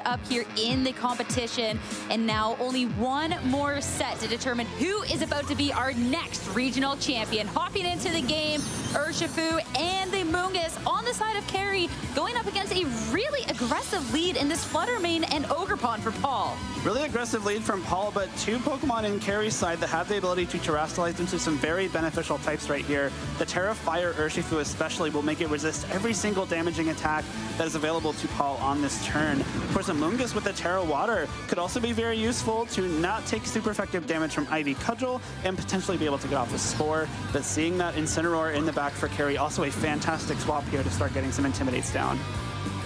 up here in the competition. And now only one more set to determine who is about to be our next regional champion. Hopping into the game, Urshifu and the Mungus on the side of Carrie, going up against a really aggressive lead in this Fluttermane and Ogerpon for Paul. Really aggressive lead from Paul, but two Pokemon in Carrie's side that have the ability to terrestrialize into some very beneficial types right here. The Terra Fire Urshifu especially will make it resist every single damaging attack that is available to Paul on this turn. Of course, Amoonguss with the Terra Water could also be very useful to not take super effective damage from Ivy Cudgel and potentially be able to get off the Spore. But seeing that Incineroar in the back for Carrie, also a fantastic swap here to start getting some Intimidates down.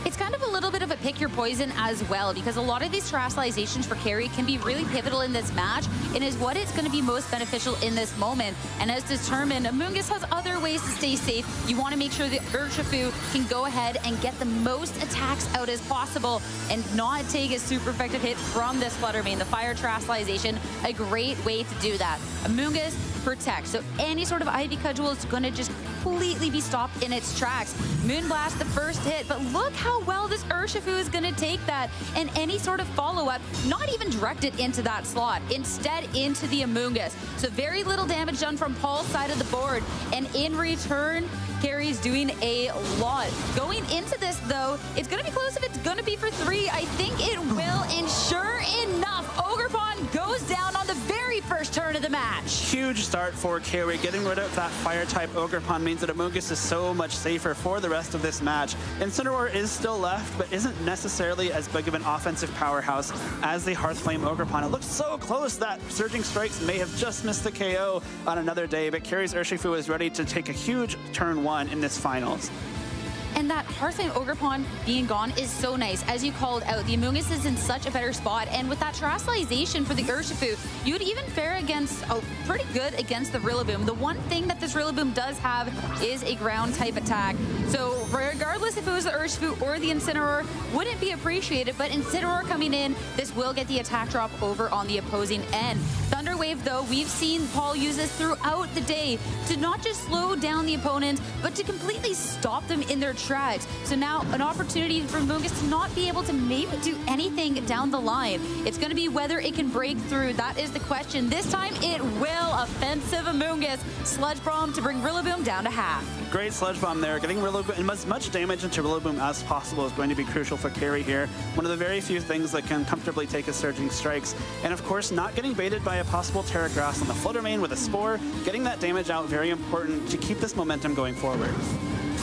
It's kind of a little bit of a pick your poison as well, because a lot of these terrestrializations for Carrie can be really pivotal in this match and is what is going to be most beneficial in this moment. And as determined, Amoonguss has other ways to stay safe. You want to make sure that Urshifu can go ahead and get the most attacks out as possible and not take a super effective hit from this Fluttermane. The Fire Terrestrialization, a great way to do that. Amoonguss protect, so any sort of Ivy Cudgel is going to just completely be stopped in its tracks. Moonblast the first hit, but look how well this Urshifu is going to take that, and any sort of follow-up, not even directed into that slot, instead into the Amoonguss. So very little damage done from Paul's side of the board, and in return, Carrie's doing a lot. Going into this, though, it's going to be close if it's going to be for 3. I think it will, and sure enough, Ogerpon goes down on the very first turn of the match. Huge start for Carrie. Getting rid of that Fire-type Ogerpon means that Amoonguss is so much safer for the rest of this match. Incineroar is still left, but isn't necessarily as big of an offensive powerhouse as the Hearthflame Ogerpon. It looks so close that Surging Strikes may have just missed the KO on another day, but Carrie's Urshifu is ready to take a huge turn 1 in this finals. And that Hearthflame Ogerpon being gone is so nice. As you called out, the Amoonguss is in such a better spot, and with that terrestrialization for the Urshifu, you'd even fare against, pretty good against the Rillaboom. The one thing that this Rillaboom does have is a ground type attack. So regardless if it was the Urshifu or the Incineroar, wouldn't be appreciated, but Incineroar coming in, this will get the attack drop over on the opposing end. Thunder Wave, though, we've seen Paul use this throughout the day to not just slow down the opponent, but to completely stop them in their tracks. So now an opportunity for Amoonguss to not be able to maybe do anything down the line. It's going to be whether it can break through. That is the question. This time it will. Offensive Amoonguss. Sludge Bomb to bring Rillaboom down to half. Great Sludge Bomb there. Getting Rillaboom, as much damage into Rillaboom as possible is going to be crucial for Carrie here. One of the very few things that can comfortably take a Surging Strikes. And of course, not getting baited by a possible Terra Grass on the Fluttermane with a Spore. Getting that damage out, very important to keep this momentum going forward.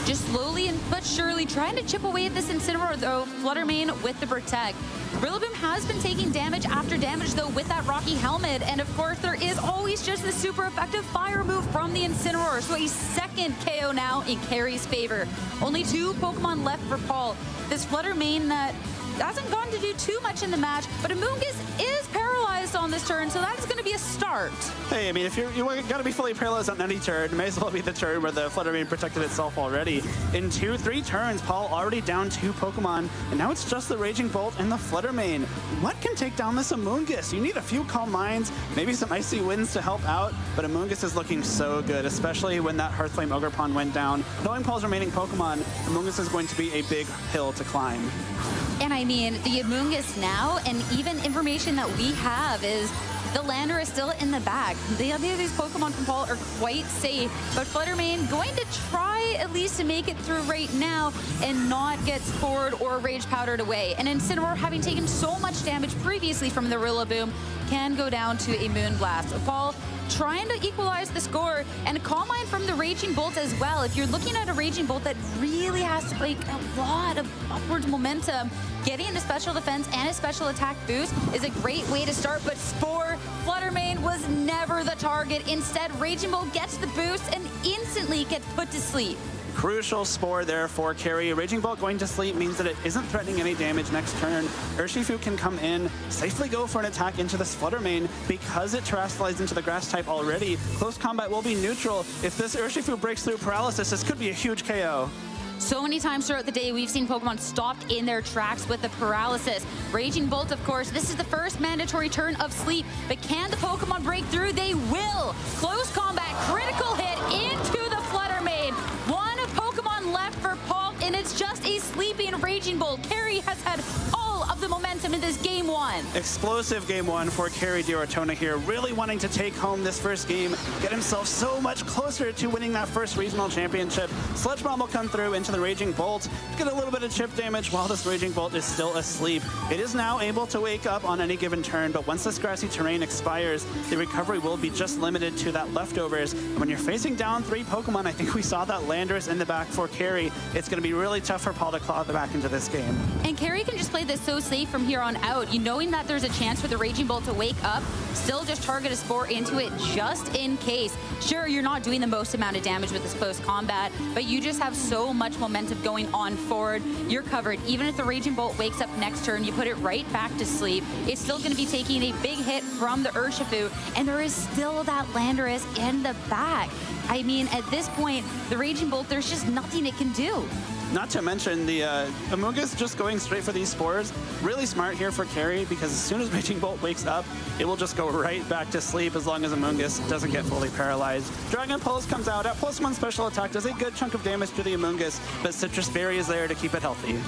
Just slowly but surely trying to chip away at this Incineroar, though, Fluttermane with the Protect. Rillaboom has been taking damage after damage, though, with that Rocky Helmet. And of course, there is always just the super effective fire move from the Incineroar. So a second KO now in Carrie's favor. Only 2 Pokemon left for Paul. This Fluttermane that hasn't gone to do too much in the match, but Amoonguss is paralyzed on this turn, so that's going to be a start. Hey, I mean, if you got to be fully paralyzed on any turn, it may as well be the turn where the Fluttermane protected itself already. In 2-3 turns, Paul already down 2 Pokemon, and now it's just the Raging Bolt and the Fluttermane. What can take down this Amoonguss? You need a few Calm Minds, maybe some Icy Winds to help out, but Amoonguss is looking so good, especially when that Hearthflame Ogerpon went down. Knowing Paul's remaining Pokemon, Amoonguss is going to be a big hill to climb. And I mean, the Amoonguss now, and even information that we have is the Lander is still in the bag. The other of these Pokemon from Paul are quite safe, but Fluttermane going to try at least to make it through right now and not get spored or Rage Powdered away. And Incineroar, having taken so much damage previously from the Rillaboom, can go down to a Moonblast. So Paul trying to equalize the score, and a Calm Mind from the Raging Bolt as well. If you're looking at a Raging Bolt that really has to like a lot of upwards momentum, getting a special defense and a special attack boost is a great way to start, but Spore, Fluttermane was never the target. Instead, Raging Bolt gets the boost and instantly gets put to sleep. Crucial Spore there for Carrie. Raging Bolt going to sleep means that it isn't threatening any damage next turn. Urshifu can come in, safely go for an attack into this Fluttermane because it terrestrialized into the Grass type already. Close combat will be neutral. If this Urshifu breaks through Paralysis, this could be a huge KO. So many times throughout the day, we've seen Pokemon stopped in their tracks with the Paralysis. Raging Bolt, of course, this is the first mandatory turn of sleep, but can the Pokemon break through? They will. Close combat, critical hit into the Fluttermane. One Pokemon left for Paul, and it's just a sleeping Raging Bolt. Carrie has had all of the momentum one. Explosive game one for Kerry D'Ortona here, really wanting to take home this first game, get himself so much closer to winning that first regional championship. Sludge Bomb will come through into the Raging Bolt, get a little bit of chip damage while this Raging Bolt is still asleep. It is now able to wake up on any given turn, but once this grassy terrain expires, the recovery will be just limited to that leftovers. And when you're facing down 3 Pokemon, I think we saw that Landorus in the back for Kerry. It's going to be really tough for Paul to claw the back into this game. And Kerry can just play this so safe from here on out. You knowing that there's a chance for the Raging Bolt to wake up, still just target a Spore into it just in case. Sure, you're not doing the most amount of damage with this close combat, but you just have so much momentum going on forward. You're covered. Even if the Raging Bolt wakes up next turn, you put it right back to sleep. It's still going to be taking a big hit from the Urshifu, and there is still that Landorus in the back. I mean, at this point, the Raging Bolt, there's just nothing it can do. Not to mention the Amoonguss just going straight for these spores. Really smart here for Kerry, because as soon as Raging Bolt wakes up, it will just go right back to sleep as long as Amoonguss doesn't get fully paralyzed. Dragon Pulse comes out at +1 special attack, does a good chunk of damage to the Amoonguss, but Citrus Berry is there to keep it healthy.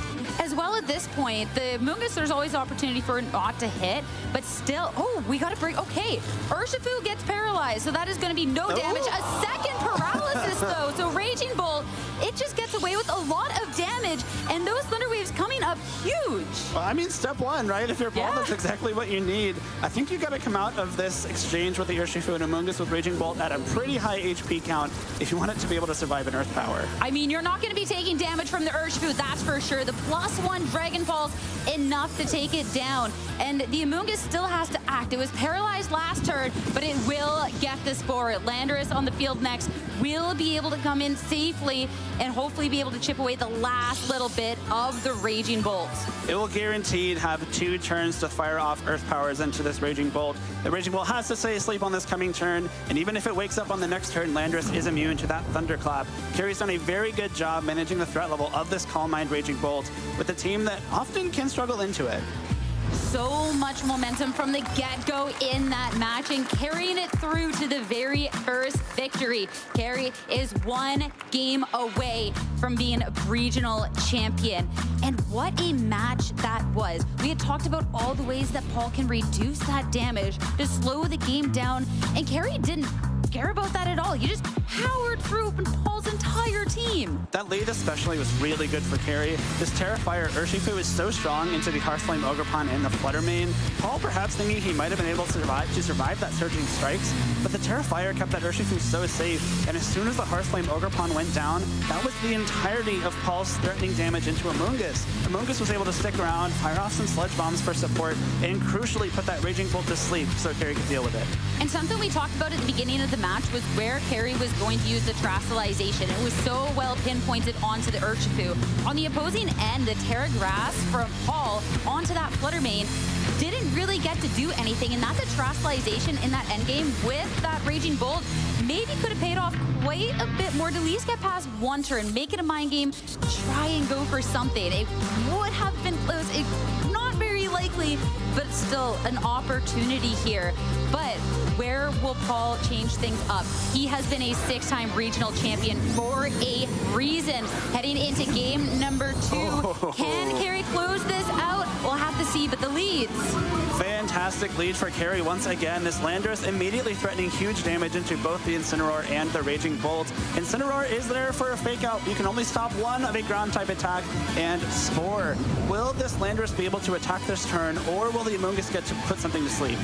As well, at this point, the Amoonguss, there's always opportunity for it not to hit, but still, oh, we got to break. Okay, Urshifu gets paralyzed, so that is going to be no damage. A second paralysis, though, so Raging Bolt, it just gets away with a lot of damage, and those Thunder Waves coming up huge. Well, I mean, step one, right? If you're Paul, that's exactly what you need. I think you got to come out of this exchange with the Urshifu and Amoonguss with Raging Bolt at a pretty high HP count if you want it to be able to survive an Earth Power. I mean, you're not going to be taking damage from the Urshifu, that's for sure. The +1 Dragon Pulse, enough to take it down. And the Amoonguss still has to act. It was paralyzed last turn, but it will get the Spore. Landorus on the field next will be able to come in safely and hopefully be able to chip away the last little bit of the Raging Bolt. It will guaranteed have 2 turns to fire off Earth Powers into this Raging Bolt. The Raging Bolt has to stay asleep on this coming turn, and even if it wakes up on the next turn, Landorus is immune to that Thunderclap. Kerry's done a very good job managing the threat level of this Calm Mind Raging Bolt with a team that often can struggle into it. So much momentum from the get-go in that match and carrying it through to the very first victory. Kerry is 1 game away from being a regional champion. And what a match that was. We had talked about all the ways that Paul can reduce that damage to slow the game down, and Kerry didn't care about that at all. You just powered through Paul's entire team. That lead especially was really good for Kerry. This Terrifier Urshifu is so strong into the Hearthflame Ogerpon and the Flutter Mane. Paul perhaps thinking he might have been able to survive that Surging Strikes, but the Terrifier kept that Urshifu so safe, and as soon as the Hearthflame Ogerpon went down, that was the entirety of Paul's threatening damage into Amoonguss. Amoonguss was able to stick around, fire off some Sludge Bombs for support, and crucially put that Raging Bolt to sleep so Kerry could deal with it. And something we talked about at the beginning of the match was where Kerry was going to use the Terastallization. It was so well pinpointed onto the Urshifu. On the opposing end, the Terra Grass from Paul onto that Flutter Mane didn't really get to do anything, and that's a Terastallization in that endgame with that Raging Bolt maybe could have paid off quite a bit more to at least get past 1 turn, make it a mind game, try and go for something. It would have been close. Not very likely, but still an opportunity here. But where will Paul change things up? He has been a 6-time regional champion for a reason. Heading into game number 2, Can Kerry close this out? We'll have to see, but the leads. Fantastic lead for Kerry once again. This Landorus immediately threatening huge damage into both the Incineroar and the Raging Bolt. Incineroar is there for a fake out. You can only stop 1 of a ground type attack, and Spore. Will this Landorus be able to attack this turn, or will the Amoonguss get to put something to sleep?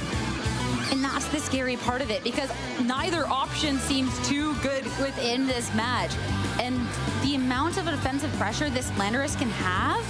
And that's the scary part of it, because neither option seems too good within this match. And the amount of offensive pressure this Landorus can have,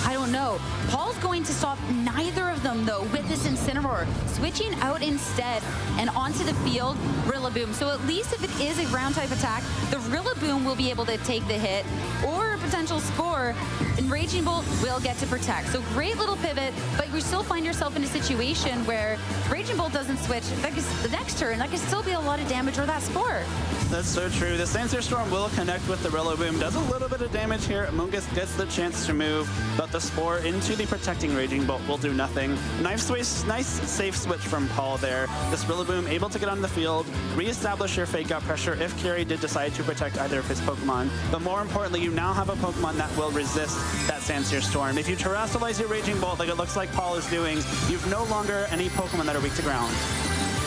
I don't know. Paul's going to stop neither of them, though, with this Incineroar. Switching out instead and onto the field, Rillaboom. So at least if it is a ground-type attack, the Rillaboom will be able to take the hit, or a potential Spore, and Raging Bolt will get to protect. So great little pivot, but you still find yourself in a situation where Raging Bolt doesn't switch. The next turn, that could still be a lot of damage or that Spore. That's so true. The Sandstorm Storm will connect with the Rillaboom. Does a little bit of damage here. Amoonguss gets the chance to move, but the Spore into the protecting Raging Bolt will do nothing. Nice safe switch from Paul there. This Rillaboom able to get on the field, reestablish your fake out pressure if Kerry did decide to protect either of his Pokemon. But more importantly, you now have a a Pokemon that will resist that Sandsear Storm. If you Terrastallize your Raging Bolt like it looks like Paul is doing, you've no longer any Pokemon that are weak to ground.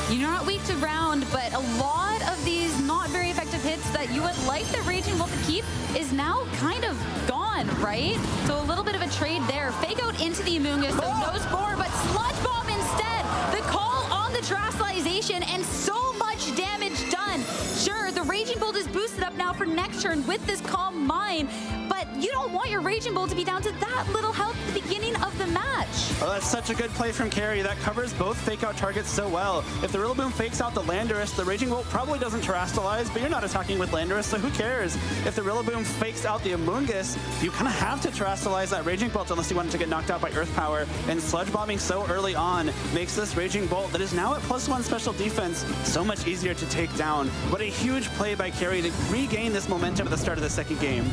You're not weak to ground, but a lot of these not very effective hits that you would like the Raging Bolt to keep is now kind of gone, right? So a little bit of a trade there. Fake out into the Amoonguss, so no Spore, but Sludge Bomb instead. The call on the Terrasalization and so much damage done. Sure, the Raging Bolt is boosted up now for next turn with this Calm Mind, but you don't want your Raging Bolt to be down to that little health at the beginning of the match. Oh, that's such a good play from Carey. That covers both fake out targets so well. If the Rillaboom fakes out the Landorus, the Raging Bolt probably doesn't Terrastalize, but you're not attacking with Landorus, so who cares? If the Rillaboom fakes out the Amoonguss, you kind of have to Terrastalize that Raging Bolt unless you want it to get knocked out by Earth Power, and Sludge Bombing so early on makes this Raging Bolt that is now at +1 special defense so much easier to take down. What a huge play by Carey to regain this momentum at the start of the second game.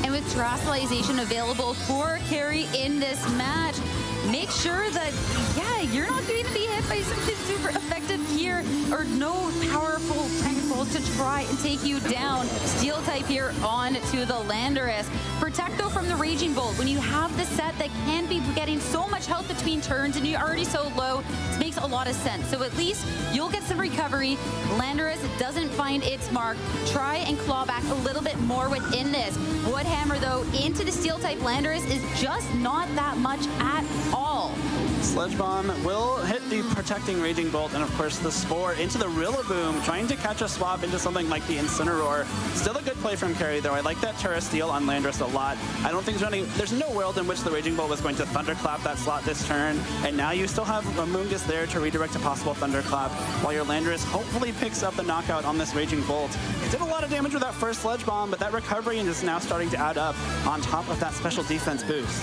And with Terrasalization available for Carey in this match, make sure that, yeah, you're not going to be hit by something super effective here or no powerful Dragon Balls to try and take you down. Steel type here on to the Landorus. Protect though from the Raging Bolt. When you have the set that can be getting so much health between turns and you're already so low, this makes a lot of sense. So at least you'll get some recovery. Landorus doesn't find its mark. Try and claw back a little bit more within this. Woodhammer though into the Steel type Landorus is just not that much at all. Sludge Bomb will hit the protecting Raging Bolt and of course the Spore into the Rillaboom, trying to catch a swap into something like the Incineroar. Still a good play from Carey though. I like that Terra Steel on Landorus a lot. I don't think there's no world in which the Raging Bolt was going to Thunderclap that slot this turn, and now you still have Amoonguss there to redirect a possible Thunderclap while your Landorus hopefully picks up the knockout on this Raging Bolt. It did a lot of damage with that first Sludge Bomb, but that recovery is now starting to add up on top of that special defense boost.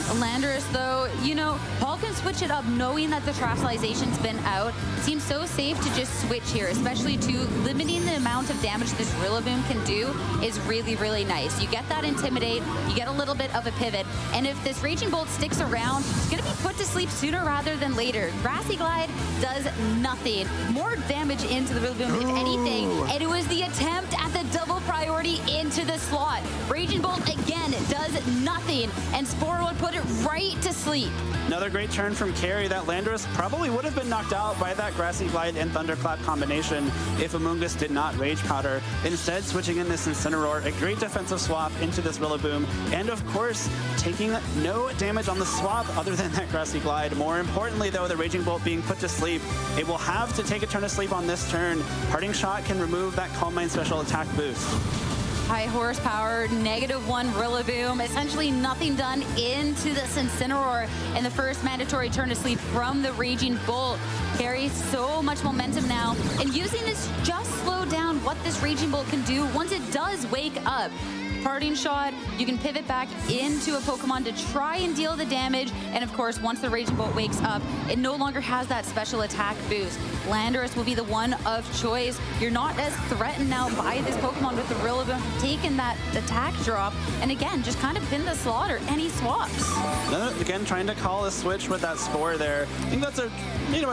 Landorus, though, you know, Paul can switch it up knowing that the Terrasalization's been out. Seems so safe to just switch here, especially to limiting the amount of damage this Rillaboom can do is really, really nice. You get that Intimidate, you get a little bit of a pivot, and if this Raging Bolt sticks around, it's going to be put to sleep sooner rather than later. Grassy Glide does nothing. More damage into the Rillaboom, if anything, and it was the attempt at the double priority into the slot. Raging Bolt, again, does nothing, and Spore would put it right to sleep. Another great turn from Carey. That Landorus probably would have been knocked out by that Grassy Glide and Thunderclap combination if Amoonguss did not Rage Powder. Instead, switching in this Incineroar, a great defensive swap into this Rillaboom, and of course, taking no damage on the swap other than that Grassy Glide. More importantly, though, the Raging Bolt being put to sleep, it will have to take a turn of sleep on this turn. Parting Shot can remove that Calm Mind special attack boost. High horsepower, -1 Rillaboom. Essentially nothing done into this Incineroar in the first mandatory turn to sleep from the Raging Bolt. Carries so much momentum now, and using this just slow down what this Raging Bolt can do once it does wake up. Parting Shot, you can pivot back into a Pokemon to try and deal the damage, and of course, once the Raging Bolt wakes up, it no longer has that special attack boost. Landorus will be the one of choice. You're not as threatened now by this Pokemon with the Rillaboom taking that attack drop, and again, just kind of pin the slaughter any swaps. Again, trying to call a switch with that Spore there. I think that's a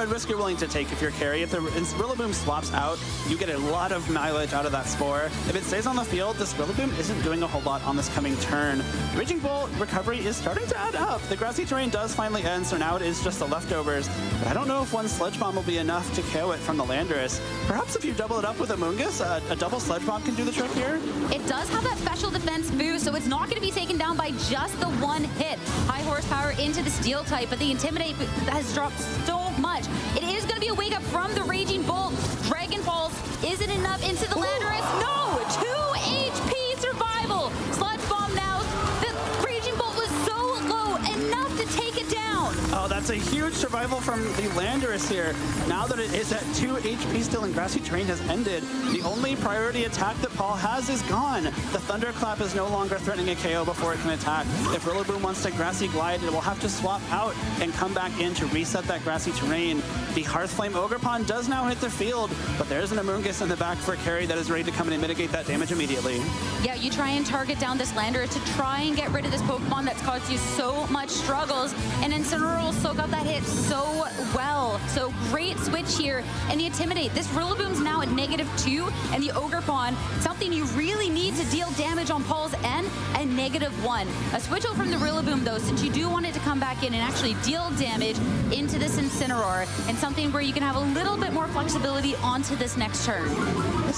risk you're willing to take if you're Carey. If the Rillaboom swaps out, you get a lot of mileage out of that Spore. If it stays on the field, this Rillaboom isn't doing a whole lot on this coming turn. Raging Bolt recovery is starting to add up. The grassy terrain does finally end, so now it is just the leftovers. But I don't know if one Sludge Bomb will be enough to KO it from the Landorus. Perhaps if you double it up with Amoonguss, a double Sludge Bomb can do the trick here? It does have that special defense boost, so it's not going to be taken down by just the one hit. High horsepower into the Steel type, but the Intimidate has dropped so much. It is going to be a wake up from the Raging Bolt. Dragon Pulse isn't enough into the Landorus. No! 2 HP survival. Sludge Bomb now. The Raging Bolt was so low, enough to take it down. Oh, that's a huge survival from the Landorus here. Now that it is at 2 HP still and Grassy Terrain has ended, the only priority attack that Paul has is gone. The Thunderclap is no longer threatening a KO before it can attack. If Rillaboom wants to Grassy Glide, it will have to swap out and come back in to reset that Grassy Terrain. The Hearthflame Ogerpon does now hit the field, but there's an Amoonguss in the back for Carey that is ready to come in and mitigate that damage immediately. Yeah, you try and target down this Landorus to try and get rid of this Pokemon that's caused you so much struggles, and Incineroar will soak up that hit so well. So great switch here. And the Intimidate. This Rillaboom's now at -2, and the Ogerpon, something you really need to deal damage on Paul's end, at -1. A switch out from the Rillaboom, though, since you do want it to come back in and actually deal damage into this Incineroar, and something where you can have a little bit more flexibility onto this next turn.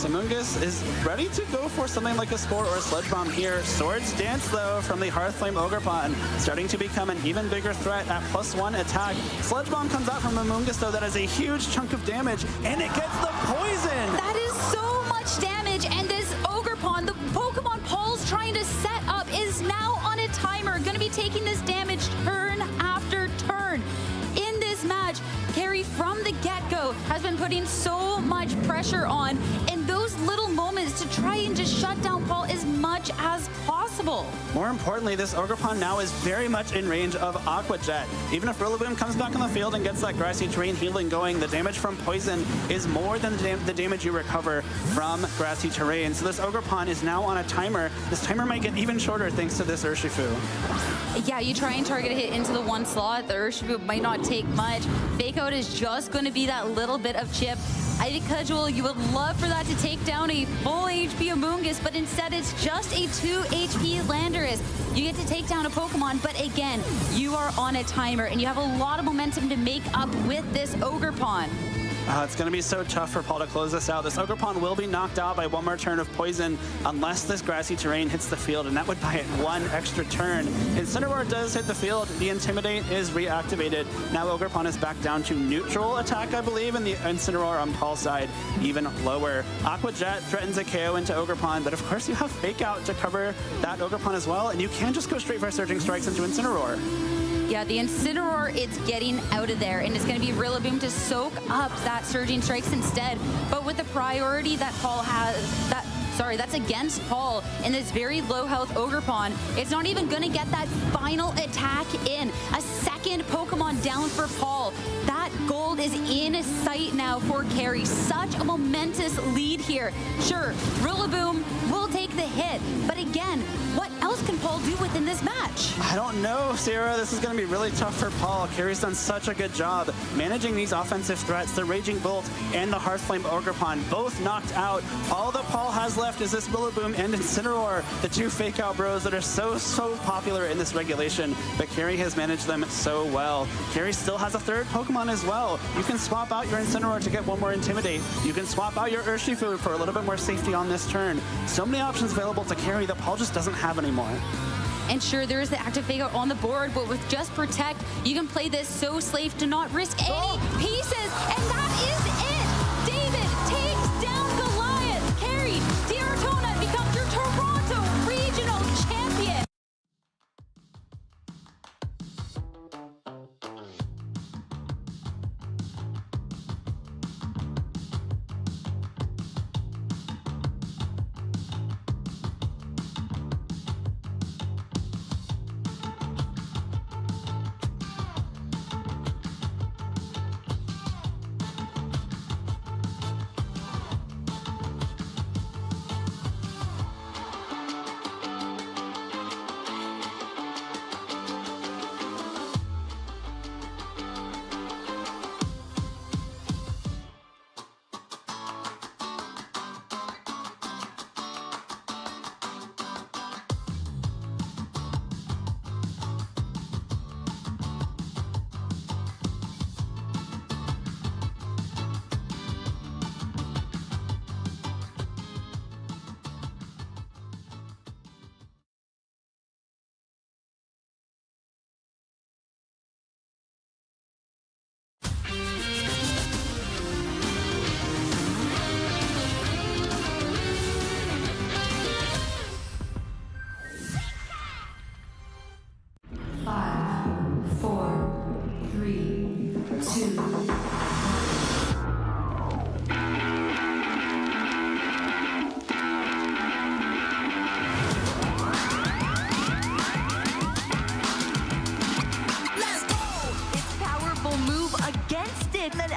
Amoonguss is ready to go for something like a Spore or a Sludge Bomb here. Swords Dance, though, from the Hearthflame Ogerpon, starting to become an even bigger threat at +1 attack. Sludge Bomb comes out from Amoonguss, though. That is a huge chunk of damage, and it gets the poison! That is so much damage, and this Ogerpon, the Pokemon Paul's trying to set up, is now on a timer, going to be taking this damage turn after turn. In this match, Carrie, from the get-go, has been putting so much pressure on, and those little moments to try and just shut down Paul as much as possible. More importantly, this Ogerpon now is very much in range of Aqua Jet. Even if Rillaboom comes back on the field and gets that Grassy Terrain healing going, the damage from Poison is more than the damage you recover from Grassy Terrain. So this Ogerpon is now on a timer. This timer might get even shorter thanks to this Urshifu. Yeah, you try and target a hit into the one slot. The Urshifu might not take much. Fake Out is just going to be that little bit of chip. I think, Cudgel, you would love for that to take down a full HP Amoonguss, but instead it's just a 2 HP Landorus. You get to take down a Pokemon, but again, you are on a timer, and you have a lot of momentum to make up with this Ogerpon. It's going to be so tough for Paul to close this out. This Ogerpon will be knocked out by one more turn of Poison unless this Grassy Terrain hits the field, and that would buy it one extra turn. Incineroar does hit the field. The Intimidate is reactivated. Now Ogerpon is back down to neutral attack, I believe, and the Incineroar on Paul's side even lower. Aqua Jet threatens a KO into Ogerpon, but of course you have Fake Out to cover that Ogerpon as well, and you can just go straight for Surging Strikes into Incineroar. Yeah, the Incineroar, it's getting out of there, and it's going to be Rillaboom to soak up that Surging Strikes instead. But with the priority that Paul has, that's against Paul in this very low health Ogerpon, it's not even going to get that final attack in. A second Pokemon down for Paul. That gold is in sight now for Carrie. Such a momentous lead here. Sure, Rillaboom will take the hit, but again, what else can Paul do within this match? I don't know, Sarah. This is going to be really tough for Paul. Carrie's done such a good job managing these offensive threats. The Raging Bolt and the Hearthflame Ogerpon both knocked out. All that Paul has left is this Rillaboom and Incineroar, the two Fake Out bros that are so popular in this regulation, but Carrie has managed them so well. Carrie still has a third Pokemon as well. You can swap out your Incineroar to get one more Intimidate. You can swap out your Urshifu for a little bit more safety on this turn. So many options available to Carrie that Paul just doesn't have anymore. And sure, there is the active Fake Out on the board, but with just Protect, you can play this so safe to not risk any pieces, and that is it! David takes down Goliath! Carrie, Dieratona becomes your Toronto Regional Champion!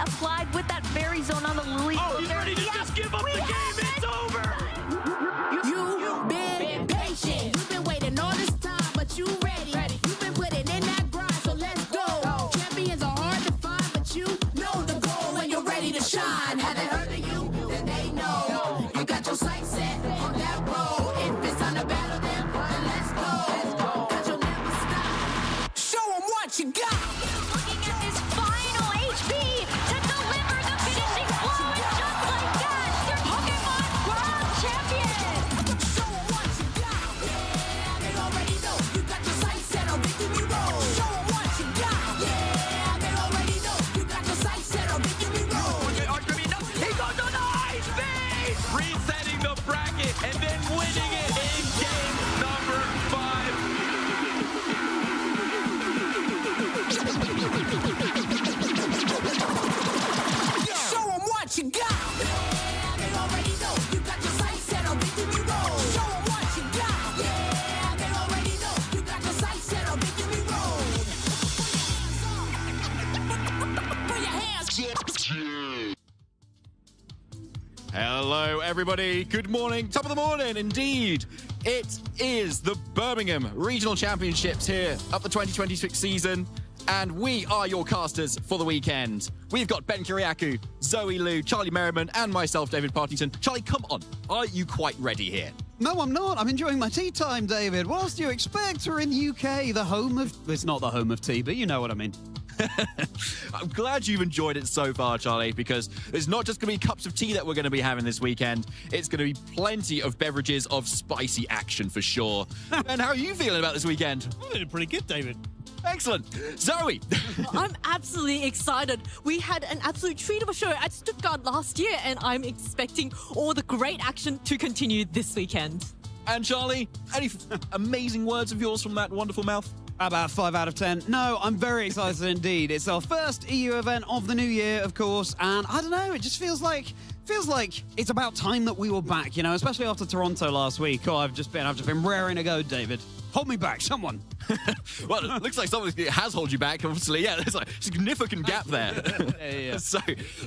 Applied with that Fairy Zone on the Lily. Oh, you ready to just give up the game? It's over! You've been patient. You've been waiting all this time, but you ready. You've been putting in that grind, so let's go. Champions are hard to find, but you know the resetting the bracket, and then winning it in game number 5. Show 'em what you got. Yeah, they already know. You got your sights set on victory road. Show 'em what you got. Yeah, they already know. You got your sights set on victory road. Put your hands. Hello, everybody. Good morning. Top of the morning, indeed. It is the Birmingham Regional Championships here up the 2026 season, and we are your casters for the weekend. We've got Ben Kiriakou, Zoe Liu, Charlie Merriman, and myself, David Partington. Charlie, come on. Are you quite ready here? No, I'm not. I'm enjoying my tea time, David. What else do you expect? We're in the UK, the home of... It's not the home of tea, but you know what I mean. I'm glad you've enjoyed it so far, Charlie, because it's not just going to be cups of tea that we're going to be having this weekend. It's going to be plenty of beverages of spicy action for sure. And how are you feeling about this weekend? I'm feeling pretty good, David. Excellent. Zoe. I'm absolutely excited. We had an absolute treat of a show at Stuttgart last year, and I'm expecting all the great action to continue this weekend. And Charlie, any amazing words of yours from that wonderful mouth? About 5 out of 10. No, I'm very excited indeed. It's our first EU event of the new year, of course, and I don't know, it just feels like it's about time that we were back, you know, especially after Toronto last week. Oh, I've just been raring to go, David. Hold me back, someone. Well, it looks like someone has held you back, obviously. Yeah, there's a significant gap there. Yeah. So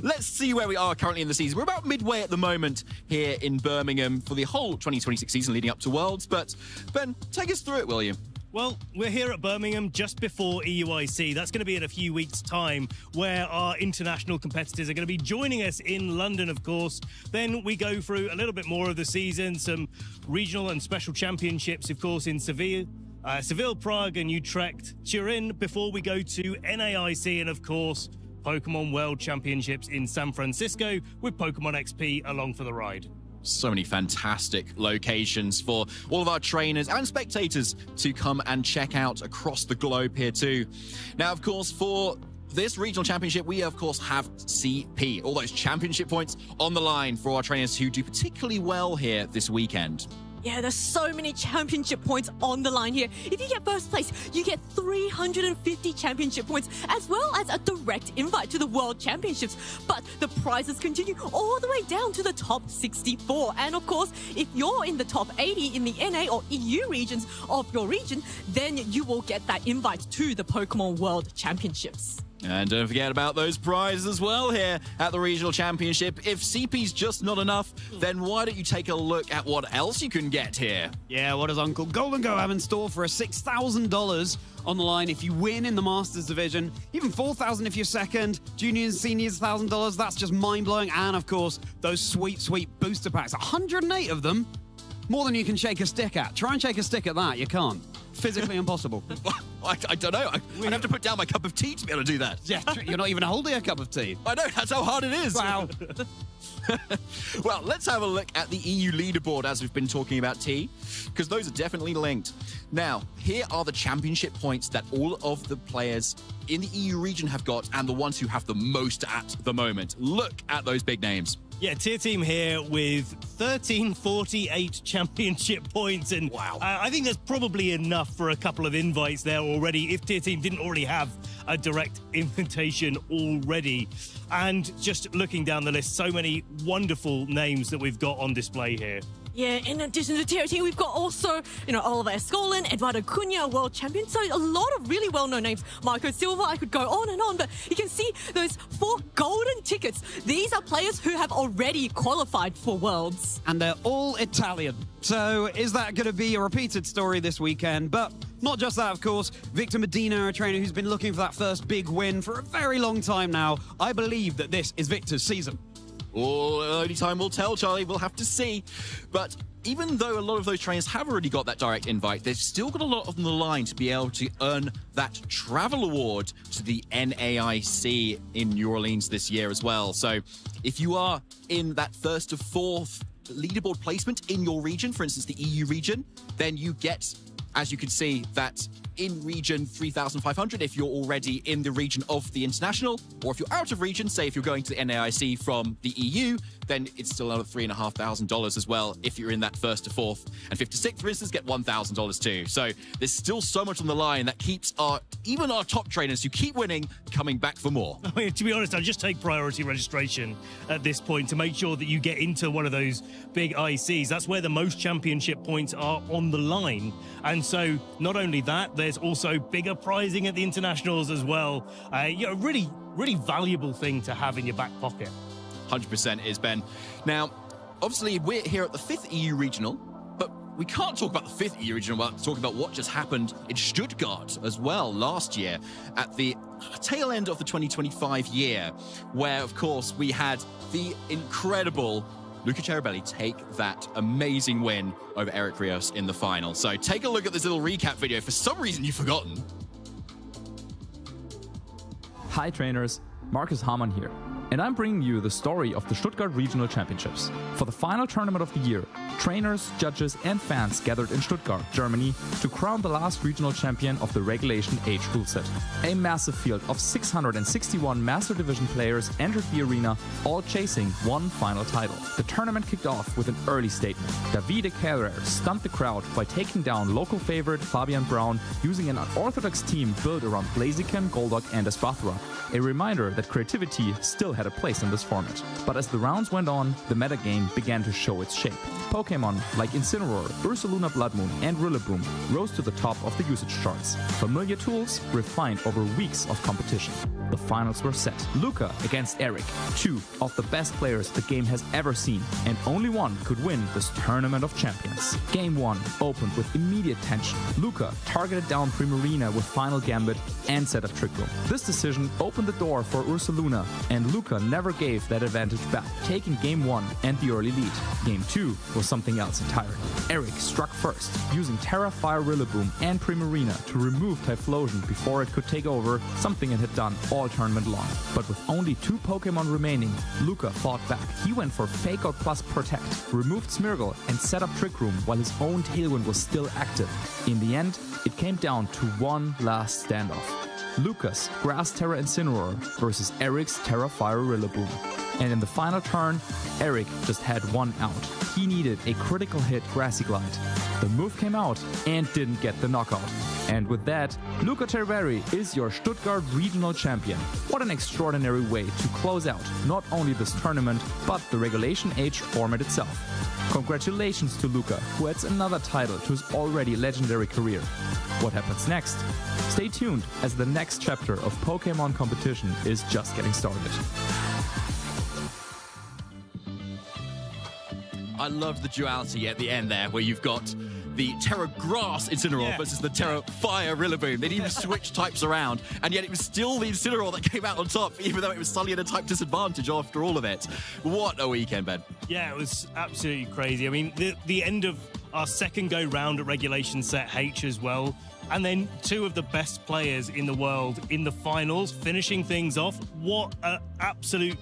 let's see where we are currently in the season. We're about midway at the moment here in Birmingham for the whole 2026 season leading up to Worlds. But Ben, take us through it, will you? Well, we're here at Birmingham just before EUIC. That's going to be in a few weeks' time, where our international competitors are going to be joining us in London, of course. Then we go through a little bit more of the season, some regional and special championships, of course, in Seville, Prague and Utrecht, Turin, before we go to NAIC and, of course, Pokémon World Championships in San Francisco with Pokémon XP along for the ride. So many fantastic locations for all of our trainers and spectators to come and check out across the globe here too. Now, of course, for this regional championship, we of course have CP, all those championship points on the line for our trainers who do particularly well here this weekend. Yeah, there's so many championship points on the line here. If you get first place, you get 350 championship points, as well as a direct invite to the World Championships. But the prizes continue all the way down to the top 64. And of course, if you're in the top 80 in the NA or EU regions of your region, then you will get that invite to the Pokémon World Championships. And don't forget about those prizes as well here at the Regional Championship. If CP's just not enough, then why don't you take a look at what else you can get here? Yeah, what does Uncle Golden Go have in store for a $6,000 on the line if you win in the Masters division? Even $4,000 if you're second. Juniors, seniors, $1,000. That's just mind-blowing. And, of course, those sweet, sweet booster packs. 108 of them. More than you can shake a stick at. Try and shake a stick at that. You can't. Physically impossible. I don't know. I'd have to put down my cup of tea to be able to do that. Yeah, you're not even holding a cup of tea. I know, that's how hard it is. Wow. Well, let's have a look at the EU leaderboard as we've been talking about tea, because those are definitely linked. Now, here are the championship points that all of the players in the EU region have got, and the ones who have the most at the moment. Look at those big names. Yeah, tier team here with 1348 championship points. And wow. I think that's probably enough for a couple of invites there already, if tier team didn't already have a direct invitation already. And just looking down the list, so many wonderful names that we've got on display here. Yeah, in addition to tier team, we've got also, Oliver Escolin, Eduardo Cunha, world champion. So a lot of really well-known names. Marco Silva, I could go on, but you can see those 4 golden tickets. These are players who have already qualified for Worlds. And they're all Italian. So is that going to be a repeated story this weekend? But not just that, of course. Victor Medina, a trainer who's been looking for that first big win for a very long time now. I believe that this is Victor's season. Only time will tell, Charlie. We'll have to see. But even though a lot of those trainers have already got that direct invite, they've still got a lot on the line to be able to earn that travel award to the NAIC in New Orleans this year as well. So if you are in that first to fourth leaderboard placement in your region, for instance, the EU region, then you get, as you can see, that in region 3,500 if you're already in the region of the international, or if you're out of region, say if you're going to the NAIC from the EU, then it's still another $3,500 as well if you're in that 1st to 4th. And 5th to 6th, for instance, get $1,000 too. So there's still so much on the line that keeps even our top trainers who keep winning coming back for more. I mean, to be honest, I just take priority registration at this point to make sure that you get into one of those big ICs. That's where the most championship points are on the line. And so not only that, there's also bigger prizing at the internationals as well. Really, really valuable thing to have in your back pocket. 100% is, Ben. Now, obviously, we're here at the 5th EU Regional, but we can't talk about the 5th EU Regional without talking about what just happened in Stuttgart as well last year at the tail end of the 2025 year, where, of course, we had the incredible Luca Cherubelli take that amazing win over Eric Rios in the final. So take a look at this little recap video. For some reason, you've forgotten. Hi trainers, Marcus Hamann here, and I'm bringing you the story of the Stuttgart Regional Championships. For the final tournament of the year, trainers, judges and fans gathered in Stuttgart, Germany to crown the last regional champion of the Regulation H rule set. A massive field of 661 Master Division players entered the arena, all chasing one final title. The tournament kicked off with an early statement. Davide Carrer stunned the crowd by taking down local favorite Fabian Braun using an unorthodox team built around Blaziken, Golduck and Espathra. A reminder that creativity still had a place in this format. But as the rounds went on, the metagame began to show its shape. Pokemon like Incineroar, Ursaluna Bloodmoon and Rillaboom rose to the top of the usage charts. Familiar tools refined over weeks of competition. The finals were set. Luca against Eric, two of the best players the game has ever seen, and only one could win this Tournament of Champions. Game 1 opened with immediate tension. Luca targeted down Primarina with Final Gambit and set up Trick Room. This decision opened the door for Ursaluna, and Luca never gave that advantage back, taking Game 1 and the early lead. Game 2 was something else entirely. Eric struck first, using Terra, Fire, Rillaboom and Primarina to remove Typhlosion before it could take over, something it had done all tournament long. But with only 2 Pokemon remaining, Luca fought back. He went for Fake Out plus Protect, removed Smeargle and set up Trick Room while his own Tailwind was still active. In the end, it came down to one last standoff. Luca's Grass Terra Incineroar versus Eric's Terra Fire Rillaboom. And in the final turn, Eric just had one out. He needed a critical hit Grassy Glide. The move came out and didn't get the knockout. And with that, Luca Cherubelli is your Stuttgart Regional Champion. What an extraordinary way to close out not only this tournament, but the Regulation H format itself. Congratulations to Luca, who adds another title to his already legendary career. What happens next? Stay tuned, as the next chapter of Pokémon competition is just getting started. I love the duality at the end there, where you've got the Terra Grass Incineroar versus the Terra Fire Rillaboom. They'd even switch types around, and yet it was still the Incineroar that came out on top, even though it was suddenly at a type disadvantage after all of it. What a weekend, Ben. Yeah, it was absolutely crazy. I mean, the end of our second go-round at Regulation Set H as well, and then 2 of the best players in the world in the finals, finishing things off. What an absolute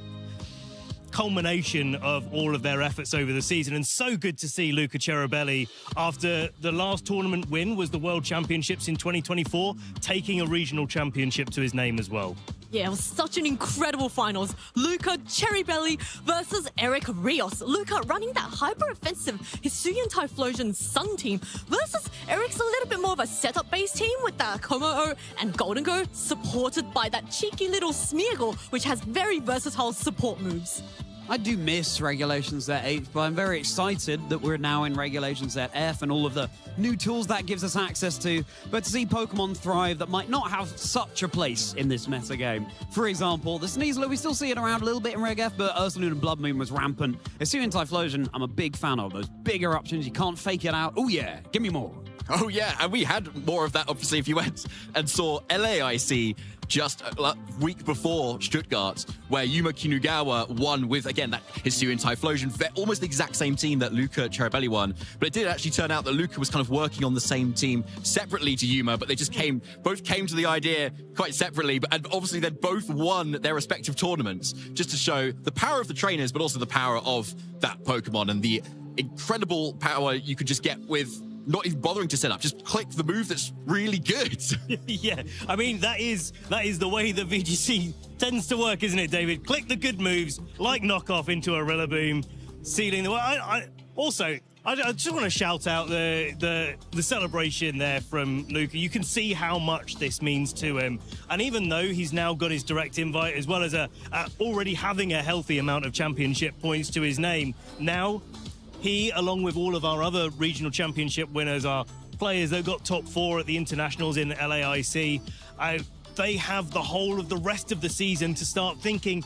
culmination of all of their efforts over the season, and so good to see Luca Cherubelli, after the last tournament win was the World Championships in 2024, taking a regional championship to his name as well. Yeah, it was such an incredible finals. Luca Cherubelli versus Eric Rios. Luca running that hyper-offensive Hisuian Typhlosion Sun team versus Eric's a little bit more of a setup-based team with that Como-O and Golden Go, supported by that cheeky little Smeargle, which has very versatile support moves. I do miss Regulation Set H, but I'm very excited that we're now in Regulation Set F and all of the new tools that gives us access to. But to see Pokemon thrive that might not have such a place in this meta game. For example, the Sneasler, we still see it around a little bit in Reg F, but Ursaluna and Bloodmoon was rampant. Hisuian Typhlosion, I'm a big fan of. Those bigger options, you can't fake it out. Oh yeah, give me more. Oh yeah, and we had more of that, obviously, if you went and saw LAIC just a week before Stuttgart, where Yuma Kinugawa won with, again, that Hisuian Typhlosion, almost the exact same team that Luca Cherubelli won. But it did actually turn out that Luca was kind of working on the same team separately to Yuma, but they just both came to the idea quite separately, and obviously they both won their respective tournaments, just to show the power of the trainers, but also the power of that Pokemon and the incredible power you could just get with not even bothering to set up. Just click the move that's really good. Yeah, I mean, that is the way that VGC tends to work, isn't it, David? Click the good moves, like knockoff into a Rillaboom, sealing the way. I just want to shout out the celebration there from Luca. You can see how much this means to him. And even though he's now got his direct invite, as well as already having a healthy amount of championship points to his name, now he, along with all of our other regional championship winners, are players that got top 4 at the internationals in LAIC. They have the whole of the rest of the season to start thinking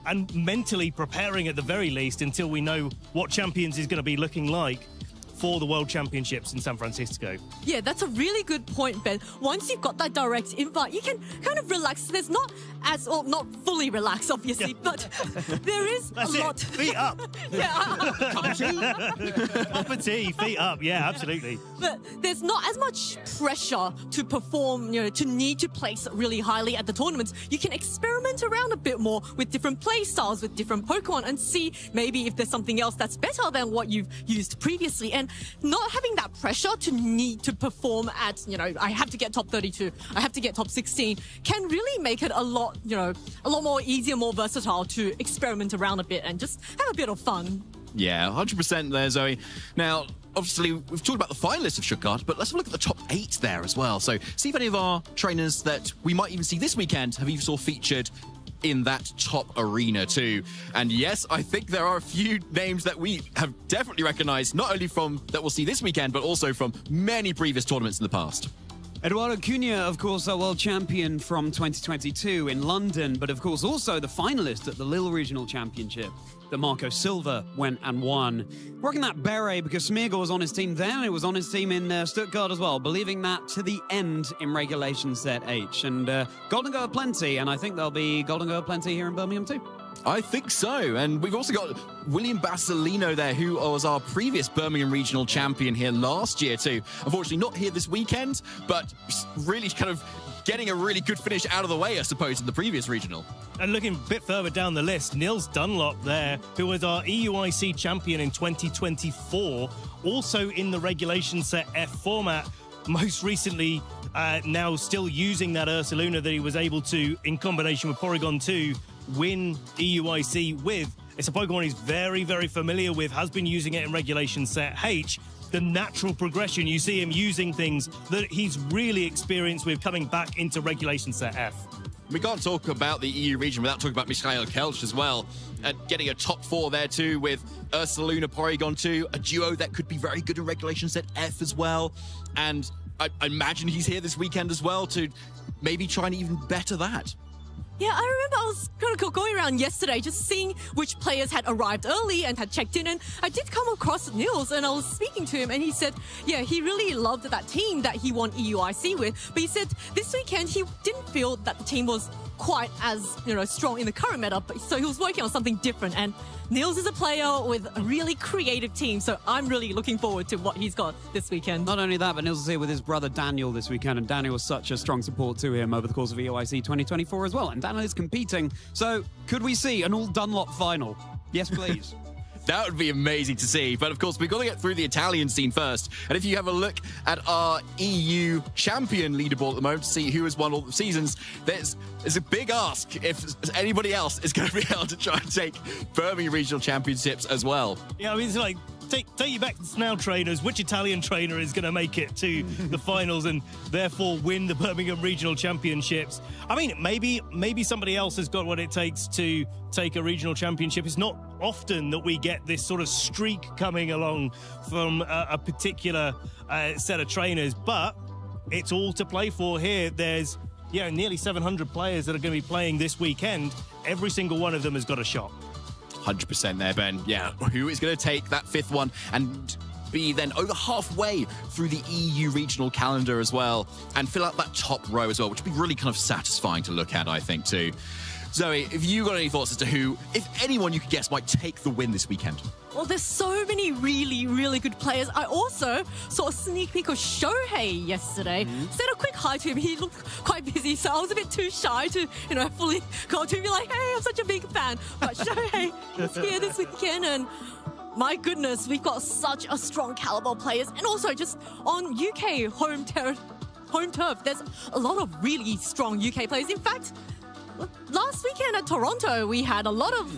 and mentally preparing at the very least until we know what Champions is going to be looking like for the World Championships in San Francisco. Yeah, that's a really good point, Ben. Once you've got that direct invite, you can kind of relax. There's not fully relaxed, obviously, but there is That's a lot. Feet up. Cup of tea? Cup of tea, feet up. Yeah, absolutely. But there's not as much pressure to perform, to need to place really highly at the tournaments. You can experiment around a bit more with different play styles, with different Pokemon, and see maybe if there's something else that's better than what you've used previously. And not having that pressure to need to perform at, I have to get top 32, I have to get top 16, can really make it a lot more easier, more versatile to experiment around a bit and just have a bit of fun. Yeah, 100% there, Zoe. Now, obviously, we've talked about the finalists of Stuttgart, but let's have a look at the top 8 there as well. So, see if any of our trainers that we might even see this weekend have even saw featured in that top arena too. And yes, I think there are a few names that we have definitely recognized, not only from that we'll see this weekend, but also from many previous tournaments in the past. Eduardo Cunha, of course, our world champion from 2022 in London, but of course also the finalist at the Lille Regional Championship that Marco Silva went and won. Rocking that beret because Smeargle was on his team then, and it was on his team in Stuttgart as well, believing that to the end in regulation set H. And Golden Go plenty, and I think there'll be Golden Go plenty here in Birmingham too. I think so. And we've also got William Basilino there, who was our previous Birmingham Regional Champion here last year too. Unfortunately, not here this weekend, but really kind of getting a really good finish out of the way, I suppose, in the previous regional. And looking a bit further down the list, Nils Dunlop there, who was our EUIC champion in 2024, also in the regulation set F format, most recently now still using that Ursaluna that he was able to, in combination with Porygon 2, win EUIC with. It's a Pokemon he's very, very familiar with, has been using it in regulation set H. The natural progression, you see him using things that he's really experienced with coming back into regulation set F. We can't talk about the EU region without talking about Mikhail Kelch as well. Getting a top 4 there too with Ursaluna, Porygon 2, a duo that could be very good in regulation set F as well. And I imagine he's here this weekend as well to maybe try and even better that. Yeah, I remember I was kind of going around yesterday just seeing which players had arrived early and had checked in, and I did come across Nils and I was speaking to him and he said, yeah, he really loved that team that he won EUIC with, but he said this weekend he didn't feel that the team was quite as, strong in the current meta, so he was working on something different. And Nils is a player with a really creative team, so I'm really looking forward to what he's got this weekend. Not only that, but Nils is here with his brother Daniel this weekend, and Daniel was such a strong support to him over the course of EUIC 2024 as well. And Daniel is competing, so could we see an all Dunlop final? Yes, please. That would be amazing to see. But of course, we've got to get through the Italian scene first. And if you have a look at our EU champion leaderboard at the moment to see who has won all the seasons, there's a big ask if anybody else is going to be able to try and take Birmingham Regional Championships as well. Yeah, I mean, it's like, take you back to now, trainers. Which Italian trainer is going to make it to the finals and therefore win the Birmingham Regional Championships? I mean, maybe somebody else has got what it takes to take a regional championship. It's not often that we get this sort of streak coming along from a particular set of trainers, but it's all to play for here. There's nearly 700 players that are going to be playing this weekend. Every single one of them has got a shot. 100% there, Ben. Yeah, who is going to take that 5th one and be then over halfway through the EU regional calendar as well and fill out that top row as well, which would be really kind of satisfying to look at, I think, too. Zoe, have you got any thoughts as to who, if anyone you could guess, might take the win this weekend? Well, there's so many really, really good players. I also saw a sneak peek of Shohei yesterday. Said a quick hi to him. He looked quite busy, so I was a bit too shy to, fully go to him and be like, hey, I'm such a big fan. But Shohei is here this weekend, and My goodness, we've got such a strong caliber of players. And also just on UK home turf, there's a lot of really strong UK players. In fact, last weekend at Toronto, we had a lot of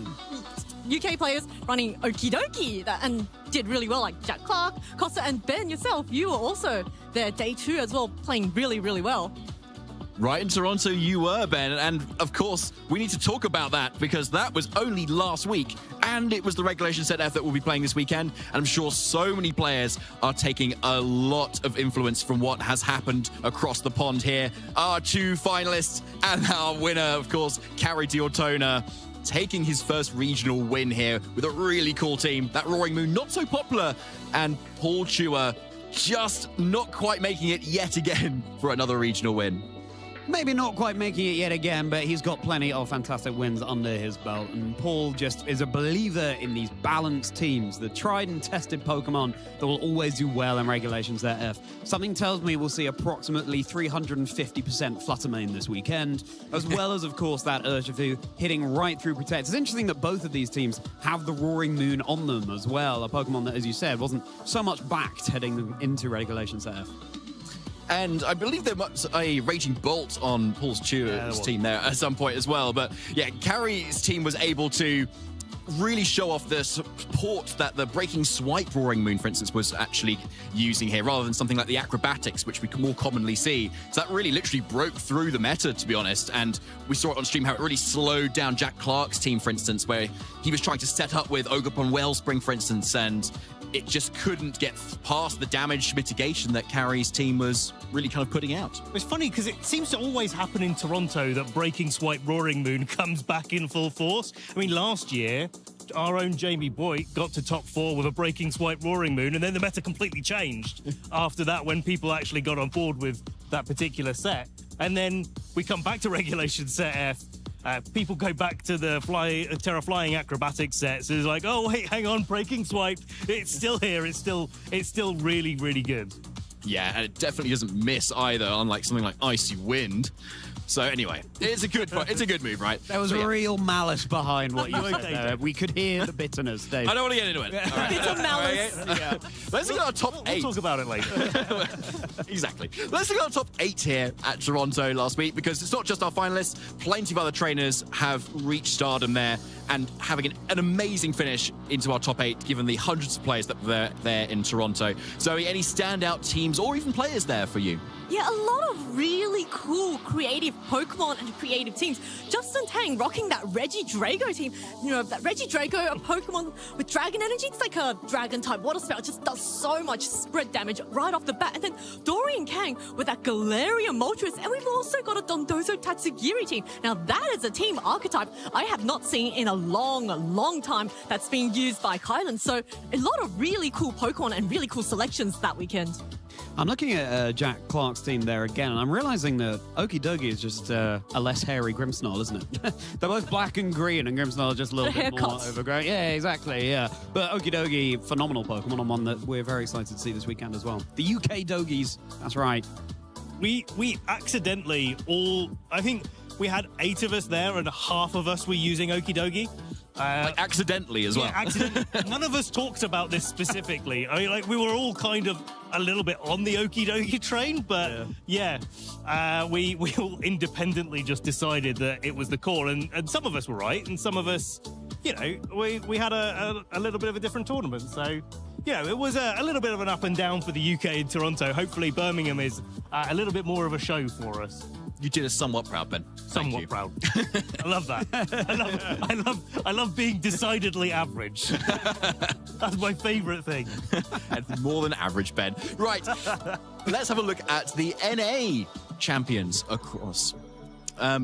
UK players running Okie Dokie and did really well, like Jack Clark, Costa, and Ben yourself. You were also there day 2 as well, playing really, really well. Right in Toronto you were, Ben, and of course we need to talk about that because that was only last week and it was the regulation set F that we'll be playing this weekend, and I'm sure so many players are taking a lot of influence from what has happened across the pond here. Our 2 finalists and our winner, of course, Carrie Diortona, taking his first regional win here with a really cool team. That Roaring Moon, not so popular, and Paul Chewer just not quite making it yet again for another regional win. Maybe not quite making it yet again, but he's got plenty of fantastic wins under his belt. And Paul just is a believer in these balanced teams, the tried and tested Pokemon that will always do well in Regulations F. Something tells me we'll see approximately 350% Fluttermane this weekend, as well as, of course, that Urshifu hitting right through Protect. It's interesting that both of these teams have the Roaring Moon on them as well, a Pokemon that, as you said, wasn't so much backed heading into Regulations F. And I believe there was a Raging Bolt on Paul's Chewer's team there at some point as well. But yeah, Carrie's team was able to really show off the support that the Breaking Swipe Roaring Moon, for instance, was actually using here, rather than something like the Acrobatics, which we can more commonly see. So that really literally broke through the meta, to be honest. And we saw it on stream how it really slowed down Jack Clark's team, for instance, where he was trying to set up with Ogerpon Wellspring, for instance, and it just couldn't get past the damage mitigation that Carrie's team was really kind of putting out. It's funny because it seems to always happen in Toronto that Breaking Swipe Roaring Moon comes back in full force. I mean, last year, our own Jamie Boyd got to top 4 with a Breaking Swipe Roaring Moon, and then the meta completely changed after that when people actually got on board with that particular set. And then we come back to Regulation Set F. People go back to the Terra Flying Acrobatics sets. So it's like, oh wait, hang on, Breaking Swipe. It's still here. It's still really, really good. Yeah, and it definitely doesn't miss either, unlike something like Icy Wind. So anyway, it's a good move, right? There was real malice behind what you said there. We could hear the bitterness, Dave. I don't want to get into it. All right. Bitter malice. Yeah. Let's look at our top 8. We'll talk about it later. Exactly. Let's look at our top 8 here at Toronto last week, because it's not just our finalists. Plenty of other trainers have reached stardom there and having an amazing finish into our top 8, given the hundreds of players that were there in Toronto. Zoe, any standout teams or even players there for you? Yeah, a lot of really cool creative Pokemon and creative teams. Justin Tang rocking that Regidrago team. You know, that Regidrago, a Pokemon with Dragon Energy. It's like a Dragon-type water spell. It just does so much spread damage right off the bat. And then Dorian Kang with that Galarian Moltres. And we've also got a Dondozo Tatsugiri team. Now, that is a team archetype I have not seen in a long time that's being used by Kylan. So a lot of really cool Pokemon and really cool selections that weekend. I'm looking at Jack Clark's team there again, and I'm realizing that Okie Dokie is just a less hairy Grimmsnarl, isn't it? They're both black and green, and Grimmsnarl just a little bit more overgrown. Yeah, exactly, yeah. But Okie Dokie, phenomenal Pokemon, and one that we're very excited to see this weekend as well. The UK Dogies, that's right. We accidentally I think we had 8 of us there, and half of us were using Okie Dokie. Like accidentally as well. Yeah, accidentally. None of us talked about this specifically. I mean, like, we were all kind of a little bit on the Okie Dokie train, but we all independently just decided that it was the call. And some of us were right, and some of us, you know, we had a little bit of a different tournament. So, you know, it was a little bit of an up and down for the UK in Toronto. Hopefully Birmingham is a little bit more of a show for us. You did us somewhat proud, Ben. Somewhat proud. I love that. I love being decidedly average. That's my favourite thing. And more than average, Ben. Right. Let's have a look at the NA champions across.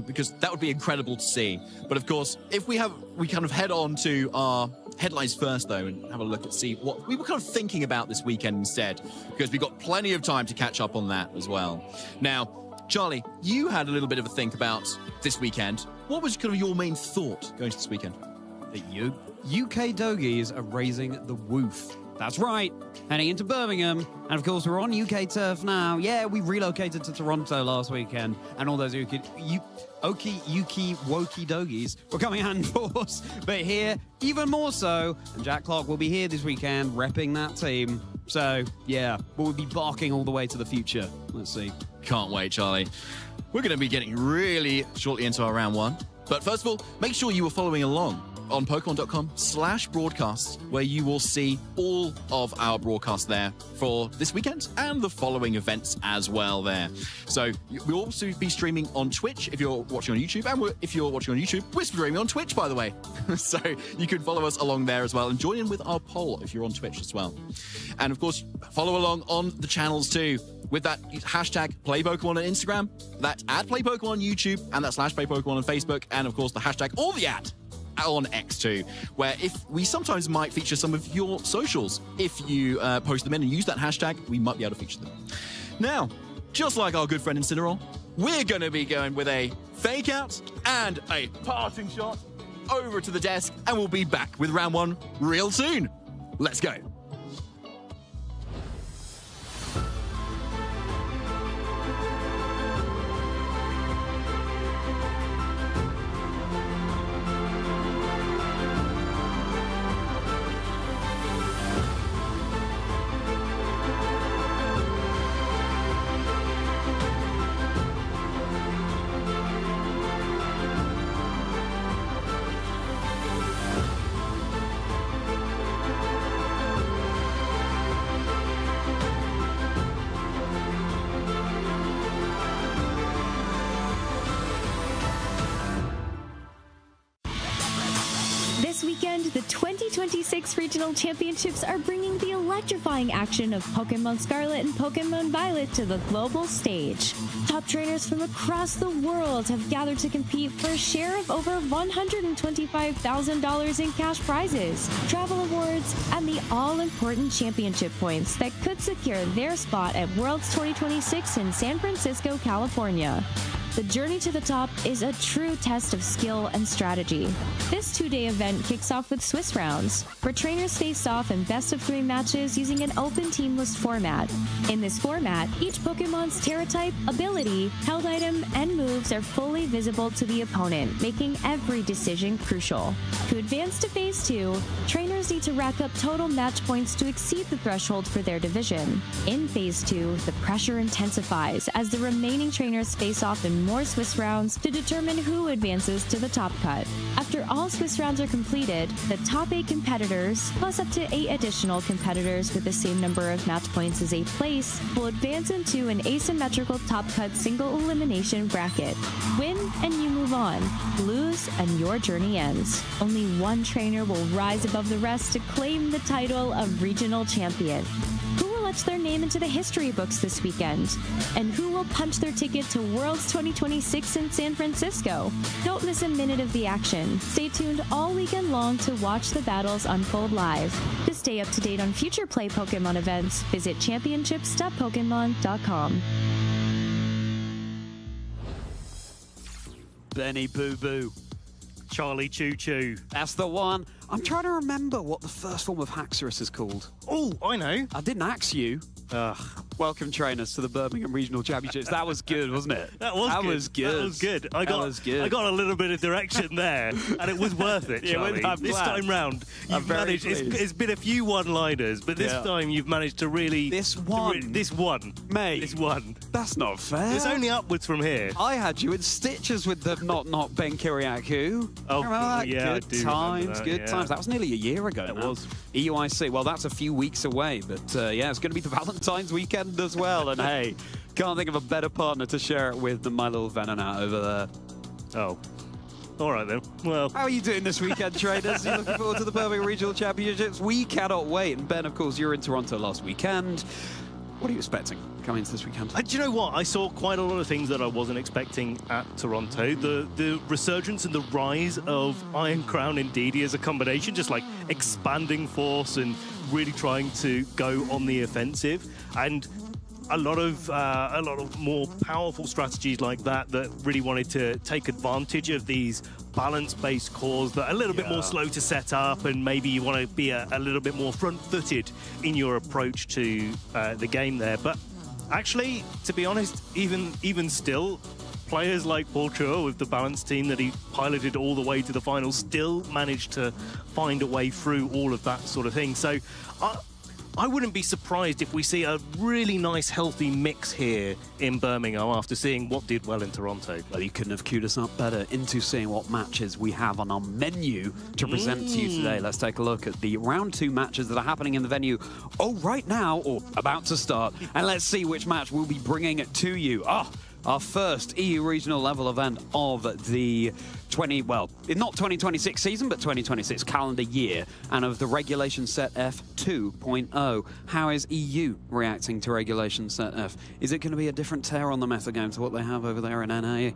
Because that would be incredible to see. But of course, if we kind of head on to our headlines first, though, and have a look at see what we were kind of thinking about this weekend instead, because we've got plenty of time to catch up on that as well. Now, Charlie, you had a little bit of a think about this weekend. What was kind of your main thought going to this weekend? The UK Dogies are raising the woof. That's right. Heading into Birmingham. And of course, we're on UK turf now. Yeah, we relocated to Toronto last weekend. And all those Yuki Woki Dogies were coming out in force. But here, even more so. And Jack Clark will be here this weekend repping that team. So, yeah, we'll be barking all the way to the future. Let's see. Can't wait, Charlie. We're going to be getting really shortly into our round one. But first of all, make sure you are following along on Pokemon.com/broadcasts, where you will see all of our broadcasts there for this weekend and the following events as well there. So we'll also be streaming on Twitch if you're watching on YouTube, and if you're watching on YouTube, we're streaming on Twitch, by the way. So you can follow us along there as well and join in with our poll if you're on Twitch as well. And of course, follow along on the channels too, with that hashtag PlayPokemon on Instagram, that @PlayPokemon on YouTube, and that /PlayPokemon on Facebook, and of course the hashtag or the on X too, where if we sometimes might feature some of your socials. If you post them in and use that hashtag, we might be able to feature them. Now, just like our good friend Incineroar, we're going to be going with a fake out and a passing shot over to the desk, and we'll be back with round one real soon. Let's go. This weekend, the 2026 Regional Championships are bringing the electrifying action of Pokémon Scarlet and Pokémon Violet to the global stage. Top trainers from across the world have gathered to compete for a share of over $125,000 in cash prizes, travel awards, and the all-important championship points that could secure their spot at Worlds 2026 in San Francisco, California. The journey to the top is a true test of skill and strategy. This two-day event kicks off with Swiss rounds, where trainers face off in best-of-3 matches using an open team list format. In this format, each Pokemon's Terra type, ability, held item, and moves are fully visible to the opponent, making every decision crucial. To advance to Phase 2, trainers need to rack up total match points to exceed the threshold for their division. In Phase 2, the pressure intensifies as the remaining trainers face off in more Swiss rounds to determine who advances to the top cut. After all Swiss rounds are completed, the top 8 competitors, plus up to 8 additional competitors with the same number of match points as 8th place, will advance into an asymmetrical top cut single elimination bracket. Win and you move on. Lose and your journey ends. Only one trainer will rise above the rest to claim the title of regional champion. Who will etch their name into the history books this weekend? And who will punch their ticket to Worlds 2026 in San Francisco? Don't miss a minute of the action. Stay tuned all weekend long to watch the battles unfold live. To stay up to date on future Play Pokemon events, visit championships.pokemon.com. Benny Boo Boo. Charlie Choo Choo. That's the one. I'm trying to remember what the first form of Haxorus is called. Oh, I know. I didn't ask you. Welcome, trainers, to the Birmingham Regional Championships. That was good, wasn't it? That was good. I got a little bit of direction there, and it was worth it, Charlie. This time round, you've managed. It's been a few one-liners, but this time you've managed to really. This one. Mate. This one. That's not fair. It's only upwards from here. I had you in stitches with the not Ben Kiriakou. Oh, remember that? yeah, good times. That was nearly a year ago. It was. EUIC. Well, that's a few weeks away, but yeah, it's going to be the Valentine's weekend as well. And hey, can't think of a better partner to share it with than my little Venonat over there. Oh. All right, then. Well, how are you doing this weekend, traders? You looking forward to the Birmingham Regional Championships? We cannot wait. And Ben, of course, you were in Toronto last weekend. What are you expecting coming into this weekend? Do you know what? I saw quite a lot of things that I wasn't expecting at Toronto. The resurgence and the rise of Iron Crown and Didi as a combination, just like expanding force and really trying to go on the offensive. And a lot of more powerful strategies like that really wanted to take advantage of these balance-based cores that are a little bit more slow to set up, and maybe you want to be a little bit more front-footed in your approach to the game there. But actually, to be honest, even still, players like Paul Chua with the balance team that he piloted all the way to the final still managed to find a way through all of that sort of thing. So I wouldn't be surprised if we see a really nice, healthy mix here in Birmingham after seeing what did well in Toronto. Well, you couldn't have queued us up better into seeing what matches we have on our menu to present to you today. Let's take a look at the round 2 matches that are happening in the venue right now, or about to start, and let's see which match we'll be bringing it to you. Our first EU regional level event of the not 2026 season, but 2026 calendar year, and of the Regulation Set F 2.0. How is EU reacting to Regulation Set F? Is it going to be a different tear on the meta game to what they have over there in NA?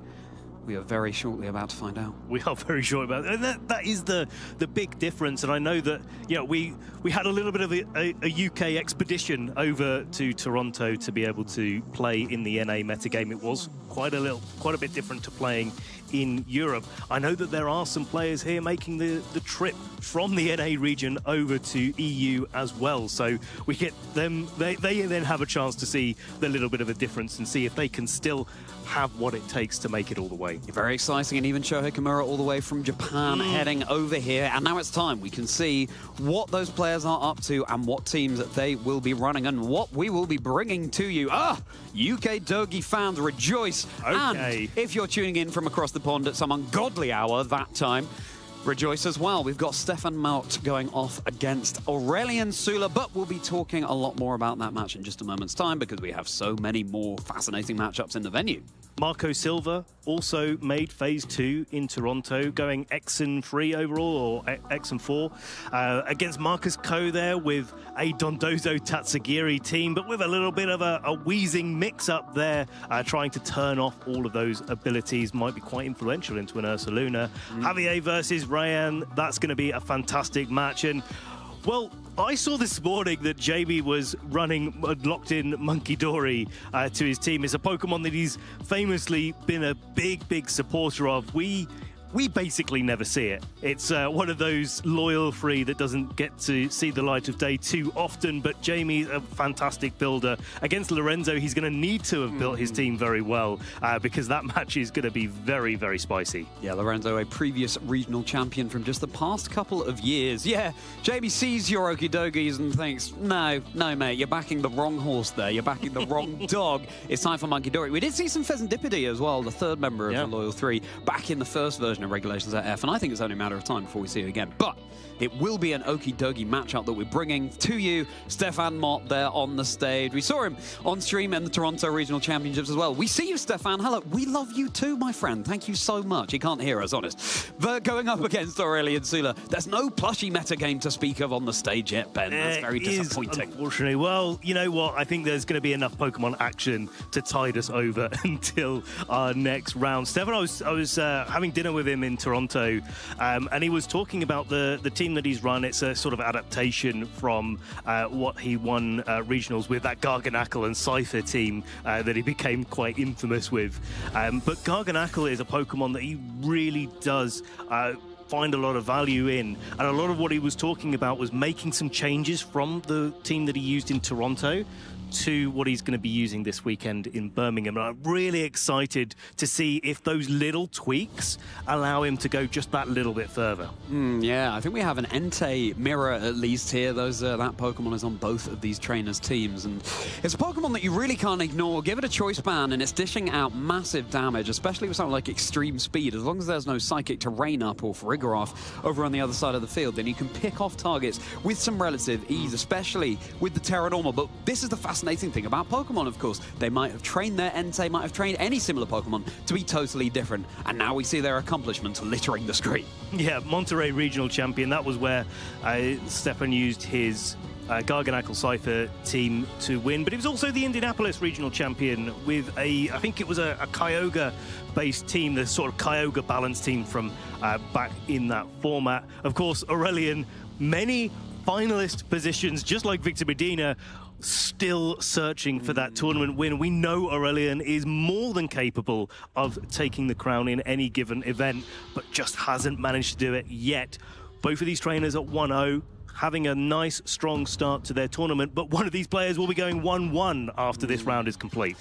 We are very shortly about to find out. We are very short about it. And that is the big difference. And I know that we had a little bit of a UK expedition over to Toronto to be able to play in the NA metagame. It was quite a bit different to playing in Europe. I know that there are some players here making the trip from the NA region over to EU as well. So we get them, they then have a chance to see the little bit of a difference and see if they can still have what it takes to make it all the way. Very exciting, and even Shohei Kimura all the way from Japan heading over here. And now it's time we can see what those players are up to and what teams they will be running and what we will be bringing to you. UK Dogi fans, rejoice. Okay. And if you're tuning in from across the pond at some ungodly hour that time, rejoice as well. We've got Stefan Malt going off against Aurelian Sula, but we'll be talking a lot more about that match in just a moment's time because we have so many more fascinating matchups in the venue. Marco Silva also made Phase 2 in Toronto, going X3 overall, or X4, against Marcus Ko there with a Dondozo Tatsugiri team, but with a little bit of a wheezing mix-up there, trying to turn off all of those abilities. Might be quite influential into an Ursaluna. Javier versus Rayan, that's going to be a fantastic match. And, well, I saw this morning that JB was running locked in Monkey Dory to his team. It's a Pokemon that he's famously been a big supporter of. We basically never see it. It's one of those loyal free that doesn't get to see the light of day too often, but Jamie's a fantastic builder. Against Lorenzo, he's going to need to have built his team very well because that match is going to be very spicy. Yeah, Lorenzo, a previous regional champion from just the past couple of years. Yeah, Jamie sees your Okidogis and thinks, no, mate, you're backing the wrong horse there. You're backing the wrong dog. It's time for Monkey Dory. We did see some Pheasantipede as well, the third member of the Loyal Three, back in the first version of Regulations at F, and I think it's only a matter of time before we see it again. But it will be an okie dokie matchup that we're bringing to you. Stefan Mott there on the stage. We saw him on stream in the Toronto Regional Championships as well. We see you, Stefan. Hello. We love you too, my friend. Thank you so much. He can't hear us, honest. But going up against Aurelian Sula, there's no plushie metagame to speak of on the stage yet, Ben. That's very disappointing. Unfortunately. Well, you know what? I think there's going to be enough Pokemon action to tide us over until our next round. Stefan, I was having dinner with him in Toronto, and he was talking about the team that he's run. It's a sort of adaptation from what he won regionals with, that Garganacl and Cypher team that he became quite infamous with. But Garganacl is a Pokemon that he really does find a lot of value in, and a lot of what he was talking about was making some changes from the team that he used in Toronto to what he's going to be using this weekend in Birmingham. And I'm really excited to see if those little tweaks allow him to go just that little bit further. Yeah, I think we have an Entei mirror at least here. That Pokemon is on both of these trainers' teams, and it's a Pokemon that you really can't ignore. Give it a choice ban, and it's dishing out massive damage, especially with something like extreme speed. As long as there's no Psychic Terrain up or Farigiraf over on the other side of the field, then you can pick off targets with some relative ease, especially with the Terranormal. But this is the fascinating thing about Pokemon, of course. They might have trained their Entei, might have trained any similar Pokemon to be totally different, and now we see their accomplishments littering the screen. Yeah, Monterey Regional Champion, that was where Stefan used his Garganacl Cypher team to win, but he was also the Indianapolis Regional Champion with I think it was a Kyogre-based team, the sort of Kyogre balance team from back in that format. Of course, Aurelian, many finalist positions, just like Victor Medina, still searching for that tournament win. We know Aurelian is more than capable of taking the crown in any given event, but just hasn't managed to do it yet. Both of these trainers at 1-0, having a nice, strong start to their tournament, but one of these players will be going 1-1 after this round is complete.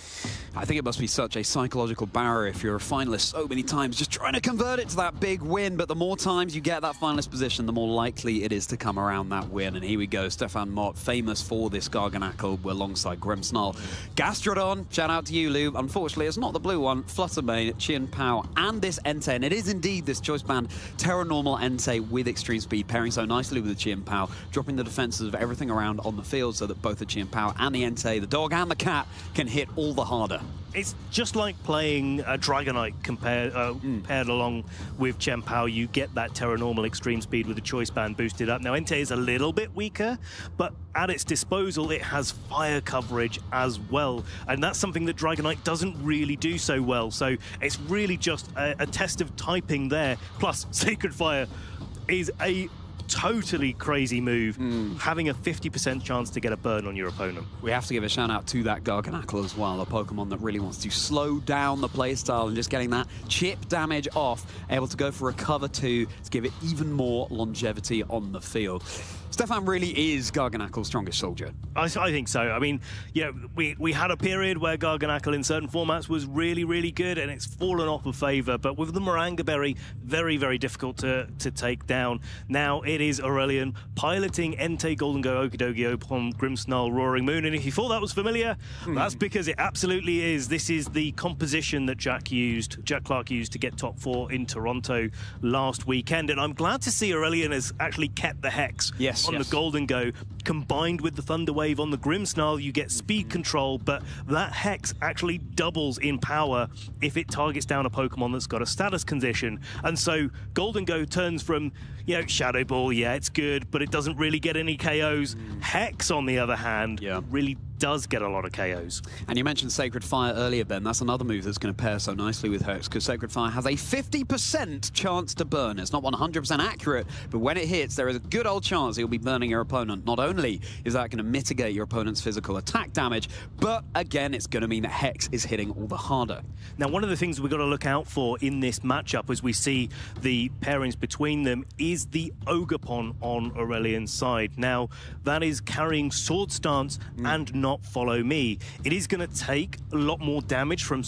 I think it must be such a psychological barrier if you're a finalist so many times, just trying to convert it to that big win. But the more times you get that finalist position, the more likely it is to come around that win. And here we go, Stefan Mott, famous for this Garganackle alongside Grimmsnarl. Gastrodon, shout out to you, Lou. Unfortunately, it's not the blue one. Fluttermane, Chien Pao, and this Entei. And it is indeed this choice band Terra Normal Entei with extreme speed, pairing so nicely with the Chien Pao, dropping the defenses of everything around on the field so that both the Chien Pao and the Entei, the dog and the cat, can hit all the harder. It's just like playing a Dragonite paired along with Chien Pao. You get that Terra Normal extreme speed with the choice band boosted up. Now, Entei is a little bit weaker, but at its disposal, it has fire coverage as well. And that's something that Dragonite doesn't really do so well. So it's really just a test of typing there. Plus, Sacred Fire is a totally crazy move, having a 50% chance to get a burn on your opponent. We have to give a shout out to that Garganackle as well, a Pokemon that really wants to slow down the playstyle and just getting that chip damage off, able to go for a cover 2 to give it even more longevity on the field. Stefan really is Garganackle's strongest soldier. I think so. I mean, yeah, we had a period where Garganackle in certain formats was really, really good, and it's fallen off of favor. But with the Moranga Berry, very, very difficult to take down. Now it is Aurelian piloting Entei, Golden Go, Okidogi upon Grimmsnarl, Roaring Moon. And if you thought that was familiar, that's because it absolutely is. This is the composition that Jack Clark used to get top 4 in Toronto last weekend. And I'm glad to see Aurelian has actually kept the Hex. Yes. On the Golden Go, combined with the Thunder Wave on the Grimmsnarl, you get speed control, but that Hex actually doubles in power if it targets down a Pokemon that's got a status condition. And so Golden Go turns from, Shadow Ball, yeah, it's good, but it doesn't really get any KOs. Hex, on the other hand, really does get a lot of KOs. And you mentioned Sacred Fire earlier, Ben. That's another move that's going to pair so nicely with Hex, because Sacred Fire has a 50% chance to burn. It's not 100% accurate, but when it hits, there is a good old chance you'll be burning your opponent. Not only is that going to mitigate your opponent's physical attack damage, but again, it's going to mean that Hex is hitting all the harder. Now, one of the things we've got to look out for in this matchup as we see the pairings between them is the Ogerpon on Aurelian's side. Now, that is carrying Sword Stance and not Follow Me. It is going to take a lot more damage from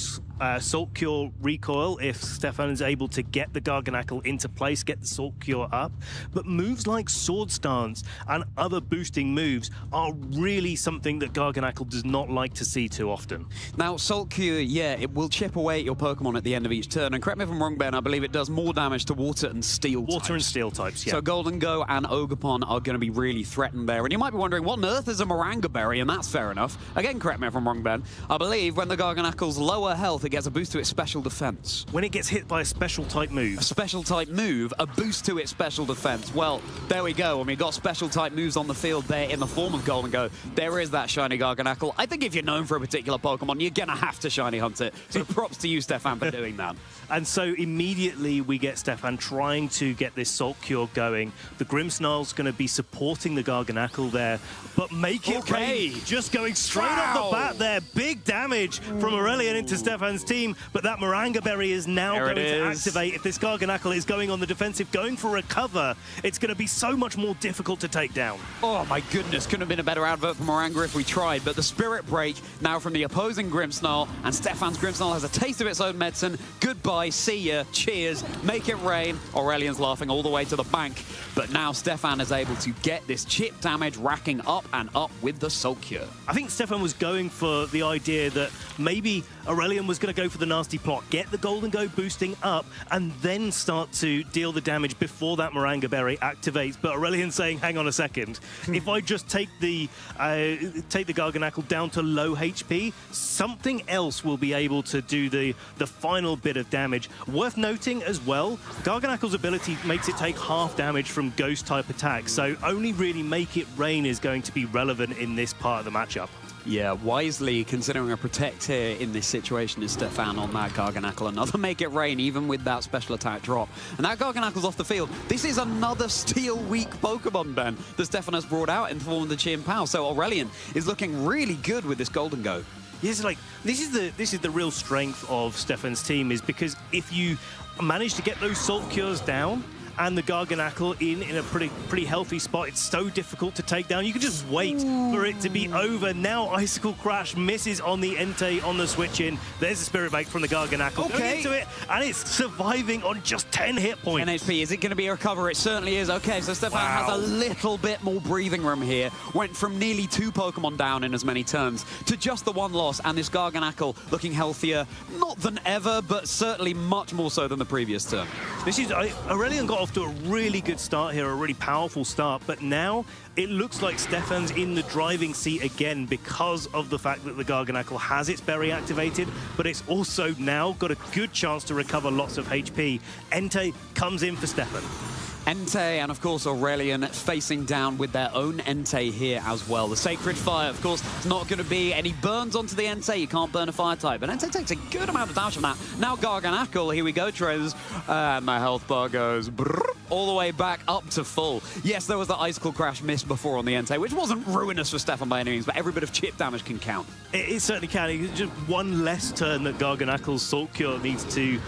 Salt Cure recoil if Stefan is able to get the Garganackle into place, get the Salt Cure up. But moves like Sword Stance and other boosting moves are really something that Garganackle does not like to see too often. Now, Salt Cure, yeah, it will chip away at your Pokemon at the end of each turn. And correct me if I'm wrong, Ben, I believe it does more damage to Water and Steel types. Water and Steel types, yeah. So Golden Go and Ogerpon are going to be really threatened there. And you might be wondering, what on earth is a Moranga Berry? And that's fair enough. Again, correct me if I'm wrong, Ben. I believe when the Garganackle's lower health, it gets a boost to its special defense. When it gets hit by a special type move. A special type move, a boost to its special defense. Well, there we go. When we got special type moves on the field there in the form of Golden Go, there is that shiny Garganackle. I think if you're known for a particular Pokemon, you're going to have to shiny hunt it. So props to you, Stefan, for doing that. And so immediately we get Stefan trying to get this Salt Cure going. The Grimmsnarl's going to be supporting the Garganackle there, but make it rain. Just going straight off the bat there. Big damage from Aurelian into Stefan's team, but that Moranga Berry is now going to activate. If this Garganackle is going on the defensive, going for a cover, it's going to be so much more difficult to take down. Oh my goodness, couldn't have been a better advert for Moranga if we tried, but the Spirit Break now from the opposing Grimmsnarl, and Stefan's Grimmsnarl has a taste of its own medicine. Goodbye, see ya, cheers, make it rain. Aurelian's laughing all the way to the bank, but now Stefan is able to get this chip damage racking up and up with the Salt Cure. I think Stefan was going for the idea that maybe Aurelian was going to go for the nasty plot, get the Golden Go boosting up, and then start to deal the damage before that Moranga Berry activates. But Aurelian's saying, hang on a second, if I just take the Garganackle down to low HP, something else will be able to do the final bit of damage. Worth noting as well, Garganackle's ability makes it take half damage from Ghost-type attacks, so only really Make It Rain is going to be relevant in this part of the matchup. Yeah, wisely considering a protect here in this situation is Stefan on that Garganacle. Another make it rain, even with that special attack drop. And that Garganacle's off the field. This is another Steel Weak Pokemon, Ben, that Stefan has brought out in the form of the Chien Pao. So Aurelian is looking really good with this Golden Go. Yes, like this is the real strength of Stefan's team, is because if you manage to get those Salt Cures down and the Garganacle in a pretty healthy spot, it's so difficult to take down. You can just wait for it to be over. Now Icicle Crash misses on the Entei on the switch in. There's a Spirit Bake from the Garganacle. Okay. Going into it, and it's surviving on just 10 hit points. 10 HP. Is it going to be a recover? It certainly is. Okay, so Stefan has a little bit more breathing room here. Went from nearly 2 Pokemon down in as many turns to just the 1 loss, and this Garganacle looking healthier, not than ever, but certainly much more so than the previous turn. Aurelian got off to a really good start here, a really powerful start, but now it looks like Stefan's in the driving seat again because of the fact that the Garganacle has its berry activated, but it's also now got a good chance to recover lots of HP. Entei comes in for Stefan. Entei and, of course, Aurelian facing down with their own Entei here as well. The Sacred Fire, of course, is not going to be any burns onto the Entei. You can't burn a fire type, but Entei takes a good amount of damage from that. Now Garganacle, here we go, trainers. And the health bar goes all the way back up to full. Yes, there was the Icicle Crash miss before on the Entei, which wasn't ruinous for Stefan by any means, but every bit of chip damage can count. It certainly can. It's just one less turn that Garganacle's Salt Cure needs to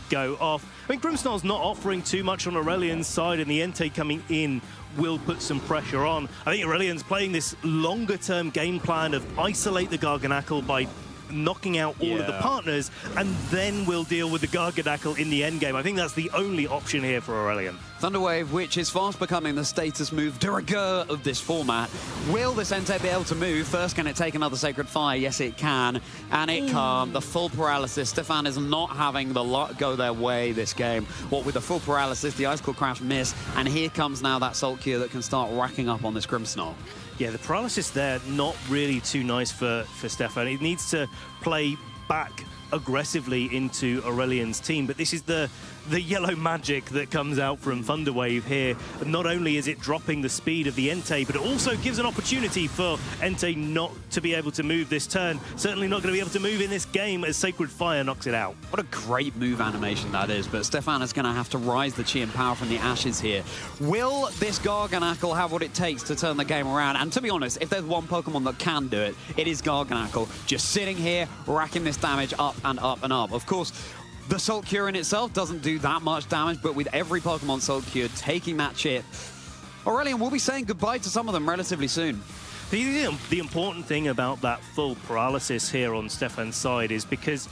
go off. I mean, Grimmsnarl's not offering too much on Aurelian's side, and the Entei coming in will put some pressure on. I think Aurelian's playing this longer-term game plan of isolate the Garganacle by knocking out all of the partners, and then we'll deal with the Garganacle in the end game. I think that's the only option here for Aurelian. Thunderwave, which is fast becoming the status move de rigueur of this format. Will this Entei be able to move? First, can it take another Sacred Fire? Yes, it can. And it can't. The full paralysis. Stefan is not having the luck go their way this game. What with the full paralysis, the Icicle Crash miss, and here comes now that Salt Cure that can start racking up on this Grimmsnarl. Yeah, the paralysis there, not really too nice for Stefan. He needs to play back aggressively into Aurelian's team, but this is the yellow magic that comes out from Thunderwave here. Not only is it dropping the speed of the Entei, but it also gives an opportunity for Entei not to be able to move this turn. Certainly not going to be able to move in this game as Sacred Fire knocks it out. What a great move animation that is, but Stefan is going to have to rise the Chien Pao from the ashes here. Will this Garganacle have what it takes to turn the game around? And to be honest, if there's one Pokemon that can do it, it is Garganacle. Just sitting here, racking this damage up and up and up. Of course, the Salt Cure in itself doesn't do that much damage, but with every Pokemon Salt Cure taking that chip, Aurelian will be saying goodbye to some of them relatively soon. The important thing about that full paralysis here on Stefan's side is because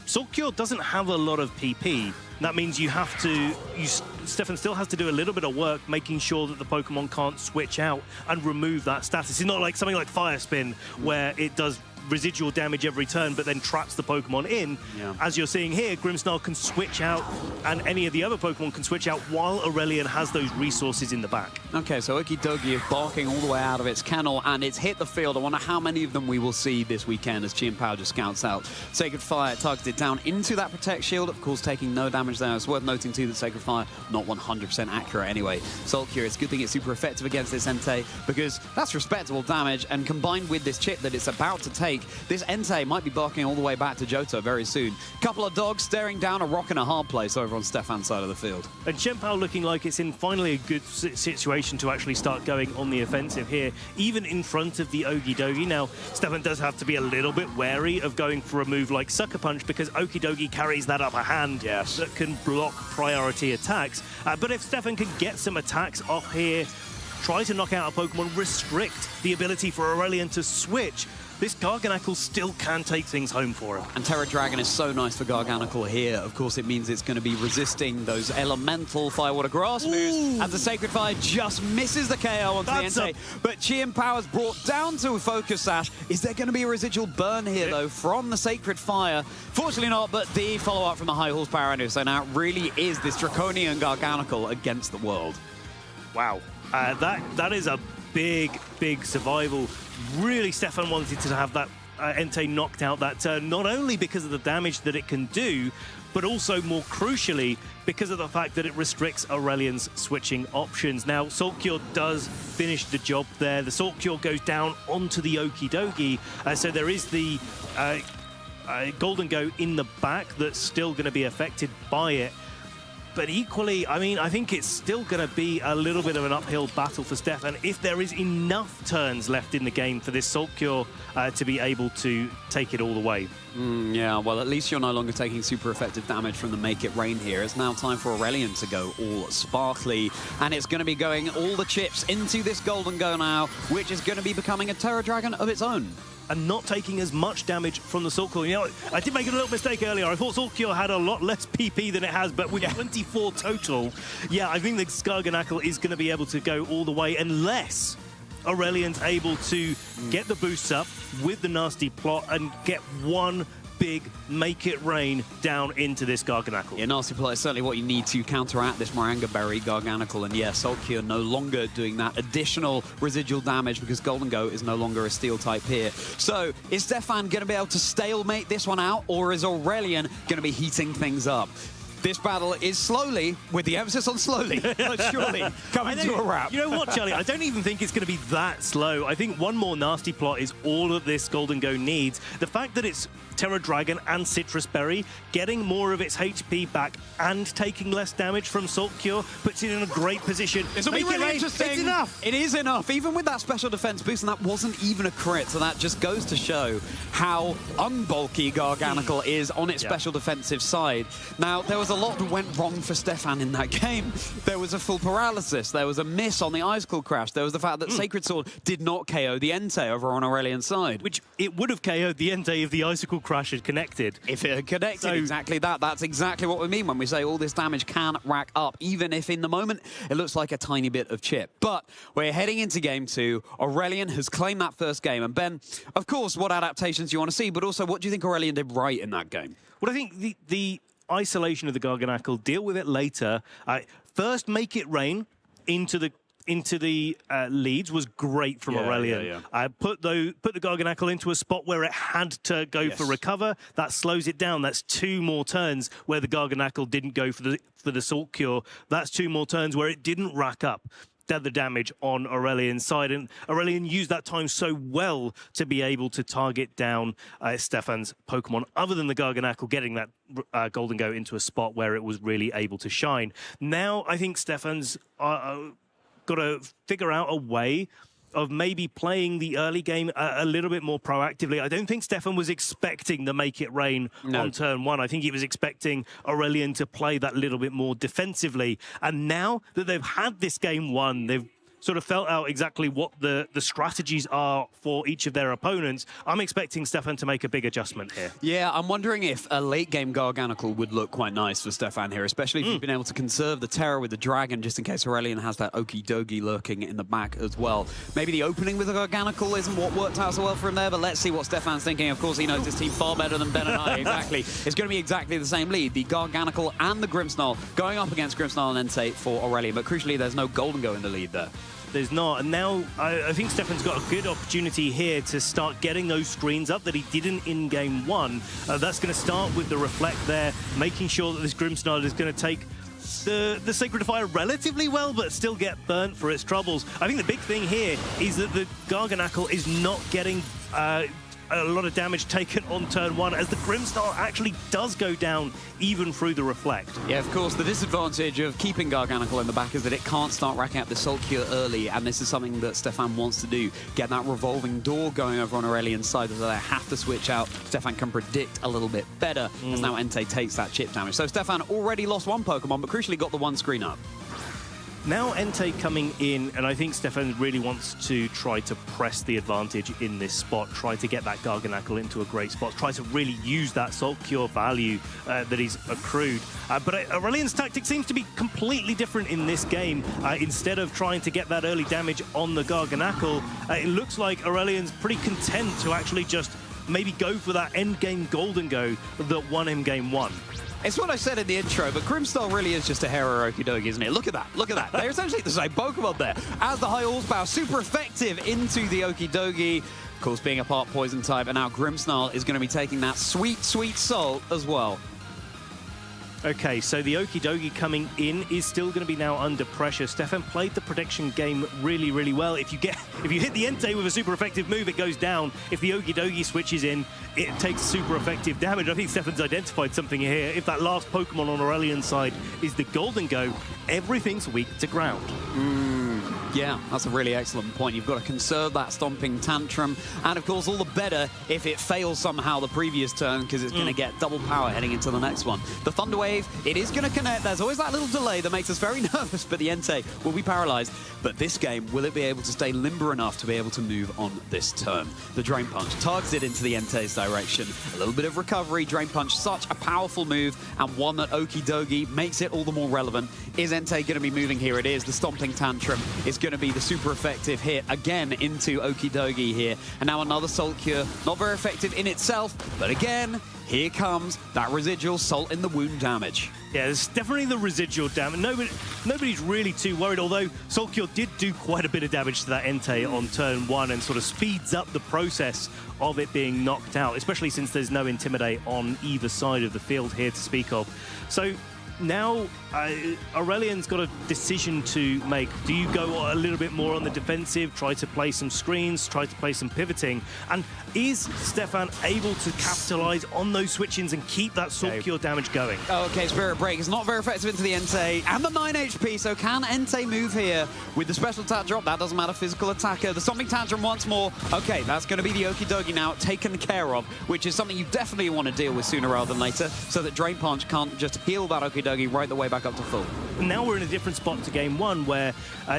Salt Cure doesn't have a lot of PP. That means Stefan still has to do a little bit of work making sure that the Pokemon can't switch out and remove that status. It's not like something like Fire Spin where it does residual damage every turn, but then traps the Pokemon in. Yeah. As you're seeing here, Grimmsnarl can switch out, and any of the other Pokemon can switch out while Aurelian has those resources in the back. Okay, so Okidogi is barking all the way out of its kennel, and it's hit the field. I wonder how many of them we will see this weekend as Chien Pao just scouts out. Sacred Fire targeted down into that Protect Shield, of course, taking no damage there. It's worth noting, too, that Sacred Fire not 100% accurate anyway. Salt Cure, it's a good thing it's super effective against this Entei, because that's respectable damage, and combined with this chip that it's about to take, this Entei might be barking all the way back to Johto very soon. Couple of dogs staring down a rock in a hard place over on Stefan's side of the field. And Chien Pao looking like it's in finally a good situation to actually start going on the offensive here, even in front of the Okidogi. Now, Stefan does have to be a little bit wary of going for a move like Sucker Punch, because Okidogi carries that upper hand that can block priority attacks. But if Stefan can get some attacks off here, try to knock out a Pokemon, restrict the ability for Aurelian to switch, this Garganacle still can take things home for him. And Terra Dragon is so nice for Garganacle here. Of course, it means it's going to be resisting those elemental Fire, Water, Grass moves. As the Sacred Fire just misses the KO onto the Entei. But Chien Pao is brought down to a Focus Sash. Is there going to be a residual burn here, though, from the Sacred Fire? Fortunately not, but the follow-up from the high horsepower Anu. So now it really is this Draconian Garganacle against the world. Wow. That is a big survival. Really, Stefan wanted to have that Entei knocked out that turn, not only because of the damage that it can do, but also more crucially because of the fact that it restricts Aurelian's switching options. Now, Salt Cure does finish the job there. The Salt Cure goes down onto the Okie Dokie, so there is the Golden Go in the back that's still going to be affected by it. But equally, I mean, I think it's still going to be a little bit of an uphill battle for Stefan if there is enough turns left in the game for this Salt Cure to be able to take it all the way. Yeah, well, at least you're no longer taking super effective damage from the Make It Rain here. It's now time for Aurelian to go all sparkly, and it's going to be going all the chips into this Golden Go now, which is going to be becoming a Terra Dragon of its own. And not taking as much damage from the Salt Cure. You know, I did make a little mistake earlier. I thought Salt Cure had a lot less PP than it has, but with 24 total, yeah, I think the Skarganackle is going to be able to go all the way unless Aurelian's able to get the boosts up with the nasty plot and get one big Make It Rain down into this Garganacle. Yeah, nasty plot is certainly what you need to counteract this Moranga Berry Garganacle, and yeah, Salt Cure no longer doing that additional residual damage because Golden Go is no longer a steel type here. So, is Stefan going to be able to stalemate this one out, or is Aurelian going to be heating things up? This battle is slowly, with the emphasis on slowly, but surely coming to a wrap. You know what, Charlie? I don't even think it's going to be that slow. I think one more nasty plot is all that this Golden Go needs. The fact that it's Terra Dragon and Citrus Berry, getting more of its HP back and taking less damage from Salt Cure puts it in a great position. This will be really interesting. It's enough. It is enough, even with that special defense boost, and that wasn't even a crit, so that just goes to show how unbulky Garganacle is on its special defensive side. Now, there was a lot that went wrong for Stefan in that game. There was a full paralysis, there was a miss on the Icicle Crash, there was the fact that Sacred Sword did not KO the Entei over on Aurelian's side. Which it would have KO'd the Entei if the Icicle Crash had connected. If it had connected, exactly that. That's exactly what we mean when we say all this damage can rack up, even if in the moment it looks like a tiny bit of chip. But we're heading into game 2. Aurelian has claimed that first game. And Ben, of course, what adaptations do you want to see, but also what do you think Aurelian did right in that game? Well, I think the isolation of the Garganacle, deal with it later. First, Make It Rain into the leads was great from Aurelian. Put the Garganacle into a spot where it had to go for recover. That slows it down. That's 2 more turns where the Garganacle didn't go for the Salt Cure. That's 2 more turns where it didn't rack up the damage on Aurelian's side, and Aurelian used that time so well to be able to target down Stefan's Pokemon, other than the Garganacle getting that Golden Go into a spot where it was really able to shine. Now I think Stefan's got to figure out a way of maybe playing the early game a little bit more proactively. I don't think Stefan was expecting the Make It Rain on turn 1. I think he was expecting Aurelian to play that little bit more defensively. And now that they've had this game won, they've sort of felt out exactly what the strategies are for each of their opponents. I'm expecting Stefan to make a big adjustment here. Yeah, I'm wondering if a late-game Garganacle would look quite nice for Stefan here, especially if you've been able to conserve the Terror with the Dragon, just in case Aurelian has that Okie Dokie lurking in the back as well. Maybe the opening with the Garganacle isn't what worked out so well for him there, but let's see what Stefan's thinking. Of course, he knows his team far better than Ben and I. Exactly. It's going to be exactly the same lead. The Garganacle and the Grimmsnarl going up against Grimmsnarl and Entei for Aurelian, but crucially, there's no Golden Go in the lead there. There's not, and now I think Stefan's got a good opportunity here to start getting those screens up that he didn't in game 1. That's going to start with the Reflect there, making sure that this Grimmsnarl is going to take the Sacred Fire relatively well, but still get burnt for its troubles. I think the big thing here is that the Garganacle is not getting a lot of damage taken on turn 1, as the Grimmsnarl actually does go down even through the Reflect. Yeah, of course, the disadvantage of keeping Garganacle in the back is that it can't start racking up the Salt Cure early, and this is something that Stefan wants to do. Get that revolving door going over on Aurelian's side, so they have to switch out. Stefan can predict a little bit better, as now Entei takes that chip damage. So Stefan already lost 1 Pokemon, but crucially got the 1 screen up. Now Entei coming in, and I think Stefan really wants to try to press the advantage in this spot, try to get that Garganacle into a great spot, try to really use that Salt Cure value that he's accrued. But Aurelian's tactic seems to be completely different in this game. Instead of trying to get that early damage on the Garganacle, it looks like Aurelian's pretty content to actually just maybe go for that endgame Golden Go that won him game 1. It's what I said in the intro, but Grimmsnarl really is just a Hero Okie Dokie, isn't it? Look at that, look at that. They're essentially the same Pokemon there. As the high horsepower, super effective into the Okie Dokie. Of course, being a part poison type, and now Grimmsnarl is going to be taking that sweet, sweet salt as well. Okay, so the Okie Dokie coming in is still going to be now under pressure. Stefan played the prediction game really, really well. If you hit the Entei with a super effective move, it goes down. If the Okie Dokie switches in, it takes super effective damage. I think Stefan's identified something here. If that last Pokemon on Aurelian's side is the Golden Go, everything's weak to ground. Yeah, that's a really excellent point. You've got to conserve that Stomping Tantrum, and of course all the better if it fails somehow the previous turn, because it's going to get double power heading into the next one. The Thunder Wave, it is going to connect. There's always that little delay that makes us very nervous, but the Entei will be paralyzed. But this game, will it be able to stay limber enough to be able to move on this turn? The Drain Punch targeted into the Entei's direction. A little bit of recovery. Drain Punch, such a powerful move, and one that Okie Dokie makes it all the more relevant. Is Entei going to be moving? Here it is. The Stomping Tantrum is going to be the super effective hit again into Okie Dokie here. And now another Salt Cure. Not very effective in itself, but again, here comes that residual salt in the wound damage. Yeah, there's definitely the residual damage. Nobody's really too worried, although Salt Cure did do quite a bit of damage to that Entei on turn 1 and sort of speeds up the process of it being knocked out, especially since there's no Intimidate on either side of the field here to speak of. So now Aurelian's got a decision to make. Do you go a little bit more on the defensive, try to play some screens, try to play some pivoting? And is Stefan able to capitalize on those switch-ins and keep that Salt Cure damage going? Okay, Spirit Break is not very effective into the Entei, and the 9 HP, so can Entei move here with the special attack drop? That doesn't matter, physical attacker. The Stomping Tantrum once more. Okay, that's going to be the Okie Dokie now taken care of, which is something you definitely want to deal with sooner rather than later, so that Drain Punch can't just heal that Okie Dokie right the way back up to full. Now we're in a different spot to game 1, where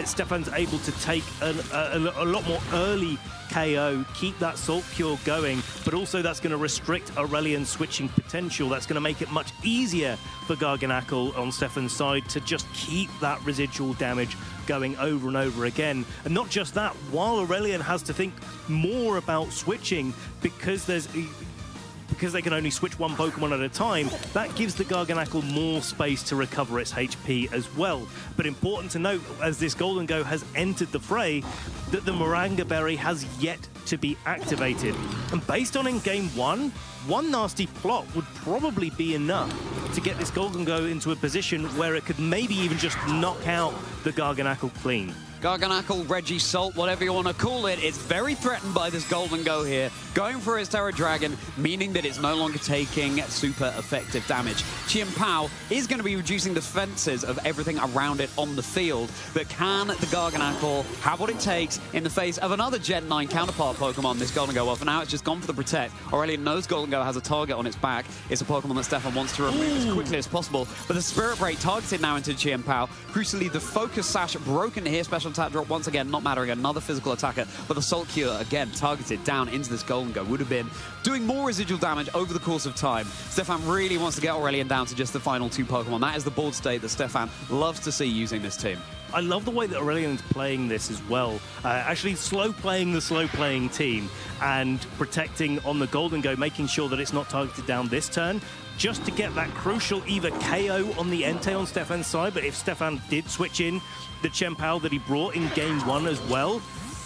Stefan's able to take a lot more early KO, keep that Salt Cure going, but also that's going to restrict Aurelian's switching potential. That's going to make it much easier for Garganacl on Stefan's side to just keep that residual damage going over and over again. And not just that, while Aurelian has to think more about switching because they can only switch one Pokemon at a time, that gives the Garganacl more space to recover its HP as well. But important to note, as this Golden Go has entered the fray, that the Moranga Berry has yet to be activated. And based on in game 1, one nasty plot would probably be enough to get this Golden Go into a position where it could maybe even just knock out the Garganacl clean. Garganacl, Regisalt, whatever you want to call it, it's very threatened by this Golden Go here. Going for its Terra Dragon, meaning that it's no longer taking super effective damage. Chien-Pao is going to be reducing the defenses of everything around it on the field. But can the Garganacl have what it takes in the face of another Gen 9 counterpart Pokemon, this Golden Go? Well, for now, it's just gone for the Protect. Aurelian knows Golden Go has a target on its back. It's a Pokemon that Stefan wants to remove as quickly as possible. But the Spirit Break targeted now into Chien-Pao. Crucially, the Focus Sash broken here. Special attack drop once again, not mattering. Another physical attacker, but the Salt Cure again targeted down into this Golden Go would have been doing more residual damage over the course of time. Stefan really wants to get Aurelian down to just the final 2 Pokemon. That is the board state that Stefan loves to see using this team. I love the way that Aurelian's playing this as well. Actually slow-playing the slow-playing team and protecting on the Golden Go, making sure that it's not targeted down this turn, just to get that crucial either KO on the Entei on Stefan's side, but if Stefan did switch in the Chien-Pao that he brought in game 1 as well,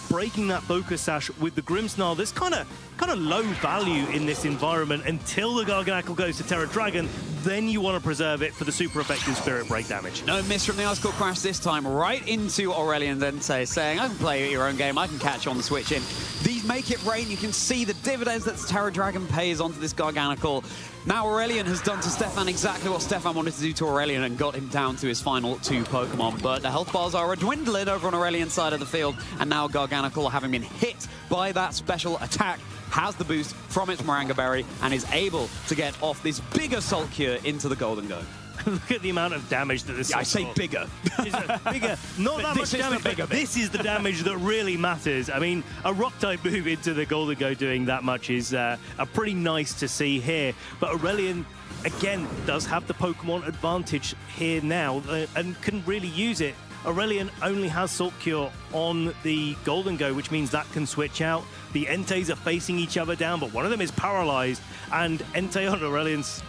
breaking that Focus Sash with the Grimmsnarl, that's kind of low value in this environment until the Garganacl goes to Terra Dragon. Then you want to preserve it for the super effective Spirit Break damage. No miss from the Icicle Crash this time, right into Aurelian's Entei, saying, I can play your own game, I can catch on the switch in. These make it rain. You can see the dividends that Terra Dragon pays onto this Garganacl. Now Aurelian has done to Stefan exactly what Stefan wanted to do to Aurelian and got him down to his final 2 Pokemon. But the health bars are dwindling over on Aurelian's side of the field, and now Garganacl, having been hit by that special attack, has the boost from its Moranga Berry and is able to get off this bigger Salt Cure into the Golden Go. Look at the amount of damage that this... Yeah, I say bigger. Bigger. Not that much damage, but this is the damage that really matters. I mean, a Rock-type move into the Golden Go doing that much is a pretty nice to see here. But Aurelian, again, does have the Pokemon advantage here now and can really use it. Aurelian only has Salt Cure on the Golden Go, which means that can switch out. The Enteis are facing each other down, but one of them is paralyzed, and Entei on Aurelian's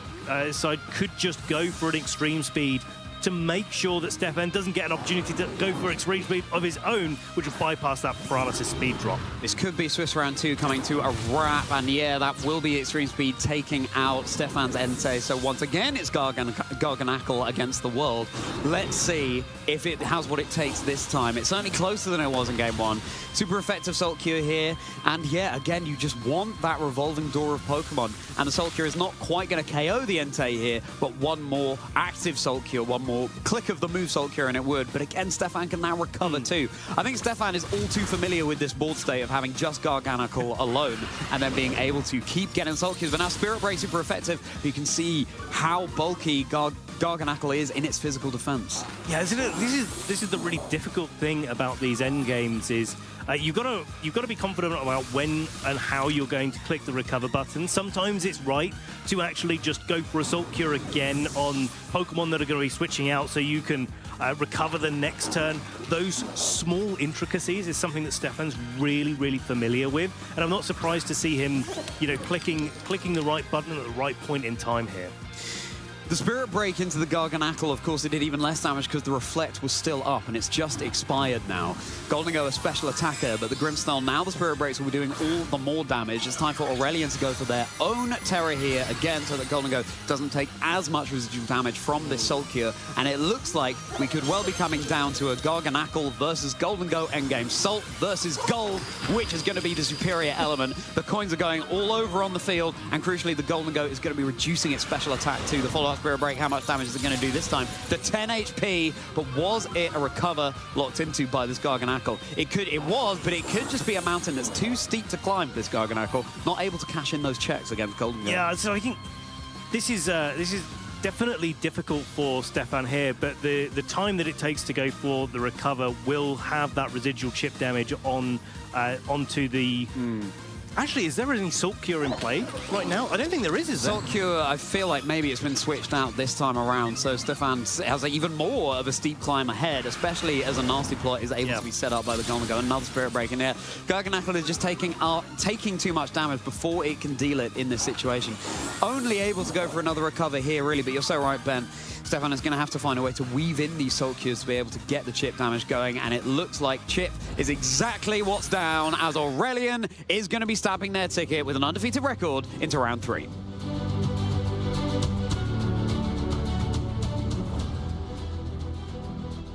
side could just go for an extreme speed to make sure that Stefan doesn't get an opportunity to go for extreme speed of his own, which will bypass that paralysis speed drop. This could be Swiss round 2 coming to a wrap, and yeah, that will be extreme speed taking out Stefan's Entei. So once again, it's Garganackle against the world. Let's see if it has what it takes this time. It's certainly closer than it was in game 1. Super effective Salt Cure here, and yeah, again, you just want that revolving door of Pokemon, and the Salt Cure is not quite going to KO the Entei here, but one more active Salt Cure, one more click of the move Salt Cure and it would. But again, Stefan can now recover too. I think Stefan is all too familiar with this board state of having just Garganackle alone and then being able to keep getting Salt Cures. But now Spirit Break super effective. You can see how bulky Garganackle is in its physical defense. Yeah, this is the really difficult thing about these end games is you've got to be confident about when and how you're going to click the recover button. Sometimes it's right to actually just go for Assault Cure again on Pokemon that are going to be switching out so you can recover the next turn. Those small intricacies is something that Stefan's really, really familiar with, and I'm not surprised to see him, you know, clicking the right button at the right point in time here. The Spirit Break into the Garganackle, of course, it did even less damage because the Reflect was still up, and it's just expired now. Goldengo, a special attacker, but the Grimmsnarl, now the Spirit Breaks will be doing all the more damage. It's time for Aurelion to go for their own Terror here, again, so that Goldengo doesn't take as much residual damage from this Soul Cure, and it looks like we could well be coming down to a Garganackle versus Goldengo endgame. Salt versus Gold, which is going to be the superior element. The coins are going all over on the field, and crucially, the Goldengo is going to be reducing its special attack too. The follow-up Spirit Break, how much damage is it going to do this time? The 10 HP, but was it a recover locked into by this Garganackle? It was, but it could just be a mountain that's too steep to climb for this Garganackle, not able to cash in those checks against Goldengo. Yeah, so I think this is definitely difficult for Stefan here, but the time that it takes to go for the recover will have that residual chip damage on onto the... Actually, is there any Salt Cure in play right now? I don't think there is there? Salt Cure, I feel like maybe it's been switched out this time around, so Stefan has even more of a steep climb ahead, especially as a nasty plot is able to be set up by the Goldengo. Another Spirit Break in there. Garganackle is just taking too much damage before it can deal it in this situation. Only able to go for another recover here, really, but you're so right, Ben. Stefan is going to have to find a way to weave in these Salt Cures to be able to get the chip damage going, and it looks like chip is exactly what's down, as Aurelion is going to be stabbing their ticket with an undefeated record into round 3.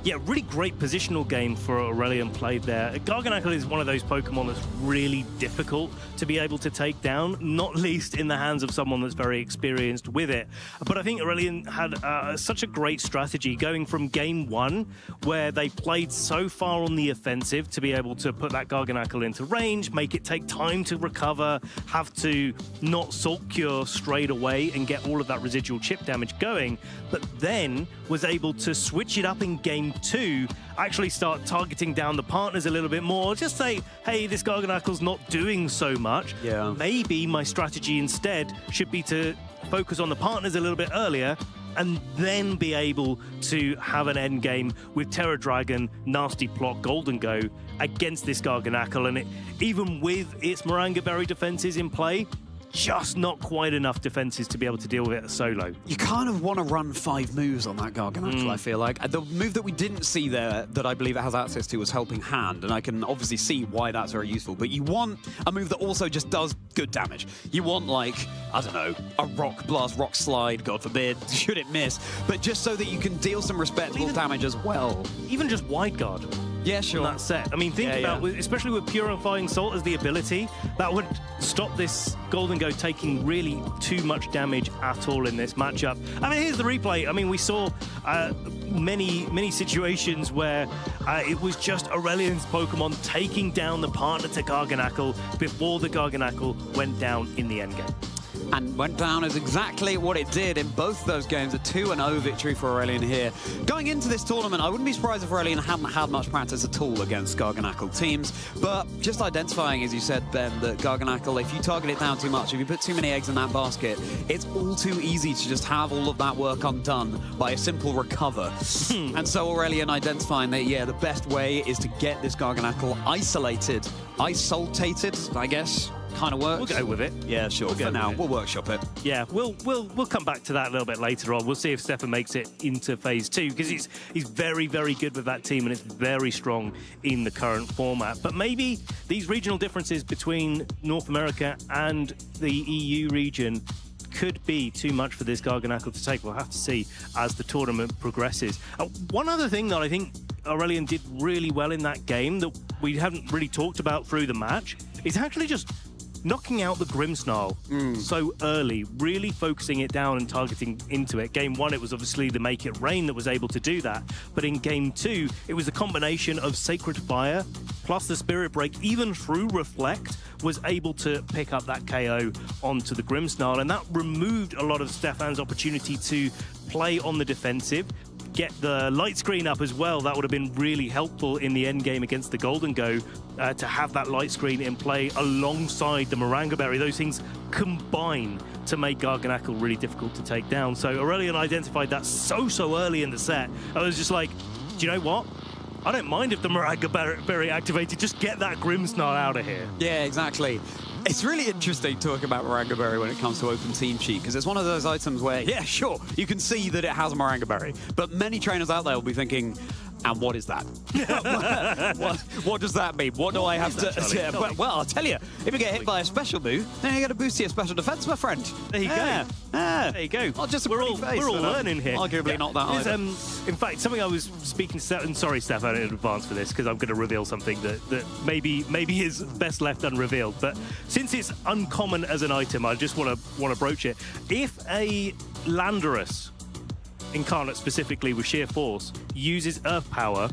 Yeah, really great positional game for Aurelion played there. Garganackle is one of those Pokemon that's really difficult to be able to take down, not least in the hands of someone that's very experienced with it. But I think Aurelion had such a great strategy going from game 1, where they played so far on the offensive to be able to put that Garganackle into range, make it take time to recover, have to not Salt Cure straight away and get all of that residual chip damage going, but then was able to switch it up in game 2, actually start targeting down the partners a little bit more, just say, hey, this Garganackle's not doing so much. Yeah. Maybe my strategy instead should be to focus on the partners a little bit earlier and then be able to have an end game with Terra Dragon, Nasty Plot, Goldengo against this Garganackle. And even with its Moranga Berry defenses in play, just not quite enough defenses to be able to deal with it solo. You kind of want to run 5 moves on that Garganackle, I feel like. The move that we didn't see there that I believe it has access to was Helping Hand, and I can obviously see why that's very useful, but you want a move that also just does good damage. You want, like, I don't know, a Rock Blast, Rock Slide, God forbid, should it miss, but just so that you can deal some respectable damage as well. Even just Wide Guard. Yeah, sure. On that set. I mean, think about, especially with Purifying Salt as the ability, that would stop this Goldengo taking really too much damage at all in this matchup. I mean, here's the replay. I mean, we saw many situations where it was just Aurelion's Pokemon taking down the partner to Garganackle before the Garganackle went down in the endgame. And went down as exactly what it did in both those games. A 2-0 victory for Aurelion here. Going into this tournament, I wouldn't be surprised if Aurelion hadn't had much practice at all against Garganackle teams, but just identifying, as you said, Ben, that Garganackle, if you target it down too much, if you put too many eggs in that basket, it's all too easy to just have all of that work undone by a simple recover. And so Aurelion identifying that, yeah, the best way is to get this Garganackle isolated, I guess. kind of works. We'll go with it. Yeah, sure. We'll go For now, with it. we'll workshop it. Yeah, we'll come back to that a little bit later on. We'll see if Stefan makes it into phase 2 because he's very, very good with that team and it's very strong in the current format. But maybe these regional differences between North America and the EU region could be too much for this Garganackle to take. We'll have to see as the tournament progresses. One other thing that I think Aurelian did really well in that game that we haven't really talked about through the match is actually just knocking out the Grimmsnarl so early, really focusing it down and targeting into it. Game 1, it was obviously the Make It Rain that was able to do that. But in Game 2, it was a combination of Sacred Fire plus the Spirit Break, even through Reflect, was able to pick up that KO onto the Grimmsnarl. And that removed a lot of Stefan's opportunity to play on the defensive, get the light screen up as well. That would have been really helpful in the end game against the Golden Go to have that light screen in play alongside the Moringa Berry. Those things combine to make Garganackle really difficult to take down. So Aurelian identified that so early in the set. I was just like, do you know what? I don't mind if the Moringa Berry activated. Just get that Grimmsnarl out of here. Yeah, exactly. It's really interesting talking about Moringa Berry when it comes to Open Team Sheet, because it's one of those items where, yeah, sure, you can see that it has a Moringa Berry, but many trainers out there will be thinking, and what is that? what does that mean? What do I have to... Yeah, well, I'll tell you, if you get hit by a special move, then you get a boost to your special defense, my friend. There you go. There you go. Not just we're all learning here. Arguably not that either. In fact, something I was speaking to... And sorry, Stefan, in advance for this, because I'm going to reveal something that maybe is best left unrevealed. But since it's uncommon as an item, I just want to broach it. If a Landorus, Incarnate specifically with Sheer Force, uses Earth Power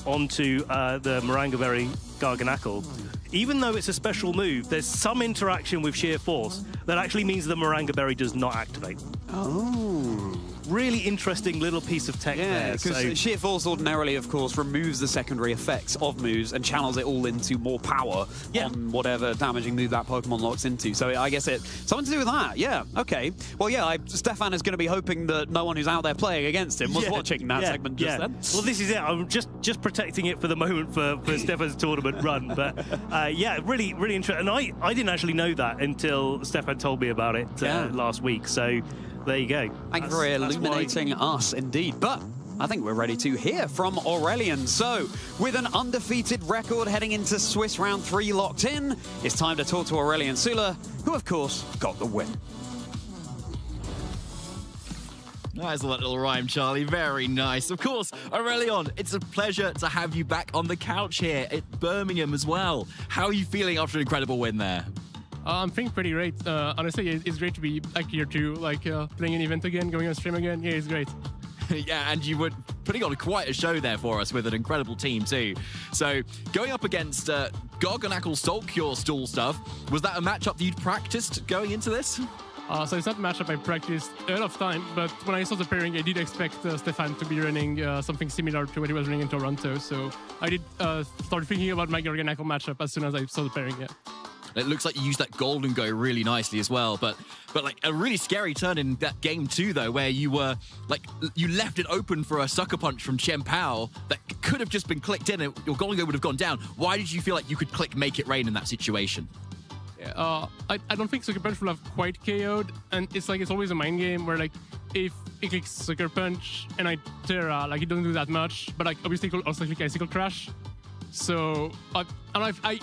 onto the Moringa Berry Garganackle, even though it's a special move, there's some interaction with Sheer Force that actually means the Moringa Berry does not activate. Oh. Really interesting little piece of tech there. Because Sheer Force ordinarily, of course, removes the secondary effects of moves and channels it all into more power on whatever damaging move that Pokemon locks into. So I guess it's something to do with that. Yeah, okay. Well, yeah, Stefan is going to be hoping that no one who's out there playing against him was watching that segment just then. Well, this is it. I'm just protecting it for the moment for Stefan's tournament run. But yeah, really interesting. And I didn't actually know that until Stefan told me about it last week. So there you go. Thank you for illuminating us, indeed. But I think we're ready to hear from Aurelian. So, with an undefeated record heading into Swiss Round 3 locked in, it's time to talk to Aurelian Sula, who, of course, got the win. Nice little rhyme, Charlie. Very nice. Of course, Aurelian, it's a pleasure to have you back on the couch here at Birmingham as well. How are you feeling after an incredible win there? I'm feeling pretty great. Honestly, it's great to be back here too, playing an event again, going on stream again. Yeah, it's great. Yeah, and you were putting on quite a show there for us with an incredible team too. So, going up against Garganackle Soulcure Stool stuff, was that a matchup that you'd practiced going into this? So it's not a matchup I practiced a lot of time, but when I saw the pairing, I did expect Stefan to be running something similar to what he was running in Toronto. So I did start thinking about my Garganackle matchup as soon as I saw the pairing, yeah. It looks like you used that Golden Go really nicely as well, but like a really scary turn in that game too, though, where you were you left it open for a sucker punch from Chen Pao that could have just been clicked in and your Golden Go would have gone down. Why did you feel like you could click Make It Rain in that situation? I don't think Sucker Punch will have quite KO'd, and it's always a mind game where if it clicks Sucker Punch and I Terra, it doesn't do that much, but obviously it will also click Icicle Crash. So I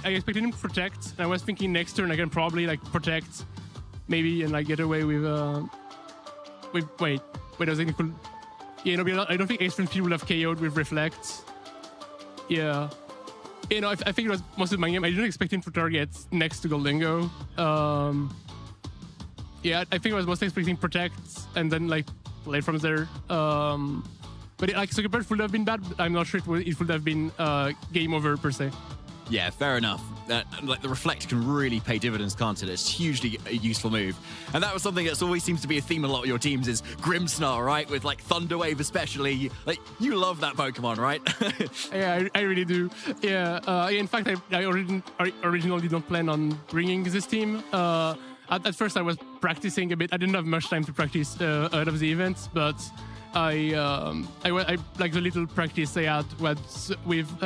expected him to protect, and I was thinking next turn I can probably protect, maybe, and get away with wait, does it equal? Yeah, no, I don't think Ace Speed will have KO'd with Reflect. Yeah. I think it was most of my game. I didn't expect him to target next to Golden Go. Yeah, I think I was mostly expecting Protect and then play from there. But Sucker Punch would have been bad. I'm not sure it would have been game over per se. Yeah, fair enough. The Reflect can really pay dividends, can't it? It's a hugely useful move. And that was something that's always seems to be a theme in a lot of your teams is Grimmsnarl, right? With Thunder Wave especially. You love that Pokemon, right? Yeah, I really do. Yeah, in fact, I originally didn't plan on bringing this team. At first, I was practicing a bit. I didn't have much time to practice out of the event, but I like the little practice I had with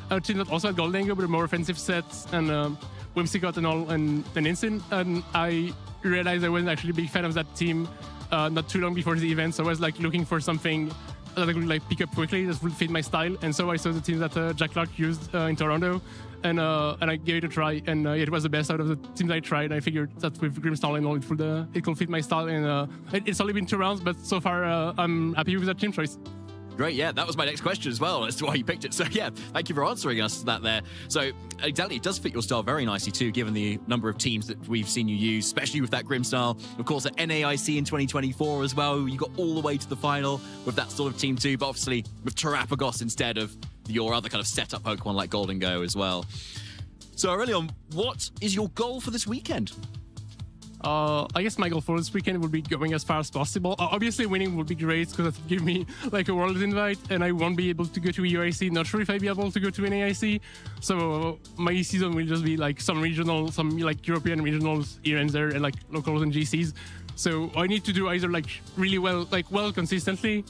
a team that also had Golden Go, but a more offensive set, and Whimsicott and all and Instant, and I realized I wasn't actually a big fan of that team not too long before the event, so I was like looking for something that I could like pick up quickly that would fit my style, and so I saw the team that Jack Clark used in Toronto, and I gave it a try, and it was the best out of the teams I tried. I figured that with Grimstall and all, it could fit my style, and it's only been 2 rounds, but so far I'm happy with that team choice. Great, yeah, that was my next question as well as to why you picked it. So yeah, thank you for answering us that there. So exactly, it does fit your style very nicely too, given the number of teams that we've seen you use, especially with that Grim style. Of course, at NAIC in 2024 as well, you got all the way to the final with that sort of team too, but obviously with Terrapagos instead of your other kind of setup Pokemon like Golden Go as well. So Aurelion, what is your goal for this weekend? I guess my goal for this weekend would be going as far as possible. Obviously, winning would be great because that would give me like a world invite, and I won't be able to go to UIC. Not sure if I'd be able to go to NAIC. So my season will just be like some regional, some like European regionals here and there, and like locals and GCs. So I need to do either like really well, like well consistently,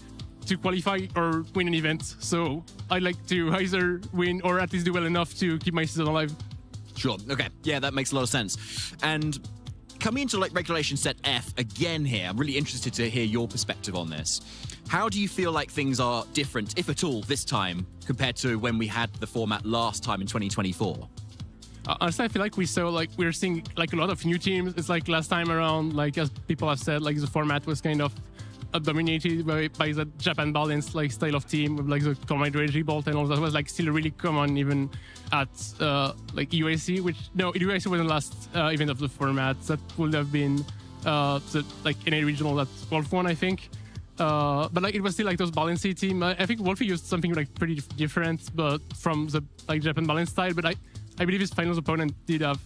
to qualify or win an event. So I'd like to either win or at least do well enough to keep my season alive. Sure. Okay. Yeah, that makes a lot of sense. And coming into like regulation set F again here, I'm really interested to hear your perspective on this. How do you feel like things are different, if at all, this time compared to when we had the format last time in 2024? Honestly, I feel like we're seeing like a lot of new teams. It's like last time around, like as people have said, like the format was kind of dominated by the Japan balanced like style of team with like the Combined Rage Bolt and all that was like still really common even at like UIC, which no, UIC was the last event of the format. That would have been the like NA regional that Wolf won, I think. But like it was still like those balanced team. I think Wolfie used something like pretty different, but from the like Japan balance style. But I believe his finals opponent did have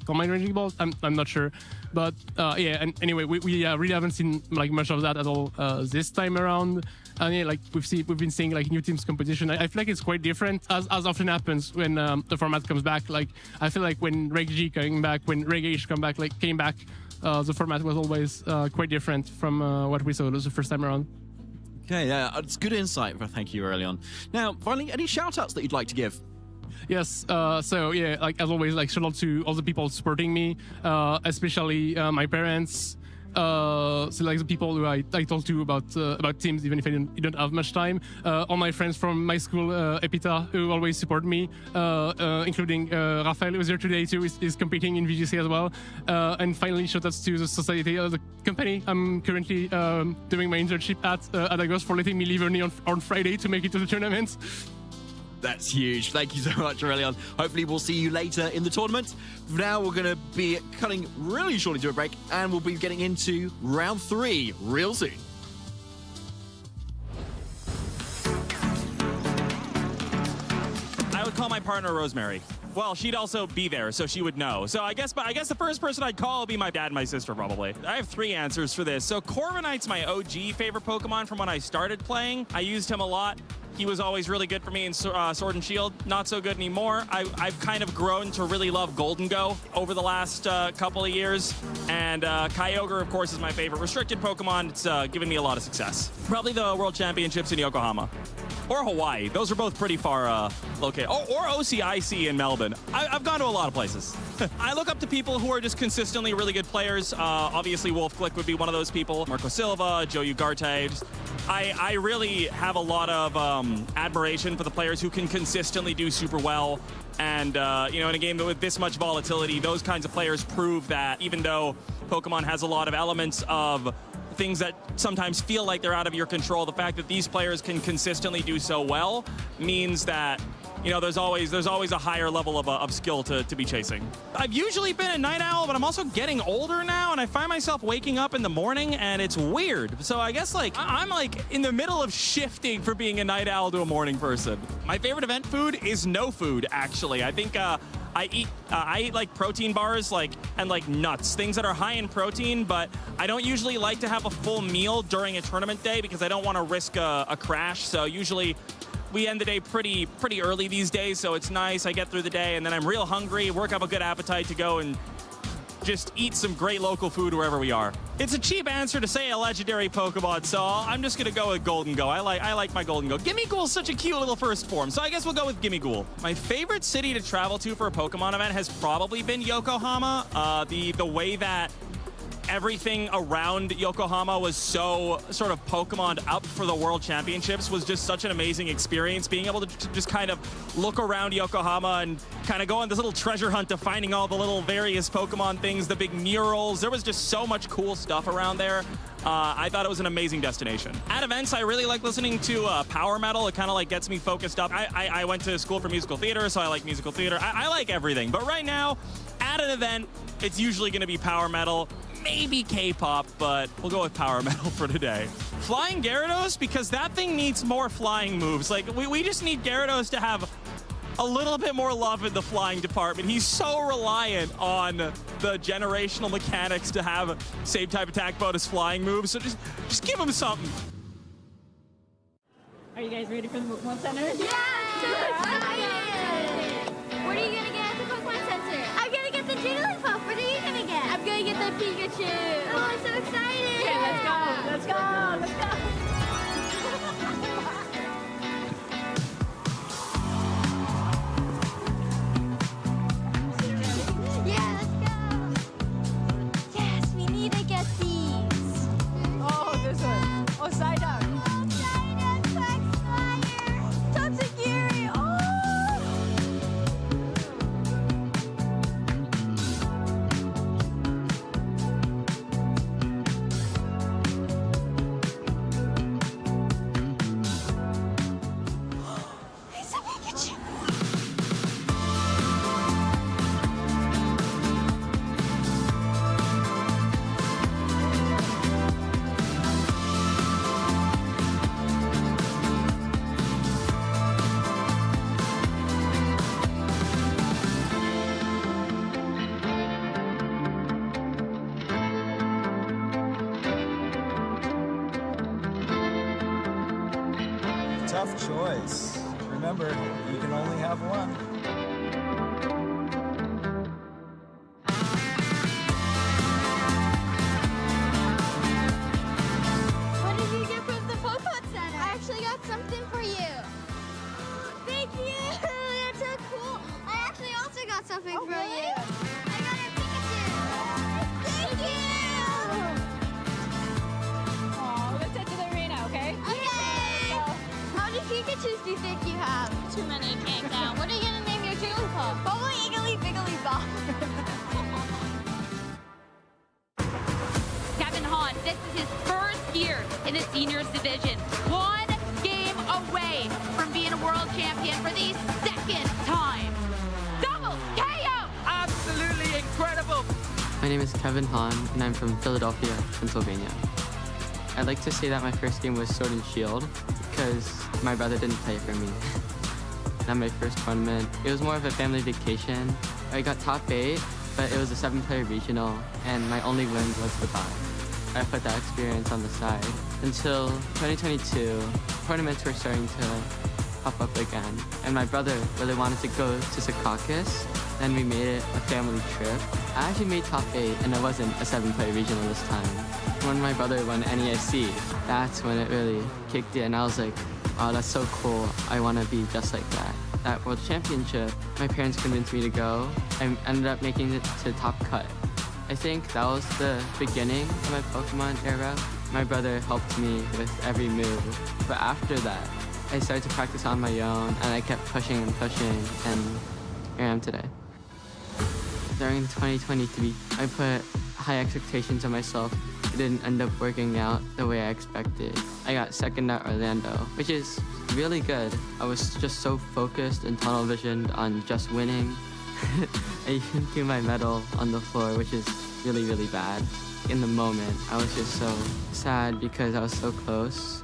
Combined Raging Bolt. I'm not sure, but yeah. And anyway, we really haven't seen like much of that at all this time around. And yeah, like we've been seeing like new teams competition. I feel like it's quite different as often happens when the format comes back. Like I feel like when Reg G came back, when Reg H came back, the format was always quite different from what we saw the first time around. Okay, yeah, it's good insight. Thank you, Aurelion. Now, finally, any shout-outs that you'd like to give? Yes, so yeah, like as always, like shout out to all the people supporting me, especially my parents. So like the people who I talk to about teams, even if I don't have much time. All my friends from my school, Epita, who always support me, including Rafael, who's here today too, is competing in VGC as well. And finally, shout outs to the society, the company I'm currently doing my internship at Agos, for letting me leave early on Friday to make it to the tournament. That's huge. Thank you so much, Aurelion. Hopefully we'll see you later in the tournament. For now, we're going to be cutting really shortly to a break, and we'll be getting into round 3 real soon. I would call my partner Rosemary. Well, she'd also be there, so she would know. So I guess the first person I'd call would be my dad and my sister, probably. I have 3 answers for this. So Corviknight's my OG favorite Pokemon from when I started playing. I used him a lot. He was always really good for me in Sword and Shield. Not so good anymore. I've kind of grown to really love Golden Go over the last couple of years. And Kyogre, of course, is my favorite restricted Pokemon. It's given me a lot of success. Probably the World Championships in Yokohama. Or Hawaii. Those are both pretty far located. Or OCIC in Melbourne. I've gone to a lot of places. I look up to people who are just consistently really good players. Obviously, Wolf Glick would be one of those people. Marco Silva, Joe Ugarte. I really have a lot of admiration for the players who can consistently do super well. And, you know, in a game with this much volatility, those kinds of players prove that even though Pokemon has a lot of elements of things that sometimes feel like they're out of your control, the fact that these players can consistently do so well means that, you know, there's always a higher level of skill to be chasing. I've usually been a night owl, but I'm also getting older now, and I find myself waking up in the morning, and it's weird. So I guess, like, I'm, like, in the middle of shifting from being a night owl to a morning person. My favorite event food is no food, actually. I think, I eat like protein bars, and nuts, things that are high in protein, but I don't usually like to have a full meal during a tournament day because I don't want to risk a crash. So usually we end the day pretty early these days, so it's nice. I get through the day, and then I'm real hungry, work up a good appetite to go and just eat some great local food wherever we are. It's a cheap answer to say a legendary Pokemon, so I'm just gonna go with Golden Go. I like my Golden Go. Gimmighoul is such a cute little first form, so I guess we'll go with Gimmighoul. My favorite city to travel to for a Pokemon event has probably been Yokohama. The way that everything around Yokohama was so sort of Pokemon up for the World Championships was just such an amazing experience. Being able to just kind of look around Yokohama and kind of go on this little treasure hunt of finding all the little various Pokemon things, the big murals. There was just so much cool stuff around there. I thought it was an amazing destination. At events, I really like listening to power metal. It kind of like gets me focused up. I went to school for musical theater, so I like musical theater. I like everything. But right now, at an event, it's usually going to be power metal, maybe K-pop, but we'll go with power metal for today. Flying Gyarados, because that thing needs more flying moves. Like, we just need Gyarados to have a little bit more love in the flying department. He's so reliant on the generational mechanics to have same type attack bonus flying moves, so just give him something. Are you guys ready for the Pokémon Center? What are you gonna get at the Pokémon Center? I'm gonna get the Jigglypuff. What are you gonna get? I'm gonna get the Pikachu. Oh, I'm so excited! Okay, let's go! Let's go! Let's go! Yeah, let's go! Yes, we need to get these. Oh, this one. Oh, Psyduck. Oh, Psyduck, Quagsire, Tatsugiri. Oh! It's a Pikachu. Tough choice. Remember, you can only have one. What did you get from the Pokémon Center? I actually got something for you. Thank you. That's so cool. I actually also got something for you. I got a Pikachu. Thank you. Oh, let's head to the arena, okay? Okay. How many Pikachus do you think you have? Too many, can't count. What are you gonna name your Jigglypuff? Probably Iggly Biggly Bob. Kevin Hahn, this is his first year in the seniors division. One game away from being a world champion for the second time. Double KO! Absolutely incredible. My name is Kevin Hahn, and I'm from Philadelphia, Pennsylvania. I'd like to say that my first game was Sword and Shield because my brother didn't play for me. Not my first tournament. It was more of a family vacation. I got top 8, but it was a 7-player regional, and my only win was the bye. I put that experience on the side. Until 2022, tournaments were starting to pop up again, and my brother really wanted to go to Secaucus. Then we made it a family trip. I actually made top 8, and it wasn't a 7-player regional this time. When my brother won NESC, that's when it really kicked in. I was like, wow, that's so cool. I want to be just like that. That World Championship, my parents convinced me to go. I ended up making it to top cut. I think that was the beginning of my Pokemon era. My brother helped me with every move. But after that, I started to practice on my own, and I kept pushing and pushing, and here I am today. During 2023, I put high expectations on myself. It didn't end up working out the way I expected. I got second at Orlando, which is really good. I was just so focused and tunnel visioned on just winning. I even threw my medal on the floor, which is really, really bad. In the moment, I was just so sad because I was so close.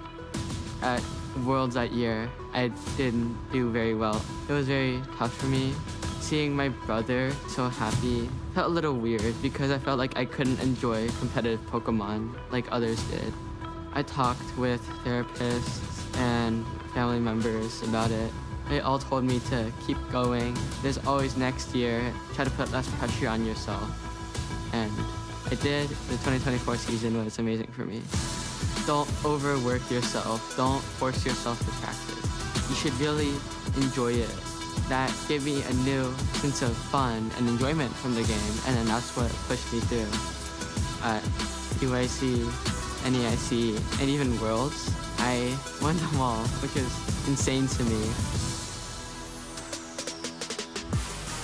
At Worlds that year, I didn't do very well. It was very tough for me. Seeing my brother so happy felt a little weird because I felt like I couldn't enjoy competitive Pokemon like others did. I talked with therapists and family members about it. They all told me to keep going. There's always next year. Try to put less pressure on yourself. and it did. The 2024 season was amazing for me. Don't overwork yourself. Don't force yourself to practice. You should really enjoy it. That gave me a new sense of fun and enjoyment from the game, and then that's what pushed me through. At UIC, NEIC, and even Worlds, I won them all, which is insane to me.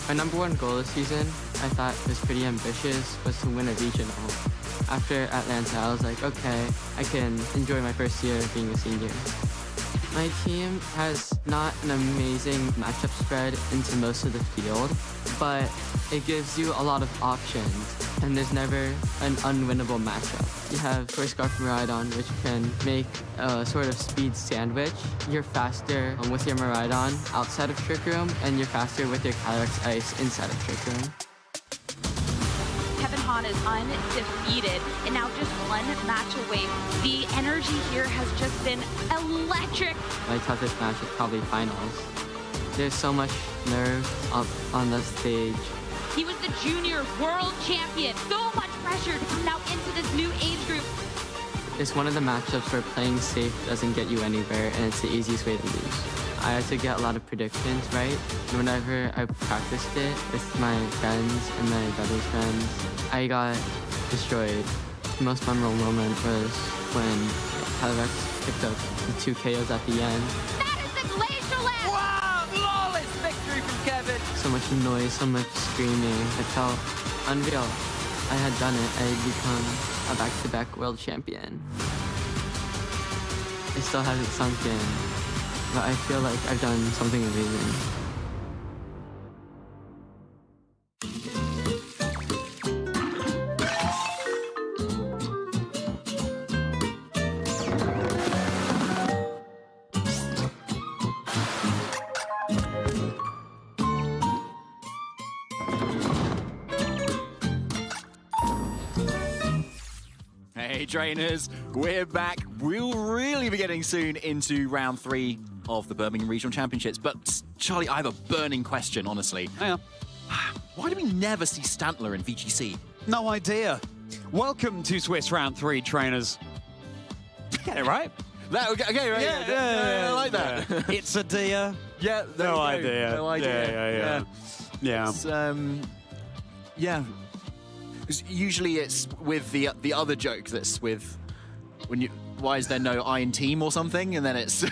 My #1 goal this season, I thought was pretty ambitious, was to win a regional. After Atlanta, I was like, okay, I can enjoy my first year being a senior. My team has not an amazing matchup spread into most of the field, but it gives you a lot of options, and there's never an unwinnable matchup. You have First Scarf Miraidon, which can make a sort of speed sandwich. You're faster with your Miraidon outside of Trick Room, and you're faster with your Calyrex Ice inside of Trick Room. Kevin Hahn is undefeated and now just one match away. The energy here has just been electric. My toughest match is probably finals. There's so much nerve up on the stage. He was the junior world champion. So much pressure to come now into this new age group. It's one of the matchups where playing safe doesn't get you anywhere, and it's the easiest way to lose. I had to get a lot of predictions right, and whenever I practiced it with my friends and my brother's friends, I got destroyed. The most memorable moment was when Calyrex picked up the 2 KOs at the end. That is the Glacial Land! Wow, flawless victory from Kevin! So much noise, so much screaming. It felt unreal. I had done it. I had become a back-to-back world champion. It still hasn't sunk in, but I feel like I've done something amazing. Hey trainers, we're back. We'll really be getting soon into round 3 of the Birmingham Regional Championships. But Charlie, I have a burning question, honestly. Yeah. Why do we never see Stantler in VGC? No idea. Welcome to Swiss round 3, trainers. Get it right? Okay, right? Yeah, I like that. Yeah. It's a deer. Yeah, No idea. No idea. Yeah. It's, yeah. Because usually it's with the other joke that's with when you. Why is there no Iron Team or something? And then it's.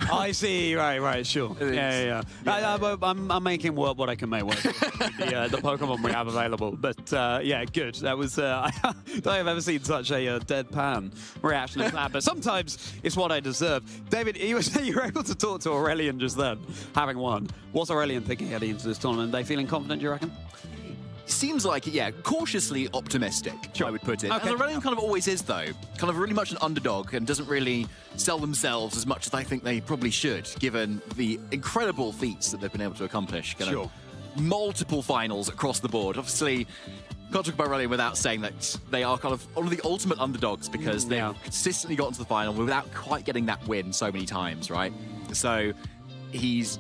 I see. Right. Sure. Yeah. I'm making work what I can make work. The Pokemon we have available. But yeah, good. That was. I don't think I've ever seen such a deadpan reaction as that. But sometimes it's what I deserve. David, you were able to talk to Aurelian just then, having won. What's Aurelian thinking heading into this tournament? Are they feeling confident? Do you reckon? Seems like it, yeah. Cautiously optimistic, I would put it. Okay. And Aurelian kind of always is, though. Kind of really much an underdog and doesn't really sell themselves as much as I think they probably should, given the incredible feats that they've been able to accomplish. Kind of multiple finals across the board. Obviously, can't talk about Aurelian without saying that they are kind of one of the ultimate underdogs because they've consistently gotten to the final without quite getting that win so many times, right? So he's...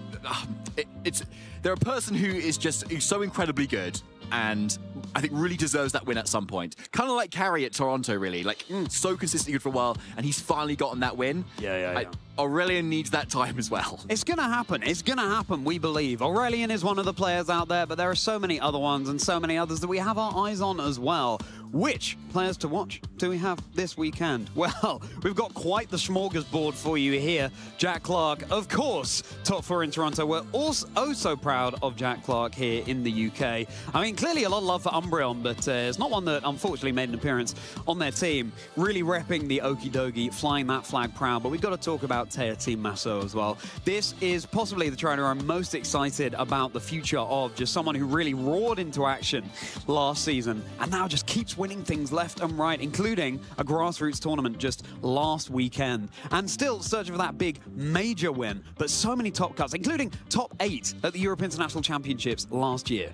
they're a person who is just so incredibly good and I think really deserves that win at some point. Kind of like Carrie at Toronto, really. Like, so consistently good for a while, and he's finally gotten that win. Yeah. Aurelian needs that time as well. It's going to happen. It's going to happen, we believe. Aurelian is one of the players out there, but there are so many other ones and so many others that we have our eyes on as well. Which players to watch do we have this weekend? Well, we've got quite the smorgasbord for you here. Jack Clark, of course, top 4 in Toronto. We're also so proud of Jack Clark here in the UK. I mean, clearly a lot of love for Umbreon, but it's not one that unfortunately made an appearance on their team. Really repping the Okie Dokie, flying that flag proud. But we've got to talk about Taya Team Masso as well. This is possibly the trainer I'm most excited about the future of. Just someone who really roared into action last season and now just keeps winning things left and right, including a grassroots tournament just last weekend. And still searching for that big major win, but so many top cuts, including top 8 at the Europe International Championships last year.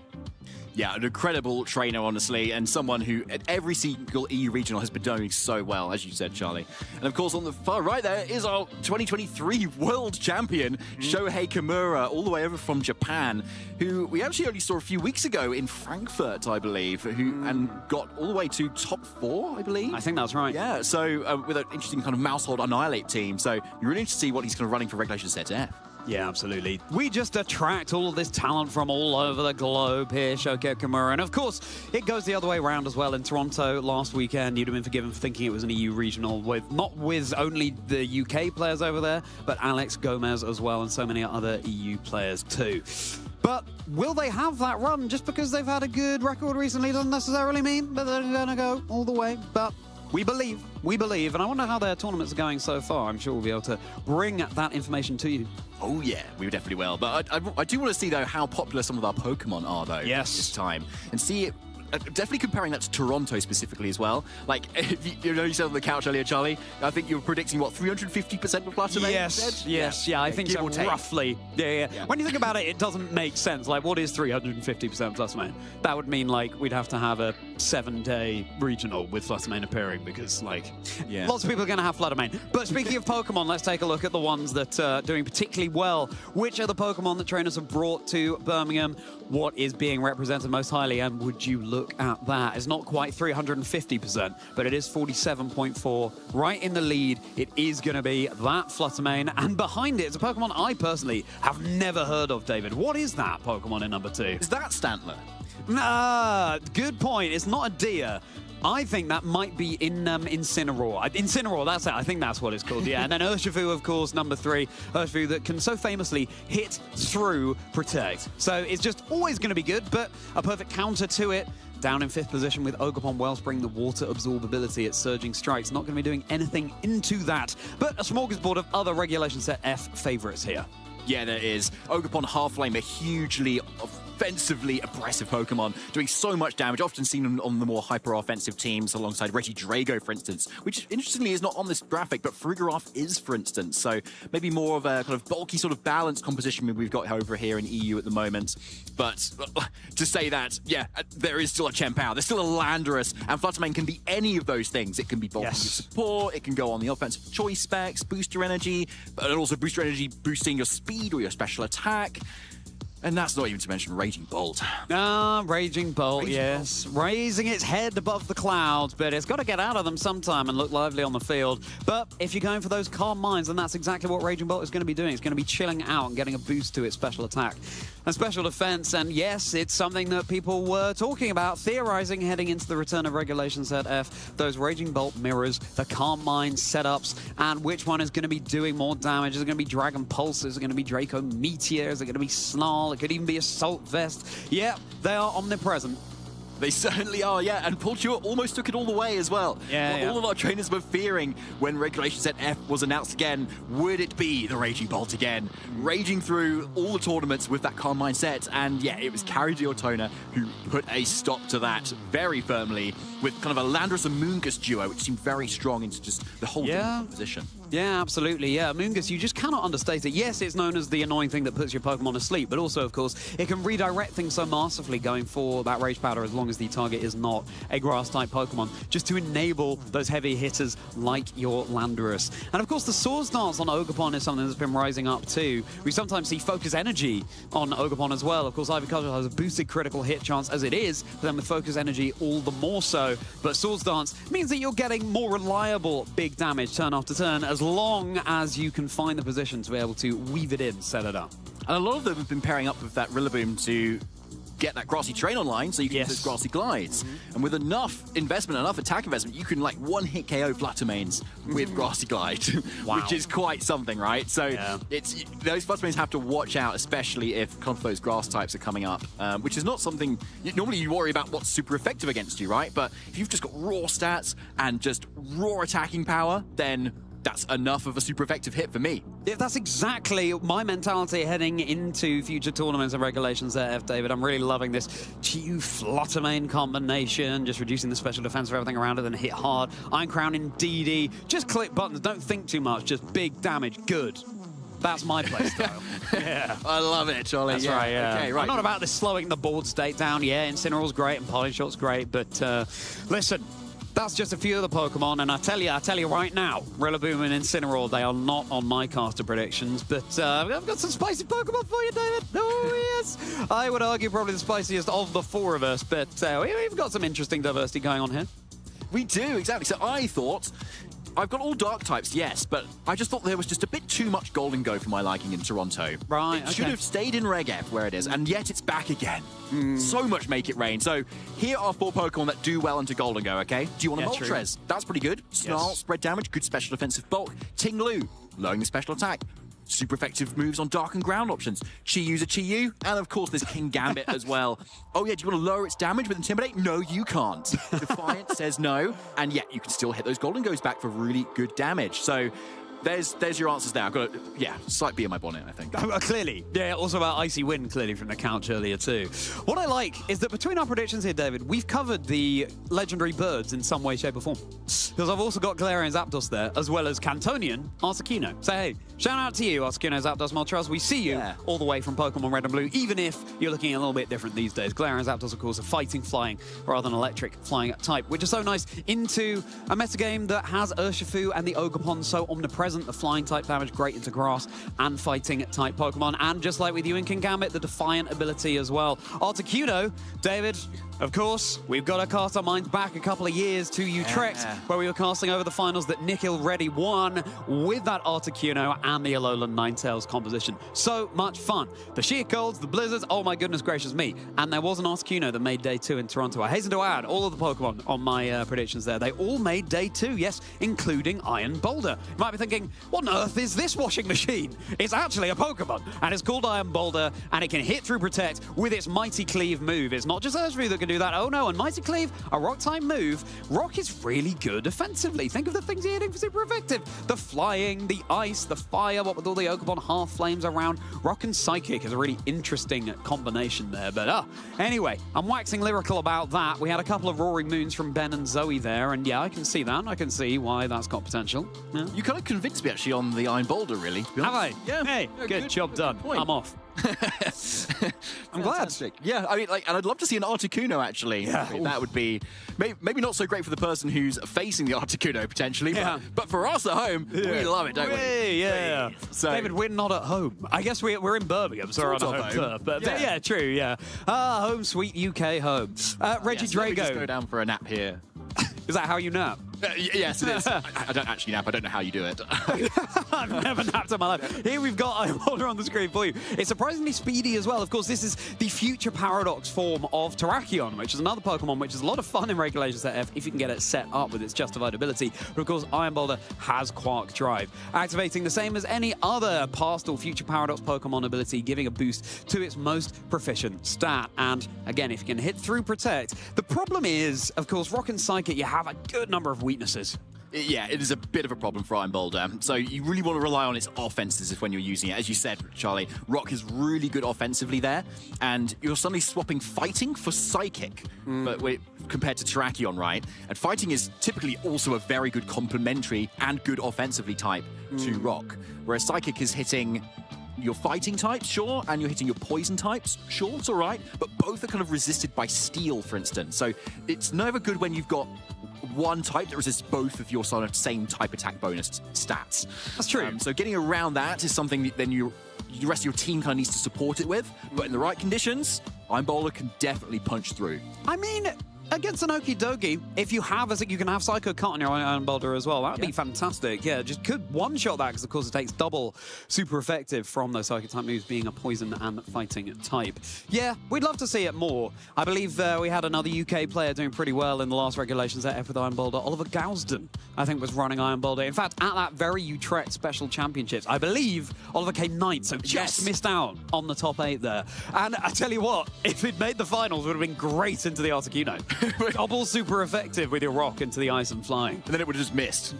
Yeah, an incredible trainer, honestly, and someone who at every single EU regional has been doing so well, as you said, Charlie. And of course, on the far right there is our 2023 world champion, Shohei Kimura, all the way over from Japan, who we actually only saw a few weeks ago in Frankfurt, I believe, and got all the way to top 4, I believe. I think that's right. Yeah, so with an interesting kind of Mousehold Annihilate team. So you're really interested to see what he's kind of running for Regulation Set F. Yeah, absolutely. We just attract all of this talent from all over the globe here, Shohei Kimura. And of course, it goes the other way around as well. In Toronto last weekend, you'd have been forgiven for thinking it was an EU regional, with not with only the UK players over there, but Alex Gomez as well, and so many other EU players too. But will they have that run just because they've had a good record recently? Doesn't necessarily mean that they're going to go all the way, but we believe, and I wonder how their tournaments are going so far. I'm sure we'll be able to bring that information to you. Oh yeah, we definitely will. But I do want to see, though, how popular some of our Pokemon are, though, this time. And see it, definitely comparing that to Toronto specifically as well. Like, you said on the couch earlier, Charlie, I think you were predicting, what, 350% of Fluttermane? Yes, I think so, roughly. Yeah. When you think about it, it doesn't make sense. Like, what is 350% Fluttermane? That would mean, like, we'd have to have a 7-day regional with Fluttermane appearing, because, like, lots of people are going to have Fluttermane. But speaking of Pokemon, let's take a look at the ones that are doing particularly well. Which are the Pokemon that trainers have brought to Birmingham? What is being represented most highly? And would you look at that? It's not quite 350%, but it is 47.4. Right in the lead, it is going to be that Fluttermane. And behind it is a Pokemon I personally have never heard of, David. What is that Pokemon in number 2? Is that Stantler? Nah, good point. It's not a deer. I think that might be in Incineroar. Incineroar, that's it. I think that's what it's called, yeah. And then Urshifu, of course, number 3. Urshifu that can so famously hit through Protect. So it's just always going to be good, but a perfect counter to it. Down in 5th position with Ogerpon Wellspring, the water absorbability at Surging Strike's not going to be doing anything into that. But a smorgasbord of other Regulation Set F favorites here. Yeah, there is. Ogerpon Halflame, a hugely offensively aggressive Pokemon, doing so much damage, often seen on the more hyper-offensive teams alongside Reggie Drago, for instance, which interestingly is not on this graphic, but Farigiraf is, for instance. So maybe more of a kind of bulky sort of balanced composition we've got over here in EU at the moment. But to say that, yeah, there is still a Chempao, there's still a Landorus, and Fluttermane can be any of those things. It can be bulky support, it can go on the offensive choice specs, boost your energy, but also boost your energy boosting your speed or your special attack. And that's not even to mention Raging Bolt. Raging Bolt, yes. Raising its head above the clouds, but it's got to get out of them sometime and look lively on the field. But if you're going for those calm minds, then that's exactly what Raging Bolt is going to be doing. It's going to be chilling out and getting a boost to its special attack and special defense. And yes, it's something that people were talking about, theorizing heading into the return of Regulation Set F. Those Raging Bolt mirrors, the calm mind setups, and which one is going to be doing more damage. Is it going to be Dragon Pulse? Is it going to be Draco Meteor? Is it going to be Snarl? It could even be Assault Vest. Yeah, they are omnipresent. They certainly are, yeah. And Pulchua almost took it all the way as well. All of our trainers were fearing when Regulation Set F was announced again, would it be the Raging Bolt again? Raging through all the tournaments with that calm mindset. And yeah, it was Carrie Diortona who put a stop to that very firmly with kind of a Landorus and Moongus duo, which seemed very strong into just the whole position. Yeah, absolutely. Yeah, Moongus, you just cannot understate it. Yes, it's known as the annoying thing that puts your Pokemon asleep, but also, of course, it can redirect things so masterfully going for that Rage Powder as long as the target is not a Grass-type Pokemon, just to enable those heavy hitters like your Landorus. And, of course, the Swords Dance on Ogerpon is something that's been rising up, too. We sometimes see Focus Energy on Ogerpon as well. Of course, Ivy Cudgel has a boosted critical hit chance as it is, but then with Focus Energy, all the more so. But Swords Dance means that you're getting more reliable big damage turn after turn, as long as you can find the position to be able to weave it in, set it up. And a lot of them have been pairing up with that Rillaboom to get that Grassy Train online so you can use those Grassy Glides. And with enough investment, enough attack investment, you can like one-hit KO Fluttermanes with Grassy Glide, which is quite something, right? So it's those Fluttermanes have to watch out, especially if kind of those grass types are coming up, which is not something normally you worry about what's super effective against you, right? But if you've just got raw stats and just raw attacking power, then that's enough of a super effective hit for me. Yeah, that's exactly my mentality heading into future tournaments and Regulations there, David. I'm really loving this Chiyu Fluttermane combination, just reducing the special defense for everything around it, then hit hard. Iron Crown in DD. Just click buttons, don't think too much, just big damage, good. That's my playstyle. Yeah. I love it, Charlie. That's right, yeah. Okay, right. I'm not about this slowing the board state down. Yeah, Incineroar's great and Polishot's great, but listen, that's just a few of the Pokemon, and I tell you right now, Rillaboom and Incineroar, they are not on my caster predictions, but I've got some spicy Pokemon for you, David. Oh, yes. I would argue probably the spiciest of the four of us, but we've got some interesting diversity going on here. We do, exactly. So I thought, I've got all dark types, yes, but I just thought there was just a bit too much Golden Go for my liking in Toronto. Right, It should have stayed in Reg F where it is, and yet it's back again. So much Make It Rain. So here are 4 Pokemon that do well into Golden Go, okay? Do you want a Moltres? That's pretty good. Snarl, spread damage, good special defensive bulk. Tinglu, lowering the special attack. Super effective moves on dark and ground options. Chiyu's a Chiyu, and of course there's King Gambit as well. Oh yeah, do you want to lower its damage with Intimidate? No, you can't. Defiant says no, and yet you can still hit those Golden Goes back for really good damage. So there's your answers there. I've got slight bee in my bonnet, I think. Clearly. Yeah, also about Icy Wind, clearly, from the couch earlier, too. What I like is that between our predictions here, David, we've covered the legendary birds in some way, shape, or form. Because I've also got Galarian Zapdos there, as well as Cantonian Articuno. So, hey, shout out to you, Articuno, Zapdos, Moltres. We see you all the way from Pokemon Red and Blue, even if you're looking a little bit different these days. Galarian Zapdos, of course, a fighting flying rather than electric flying type, which is so nice into a metagame that has Urshifu and the Ogerpon so omnipresent, the flying type damage great into grass and fighting type Pokemon, and just like with you in King Gambit, the Defiant ability as well. Articuno, David, of course, we've got to cast our minds back a couple of years to Utrecht, where we were casting over the finals that Nick already won with that Articuno and the Alolan Ninetales composition. So much fun. The sheer colds, the blizzards, oh my goodness gracious me. And there was an Articuno that made day 2 in Toronto. I hasten to add, all of the Pokemon on my predictions there, they all made day 2, yes, including Iron Boulder. You might be thinking, what on earth is this washing machine? It's actually a Pokemon, and it's called Iron Boulder, and it can hit through Protect with its Mighty Cleave move. It's not just Urshifu that can do that. Oh no, and Mighty Cleave, a rock-type move. Rock is really good offensively. Think of the things you're hitting for super effective. The flying, the ice, the fire, what with all the Ogerpon half flames around. Rock and Psychic is a really interesting combination there. But anyway, I'm waxing lyrical about that. We had a couple of Roaring Moons from Ben and Zoe there, and yeah, I can see that. I can see why that's got potential. Yeah. You kind of convinced me actually on the Iron Boulder, really. Have I? Yeah. Hey, good job done. I'm off. I'm glad. Yeah, I mean, and I'd love to see an Articuno actually. Yeah. That would be maybe not so great for the person who's facing the Articuno potentially, but for us at home, we love it, don't we? Yeah. So, David, we're not at home. I guess we're in Birmingham, so we're on a home turf. But yeah, true. Yeah. Home sweet UK home. Reggie Drago. Let me just go down for a nap here. Is that how you nap? Yes, it is. I don't actually nap. I don't know how you do it. I've never napped in my life. Here we've got Iron Boulder on the screen for you. It's surprisingly speedy as well. Of course, this is the future paradox form of Terrakion, which is another Pokemon which is a lot of fun in Regulation Set F if you can get it set up with its justified ability. But of course, Iron Boulder has Quark Drive, activating the same as any other past or future paradox Pokemon ability, giving a boost to its most proficient stat. And again, if you can hit through Protect, the problem is, of course, Rock and Psychic, you have a good number of weaknesses. Yeah, it is a bit of a problem for Iron Boulder. So you really want to rely on its offenses if when you're using it. As you said, Charlie, Rock is really good offensively there, and you're suddenly swapping Fighting for Psychic, but compared to Terrakion, right? And Fighting is typically also a very good complementary and good offensively type to Rock, whereas Psychic is hitting your fighting types, sure, and you're hitting your poison types, sure, it's all right, but both are kind of resisted by steel, for instance. So it's never good when you've got one type that resists both of your sort of same type attack bonus stats. That's true. So getting around that is something that then the rest of your team kind of needs to support it with, but in the right conditions, Iron Boulder can definitely punch through. I mean, against an Okie Dokie, if you have, you can have Psycho Cut on your Iron Boulder as well. That would be fantastic. Yeah, just could one-shot that because, of course, it takes double super effective from those Psychic type moves being a poison and fighting type. Yeah, we'd love to see it more. I believe we had another UK player doing pretty well in the last Regulations at F with Iron Boulder. Oliver Gousden, I think, was running Iron Boulder. In fact, at that very Utrecht Special Championships, I believe Oliver came 9th, so just missed out on the top 8 there. And I tell you what, if it made the finals, it would have been great into the Articuno. Double super effective with your Rock into the ice and flying. And then it would have just missed.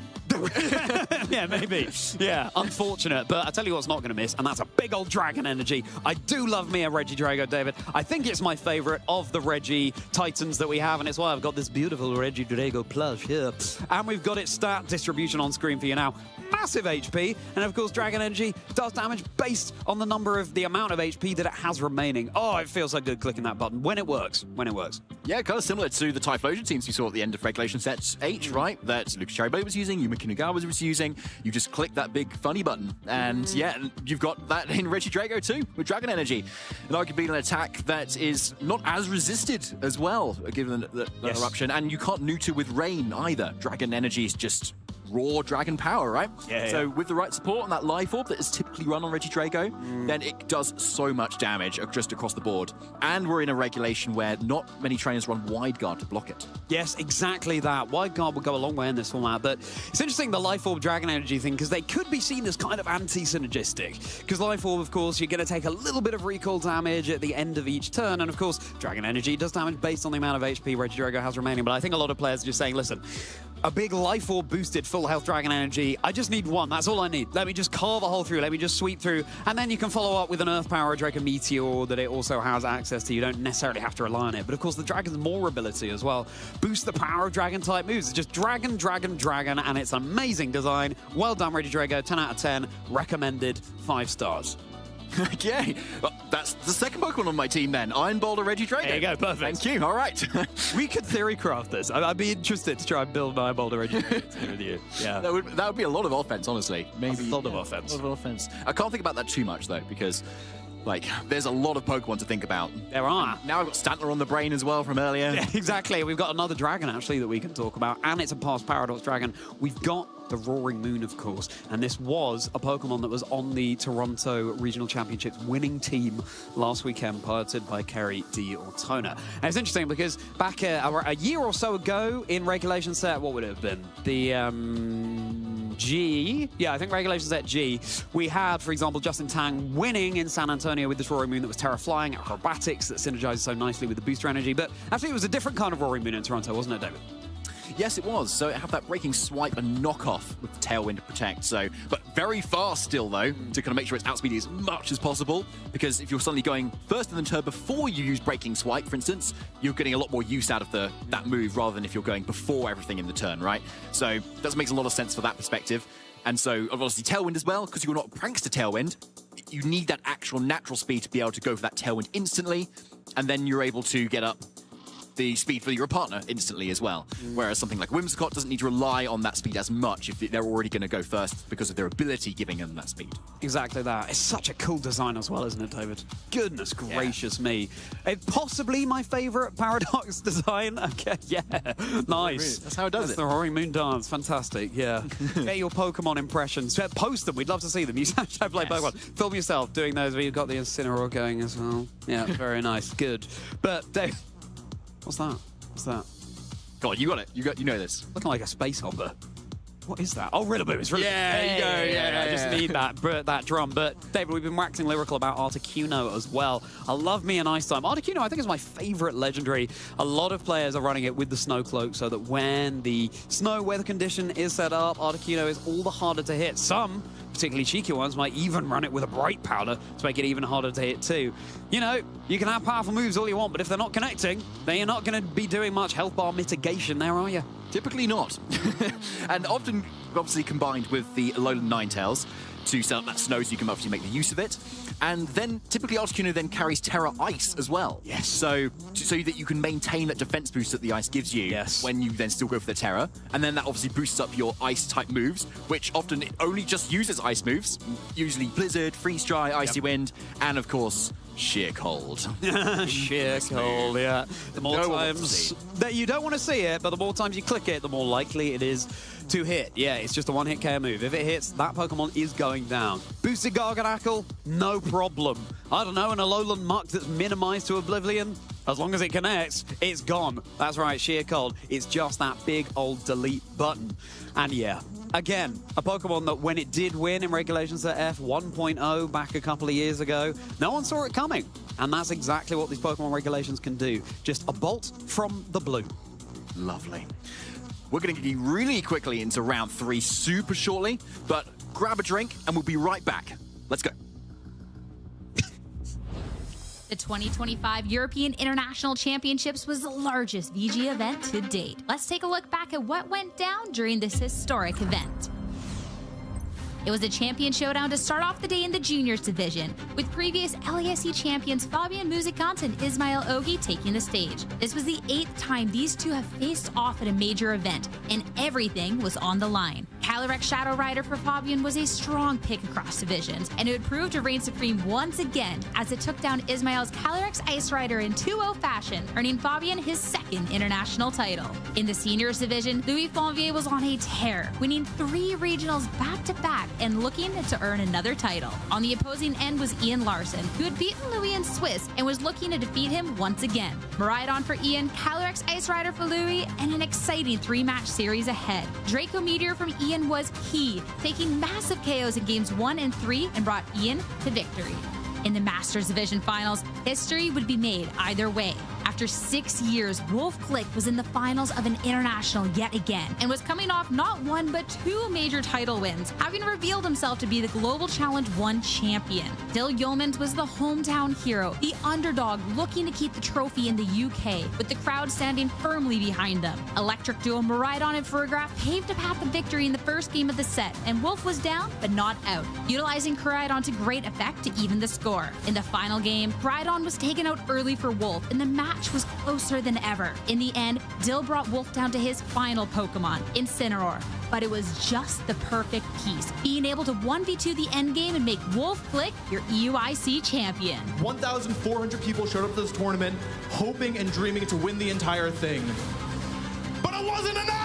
Yeah, maybe. Yeah, unfortunate. But I tell you what's not going to miss, and that's a big old Dragon Energy. I do love me a Regidrago, David. I think it's my favorite of the Regi Titans that we have, and it's why I've got this beautiful Regidrago plush here. And we've got its stat distribution on screen for you now. Massive HP, and of course Dragon Energy does damage based on the amount of HP that it has remaining. Oh, it feels so good clicking that button when it works. Yeah, kind of similar to the Typhlosion teams you saw at the end of Regulation Set H, right? That Lucas Cherryblade was using, Yuma Kinugawa was using. You just click that big funny button, and yeah, you've got that in Regidrago too, with Dragon Energy. And arguably an attack that is not as resisted as well, given the eruption, and you can't neuter with Rain either. Dragon Energy is just raw dragon power, right? So with the right support and that life orb that is typically run on Regidrago, then it does so much damage just across the board. And we're in a regulation where not many trainers run Wide Guard to block it. Yes, exactly that. Wide Guard will go a long way in this format, but it's interesting the Life Orb Dragon Energy thing, because they could be seen as kind of anti-synergistic. Because Life Orb, of course, you're going to take a little bit of recall damage at the end of each turn, and of course, Dragon Energy does damage based on the amount of HP Regidrago has remaining, but I think a lot of players are just saying, listen, a big Life Orb boosted full health Dragon Energy, I just need one, that's all I need. Let me just carve a hole through, let me just sweep through, and then you can follow up with an Earth Power, Draco Meteor that it also has access to. You don't necessarily have to rely on it, but of course the Dragon's more ability as well. Boost the power of Dragon type moves. It's just Dragon, Dragon, Dragon, and it's an amazing design. Well done, Regidrago, 10 out of 10, recommended 5 stars. Okay, well, that's the second Pokemon on my team then. Iron Boulder Regidrago. There you go, perfect. Thank you, all right. We could theory craft this. I'd be interested to try and build an Iron Boulder Regidrago with you. Yeah. That would be a lot of offense, honestly. Maybe a lot of offense. A lot of offense. I can't think about that too much, though, because like, there's a lot of Pokemon to think about. There are. Now I've got Stantler on the brain as well from earlier. Yeah, exactly. We've got another dragon, actually, that we can talk about, and it's a past Paradox Dragon. We've got the Roaring Moon, of course, and this was a Pokemon that was on the Toronto Regional Championships winning team last weekend, piloted by Kerry D. Ortona. And it's interesting because back a year or so ago in Regulation Set, what would it have been? The G? Yeah, I think Regulation Set G. We had, for example, Justin Tang winning in San Antonio with this Roaring Moon that was Terra Flying, acrobatics that synergizes so nicely with the booster energy. But actually, it was a different kind of Roaring Moon in Toronto, wasn't it, David? Yes, it was. So it had that breaking swipe and knockoff with the Tailwind to protect. So, but very fast still, though, to kind of make sure it's outspeeding as much as possible. Because if you're suddenly going first in the turn before you use breaking swipe, for instance, you're getting a lot more use out of that move rather than if you're going before everything in the turn, right? So that makes a lot of sense for that perspective. And so, obviously, Tailwind as well, because you're not Prankster Tailwind. You need that actual natural speed to be able to go for that Tailwind instantly. And then you're able to get up the speed for your partner instantly as well. Whereas something like Whimsicott doesn't need to rely on that speed as much if they're already going to go first because of their ability giving them that speed. Exactly that. It's such a cool design as well, isn't it, David? Goodness gracious me. It's possibly my favorite Paradox design. Okay, yeah. Nice. That's how it does it. The Roaring Moon dance. Fantastic, yeah. Get your Pokemon impressions. Post them. We'd love to see them. You hashtag play Pokemon. Film yourself doing those where you've got the Incineroar going as well. Yeah, very nice. Good. But, Dave, what's that? What's that? Go on, you got it. You know this. Looking like a space hopper. What is that? Oh, Rillaboom. It's Rillaboom. Yeah, there you go. Yeah, I just need that drum. But, David, we've been waxing lyrical about Articuno as well. I love me an Ice Time. Articuno, I think, is my favorite legendary. A lot of players are running it with the Snow Cloak so that when the snow weather condition is set up, Articuno is all the harder to hit. Some, particularly cheeky ones, might even run it with a Bright Powder to make it even harder to hit too. You know, you can have powerful moves all you want, but if they're not connecting, then you're not going to be doing much health bar mitigation there, are you? Typically not. And often, obviously, combined with the Alolan Ninetales to set up that snow so you can obviously make the use of it. And then, typically, Articuno then carries Terra Ice as well. Yes. So that you can maintain that defense boost that the Ice gives you when you then still go for the Terra. And then that obviously boosts up your Ice-type moves, which often it only just uses Ice moves. Usually Blizzard, Freeze Dry, Icy Wind, and, of course, Sheer Cold. Sheer Cold, yeah. The more times that you don't want to see it, but the more times you click it, the more likely it is to hit. Yeah, it's just a one-hit KO move. If it hits, that Pokemon is going down. Boosted Garganackle, no problem. I don't know, an Alolan Muck that's minimized to Oblivion, as long as it connects, it's gone. That's right, Sheer Cold. It's just that big old delete button. And yeah, again, a Pokemon that when it did win in Regulation Set F 1.0 back a couple of years ago, no one saw it coming. And that's exactly what these Pokemon regulations can do. Just a bolt from the blue. Lovely. We're going to get really quickly into round 3 super shortly, but grab a drink and we'll be right back. Let's go. The 2025 European International Championships was the largest VG event to date. Let's take a look back at what went down during this historic event. It was a champion showdown to start off the day in the juniors division, with previous LASC champions Fabian Musicant and Ismail Ogi taking the stage. This was the 8th time these two have faced off at a major event, and everything was on the line. Calyrex Shadow Rider for Fabian was a strong pick across divisions, and it would prove to reign supreme once again as it took down Ismail's Calyrex Ice Rider in 2-0 fashion, earning Fabian his 2nd international title. In the seniors division, Louis Fonvier was on a tear, winning 3 regionals back-to-back and looking to earn another title. On the opposing end was Ian Larson, who had beaten Louis in Swiss and was looking to defeat him once again. Miraidon for Ian, Calyrex Ice Rider for Louis, and an exciting 3-match series ahead. Draco Meteor from Ian was key, taking massive KOs in games 1 and 3 and brought Ian to victory. In the Masters Division Finals, history would be made either way. After 6 years, Wolf Click was in the finals of an international yet again and was coming off not 1 but 2 major title wins, having revealed himself to be the Global Challenge 1 champion. Dill Yeomans was the hometown hero, the underdog looking to keep the trophy in the UK, with the crowd standing firmly behind them. Electric duo Miraidon and Furgraph paved a path to victory in the first game of the set, and Wolf was down but not out, utilizing Miraidon to great effect to even the score. In the final game, Miraidon was taken out early for Wolf, and the match was closer than ever. In the end, Dill brought Wolf down to his final Pokemon, Incineroar, but it was just the perfect piece, being able to 1v2 the endgame and make Wolf Click your EUIC champion. 1,400 people showed up to this tournament hoping and dreaming to win the entire thing. But it wasn't enough!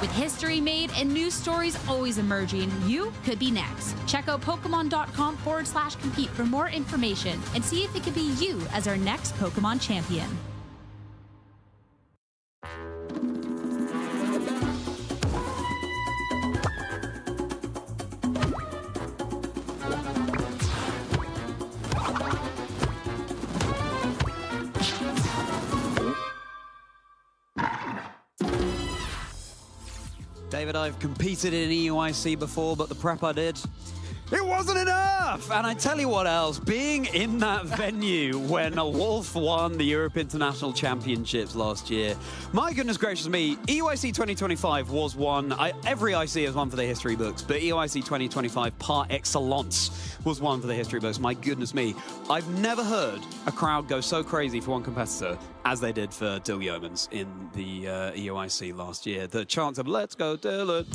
With history made and new stories always emerging, you could be next. Check out Pokemon.com/compete for more information and see if it could be you as our next Pokemon champion. David, I've competed in EUIC before, but the prep I did, it wasn't enough! And I tell you what else, being in that venue when Wolf won the Europe International Championships last year, my goodness gracious me, EUIC 2025 was one, every IC is one for the history books, but EUIC 2025 par excellence was one for the history books. My goodness me, I've never heard a crowd go so crazy for one competitor as they did for Dill Yeomans in the EUIC last year. The chant of "Let's go Dylan."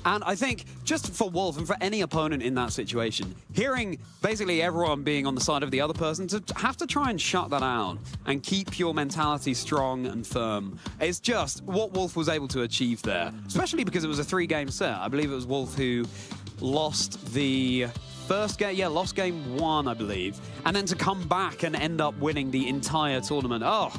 And I think just for Wolf and for any opponent in that situation, hearing basically everyone being on the side of the other person, to have to try and shut that out and keep your mentality strong and firm is just what Wolf was able to achieve there, especially because it was a 3-game set. I believe it was Wolf who lost the first game, lost game 1, I believe, and then to come back and end up winning the entire tournament. Oh,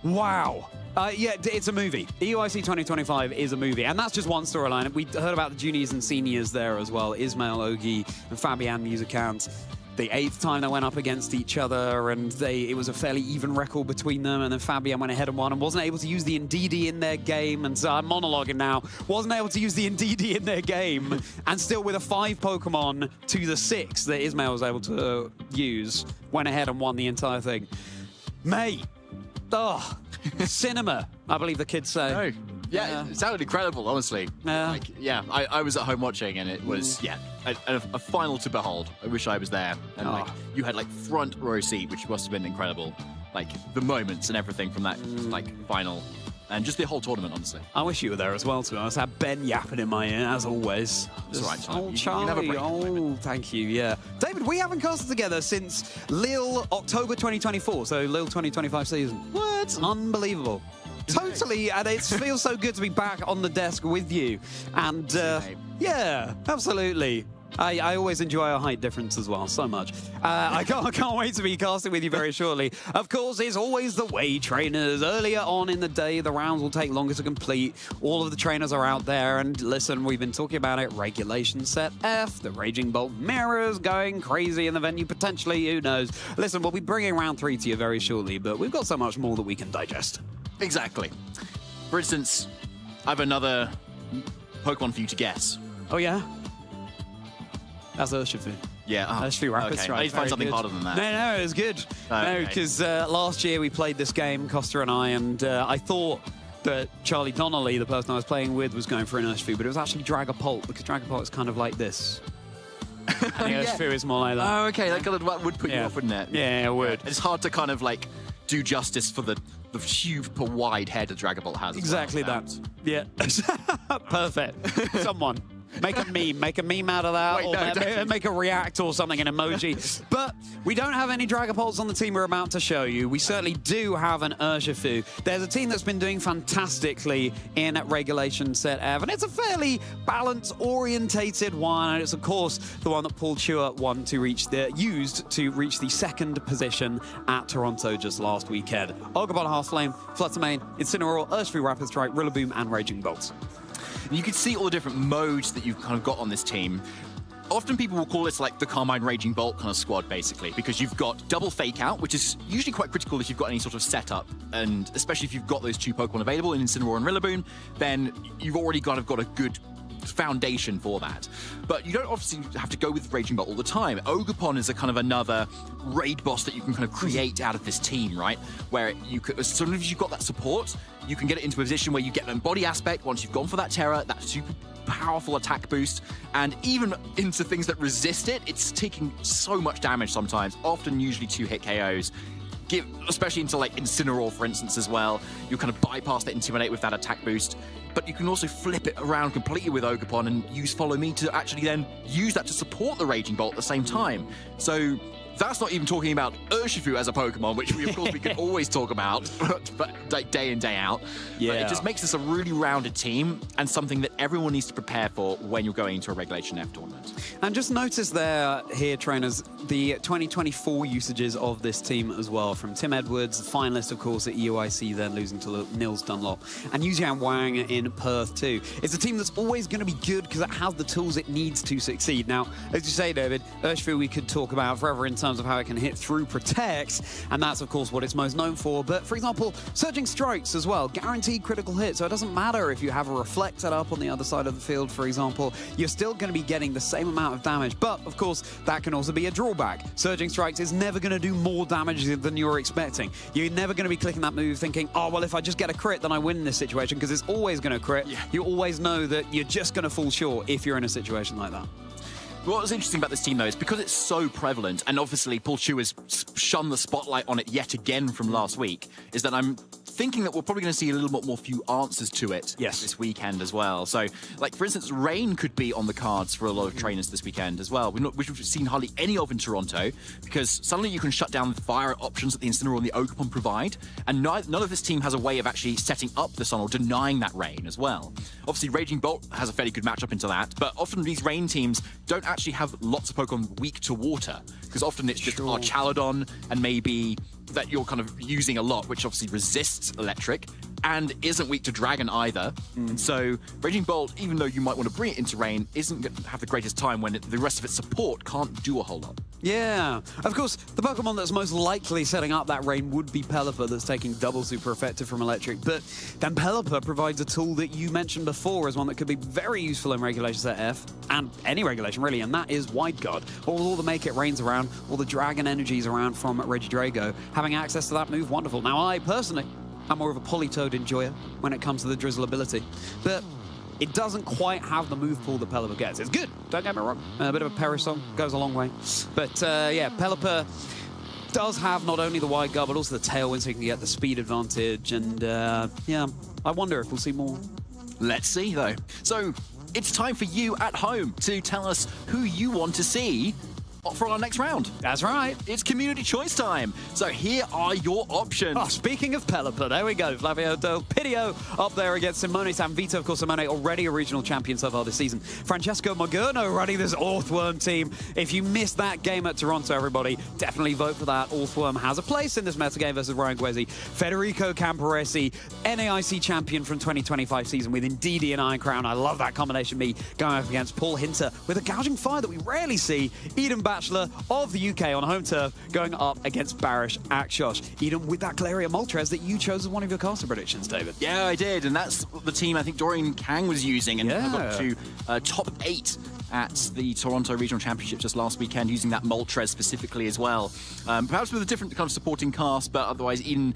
wow. Yeah, it's a movie. EUIC 2025 is a movie, and that's just one storyline. We heard about the juniors and seniors there as well. Ismail Ogi and Fabian Musicant. The 8th time they went up against each other, and it was a fairly even record between them, and then Fabian went ahead and won and wasn't able to use the Indeedee in their game, and so I'm monologuing now, wasn't able to use the Indeedee in their game, and still with a 5 Pokemon to the 6 that Ismail was able to use, went ahead and won the entire thing. Mate, oh, cinema, I believe the kids say. No. Yeah, it sounded incredible, honestly. I was at home watching, and it was, a final to behold. I wish I was there. And you had front row seat, which must have been incredible. The moments and everything from that final, and just the whole tournament, honestly. I wish you were there as well, to be honest. I had Ben yapping in my ear, as always. It's all right, Charlie. Oh, Charlie. Thank you, yeah. David, we haven't casted together since Lille October 2024, so Lille 2025 season. What? Unbelievable. Totally, and it feels so good to be back on the desk with you. And, yeah, absolutely. I always enjoy our height difference as well, so much. I can't wait to be casting with you very shortly. Of course, it's always the way, trainers. Earlier on in the day, the rounds will take longer to complete. All of the trainers are out there, and listen, we've been talking about it. Regulation Set F, the Raging Bolt mirrors going crazy in the venue, potentially, who knows. Listen, we'll be bringing round 3 to you very shortly, but we've got so much more that we can digest. Exactly. For instance, I have another Pokemon for you to guess. Oh, yeah? That's Urshifu. Yeah. Urshifu Rapid okay. Strike. I need to find Very something good. harder than that. No, it was good. Okay. because last year we played this game, Costa and I thought that Charlie Donnelly, the person I was playing with, was going for an Urshifu, but it was actually Dragapult, because Dragapult is kind of like this. And Urshifu is more like that. Oh, okay. That kind of would put you off, wouldn't it? Yeah, it would. It's hard to kind of like do justice for the super wide head that Dragapult has. Exactly that. Yeah. Perfect. Someone. Make a meme out of that, Wait, or no, make a react or something, an emoji. But we don't have any Dragapults on the team we're about to show you. We certainly do have an Urshifu. There's a team that's been doing fantastically in Regulation Set F, and it's a fairly balance-orientated one, and it's, of course, the one that Paul Chua used to reach the second position at Toronto just last weekend. Ogabon Hearthflame, Fluttermane, Incineroar, Urshifu Rapid Strike, Rillaboom, and Raging Bolt. And you can see all the different modes that you've kind of got on this team. Often people will call this like the Carmine Raging Bolt kind of squad, basically, because you've got double fake out, which is usually quite critical if you've got any sort of setup, and especially if you've got those two Pokemon available in Incineroar and Rillaboom, then you've already kind of got a good foundation for that. But you don't obviously have to go with Raging Bolt all the time. Ogapon is a kind of another raid boss that you can kind of create out of this team, right? Where you could, as soon as you've got that support, you can get it into a position where you get an body aspect once you've gone for that Terra, that super powerful attack boost, and even into things that resist it, it's taking so much damage sometimes, often usually 2-hit KOs. Especially into like Incineroar, for instance, as well. You kind of bypass that Intimidate with that attack boost. But you can also flip it around completely with Ogapon and use Follow Me to actually then use that to support the Raging Bolt at the same time. So that's not even talking about Urshifu as a Pokemon, which we, of course, we can always talk about but like day in, day out. Yeah. But it just makes this a really rounded team and something that everyone needs to prepare for when you're going into a Regulation F tournament. And just notice there, here, trainers, the 2024 usages of this team as well, from Tim Edwards, the finalist, of course, at EUIC, then losing to Nils Dunlop, and Yujian Wang in Perth, too. It's a team that's always going to be good because it has the tools it needs to succeed. Now, as you say, David, Urshifu we could talk about forever in terms of how it can hit through protects, and that's, of course, what it's most known for. But, for example, Surging Strikes as well, guaranteed critical hit, so it doesn't matter if you have a Reflect set up on the other side of the field, for example, you're still going to be getting the same amount of damage. But, of course, that can also be a drawback. Surging Strikes is never going to do more damage than you're expecting. You're never going to be clicking that move thinking, oh, well, if I just get a crit, then I win in this situation, because it's always going to crit. Yeah. You always know that you're just going to fall short if you're in a situation like that. What's interesting about this team, though, is because it's so prevalent, and obviously Paul Chu has shone the spotlight on it yet again from last week, is that I'm thinking that we're probably going to see a little bit more few answers to it this weekend as well. So, like, for instance, Rain could be on the cards for a lot of trainers this weekend as well, which we've seen hardly any of in Toronto, because suddenly you can shut down the fire options that the Incineroar and the Ogapon provide, and none of this team has a way of actually setting up the Sun or denying that Rain as well. Obviously, Raging Bolt has a fairly good matchup into that, but often these Rain teams don't actually have lots of Pokemon weak to water, because often it's just Archaladon and maybe that you're kind of using a lot, which obviously resists electric and isn't weak to dragon either. And so Raging Bolt, even though you might want to bring it into Rain, isn't going to have the greatest time when the rest of its support can't do a whole lot. Yeah, of course, the Pokemon that's most likely setting up that Rain would be Pelipper, that's taking double super effective from electric, but then Pelipper provides a tool that you mentioned before as one that could be very useful in Regulation Set F, and any regulation really, and that is Wide Guard. All the Make It Rains around, all the Dragon energies around from Regidrago, having access to that move, wonderful. Now, I personally, I'm more of a Politoed enjoyer when it comes to the Drizzle ability, but it doesn't quite have the move pool that Pelipper gets. It's good, don't get me wrong. A bit of a Perisong goes a long way. But yeah, Pelipper does have not only the Wide Guard, but also the Tailwind, so you can get the speed advantage. And yeah, I wonder if we'll see more. Let's see, though. So it's time for you at home to tell us who you want to see for our next round. That's right. It's community choice time. So here are your options. Oh, speaking of Pelipper, there we go. Flavio Del Pidio up there against Simone Sanvito. Of course, Simone already a regional champion so far this season. Francesco Magurno running this Orthworm team. If you missed that game at Toronto, everybody, definitely vote for that. Orthworm has a place in this metagame versus Ryan Guezi. Federico Camporesi, NAIC champion from 2025 season with Indeedee and Iron Crown. I love that combination. Me going up against Paul Hinter with a gouging fire that we rarely see. Eden Bachelor of the UK on home turf, going up against Barish Akshos. Eden, with that Glaria Moltres that you chose as one of your caster predictions, David. Yeah, I did, and that's the team I think Dorian Kang was using, and got to top 8 at the Toronto Regional Championship just last weekend, using that Moltres specifically as well. Perhaps with a different kind of supporting cast, but otherwise Eden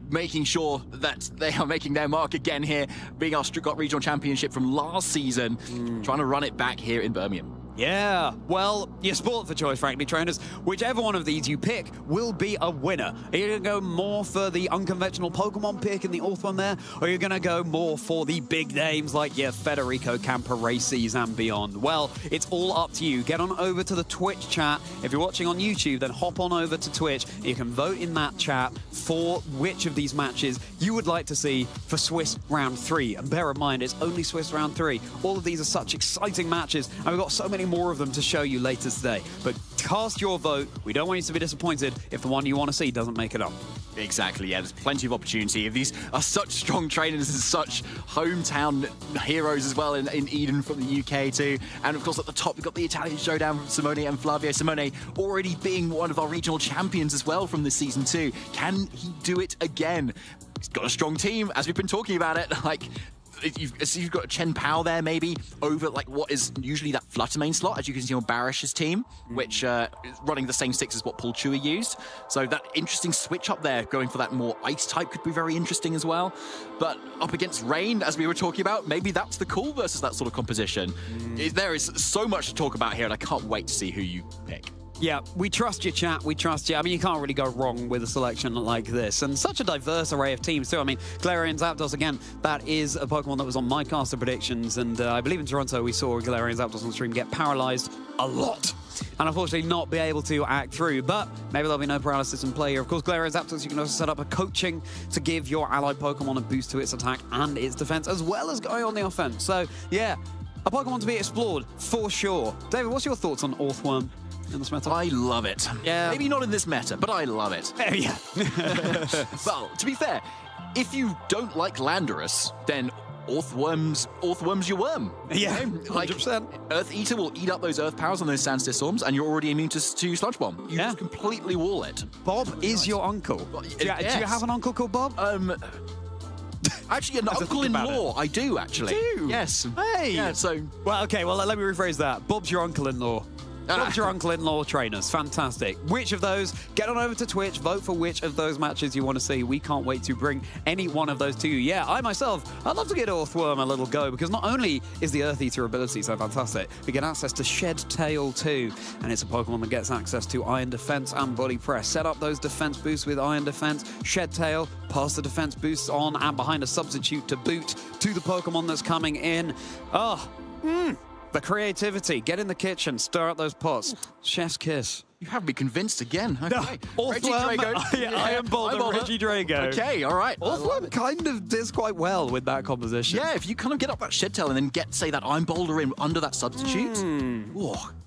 making sure that they are making their mark again here, being our Stuttgart Regional Championship from last season, trying to run it back here in Birmingham. Yeah, well, your sport for choice, frankly, trainers. Whichever one of these you pick will be a winner. Are you going to go more for the unconventional Pokemon pick in the Orth one there, or are you going to go more for the big names like your Federico Camparaces and beyond? Well, it's all up to you. Get on over to the Twitch chat. If you're watching on YouTube, then hop on over to Twitch. You can vote in that chat for which of these matches you would like to see for Swiss Round 3. And bear in mind, it's only Swiss Round 3. All of these are such exciting matches, and we've got so many more of them to show you later today. But cast your vote. We don't want you to be disappointed if the one you want to see doesn't make it up. Exactly, yeah, there's plenty of opportunity. These are such strong trainers and such hometown heroes as well in Eden from the UK too. And of course at the top we've got the Italian showdown from Simone and Flavio. Simone already being one of our regional champions as well from this season too. Can he do it again? He's got a strong team, as we've been talking about it. Like, you've got Chen Pao there maybe over like what is usually that Flutter main slot, as you can see on Barish's team, which is running the same sticks as what Paul Chua used. So that interesting switch up there, going for that more ice type, could be very interesting as well. But up against Rain, as we were talking about, maybe that's the cool versus that sort of composition. There is so much to talk about here, and I can't wait to see who you pick. Yeah, we trust your chat, we trust you. I mean, you can't really go wrong with a selection like this. And such a diverse array of teams, too. I mean, Galarian Zapdos, again, that is a Pokemon that was on my caster predictions. And I believe in Toronto, we saw Galarian Zapdos on stream get paralyzed a lot. And unfortunately not be able to act through. But maybe there'll be no paralysis in play here. Of course, Galarian Zapdos, you can also set up a coaching to give your allied Pokemon a boost to its attack and its defense, as well as going on the offense. So, yeah, a Pokemon to be explored, for sure. David, what's your thoughts on Orthworm in this meta? I love it. Yeah. Maybe not in this meta, but I love it. Yeah. Well, to be fair, if you don't like Landorus, then Orthworm's your worm. Yeah, you know? Like 100%. Earth Eater will eat up those Earth Powers on those Sandstone Storms, and you're already immune to Sludge Bomb. You just completely wall it. Bob is your uncle. Do you have an uncle called Bob? Actually, an uncle-in-law. I do, actually. You do? Yes. Hey. Yeah, so... Well, okay, well, let me rephrase that. Bob's your uncle-in-law. Bob's your uncle-in-law trainers. Fantastic. Which of those? Get on over to Twitch. Vote for which of those matches you want to see. We can't wait to bring any one of those to you. Yeah, I myself, I'd love to get Orthworm a little go, because not only is the Earth Eater ability so fantastic, we get access to Shed Tail too. And it's a Pokemon that gets access to Iron Defense and Body Press. Set up those defense boosts with Iron Defense, Shed Tail, pass the defense boosts on and behind a substitute to boot to the Pokemon that's coming in. The creativity. Get in the kitchen, stir up those pots. Chef's kiss. You have me convinced again. Okay. Reggie Drago. I am bold, Reggie Drago. Okay, all right. Orthworm kind of does quite well with that composition. Yeah, if you kind of get up that Shed Tail and then get, say, that Iron Boulder in under that substitute,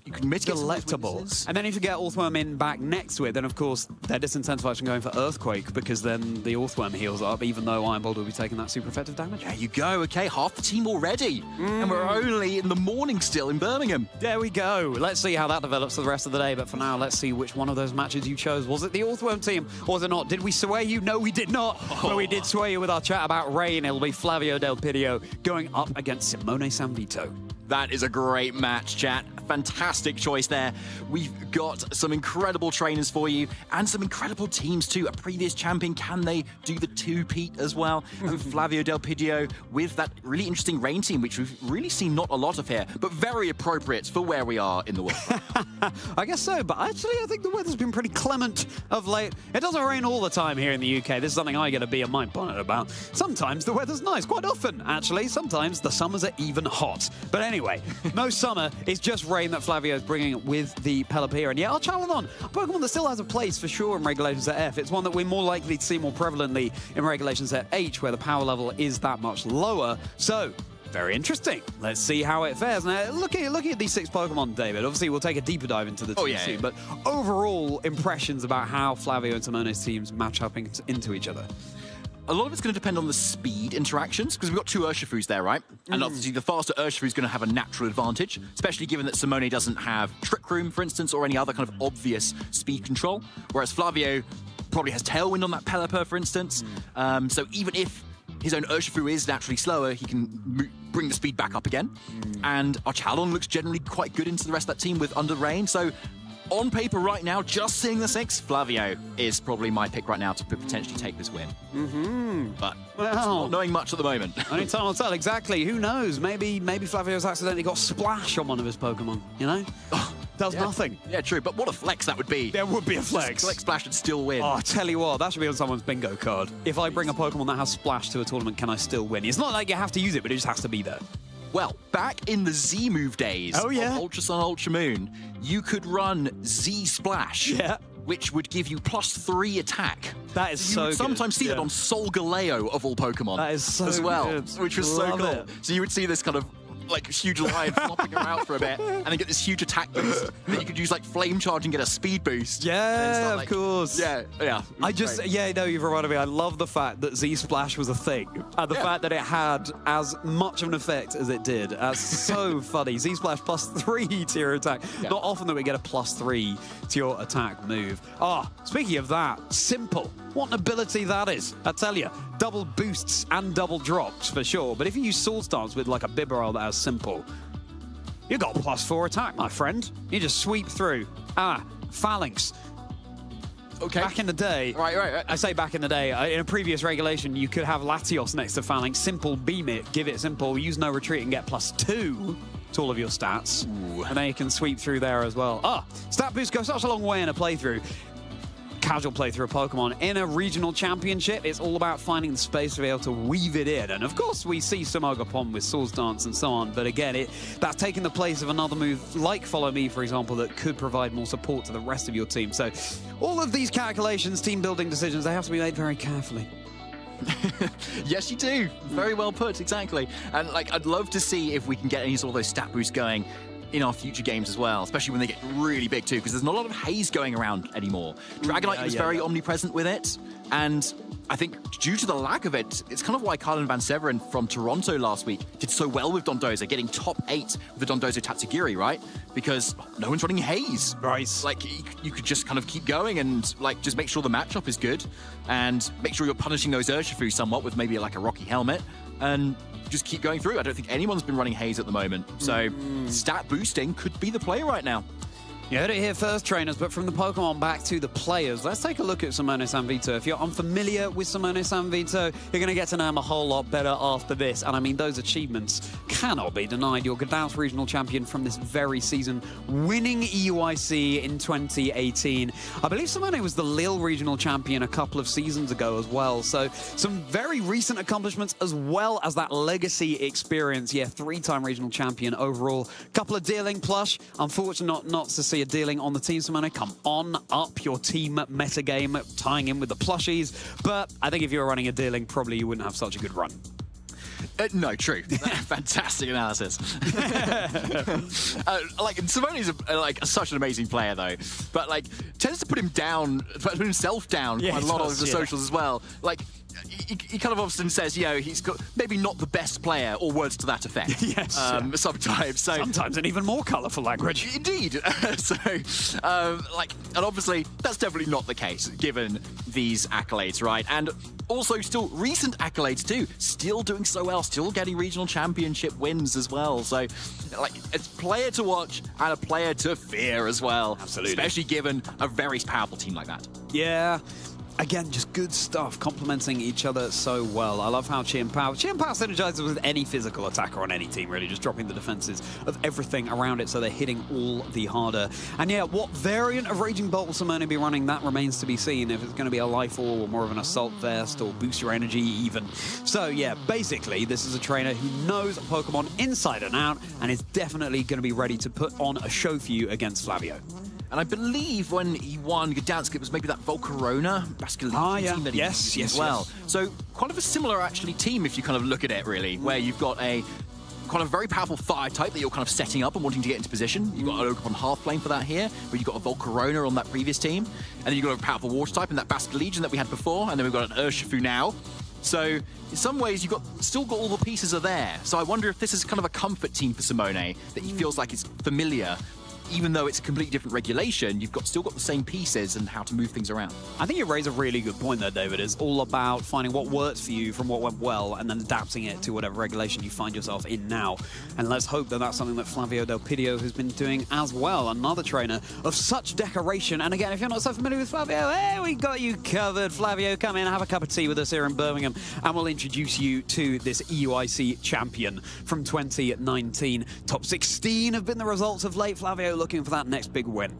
you can mitigate delectable. And then if you get Orthworm in back next to it, then of course they're disincentivized from going for Earthquake, because then the Orthworm heals up, even though Iron Boulder will be taking that super effective damage. There you go. Okay, half the team already. And we're only in the morning still in Birmingham. There we go. Let's see how that develops for the rest of the day. But for now, let's see which one of those matches you chose. Was it the Orthworm team, or was it not? Did we sway you? No, we did not. But we did sway you with our chat about Rain. It'll be Flavio Del Pidio going up against Simone Sanvito. That is a great match, chat. Fantastic choice there. We've got some incredible trainers for you and some incredible teams too. A previous champion, can they do the two-peat as well? And Flavio Del Pidio with that really interesting Rain team, which we've really seen not a lot of here, but very appropriate for where we are in the world. I guess so, but actually I think the weather's been pretty clement of late. It doesn't rain all the time here in the UK. This is something I get to be a mind bonnet about. Sometimes the weather's nice, quite often actually. Sometimes the summers are even hot. But anyway, no summer, it's just Rain that Flavio's bringing with the Pelipper. And yeah, our Chaladon, a Pokemon that still has a place for sure in Regulations at F. It's one that we're more likely to see more prevalently in Regulations at H, where the power level is that much lower. So, very interesting. Let's see how it fares. Now, looking at these 6 Pokemon, David, obviously we'll take a deeper dive into the team soon, but overall impressions about how Flavio and Simone's teams match up into each other. a lot of it's going to depend on the speed interactions, because we've got two Urshifus there, right? And obviously the faster Urshifu is going to have a natural advantage, especially given that Simone doesn't have Trick Room, for instance, or any other kind of obvious speed control, whereas Flavio probably has Tailwind on that Pelipper, for instance. So even if his own Urshifu is naturally slower, he can bring the speed back up again. And our Challon looks generally quite good into the rest of that team with Under Rain. So on paper right now, just seeing the 6, Flavio is probably my pick right now to potentially take this win. But not knowing much at the moment. Only time will tell, exactly. Who knows? Maybe Flavio's accidentally got Splash on one of his Pokemon, you know? Does nothing. Yeah, true. But what a flex that would be. There would be a flex. Collect Splash and still win. Oh, I tell you what, that should be on someone's bingo card. If I bring a Pokemon that has Splash to a tournament, can I still win? It's not like you have to use it, but it just has to be there. Well, back in the Z-move days of Ultra Sun, Ultra Moon, you could run Z-Splash, which would give you +3 attack. That is so good. Sometimes see that on Solgaleo, of all Pokemon. That is so as well, good. which was so Love cool. it. So you would see this kind of like huge line flopping around for a bit, and then get this huge attack boost. Then you could use like Flame Charge and get a speed boost. Yeah, of course. Yeah. You've reminded me. I love the fact that Z-Splash was a thing, and the fact that it had as much of an effect as it did. That's so funny. Z-Splash +3 to your attack. Not often that we get a +3 to your attack move. Speaking of that, Simple. What an ability that is. I tell you, double boosts and double drops for sure. But if you use Swords Dance with like a Bibarel that has Simple, you got +4 attack, my friend. You just sweep through. Phalanx. Okay. Back in the day, right. I say back in the day, in a previous regulation, you could have Latios next to Phalanx, Simple, beam it, give it Simple, use no retreat and get +2 to all of your stats. And then you can sweep through there as well. Stat boost goes such a long way in a playthrough. Casual playthrough of Pokemon in a regional championship, it's all about finding the space to be able to weave it in. And of course, we see some Agapom with Swords Dance and so on, but again, that's taking the place of another move like Follow Me, for example, that could provide more support to the rest of your team. So all of these calculations, team building decisions, they have to be made very carefully. Yes, you do. Very well put, exactly. And like, I'd love to see if we can get any sort of those stat boosts going in our future games as well, especially when they get really big too, because there's not a lot of haze going around anymore. Dragonite was very omnipresent with it, and I think due to the lack of it, it's kind of why Carlin Van Severen from Toronto last week did so well with Dondozo, getting top 8 with the Dondozo Tatsugiri, right? Because no one's running haze. Right. Like, you could just kind of keep going and like just make sure the matchup is good, and make sure you're punishing those Urshifu somewhat with maybe like a Rocky Helmet, and just keep going through. I don't think anyone's been running haze at the moment. So stat boosting could be the play right now. You heard it here first, trainers, but from the Pokemon back to the players, let's take a look at Simone Sanvito. If you're unfamiliar with Simone Sanvito, you're going to get to know him a whole lot better after this. And I mean, those achievements cannot be denied. You're Gdańsk regional champion from this very season, winning EUIC in 2018. I believe Simone was the Lille regional champion a couple of seasons ago as well. So some very recent accomplishments as well as that legacy experience. Yeah, 3-time regional champion overall. Couple of dealing plush. Unfortunate not to see a dealing on the team, Simone. Come on up your team metagame, tying in with the plushies. But I think if you were running a dealing, probably you wouldn't have such a good run. No, true. Fantastic analysis. Like, Simone's such an amazing player, though. But like, tends to put himself down quite a lot on the socials as well. Like, he kind of often says, he's got maybe not the best player, or words to that effect. Sometimes. So sometimes in even more colourful language. Indeed. And obviously that's definitely not the case given these accolades, right? And also still recent accolades too. Still doing so well. Still getting regional championship wins as well. So, like, it's a player to watch and a player to fear as well. Absolutely. Especially given a very powerful team like that. Yeah. Again, just good stuff, complementing each other so well. I love how Chien Pao synergizes with any physical attacker on any team, really, just dropping the defenses of everything around it so they're hitting all the harder. And yeah, what variant of Raging Bolt will Simone be running? That remains to be seen, if it's going to be a Life Orb or more of an Assault Vest or Boost Your Energy even. So yeah, basically, this is a trainer who knows Pokemon inside and out and is definitely going to be ready to put on a show for you against Flavio. And I believe when he won Gdańsk, it was maybe that Volcarona Basculin team that he used as well. So quite of a similar, actually, team if you kind of look at it, really, where you've got a kind of very powerful fire type that you're kind of setting up and wanting to get into position. You've got an Oakapon half plane for that here, but you've got a Volcarona on that previous team. And then you've got a powerful water type in that Basculegion that we had before. And then we've got an Urshifu now. So in some ways, still got all the pieces are there. So I wonder if this is kind of a comfort team for Simone, that he feels like it's familiar. Even though it's a completely different regulation, you've still got the same pieces and how to move things around. I think you raise a really good point there, David. It's all about finding what works for you from what went well and then adapting it to whatever regulation you find yourself in now. And let's hope that that's something that Flavio Del Pidio has been doing as well. Another trainer of such decoration. And again, if you're not so familiar with Flavio, hey, we got you covered. Flavio, come in, have a cup of tea with us here in Birmingham, and we'll introduce you to this EUIC champion from 2019. Top 16 have been the results of late. Flavio looking for that next big win.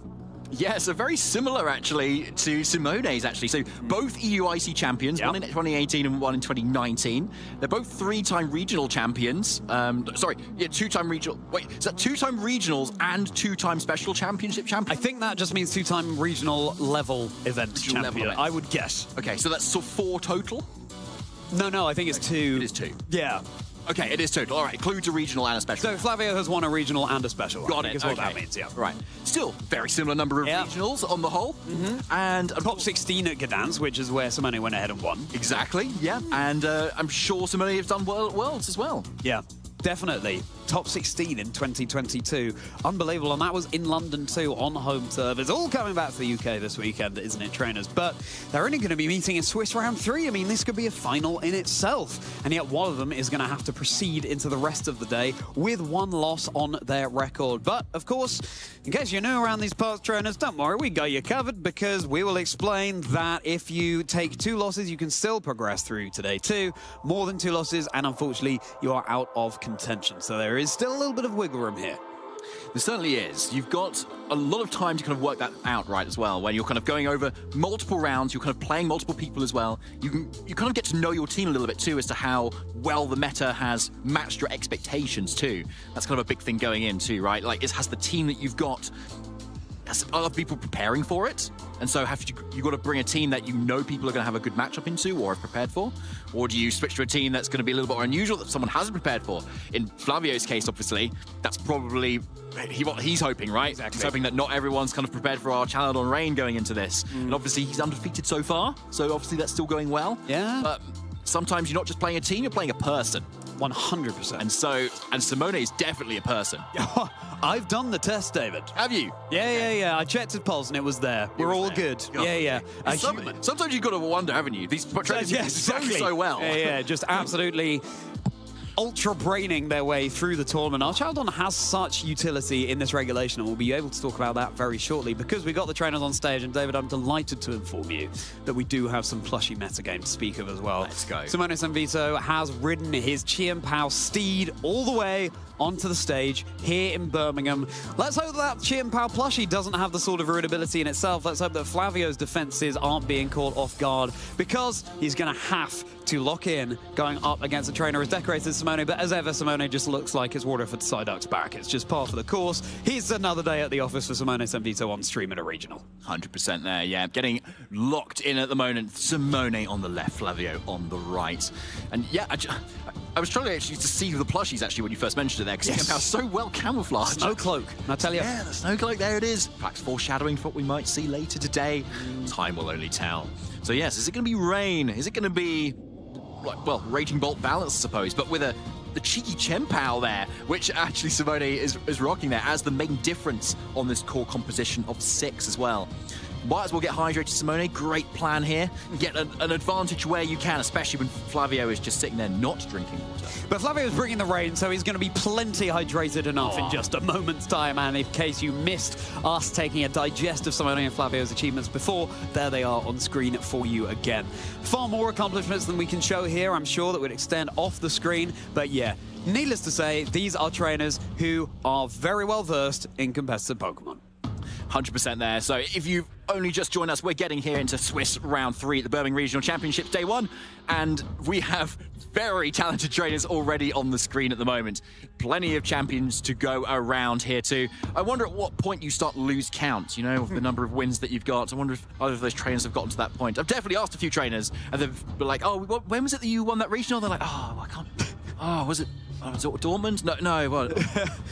Yeah, so very similar actually to Simone's actually. So both EUIC champions, one in 2018 and one in 2019. They're both three-time regional champions. Two-time regional. Wait, is that two-time regionals and two-time special championship champions? I think that just means two-time regional level event champion. I would guess. Okay, so that's 4 total? No, I think it's 2. It is 2. Yeah. Okay, it is total. All right, includes a regional and a special. So Flavio has won a regional and a special. Got it. Is what that means, yeah. Right. Still, very similar number of regionals on the whole. And top 16 at Gdansk, which is where Simone went ahead and won. Exactly, yeah. And I'm sure Simone has done well at Worlds as well. Yeah. Definitely. Top 16 in 2022. Unbelievable. And that was in London too, on home turf. It's all coming back to the UK this weekend, isn't it, trainers? But they're only going to be meeting in Swiss round 3. I mean, this could be a final in itself. And yet one of them is going to have to proceed into the rest of the day with 1 loss on their record. But, of course, in case you're new around these parts, trainers, don't worry, we got you covered, because we will explain that if you take 2 losses, you can still progress through today too. More than 2 losses, and unfortunately, you are out of contention. So there is still a little bit of wiggle room here. There certainly is. You've got a lot of time to kind of work that out, right, as well, when you're kind of going over multiple rounds, you're kind of playing multiple people as well. You kind of get to know your team a little bit too, as to how well the meta has matched your expectations too. That's kind of a big thing going in too, right? Like, has the team that you've got, has other people preparing for it? And so you got to bring a team that you know people are going to have a good matchup into or have prepared for? Or do you switch to a team that's going to be a little bit more unusual that someone hasn't prepared for? In Flavio's case, obviously, that's probably what he's hoping, right? Exactly. He's hoping that not everyone's kind of prepared for our Challenge on Rain going into this. And obviously, he's undefeated so far, so obviously that's still going well. Yeah. But sometimes you're not just playing a team, you're playing a person. 100%. And Simone is definitely a person. I've done the test, David. Have you? Yeah. I checked his pulse and it was there. We're all good. Yeah. Sometimes you've got to wonder, haven't you? These trainers do so well. Yeah, just absolutely ultra braining their way through the tournament. Our Chaldon has such utility in this regulation, and we'll be able to talk about that very shortly, because we got the trainers on stage. And David, I'm delighted to inform you that we do have some plushy metagame to speak of as well. Let's go. Simone Sanvito has ridden his Chien Pao steed all the way onto the stage here in Birmingham. Let's hope that Chien Pao plushie doesn't have the sort of irritability in itself. Let's hope that Flavio's defenses aren't being caught off guard, because he's going to have to lock in going up against a trainer as decorated as Simone. But as ever, Simone just looks like his Waterford Psyduck's back. It's just par for the course. Here's another day at the office for Simone Sanvito on stream at a regional. 100% there, yeah. Getting locked in at the moment. Simone on the left, Flavio on the right. And yeah, I was trying actually to see the plushies actually when you first mentioned it there, because Chien Pao's so well camouflaged. Snow cloak, I tell you. Yeah, the snow cloak, there it is. Perhaps foreshadowing for what we might see later today. Time will only tell. So yes, is it going to be rain? Is it going to be, well, Raging Bolt balance, I suppose, but with the cheeky Chien Pao there, which actually Simone is rocking there as the main difference on this core composition of 6 as well. Might as well get hydrated, Simone. Great plan here. Get an advantage where you can, especially when Flavio is just sitting there not drinking water. But Flavio is bringing the rain, so he's going to be plenty hydrated enough in just a moment's time. And in case you missed us taking a digest of Simone and Flavio's achievements before, there they are on screen for you again. Far more accomplishments than we can show here, I'm sure, that would extend off the screen. But yeah, needless to say, these are trainers who are very well versed in competitive Pokemon. 100% there. So if you've only just joined us, we're getting here into Swiss round 3 at the Birmingham Regional Championships day 1, and we have very talented trainers already on the screen at the moment. Plenty of champions to go around here too. I wonder at what point you start to lose count, you know, of the number of wins that you've got. I wonder if either of those trainers have gotten to that point. I've definitely asked a few trainers, and they've been like, oh, when was it that you won that regional? They're like, oh, I can't. Oh, was it? Dortmund? No, well,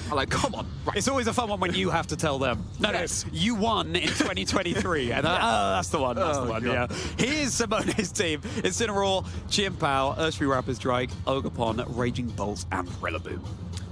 I'm like, come on. Right. It's always a fun one when you have to tell them. No, you won in 2023. And that's the one. That's the one. Yeah. Here's Simone's team. Incineroar, Chien Pao, Urshifu Rapid Strike, Ogerpon, Raging Bolt, and Rillaboom.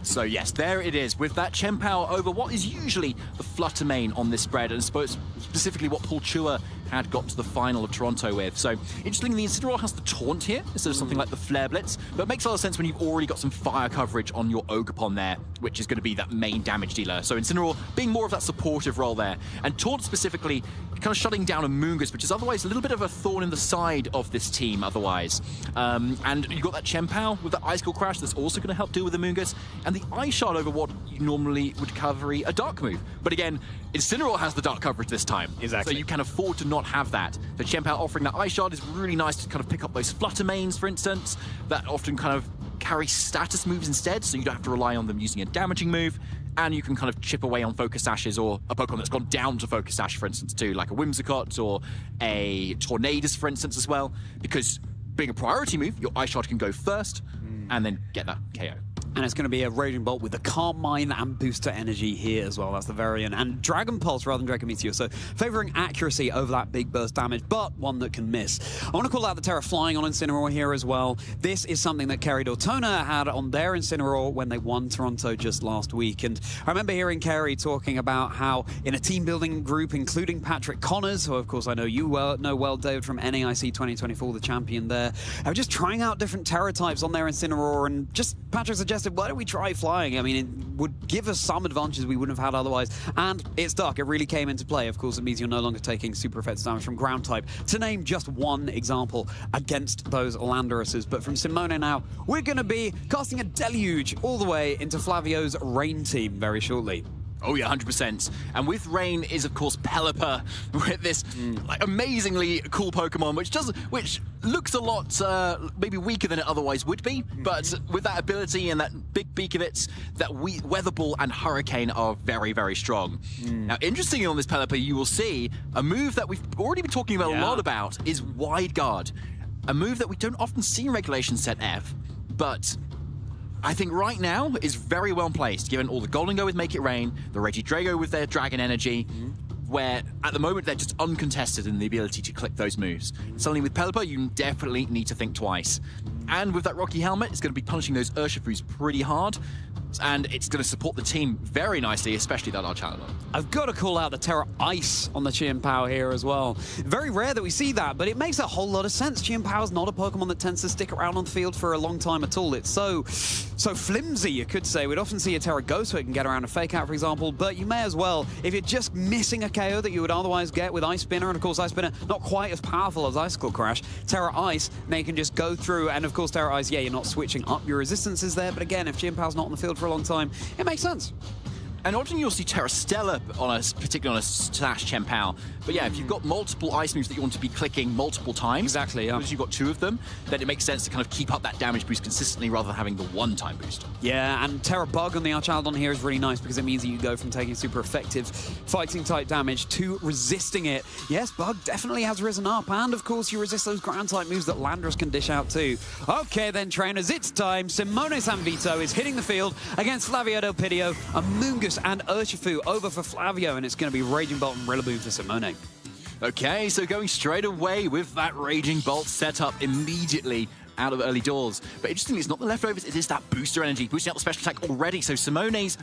So yes, there it is, with that Chien Pao over what is usually the Flutter main on this spread, and specifically what Paul Chua had got to the final of Toronto with. So interestingly, the Incineroar has the Taunt here instead of something like the Flare Blitz, but it makes a lot of sense when you've already got some fire coverage on your Ogerpon there, which is going to be that main damage dealer. So Incineroar being more of that supportive role there, and Taunt specifically kind of shutting down Amoonguss, which is otherwise a little bit of a thorn in the side of this team otherwise. And you've got that Chien Pao with that Icicle Crash that's also going to help deal with Amoonguss, and the Ice Shard over what you normally would cover a Dark move. But again, Incineroar has the Dark coverage this time. Exactly. So you can afford to not have that. So Chien Pao offering that Ice Shard is really nice to kind of pick up those Flutter mains, for instance, that often kind of carry status moves instead, so you don't have to rely on them using a damaging move. And you can kind of chip away on Focus Sashes, or a Pokemon that's gone down to Focus Sash, for instance, too, like a Whimsicott or a Tornadus, for instance, as well. Because being a priority move, your Ice Shard can go first and then get that KO. And it's going to be a Raging Bolt with the Calm Mind and Booster Energy here as well. That's the variant. And Dragon Pulse rather than Dragon Meteor. So favoring accuracy over that big burst damage, but one that can miss. I want to call out the Terra Flying on Incineroar here as well. This is something that Kerry Dortona had on their Incineroar when they won Toronto just last week. And I remember hearing Kerry talking about how in a team building group, including Patrick Connors, who of course I know you know well, David, from NAIC 2024, the champion there, they were just trying out different Terra types on their Incineroar, and just Patrick suggested, why don't we try flying? I mean, it would give us some advantages we wouldn't have had otherwise. And it's Dark. It really came into play. Of course, it means you're no longer taking super effective damage from ground type, to name just one example against those Landorus's. But from Simone now, we're going to be casting a deluge all the way into Flavio's Rain team very shortly. Oh yeah, 100%. And with Rain is, of course, Pelipper, with this like amazingly cool Pokemon, which looks a lot maybe weaker than it otherwise would be, but with that ability and that big beak of it, that Weather Ball and Hurricane are very, very strong. Now, interestingly on this Pelipper, you will see a move that we've already been talking about a lot about is Wide Guard, a move that we don't often see in Regulation Set F, but I think right now is very well placed, given all the Golden Go with Make It Rain, the Regidrago with their Dragon Energy, where at the moment they're just uncontested in the ability to click those moves. Suddenly with Pelipper, you definitely need to think twice. And with that Rocky Helmet, it's going to be punishing those Urshifus pretty hard, and it's going to support the team very nicely, especially that Archaludon. I've got to call out the Terra Ice on the Chien Pao here as well. Very rare that we see that, but it makes a whole lot of sense. Chien Pao is not a Pokemon that tends to stick around on the field for a long time at all. It's so flimsy, you could say. We'd often see a Terra Ghost where it can get around a Fake Out, for example, but you may as well, if you're just missing a KO that you would otherwise get with Ice Spinner, and of course Ice Spinner not quite as powerful as Icicle Crash, Terra Ice, they can just go through, and of course Terra Ice, yeah, you're not switching up your resistances there, but again, if Chien Pao's not on the field for a long time, it makes sense. And often you'll see Terra Stella particularly on a Slash Chien Pao. But yeah, if you've got multiple ice moves that you want to be clicking multiple times, exactly, yeah, because you've got two of them, then it makes sense to kind of keep up that damage boost consistently rather than having the one-time boost. Yeah, and Terra Bug on the Archaludon here is really nice because it means that you go from taking super effective fighting type damage to resisting it. Yes, Bug definitely has risen up, and of course you resist those ground type moves that Landorus can dish out too. Okay then, trainers, it's time. Simone Sanvito is hitting the field against Flavio Del Pidio, Amoonguss and Urshifu over for Flavio, and it's going to be Raging Bolt and Rillaboom for Simone. Okay, so going straight away with that Raging Bolt set up immediately out of early doors. But interestingly, it's not the leftovers, it is that booster energy, boosting out the special attack already. So Simone's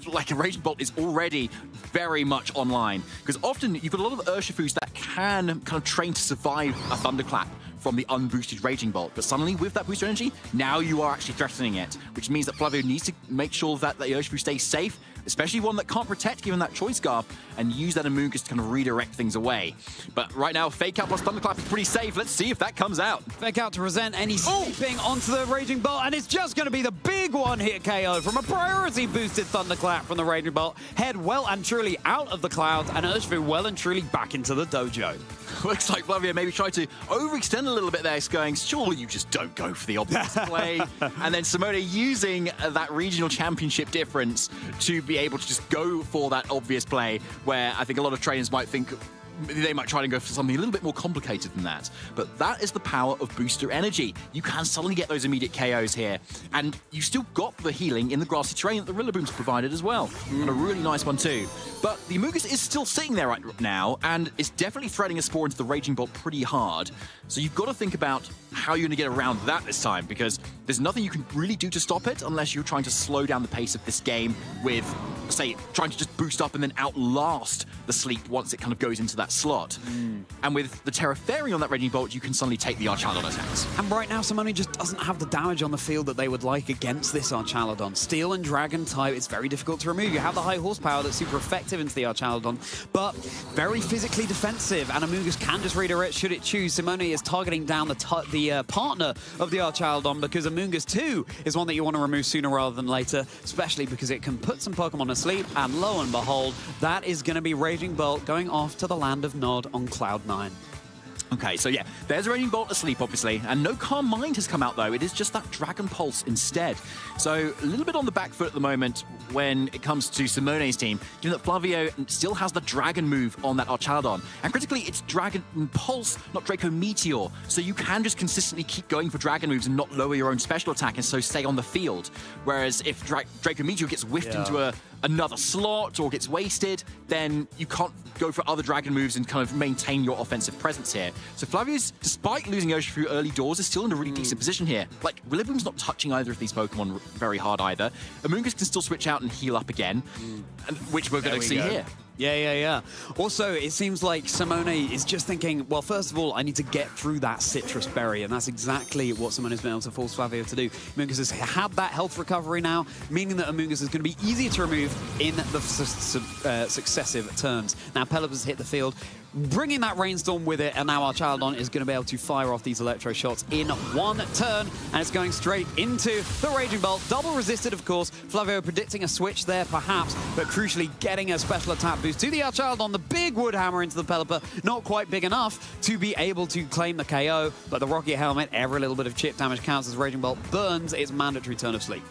like a Raging Bolt is already very much online. Because often you've got a lot of Urshifus that can kind of train to survive a Thunderclap from the unboosted Raging Bolt. But suddenly with that booster energy, now you are actually threatening it, which means that Flavio needs to make sure that the Urshifu stays safe, especially one that can't protect given that Choice Scarf, and use that Amoonguss to kind of redirect things away. But right now, Fake Out plus Thunderclap is pretty safe. Let's see if that comes out. Fake Out to resent any sweeping onto the Raging Bolt, and it's just going to be the big one-hit KO from a priority-boosted Thunderclap from the Raging Bolt. Head well and truly out of the clouds, and Urshifu well and truly back into the dojo. Looks like Flavio maybe tried to overextend a little bit there, going, surely you just don't go for the obvious play. And then Simone using that regional championship difference to be able to just go for that obvious play, where I think a lot of trainers might think, they might try and go for something a little bit more complicated than that. But that is the power of booster energy. You can suddenly get those immediate KOs here, and you still got the healing in the grassy terrain that the Rillaboom's provided as well, and a really nice one too. But the Amoonguss is still sitting there right now, and is definitely threading a spore into the Raging Bolt pretty hard. So you've got to think about how you're going to get around that this time, because there's nothing you can really do to stop it unless you're trying to slow down the pace of this game with, say, trying to just boost up and then outlast the Sleep once it kind of goes into that slot. And with the Terra Fairy on that Raging Bolt, you can suddenly take the Archaludon attacks. And right now, Simone just doesn't have the damage on the field that they would like against this Archaludon. Steel and Dragon type, it's very difficult to remove. You have the high horsepower that's super effective into the Archaludon, but very physically defensive, and Amoonguss can just redirect should it choose. Simone is targeting down the partner of the Archaludon, because Amoonguss too is one that you want to remove sooner rather than later, especially because it can put some Pokemon asleep, and lo and behold, that is going to be Raging Bolt going off to the land of Nod on Cloud 9. Okay, so yeah, there's a Raging Bolt asleep, obviously, and no Calm Mind has come out, though. It is just that Dragon Pulse instead. So a little bit on the back foot at the moment when it comes to Simone's team, given that Flavio still has the Dragon move on that Archaludon. And critically, it's Dragon Pulse, not Draco Meteor. So you can just consistently keep going for Dragon moves and not lower your own special attack, and so stay on the field. Whereas if Draco Meteor gets whiffed into another slot or gets wasted, then you can't go for other Dragon moves and kind of maintain your offensive presence here. So Flavio's, despite losing Urshifu early doors, is still in a really decent position here. Like, Rillaboom's not touching either of these Pokemon very hard either. Amoonguss can still switch out and heal up again, which we're going to see here. Yeah. Also, it seems like Simone is just thinking, well, first of all, I need to get through that Citrus Berry, and that's exactly what Simone's been able to force Flavio to do. Amoonguss has had that health recovery now, meaning that Amoonguss is going to be easier to remove in the successive turns. Now, Pelipper's hit the field, bringing that Rainstorm with it, and now Archaludon is going to be able to fire off these Electro shots in one turn, and it's going straight into the Raging Bolt. Double resisted, of course. Flavio predicting a switch there, perhaps, but crucially getting a special attack boost to the Archaludon. The big Wood Hammer into the Pelipper, not quite big enough to be able to claim the KO, but the Rocky Helmet, every little bit of chip damage counts as Raging Bolt burns its mandatory turn of sleep.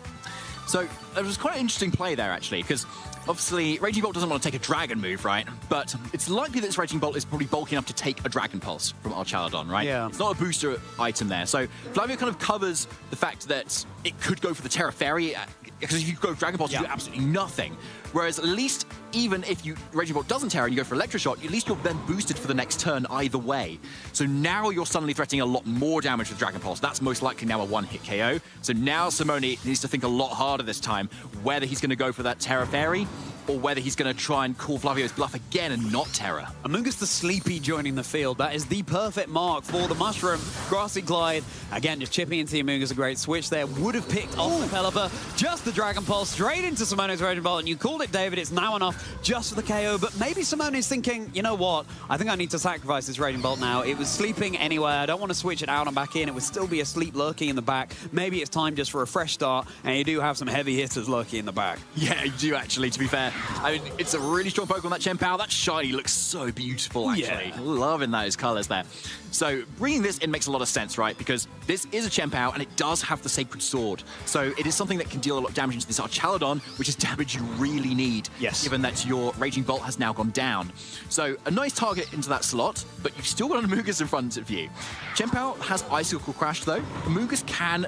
So it was quite an interesting play there, actually, because obviously Raging Bolt doesn't want to take a Dragon move, right? But it's likely that this Raging Bolt is probably bulky enough to take a Dragon Pulse from Archaludon, right? Yeah. It's not a booster item there. So Flavio kind of covers the fact that it could go for the Terra Fairy, because if you go Dragon Pulse, you do absolutely nothing. Whereas at least, even if Raging Bolt doesn't Terra and you go for Electro Shot, at least you're then boosted for the next turn either way. So now you're suddenly threatening a lot more damage with Dragon Pulse. That's most likely now a one-hit KO. So now Simone needs to think a lot harder this time, whether he's going to go for that Terra Fairy or whether he's going to try and call Flavio's bluff again and not Terra. Amoonguss the Sleepy joining the field. That is the perfect mark for the Mushroom. Grassy Glide, again, just chipping into the Amoonguss, a great switch there. Would have picked off the Pelipper, just the Dragon Pulse straight into Simone's Raging Bolt, and you called it, David. It's now enough just for the KO, but maybe Simone's thinking, you know what? I think I need to sacrifice this Raging Bolt now. It was sleeping anyway. I don't want to switch it out and back in. It would still be asleep lurking in the back. Maybe it's time just for a fresh start, and you do have some heavy hitters lurking in the back. Yeah, you do actually, to be fair. I mean, it's a really strong Pokemon, that Chien-Pao. That shiny looks so beautiful, actually. Yeah. Loving those colors there. So bringing this in makes a lot of sense, right? Because this is a Chien-Pao, and it does have the Sacred Sword. So it is something that can deal a lot of damage into this Archaludon, which is damage you really need, given that your Raging Bolt has now gone down. So a nice target into that slot, but you've still got an Amoonguss in front of you. Chien-Pao has Icicle Crash, though. Amoonguss can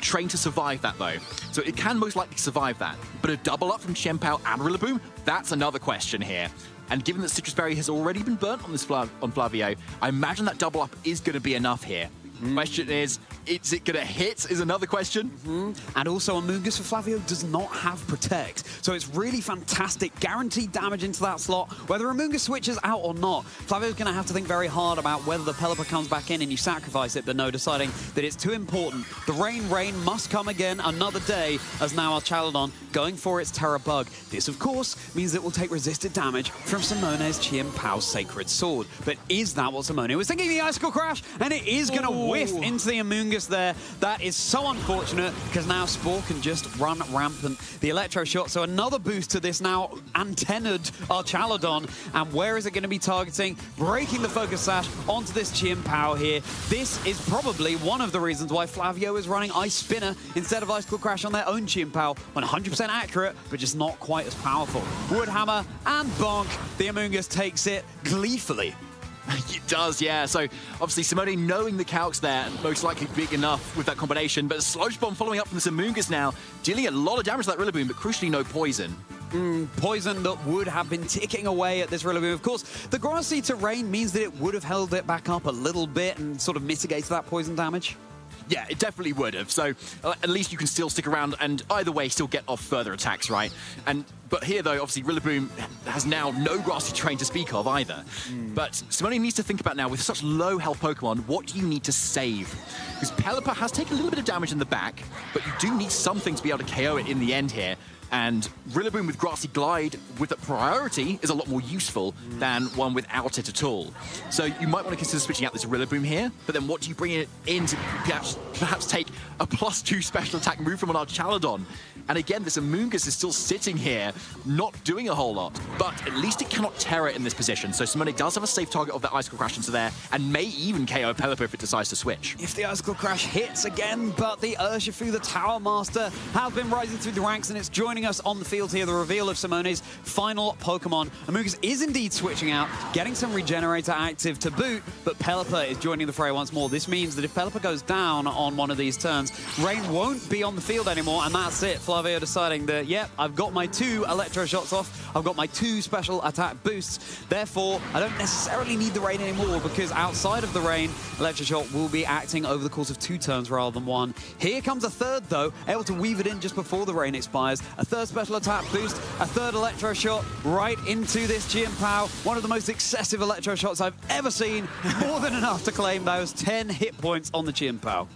train to survive that, though. So it can most likely survive that. But a double up from Chien-Pao and Rillaboom, that's another question here. And given that Citrus Berry has already been burnt on this on Flavio, I imagine that double up is going to be enough here. Question is it going to hit is another question. And also Amoonguss for Flavio does not have Protect. So it's really fantastic. Guaranteed damage into that slot. Whether Amoonguss switches out or not, Flavio's going to have to think very hard about whether the Pelipper comes back in and you sacrifice it, but no, deciding that it's too important. The rain must come again another day, as now Archaludon going for its Terra Bug. This, of course, means it will take resisted damage from Simone's Chien-Pao Sacred Sword. But is that what Simone was thinking? The Icicle Crash, and it is going to whiff into the Amoonguss there. That is so unfortunate because now Spore can just run rampant. The Electro Shot, so another boost to this now antennaed Archaludon. And where is it going to be targeting? Breaking the Focus Sash onto this Chien-Pao here. This is probably one of the reasons why Flavio is running Ice Spinner instead of Icicle Crash on their own Chien-Pao. 100% accurate, but just not quite as powerful. Woodhammer and bonk. The Amoonguss takes it gleefully. It does, yeah. So obviously Simone knowing the calcs there, most likely big enough with that combination, but Sludge Bomb following up from the Amoonguss now, dealing a lot of damage to that Rillaboom, but crucially no poison. Poison that would have been ticking away at this Rillaboom. Of course, the grassy terrain means that it would have held it back up a little bit and sort of mitigated that poison damage. Yeah, it definitely would have. So at least you can still stick around and either way still get off further attacks, right? But here, though, obviously Rillaboom has now no grassy terrain to speak of either. But Simone needs to think about now, with such low health Pokemon, what do you need to save? Because Pelipper has taken a little bit of damage in the back, but you do need something to be able to KO it in the end here. And Rillaboom with Grassy Glide with a priority is a lot more useful than one without it at all. So you might want to consider switching out this Rillaboom here, but then what do you bring it in to perhaps take a +2 special attack move from an Archaludon? And again, this Amoonguss is still sitting here, not doing a whole lot, but at least it cannot Terra in this position. So Simone does have a safe target of that Icicle Crash into there, and may even KO Pelipper if it decides to switch. If the Icicle Crash hits again, but the Urshifu, the Tower Master, has been rising through the ranks, and it's joining us on the field here, the reveal of Simone's final Pokemon. Amoonguss is indeed switching out, getting some Regenerator active to boot, but Pelipper is joining the fray once more. This means that if Pelipper goes down on one of these turns, Rain won't be on the field anymore, and that's it. Flavio deciding that, yep, I've got my 2 Electro Shots off, I've got my 2 special attack boosts, therefore I don't necessarily need the Rain anymore, because outside of the Rain, Electro Shot will be acting over the course of 2 turns rather than 1. Here comes a third, though, able to weave it in just before the Rain expires. A third special attack boost, a third Electro Shot right into this Chien-Pao. One of the most excessive Electro Shots I've ever seen. More than enough to claim those 10 hit points on the Chien-Pao.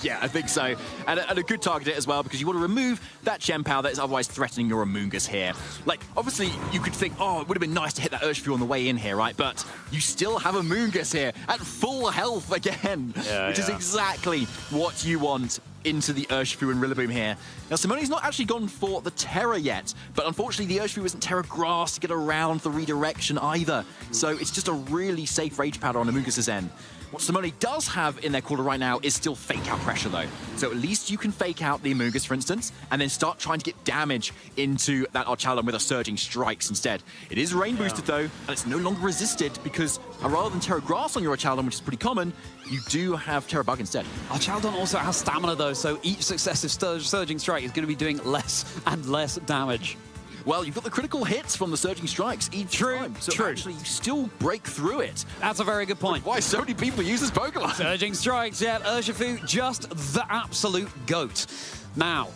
Yeah, I think so. And a good target as well, because you want to remove that Chien-Pao that is otherwise threatening your Amoonguss here. Like, obviously, you could think, oh, it would have been nice to hit that Urshifu on the way in here, right? But you still have Amoonguss here at full health again, which is exactly what you want into the Urshifu and Rillaboom here. Now, Simone's not actually gone for the Terra yet, but unfortunately, the Urshifu isn't Terra Grass to get around the redirection either. So it's just a really safe Rage Powder on Amoonguss's end. What Simone does have in their quarter right now is still Fake Out pressure, though. So at least you can Fake Out the Amoonguss, for instance, and then start trying to get damage into that Archaludon with a Surging Strikes instead. It is Rain boosted, though, and it's no longer resisted because rather than Terra Grass on your Archaludon, which is pretty common, you do have Terra Bug instead. Archaludon also has stamina, though, so each successive Surging Strike is going to be doing less and less damage. Well, you've got the critical hits from the Surging Strikes each time. So actually, you still break through it. That's a very good point. Why so many people use this Pokemon? Surging Strikes, yeah. Urshifu, just the absolute GOAT. Now,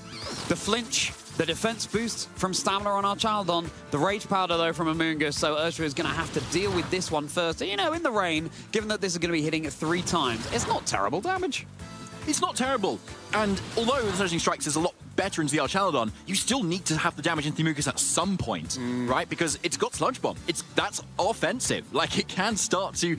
the flinch, the defense boost from stamina on Archaludon, the Rage Powder, though, from Amoonguss, so Urshifu is going to have to deal with this one first. You know, in the rain, given that this is going to be hitting it 3 times, it's not terrible damage. It's not terrible. And although the Surging Strikes is a lot better into the Archaludon, you still need to have the damage into the Amoonguss at some point, right? Because it's got Sludge Bomb. That's offensive. Like, it can start to,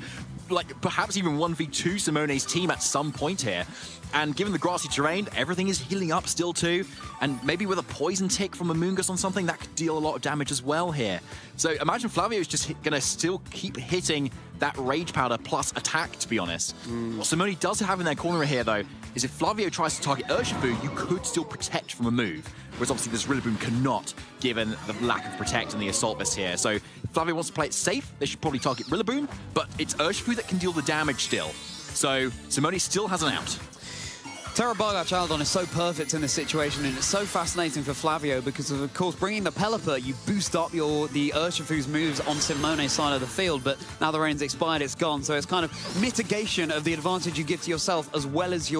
like, perhaps even 1v2 Simone's team at some point here. And given the grassy terrain, everything is healing up still too. And maybe with a Poison Tick from Amoonguss on something, that could deal a lot of damage as well here. So imagine Flavio is just going to still keep hitting that Rage Powder plus attack, to be honest. What Simone does have in their corner here, though, is if Flavio tries to target Urshifu, you could still protect from a move. Whereas obviously this Rillaboom cannot, given the lack of protect and the Assault Vest here. So if Flavio wants to play it safe, they should probably target Rillaboom, but it's Urshifu that can deal the damage still. So Simone still has an out. Terra Bug Archaludon is so perfect in this situation, and it's so fascinating for Flavio because of course, bringing the Pelipper, you boost up the Urshifu's moves on Simone's side of the field, but now the rain's expired, it's gone, so it's kind of mitigation of the advantage you give to yourself as well as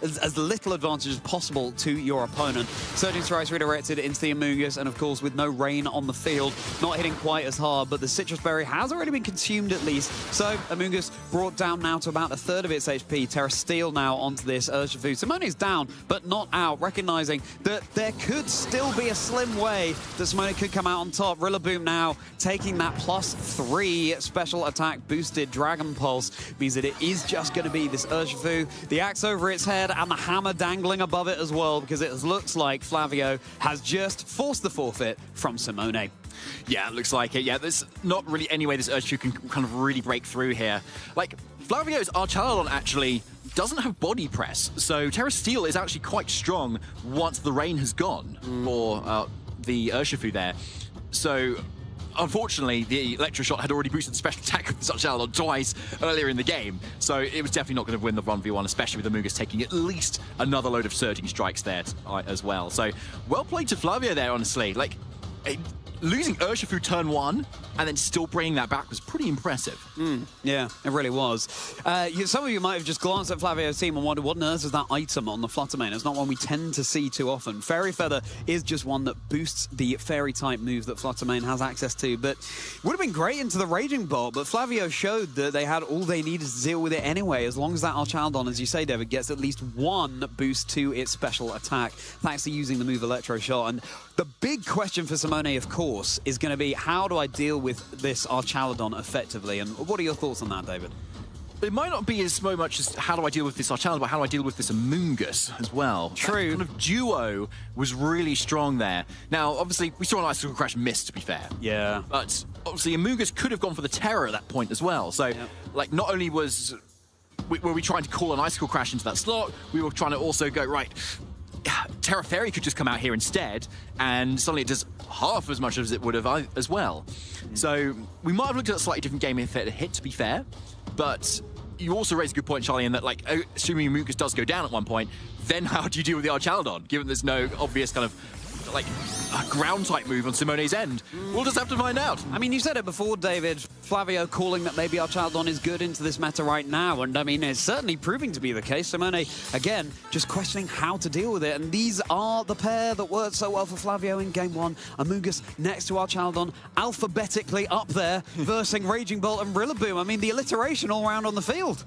as little advantage as possible to your opponent. Surging Strikes redirected into the Amoonguss, and of course, with no rain on the field, not hitting quite as hard, but the Citrus Berry has already been consumed at least, so Amoonguss brought down now to about 1/3 of its HP. Terra Steel now onto this Urshifu, Simone's down, but not out, recognizing that there could still be a slim way that Simone could come out on top. Rillaboom now taking that +3 special attack boosted Dragon Pulse means that it is just going to be this Urshifu, the axe over its head, and the hammer dangling above it as well, because it looks like Flavio has just forced the forfeit from Simone. Yeah, it looks like it. Yeah, there's not really any way this Urshifu can kind of really break through here. Like, Flavio's Archaludon actually doesn't have body press, so Terra Steel is actually quite strong once the rain has gone for the Urshifu there. So, unfortunately, the Electro Shot had already boosted the special attack of the Archaludon twice earlier in the game, so it was definitely not going to win the 1v1, especially with Amoonguss taking at least another load of surging strikes there as well. So, well played to Flavio there, honestly. Like, losing Urshifu turn 1 and then still bringing that back was pretty impressive. Yeah, it really was. Some of you might have just glanced at Flavio's team and wondered what on earth is that item on the Fluttermane. It's not one we tend to see too often. Fairy Feather is just one that boosts the Fairy-type move that Fluttermane has access to, but would have been great into the Raging Bolt, but Flavio showed that they had all they needed to deal with it anyway, as long as that Archaludon, as you say, David, gets at least one boost to its special attack, thanks to using the move Electro Shot. And the big question for Simone, of course, is going to be, how do I deal with this Archaludon effectively? And what are your thoughts on that, David? It might not be as much as how do I deal with this Archaludon, but how do I deal with this Amoonguss as well. True. That kind of duo was really strong there. Now, obviously, we saw an Icicle Crash miss, to be fair. Yeah. But obviously, Amoonguss could have gone for the Terror at that point as well. So, like, not only were we trying to call an Icicle Crash into that slot, we were trying to also go, right, Terra Fairy could just come out here instead, and suddenly it does half as much as it would have as well. So we might have looked at a slightly different game if it had hit, to be fair, but you also raised a good point, Charlie, in that, like, assuming Amoonguss does go down at one point, then how do you deal with the Archaludon, given there's no obvious kind of, like, a ground-type move on Simone's end? We'll just have to find out. I mean, you said it before, David. Flavio calling that maybe Archaludon is good into this meta right now, and I mean, it's certainly proving to be the case. Simone, again, just questioning how to deal with it, and these are the pair that worked so well for Flavio in Game 1. Amoonguss next to Archaludon, alphabetically up there, versing Raging Bolt and Rillaboom. I mean, the alliteration all around on the field.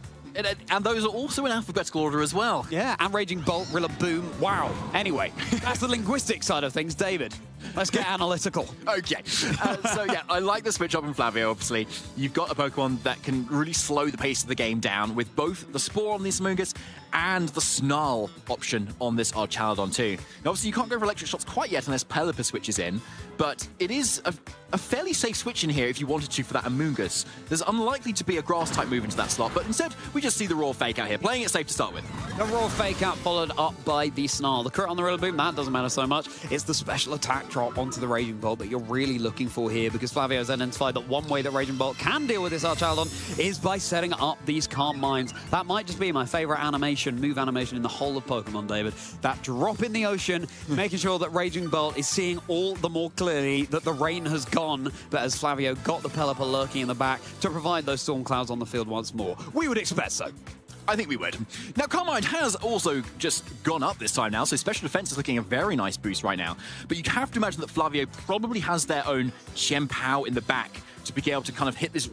And those are also in alphabetical order as well. Yeah, and Raging Bolt, Rillaboom. Wow. Anyway, that's the linguistic side of things. David, let's get analytical. Okay. So, yeah, I like the switch up in Flavio, obviously. You've got a Pokemon that can really slow the pace of the game down with both the Spore on this Amoonguss and the Snarl option on this Archaludon too. Now, obviously, you can't go for Electric Shots quite yet unless Pelipper switches in, but it is a fairly safe switch in here if you wanted to for that Amoonguss. There's unlikely to be a Grass-type move into that slot, but instead, we just see the Raw Fake out here, playing it safe to start with. The Raw Fake out followed up by the Snarl. The crit on the Rillaboom, that doesn't matter so much. It's the special attack drop onto the Raging Bolt that you're really looking for here, because Flavio has identified that one way that Raging Bolt can deal with this Archaludon is by setting up these Calm Minds. That might just be my favorite move animation in the whole of Pokemon, David. That drop in the ocean, making sure that Raging Bolt is seeing all the more clearly that the rain has gone, but as Flavio got the Pelipper lurking in the back to provide those storm clouds on the field once more. We would expect so. I think we would. Now, Calm Mind has also just gone up this time now, so Special Defense is looking a very nice boost right now. But you have to imagine that Flavio probably has their own Xianpao in the back to be able to kind of hit this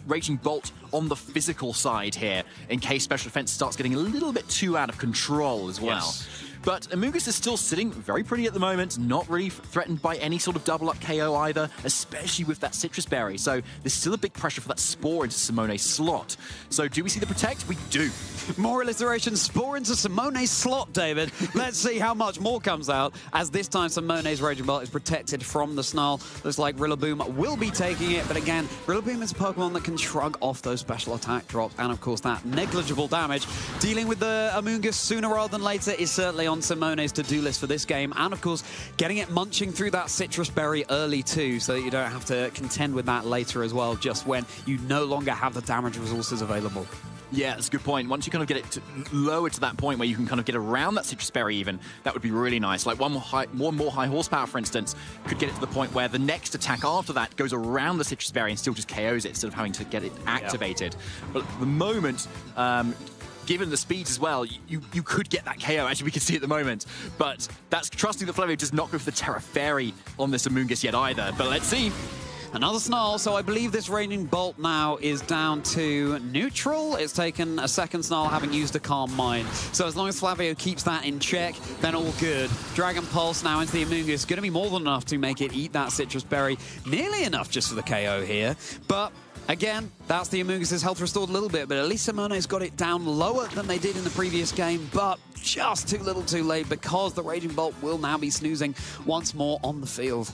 Raging Bolt on the physical side here, in case Special Defense starts getting a little bit too out of control as well. Yes. But Amoonguss is still sitting very pretty at the moment, not really threatened by any sort of double-up KO either, especially with that Citrus Berry. So there's still a big pressure for that Spore into Simone's slot. So do we see the Protect? We do. More alliteration, Spore into Simone's slot, David. Let's see how much more comes out, as this time Simone's Raging Bolt is protected from the Snarl. Looks like Rillaboom will be taking it, but again, Rillaboom is a Pokemon that can shrug off those special attack drops, and of course that negligible damage. Dealing with the Amoonguss sooner rather than later is certainly on Simone's to-do list for this game, and of course getting it munching through that Citrus Berry early too, so that you don't have to contend with that later as well, just when you no longer have the damage resources available. Yeah, that's a good point. Once you kind of get it lower to that point where you can kind of get around that Citrus Berry even, that would be really nice. Like one more high horsepower, for instance, could get it to the point where the next attack after that goes around the Citrus Berry and still just KOs it instead of having to get it activated. Yeah. But at the moment, given the speeds as well, you could get that KO, as we can see at the moment. But that's trusting that Flavio does not go for the Terra Fairy on this Amoonguss yet either. But let's see. Another Snarl, so I believe this Raging Bolt now is down to neutral. It's taken a second Snarl having used a Calm Mind. So as long as Flavio keeps that in check, then all good. Dragon Pulse now into the Amoonguss, going to be more than enough to make it eat that Citrus Berry. Nearly enough just for the KO here, but again, that's the Amoonguss's health restored a little bit, but at least Simone's got it down lower than they did in the previous game, but just too little too late because the Raging Bolt will now be snoozing once more on the field.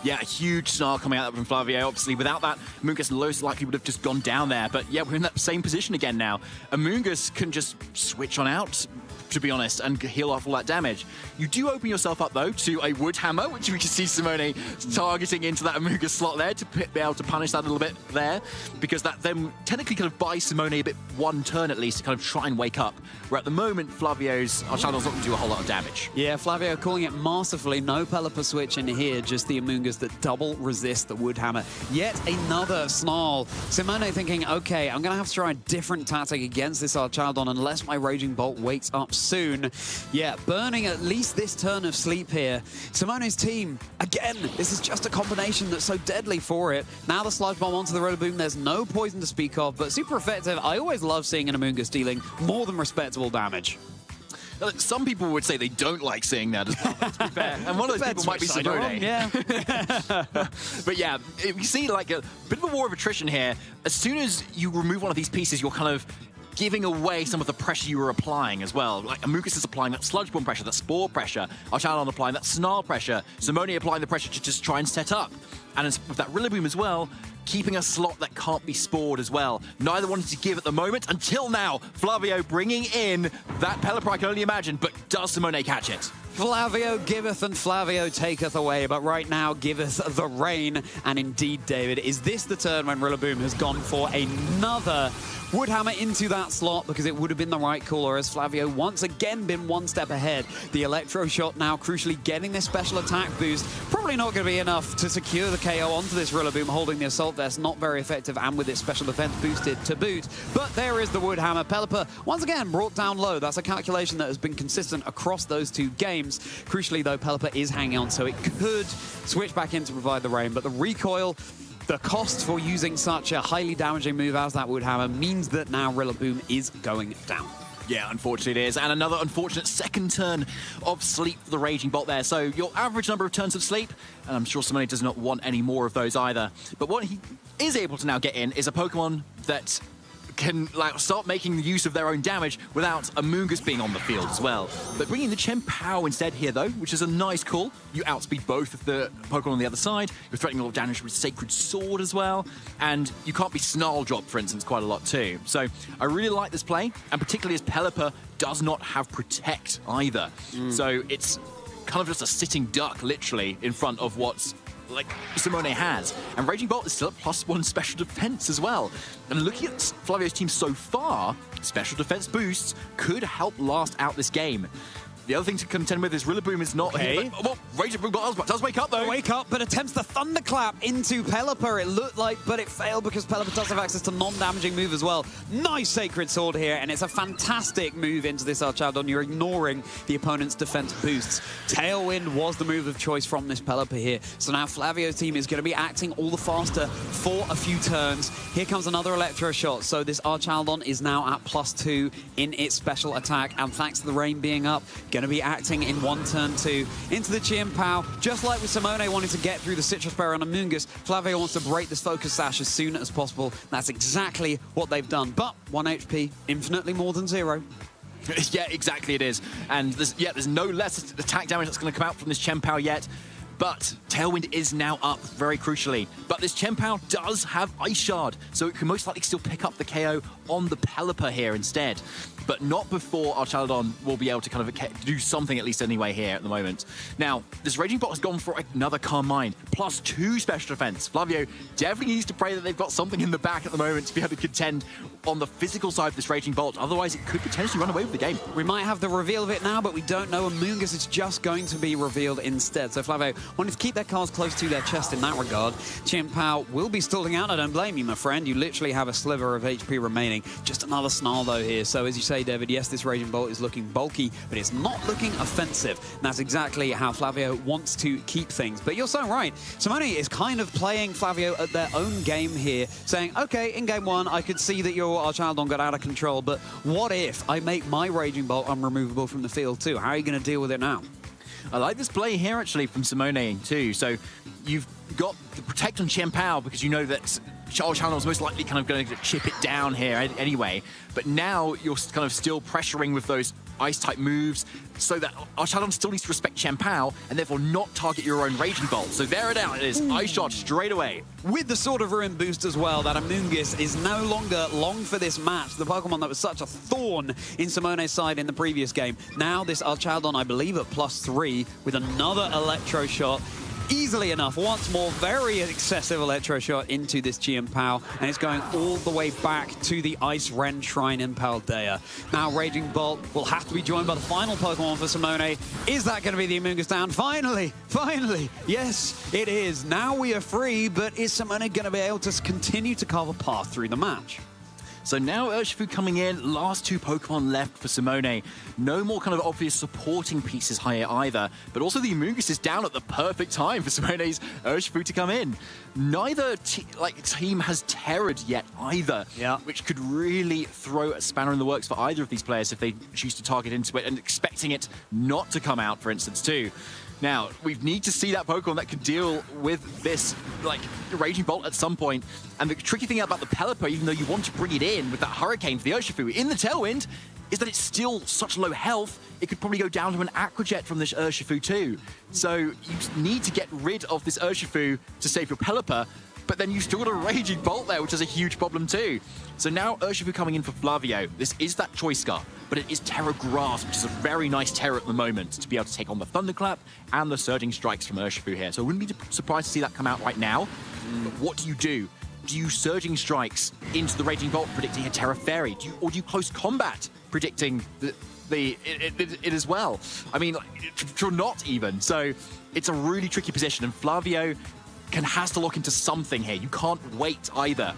Yeah, a huge Snarl coming out from Flavio. Obviously, without that, Amoonguss most likely would have just gone down there. But yeah, we're in that same position again now. Amoonguss can just switch on out, to be honest, and heal off all that damage. You do open yourself up, though, to a Wood Hammer, which we can see Simone targeting into that Amoonguss slot there to be able to punish that a little bit there, because that then technically kind of buys Simone a bit one turn at least to kind of try and wake up, where at the moment, Flavio's Archangel's not going to do a whole lot of damage. Yeah, Flavio calling it masterfully. No Pelipper switch in here, just the Amoonguss that double resist the Wood Hammer. Yet another Snarl. Simone thinking, okay, I'm going to have to try a different tactic against this Archaldon unless my Raging Bolt wakes up soon. Yeah, burning at least this turn of sleep here. Simone's team, again, this is just a combination that's so deadly for it. Now the Sludge Bomb onto the Rillaboom. There's no poison to speak of, but super effective. I always love seeing an Amoonguss dealing more than respectable damage. Some people would say they don't like seeing that as well, to be fair. And one of those people might be Simone. Yeah. But yeah, we see like a bit of a war of attrition here. As soon as you remove one of these pieces, you're kind of giving away some of the pressure you were applying as well. Like Amoonguss is applying that Sludge Bomb pressure, that Spore pressure, Archalon applying that Snarl pressure, Simone applying the pressure to just try and set up. And with that Rillaboom as well, keeping a slot that can't be spored as well. Neither wanted to give at the moment until now. Flavio bringing in that Pelipper I can only imagine, but does Simone catch it? Flavio giveth and Flavio taketh away, but right now giveth the rain. And indeed, David, is this the turn when Rillaboom has gone for another Wood Hammer into that slot because it would have been the right call, or has Flavio once again been one step ahead? The Electro Shot now crucially getting this special attack boost. Probably not going to be enough to secure the KO onto this Rillaboom, holding the Assault Vest. Not very effective, and with its special defense boosted to boot. But there is the Wood Hammer. Pelipper, once again, brought down low. That's a calculation that has been consistent across those two games. Crucially, though, Pelipper is hanging on, so it could switch back in to provide the rain. But the recoil, the cost for using such a highly damaging move as that Wood Hammer means that now Rillaboom is going down. Yeah, unfortunately it is. And another unfortunate second turn of sleep for the Raging Bolt there. So your average number of turns of sleep, and I'm sure Simone does not want any more of those either. But what he is able to now get in is a Pokemon that can start making use of their own damage without Amoonguss being on the field as well. But bringing the Chien-Pao instead here, though, which is a nice call. You outspeed both of the Pokemon on the other side. You're threatening a lot of damage with Sacred Sword as well. And you can't be Snarl Drop, for instance, quite a lot too. So I really like this play, and particularly as Pelipper does not have Protect either. So it's kind of just a sitting duck, literally, in front of what's Simone has. And Raging Bolt is still at +1 special defense as well. And looking at Flavio's team so far, special defense boosts could help last out this game. The other thing to contend with is Rillaboom is not... Okay. Well, Raging Bolt does wake up, though. Wake up, but attempts the Thunderclap into Pelipper. It looked like, but it failed because Pelipper does have access to non-damaging move as well. Nice Sacred Sword here, and it's a fantastic move into this Archaldon. You're ignoring the opponent's defense boosts. Tailwind was the move of choice from this Pelipper here. So now Flavio's team is going to be acting all the faster for a few turns. Here comes another Electro Shot. So this Archaldon is now at +2 in its special attack, and thanks to the rain being up, going to be acting in one turn two into the Chien-Pao. Just like with Simone wanting to get through the Citrus Berry on Amoonguss, Flavio wants to break this Focus Sash as soon as possible. That's exactly what they've done. But 1 HP, infinitely more than 0. Yeah, exactly it is. And there's no less attack damage that's going to come out from this Chien-Pao yet. But Tailwind is now up, very crucially. But this Chien-Pao does have Ice Shard, so it can most likely still pick up the KO on the Pelipper here instead. But not before Archaldon will be able to kind of do something at least anyway here at the moment. Now, this Raging Bolt has gone for another Calm Mind, +2 special defense. Flavio definitely needs to pray that they've got something in the back at the moment to be able to contend on the physical side of this Raging Bolt. Otherwise, it could potentially run away with the game. We might have the reveal of it now, but we don't know. Amoonguss is just going to be revealed instead. So Flavio wanted to keep their cards close to their chest in that regard. Chien Pao will be stalling out. I don't blame you, my friend. You literally have a sliver of HP remaining. Just another Snarl, though, here. So as you say, David, yes, this Raging Bolt is looking bulky, but it's not looking offensive. And that's exactly how Flavio wants to keep things. But you're so right. Simone is kind of playing Flavio at their own game here, saying, okay, in game one, I could see that your Archaldon got out of control, but what if I make my Raging Bolt unremovable from the field too? How are you going to deal with it now? I like this play here, actually, from Simone, too. So you've got the Protect on Chien Pao because you know that Archaldon is most likely kind of going to chip it down here anyway. But now you're kind of still pressuring with those Ice-type moves so that Archaldon still needs to respect Chien Pao and therefore not target your own Raging Bolt. So there it is, Ice Shot straight away. With the Sword of Ruin boost as well, that Amoonguss is no longer long for this match. The Pokemon that was such a thorn in Simone's side in the previous game. Now this Archaldon, I believe, at +3 with another Electro Shot. Easily enough, once more, very excessive Electro Shot into this Chien Pao, and it's going all the way back to the Ice Ren Shrine in Paldea. Now, Raging Bolt will have to be joined by the final Pokemon for Simone. Is that going to be the Amoonguss down? Finally! Finally! Yes, it is. Now we are free, but is Simone going to be able to continue to carve a path through the match? So now Urshifu coming in, last two Pokemon left for Simone. No more kind of obvious supporting pieces here either, but also the Amoonguss is down at the perfect time for Simone's Urshifu to come in. Neither team has Terra'd yet either, which could really throw a spanner in the works for either of these players if they choose to target into it and expecting it not to come out, for instance, too. Now, we need to see that Pokemon that can deal with this, Raging Bolt at some point. And the tricky thing about the Pelipper, even though you want to bring it in with that Hurricane for the Urshifu in the Tailwind, is that it's still such low health, it could probably go down to an Aqua Jet from this Urshifu too. So you need to get rid of this Urshifu to save your Pelipper, but then you've still got a Raging Bolt there, which is a huge problem too. So now Urshifu coming in for Flavio. This is that Choice Scarf, but it is Terra Grass, which is a very nice Terra at the moment to be able to take on the Thunderclap and the Surging Strikes from Urshifu here. So I wouldn't be surprised to see that come out right now. But what do you do? Do you Surging Strikes into the Raging Bolt, predicting a Terra Fairy? Or do you Close Combat, predicting it as well? I mean, or not even. So it's a really tricky position, and Flavio has to look into something here. You can't wait either.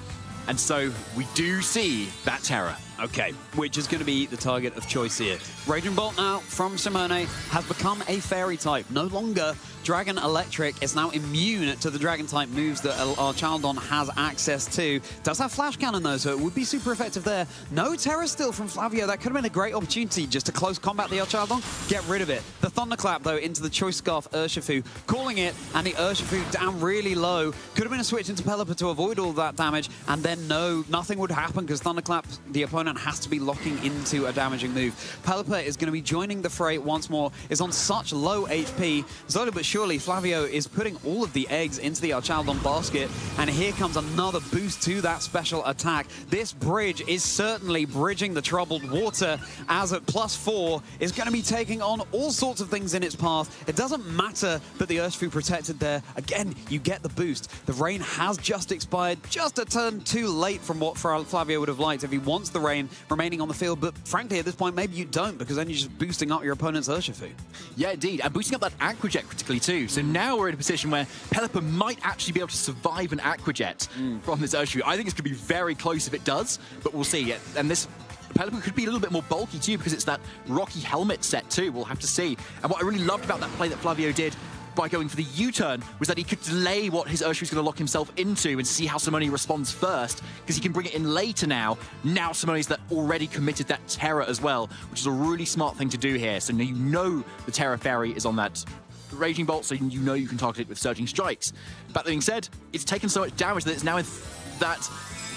And so we do see that Terra. Okay, which is going to be the target of choice here. Raging Bolt now from Simone has become a Fairy type. No longer Dragon Electric. Is now immune to the Dragon type moves that Archaldon has access to. Does have Flash Cannon though, so it would be super effective there. No Terra still from Flavio. That could have been a great opportunity just to close combat the Archaldon. Get rid of it. The Thunderclap though into the Choice Scarf Urshifu, calling it, and the Urshifu down really low. Could have been a switch into Pelipper to avoid all that damage, and then no, nothing would happen because Thunderclap, the opponent, has to be locking into a damaging move. Pelipper is going to be joining the fray once more, is on such low HP. Slowly but surely, Flavio is putting all of the eggs into the Archaldon basket, and here comes another boost to that special attack. This bridge is certainly bridging the troubled water, as at +4 is going to be taking on all sorts of things in its path. It doesn't matter that the Urshifu protected there. Again, you get the boost. The rain has just expired, just a turn too late from what Flavio would have liked if he wants the rain remaining on the field, but frankly at this point maybe you don't, because then you're just boosting up your opponent's Urshifu. Yeah, indeed, and boosting up that Aqua Jet critically too. So now we're in a position where Pelipper might actually be able to survive an Aqua Jet from this Urshifu. I think it's going to be very close if it does, but we'll see. And this Pelipper could be a little bit more bulky too, because it's that Rocky Helmet set too. We'll have to see. And what I really loved about that play that Flavio did by going for the U-turn was that he could delay what his Urshifu's going to lock himself into and see how Simone responds first, because he can bring it in later now. Now Simone's that already committed that Terra as well, which is a really smart thing to do here. So now you know the Terra Fairy is on that Raging Bolt, so you know you can target it with Surging Strikes. But that being said, it's taken so much damage that it's now in that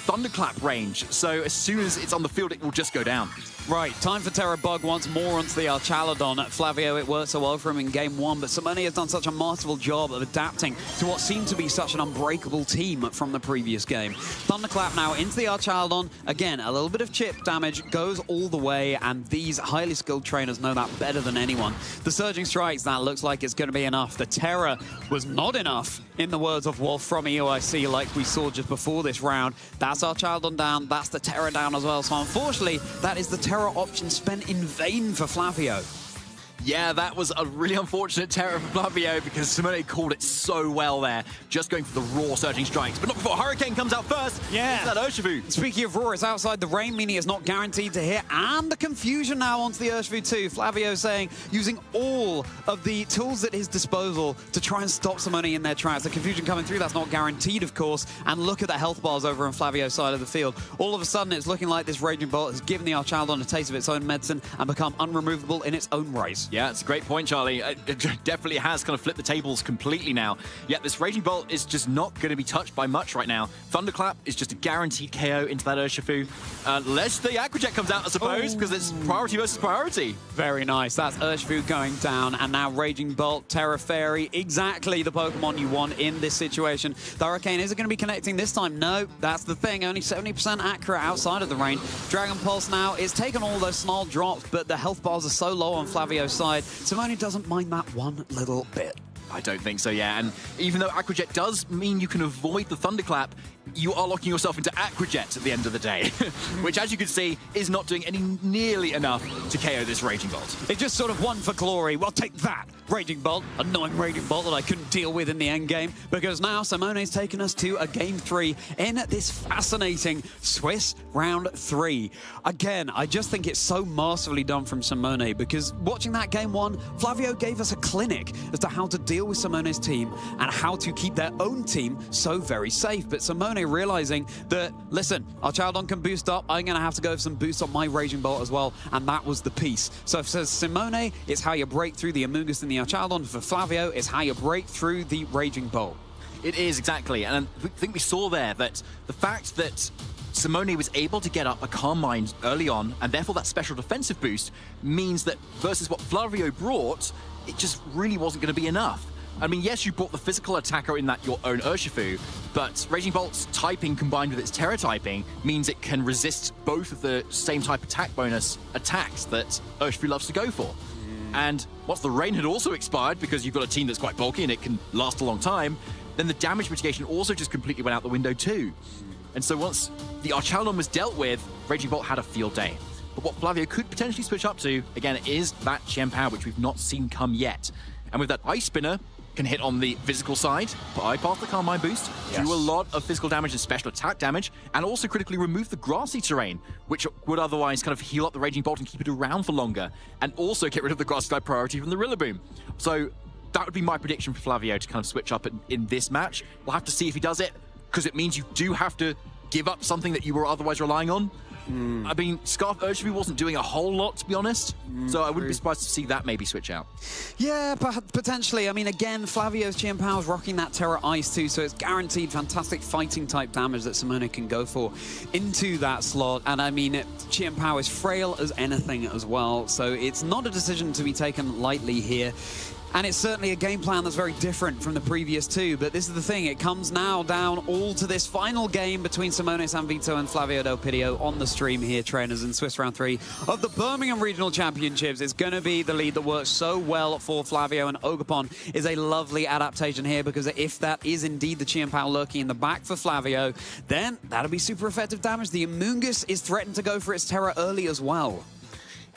Thunderclap range. So as soon as it's on the field, it will just go down. Right, time for Terra Bug once more onto the Archaladon. Flavio, it worked so well for him in game 1, but Simone has done such a masterful job of adapting to what seemed to be such an unbreakable team from the previous game. Thunderclap now into the Archaladon. Again, a little bit of chip damage goes all the way, and these highly skilled trainers know that better than anyone. The Surging Strikes, that looks like it's going to be enough. The Terra was not enough, in the words of Wolf from EOIC, like we saw just before this round. That's Archaladon down, that's the Terra down as well. So unfortunately, that is the Terra option spent in vain for Flavio. Yeah, that was a really unfortunate Terra for Flavio because Simone called it so well there, just going for the raw Surging Strikes. But not before Hurricane comes out first. Yeah. It's that Urshifu. Speaking of raw, it's outside the rain, meaning it's not guaranteed to hit. And the confusion now onto the Urshifu too. Flavio saying, using all of the tools at his disposal to try and stop Simone in their tracks. The confusion coming through, that's not guaranteed, of course. And look at the health bars over on Flavio's side of the field. All of a sudden, it's looking like this Raging Bolt has given the Archaladon a taste of its own medicine and become unremovable in its own right. Yeah, it's a great point, Charlie. It definitely has kind of flipped the tables completely now. Yet this Raging Bolt is just not going to be touched by much right now. Thunderclap is just a guaranteed KO into that Urshifu. Unless the Aqua Jet comes out, I suppose, because it's priority versus priority. Very nice. That's Urshifu going down, and now Raging Bolt, Terra Fairy, exactly the Pokemon you want in this situation. The Hurricane, is it going to be connecting this time? No, that's the thing. Only 70% accurate outside of the rain. Dragon Pulse now is taking all those snarl drops, but the health bars are so low on Flavio's side. Simone doesn't mind that one little bit. I don't think so, yeah. And even though Aqua Jet does mean you can avoid the Thunderclap, you are locking yourself into Aqua Jet at the end of the day, which, as you can see, is not doing nearly enough to KO this Raging Bolt. It just sort of won for glory. Well, take that, Raging Bolt. Annoying Raging Bolt that I couldn't deal with in the end game, because now Simone's taken us to a game 3 in this fascinating Swiss round 3. Again, I just think it's so masterfully done from Simone, because watching that game 1, Flavio gave us a clinic as to how to deal with Simone's team and how to keep their own team so very safe. But Simone realizing that, listen, Archaladon can boost up, I'm going to have to go for some boost on my Raging Bolt as well, and that was the piece. So for Simone, it's how you break through the Amoonguss and the Archaladon. For Flavio, it's how you break through the Raging Bolt. It is, exactly. And I think we saw there that the fact that Simone was able to get up a Calm Mind early on, and therefore that special defensive boost means that versus what Flavio brought, it just really wasn't going to be enough. I mean, yes, you brought the physical attacker in that your own Urshifu, but Raging Bolt's typing combined with its Terra typing means it can resist both of the same type attack bonus attacks that Urshifu loves to go for. And once the rain had also expired, because you've got a team that's quite bulky and it can last a long time, then the damage mitigation also just completely went out the window too. And so once the Archaladon was dealt with, Raging Bolt had a field day. But what Flavio could potentially switch up to, again, is that Chien-Pao, which we've not seen come yet. And with that Ice Spinner, can hit on the physical side, bypass the Calm Mind boost, do a lot of physical damage and special attack damage, and also critically remove the grassy terrain, which would otherwise kind of heal up the Raging Bolt and keep it around for longer, and also get rid of the grass type priority from the Rillaboom. So that would be my prediction for Flavio to kind of switch up in this match. We'll have to see if he does it, because it means you do have to give up something that you were otherwise relying on. I mean, Scarf Urshifu wasn't doing a whole lot, to be honest, so I wouldn't be surprised to see that maybe switch out. Yeah, potentially. I mean, again, Flavio's Chien-Pao's rocking that Terra Ice too, so it's guaranteed fantastic fighting type damage that Simone can go for into that slot. And I mean, Chien-Pao is frail as anything as well, so it's not a decision to be taken lightly here. And it's certainly a game plan that's very different from the previous two, but this is the thing, it comes now down all to this final game between Simone Sanvito and Flavio Del Pidio on the stream here, trainers, in Swiss Round 3 of the Birmingham Regional Championships. It's going to be the lead that works so well for Flavio, and Ogerpon is a lovely adaptation here, because if that is indeed the Chien-Pao lurking in the back for Flavio, then that'll be super effective damage. The Amoonguss is threatened to go for its Terra early as well.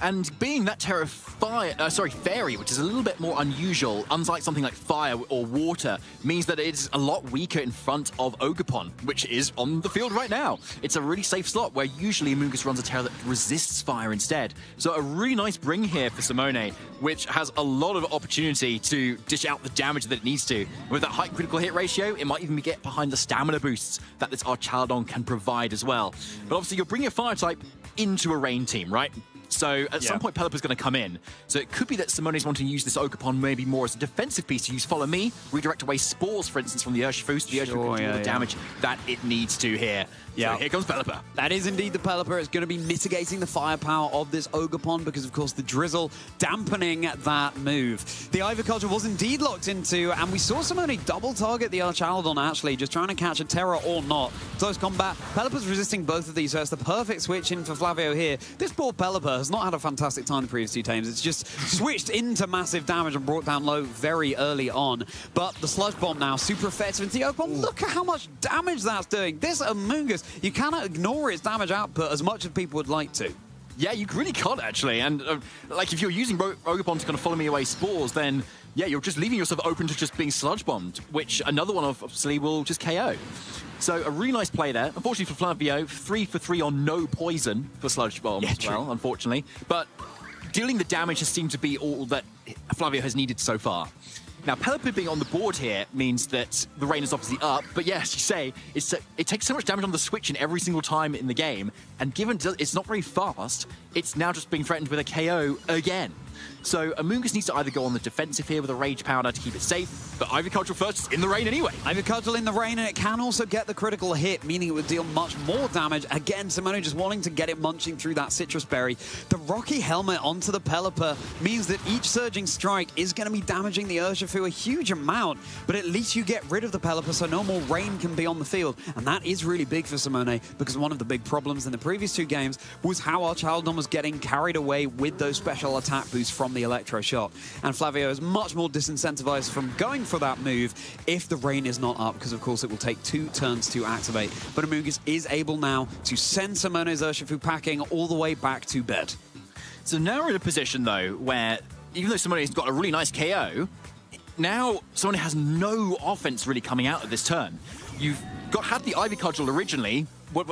And being that Terra Fairy, which is a little bit more unusual, unlike something like Fire or Water, means that it's a lot weaker in front of Ogerpon, which is on the field right now. It's a really safe slot where usually Amoonguss runs a Terra that resists Fire instead. So a really nice bring here for Simone, which has a lot of opportunity to dish out the damage that it needs to. With that high critical hit ratio, it might even get behind the stamina boosts that this Archaladon can provide as well. But obviously, you're bringing a Fire type into a Rain team, right? So at some point, Pelipper's going to come in. So it could be that Simone's wanting to use this Ogerpon maybe more as a defensive piece to use Follow Me, redirect away Spores, for instance, from the Urshifu, so the Urshifu can do all the damage that it needs to here. Yeah. So here comes Pelipper. That is indeed the Pelipper. It's going to be mitigating the firepower of this Ogerpon because, of course, the Drizzle dampening that move. The Ivyculture was indeed locked into, and we saw Simone double target the Archaldon, actually, just trying to catch a Terra or not. Close combat. Pelipper's resisting both of these, so it's the perfect switch in for Flavio here. This poor Pelipper has not had a fantastic time the previous 2 times. It's just switched into massive damage and brought down low very early on. But the Sludge Bomb now, super effective into the Ogerpon. Look at how much damage that's doing. This Amoonguss, you cannot ignore its damage output as much as people would like to. Yeah, you really can't, actually. And, like, if you're using Ogerpon to kind of Follow Me away Spores, then, yeah, you're just leaving yourself open to just being Sludge Bombed, which another one, obviously, will just KO. So, a really nice play there. Unfortunately for Flavio, 3 for 3 on no poison for Sludge Bomb as well, unfortunately. But dealing the damage has seemed to be all that Flavio has needed so far. Now, Pelipper being on the board here means that the rain is obviously up, but yeah, as you say, it takes so much damage on the switch in every single time in the game, and given it's not very fast, it's now just being threatened with a KO again. So Amoonguss needs to either go on the defensive here with a Rage Powder to keep it safe, but Ivyculture first is in the rain anyway. Ivyculture in the rain, and it can also get the critical hit, meaning it would deal much more damage. Again, Simone just wanting to get it munching through that Citrus Berry. The Rocky Helmet onto the Pelipper means that each Surging Strike is going to be damaging the Urshifu a huge amount, but at least you get rid of the Pelipper so no more rain can be on the field, and that is really big for Simone, because one of the big problems in the previous 2 games was how Archaldon was getting carried away with those special attack boosts from the Electro Shot. And Flavio is much more disincentivized from going for that move if the rain is not up, because of course it will take 2 turns to activate. But Amoonguss is able now to send Simone's Urshifu packing all the way back to bed. So now we're in a position, though, where even though Simone's got a really nice KO, now Simone has no offense really coming out of this turn. You've had the Ivy Cudgel originally,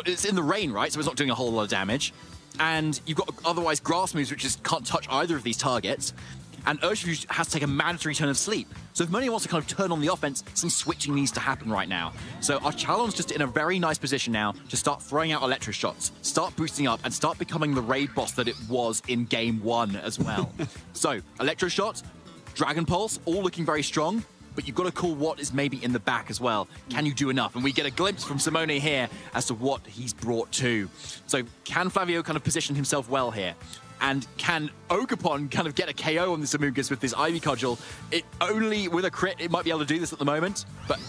it's in the rain, right? So it's not doing a whole lot of damage. And you've got otherwise grass moves, which just can't touch either of these targets. And Urshifu has to take a mandatory turn of sleep. So if Monet wants to kind of turn on the offense, some switching needs to happen right now. So Archaldon's just in a very nice position now to start throwing out Electro Shots, start boosting up, and start becoming the raid boss that it was in Game 1 as well. So Electro Shot, Dragon Pulse, all looking very strong. But you've got to call what is maybe in the back as well. Can you do enough? And we get a glimpse from Simone here as to what he's brought to. So can Flavio kind of position himself well here? And can Ogerpon kind of get a KO on this Amoonguss with this Ivy Cudgel? It only with a crit, it might be able to do this at the moment. But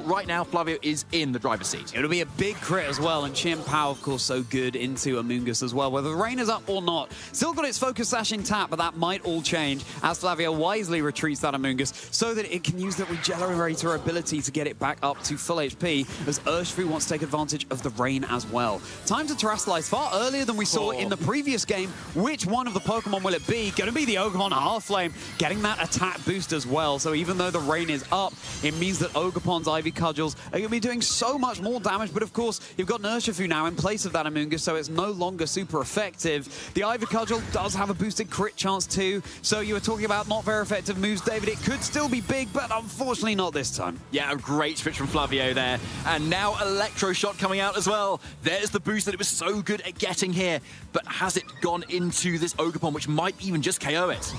right now, Flavio is in the driver's seat. It'll be a big crit as well, and Chien Pao, of course, so good into Amoonguss as well. Whether the rain is up or not, still got its Focus Sash intact, but that might all change as Flavio wisely retreats that Amoonguss so that it can use the Regenerator ability to get it back up to full HP, as Urshifu wants to take advantage of the rain as well. Time to Terrastallize far earlier than we saw in the previous game. Which one of the Pokemon will it be? Going to be the Ogerpon Half-Flame, getting that attack boost as well. So even though the rain is up, it means that Ogerpon's Ivy Cudgels are going to be doing so much more damage. But of course, you've got an Urshifu now in place of that Amoonguss, so it's no longer super effective. The Ivy Cudgel does have a boosted crit chance too. So you were talking about not very effective moves, David. It could still be big, but unfortunately not this time. Yeah, a great switch from Flavio there. And now Electro Shot coming out as well. There's the boost that it was so good at getting here. But has it gone into this Ogerpon, which might even just KO it?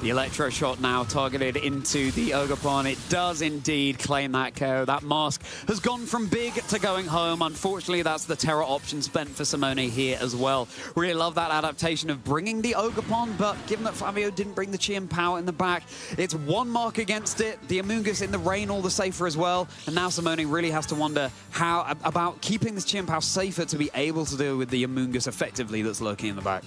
The Electro Shot now targeted into the Ogerpon. It does indeed claim that KO. That mask has gone from big to going home. Unfortunately, that's the Terra option spent for Simone here as well. Really love that adaptation of bringing the Ogerpon, but given that Flavio didn't bring the Chien Pao in the back, it's one mark against it. The Amoonguss in the rain all the safer as well. And now Simone really has to wonder how about keeping this Chien Pao safer to be able to deal with the Amoonguss effectively that's lurking in the back.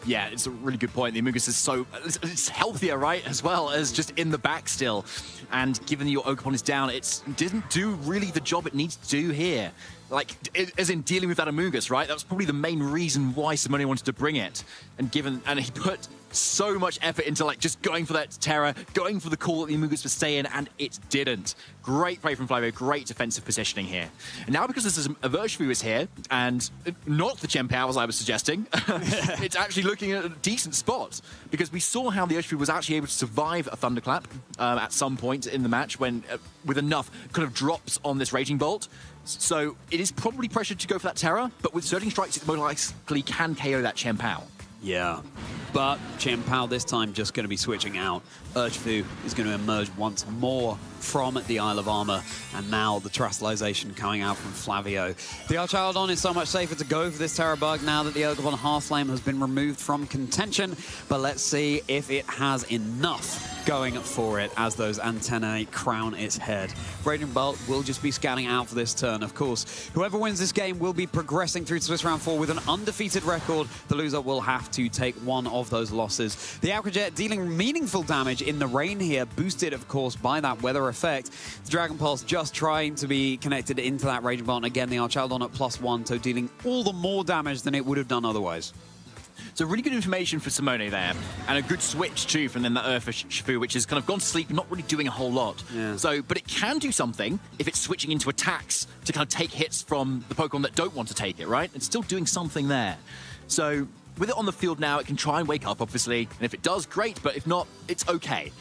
Yeah, it's a really good point. The Amoonguss is so it's healthier, right, as well as just in the back still. And given that your Ogerpon is down, it didn't do really the job it needs to do here. Like, as in dealing with that Amoonguss, right? That was probably the main reason why Simone wanted to bring it. And he put so much effort into, like, just going for that Terra, going for the call that the Amoonguss was staying, and it didn't. Great play from Flavio, great defensive positioning here. And now because this is Urshifu is here, and not the Chien Pao, as I was suggesting, it's actually looking at a decent spot. Because we saw how the Urshifu was actually able to survive a Thunderclap at some point in the match when with enough kind of drops on this Raging Bolt. So it is probably pressured to go for that Terra, but with Surging Strikes, it most likely can KO that Chien Pao. Yeah. But Chen Pao this time just going to be switching out. Urshifu is going to emerge once more from the Isle of Armor, and now the Terastallization coming out from Flavio. The Archaladon is so much safer to go for this Terra Bug now that the Ergogon Half-Flame has been removed from contention, but let's see if it has enough going for it as those antennae crown its head. Raging Bolt will just be scanning out for this turn, of course. Whoever wins this game will be progressing through to Swiss Round 4 with an undefeated record. The loser will have to take one of those losses. The Aquajet dealing meaningful damage in the rain here, boosted, of course, by that weather effect. The Dragon Pulse just trying to be connected into that Raging Bolt. Again, the Archaladon at +1, so dealing all the more damage than it would have done otherwise. So really good information for Simone there, and a good switch too from then that Urshifu, which has kind of gone to sleep, not really doing a whole lot. Yeah. So, but it can do something if it's switching into attacks to kind of take hits from the Pokemon that don't want to take it, right? It's still doing something there. So with it on the field now, it can try and wake up, obviously, and if it does, great, but if not, it's okay.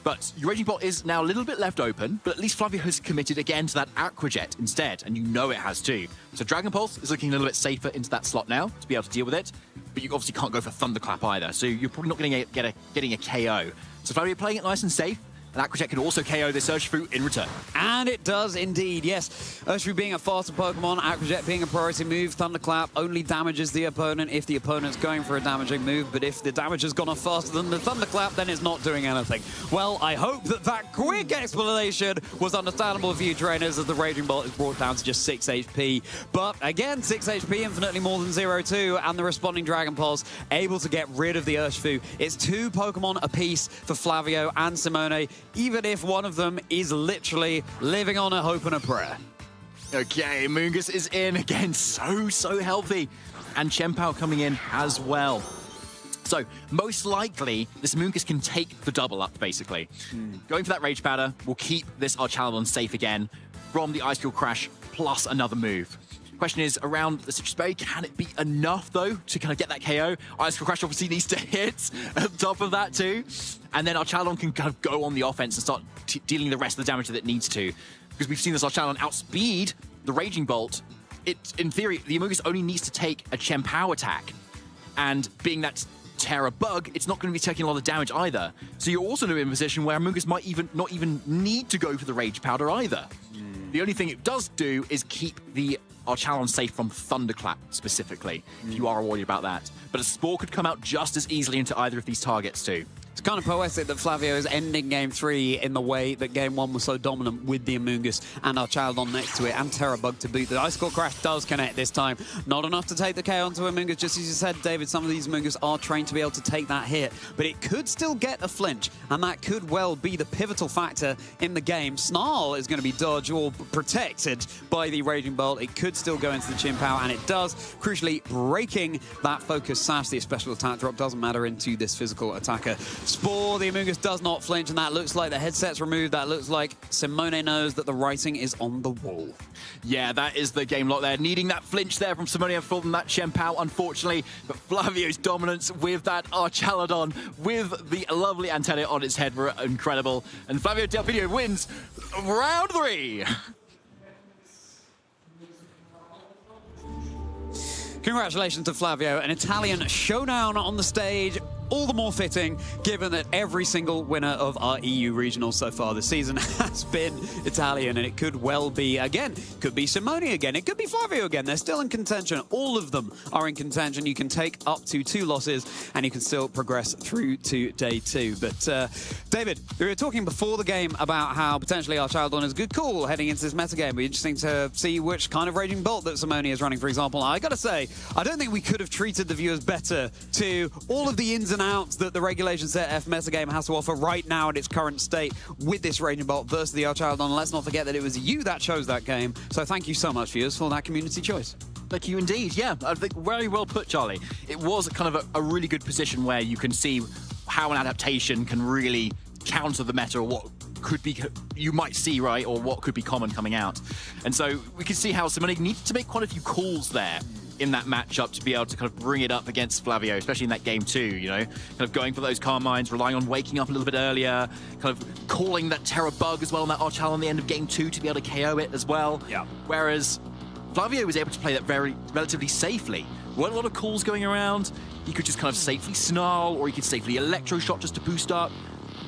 But your Raging Bolt is now a little bit left open, but at least Flavio has committed again to that Aquajet instead, and you know it has too. So Dragon Pulse is looking a little bit safer into that slot now to be able to deal with it, but you obviously can't go for Thunderclap either, so you're probably not going to getting a KO. So Flavio playing it nice and safe, and Aquajet can also KO this Urshifu in return. And it does indeed, yes. Urshifu being a faster Pokemon, Aquajet being a priority move, Thunderclap only damages the opponent if the opponent's going for a damaging move, but if the damage has gone off faster than the Thunderclap, then it's not doing anything. Well, I hope that that quick explanation was understandable for you trainers, as the Raging Bolt is brought down to just 6 HP. But again, 6 HP, infinitely more than 0-2, and the responding Dragon Pulse able to get rid of the Urshifu. It's 2 Pokemon apiece for Flavio and Simone, even if one of them is literally living on a hope and a prayer. Okay, Mungus is in again, so healthy. And Chen Pao coming in as well. So, most likely, this Mungus can take the double up, basically. Going for that Rage Powder will keep this Archaladon safe again from the Ice Cube Crash plus another move. Question is, around the Citrus Berry, can it be enough, though, to kind of get that KO? Ice Cube Crash obviously needs to hit on top of that, too. And then Archaladon can kind of go on the offense and start dealing the rest of the damage that it needs to. Because we've seen this Archaladon outspeed the Raging Bolt. In theory, the Amogus only needs to take a Chen Pao attack. And being that Terra Bug, it's not going to be taking a lot of damage either. So you're also in a position where Amogus might not even need to go for the Rage Powder either. The only thing it does do is keep the Archaladon safe from Thunderclap, specifically, if you are worried about that. But a Spore could come out just as easily into either of these targets too. It's kind of poetic that Flavio is ending Game 3 in the way that Game 1 was so dominant with the Amoonguss and Archaladon next to it, and Terra Bug to boot. The Ice Core Crash does connect this time. Not enough to take the KO onto Amoonguss. Just as you said, David, some of these Amoonguss are trained to be able to take that hit, but it could still get a flinch, and that could well be the pivotal factor in the game. Snarl is going to be dodged or protected by the Raging Bolt. It could still go into the Chin Pow, and it does, crucially breaking that Focus Sash. The special attack drop doesn't matter into this physical attacker. Spore, the Amoonguss does not flinch, and that looks like the headset's removed. That looks like Simone knows that the writing is on the wall. Yeah, that is the game lock there. Needing that flinch there from Simone from that Chen Pao, unfortunately. But Flavio's dominance with that Archaladon, with the lovely antenna on its head, were incredible. And Flavio Del Pidio wins round 3. Congratulations to Flavio, an Italian showdown on the stage. All the more fitting, given that every single winner of our EU regional so far this season has been Italian, and it could well be, again, could be Simone again, it could be Flavio again. They're still in contention. All of them are in contention. You can take up to 2 losses, and you can still progress through to day 2. But, David, we were talking before the game about how potentially Archaladon is a good call heading into this metagame. It'll be interesting to see which kind of Raging Bolt that Simone is running, for example. I gotta say, I don't think we could have treated the viewers better to all of the ins and outs that the Regulation Set F metagame has to offer right now in its current state with this Raging Bolt versus the Archaladon. Let's not forget that it was you that chose that game. So thank you so much, viewers, for that community choice. Thank you indeed. Yeah, I think very well put, Charlie. It was kind of a really good position where you can see how an adaptation can really counter the meta, or what could be, you might see, right, or what could be common coming out. And so we can see how Simone needed to make quite a few calls there in that matchup to be able to kind of bring it up against Flavio, especially in that game 2, you know, kind of going for those Carmines, relying on waking up a little bit earlier, kind of calling that Terra Bug as well on that Archaladon at the end of game 2 to be able to KO it as well. Yeah. Whereas Flavio was able to play that relatively safely weren't a lot of calls going around. He could just kind of safely snarl, or he could safely electro shot just to boost up.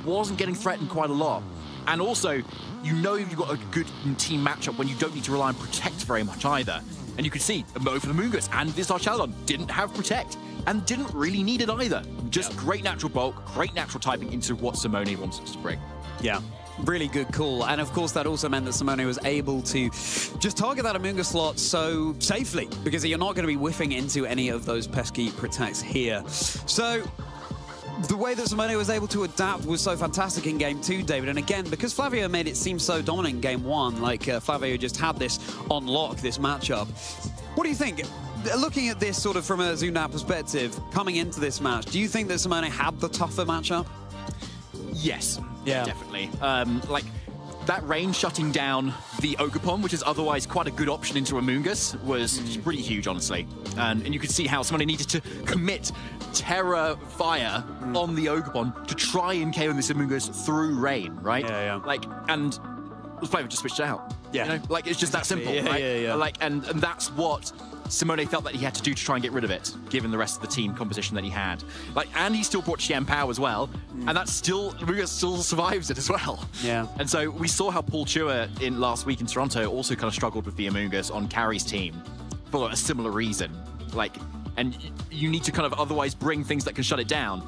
Wasn't getting threatened quite a lot. And also, you know you've got a good team matchup when you don't need to rely on Protect very much either. And you could see both of the Mungus and Visage Chaladon didn't have Protect and didn't really need it either. Just great natural bulk, great natural typing into what Simone wants us to bring. Yeah. Really good call. And of course, that also meant that Simone was able to just target that Amoonguss slot so safely, because you're not going to be whiffing into any of those pesky Protects here. So the way that Simone was able to adapt was so fantastic in Game 2, David. And again, because Flavio made it seem so dominant in Game 1, like Flavio just had this on lock, this matchup. What do you think? Looking at this sort of from a zoomed out perspective, coming into this match, do you think that Simone had the tougher matchup? Yes, definitely. Like, that range shutting down the Ogerpon, which is otherwise quite a good option into Amoonguss, was pretty huge, honestly. And you could see how someone needed to commit Terra Fire on the Ogerpon to try and KO this Amoonguss through rain, right? Yeah. Like, and Flavio just switched it out. Yeah. You know? Like, it's just that simple, right? Like, and that's what Simone felt that he had to do to try and get rid of it, given the rest of the team composition that he had. Like, and he still brought Xian Pao as well, and that's still, Amoonguss still survives it as well. Yeah. And so we saw how Paul Chua in last week in Toronto also kind of struggled with the Amoonguss on Carrie's team for a similar reason. Like, and you need to kind of otherwise bring things that can shut it down.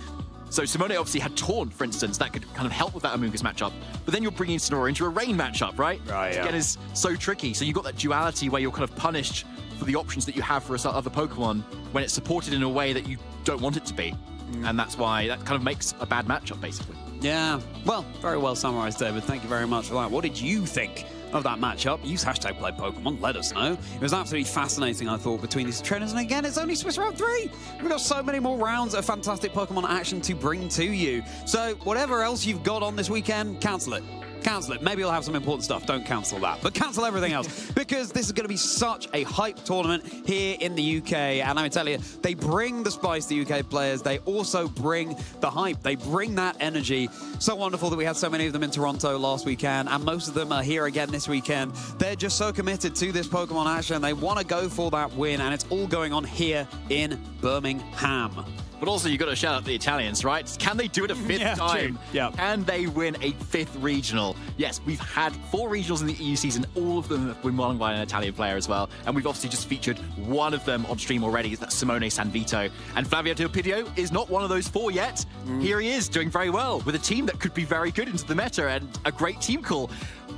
So Simone obviously had Taunt, for instance, that could kind of help with that Amoonguss matchup, but then you're bringing Sonora into a rain matchup, right? Right, Again, is so tricky. So you've got that duality where you're kind of punished for the options that you have for other Pokemon when it's supported in a way that you don't want it to be. And that's why that kind of makes a bad matchup, basically. Yeah, well, very well summarized, David. Thank you very much for that. What did you think of that matchup? Use #PlayPokemon, let us know. It was absolutely fascinating, I thought, between these trainers. And again, it's only Swiss Round 3. We've got so many more rounds of fantastic Pokemon action to bring to you. So whatever else you've got on this weekend, cancel it. Cancel it. Maybe you'll have some important stuff. Don't cancel that. But cancel everything else, because this is going to be such a hype tournament here in the UK. And I tell you, they bring the spice to UK players. They also bring the hype. They bring that energy. So wonderful that we had so many of them in Toronto last weekend, and most of them are here again this weekend. They're just so committed to this Pokemon action. They want to go for that win, and it's all going on here in Birmingham. But also, you've got to shout out the Italians, right? Can they do it a fifth time? Yeah. Can they win a fifth regional? Yes, we've had 4 regionals in the EU season. All of them have been won by an Italian player as well. And we've obviously just featured one of them on stream already. Is that Simone Sanvito. And Flavio Delpidio is not one of those 4 yet. Here he is, doing very well with a team that could be very good into the meta and a great team call.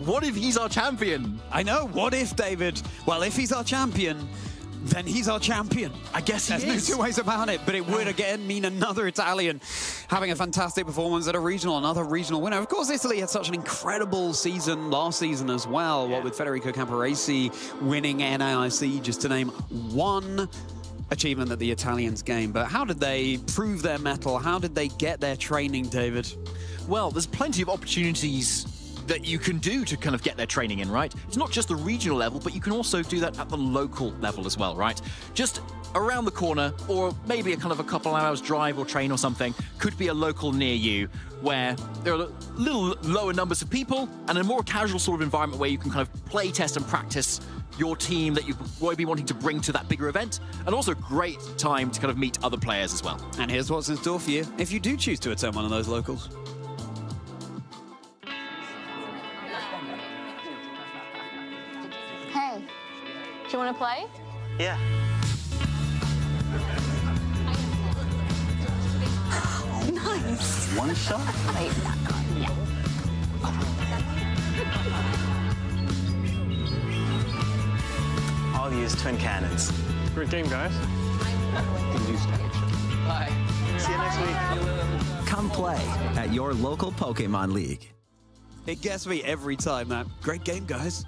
What if he's our champion? I know. What if, David? Well, if he's our champion, then he's our champion. I guess there's no 2 ways about it, but it would again mean another Italian having a fantastic performance at a regional, another regional winner. Of course, Italy had such an incredible season last season as well, what with Federico Camporesi winning NAIC, just to name one achievement that the Italians gained. But how did they prove their mettle? How did they get their training, David? Well, there's plenty of opportunities that you can do to kind of get their training in, right? It's not just the regional level, but you can also do that at the local level as well, right? Just around the corner, or maybe a kind of a couple hours drive or train or something, could be a local near you where there are little lower numbers of people and a more casual sort of environment where you can kind of play test and practice your team that you will be wanting to bring to that bigger event, and also great time to kind of meet other players as well. And here's what's in store for you if you do choose to attend one of those locals. Hey, do you want to play? Yeah. Nice. One shot? Wait, yeah. I'll use twin cannons. Great game, guys. Bye. See you next week. Come play at your local Pokémon League. It gets me every time, that. Great game, guys.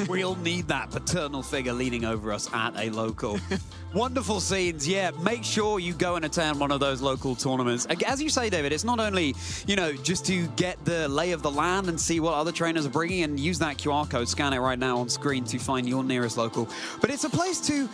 We all need that paternal figure leaning over us at a local. Wonderful scenes, yeah. Make sure you go and attend one of those local tournaments. As you say, David, it's not only, just to get the lay of the land and see what other trainers are bringing and use that QR code, scan it right now on screen to find your nearest local. But it's a place to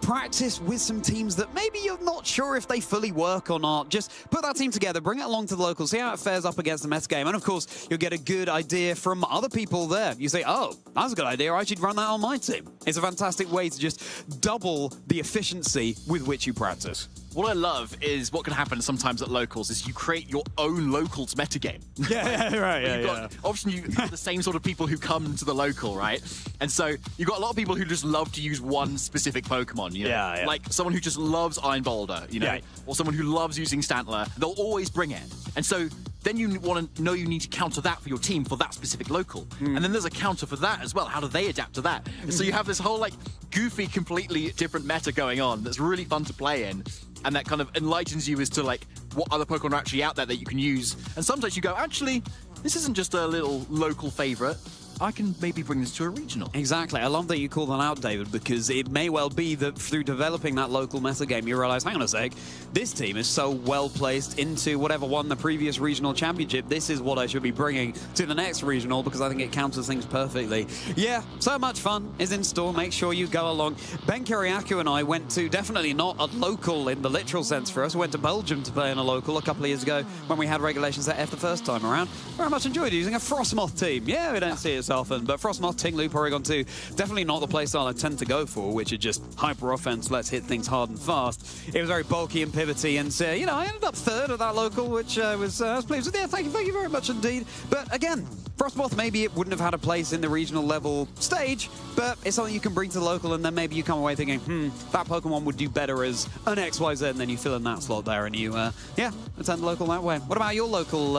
practice with some teams that maybe you're not sure if they fully work or not. Just put that team together, bring it along to the locals, see how it fares up against the meta game, and of course, you'll get a good idea from other people there. You say, oh, that's a good idea, I should run that on my team. It's a fantastic way to just double the efficiency with which you practice. What I love is what can happen sometimes at locals is you create your own locals metagame. Yeah, right, yeah. Often you have the same sort of people who come to the local, right? And so you've got a lot of people who just love to use one specific Pokemon, you know? Yeah. Like someone who just loves Iron Boulder, you know? Yeah. Or someone who loves using Stantler. They'll always bring it. And so then you want to know you need to counter that for your team for that specific local. And then there's a counter for that as well. How do they adapt to that? And so you have this whole like goofy, completely different meta going on that's really fun to play in. And that kind of enlightens you as to like what other Pokemon are actually out there that you can use. And sometimes you go, actually, this isn't just a little local favorite. I can maybe bring this to a regional. Exactly. I love that you call that out, David, because it may well be that through developing that local metagame, you realize, hang on a sec, this team is so well placed into whatever won the previous regional championship. This is what I should be bringing to the next regional because I think it counters things perfectly. Yeah, so much fun is in store. Make sure you go along. Ben Kiriakou and I went to definitely not a local in the literal sense for us. We went to Belgium to play in a local a couple of years ago when we had Regulation Set F the first time around. Very much enjoyed using a Frostmoth team. Yeah, we don't see it often, but Frostmoth, Tinglu, Porygon 2, definitely not the playstyle I tend to go for, which is just hyper offense, let's hit things hard and fast. It was very bulky and pivoty, and you know, I ended up third at that local, which I was pleased with. Yeah, thank you very much indeed. But again, Frostmoth, maybe it wouldn't have had a place in the regional level stage, but it's something you can bring to the local, and then maybe you come away thinking, that Pokemon would do better as an XYZ, and then you fill in that slot there, and you, attend the local that way. What about your local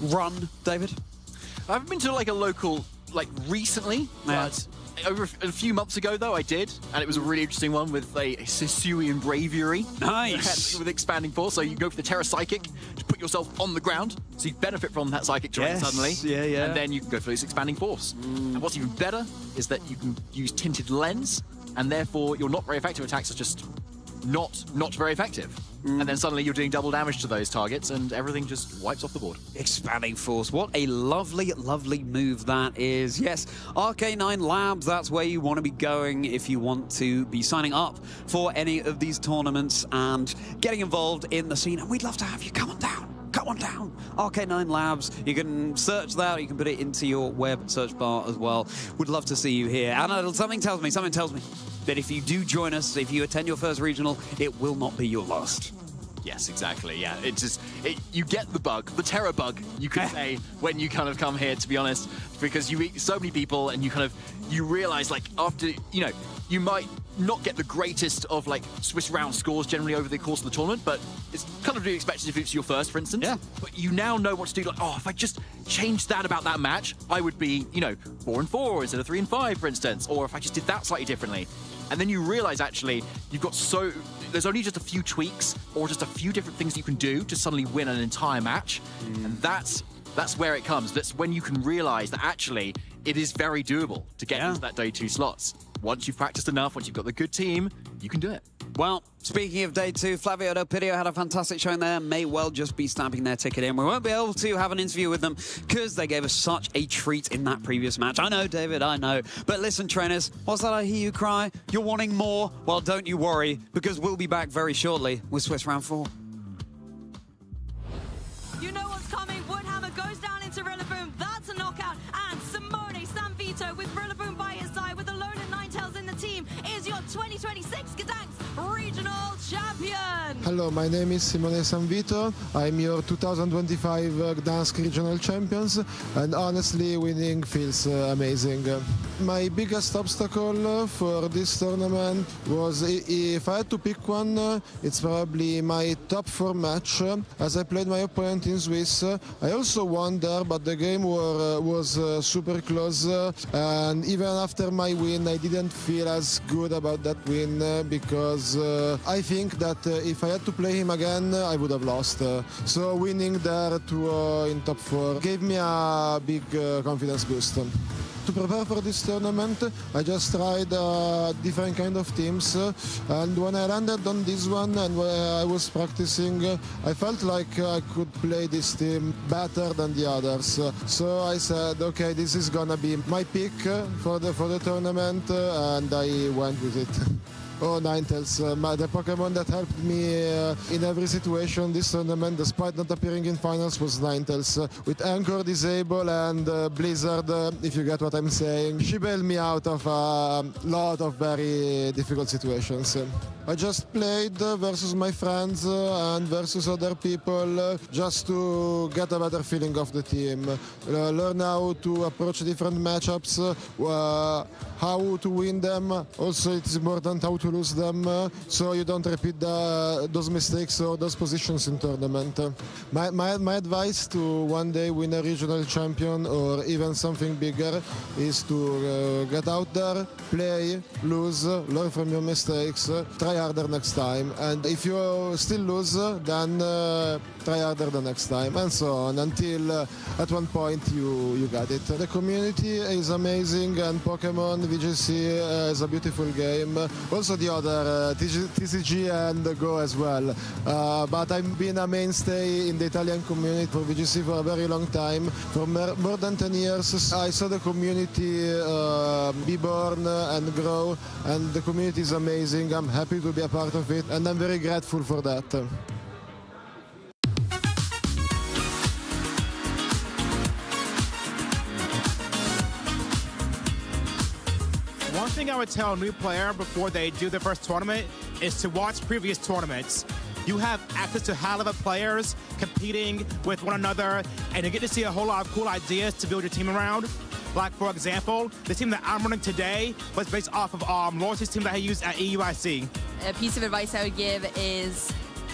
run, David? I haven't been to like a local recently, but over a few months ago though I did, and it was a really interesting one with a Sisuian Braviary. Nice. With expanding force, so you go for the Terra Psychic to put yourself on the ground, so you benefit from that Psychic terrain suddenly. Yeah. And then you can go for this expanding force. And what's even better is that you can use Tinted Lens, and therefore your not very effective attacks are just not very effective. And then suddenly you're doing double damage to those targets and everything just wipes off the board. Expanding Force, what a lovely, lovely move that is. Yes, Arcanine Labs, that's where you want to be going if you want to be signing up for any of these tournaments and getting involved in the scene. And we'd love to have you. Come on down. Come on down. Arcanine Labs, you can search that, you can put it into your web search bar as well. Would love to see you here. And something tells me that if you do join us, if you attend your first regional, it will not be your last. Yes, exactly. Yeah, you get the bug, the terror bug, you could say, when you kind of come here, to be honest, because you meet so many people and you realize like after, you might not get the greatest of like Swiss round scores generally over the course of the tournament, but it's kind of to be expected if it's your first, for instance. Yeah. But you now know what to do. Like, if I just changed that about that match, I would be, 4-4 instead of 3-5, for instance. Or if I just did that slightly differently. And then you realize actually there's only just a few tweaks or just a few different things you can do to suddenly win an entire match. And that's where it comes. That's when you can realize that actually it is very doable to get into that day 2 slots. Once you've practiced enough, once you've got the good team, you can do it. Well, speaking of day 2, Flavio Dopidio had a fantastic showing there. May well just be stamping their ticket in. We won't be able to have an interview with them because they gave us such a treat in that previous match. I know, David, I know. But listen, trainers, what's that I hear you cry? You're wanting more? Well, don't you worry, because we'll be back very shortly with Swiss Round 4. You know what's coming. Woodhammer goes down into Rillaboom. That's a knockout. And Simone Sanvito with Rillaboom by his side with Alone and Ninetales in the team is your 2026 Gdansk Regional Champion. Hello, my name is Simone Sanvito. I'm your 2025 Gdansk Regional Champions, and honestly, winning feels amazing. My biggest obstacle for this tournament was, if I had to pick one, it's probably my top 4 match, as I played my opponent in Swiss. I also won there, but the game was super close, and even after my win, I didn't feel as good about that win because I think that if I had to play him again, I would have lost. So winning there in top 4 gave me a big confidence boost. To prepare for this tournament, I just tried different kind of teams, and when I landed on this one and when I was practicing, I felt like I could play this team better than the others. So I said, okay, this is gonna be my pick for the tournament, and I went with it. Oh, Ninetales, the Pokemon that helped me in every situation this tournament, despite not appearing in finals, was Ninetales. With Anchor, Disable, and Blizzard, if you get what I'm saying. She bailed me out of a lot of very difficult situations. I just played versus my friends and versus other people just to get a better feeling of the team. Learn how to approach different matchups, how to win them. Also, it's important how to lose them, so you don't repeat those mistakes or those positions in tournament. My advice to one day win a regional champion or even something bigger is to get out there, play, lose, learn from your mistakes, try harder next time, and if you still lose, then try harder the next time, and so on, until at one point you got it. The community is amazing, and Pokemon VGC is a beautiful game. Also the other TCG and GO as well. But I've been a mainstay in the Italian community for VGC for a very long time. For more than 10 years, I saw the community be born and grow, and the community is amazing. I'm happy to be a part of it, and I'm very grateful for that. One thing I would tell a new player before they do their first tournament is to watch previous tournaments. You have access to high-level players competing with one another, and you get to see a whole lot of cool ideas to build your team around. Like, for example, the team that I'm running today was based off of Lawrence's team that I used at EUIC. A piece of advice I would give is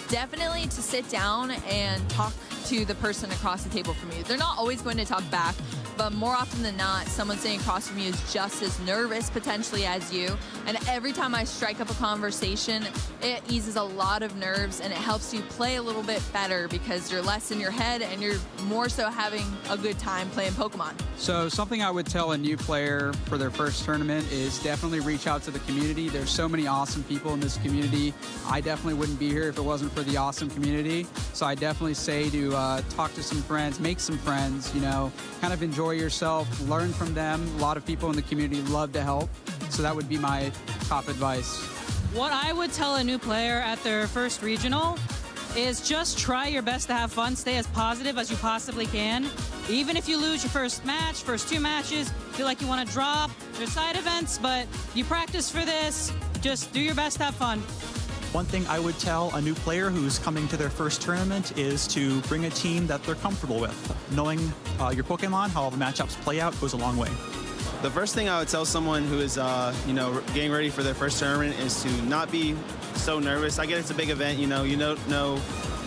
definitely to sit down and talk to the person across the table from you. They're not always going to talk back, but more often than not, someone sitting across from you is just as nervous potentially as you. And every time I strike up a conversation, it eases a lot of nerves and it helps you play a little bit better because you're less in your head and you're more so having a good time playing Pokemon. So something I would tell a new player for their first tournament is definitely reach out to the community. There's so many awesome people in this community. I definitely wouldn't be here if it wasn't for the awesome community. So I definitely say to talk to some friends, make some friends, you know, kind of enjoy yourself, learn from them. A lot of people in the community love to help. So that would be my top advice. What I would tell a new player at their first regional is just try your best to have fun, stay as positive as you possibly can. Even if you lose your first match, first two matches, feel like you want to drop, there's side events, but you practice for this, just do your best to have fun. One thing I would tell a new player who's coming to their first tournament is to bring a team that they're comfortable with. Knowing your Pokemon, how all the matchups play out, goes a long way. The first thing I would tell someone who is, getting ready for their first tournament is to not be so nervous. I get it's a big event, you don't know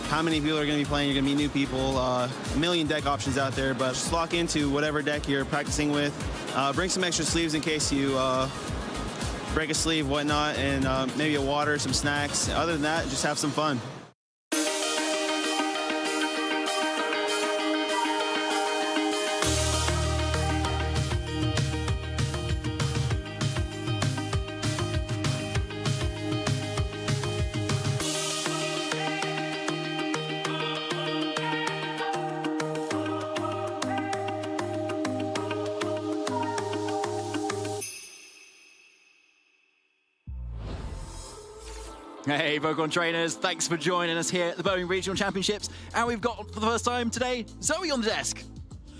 how many people are going to be playing. You're going to meet new people, a million deck options out there, but just lock into whatever deck you're practicing with. Bring some extra sleeves in case you break a sleeve, whatnot, and maybe a water, some snacks. Other than that, just have some fun. Hey, Pokemon trainers, thanks for joining us here at the Birmingham Regional Championships. And we've got, for the first time today, Zoe on the desk.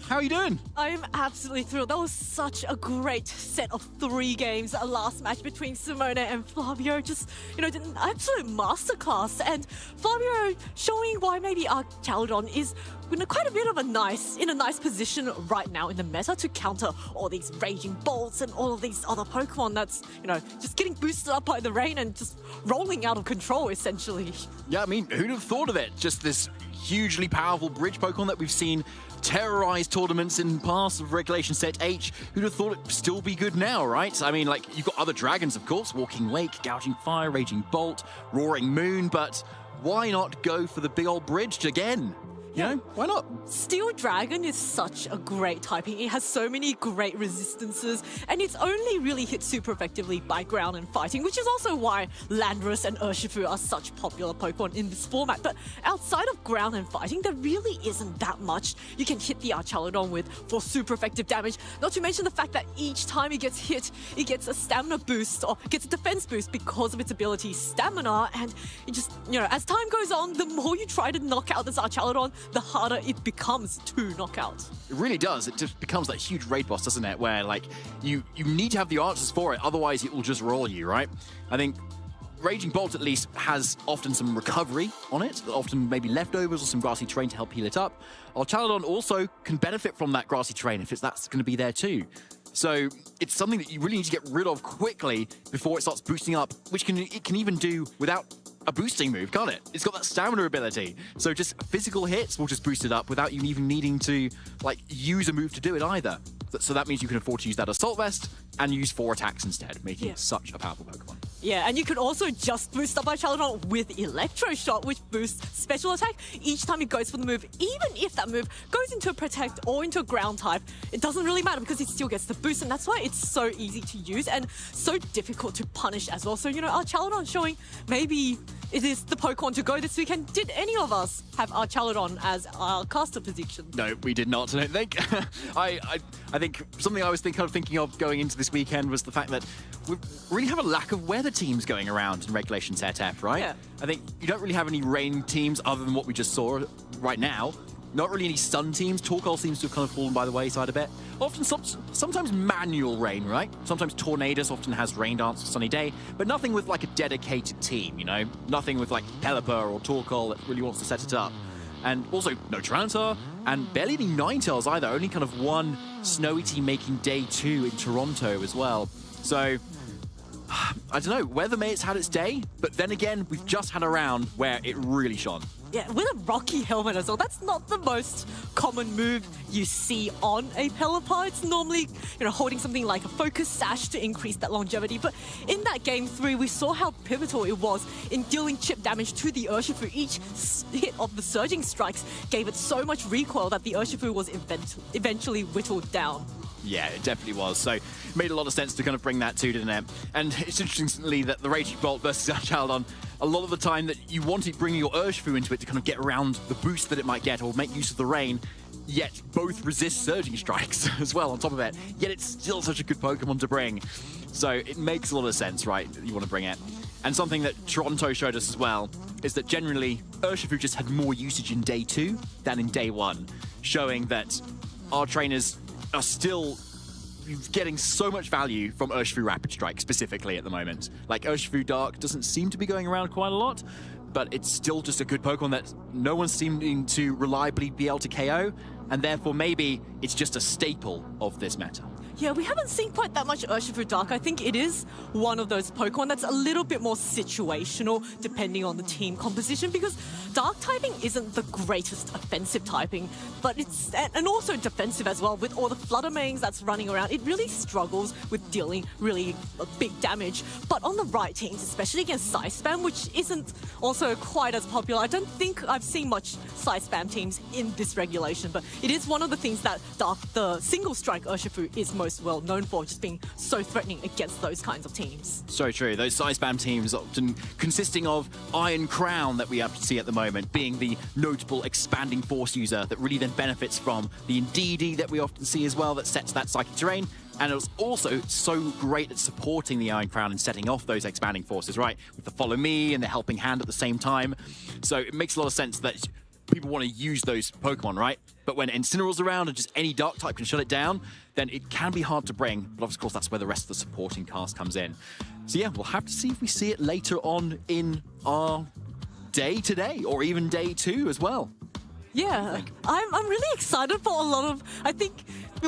How are you doing? I'm absolutely thrilled. That was such a great set of 3 games. A last match between Simona and Flavio. Just, an absolute masterclass. And Flavio showing why maybe Archaludon is in quite a bit of a nice position right now in the meta to counter all these raging bolts and all of these other Pokemon that's, just getting boosted up by the rain and just rolling out of control, essentially. Yeah, I mean, who'd have thought of it? Just this hugely powerful bridge Pokemon that we've seen terrorize tournaments in past of Regulation Set H. Who'd have thought it'd still be good now, right? I mean, you've got other dragons, of course, Walking Lake, Gouging Fire, Raging Bolt, Roaring Moon, but why not go for the big old bridge again? You know, why not? Steel Dragon is such a great typing. It has so many great resistances, and it's only really hit super effectively by ground and fighting, which is also why Landorus and Urshifu are such popular Pokemon in this format. But outside of ground and fighting, there really isn't that much you can hit the Archaludon with for super effective damage. Not to mention the fact that each time it gets hit, it gets a stamina boost or gets a defense boost because of its ability Stamina. And it just, you know, as time goes on, the more you try to knock out this Archaludon, the harder it becomes to knock out. It really does. It just becomes that huge raid boss, doesn't it? Where, like, you need to have the answers for it, otherwise it will just roll you, right? I think Raging Bolt at least has often some recovery on it, often maybe leftovers or some grassy terrain to help heal it up. Archaludon also can benefit from that grassy terrain if that's going to be there too. So it's something that you really need to get rid of quickly before it starts boosting up, which it can even do without a boosting move, can't it? It's got that stamina ability. So just physical hits will just boost it up without you even needing to, like, use a move to do it either. So that means you can afford to use that Assault Vest and use 4 attacks instead, making it such a powerful Pokemon. Yeah, and you can also just boost up Archaludon with Electro Shot, which boosts special attack each time it goes for the move. Even if that move goes into a Protect or into a Ground type, it doesn't really matter because it still gets the boost, and that's why it's so easy to use and so difficult to punish as well. So, you know, Archaludon showing maybe it is the Pokemon to go this weekend. Did any of us have Archaludon as our caster position? No, we did not, I don't think. I think something I was thinking of going into this weekend was the fact that we really have a lack of weather teams going around in Regulation ZF, right? Yeah. I think you don't really have any rain teams other than what we just saw right now. Not really any sun teams. Torkoal seems to have kind of fallen by the wayside a bit. Often, sometimes manual rain, right? Sometimes Tornadus often has Rain Dance for Sunny Day, but nothing with like a dedicated team, you know? Nothing with like Pelipper or Torkoal that really wants to set it up. And also, no Tyranitar, and barely any Ninetales either. Only kind of one snowy team making day 2 in Toronto as well. So, I don't know, weather mate's had its day, but then again, we've just had a round where it really shone. Yeah, with a rocky helmet as well. That's not the most common move you see on a Pelipper. It's normally, you know, holding something like a Focus Sash to increase that longevity. But in that Game 3, we saw how pivotal it was in dealing chip damage to the Urshifu. Each hit of the Surging Strikes gave it so much recoil that the Urshifu was eventually whittled down. Yeah, it definitely was. So it made a lot of sense to kind of bring that too, didn't it? And it's interestingly that the Raging Bolt versus Archaludon, a lot of the time that you wanted bringing your Urshifu into it to kind of get around the boost that it might get or make use of the rain, yet both resist Surging Strikes as well on top of it. Yet it's still such a good Pokemon to bring. So it makes a lot of sense, right, that you want to bring it. And something that Toronto showed us as well is that generally Urshifu just had more usage in day 2 than in day 1, showing that our trainers are still getting so much value from Urshifu Rapid Strike specifically at the moment. Like, Urshifu Dark doesn't seem to be going around quite a lot, but it's still just a good Pokemon that no one's seeming to reliably be able to KO, and therefore maybe it's just a staple of this meta. Yeah, we haven't seen quite that much Urshifu Dark. I think it is one of those Pokemon that's a little bit more situational depending on the team composition, because Dark typing isn't the greatest offensive typing, but it's, and also defensive as well. With all the Fluttermanes that's running around, it really struggles with dealing really big damage. But on the right teams, especially against Side Spam, which isn't also quite as popular, I don't think I've seen much Side Spam teams in this regulation, but it is one of the things that Dark, the single strike Urshifu, is most well known for, just being so threatening against those kinds of teams. So true. Those Side Spam teams often consisting of Iron Crown that we have to see at the moment, being the notable expanding force user that really then benefits from the Indeedee that we often see as well, that sets that psychic terrain. And it was also so great at supporting the Iron Crown and setting off those expanding forces, right? With the Follow Me and the Helping Hand at the same time. So it makes a lot of sense that people want to use those Pokemon, right? But when Incineroar's around and just any Dark type can shut it down, then it can be hard to bring. But of course, that's where the rest of the supporting cast comes in. So yeah, we'll have to see if we see it later on in our day today, or even day 2 as well. Yeah, I'm really excited for a lot of, I think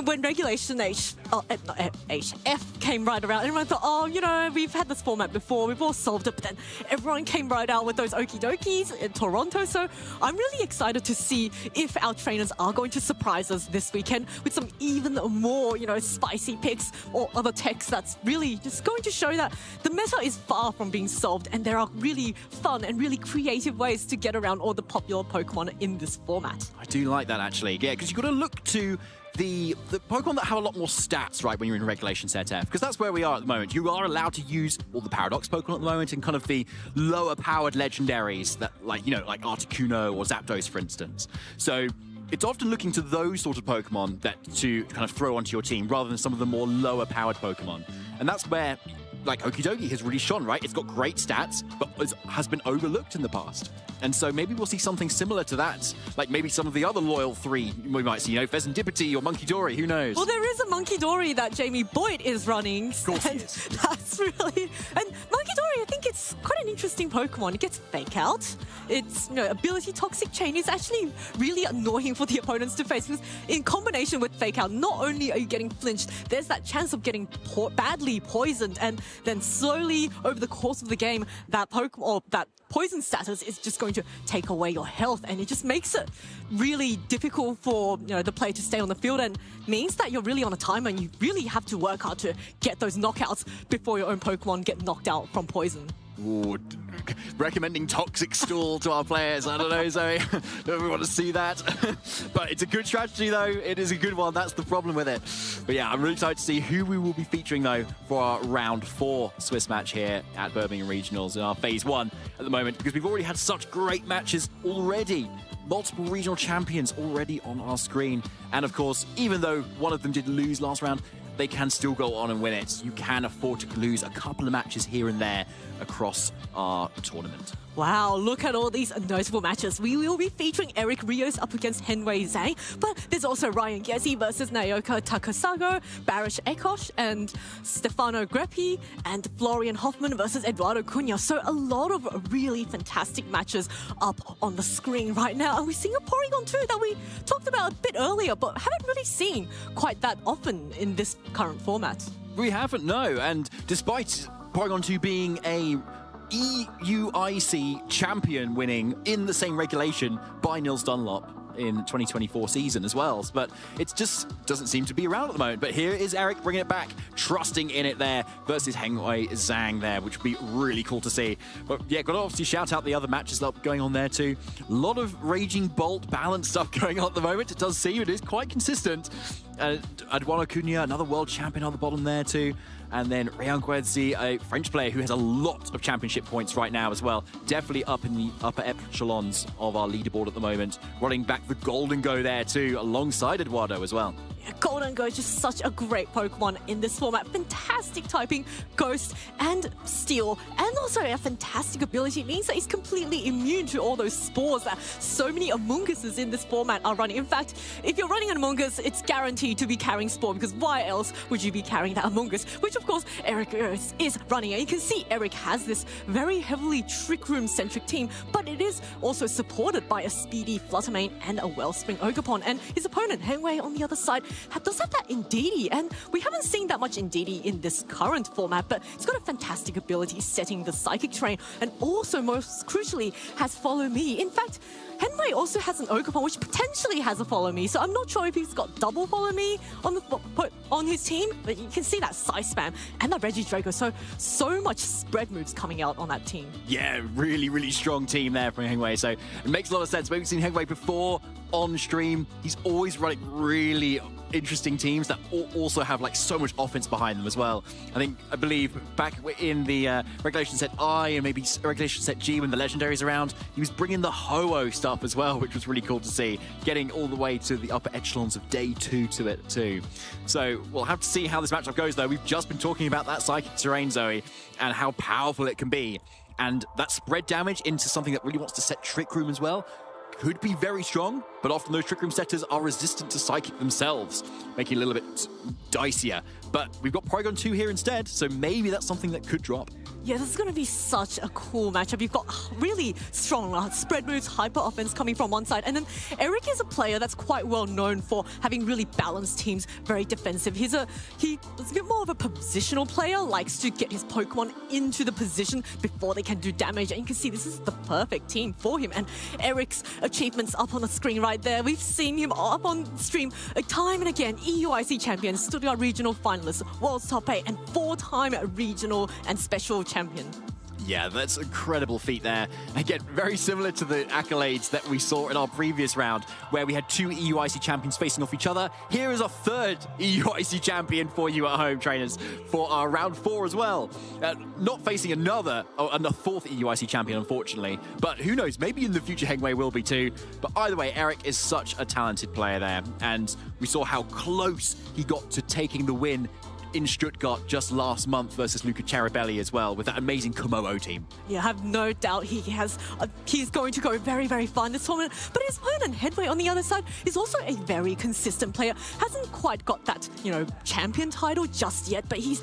when Regulation F came right around, everyone thought, oh, you know, we've had this format before, we've all solved it, but then everyone came right out with those okie dokies in Toronto. So I'm really excited to see if our trainers are going to surprise us this weekend with some even more, you know, spicy picks or other techs that's really just going to show that the meta is far from being solved and there are really fun and really creative ways to get around all the popular Pokemon in this format. I do like that, actually. Yeah, because you've got to look to the Pokemon that have a lot more stats, right, when you're in Regulation Set F, because that's where we are at the moment. You are allowed to use all the Paradox Pokemon at the moment and kind of the lower-powered legendaries that, like, you know, like Articuno or Zapdos, for instance. So it's often looking to those sort of Pokemon that to kind of throw onto your team rather than some of the more lower-powered Pokemon. And that's where, like, Okidogi has really shone, right? It's got great stats, but has been overlooked in the past. And so maybe we'll see something similar to that. Like maybe some of the other loyal three we might see, you know, Pheasantipity or Monkey Dory, who knows? Well, there is a Monkey Dory that Jamie Boyd is running. Of course he is. That's really... And Monkey Dory, I think it's quite an interesting Pokemon. It gets Fake Out. Its, you know, ability Toxic Chain is actually really annoying for the opponents to face because in combination with Fake Out, not only are you getting flinched, there's that chance of getting badly poisoned, and then slowly over the course of the game, that Pokemon or that poison status is just going to take away your health, and it just makes it really difficult for, you know, the player to stay on the field, and means that you're really on a timer and you really have to work hard to get those knockouts before your own Pokemon get knocked out from poison. Ooh, recommending Toxic Stool to our players. I don't know, Zoe. Don't we want to see that? But it's a good strategy, though. It is a good one. That's the problem with it. But yeah, I'm really excited to see who we will be featuring, though, for our round 4 Swiss match here at Birmingham Regionals in our phase 1 at the moment, because we've already had such great matches already. Multiple regional champions already on our screen. And of course, even though one of them did lose last round, they can still go on and win it. You can afford to lose a couple of matches here and there across our tournament. Wow, look at all these notable matches. We will be featuring Eric Rios up against Henwei Zhang, but there's also Ryan Gessie versus Naoka Takasago, Barish Ekosh and Stefano Greppi, and Florian Hoffman versus Eduardo Cunha. So a lot of really fantastic matches up on the screen right now. And we're seeing a Porygon 2 that we talked about a bit earlier, but haven't really seen quite that often in this current format. We haven't, no. And despite Porygon 2 being a EUIC champion winning in the same regulation by Nils Dunlop in 2024 season as well. But it just doesn't seem to be around at the moment. But here is Eric bringing it back, trusting in it there versus Henwei Zhang there, which would be really cool to see. But yeah, got to obviously shout out the other matches that are going on there too. A lot of Raging Bolt balance stuff going on at the moment. It does seem it is quite consistent. Eduardo Cunha, another world champion on the bottom there too. And then Ryan Guedzi, a French player who has a lot of championship points right now as well. Definitely up in the upper echelons of our leaderboard at the moment. Running back the Golden Go there too, alongside Eduardo as well. Golden Go is just such a great Pokemon in this format. Fantastic typing, Ghost and Steel, and also a fantastic ability. It means that he's completely immune to all those spores that so many Amoonguses in this format are running. In fact, if you're running an Amoongus, it's guaranteed to be carrying Spore, because why else would you be carrying that Amoongus? Which, of course, Eric is running. And you can see Eric has this very heavily Trick Room-centric team, but it is also supported by a speedy Fluttermane and a Wellspring Ogerpon. And his opponent, Henwei, on the other side, does have that Indeedee, and we haven't seen that much Indeedee in this current format, but it's got a fantastic ability setting the Psychic Terrain, and also, most crucially, has Follow Me. In fact, Henwei also has an Ogerpon, which potentially has a Follow Me, so I'm not sure if he's got double Follow Me on his team, but you can see that Size Spam and that Regidrago, so much spread moves coming out on that team. Yeah, really, really strong team there from Henwei, so it makes a lot of sense. We've seen Henwei before on stream. He's always running really interesting teams that also have like so much offense behind them as well. I believe back in the Regulation Set I and maybe Regulation Set G when the Legendaries around, he was bringing the Ho-Oh stuff as well, which was really cool to see, getting all the way to the upper echelons of day 2 to it too. So we'll have to see how this matchup goes though. We've just been talking about that Psychic Terrain, Zoe, and how powerful it can be. And that spread damage into something that really wants to set Trick Room as well could be very strong, but often those Trick Room setters are resistant to Psychic themselves, making it a little bit dicier. But we've got Porygon 2 here instead, so maybe that's something that could drop. Yeah, this is going to be such a cool matchup. You've got really strong spread moves, hyper offense coming from one side. And then Eric is a player that's quite well known for having really balanced teams, very defensive. He's a bit more of a positional player, likes to get his Pokemon into the position before they can do damage. And you can see this is the perfect team for him. And Eric's achievements up on the screen right there. We've seen him up on stream time and again. EUIC champion, Stuttgart regional finalist, World's Top 8, and 4-time regional and special champion. Yeah, that's an incredible feat there. Again, very similar to the accolades that we saw in our previous round, where we had 2 EUIC champions facing off each other. Here is a 3rd EUIC champion for you at home, trainers, for our round 4 as well. Not facing another 4th EUIC champion, unfortunately. But who knows, maybe in the future Hengwei will be too. But either way, Eric is such a talented player there. And we saw how close he got to taking the win in Stuttgart just last month versus Luca Ceribelli as well, with that amazing Komodo team. Yeah, I have no doubt he's going to go very, very far in this tournament. But his opponent, Hengwei, on the other side, is also a very consistent player. Hasn't quite got that, champion title just yet, but he's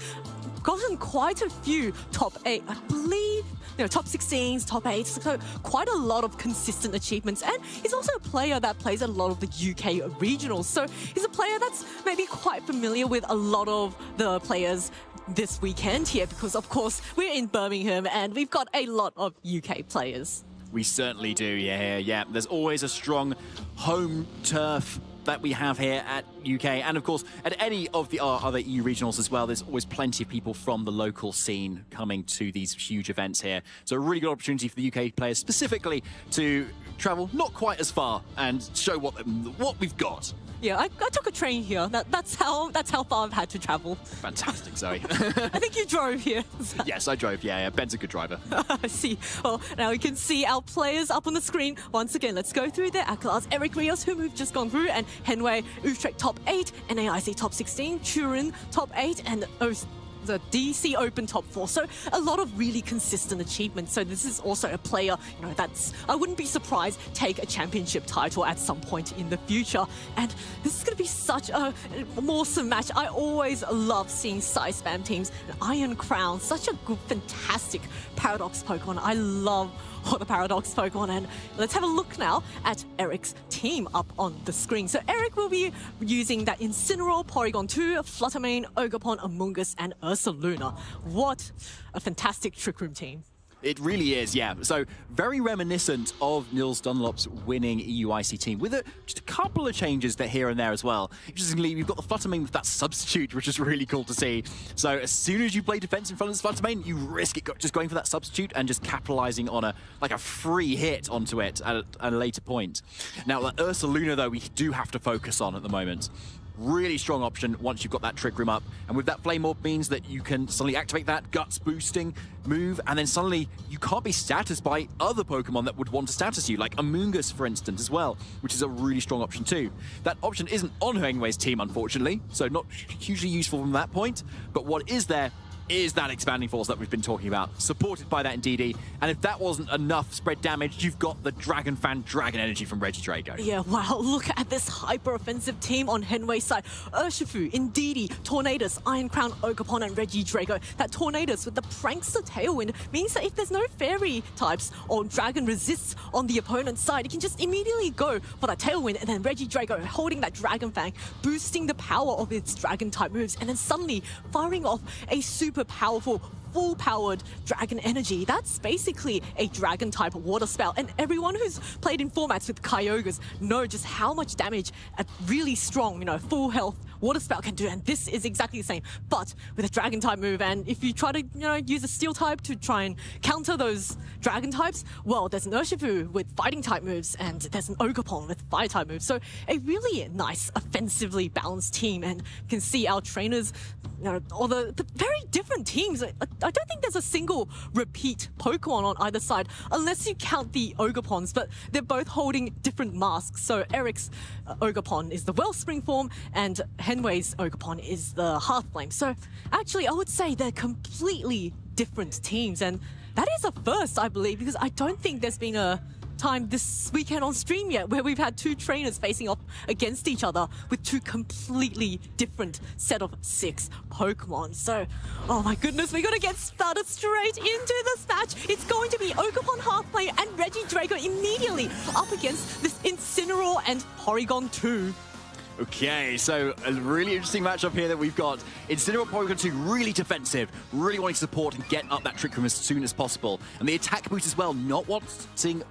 gotten quite a few top 8, I believe, top 16s, top 8s, so quite a lot of consistent achievements. And he's also a player that plays a lot of the UK regionals. So he's a player that's maybe quite familiar with a lot of the players this weekend here, because of course we're in Birmingham and we've got a lot of UK players. We certainly do, yeah. There's always a strong home turf that we have here at UK, and of course at any of our other EU regionals as well. There's always plenty of people from the local scene coming to these huge events here, so a really good opportunity for the UK players specifically to travel not quite as far and show what we've got. Yeah, I took a train here. That's how far I've had to travel. Fantastic, Zoe. I think you drove here. Yes, I drove. Yeah. Ben's a good driver. I see. Well, now we can see our players up on the screen. Once again, let's go through their accolades. Eric Rios, whom we've just gone through, and Hengwei, Utrecht top 8, NAIC top 16, Turin top 8, and the DC Open top 4. So a lot of really consistent achievements. So this is also a player, that's, I wouldn't be surprised, take a championship title at some point in the future. And this is going to be such a awesome match. I always love seeing Side Spam teams. Iron Crown, such a good, fantastic Paradox Pokemon. I love all the Paradox Pokemon. And let's have a look now at Eric's team up on the screen. So Eric will be using that Incineroar, Porygon 2, Fluttermane, Ogerpon, Amoonguss, and Ursaluna. What a fantastic Trick Room team. It really is, yeah. So very reminiscent of Nils Dunlop's winning EUIC team, with just a couple of changes there here and there as well. Interestingly, you've got the Fluttermane with that substitute, which is really cool to see. So as soon as you play defense in front of this Fluttermane, you risk it just going for that substitute and just capitalizing on a free hit onto it at a later point. Now, the Ursaluna, though, we do have to focus on at the moment. Really strong option once you've got that Trick Room up. And with that Flame Orb means that you can suddenly activate that Guts boosting move, and then suddenly you can't be statused by other Pokemon that would want to status you, like Amoonguss, for instance, as well, which is a really strong option too. That option isn't on Hengwei's team, unfortunately, so not hugely useful from that point, but what is there is that Expanding Force that we've been talking about, supported by that in DD. And if that wasn't enough spread damage, you've got the Dragon Fan Dragon Energy from Regidrago. Yeah, wow, look at this hyper-offensive team on Hengwei's side. Urshifu, Indeedee, Tornadus, Iron Crown, Ogerpon, and Regidrago. That Tornadus with the Prankster Tailwind means that if there's no Fairy types or Dragon resists on the opponent's side, you can just immediately go for that Tailwind, and then Regidrago holding that Dragon Fang, boosting the power of its Dragon-type moves, and then suddenly firing off a super powerful, full-powered Dragon Energy. That's basically a Dragon-type water spell, and everyone who's played in formats with Kyogres know just how much damage a really strong, full health water spell can do, and this is exactly the same, but with a Dragon-type move. And if you try to, use a Steel-type to try and counter those Dragon types, well, there's an Urshifu with Fighting-type moves, and there's an Ogerpon with Fire-type moves. So a really nice, offensively balanced team, and you can see our trainers, all the very different teams. I don't think there's a single repeat Pokemon on either side, unless you count the Ogerpons, but they're both holding different masks. So Eric's Ogerpon is the Wellspring form, and Hengwei's Ogerpon is the Hearthflame. So actually, I would say they're completely different teams, and that is a first, I believe, because I don't think there's been a time this weekend on stream yet where we've had two trainers facing off against each other with two completely different set of 6 Pokemon. So, oh my goodness, we're going to get started straight into this match. It's going to be Ogerpon Halfplay and Regidrago immediately up against this Incineroar and Porygon 2. Okay, so a really interesting matchup here that we've got. Incineroar Porygon 2 really defensive, really wanting to support and get up that Trick Room as soon as possible. And the attack boost as well, not wanting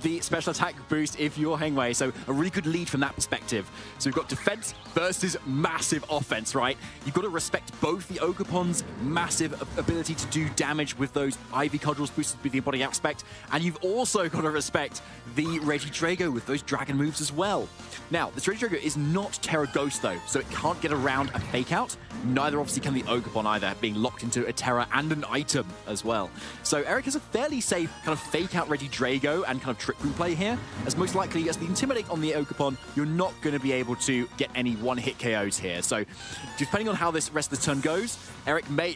the special attack boost if you're Hengwei, so a really good lead from that perspective. So we've got defense versus massive offense, right? You've got to respect both the Ogerpon's massive ability to do damage with those Ivy Cudgels boosted with the body aspect, and you've also got to respect the Regidrago with those dragon moves as well. Now, this Regidrago is not Terra Ghost though, so it can't get around a fake out. Neither obviously can the Ogerpon either, being locked into a Terra and an item as well. So Eric has a fairly safe kind of fake out Regidrago and kind of Trick Room play here, as most likely as the Intimidate on the Ogerpon, you're not going to be able to get any one-hit KOs here. So depending on how this rest of the turn goes, Eric may,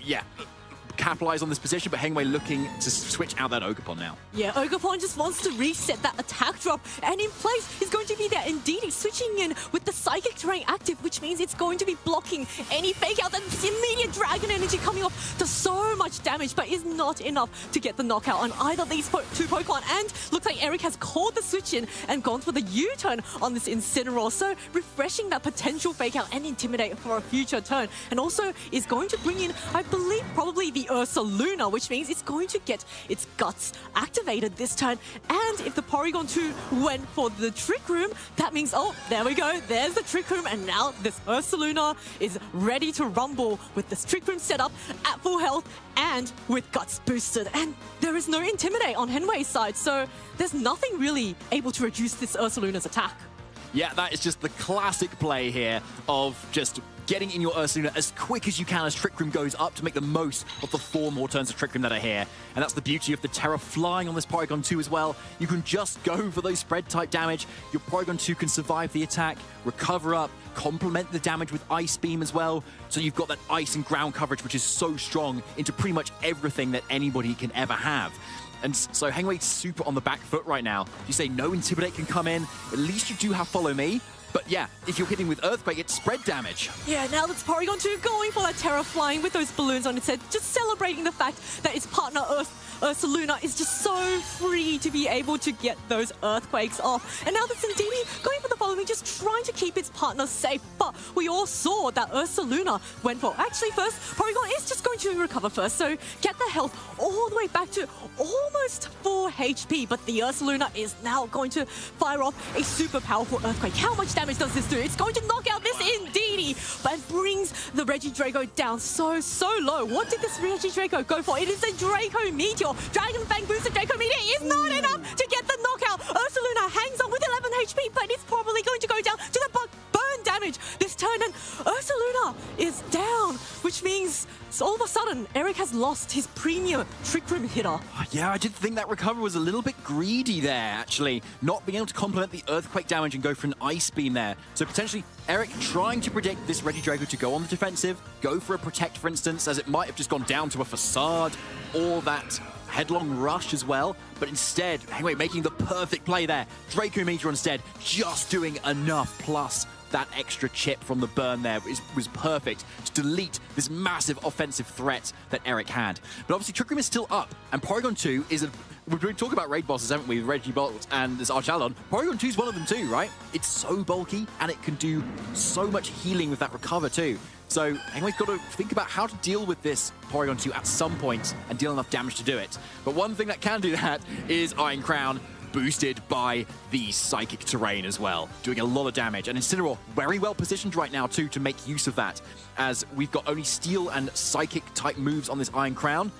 capitalize on this position, but Hengwei looking to switch out that Ogerpon now. Yeah, Ogerpon just wants to reset that attack drop, and in place is going to be there Indeedee switching in with the Psychic Terrain active, which means it's going to be blocking any fake out. That immediate Dragon Energy coming off does so much damage, but is not enough to get the knockout on either of these two Pokemon. And looks like Eric has called the switch in and gone for the U-turn on this Incineroar, so refreshing that potential fake out and Intimidate for a future turn. And also is going to bring in, I believe, probably the Ursaluna, which means it's going to get its guts activated this turn. And if the Porygon 2 went for the Trick Room, that means, oh, there we go, there's the Trick Room, and now this Ursaluna is ready to rumble with this Trick Room set up at full health and with guts boosted. And there is no Intimidate on Hengwei's side, so there's nothing really able to reduce this Ursaluna's attack. Yeah, that is just the classic play here of just getting in your Ursaluna as quick as you can as Trick Room goes up to make the most of the 4 more turns of Trick Room that are here. And that's the beauty of the Terra flying on this Porygon 2 as well. You can just go for those spread type damage. Your Porygon 2 can survive the attack, recover up, complement the damage with Ice Beam as well. So you've got that ice and ground coverage, which is so strong into pretty much everything that anybody can ever have. And so Hengwei's super on the back foot right now. You say no Intimidate can come in, at least you do have Follow Me. But yeah, if you're hitting with Earthquake, it's spread damage. Yeah, now that's Porygon 2 going for that Terra flying with those balloons on its head, just celebrating the fact that its partner Ursaluna is just so free to be able to get those Earthquakes off. And now that's Indeedee going for the Follow Me, just trying to keep its partner safe. But we all saw that Ursaluna went for, actually first, Porygon is just going to recover first, so get the health all the way back to almost 4 HP. But the Ursaluna is now going to fire off a super powerful Earthquake. How much damage does this do? It's going to knock out this Indeedee, but it brings the Regidrago down so low. What did this Regidrago go for? It is a Draco Meteor. Dragon Fang boosted Draco Meteor is not enough to get the knockout. Ursaluna hangs on with 11 HP, but it's probably going to go down to the burn damage this turn, and Ursaluna is down, which means all of a sudden Eric has lost his premium Trick Room hitter. Yeah, I did think that recovery was a little bit greedy there, actually. Not being able to complement the Earthquake damage and go for an Ice Beam there. So potentially Eric trying to predict this Regidrago to go on the defensive, go for a Protect, for instance, as it might have just gone down to a Facade or that Headlong Rush as well, but instead, Hengwei making the perfect play there. Draco Meteor instead, just doing enough, plus that extra chip from the burn there was perfect to delete this massive offensive threat that Eric had. But obviously, Trick Room is still up, and Porygon 2 is we've been talking about raid bosses, haven't we? Regibolt and this Archalon. Porygon 2 is one of them too, right? It's so bulky, and it can do so much healing with that recover too. So Hengwei's got to think about how to deal with this Porygon 2 at some point and deal enough damage to do it. But one thing that can do that is Iron Crown, boosted by the Psychic Terrain as well, doing a lot of damage. And Incineroar very well positioned right now too to make use of that, as we've got only Steel and Psychic type moves on this Iron Crown,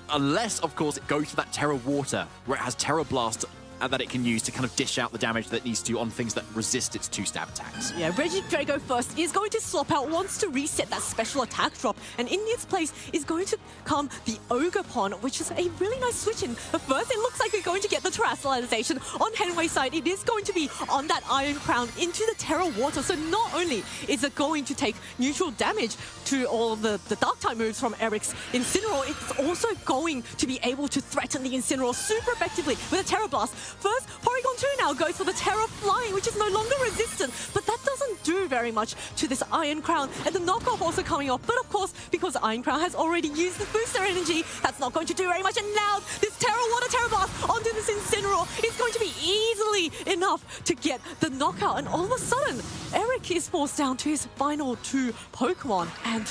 unless of course it goes for that Terra Water, where it has Terra Blast that it can use to kind of dish out the damage that it needs to on things that resist its 2-stab attacks. Yeah, Regidrago first is going to swap out, wants to reset that special attack drop, and in its place is going to come the Ogerpon, which is a really nice switch in. But first, it looks like we're going to get the Terastallization on Hengwei's side. It is going to be on that Iron Crown into the Terra Water, so not only is it going to take neutral damage to all of the Dark-type moves from Eric's Incineroar, it's also going to be able to threaten the Incineroar super effectively with a Terra Blast. First, Porygon 2 now goes for the Terra Flying, which is no longer resistant, but that doesn't do very much to this Iron Crown. And the knockoff also coming off, but of course, because Iron Crown has already used the booster energy, that's not going to do very much. And now this Terra Water Terra Blast onto this Incineroar is going to be easily enough to get the knockout. And all of a sudden, Eric is forced down to his final 2 Pokemon. And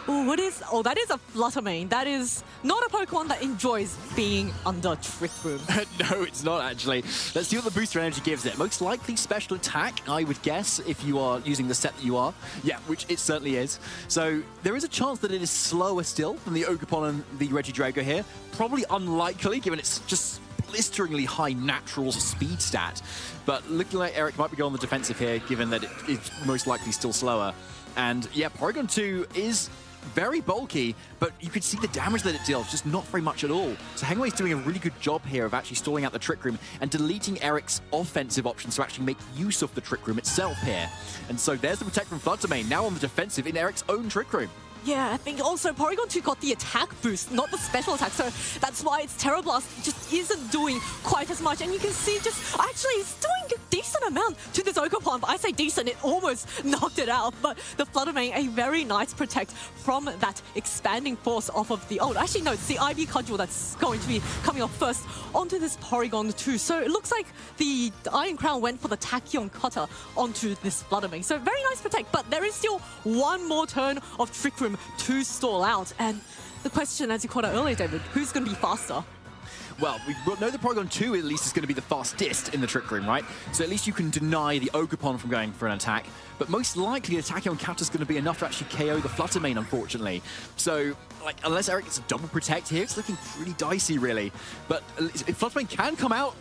that is a Fluttermane. That is not a Pokemon that enjoys being under Trick Room. No, it's not actually. Let's see what the booster energy gives it. Most likely special attack, I would guess, if you are using the set that you are. Yeah, which it certainly is. So there is a chance that it is slower still than the Ogerpon and the Regidrago here. Probably unlikely, given it's just blisteringly high natural speed stat. But looking like Eric might be going on the defensive here, given that it's most likely still slower. And yeah, Porygon 2 is very bulky, but you could see the damage that it deals, just not very much at all. So Hengway's doing a really good job here of actually stalling out the Trick Room and deleting Eric's offensive options to actually make use of the Trick Room itself here. And so there's the Protect from Fluttermane, now on the defensive in Eric's own Trick Room. Yeah, I think also Porygon 2 got the attack boost, not the special attack, so that's why its Terra Blast just isn't doing quite as much. And you can see actually it's doing a decent amount to this Ogerpon, but I say decent, it almost knocked it out. But the Fluttermane, a very nice protect from that expanding force off of the actually no, it's the Ivy Cudgel that's going to be coming off first onto this Porygon 2. So it looks like the Iron Crown went for the Tachyon Cutter onto this Fluttermane. So very nice protect, but there is still one more turn of Trick Room to stall out. And the question, as you called out earlier, David, who's going to be faster? Well, we know the Porygon 2 at least is going to be the fastest in the Trick Room, right? So at least you can deny the Ogerpon from going for an attack. But most likely, the Tachyon Cutter is going to be enough to actually KO the Fluttermane, unfortunately. So, like, unless Eric gets a double protect here, it's looking pretty dicey, really. But if Fluttermane can come out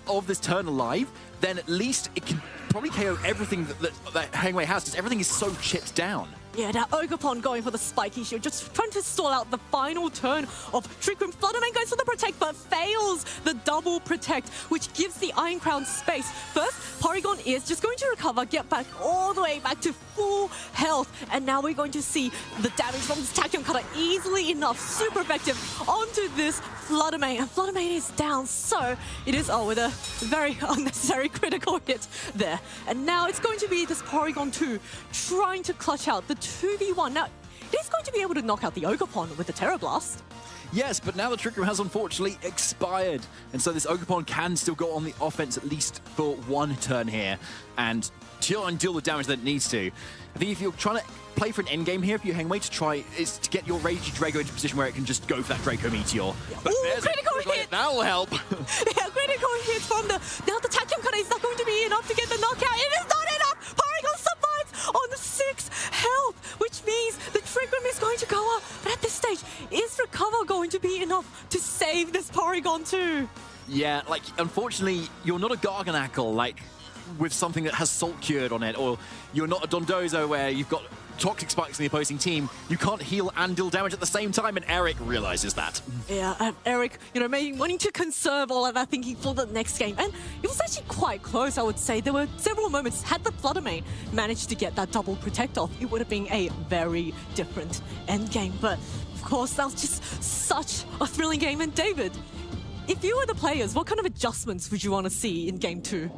of this turn alive, then at least it can probably KO everything that Hengway has, because everything is so chipped down. Yeah, that Ogerpon going for the spiky shield, just trying to stall out the final turn of Trick Room. Fluttermane goes for the protect, but fails the double protect, which gives the Iron Crown space. First, Porygon is just going to recover, get back all the way back to full health, and now we're going to see the damage from this Tachyon Cutter easily enough, super effective, onto this Fluttermane. And Fluttermane is down, so it is with a very unnecessary critical hit there. And now it's going to be this Porygon 2 trying to clutch out the 2v1. Now, it is going to be able to knock out the Ogerpon with the Terra Blast. Yes, but now the Trick Room has unfortunately expired. And so this Ogerpon can still go on the offense at least for one turn here and deal the damage that it needs to. I think if you're trying to play for an endgame here, if you're Hengway, to get your Regidrago into a position where it can just go for that Draco Meteor. But there's critical hit! That will help. Yeah, critical hit from the... Now the Tachyon Cutter is not going to be enough to get the knockout. It is not enough! Porygon survives on the 6 health, which means the Trick Room is going to go up. But at this stage, is Recover going to be enough to save this Porygon 2? Yeah, like, unfortunately, you're not a Garganacl, like, with something that has Salt Cured on it, or you're not a Dondozo where you've got Toxic Spikes in the opposing team. You can't heal and deal damage at the same time, and Eric realizes that. Yeah, Eric, maybe wanting to conserve all of that thinking for the next game. And it was actually quite close, I would say. There were several moments, had the Fluttermane managed to get that double protect off, it would have been a very different endgame. But, of course, that was just such a thrilling game. And David, if you were the players, what kind of adjustments would you want to see in Game 2?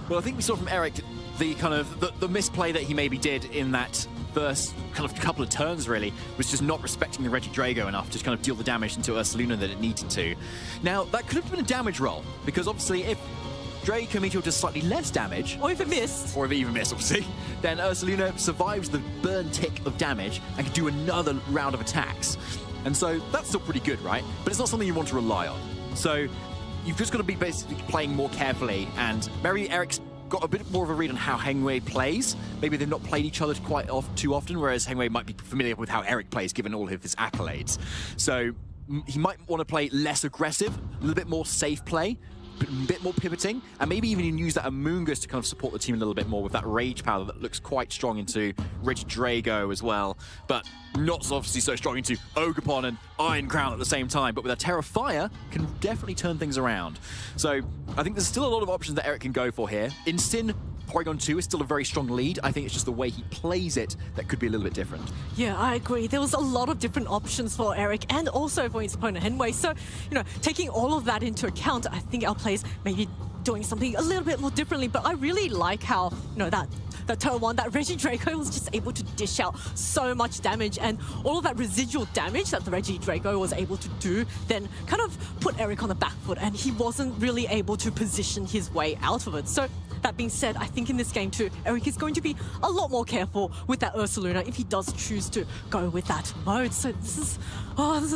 Well, I think we saw from Eric the kind of the misplay that he maybe did in that first kind of couple of turns, really, was just not respecting the Regidrago enough to kind of deal the damage into Ursaluna that it needed to. Now, that could have been a damage roll, because obviously if Draco Meteor does slightly less damage... Or if it missed. Or if it even missed, obviously. Then Ursaluna survives the burn tick of damage and can do another round of attacks. And so that's still pretty good, right? But it's not something you want to rely on. So you've just got to be basically playing more carefully, and maybe Eric's got a bit more of a read on how Hengway plays. Maybe they've not played each other too often, whereas Hengway might be familiar with how Eric plays, given all of his accolades. So he might want to play less aggressive, a little bit more safe play, a bit more pivoting, and maybe even use that Amoonguss to kind of support the team a little bit more with that Rage Power that looks quite strong into Regidrago as well, but not obviously so strong into Ogerpon and Iron Crown at the same time, but with a Terra Fire can definitely turn things around. So I think there's still a lot of options that Eric can go for here. In Sin, Porygon 2 is still a very strong lead. I think it's just the way he plays it that could be a little bit different. Yeah, I agree. There was a lot of different options for Eric and also for his opponent Hengway. So, taking all of that into account, I think our players maybe doing something a little bit more differently, but I really like how, that turn 1, that Regidrago was just able to dish out so much damage, and all of that residual damage that the Regidrago was able to do then kind of put Eric on the back foot, and he wasn't really able to position his way out of it. So that being said, I think in this game too, Eric is going to be a lot more careful with that Ursaluna if he does choose to go with that mode. So this is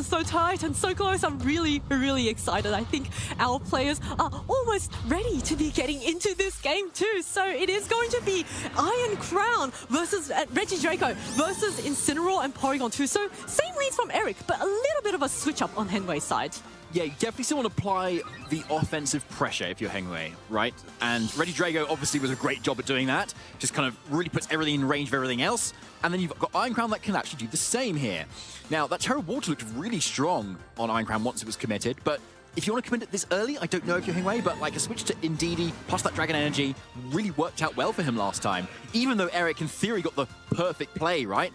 so tight and so close. I'm really, really excited. I think our players are almost ready to be getting into this game too. So it is going to be Iron Crown versus Regidrago versus Incineroar and Porygon 2. So same leads from Eric, but a little bit of a switch up on Henway's side. Yeah, you definitely still want to apply the offensive pressure if you're Hengwei, right? And Regidrago obviously was a great job at doing that. Just kind of really puts everything in range of everything else. And then you've got Iron Crown that can actually do the same here. Now, that Terra Water looked really strong on Iron Crown once it was committed, but if you want to commit it this early, I don't know if you're Hengwei, but like a switch to Indeedee plus that Dragon Energy really worked out well for him last time. Even though Eric, in theory, got the perfect play, right?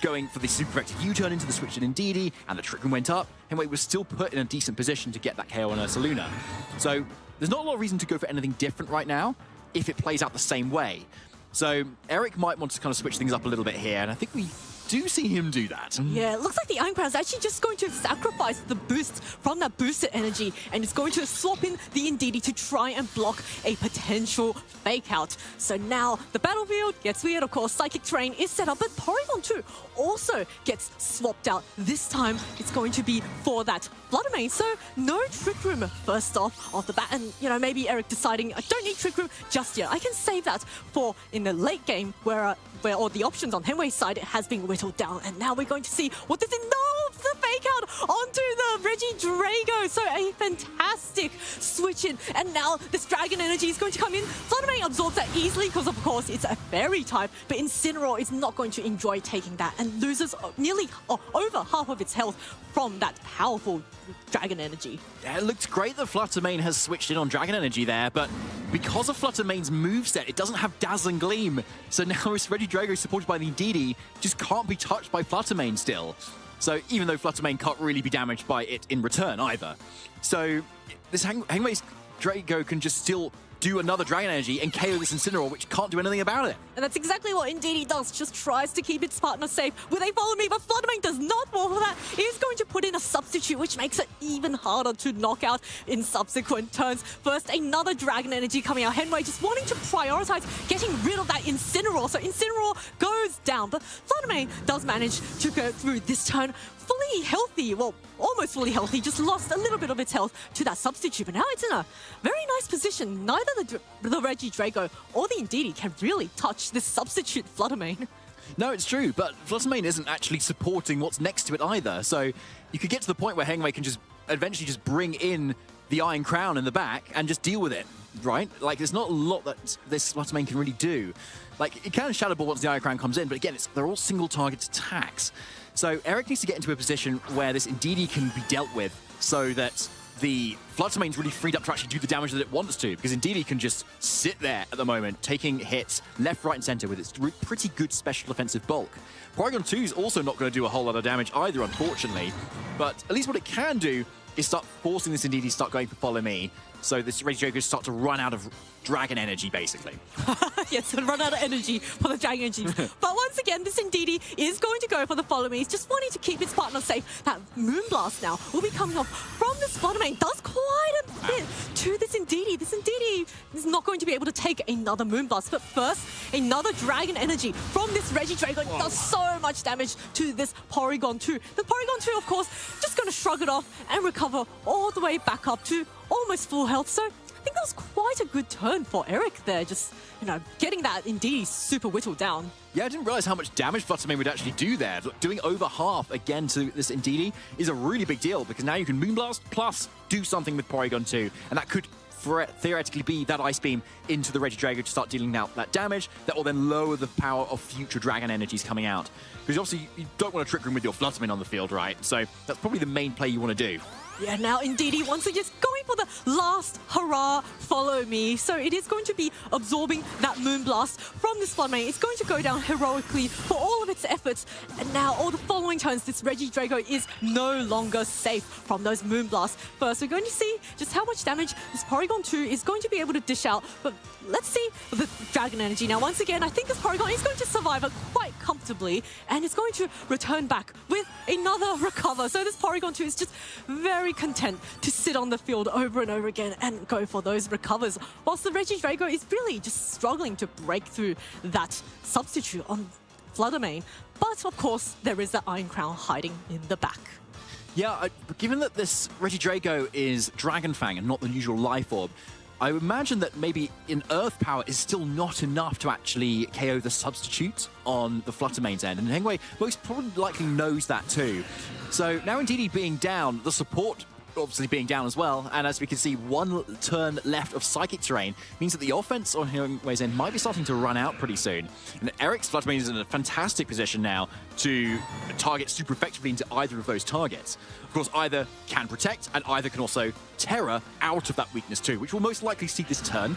Going for the super effective U-turn into the switch to Indeedee, and the Trick Room went up, Hengwei was still put in a decent position to get that KO on Ursaluna. So there's not a lot of reason to go for anything different right now if it plays out the same way. So Eric might want to kind of switch things up a little bit here, and I think we do see him do that. Yeah, it looks like the Iron Crown is actually just going to sacrifice the boost from that boosted energy, and it's going to swap in the Indeedee to try and block a potential fake out. So now the battlefield gets weird, of course. Psychic Terrain is set up, but Porygon 2 also gets swapped out. This time it's going to be for that Flutter Mane. So no Trick Room first off the bat, and maybe Eric deciding I don't need Trick Room just yet. I can save that for in the late game where all the options on Henway's side has been whittled down, and now we're going to see what this is. No, the fake out onto the Regidrago. So a fantastic switch in, and now this Dragon Energy is going to come in. Flutter Mane absorbs that easily because, of course, it's a fairy type, but Incineroar is not going to enjoy taking that and loses nearly over half of its health from that powerful Dragon Energy. Yeah, it looks great that Flutter Mane has switched in on Dragon Energy there, but because of Flutter Mane's moveset, it doesn't have Dazzling Gleam. So now this Regidrago supported by the Indeedee just can't be touched by Flutter Mane still. So even though Flutter Mane can't really be damaged by it in return either. So this Hengwei's Drago can just still do another Dragon Energy and KO this Incineroar, which can't do anything about it. And that's exactly what Indeedee does, just tries to keep its partner safe with a Follow Me, but Flutter Mane does not fall for that. It is going to put in a substitute, which makes it even harder to knock out in subsequent turns. First, another Dragon Energy coming out. Henway just wanting to prioritize getting rid of that Incineroar. So Incineroar goes down, but Flutter Mane does manage to go through this turn fully healthy, well, almost fully healthy, just lost a little bit of its health to that substitute, but now it's in a very nice position. Neither the Regidrago or the Indeedee can really touch this substitute Flutter Mane. No, it's true, but Flutter Mane isn't actually supporting what's next to it either, so you could get to the point where Hengwei can just eventually just bring in the Iron Crown in the back and just deal with it, right? Like, there's not a lot that this Flutter Mane can really do. Like, it can Shadow Ball once the Iron Crown comes in, but again, they're all single target attacks. So Eric needs to get into a position where this Indeedee can be dealt with so that the Flutter Mane's really freed up to actually do the damage that it wants to, because Indeedee can just sit there at the moment, taking hits left, right, and center with its pretty good special offensive bulk. Porygon 2 is also not going to do a whole lot of damage either, unfortunately, but at least what it can do is start forcing this Indeedee to start going for Follow Me, so this Regidrago start to run out of Dragon Energy, basically. Yes, run out of energy for the Dragon Energy. But once again, this Indeedee is going to go for the Follow Me. He's just wanting to keep his partner safe. That Moonblast now will be coming off from this Flutter Mane. Does quite a bit to this Indeedee. This Indeedee is not going to be able to take another Moonblast. But first, another Dragon Energy from this Regidrago does so much damage to this Porygon 2. The Porygon 2, of course, just going to shrug it off and recover all the way back up to almost full health. So I think that was quite a good turn for Eric there, just, getting that Indeedee super whittled down. Yeah, I didn't realize how much damage Flutter Mane would actually do there. Doing over half again to this Indeedee is a really big deal, because now you can Moonblast plus do something with Porygon 2, and that could theoretically be that Ice Beam into the Regidrago to start dealing out that damage that will then lower the power of future Dragon Energies coming out. because obviously you don't want to Trick Room with your Fluttermane on the field, right? So that's probably the main play you want to do. Yeah, now indeed, once again, just going for the last hurrah, follow me. So it is going to be absorbing that Moonblast from this Floodmane. It's going to go down heroically for all of its efforts. And now all the following turns, this Regidrago is no longer safe from those Moonblasts. First, we're going to see just how much damage this Porygon 2 is going to be able to dish out. But let's see the Dragon Energy. Now, once again, I think this Porygon is going to survive it quite comfortably. And it's going to return back with another recover. So this Porygon 2 is just very content to sit on the field over and over again and go for those recovers, whilst the Regidrago is really just struggling to break through that substitute on Fluttermane. But of course, there is the Iron Crown hiding in the back. Yeah, given that this Regidrago is Dragon Fang and not the usual Life Orb, I would imagine that maybe in Earth Power is still not enough to actually KO the substitute on the Fluttermane's end. And Hengwei most probably likely knows that too. So now Indeedee being down, the support obviously being down as well, and as we can see, one turn left of Psychic Terrain means that the offense on Hengwei's end might be starting to run out pretty soon. And Eric's Fluttermane is in a fantastic position now to target super effectively into either of those targets. Of course, either can protect, and either can also Terror out of that weakness too, which will most likely see this turn.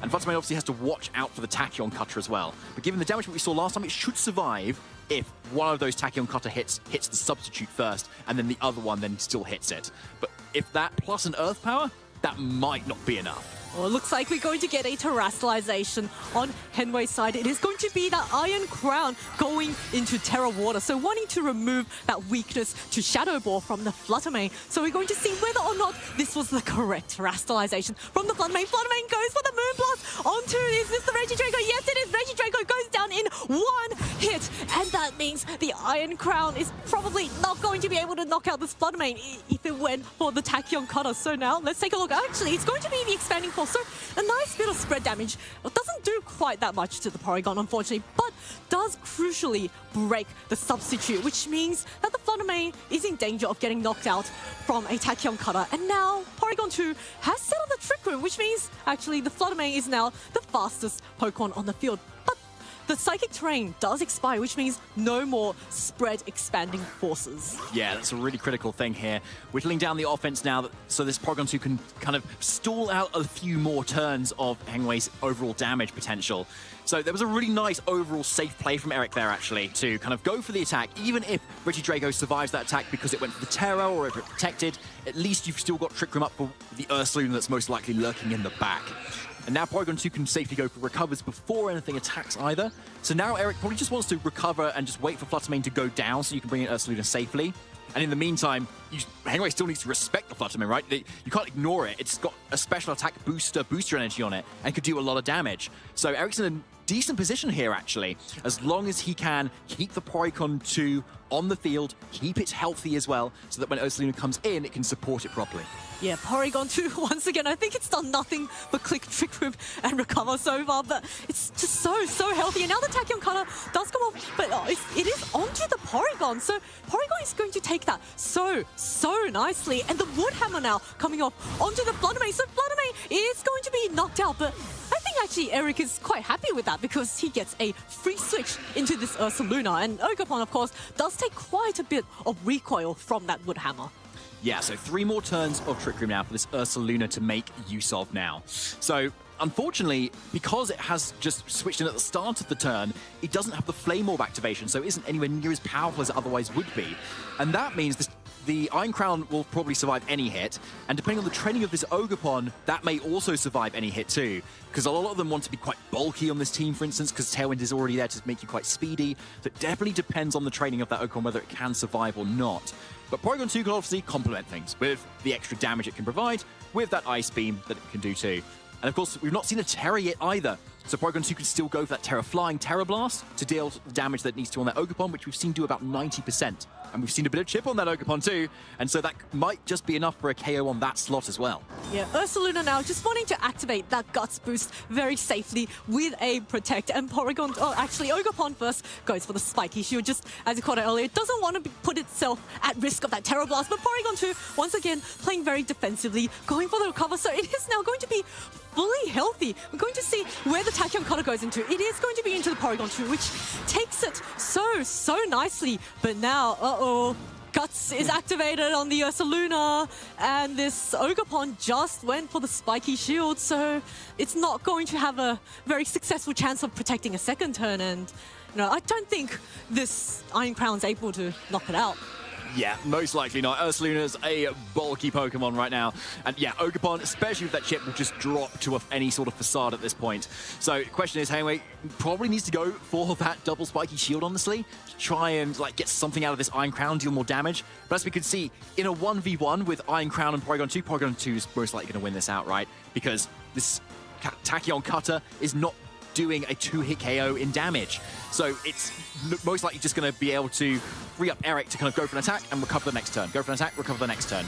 And Fluttermane obviously has to watch out for the Tachyon Cutter as well. But given the damage that we saw last time, it should survive if one of those Tachyon Cutter hits the substitute first, and then the other one then still hits it. But if that plus an Earth Power, that might not be enough. Well, it looks like we're going to get a terrestrialization on Hengwei's side. It is going to be that Iron Crown going into Terra Water, so wanting to remove that weakness to Shadow Ball from the Fluttermane. So we're going to see whether or not this was the correct terrestrialization from the Fluttermane. Fluttermane goes for the Moonblast onto, is this the Regidrago? Yes, it is. Regidrago goes down in one hit, and that means the Iron Crown is probably not going to be able to knock out this Fluttermane if it went for the Tachyon Cutter. So now let's take a look. Actually, it's going to be the Expanding Force. So a nice bit of spread damage. It doesn't do quite that much to the Porygon, unfortunately, but does crucially break the substitute, which means that the Fluttermane is in danger of getting knocked out from a Tachyon Cutter. And now Porygon 2 has settled the Trick Room, which means actually the Fluttermane is now the fastest Pokemon on the field. But the Psychic Terrain does expire, which means no more spread expanding forces. Yeah, that's a really critical thing here. Whittling down the offense now, so this Porygon 2 can kind of stall out a few more turns of Hengwei's overall damage potential. So there was a really nice overall safe play from Eric there, actually, to kind of go for the attack. Even if Regidrago survives that attack because it went for the Terror or if it protected, at least you've still got Trick Room up for the Ursaluna that's most likely lurking in the back. And now Porygon 2 can safely go for recovers before anything attacks either. So now Eric probably just wants to recover and just wait for Fluttermane to go down so you can bring in Ursaluna safely. And in the meantime, Hengwei still needs to respect the Fluttermane, right? You can't ignore it. It's got a special attack booster energy on it, and could do a lot of damage. So Eric's in a decent position here, actually, as long as he can keep the Porygon 2 on the field, keep it healthy as well, so that when Ursaluna comes in, it can support it properly. Yeah, Porygon 2, once again, I think it's done nothing but click Trick Room and recover so far, but it's just so healthy. And now the Tachyon Cutter does come off, but it is onto the Porygon. So Porygon is going to take that so nicely. And the Wood Hammer now coming off onto the Fluttermane. So Fluttermane is going to be knocked out, but I think actually Eric is quite happy with that because he gets a free switch into this Ursaluna. And Ogerpon, of course, does take quite a bit of recoil from that Wood Hammer. Yeah, so 3 more turns of Trick Room now for this Ursaluna to make use of now. So, unfortunately, because it has just switched in at the start of the turn, it doesn't have the Flame Orb activation, so it isn't anywhere near as powerful as it otherwise would be. And that means the Iron Crown will probably survive any hit, and depending on the training of this Ogerpon, that may also survive any hit too. Because a lot of them want to be quite bulky on this team, for instance, because Tailwind is already there to make you quite speedy. So it definitely depends on the training of that Ogerpon, whether it can survive or not. But Porygon 2 can obviously complement things with the extra damage it can provide, with that Ice Beam that it can do too. And of course, we've not seen a Terra yet either. So Porygon 2 can still go for that Terra Flying Terra Blast to deal the damage that it needs to on that Ogerpon, which we've seen do about 90%. And we've seen a bit of chip on that Ogerpon too, and so that might just be enough for a KO on that slot as well. Yeah, Ursaluna now just wanting to activate that Guts boost very safely with a Protect, and Porygon, actually Ogerpon first goes for the Spiky Shield, just as you called it earlier. It doesn't want to put itself at risk of that Terra Blast, but Porygon 2, once again, playing very defensively, going for the recover, so it is now going to be fully healthy. We're going to see where the Tachyon Cutter goes into. It is going to be into the Porygon 2, which takes it so nicely. But now, Guts is activated on the Ursaluna, and this Ogerpon just went for the spiky shield, so it's not going to have a very successful chance of protecting a second turn, and I don't think this Iron Crown's able to knock it out. Yeah, most likely not. Ursaluna's a bulky Pokemon right now. And yeah, Ogerpon, especially with that chip, will just drop to any sort of facade at this point. So the question is, Hangway probably needs to go for that double spiky shield, honestly, to try and get something out of this Iron Crown, deal more damage. But as we can see, in a 1v1 with Iron Crown and Porygon 2 is most likely going to win this outright, because this Tachyon Cutter is not doing a 2-hit KO in damage. So it's most likely just going to be able to free up Eric to kind of go for an attack and recover the next turn. Go for an attack, recover the next turn.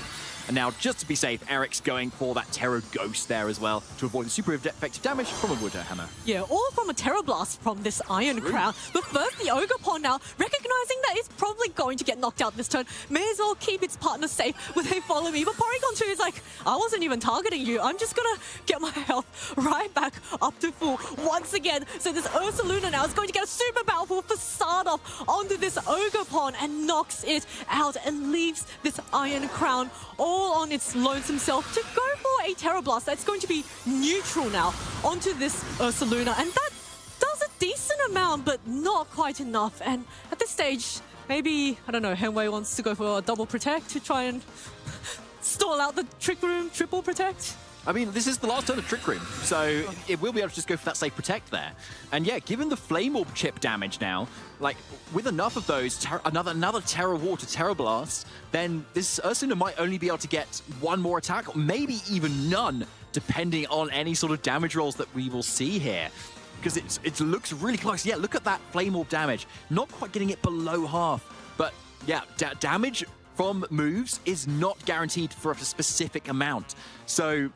And now, just to be safe, Eric's going for that Terra Ghost there as well to avoid the super effective damage from a Wood Hammer. Yeah, or from a Terra Blast from this Iron Crown. But first, the Ogerpon now, recognizing that it's probably going to get knocked out this turn, may as well keep its partner safe with a Follow Me. But Porygon 2 is like, I wasn't even targeting you. I'm just going to get my health right back up to full once again. So this Ursaluna now is going to get a super powerful facade off onto this Ogerpon and knocks it out and leaves this Iron Crown all on its lonesome self to go for a Terra Blast that's going to be neutral now onto this Ursaluna, and that does a decent amount, but not quite enough. And at this stage, maybe, I don't know, Henwei wants to go for a double protect to try and stall out the Trick Room triple protect. I mean, this is the last turn of Trick Room, so it will be able to just go for that safe protect there. And yeah, given the Flame Orb chip damage now, with enough of those, another Terra Water, Terra Blast, then this Ursaluna might only be able to get one more attack, or maybe even none, depending on any sort of damage rolls that we will see here. Because it looks really close. Yeah, look at that Flame Orb damage. Not quite getting it below half, but yeah, damage from moves is not guaranteed for a specific amount. So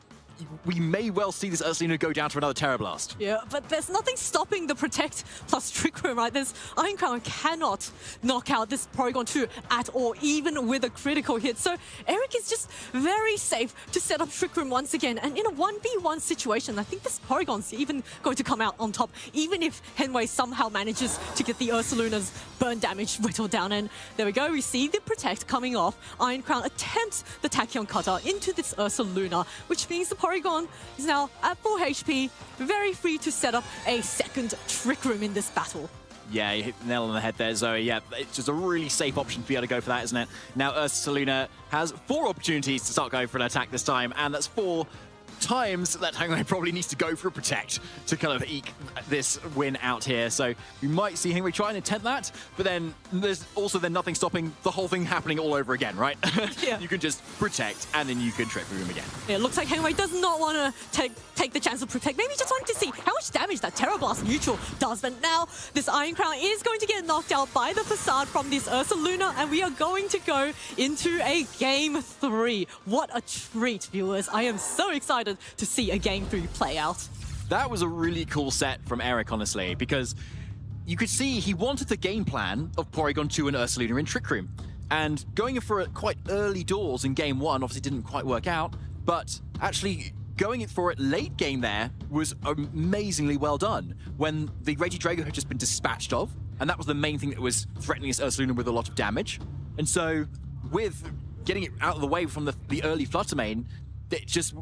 we may well see this Ursaluna go down to another Terra Blast. Yeah, but there's nothing stopping the Protect plus Trick Room, right? This Iron Crown cannot knock out this Porygon 2 at all, even with a critical hit. So Eric is just very safe to set up Trick Room once again. And in a 1v1 situation, I think this Porygon's even going to come out on top, even if Henwei somehow manages to get the Ursaluna's burn damage whittled down. And there we go, we see the Protect coming off. Iron Crown attempts the Tachyon Cutter into this Ursaluna, which means the Porygon is now at full HP, very free to set up a second Trick Room in this battle. Yeah, you hit the nail on the head there, Zoe. Yeah, it's just a really safe option to be able to go for that, isn't it? Now, Ursaluna has 4 opportunities to start going for an attack this time, and that's 4 times that Hangwei probably needs to go for a Protect to kind of eke this win out here. So we might see Hangwei try and attempt that, but then there's also then nothing stopping the whole thing happening all over again, right? Yeah. You can just Protect and then you can Trick Room again. Yeah, it looks like Hangwei does not want to take the chance of Protect. Maybe just wanted to see how much damage that Terra Blast neutral does. But now this Iron Crown is going to get knocked out by the facade from this Ursaluna, and we are going to go into a Game 3. What a treat, viewers. I am so excited to see a Game 3 play out. That was a really cool set from Eric, honestly, because you could see he wanted the game plan of Porygon 2 and Ursaluna in Trick Room. And going for it quite early doors in Game 1 obviously didn't quite work out, but actually going for it late game there was amazingly well done when the Regidrago had just been dispatched of, and that was the main thing that was threatening this Ursaluna with a lot of damage. And so with getting it out of the way from the early Flutter Mane, it just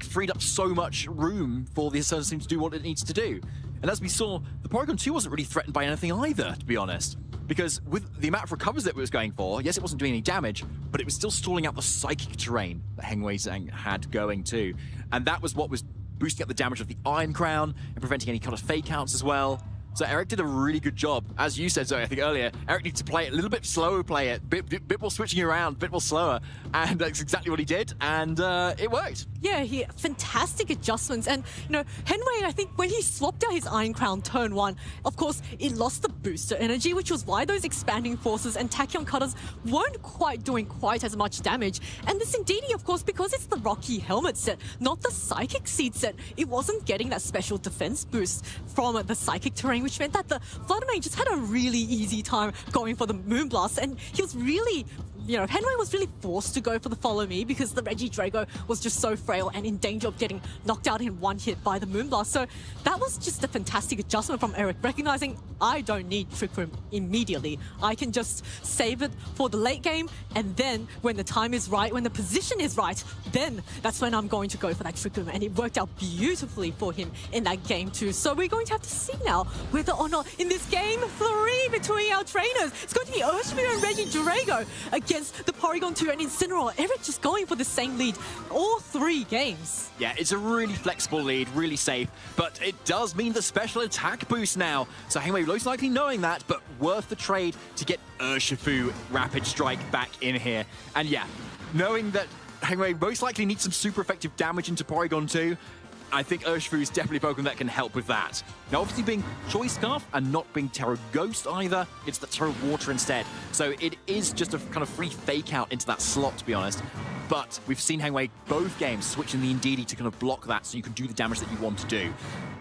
freed up so much room for the Ursaluna to do what it needs to do. And as we saw, the Porygon 2 wasn't really threatened by anything either, to be honest. Because with the amount of recovers that it was going for, yes, it wasn't doing any damage, but it was still stalling out the psychic terrain that Hangwei Zhang had going too. And that was what was boosting up the damage of the Iron Crown and preventing any kind of fake outs as well. So Eric did a really good job. As you said, Zoe, I think earlier, Eric needs to play it a little bit slower, bit more switching around, bit more slower. And that's exactly what he did. And it worked. Yeah, fantastic adjustments. And, Henwei, I think when he swapped out his Iron Crown turn 1, of course, it lost the booster energy, which was why those expanding forces and Tachyon Cutters weren't quite doing quite as much damage. And this Indeedee, of course, because it's the Rocky Helmet set, not the Psychic Seed set, it wasn't getting that special defense boost from the Psychic terrain, which meant that the Flutter Mane just had a really easy time going for the Moonblast, and he was really Henway was really forced to go for the follow me because the Regidrago was just so frail and in danger of getting knocked out in one hit by the Moonblast. So that was just a fantastic adjustment from Eric, recognizing I don't need Trick Room immediately. I can just save it for the late game, and then when the time is right, when the position is right, then that's when I'm going to go for that Trick Room. And it worked out beautifully for him in that game too. So we're going to have to see now whether or not in this game 3 between our trainers, it's going to be Urshifu and Regidrago against the Porygon 2 and Incineroar. Eric just going for the same lead all 3 games. Yeah, it's a really flexible lead, really safe, but it does mean the special attack boost now. So Hangwei most likely knowing that, but worth the trade to get Urshifu Rapid Strike back in here. And yeah, knowing that Hangwei most likely needs some super effective damage into Porygon 2, I think Urshifu is definitely a Pokemon that can help with that. Now, obviously being Choice Scarf and not being Terra Ghost either, it's the Terra Water instead. So it is just a kind of free fake out into that slot, to be honest. But we've seen Hangwei both games switching the Indeedee to kind of block that so you can do the damage that you want to do.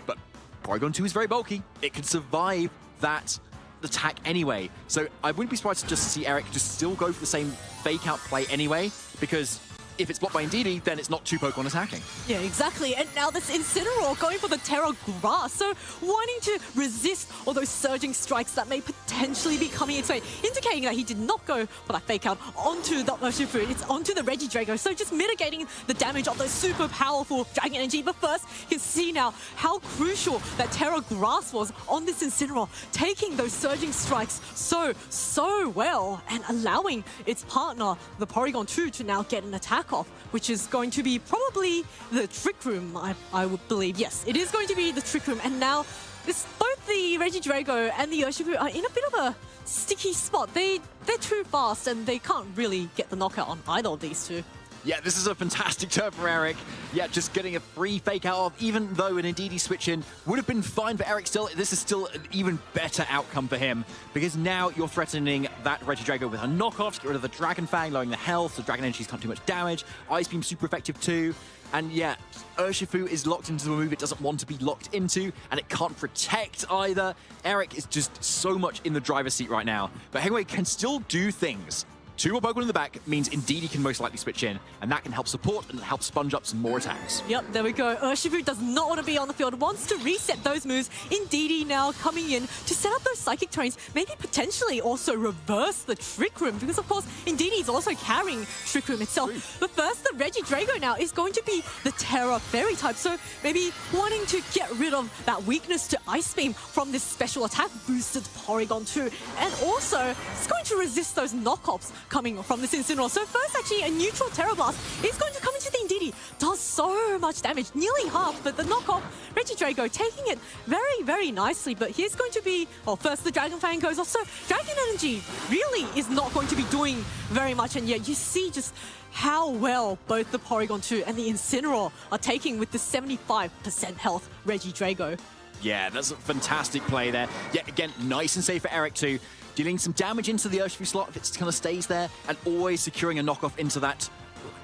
But Porygon 2 is very bulky. It can survive that attack anyway. So I wouldn't be surprised to just see Eric just still go for the same fake out play anyway, because if it's blocked by Indeedee, then it's not 2 Pokemon attacking. Yeah, exactly. And now this Incineroar going for the Terra Grass. So wanting to resist all those surging strikes that may potentially be coming its way, indicating that he did not go for that fake out onto the Urshifu. It's onto the Regidrago. So just mitigating the damage of those super powerful Dragon Energy. But first, you can see now how crucial that Terra Grass was on this Incineroar, taking those surging strikes so well and allowing its partner, the Porygon 2, to now get an attack off, which is going to be probably the Trick Room, I would believe. Yes, it is going to be the Trick Room. And now both the Regidrago and the Urshifu are in a bit of a sticky spot. They're too fast and they can't really get the knockout on either of these two. Yeah, this is a fantastic turn for Eric. Yeah, just getting a free fake out of, even though an Indeedee switch in would have been fine for Eric still, this is still an even better outcome for him, because now you're threatening that Regidrago with a knockoff to get rid of the Dragon Fang, lowering the health, so Dragon Energies can't do much damage. Ice Beam super effective too. And yeah, Urshifu is locked into the move it doesn't want to be locked into, and it can't protect either. Eric is just so much in the driver's seat right now, but Hangwei can still do things. 2 more Pokemon in the back means Indeedee can most likely switch in, and that can help support and help sponge up some more attacks. Yep, there we go. Urshifu does not want to be on the field, wants to reset those moves. Indeedee now coming in to set up those Psychic Terrains, maybe potentially also reverse the Trick Room, because of course Indeedee is also carrying Trick Room itself. But first, the Regidrago now is going to be the Terra Fairy type, so maybe wanting to get rid of that weakness to Ice Beam from this special attack boosted Porygon 2. And also, it's going to resist those knockoffs coming from this Incineroar. So first, actually, a neutral Terra Blast is going to come into the Indeedee. Does so much damage, nearly half, but the knockoff, Regidrago taking it very nicely. But here's going to be, well, first the Dragon Fang goes off. So Dragon Energy really is not going to be doing very much, and yet you see just how well both the Porygon 2 and the Incineroar are taking with the 75% health Regidrago. Yeah, that's a fantastic play there. Yeah, again, nice and safe for Eric too. Dealing some damage into the Urshifu slot if it kind of stays there, and always securing a knockoff into that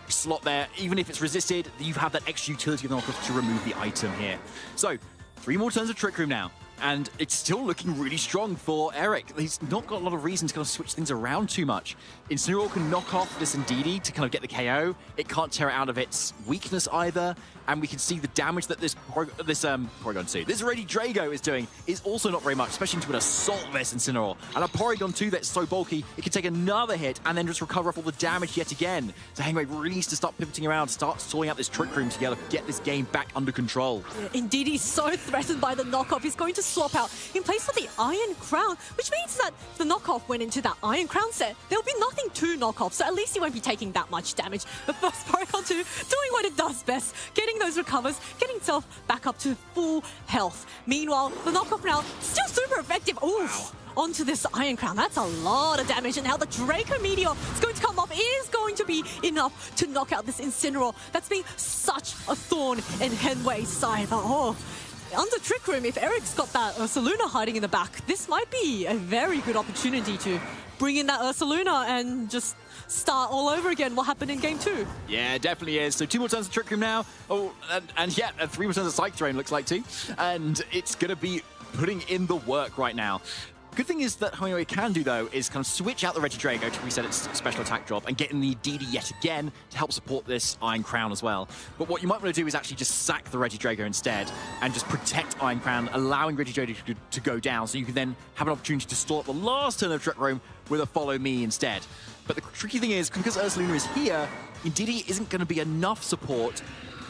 slot there. Even if it's resisted, you have that extra utility of the knockoff to remove the item here. So, 3 more turns of Trick Room now, and it's still looking really strong for Eric. He's not got a lot of reason to kind of switch things around too much. Incineroar can knock off this Indeedee to kind of get the KO. It can't tear it out of its weakness either, and we can see the damage that this Porygon 2, this Regidrago is doing is also not very much, especially into an Assault Vest Incineroar. And a Porygon 2 that's so bulky, it can take another hit and then just recover off all the damage yet again. So Hangwei really needs to start pivoting around, start sorting out this Trick Room together, get this game back under control. Yeah, Indeedee is so threatened by the knockoff. He's going to swap out in place of the Iron Crown, which means that if the knockoff went into that Iron Crown set, there'll be nothing to knock off, so at least he won't be taking that much damage. The first Porygon 2 doing what it does best, getting those recovers, getting itself back up to full health. Meanwhile, the knockoff now still super effective. Oof. Onto this Iron Crown. That's a lot of damage, and how the Draco Meteor is going to come off is going to be enough to knock out this Incineroar. That's been such a thorn in Henwei's side. Oh, under Trick Room, if Eric's got that Ursaluna hiding in the back, this might be a very good opportunity to bring in that Ursaluna and just start all over again what happened in Game 2. Yeah, it definitely is. So 2 more turns of Trick Room now. Oh, and yeah, 3 more turns of Psychic Terrain looks like too. And it's going to be putting in the work right now. Good thing is that what it can do, though, is kind of switch out the Regidrago to reset its special attack drop and get in the DD yet again to help support this Iron Crown as well. But what you might want to do is actually just sack the Regidrago instead and just protect Iron Crown, allowing Regidrago to go down, so you can then have an opportunity to stall up the last turn of Trick Room with a Follow Me instead. But the tricky thing is, because Ursaluna is here, Indeedee isn't going to be enough support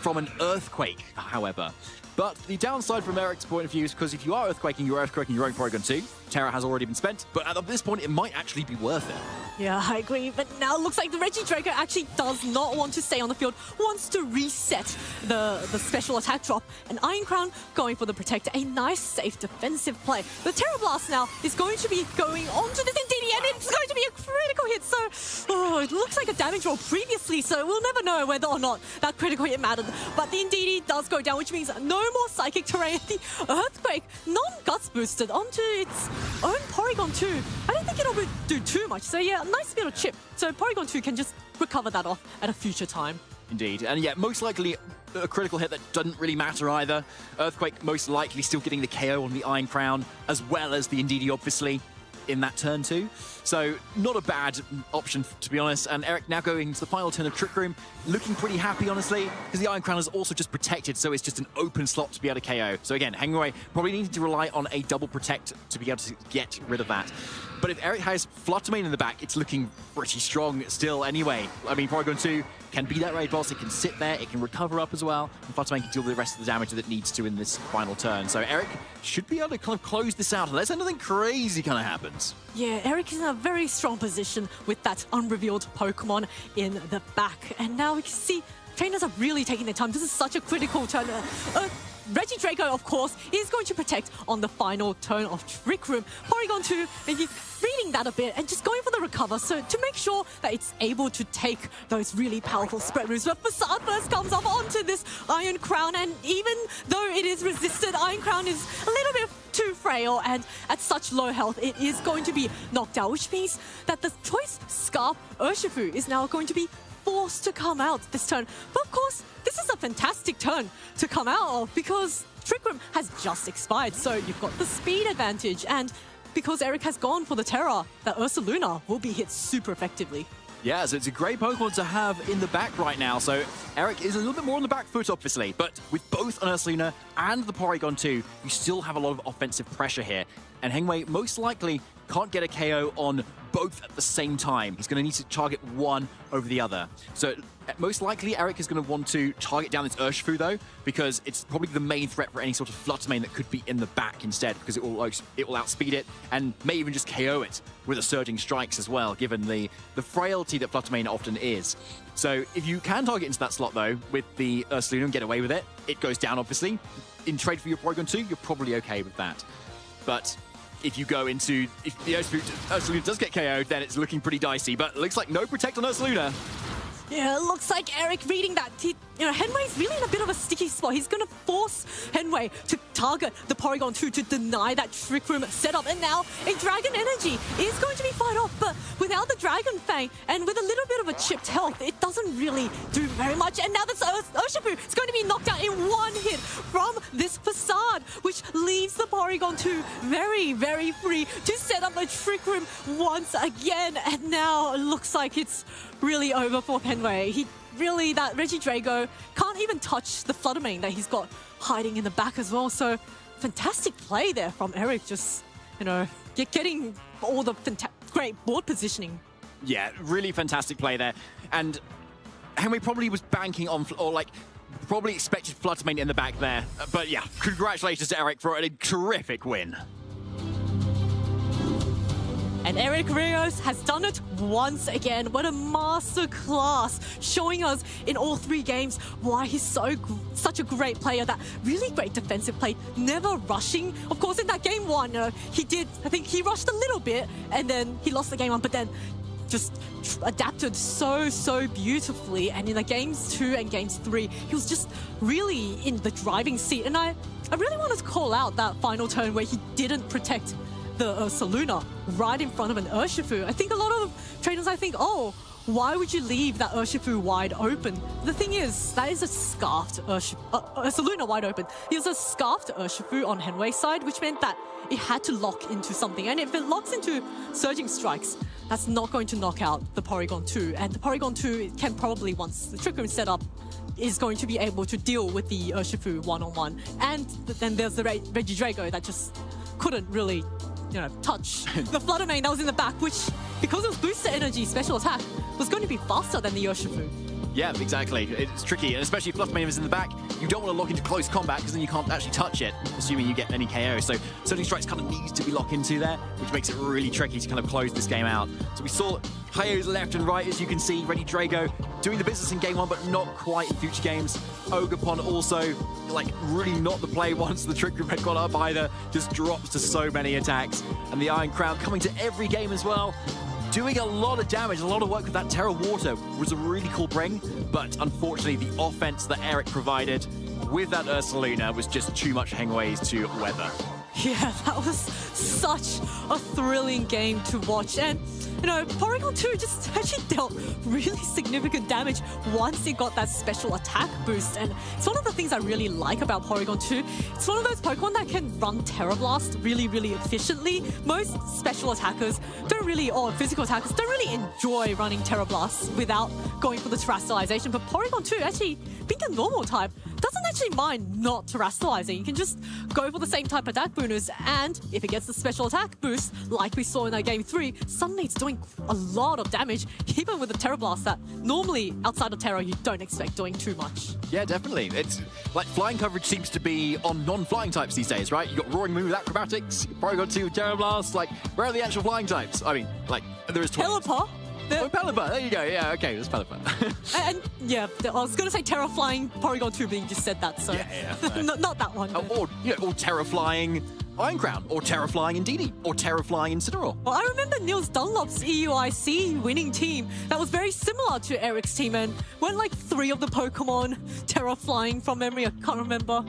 from an Earthquake, however. But the downside from Eric's point of view is because if you are Earthquaking your own Porygon 2, Terra has already been spent, but at this point it might actually be worth it. Yeah, I agree, but now it looks like the Regidrago actually does not want to stay on the field, wants to reset the special attack drop, and Iron Crown going for the Protector, a nice, safe, defensive play. The Terra Blast now is going to be going onto this Indeedee, and it's going to be a critical hit, so it looks like a damage roll previously, so we'll never know whether or not that critical hit mattered, but the Indeedee does go down, which means no more Psychic Terrain. The Earthquake, non-Guts boosted onto its own Porygon 2. I don't think it'll do too much, so yeah, nice bit of chip. So Porygon 2 can just recover that off at a future time. Indeed, and yeah, most likely a critical hit that doesn't really matter either. Earthquake most likely still getting the KO on the Iron Crown, as well as the Indeedee, obviously, in that turn too. So not a bad option, to be honest. And Eric now going to the final turn of Trick Room, looking pretty happy, honestly, because the Iron Crown is also just protected, so it's just an open slot to be able to KO. So again, Hangway probably needing to rely on a double protect to be able to get rid of that. But if Eric has Flutter Mane in the back, it's looking pretty strong still anyway. I mean, Porygon 2 can be that raid boss, it can sit there, it can recover up as well, and Flutter Mane can deal with the rest of the damage that it needs to in this final turn. So Eric should be able to kind of close this out unless anything crazy kind of happens. Yeah, Eric is in a very strong position with that unrevealed Pokemon in the back. And now we can see trainers are really taking their time. This is such a critical turn. Regidrago, of course, is going to protect on the final turn of Trick Room. Porygon 2, and reading that a bit and just going for the recover, so to make sure that it's able to take those really powerful spread moves. But Facade first comes up onto this Iron Crown, and even though it is resisted, Iron Crown is a little bit too frail, and at such low health, it is going to be knocked out, which means that the Choice Scarf Urshifu is now going to be forced to come out this turn. But of course, this is a fantastic turn to come out of because Trick Room has just expired, so you've got the speed advantage, and because Eric has gone for the Terra, that Ursaluna will be hit super effectively. Yeah, so it's a great Pokemon to have in the back right now. So Eric is a little bit more on the back foot, obviously, but with both an Ursaluna and the Porygon 2, you still have a lot of offensive pressure here. And Hengwei most likely can't get a KO on both at the same time. He's going to need to target one over the other. So most likely Eric is going to want to target down this Urshifu though, because it's probably the main threat for any sort of Flutter Mane that could be in the back instead, because it will outspeed it and may even just KO it with a Surging Strikes as well, given the frailty that Flutter Mane often is. So if you can target into that slot though with the Ursaluna and get away with it, it goes down obviously. In trade for your Porygon 2, you're probably okay with that. But if you go into, if the Ursaluna does get KO'd, then it's looking pretty dicey. But it looks like no Protect on Ursaluna. Yeah, it looks like Eric reading that. Henway's really in a bit of a sticky spot. He's going to force Henway to target the Porygon 2 to deny that Trick Room setup. And now a Dragon Energy is going to be fired off, but without the Dragon Fang and with a little bit of a chipped health, it doesn't really do very much. And now this Urshifu is going to be knocked out in one hit from this Facade, which leaves the Porygon 2 very, very free to set up a Trick Room once again. And now it looks like it's really over for Henway. That Regidrago can't even touch the Flutter Mane that he's got hiding in the back as well. So fantastic play there from Eric, just, getting all the great board positioning. Yeah, really fantastic play there. And Henry probably was banking on, probably expected Flutter Mane in the back there. But yeah, congratulations to Eric for a terrific win. And Eric Rios has done it once again. What a masterclass, showing us in all three games why he's such a great player. That really great defensive play, never rushing. Of course, in that game one, I think he rushed a little bit and then he lost the game one, but then just adapted so beautifully. And in the games 2 and games 3, he was just really in the driving seat. And I really wanted to call out that final turn where he didn't protect the Ursaluna right in front of an Urshifu. I think a lot of trainers, oh, why would you leave that Urshifu wide open? The thing is, that is a scarfed Saluna wide open. He was a scarfed Urshifu on Henway's side, which meant that it had to lock into something. And if it locks into Surging Strikes, that's not going to knock out the Porygon 2. And the Porygon 2 can probably, once the Trick Room set up, is going to be able to deal with the Urshifu one-on-one. And then there's the Regidrago that just couldn't really, touch the Flutter Mane that was in the back, which, because of boosted energy special attack, was going to be faster than the Urshifu. Yeah, exactly. It's tricky, and especially if Flutter Mane is in the back, you don't want to lock into close combat because then you can't actually touch it, assuming you get any KO. So Surging Strikes kind of needs to be locked into there, which makes it really tricky to kind of close this game out. So we saw players left and right, as you can see. Regidrago doing the business in game one, but not quite in future games. Ogerpon also, really not the play once the Trick Room had got up either. Just drops to so many attacks. And the Iron Crown coming to every game as well. Doing a lot of damage, a lot of work with that Terra Water was a really cool bring, but unfortunately the offense that Eric provided with that Ursaluna was just too much Hengways to weather. Yeah, that was such a thrilling game to watch. And, Porygon 2 just actually dealt really significant damage once it got that special attack boost. And it's one of the things I really like about Porygon 2. It's one of those Pokemon that can run Terra Blast really, really efficiently. Most special attackers or physical attackers don't really enjoy running Terra Blast without going for the Terastallization. But Porygon 2, actually, being a normal type, doesn't actually mind not Terastallizing. You can just go for the same type attack bonus, and if it gets the special attack boost, like we saw in that game 3, suddenly it's doing a lot of damage, even with the Terra Blast that normally outside of Terra you don't expect doing too much. Yeah, definitely. It's like flying coverage seems to be on non-flying types these days, right? You got Roaring Moon with Acrobatics, Porygon 2 with Terra Blast. Where are the actual flying types? I mean, there is 20. Pelipper. Pelipper, there you go. Yeah, okay, there's Pelipper. and yeah, I was going to say Terra Flying Porygon 2, but you just said that, so yeah. not that one. Or Terra Flying Iron Crown, or Terra Flying Indeedee, or Terra Flying Incineroar. Well, I remember Niels Dunlop's EUIC winning team that was very similar to Eric's team, and weren't 3 of the Pokemon Terra Flying from memory? I can't remember.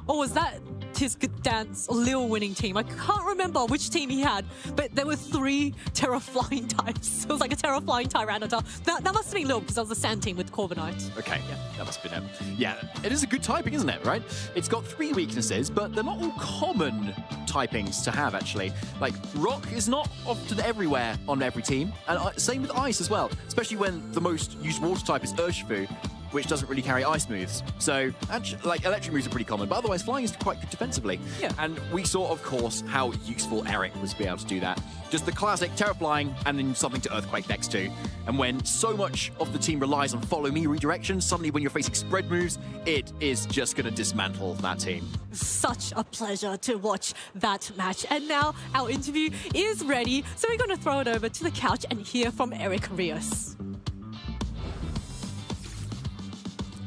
Or was that his Dance or Lil winning team? I can't remember which team he had, but there were 3 Terra Flying types. It was like a Terra Flying Tyranitar. That must have been Lil, because that was the Sand team with Corviknight. Okay, yeah, that must have been him. Yeah, it is a good typing, isn't it, right? It's got 3 weaknesses, but they're not all common typings to have, actually. Rock is not often everywhere on every team, and same with Ice as well, especially when the most used water type is Urshifu, which doesn't really carry ice moves. So, actually, electric moves are pretty common, but otherwise flying is quite good defensively. Yeah. And we saw, of course, how useful Eric was to be able to do that. Just the classic Terra Flying and then something to Earthquake next to. And when so much of the team relies on follow me redirection, suddenly when you're facing spread moves, it is just going to dismantle that team. Such a pleasure to watch that match. And now our interview is ready, so we're going to throw it over to the couch and hear from Eric Rios.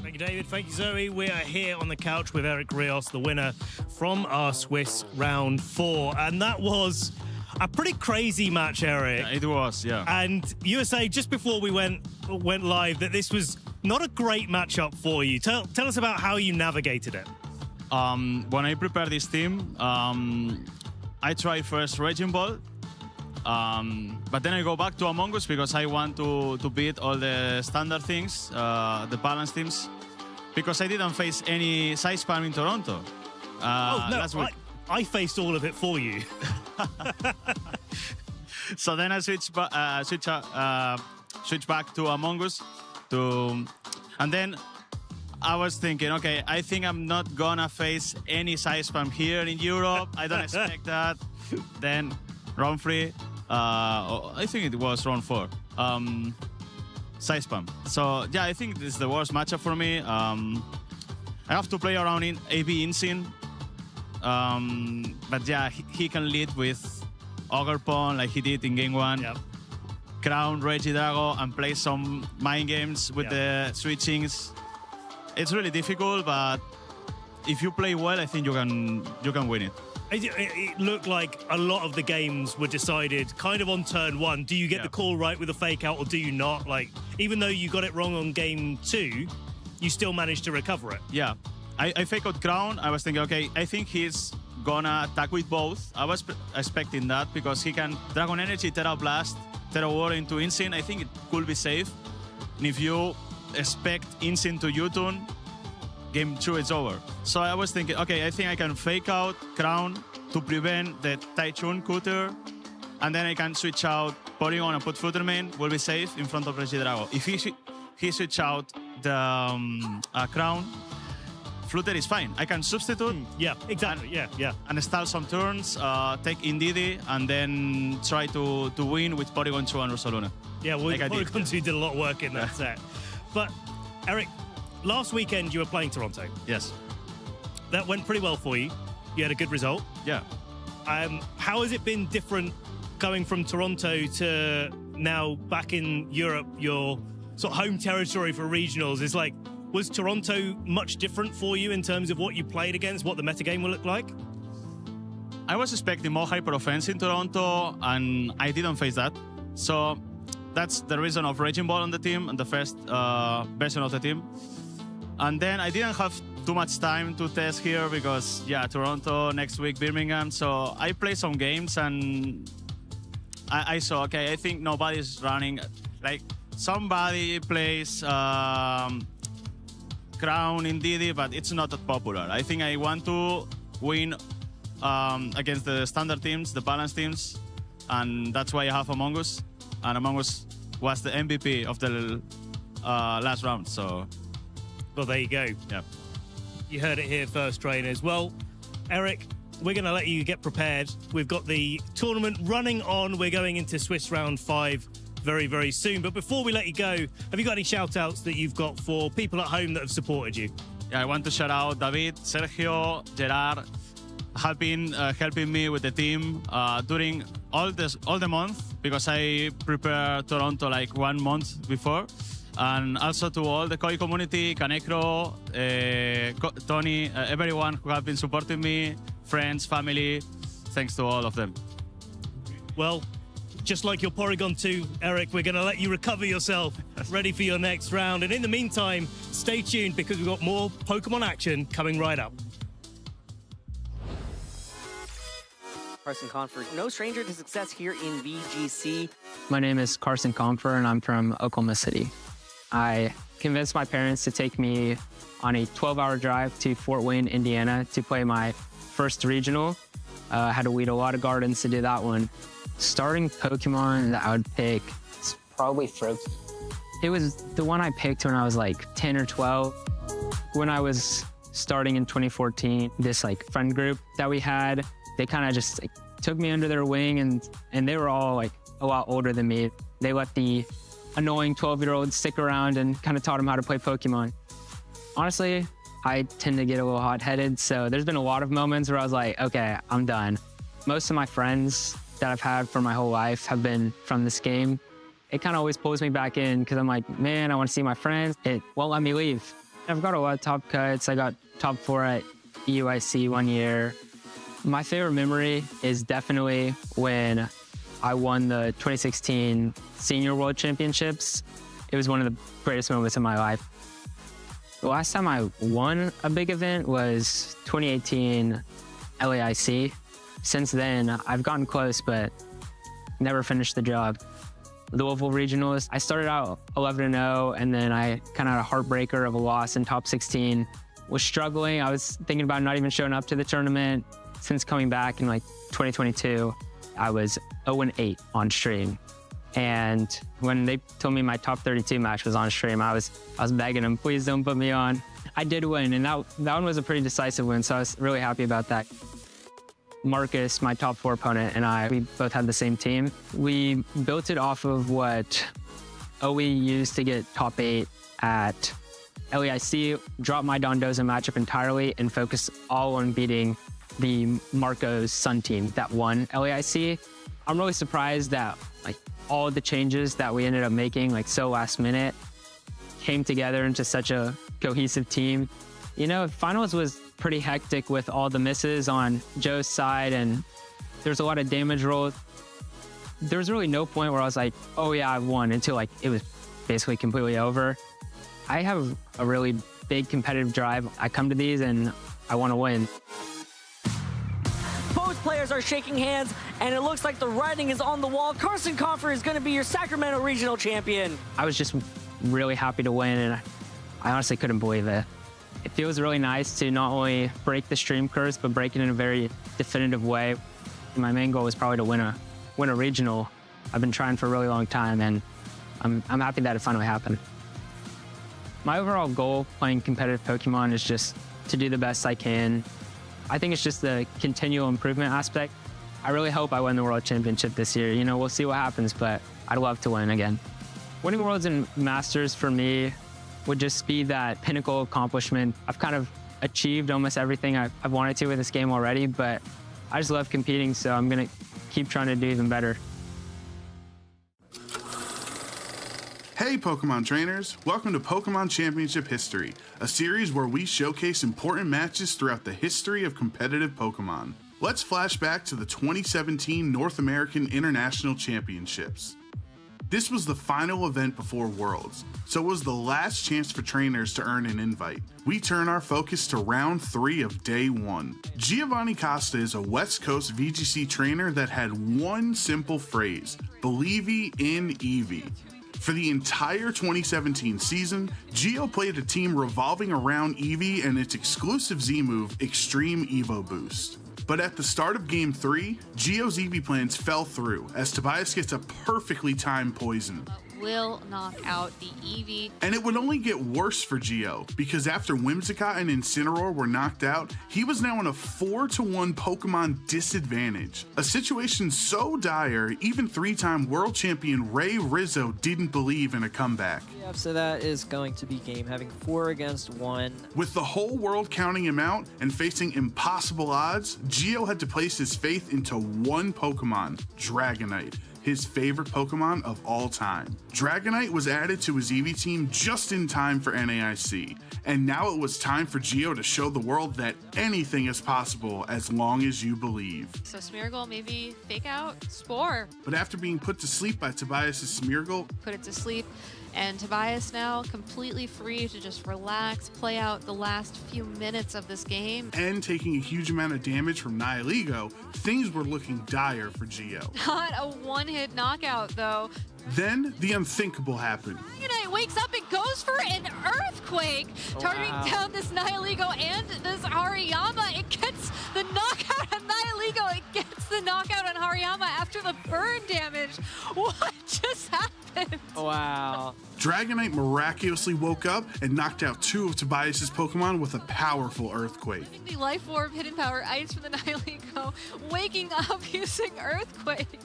Thank you, David. Thank you, Zoe. We are here on the couch with Eric Rios, the winner from our Swiss round 4. And that was a pretty crazy match, Eric. Yeah, it was, yeah. And you were saying just before we went live that this was not a great matchup for you. Tell us about how you navigated it. When I prepared this team, I tried first Raging Ball. But then I go back to Among Us because I want to beat all the standard things, the balance teams, because I didn't face any side spam in Toronto. Last week. I faced all of it for you. So then I switch back to Among Us, and then I was thinking, okay, I think I'm not gonna face any side spam here in Europe. I don't expect that. Then round 3. I think it was round 4. Side spam. So yeah, I think this is the worst matchup for me. I have to play around in AB Insyn. But yeah, he can lead with Ogerpon like he did in game 1. Yep. Crown Regidrago and play some mind games with the switchings. It's really difficult, but if you play well, I think you can win it. It looked like a lot of the games were decided kind of on turn 1. Do you get the call right with a fake out or do you not? Even though you got it wrong on game 2, you still managed to recover it. Yeah. I fake out Crown. I was thinking, okay, I think he's gonna attack with both. I was expecting that because he can Dragon Energy, Terra Blast, Tera War into Insane, I think it could be safe. And if you expect Insane to U-turn, game 2 is over. So I was thinking, okay, I think I can fake out Crown to prevent the Taichun Cutter, and then I can switch out Porygon and put Fluttermane, will be safe in front of Regidrago. If he switch out the Crown, Flutter is fine. I can substitute. Yeah, exactly. And stall some turns, take Indeedee, and then try to win with Porygon 2 and Rosaluna. Yeah, well, Porygon 2 did a lot of work in that set. But, Eric, last weekend you were playing Toronto. Yes. That went pretty well for you. You had a good result. Yeah. How has it been different going from Toronto to now back in Europe, your sort of home territory for regionals? Is like, was Toronto much different for you in terms of what you played against, what the metagame will look like? I was expecting more hyper offense in Toronto, and I didn't face that. So that's the reason of Raging Ball on the team and the first version of the team. And then I didn't have too much time to test here because, yeah, Toronto, next week Birmingham. So I played some games and I saw, okay, I think nobody's running. Like, somebody plays Crown Indeedee, but it's not that popular. I think I want to win against the standard teams, the balanced teams, and that's why I have Among Us. And Among Us was the MVP of the last round, so... Well, there you go. Yeah. You heard it here first, trainers. Well, Eric, we're going to let you get prepared. We've got the tournament running on. We're going into Swiss Round 5 very, very soon. But before we let you go, have you got any shout-outs that you've got for people at home that have supported you? Yeah, I want to shout out David, Sergio, Gerard, have been helping me with the team during all the month, because I prepared Toronto like 1 month before. And also to all the Koi community, Kanekro, Tony, everyone who have been supporting me, friends, family, thanks to all of them. Well, just like your Porygon 2, Eric, we're going to let you recover yourself, ready for your next round. And in the meantime, stay tuned because we've got more Pokemon action coming right up. Carson Confer, no stranger to success here in VGC. My name is Carson Comfer, and I'm from Oklahoma City. I convinced my parents to take me on a 12-hour drive to Fort Wayne, Indiana to play my first regional. I had to weed a lot of gardens to do that one. Starting Pokemon that I would pick is probably Froakie. It was the one I picked when I was like 10 or 12. When I was starting in 2014, this like friend group that we had, they kind of just like took me under their wing, and they were all like a lot older than me. They let the annoying 12-year-olds stick around and kind of taught them how to play Pokemon. Honestly, I tend to get a little hot-headed, so there's been a lot of moments where I was like, okay, I'm done. Most of my friends that I've had for my whole life have been from this game. It kind of always pulls me back in because I'm like, man, I want to see my friends. It won't let me leave. I've got a lot of top cuts. I got top 4 at EUIC 1 year. My favorite memory is definitely when I won the 2016 Senior World Championships. It was one of the greatest moments of my life. The last time I won a big event was 2018 LAIC. Since then, I've gotten close, but never finished the job. Louisville Regionals, I started out 11-0, and then I kind of had a heartbreaker of a loss in top 16. Was struggling. I was thinking about not even showing up to the tournament. Since coming back in like 2022, I was 0-8 on stream. And when they told me my top 32 match was on stream, I was begging them, please don't put me on. I did win, and that one was a pretty decisive win, so I was really happy about that. Marcus, my top 4 opponent, and we both had the same team. We built it off of what OE used to get top 8 at LAIC, dropped my Dondozo matchup entirely, and focused all on beating the Marco's Sun team that won LAIC. I'm really surprised that like all the changes that we ended up making like so last minute came together into such a cohesive team. You know, finals was pretty hectic with all the misses on Joe's side, and there's a lot of damage rolls. There was really no point where I was like, oh yeah, I won, until like it was basically completely over. I have a really big competitive drive. I come to these and I want to win. players are shaking hands, and it looks like the writing is on the wall. Carson Confer is going to be your Sacramento Regional Champion. I was just really happy to win, and I honestly couldn't believe it. It feels really nice to not only break the stream curse, but break it in a very definitive way. My main goal was probably to win a regional. I've been trying for a really long time, and I'm happy that it finally happened. My overall goal playing competitive Pokemon is just to do the best I can. I think it's just the continual improvement aspect. I really hope I win the World Championship this year. You know, we'll see what happens, but I'd love to win again. Winning Worlds and Masters for me would just be that pinnacle accomplishment. I've kind of achieved almost everything I've wanted to with this game already, but I just love competing, so I'm gonna keep trying to do even better. Hey Pokemon trainers, welcome to Pokemon Championship History, a series where we showcase important matches throughout the history of competitive Pokemon. Let's flash back to the 2017 North American International Championships. This was the final event before Worlds, so it was the last chance for trainers to earn an invite. We turn our focus to round 3 of day 1. Giovanni Costa is a West Coast VGC trainer that had one simple phrase, "Believe in Eevee." For the entire 2017 season, Gio played a team revolving around Eevee and its exclusive Z move, Extreme Evo Boost. But at the start of Game 3, Gio's Eevee plans fell through as Tobias gets a perfectly timed poison. Will knock out the Eevee. And it would only get worse for Gio, because after Whimsicott and Incineroar were knocked out, he was now in a 4-1 Pokemon disadvantage. A situation so dire, even 3-time world champion Ray Rizzo didn't believe in a comeback. Yeah, so that is going to be game having 4 against 1. With the whole world counting him out and facing impossible odds, Gio had to place his faith into one Pokemon, Dragonite, his favorite Pokemon of all time. Dragonite was added to his Eevee team just in time for NAIC, and now it was time for Gio to show the world that anything is possible as long as you believe. So Smeargle maybe fake out Spore. But after being put to sleep by Tobias' Smeargle, Put it to sleep. And Tobias now completely free to just relax, play out the last few minutes of this game. and taking a huge amount of damage from Nihilego, things were looking dire for Gio. Not a one-hit knockout, though. Then the unthinkable happened. Dragonite wakes up and goes for an Earthquake, targeting down this Nihilego and this Hariyama. It gets the knockout on Nihilego. It gets the knockout on Hariyama after the burn damage. What just happened? Wow. Dragonite miraculously woke up and knocked out 2 of Tobias' Pokemon with a powerful Earthquake. The Life Orb Hidden Power Ice from the Nihilego, waking up using Earthquake.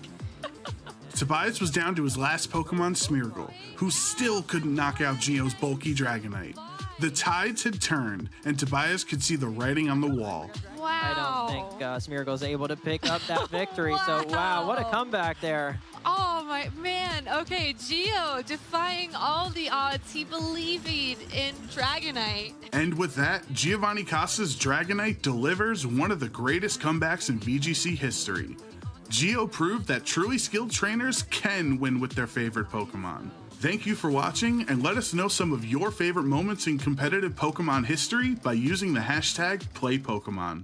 Tobias was down to his last Pokemon, Smeargle, who still couldn't knock out Gio's bulky Dragonite. The tides had turned, and Tobias could see the writing on the wall. Wow. I don't think Smeargle's able to pick up that victory, so wow, what a comeback there. Oh my man. Okay, Gio defying all the odds. He believed in Dragonite. And with that, Giovanni Costa's Dragonite delivers one of the greatest comebacks in VGC history. Gio proved that truly skilled trainers can win with their favorite Pokemon. Thank you for watching, and let us know some of your favorite moments in competitive Pokemon history by using the hashtag #PlayPokemon.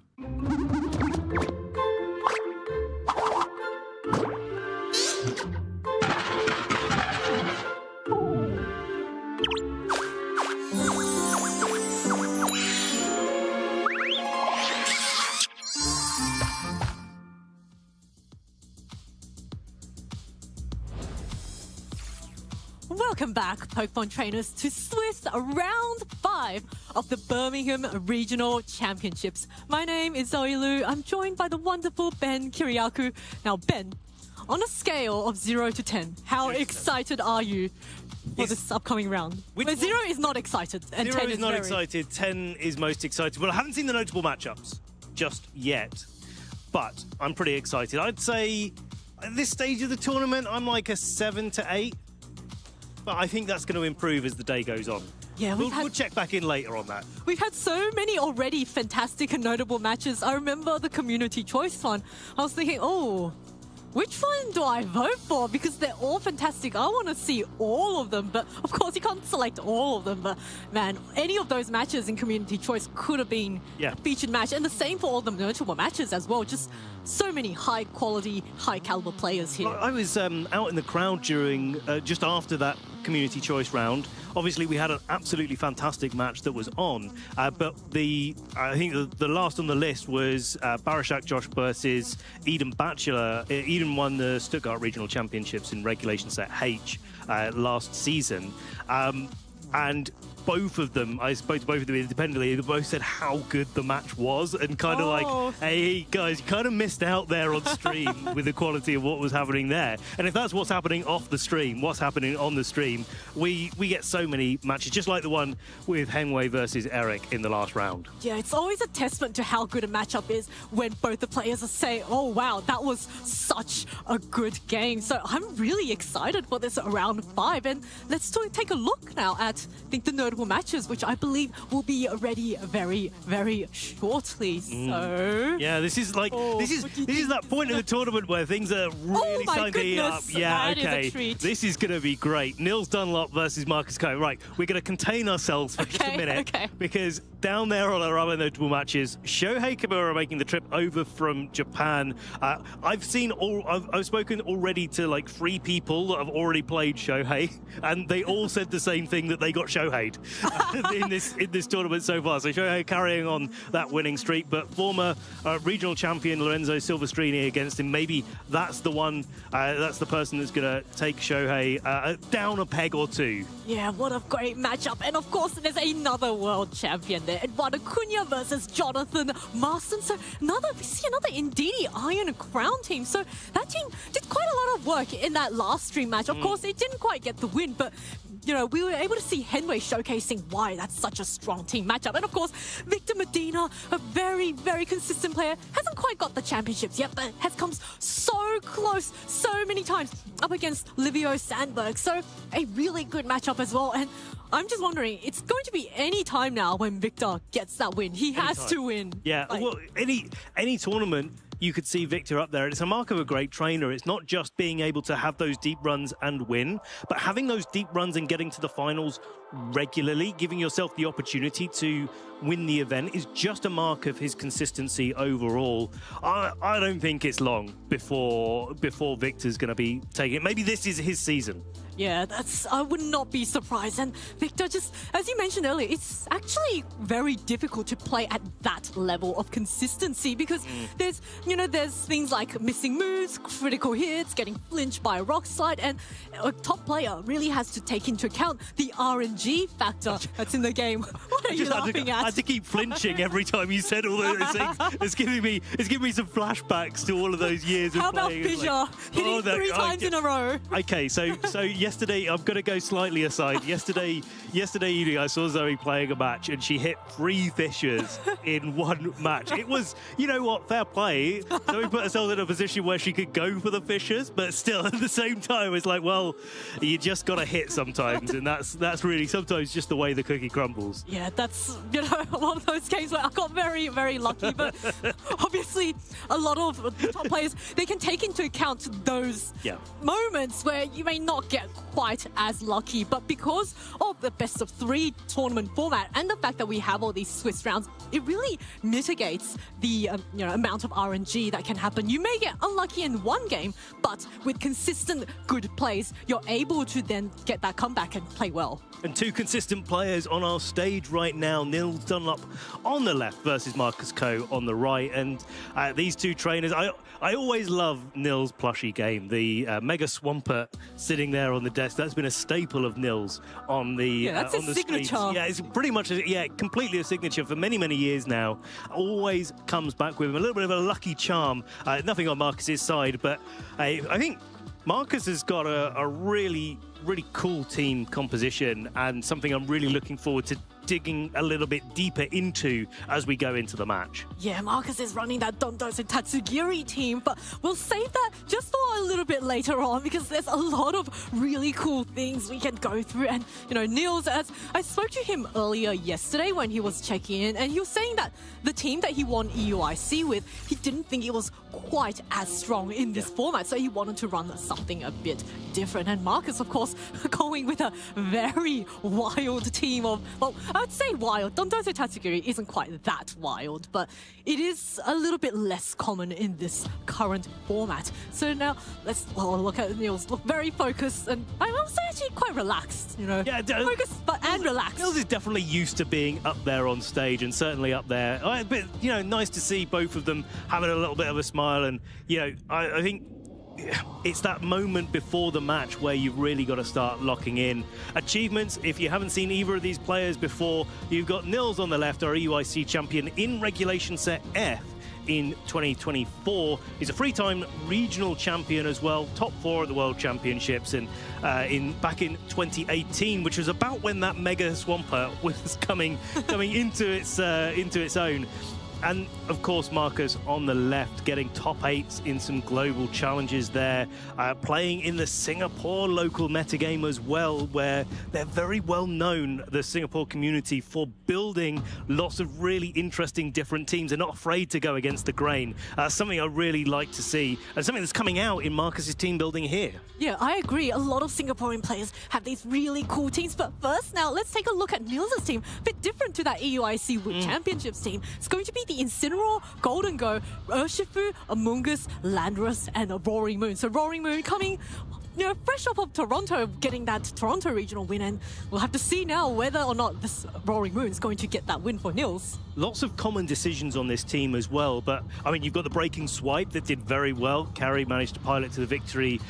Welcome back, Pokemon trainers, to Swiss round 5 of the Birmingham Regional Championships. My name is Zoe Lu. I'm joined by the wonderful Ben Kiriakou. Now, Ben, on a scale of 0 to 10, how excited are you for this upcoming round? Where 0 is not excited, and 0 10 is not very... excited, 10 is most excited. Well, I haven't seen the notable matchups just yet, but I'm pretty excited. I'd say at this stage of the tournament, I'm like a 7 to 8. But I think that's going to improve as the day goes on. Yeah, we'll check back in later on that. We've had so many already fantastic and notable matches. I remember the community choice one. I was thinking, oh, which one do I vote for? Because they're all fantastic. I want to see all of them, but of course you can't select all of them. But man, any of those matches in Community Choice could have been a featured match. And the same for all the notable matches as well. Just so many high quality, high caliber players here. I was out in the crowd during, just after that Community Choice round. Obviously, we had an absolutely fantastic match that was on, but I think the last on the list was Barashak Josh versus Eden Bachelor. Eden won the Stuttgart Regional Championships in Regulation Set H last season. And both of them, I spoke to both of them independently, they both said how good the match was and kind of like, hey guys, you kind of missed out there on stream with the quality of what was happening there. And if that's what's happening off the stream, what's happening on the stream, we get so many matches, just like the one with Henwei versus Eric in the last round. Yeah, it's always a testament to how good a matchup is when both the players are saying, oh wow, that was such a good game. So I'm really excited for this round 5. And let's take a look now at, I think, the notable matches, which I believe will be ready very, very shortly. So yeah, this is like this is that point in the tournament where things are really starting to heat up. Yeah, okay, this is going to be great. Nils Dunlop versus Marcus Coe. Right, we're going to contain ourselves for just a minute because down there on our other notable matches, Shohei Kimura making the trip over from Japan. I've spoken already to like 3 people that have already played Shohei, and they all said the same thing, that they got Shohei'd in this tournament so far. So Shohei carrying on that winning streak, but former regional champion Lorenzo Silvestrini against him. Maybe that's the one, that's the person that's going to take Shohei down a peg or 2. Yeah, what a great matchup. And of course, there's another world champion there. Eduardo Cunha versus Jonathan Marston. So we see another Indeedee Iron Crown team. So that team did quite a lot of work in that last stream match. Of course, it didn't quite get the win, but you know, we were able to see Henwei showcasing why that's such a strong team matchup. And of course, Victor Medina, a very, very consistent player, hasn't quite got the championships yet, but has come so close so many times up against Livio Sandberg. So a really good matchup as well. And I'm just wondering, it's going to be any time now when Victor gets that win. He has to win. Yeah, well, any tournament, you could see Victor up there. It's a mark of a great trainer. It's not just being able to have those deep runs and win, but having those deep runs and getting to the finals regularly, giving yourself the opportunity to win the event, is just a mark of his consistency overall. I don't think it's long before Victor's going to be taking it. Maybe this is his season. Yeah, I would not be surprised. And Victor, just as you mentioned earlier, it's actually very difficult to play at that level of consistency because there's things like missing moves, critical hits, getting flinched by a rock slide, and a top player really has to take into account the RNG factor that's in the game. What are you laughing at? I had to keep flinching every time you said all those things. It's giving me some flashbacks to all of those years of playing. How about Fissure hitting 3 times in a row? Okay, so yesterday, I'm going to go slightly aside. Yesterday evening, I saw Zoe playing a match, and she hit 3 fissures in one match. It was, you know what, fair play. Zoe put herself in a position where she could go for the fissures, but still, at the same time, it's like, well, you just got to hit sometimes, and that's really sometimes just the way the cookie crumbles. Yeah, that's, one of those games where I got very, very lucky, but obviously, a lot of the top players, they can take into account those moments where you may not get quite as lucky, but because of the best of 3 tournament format and the fact that we have all these Swiss rounds, it really mitigates the amount of RNG that can happen. You may get unlucky in one game, but with consistent good plays, you're able to then get that comeback and play well. And 2 consistent players on our stage right now. Nils Dunlop on the left versus Marcus Coe on the right. And these 2 trainers, I always love Nils' plushie game. The Mega Swampert sitting there on the desk. That's been a staple of Nils on the that's on a the signature. streets. Yeah, it's pretty much completely a signature for many, many years now. Always comes back with him. A little bit of a lucky charm. Nothing on Marcus's side, but I think Marcus has got a really really cool team composition and something I'm really looking forward to digging a little bit deeper into as we go into the match. Yeah, Marcus is running that Dondozo Tatsugiri team, but we'll save that just for a little bit later on because there's a lot of really cool things we can go through. And, you know, Niels, as I spoke to him earlier yesterday when he was checking in, and he was saying that the team that he won EUIC with, he didn't think it was quite as strong in this format, so he wanted to run something a bit different. And Marcus, of course, going with a very wild team of, well, I'd say wild. Dondozo Tatsugiri isn't quite that wild, but it is a little bit less common in this current format. So now let's look at Niels, look very focused, and I will say actually quite relaxed, you know. Yeah, focused and relaxed. Niels is definitely used to being up there on stage and certainly up there. But, you know, nice to see both of them having a little bit of a smile. And, you know, I think it's that moment before the match where you've really got to start locking in. Achievements, if you haven't seen either of these players before, you've got Niels on the left, our EUIC champion in Regulation Set F in 2024. He's a three-time regional champion as well, top 4 at the World Championships, and back in 2018, which was about when that Mega Swampert was coming into its own. And, of course, Marcus on the left, getting top 8s in some global challenges there, playing in the Singapore local metagame as well, where they're very well known, the Singapore community, for building lots of really interesting different teams. They're not afraid to go against the grain. Something I really like to see, and something that's coming out in Marcus's team building here. Yeah, I agree. A lot of Singaporean players have these really cool teams. But first, now, let's take a look at Niels' team. A bit different to that EUIC Wood Championships team. It's going to be the Incineroar, Golden Go, Urshifu, Amoonguss, Landorus, and a Roaring Moon. So Roaring Moon coming, you know, fresh off of Toronto, getting that Toronto regional win, and we'll have to see now whether or not this Roaring Moon is going to get that win for Niels. Lots of common decisions on this team as well, but I mean, you've got the Breaking Swipe that did very well. Carrie managed to pilot to the victory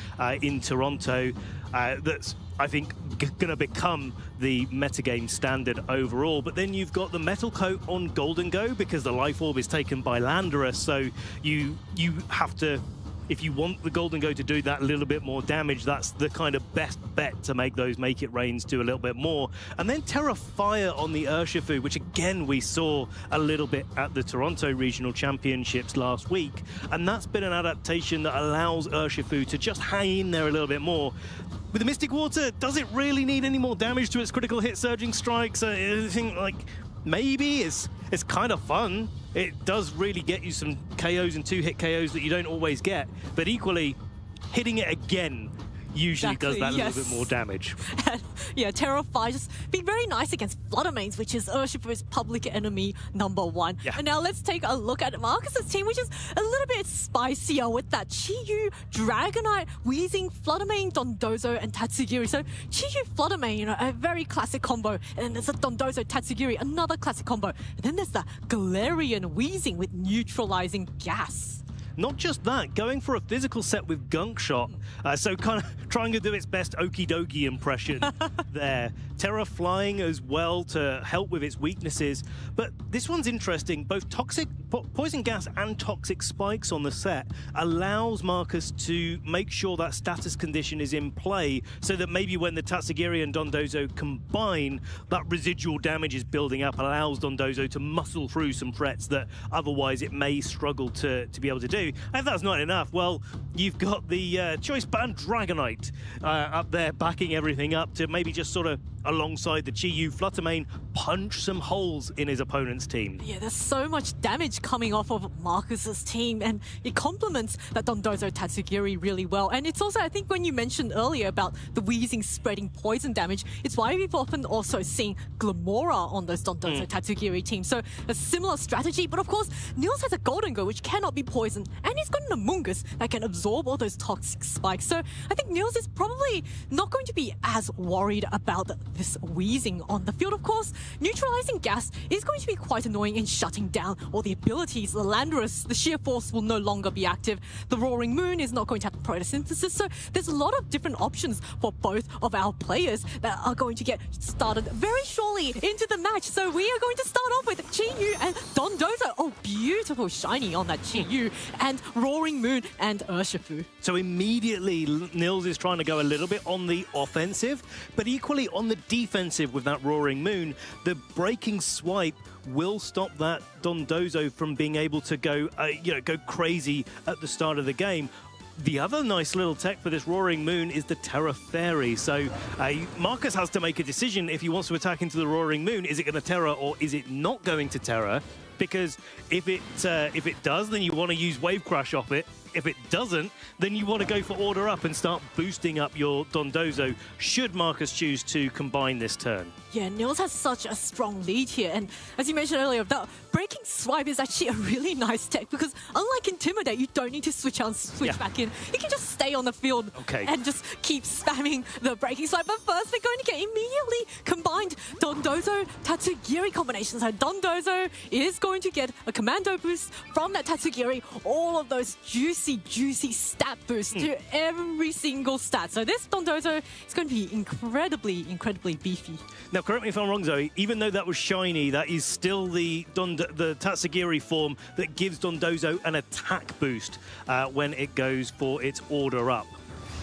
in Toronto. That's, I think, going to become the metagame standard overall. But then you've got the Metal Coat on Golden Go because the Life Orb is taken by Landorus, so you have to, if you want the Golden Go to do that little bit more damage, that's the kind of best bet to make those Make It Rains do a little bit more. And then Terra Fire on the Urshifu, which again we saw a little bit at the Toronto Regional Championships last week. And that's been an adaptation that allows Urshifu to just hang in there a little bit more. With the Mystic Water, does it really need any more damage to its critical hit surging strikes? I think, like, maybe it's kind of fun. It does really get you some KOs and 2-hit KOs that you don't always get. But equally, hitting it again usually does that little bit more damage. Yeah, Terra Fire just being very nice against Fluttermanes, which is Urshifu's public enemy #1. Yeah. And now let's take a look at Marcus's team, which is a little bit spicier with that Chi-Yu, Dragonite, Weezing, Fluttermane, Dondozo, and Tatsugiri. So Chi-Yu, Fluttermane, you know, a very classic combo. And then there's a Dondozo, Tatsugiri, another classic combo. And then there's the Galarian Weezing with neutralizing gas. Not just that, going for a physical set with Gunk Shot, so kind of trying to do its best Okie Dokie impression there. Terra flying as well to help with its weaknesses. But this one's interesting. Both toxic poison gas and toxic spikes on the set allows Marcus to make sure that status condition is in play so that maybe when the Tatsugiri and Dondozo combine, that residual damage is building up, allows Dondozo to muscle through some threats that otherwise it may struggle to be able to do. And if that's not enough, well, you've got the Choice Band Dragonite up there backing everything up to maybe just sort of, alongside the Chi-Yu Fluttermane, punch some holes in his opponent's team. Yeah, there's so much damage coming off of Marcus's team, and it complements that Dondozo Tatsugiri really well. And it's also, I think, when you mentioned earlier about the Weezing spreading poison damage, it's why we've often also seen Glamora on those Dondozo Tatsugiri teams. So a similar strategy, but of course, Niels has a Golden Go, which cannot be poisoned, and he's got an Amoonguss that can absorb all those toxic spikes. So I think Niels is probably not going to be as worried about this wheezing on the field. Of course, neutralizing gas is going to be quite annoying in shutting down all the abilities. The Landorus, the sheer force will no longer be active. The Roaring Moon is not going to have photosynthesis. So there's a lot of different options for both of our players that are going to get started very shortly into the match. So we are going to start off with Chi-Yu and Dondozo. Oh, beautiful shiny on that Chi-Yu, and Roaring Moon and Urshifu. So immediately, Nils is trying to go a little bit on the offensive, but equally on the defensive with that Roaring Moon. The breaking swipe will stop that Dondozo from being able to go, go crazy at the start of the game. The other nice little tech for this Roaring Moon is the Terra Fairy. So Marcus has to make a decision if he wants to attack into the Roaring Moon. Is it going to Terra or is it not going to Terra? Because if it does, then you want to use Wave Crash off it. If it doesn't, then you want to go for Order Up and start boosting up your Dondozo, should Marcus choose to combine this turn. Yeah, Nils has such a strong lead here, and as you mentioned earlier, the breaking swipe is actually a really nice tech because unlike Intimidate, you don't need to switch back in. You can just stay on the field and just keep spamming the breaking swipe. But first, they're going to get immediately combined Dondozo Tatsugiri combination. So Dondozo is going to get a commando boost from that Tatsugiri, all of those juicy stat boosts to every single stat. So this Dondozo is going to be incredibly beefy. Now, correct me if I'm wrong, Zoe, even though that was shiny, that is still the Tatsugiri form that gives Dondozo an attack boost when it goes for its Order Up.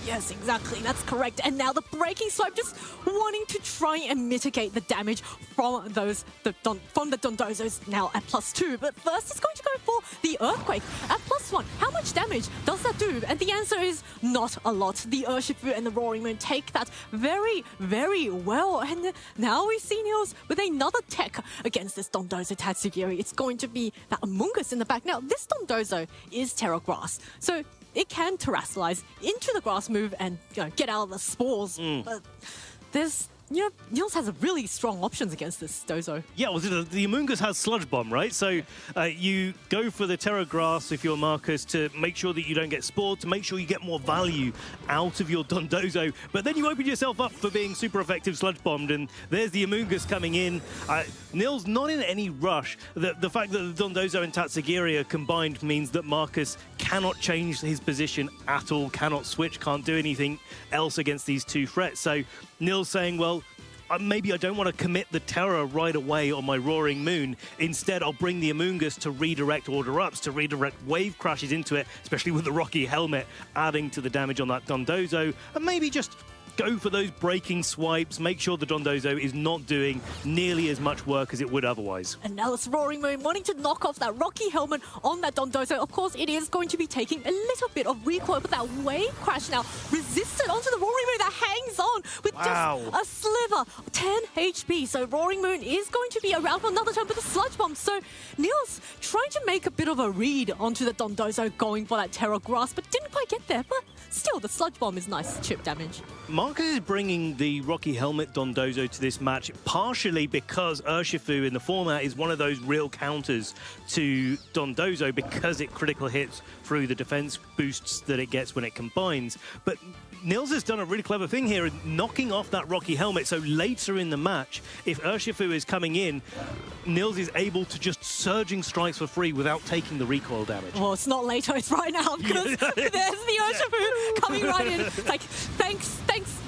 Yes, exactly. That's correct. And now the breaking swipe, just wanting to try and mitigate the damage from the Dondozos now at +2. But first, it's going to go for the Earthquake at +1. How much damage does that do? And the answer is not a lot. The Urshifu and the Roaring Moon take that very well. And now we see Nils with another tech against this Dondozo Tatsugiri. It's going to be that Amoonguss in the back. Now, this Dondozo is Terra Grass. So it can terrestrialize into the grass move and get out of the spores. But there's Nils has really strong options against this Dozo. Yeah, well, the Amoonguss has Sludge Bomb, right? So you go for the Terra Grass if you're Marcus to make sure that you don't get spored, to make sure you get more value out of your Dondozo. But then you open yourself up for being super effective Sludge Bombed, and there's the Amoonguss coming in. Nils not in any rush. The fact that the Dondozo and Tatsugiri are combined means that Marcus cannot change his position at all, cannot switch, can't do anything else against these two threats. So Nils saying, well, maybe I don't want to commit the Terror right away on my Roaring Moon. Instead, I'll bring the Amoonguss to redirect Order Ups, to redirect Wave Crashes into it, especially with the Rocky Helmet adding to the damage on that Dondozo, and maybe just go for those breaking swipes, make sure the Dondozo is not doing nearly as much work as it would otherwise. And now it's Roaring Moon wanting to knock off that Rocky Helmet on that Dondozo. Of course, it is going to be taking a little bit of recoil, but that Wave Crash now resisted onto the Roaring Moon that hangs on with just a sliver, 10 HP. So Roaring Moon is going to be around for another turn with a Sludge Bomb. So Nils trying to make a bit of a read onto the Dondozo, going for that Terra Grass, but didn't quite get there. But still, the Sludge Bomb is nice chip damage. Marcus is bringing the Rocky Helmet Dondozo to this match partially because Urshifu in the format is one of those real counters to Dondozo because it critical hits through the defense boosts that it gets when it combines. But Nils has done a really clever thing here, knocking off that Rocky Helmet, so later in the match, if Urshifu is coming in, Nils is able to just surging strikes for free without taking the recoil damage. Well, it's not later, it's right now, because there's the Urshifu coming right in. It's like, thanks,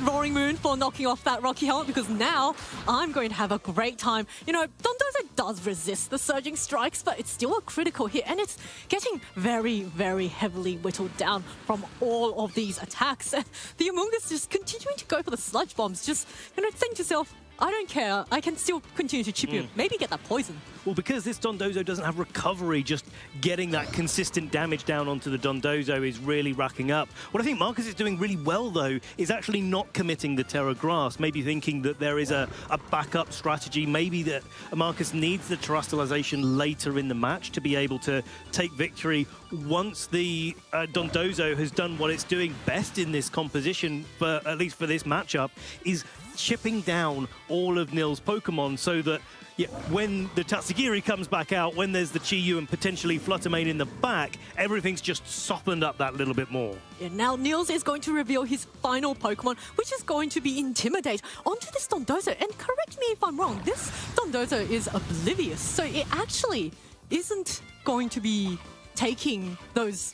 Roaring Moon, for knocking off that Rocky Helmet, because now I'm going to have a great time. You know, Dondozo does resist the surging strikes, but it's still a critical hit, and it's getting very, very heavily whittled down from all of these attacks. The Amoonguss just continuing to go for the Sludge Bombs, just, think to yourself, I don't care, I can still continue to chip you, maybe get that poison. Well, because this Dondozo doesn't have recovery, just getting that consistent damage down onto the Dondozo is really racking up. What I think Marcus is doing really well, though, is actually not committing the Terra Grass, maybe thinking that there is a backup strategy, maybe that Marcus needs the terrestrialization later in the match to be able to take victory once the Dondozo has done what it's doing best in this composition, at least for this matchup, is chipping down all of Nils' Pokemon so that Yeah, when the Tatsugiri comes back out, when there's the Chi-Yu and potentially Fluttermane in the back, everything's just softened up that little bit more. Yeah, now Niels is going to reveal his final Pokemon, which is going to be Intimidate, onto this Dondozo. And correct me if I'm wrong, this Dondozo is Oblivious, so it actually isn't going to be taking those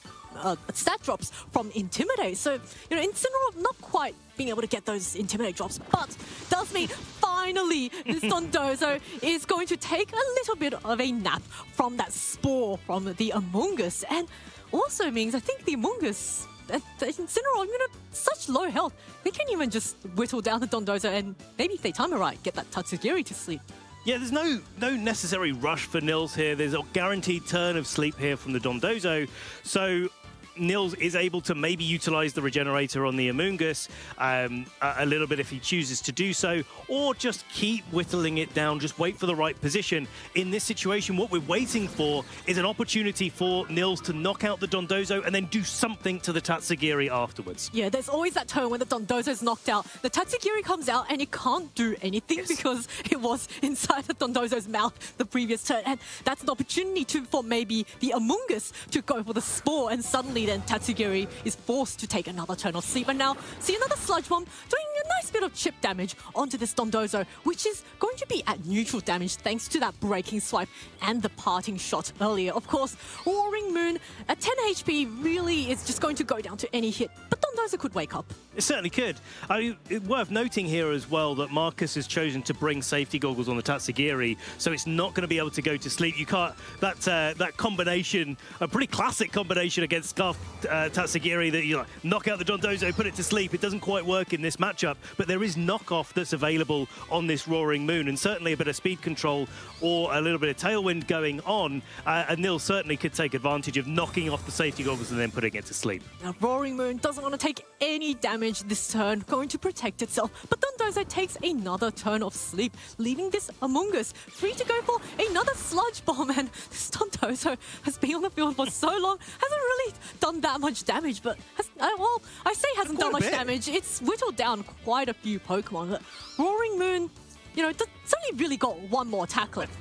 stat drops from Intimidate. So, you know, Incineroar not quite being able to get those Intimidate drops, but does mean finally this Dondozo is going to take a little bit of a nap from that Spore from the Amoonguss, and also means I think the Amoonguss, the Incineroar, you know, such low health, they can even just whittle down the Dondozo and maybe if they time it right, get that Tatsugiri to sleep. Yeah, there's no necessary rush for Nils here. There's a guaranteed turn of sleep here from the Dondozo. So Nils is able to maybe utilize the Regenerator on the Amoonguss a little bit if he chooses to do so, or just keep whittling it down, just wait for the right position. In this situation, what we're waiting for is an opportunity for Nils to knock out the Dondozo and then do something to the Tatsugiri afterwards. Yeah, there's always that turn when the Dondozo's knocked out. The Tatsugiri comes out and it can't do anything because it was inside the Dondozo's mouth the previous turn. And that's an opportunity for maybe the Amoonguss to go for the Spore, and suddenly then Tatsugiri is forced to take another turn of sleep. And now, see another Sludge Bomb doing a nice bit of chip damage onto this Dondozo, which is going to be at neutral damage thanks to that Breaking Swipe and the Parting Shot earlier. Of course, Roaring Moon at 10 HP really is just going to go down to any hit, but Dondozo could wake up. It certainly could. It's worth noting here as well that Marcus has chosen to bring safety goggles on the Tatsugiri, so it's not going to be able to go to sleep. You can't. That combination, a pretty classic combination against Scarf Tatsugiri, that you knock out the Dondozo, put it to sleep. It doesn't quite work in this matchup, but there is knockoff that's available on this Roaring Moon, and certainly a bit of speed control or a little bit of tailwind going on, and Nils certainly could take advantage of knocking off the safety goggles and then putting it to sleep. Now, Roaring Moon doesn't want to take any damage this turn, going to protect itself, but Dondozo takes another turn of sleep, leaving this Amoonguss free to go for another Sludge Bomb, and this Dondozo has been on the field for so long, hasn't really done that much damage, but I say hasn't done much damage, it's whittled down quite a few Pokemon. But Roaring Moon, you know, it's only really got one more attack left.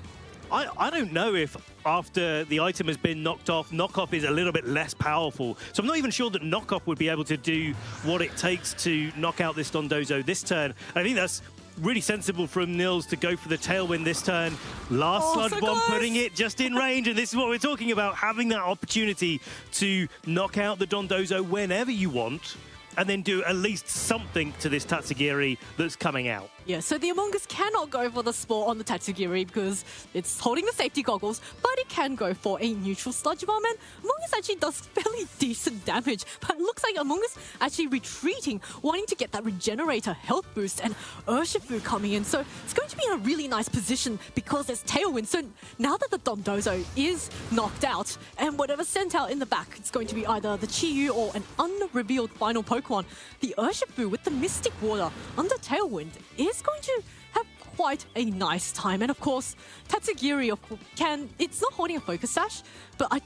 I don't know if after the item has been knocked off, knockoff is a little bit less powerful. So I'm not even sure that knockoff would be able to do what it takes to knock out this Dondozo this turn. I think that's really sensible from Nils to go for the Tailwind this turn. Last Sludge Bomb, putting it just in range, and this is what we're talking about, having that opportunity to knock out the Dondozo whenever you want, and then do at least something to this Tatsugiri that's coming out. Yeah, so the Amoonguss cannot go for the Spore on the Tatsugiri because it's holding the safety goggles, but it can go for a neutral Sludge Bomb, and Amoonguss actually does fairly decent damage, but it looks like Amoonguss actually retreating, wanting to get that Regenerator health boost, and Urshifu coming in, so it's going to be in a really nice position because there's Tailwind. So now that the Dondozo is knocked out, and whatever's sent out in the back, it's going to be either the Chi-Yu or an unrevealed final Pokemon, the Urshifu with the Mystic Water under Tailwind is going to have quite a nice time. And of course, Tatsugiri it's not holding a Focus Sash, but I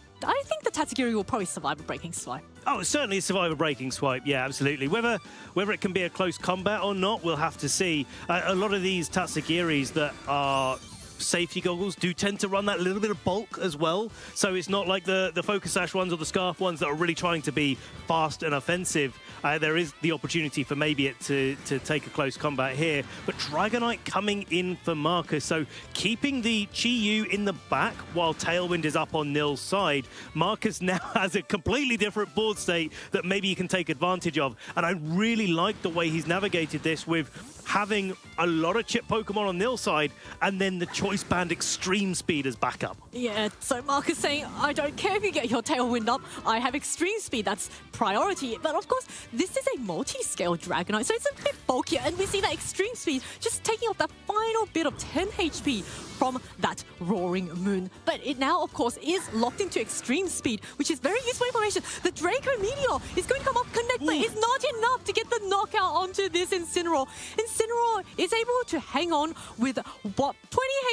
think the Tatsugiri will probably survive a Breaking Swipe. Oh, certainly survive a Breaking Swipe, yeah, absolutely. Whether it can be a close combat or not, we'll have to see. A lot of these Tatsugiris that are safety goggles do tend to run that little bit of bulk as well, so it's not like the Focus Sash ones or the Scarf ones that are really trying to be fast and offensive. There is the opportunity for maybe it to take a close combat here, but Dragonite coming in for Marcus, so keeping the Chi-Yu in the back while Tailwind is up on Nils' side. Marcus now has a completely different board state that maybe he can take advantage of, and I really like the way he's navigated this with having a lot of chip Pokemon on Nils' side and then the Choice Band Extreme Speed as backup. Yeah, so Marcus saying, I don't care if you get your Tailwind up, I have Extreme Speed, that's priority. But of course, this is a multi-scale Dragonite, so it's a bit bulkier, and we see that Extreme Speed just taking off that final bit of 10 HP from that Roaring Moon. But it now, of course, is locked into Extreme Speed, which is very useful information. The Draco Meteor is going to come off, connect, but it's not enough to get the knockout onto this Incineroar. Incineroar is able to hang on with, 20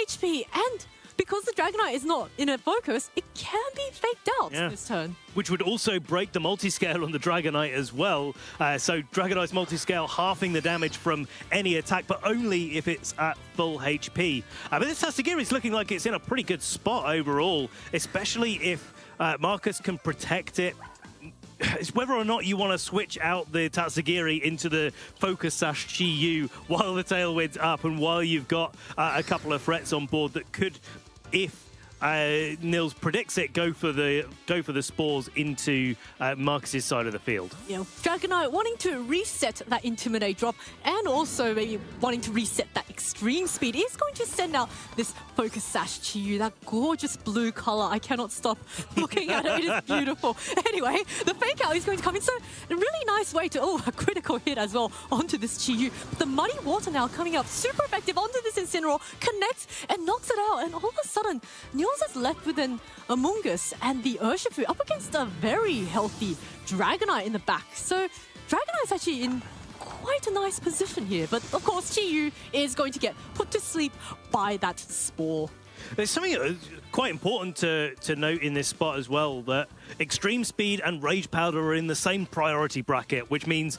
HP, and because the Dragonite is not in a focus, it can be faked out this turn. Which would also break the multi-scale on the Dragonite as well. So Dragonite's multi-scale halving the damage from any attack, but only if it's at full HP. But this Tatsugiri is looking like it's in a pretty good spot overall, especially if Marcus can protect it. It's whether or not you want to switch out the Tatsugiri into the Focus Sash Chi-Yu while the Tailwind's up and while you've got a couple of threats on board that could, if Nils predicts it, go for the spores into Marcus's side of the field. Yeah, Dragonite wanting to reset that Intimidate drop and also maybe wanting to reset that Extreme Speed is going to send out this Focus Sash Chi-Yu, that gorgeous blue color. I cannot stop looking at it. It is beautiful. Anyway, the fake out is going to come in. So a really nice way to, a critical hit as well onto this Chi-Yu. The Muddy Water now coming up super effective onto this Incineroar, connects and knocks it out. And all of a sudden, Nils is left with an Amoonguss and the Urshifu up against a very healthy Dragonite in the back. So Dragonite's actually in quite a nice position here. But of course, Chi-Yu is going to get put to sleep by that Spore. There's something quite important to note in this spot as well, that Extreme Speed and Rage Powder are in the same priority bracket, which means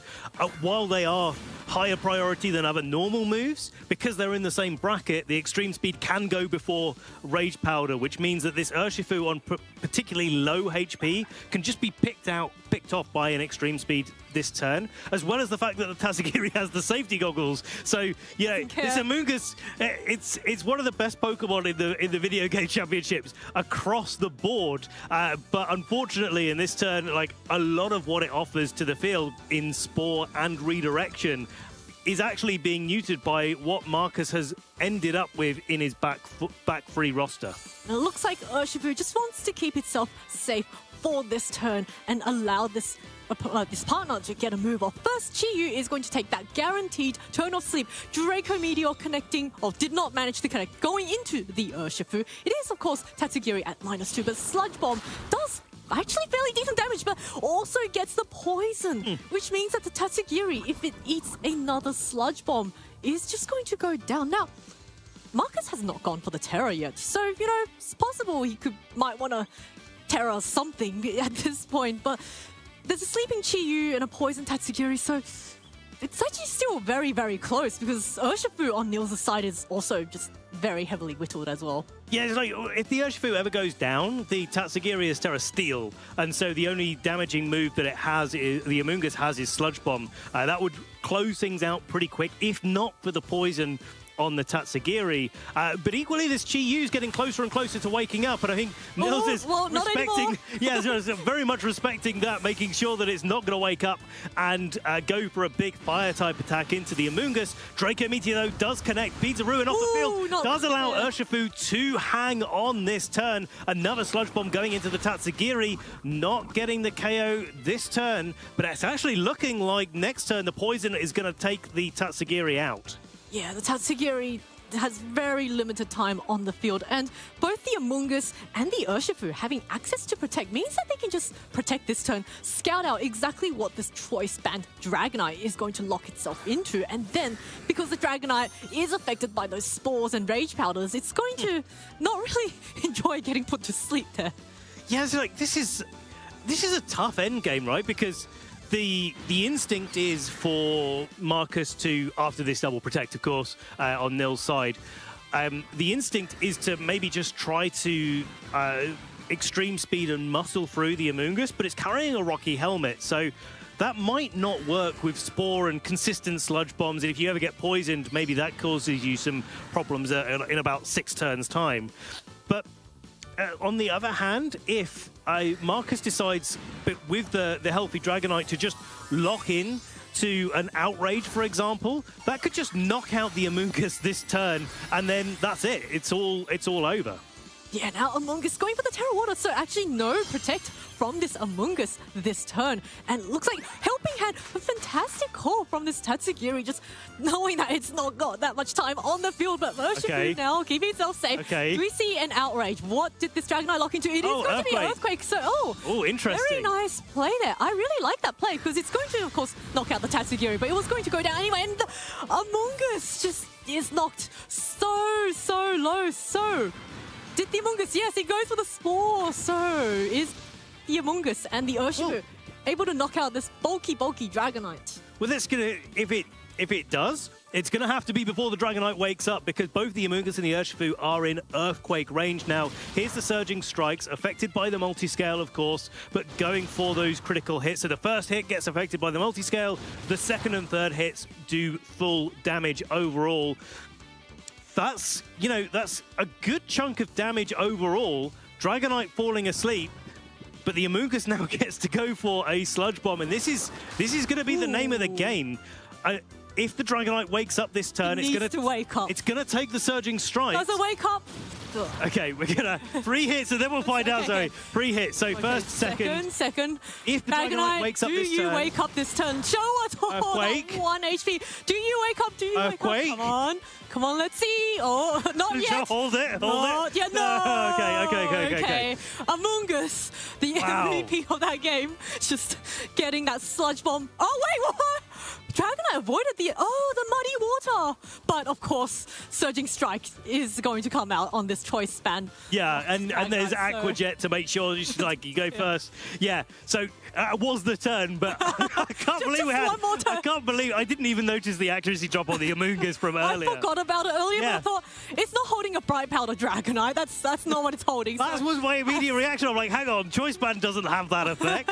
while they are higher priority than other normal moves, because they're in the same bracket, the Extreme Speed can go before Rage Powder, which means that this Urshifu on particularly low HP can just be picked off by an Extreme Speed this turn, as well as the fact that the Tatsugiri has the safety goggles. So, this Amoonguss, it's one of the best Pokemon in the video game championships across the board. But unfortunately, in this turn, like a lot of what it offers to the field in Spore and Redirection is actually being neutered by what Marcus has ended up with in his back free roster. It looks like Urshifu just wants to keep itself safe for this turn and allow this partner to get a move off. First, Chi-Yu is going to take that guaranteed turn of sleep. Draco Meteor connecting, or did not manage to connect, going into the Urshifu. It is, of course, Tatsugiri at -2, but Sludge Bomb does actually fairly decent damage, but also gets the poison, which means that the Tatsugiri, if it eats another Sludge Bomb, is just going to go down. Now, Marcus has not gone for the Terror yet, so, it's possible he might want to Terror something at this point, but there's a sleeping Chi-Yu and a poison Tatsugiri, so it's actually still very, very close because Urshifu on Nils' side is also just very heavily whittled as well. Yeah, it's like if the Urshifu ever goes down, the Tatsugiri is Terra Steel, and so the only damaging move that it has, the Amoonguss has, is Sludge Bomb. That would close things out pretty quick, if not for the poison on the Tatsugiri. But equally, this Chi-Yu is getting closer and closer to waking up, and I think Nils is respecting... Yeah, very much respecting that, making sure that it's not going to wake up and go for a big Fire-type attack into the Amoonguss. Draco Meteor, though, does connect, beats a Ruin off the field, does allow Urshifu to hang on this turn. Another Sludge Bomb going into the Tatsugiri, not getting the KO this turn, but it's actually looking like next turn the poison is going to take the Tatsugiri out. Yeah, the Tatsugiri has very limited time on the field, and both the Amoonguss and the Urshifu having access to Protect means that they can just protect this turn, scout out exactly what this Choice Band Dragonite is going to lock itself into, and then, because the Dragonite is affected by those Spores and Rage Powders, it's going to not really enjoy getting put to sleep there. Yeah, so this is a tough end game, right? Because the instinct is for Marcus to, after this double protect, of course, on Nils' side, the instinct is to maybe just try to Extreme Speed and muscle through the Amoonguss, but it's carrying a Rocky Helmet, so that might not work with Spore and consistent Sludge Bombs, and if you ever get poisoned, maybe that causes you some problems in about 6 turns' time. But on the other hand, if Marcus decides, with the healthy Dragonite, to just lock in to an Outrage, for example, that could just knock out the Amoonguss this turn, and then that's it. It's all over. Yeah, now Amoonguss going for the Terra Water, so actually no Protect from this Amoonguss this turn. And it looks like Helping Hand, a fantastic call from this Tatsugiri, just knowing that it's not got that much time on the field, but Urshifu now keeping itself safe. Okay. Do we see an Outrage? What did this Dragonite lock into? It is going to be Earthquake, so interesting. Very nice play there. I really like that play, because it's going to, of course, knock out the Tatsugiri, but it was going to go down anyway, and the Amoonguss just is knocked so low, so did the Amoonguss? Yes, he goes for the Spore. So is the Amoonguss and the Urshifu able to knock out this bulky Dragonite? Well, that's gonna if it does, it's gonna have to be before the Dragonite wakes up, because both the Amoonguss and the Urshifu are in Earthquake range now. Here's the Surging Strikes, affected by the multi-scale, of course, but going for those critical hits. So the first hit gets affected by the multi-scale. The second and third hits do full damage overall. That's a good chunk of damage overall. Dragonite falling asleep. But the Amoonguss now gets to go for a Sludge Bomb, and this is going to be the name of the game. If the Dragonite wakes up this turn, it's going to wake up. It's going to take the Surging Strike. Does it wake up? Okay, we're gonna 3 hits, and then we'll find out. Sorry, 3 hits. So first, second. If the Dragonite wakes up this turn, do you wake up this turn? Show us Earthquake. 1 HP. Do you wake up? Do you Earthquake. wake up? Come on, let's see. Oh, not yet. Hold it. Yeah, no. Okay. Amoonguss, the MVP of that game, just getting that Sludge Bomb. Oh wait, what? Dragonite avoided the muddy water. But of course, Surging Strike is going to come out on this choice span. Yeah, and there's Aqua Jet to make sure you go first. Yeah, so was the turn, but I can't believe we had. One more turn. I can't believe I didn't even notice the accuracy drop on the Amoonguss from earlier. I forgot about it earlier, but I thought it's not holding a Bright Powder Dragonite. That's not what it's holding. That was my immediate reaction. I'm like, hang on, choice band doesn't have that effect.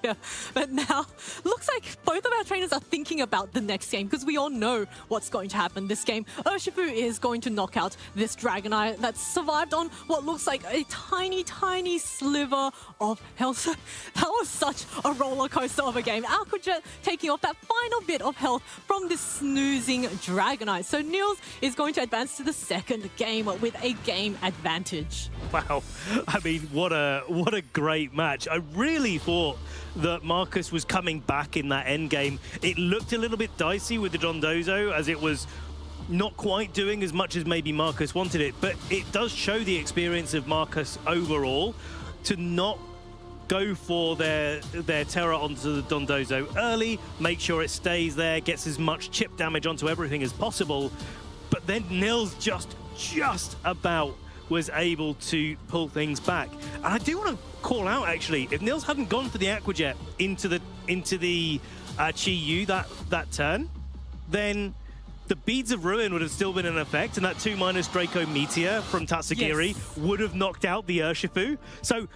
Yeah, but now looks like both of our trainers are thinking about the next game, because we all know what's going to happen this game. Urshifu is going to knock out this Dragonite that survived on what looks like a tiny sliver of health. That was such a roller coaster of a game. Aqua Jet taking off that final bit of health from this snoozing Dragonite. So Niels is going to advance to the second game with a game advantage. Wow, I mean, what a great match. I really thought that Marcus was coming back in that end game. It looked a little bit dicey with the Dondozo, as it was not quite doing as much as maybe Marcus wanted it, but it does show the experience of Marcus overall to not go for their Terra onto the Dondozo early, make sure it stays there, gets as much chip damage onto everything as possible, but then Nils just about was able to pull things back. And I do want to call out, actually, if Nils hadn't gone for the Aqua Jet into the Chi-Yu that turn, then the Beads of Ruin would have still been in effect, and that 2- Draco Meteor from Tatsugiri would have knocked out the Urshifu. So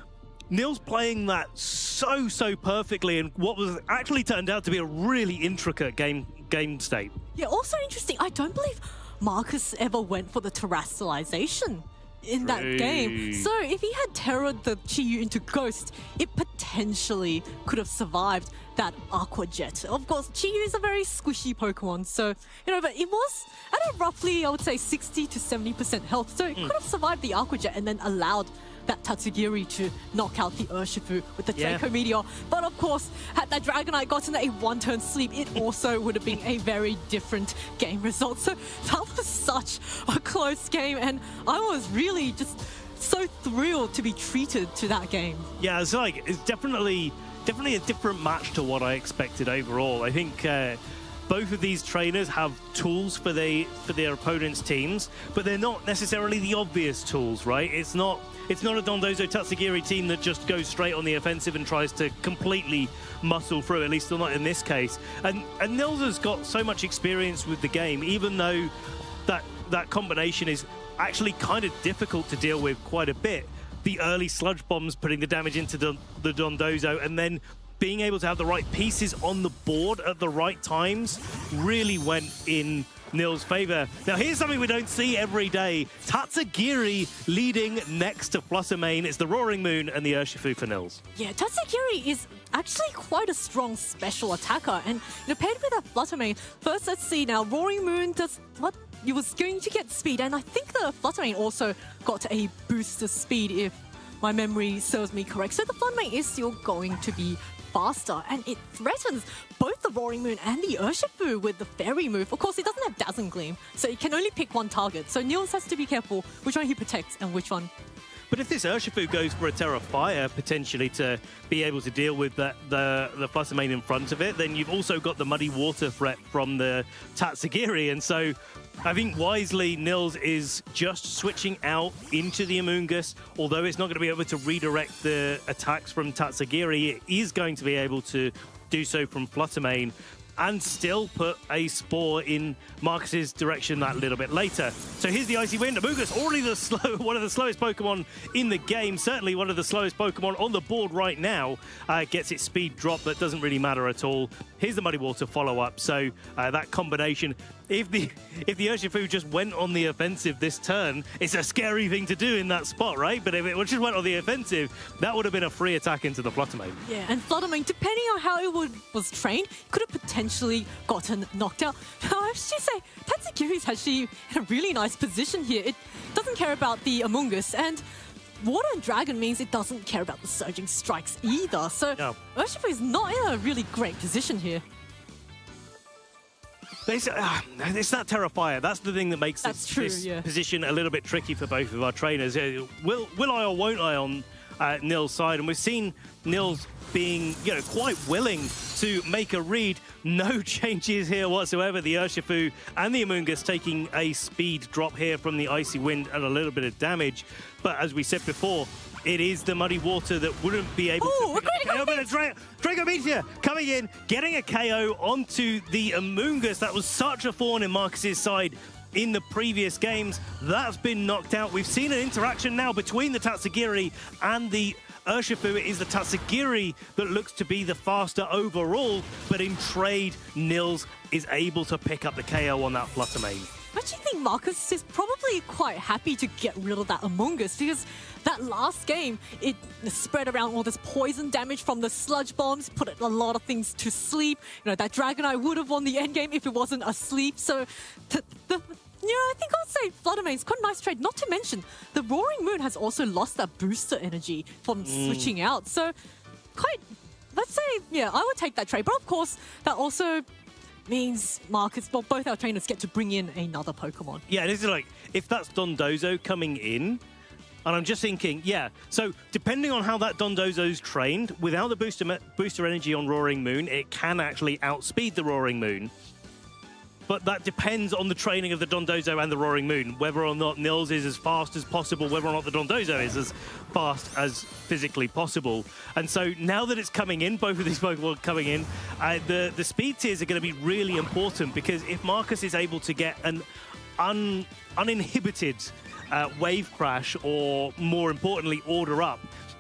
Nils playing that so perfectly in what was actually turned out to be a really intricate game state. Yeah, also interesting, I don't believe Marcus ever went for the terrestrialization in that game. So if he had terrored the Chi-Yu into Ghost, it potentially could have survived that Aqua Jet. Of course, Chi-Yu is a very squishy Pokemon, so, but it was at a roughly, I would say, 60 to 70% health, so it could have survived the Aqua Jet and then allowed that Tatsugiri to knock out the Urshifu with the Draco Meteor. But of course, had that Dragonite gotten a 1-turn sleep, it also would have been a very different game result. So that was such a close game, and I was really just so thrilled to be treated to that game. Yeah, it's definitely a different match to what I expected overall. I think both of these trainers have tools for their opponents' teams, but they're not necessarily the obvious tools, right? It's not a Dondozo Tatsugiri team that just goes straight on the offensive and tries to completely muscle through, at least not in this case. And Nils has got so much experience with the game, even though that combination is actually kind of difficult to deal with quite a bit. The early Sludge Bombs putting the damage into the Dondozo, and then being able to have the right pieces on the board at the right times really went in Nils' favor. Now here's something we don't see every day. Tatsugiri leading next to Flutter It's the Roaring Moon and the Urshifu for Nils. Yeah, Tatsugiri is actually quite a strong special attacker, and paired with a Flutter first let's see now, Roaring Moon does what? It was going to get speed, and I think the Flutter also got a boost of speed if my memory serves me correct. So the Flutter is still going to be faster, and it threatens both the Roaring Moon and the Urshifu with the Fairy move. Of course, it doesn't have Dazzling Gleam, so it can only pick one target. So Nils has to be careful which one he protects and which one. But if this Urshifu goes for a Terra Fire, potentially to be able to deal with the Flutter in front of it, then you've also got the Muddy Water threat from the Tatsugiri, and so I think wisely, Nils is just switching out into the Amoonguss. Although it's not going to be able to redirect the attacks from Tatsugiri, it is going to be able to do so from Fluttermane and still put a Spore in Marcus's direction that little bit later. So here's the Icy Wind. Amoonguss, already one of the slowest Pokemon in the game, certainly one of the slowest Pokemon on the board right now, gets its speed drop. That doesn't really matter at all. Here's the Muddy Water follow-up. So that combination, if the Urshifu just went on the offensive this turn, it's a scary thing to do in that spot, right? But if it just went on the offensive, that would have been a free attack into the Fluttermane. Yeah, and Fluttermane, depending on how it was trained, could have potentially gotten knocked out. I should say, Tatsugiri is actually in a really nice position here. It doesn't care about the Amoonguss, and Water and Dragon means it doesn't care about the Surging Strikes either. So no. Urshifu is not in a really great position here. It's that Terrafire. That's the thing that makes this position a little bit tricky for both of our trainers. Will I or won't I on Nils' side? And we've seen Nils being quite willing to make a read. No changes here whatsoever. The Urshifu and the Amoonguss taking a speed drop here from the Icy Wind and a little bit of damage. But as we said before, it is the Muddy Water that wouldn't be able to pick up a Draco Meteor coming in, getting a KO onto the Amoonguss. That was such a thorn in Marcus's side in the previous games. That's been knocked out. We've seen an interaction now between the Tatsugiri and the Urshifu. It is the Tatsugiri that looks to be the faster overall, but in trade, Nils is able to pick up the KO on that Fluttermane. I actually think Marcus is probably quite happy to get rid of that Amoonguss, because that last game, it spread around all this poison damage from the sludge bombs, put a lot of things to sleep. That Dragonite would have won the end game if it wasn't asleep. So I think I'll say Fluttermane's quite a nice trade. Not to mention, the Roaring Moon has also lost that booster energy from switching out. So let's say, I would take that trade. But of course, that also means Marcus, both our trainers get to bring in another Pokemon. Yeah, this is like, if that's Dondozo coming in, and I'm just thinking, so depending on how that Dondozo's trained, without the booster energy on Roaring Moon, it can actually outspeed the Roaring Moon. But that depends on the training of the Dondozo and the Roaring Moon, whether or not Nils is as fast as possible, whether or not the Dondozo is as fast as physically possible. And so now that it's coming in, both of these Pokemon coming in, the speed tiers are going to be really important, because if Marcus is able to get an uninhibited wave crash, or more importantly, order up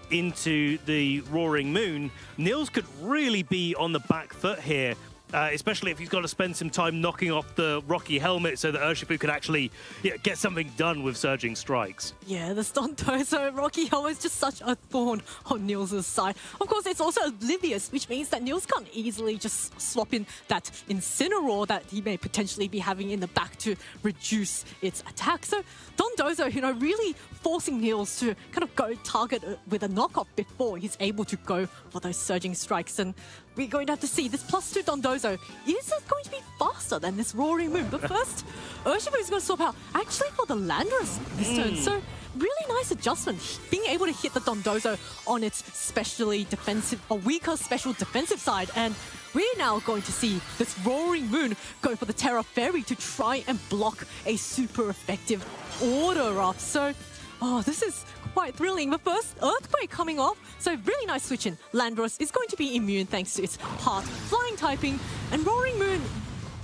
into the Roaring Moon, Nils could really be on the back foot here. Especially if he's got to spend some time knocking off the Rocky Helmet so that Urshifu could actually get something done with Surging Strikes. Yeah, the Dondozo Rocky Helmet is just such a thorn on Nils' side. Of course, it's also oblivious, which means that Nils can't easily just swap in that Incineroar that he may potentially be having in the back to reduce its attack. So Dondozo, really forcing Nils to kind of go target with a knockoff before he's able to go for those Surging Strikes. And we're going to have to see this +2 Dondozo. Is it going to be faster than this Roaring Moon? But first, Urshifu is going to swap out actually for the Landorus this turn. So really nice adjustment. Being able to hit the Dondozo on its specially defensive, or weaker special defensive side. And we're now going to see this Roaring Moon go for the Terra Fairy to try and block a super effective order up. So, this is quite thrilling. The first Earthquake coming off, so really nice switch in. Landorus is going to be immune thanks to its hard flying typing, and Roaring Moon,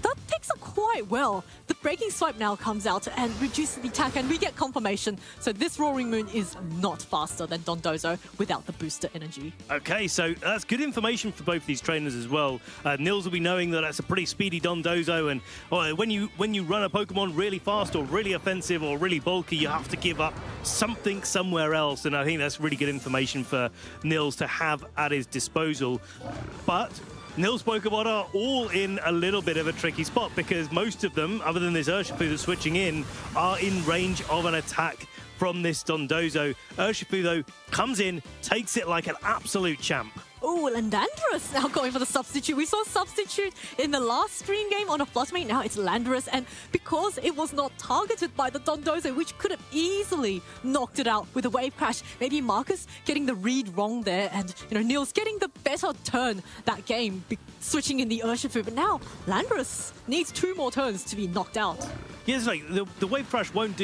that picks up quite well. The Breaking Swipe now comes out and reduces the attack, and we get confirmation. So this Roaring Moon is not faster than Dondozo without the booster energy. Okay, so that's good information for both these trainers as well. Nils will be knowing that that's a pretty speedy Dondozo, and when you run a Pokemon really fast or really offensive or really bulky, you have to give up something somewhere else, and I think that's really good information for Nils to have at his disposal. But Nils' Pokemon are all in a little bit of a tricky spot, because most of them, other than this Urshifu that's switching in, are in range of an attack from this Dondozo. Urshifu, though, comes in, takes it like an absolute champ. Oh, Landorus now going for the substitute. We saw substitute in the last stream game on a Fluttermane. Now it's Landorus, and because it was not targeted by the Dondozo, which could have easily knocked it out with a Wave Crash, maybe Marcus getting the read wrong there, and Nils getting the better turn that game, switching in the Urshifu. But now Landorus needs 2 more turns to be knocked out. Yeah, it's like the Wave Crash won't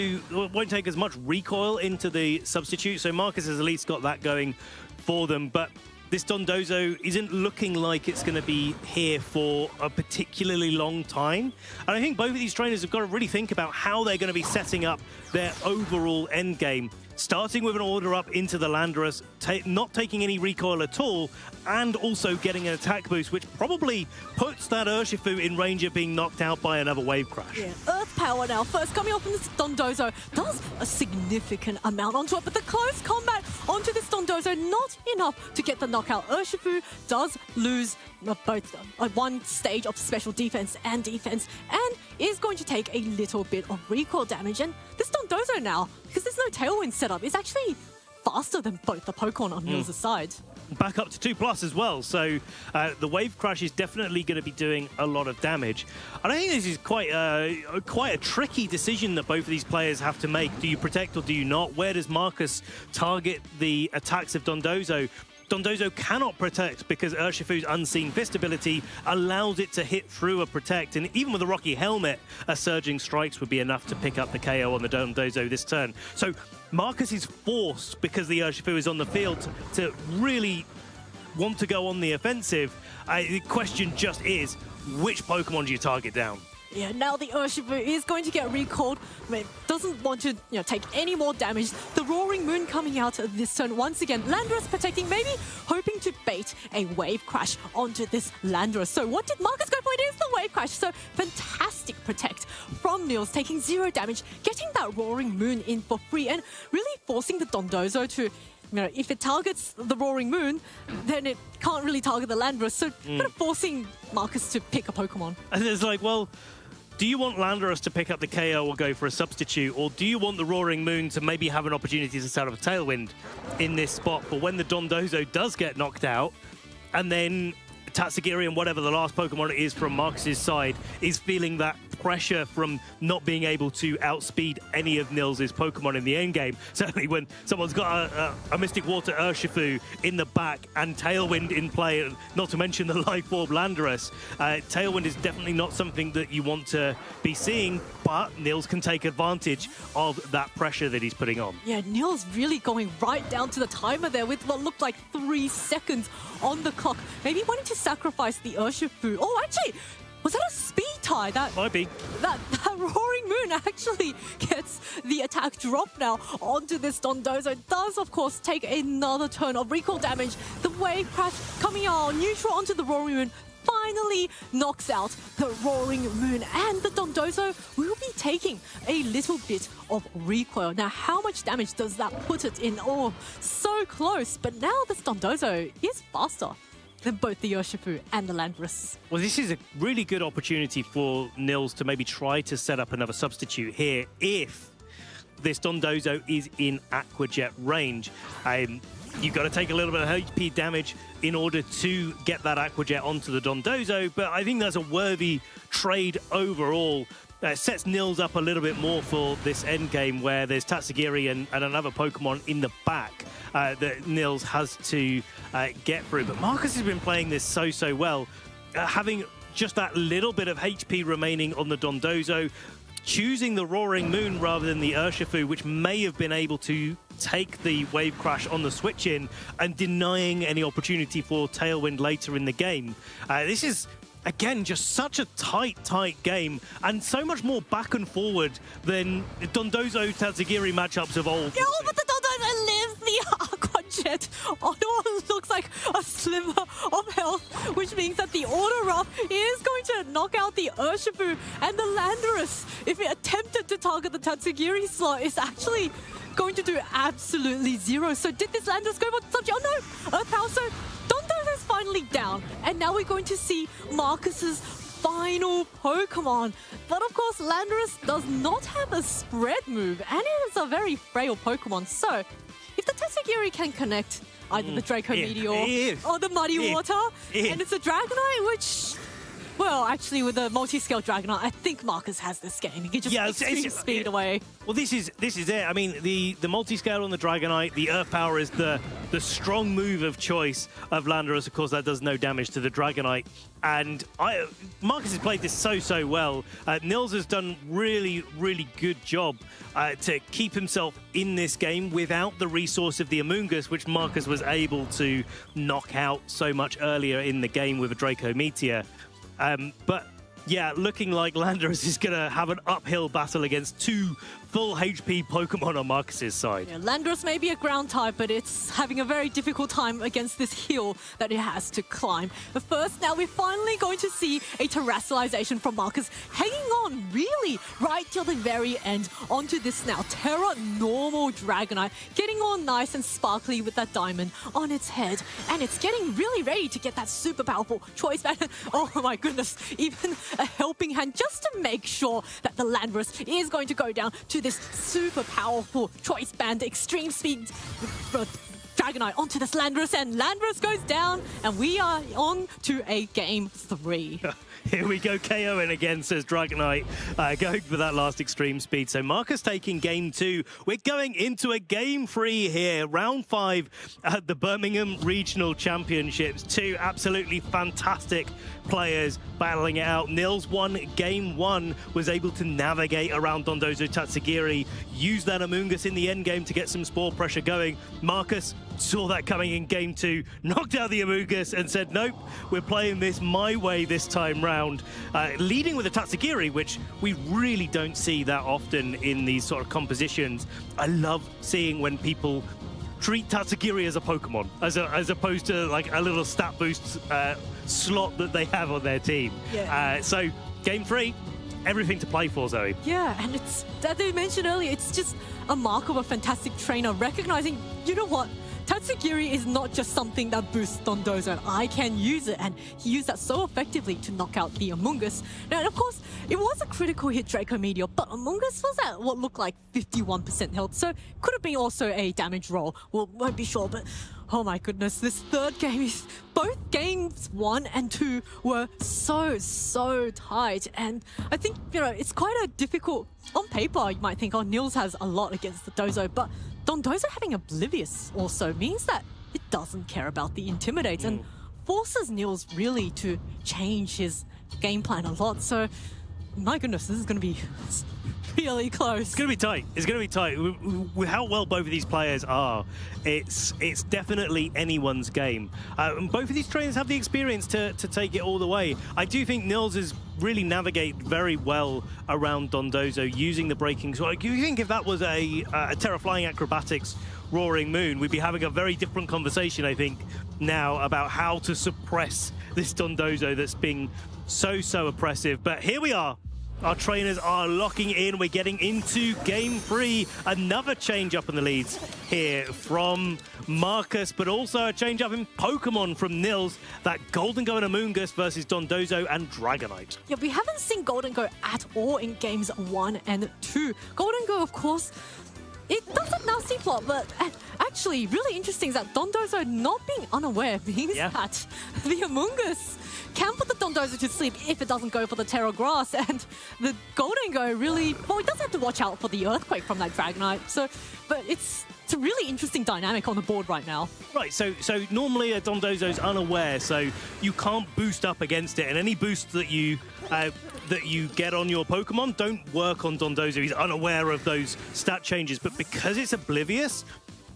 take as much recoil into the substitute, so Marcus has at least got that going for them. But this Dondozo isn't looking like it's going to be here for a particularly long time. And I think both of these trainers have got to really think about how they're going to be setting up their overall end game. Starting with an order up into the Landorus, not taking any recoil at all, and also getting an attack boost, which probably puts that Urshifu in range of being knocked out by another Wave Crash. Yeah, Earth Power now, first coming off from this Dondozo, does a significant amount onto it, but the close combat onto this Dondozo, not enough to get the knockout. Urshifu does lose both one stage of special defense, and is going to take a little bit of recoil damage. And this Dondozo now, because there's no Tailwind setup, is actually faster than both the Pokemon on Nils' side. Back up to 2+ as well, so the Wave Crash is definitely going to be doing a lot of damage. And I think this is quite a tricky decision that both of these players have to make. Do you protect or do you not? Where does Marcus target the attacks of Dondozo? Dondozo cannot protect because Urshifu's Unseen Fist ability allows it to hit through a protect, and even with a Rocky Helmet, a Surging Strikes would be enough to pick up the KO on the Dondozo this turn. So Marcus is forced, because the Urshifu is on the field, to really want to go on the offensive. The question just is, which Pokemon do you target down? Yeah, now the Urshifu is going to get recalled. I mean, doesn't want to take any more damage. The Roaring Moon coming out this turn once again. Landorus protecting, maybe hoping to bait a Wave Crash onto this Landorus. So what did Marcus go for? It is the Wave Crash. So fantastic protect from Nils, taking 0 damage, getting that Roaring Moon in for free, and really forcing the Dondozo to, if it targets the Roaring Moon, then it can't really target the Landorus. So kind of forcing Marcus to pick a Pokemon. And it's like, well, do you want Landorus to pick up the KO or go for a substitute? Or do you want the Roaring Moon to maybe have an opportunity to set up a Tailwind in this spot for when the Dondozo does get knocked out, and then Tatsugiri and whatever the last Pokemon it is from Marcus's side is feeling that pressure from not being able to outspeed any of Nils' Pokemon in the end game. Certainly when someone's got a Mystic Water Urshifu in the back and Tailwind in play, not to mention the Life Orb Landorus, Tailwind is definitely not something that you want to be seeing, but Nils can take advantage of that pressure that he's putting on. Yeah, Nils really going right down to the timer there with what looked like 3 seconds on the clock. Maybe wanting to sacrifice the Urshifu. Oh, actually, was that a speed tie? That might be. That Roaring Moon actually gets the attack drop now onto this Dondozo. Does, of course, take another turn of recall damage. The Wave Crash coming out neutral onto the Roaring Moon finally knocks out the Roaring Moon, and the Dondozo will be taking a little bit of recoil. Now, how much damage does that put it in? Oh, so close, but now this Dondozo is faster than both the Urshifu and the Landorus. Well, this is a really good opportunity for Nils to maybe try to set up another substitute here if this Dondozo is in Aqua Jet range. You've got to take a little bit of HP damage in order to get that Aqua Jet onto the Dondozo, but I think that's a worthy trade overall. Sets Nils up a little bit more for this end game where there's Tatsugiri and another Pokemon in the back that Nils has to get through. But Marcus has been playing this so well, having just that little bit of HP remaining on the Dondozo, choosing the Roaring Moon rather than the Urshifu, which may have been able to take the Wave Crash on the switch-in and denying any opportunity for Tailwind later in the game. This is, again, just such a tight game, and so much more back and forward than Dondozo-Tatsugiri matchups of old. Yeah, but the Dondozo lives the Aqua Jet on what looks like a sliver of health, which means that the Order Up is going to knock out the Urshifu, and the Landorus, if it attempted to target the Tatsugiri slot, is actually going to do absolutely 0. So did this Landorus go for subject? Oh no! Earth Power, so Dondozo is finally down, and now we're going to see Marcus's final Pokemon. But of course, Landorus does not have a spread move, and it is a very frail Pokemon. So if the Tatsugiri can connect either the Draco Meteor or the Muddy Water, and it's a Dragonite, which Well, actually, with the multi-scale Dragonite, I think Marcus has this game. He can just extreme speed away. Well, this is it. I mean, the multi-scale on the Dragonite, the Earth Power is the strong move of choice of Landorus. Of course, that does no damage to the Dragonite. And Marcus has played this so well. Nils has done really good job to keep himself in this game without the resource of the Amoonguss, which Marcus was able to knock out so much earlier in the game with a Draco Meteor. But yeah, looking like Landorus is going to have an uphill battle against two full HP Pokemon on Marcus's side. Yeah, Landorus may be a ground type, but it's having a very difficult time against this hill that it has to climb. But first, now we're finally going to see a terrestrialization from Marcus, hanging on really right till the very end onto this now Terra normal Dragonite, getting all nice and sparkly with that diamond on its head, and it's getting really ready to get that super powerful choice band. Oh my goodness, even a helping hand just to make sure that the Landorus is going to go down to this super powerful choice band, extreme speed Dragonite onto this Landorus, and Landorus goes down, and we are on to a game 3. Here we go, KOing again, says Dragonite, going for that last extreme speed. So Marcus taking game 2. We're going into a game 3 here, round 5 at the Birmingham Regional Championships. Two absolutely fantastic players battling it out. Nils won game 1, was able to navigate around Dondozo Tatsugiri, use that Amoonguss in the end game to get some spore pressure going. Marcus saw that coming in game 2, knocked out the Amoonguss and said, nope, we're playing this my way this time round. Leading with a Tatsugiri, which we really don't see that often in these sort of compositions. I love seeing when people treat Tatsugiri as a Pokemon, as opposed to like a little stat boost slot that they have on their team. Yeah. So game 3, everything to play for, Zoe. Yeah, and it's, as they mentioned earlier, it's just a mark of a fantastic trainer, recognizing, you know what, Tatsugiri is not just something that boosts Dondozo, and I can use it, and he used that so effectively to knock out the Amoonguss. Now, and of course, it was a critical hit Draco Meteor, but Amoonguss was at what looked like 51% health, so could have been also a damage roll. Well, won't be sure, but oh my goodness, this third game is... Both games 1 and 2 were so tight, and I think, you know, it's quite a difficult... On paper, you might think, oh, Nils has a lot against the Dozo, but Dondozo having Oblivious also means that it doesn't care about the Intimidates and forces Nils really to change his game plan a lot. So, my goodness, this is going to be really close. It's going to be tight. It's going to be tight. With how well both of these players are, it's definitely anyone's game. And both of these trainers have the experience to take it all the way. I do think Nils is really navigate very well around Dondozo using the breaking. So you think if that was a Terra Flying Acrobatics Roaring Moon, we'd be having a very different conversation, I think, now about how to suppress this Dondozo that's being so oppressive. But here we are. Our trainers are locking in. We're getting into game 3. Another change up in the leads here from Marcus, but also a change up in Pokemon from Nils. That Golden Go and Amoonguss versus Dondozo and Dragonite. Yeah, we haven't seen Golden Go at all in games 1 and 2. Golden Go, of course, it does a nasty plot, but actually really interesting is that Dondozo not being unaware means that the Amoonguss can put the Dondozo to sleep if it doesn't go for the Terra Grass, and the Golden Go really, well, it does have to watch out for the Earthquake from that Dragonite, so, but it's a really interesting dynamic on the board right now. Right, so normally a Dondozo's unaware, so you can't boost up against it, and any boost that you get on your Pokemon don't work on Dondozo. He's unaware of those stat changes, but because it's oblivious,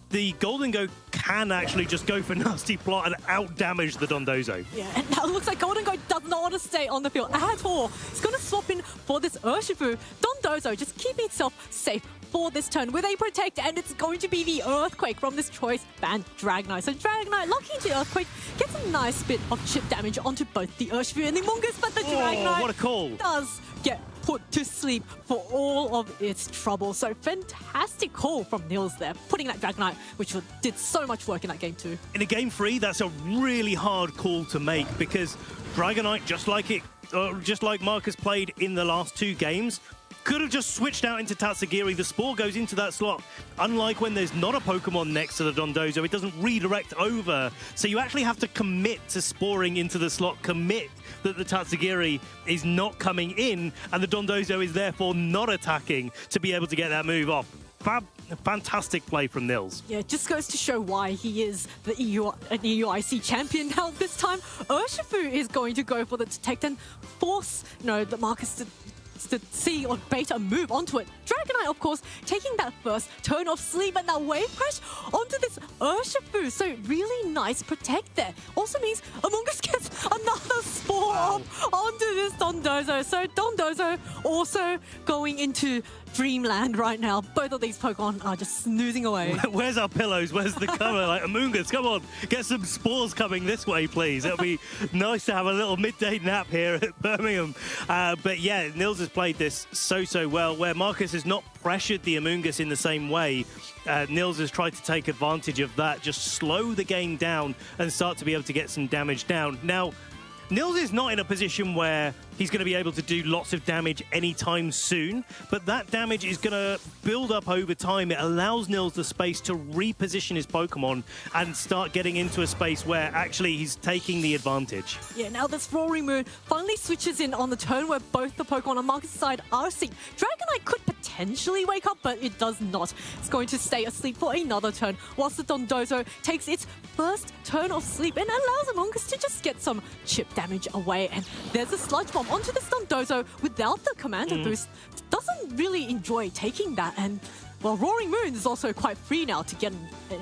the Golden Go can actually just go for nasty plot and out-damage the Dondozo. Yeah, and now it looks like Golden Go does not want to stay on the field at all. It's going to swap in for this Urshifu. Dondozo just keeping itself safe for this turn with a Protect, and it's going to be the Earthquake from this choice band Dragonite. So Dragonite locking into Earthquake gets a nice bit of chip damage onto both the Urshifu and the Amoonguss, but the Dragonite what a call. Does get put to sleep for all of its trouble. So fantastic call from Nils there, putting that Dragonite, which did so much work in that game too. In a game 3, that's a really hard call to make because Dragonite, just like Marcus played in the last 2 games, could have just switched out into Tatsugiri. The Spore goes into that slot. Unlike when there's not a Pokemon next to the Dondozo, it doesn't redirect over. So you actually have to commit to sporing into the slot, commit that the Tatsugiri is not coming in, and the Dondozo is therefore not attacking to be able to get that move off. Fantastic play from Nils. Yeah, it just goes to show why he is the EUIC champion now this time. Urshifu is going to go for the detect and force, the Marcus to see or bait a move onto it. Dragonite, of course, taking that first turn of sleep and that wave crash onto this Urshifu. So really nice protect there. Also means Among Us gets another Spore onto this Dondozo. So Dondozo also going into dreamland right now. Both of these Pokemon are just snoozing away. Where's our pillows? Where's the cover? Like, Among Us, come on, get some spores coming this way, please. It'll be nice to have a little midday nap here at Birmingham. But yeah, Nils has played this so well, where Marcus has not pressured the Among Us in the same way. Nils has tried to take advantage of that, just slow the game down and start to be able to get some damage down. Now, Nils is not in a position where he's going to be able to do lots of damage anytime soon, but that damage is going to build up over time. It allows Nils the space to reposition his Pokemon and start getting into a space where actually he's taking the advantage. Yeah, now this Roaring Moon finally switches in on the turn where both the Pokemon on Marcus' side are asleep. Dragonite could potentially wake up, but it does not. It's going to stay asleep for another turn, whilst the Dondozo takes its first turn of sleep and allows Among Us to just get some chip damage away. And there's a Sludge Bomb onto this Dondozo without the Commander boost. Doesn't really enjoy taking that, and well, Roaring Moon is also quite free now to get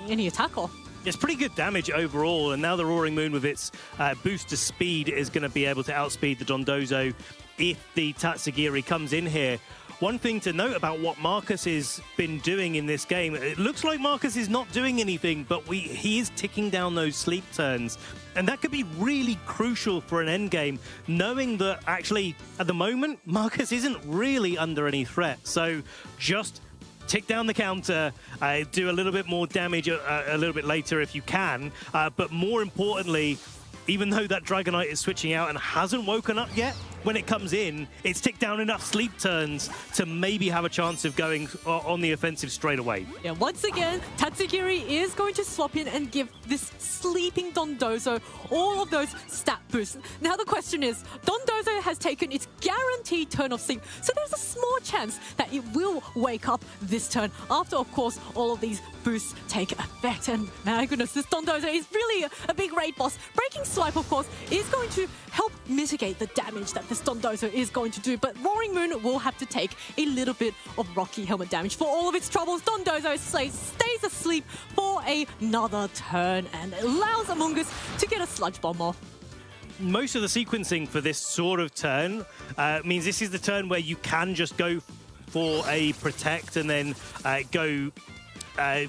any attack off. It's pretty good damage overall, and now the Roaring Moon with its boost to speed is going to be able to outspeed the Dondozo if the Tatsugiri comes in here. One thing to note about what Marcus has been doing in this game, it looks like Marcus is not doing anything, but he is ticking down those sleep turns. And that could be really crucial for an endgame, knowing that actually, at the moment, Marcus isn't really under any threat. So just tick down the counter, do a little bit more damage a little bit later if you can. But more importantly, even though that Dragonite is switching out and hasn't woken up yet, when it comes in, it's ticked down enough sleep turns to maybe have a chance of going on the offensive straight away. Yeah, once again, Tatsugiri is going to swap in and give this sleeping Dondozo all of those stat boosts. Now the question is, Dondozo has taken its guaranteed turn of sleep, so there's a small chance that it will wake up this turn after, of course, all of these boosts take effect. And my goodness, this Dondozo is really a big raid boss. Breaking Swipe, of course, is going to help mitigate the damage that this Dondozo is going to do, but Roaring Moon will have to take a little bit of Rocky Helmet damage for all of its troubles. Dondozo stays asleep for another turn and allows Among Us to get a Sludge Bomb off. Most of the sequencing for this sort of turn means this is the turn where you can just go for a Protect and then go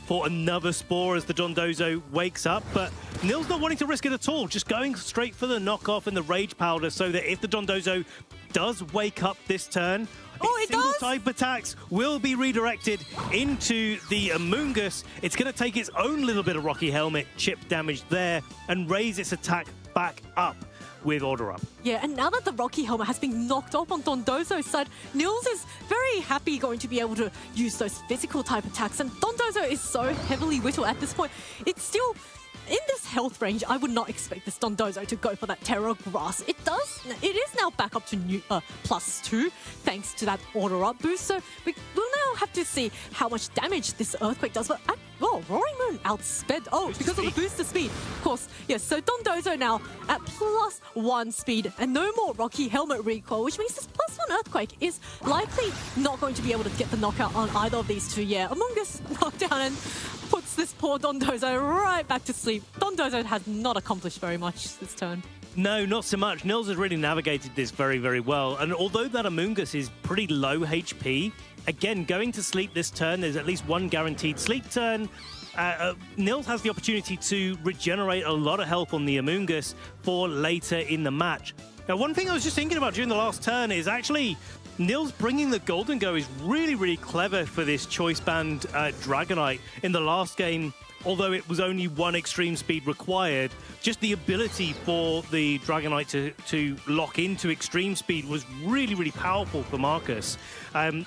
for another Spore as the Dondozo wakes up, but Nils not wanting to risk it at all, just going straight for the knockoff and the Rage Powder so that if the Dondozo does wake up this turn, its single type attacks will be redirected into the Among Us. It's going to take its own little bit of Rocky Helmet chip damage there and raise its attack back up with Order Up. Yeah, and now that the Rocky Helmet has been knocked off on Dondozo's side, Nils is very happy going to be able to use those physical type attacks, and Dondozo is so heavily whittled at this point. It's still in this health range. I would not expect this Dondozo to go for that Terra Grass. It is now back up to +2 thanks to that Order Up boost, so we'll now have to see how much damage this Earthquake does. But Roaring Moon outsped. Because of the booster speed. Of course, yes, so Dondozo now at +1 speed and no more Rocky Helmet recoil, which means this +1 Earthquake is likely not going to be able to get the knockout on either of these two. Yeah, Among Us knocked down and puts this poor Dondozo right back to sleep. Dondozo has not accomplished very much this turn. No, not so much. Nils has really navigated this very well. And although that Among Us is pretty low HP, again, going to sleep this turn, there's at least one guaranteed sleep turn. Nils has the opportunity to regenerate a lot of health on the Among Us for later in the match. Now, one thing I was just thinking about during the last turn is actually Nils bringing the Golden Go is really clever for this Choice Band Dragonite. In the last game, although it was only one extreme speed required, just the ability for the Dragonite to lock into extreme speed was really, really powerful for Marcus. And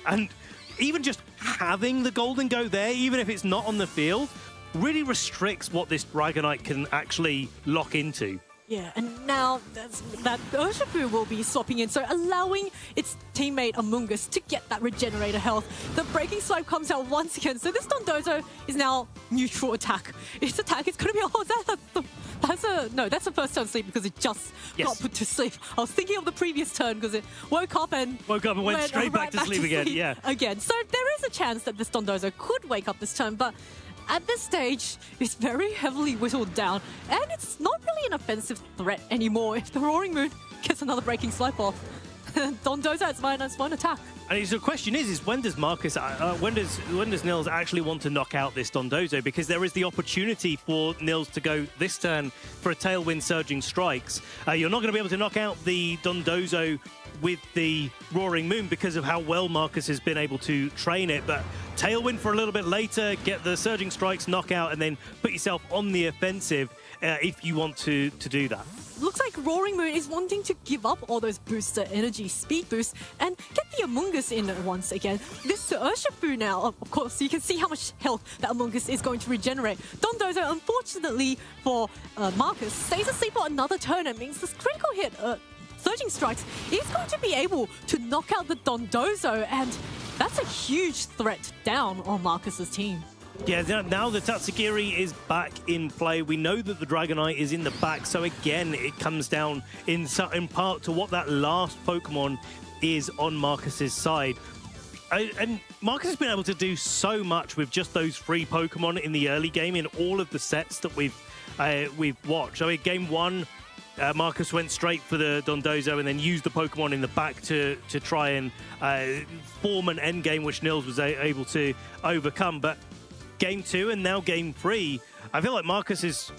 even just having the Golden Go there, even if it's not on the field, really restricts what this Dragonite can actually lock into. Yeah, and now that Urshifu will be swapping in, so allowing its teammate Amoonguss to get that regenerator health. The breaking swipe comes out once again, so this Dondozo is now neutral attack. Its attack is going to be, that's a first turn sleep because it just got put to sleep. I was thinking of the previous turn because it woke up and went straight back to sleep again. Yeah. Again, so there is a chance that this Dondozo could wake up this turn, but at this stage, it's very heavily whittled down, and it's not really an offensive threat anymore. If the Roaring Moon gets another breaking swipe off, Dondozo has one attack. And the question is when does Marcus, when does Nils actually want to knock out this Dondozo? Because there is the opportunity for Nils to go this turn for a Tailwind Surging Strikes. You're not going to be able to knock out the Dondozo with the Roaring Moon because of how well Marcus has been able to train it, but Tailwind for a little bit later, get the Surging Strikes knockout, and then put yourself on the offensive if you want to do that. Looks like Roaring Moon is wanting to give up all those booster energy speed boosts and get the Amoonguss in once again. This Urshifu now, of course, you can see how much health that Amoonguss is going to regenerate. Dondozo, unfortunately for Marcus, stays asleep for another turn. It means this critical hit, Surging Strikes, is going to be able to knock out the Dondozo, and that's a huge threat down on Marcus's team. Yeah, now the Tatsugiri is back in play. We know that the Dragonite is in the back, so again, it comes down in part to what that last Pokemon is on Marcus's side. And Marcus has been able to do so much with just those 3 Pokemon in the early game in all of the sets that we've watched. I mean, game 1, Marcus went straight for the Dondozo and then used the Pokemon in the back to try and form an endgame, which Nils was able to overcome. But game 2 and now game 3, I feel like Marcus has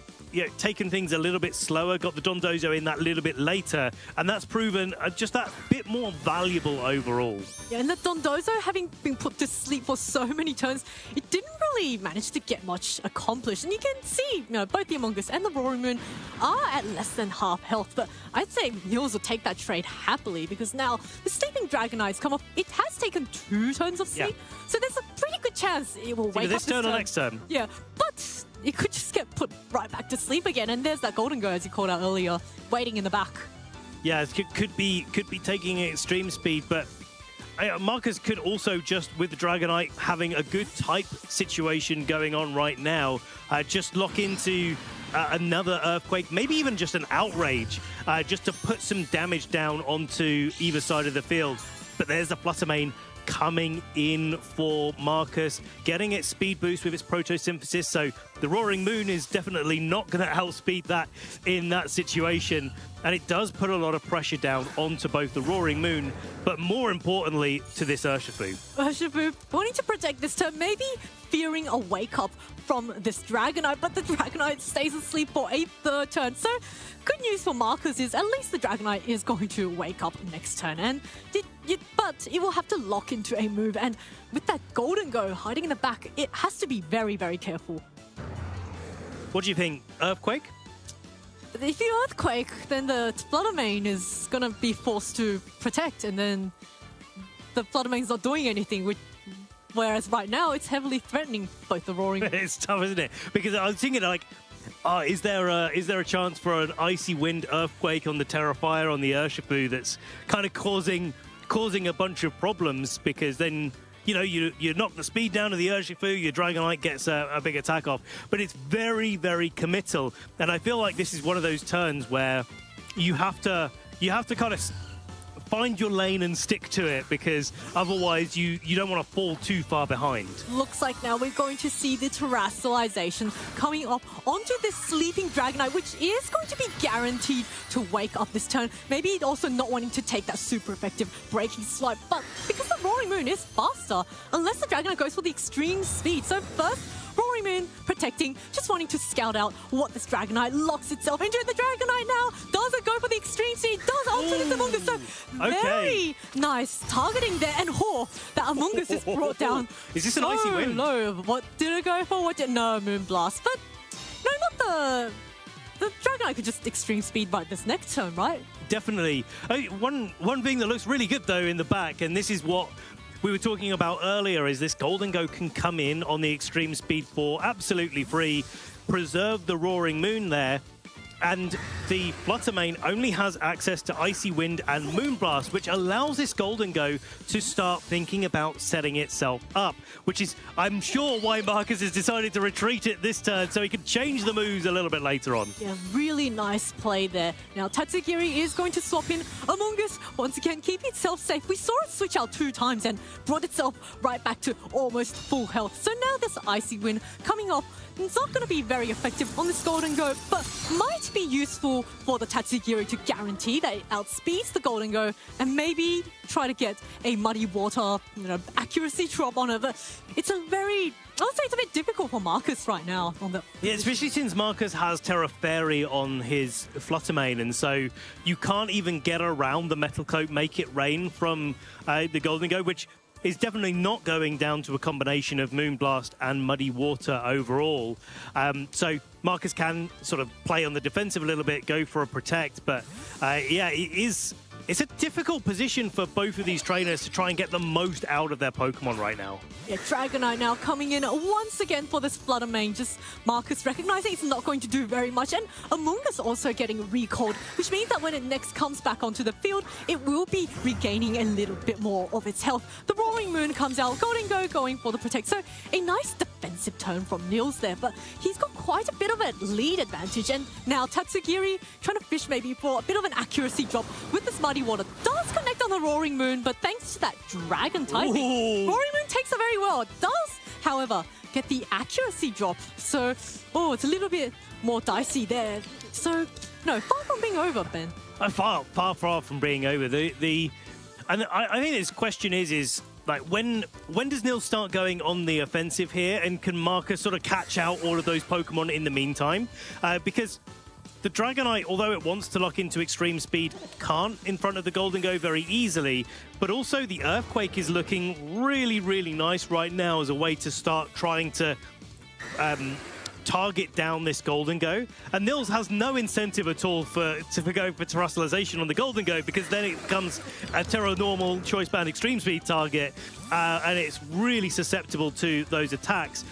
taken things a little bit slower, got the Dondozo in that little bit later, and that's proven just that bit more valuable overall. Yeah, and the Dondozo, having been put to sleep for so many turns, it didn't really manage to get much accomplished. And you can see, both the Amoonguss and the Roaring Moon are at less than half health, but I'd say Nils will take that trade happily because now the Sleeping Dragonite's come off. It has taken 2 turns of sleep, so there's a pretty good chance it will wake up this turn or next turn. Yeah, but it could just get put right back to sleep again, and there's that Golden Go, as you called out earlier, waiting in the back. Yeah, it could be taking extreme speed, but Marcus could also just, with the Dragonite having a good type situation going on right now, just lock into another Earthquake, maybe even just an Outrage, just to put some damage down onto either side of the field. But there's the Fluttermane coming in for Marcus, getting its speed boost with its Protosynthesis, so the Roaring Moon is definitely not going to outspeed that in that situation, and it does put a lot of pressure down onto both the Roaring Moon, but more importantly to this Urshifu. Urshifu wanting to protect this turn, maybe fearing a wake-up from this Dragonite, but the Dragonite stays asleep for a 3rd turn. So good news for Marcus is at least the Dragonite is going to wake up next turn, and but it will have to lock into a move, and with that Golden Go hiding in the back, it has to be very, very careful. What do you think? Earthquake? If you Earthquake, then the Fluttermane is going to be forced to protect, and then the Fluttermane's not doing anything, whereas right now it's heavily threatening both the Roaring. It's tough, isn't it? Because I was thinking like, is there a chance for an Icy Wind Earthquake on the Terrifier on the Urshifu that's kind of causing a bunch of problems, because then you knock the speed down to the Urshifu, your Dragonite gets a big attack off, but it's very, very committal, and I feel like this is one of those turns where you have to kind of find your lane and stick to it, because otherwise you don't want to fall too far behind. Looks like now we're going to see the Terrestrialization coming up onto this Sleeping Dragonite, which is going to be guaranteed to wake up this turn. Maybe it also not wanting to take that super effective breaking swipe, but because the Roaring Moon is faster, unless the Dragonite goes for the extreme speed. So first, Roaring Moon protecting, just wanting to scout out what this Dragonite locks itself into. The Dragonite now does it go for the extreme speed, does ultimate this Among Us. So very nice targeting there, and that Among Us is brought down. Is this an icy win? Low. What did it go for? No, Moonblast. But no, not the Dragonite could just extreme speed right this next turn, right? Definitely. One thing that looks really good, though, in the back, and this is what we were talking about earlier, is this Golden Go can come in on the Extreme Speed 4 absolutely free, preserve the Roaring Moon there, and the Fluttermane only has access to Icy Wind and Moonblast, which allows this Golden Go to start thinking about setting itself up, which is, I'm sure, why Marcus has decided to retreat it this turn, so he can change the moves a little bit later on. Yeah, really nice play there. Now, Tatsugiri is going to swap in Among Us, once again, keeping itself safe. We saw it switch out 2 times and brought itself right back to almost full health. So now this Icy Wind coming off, it's not going to be very effective on this Golden Go, but might be useful for the Tatsugiri to guarantee that it outspeeds the Golden Go and maybe try to get a Muddy Water, accuracy drop on it. But it's I would say it's a bit difficult for Marcus right now. Yeah, especially since Marcus has Terra Fairy on his Fluttermane, and so you can't even get around the Metal Coat Make It Rain from the Golden Go, which is definitely not going down to a combination of Moonblast and Muddy Water overall. So Marcus can sort of play on the defensive a little bit, go for a protect, but yeah, it's a difficult position for both of these trainers to try and get the most out of their Pokemon right now. Yeah, Dragonite now coming in once again for this Fluttermane. Just Marcus recognizing it's not going to do very much. And Among Us also getting recalled, which means that when it next comes back onto the field, it will be regaining a little bit more of its health. The Roaring Moon comes out, Golden Go going for the protect. So a nice defensive turn from Nils there, but he's got quite a bit of a lead advantage. And now Tatsugiri trying to fish maybe for a bit of an accuracy drop with this Muddy Water. Does connect on the Roaring Moon, but thanks to that Dragon typing, Roaring Moon takes it very well. It does, however, get the accuracy drop. So, it's a little bit more dicey there. So, no, far from being over, Ben. Far from being over. And I think this question is like, when does Nils start going on the offensive here, and can Marcus sort of catch out all of those Pokemon in the meantime? Because the Dragonite, although it wants to lock into extreme speed, can't in front of the Golden Go very easily. But also the Earthquake is looking really, really nice right now as a way to start trying to target down this Golden Go. And Nils has no incentive at all to go for Terrestrialization on the Golden Go, because then it becomes a Terra Normal Choice Band Extreme Speed target, and it's really susceptible to those attacks.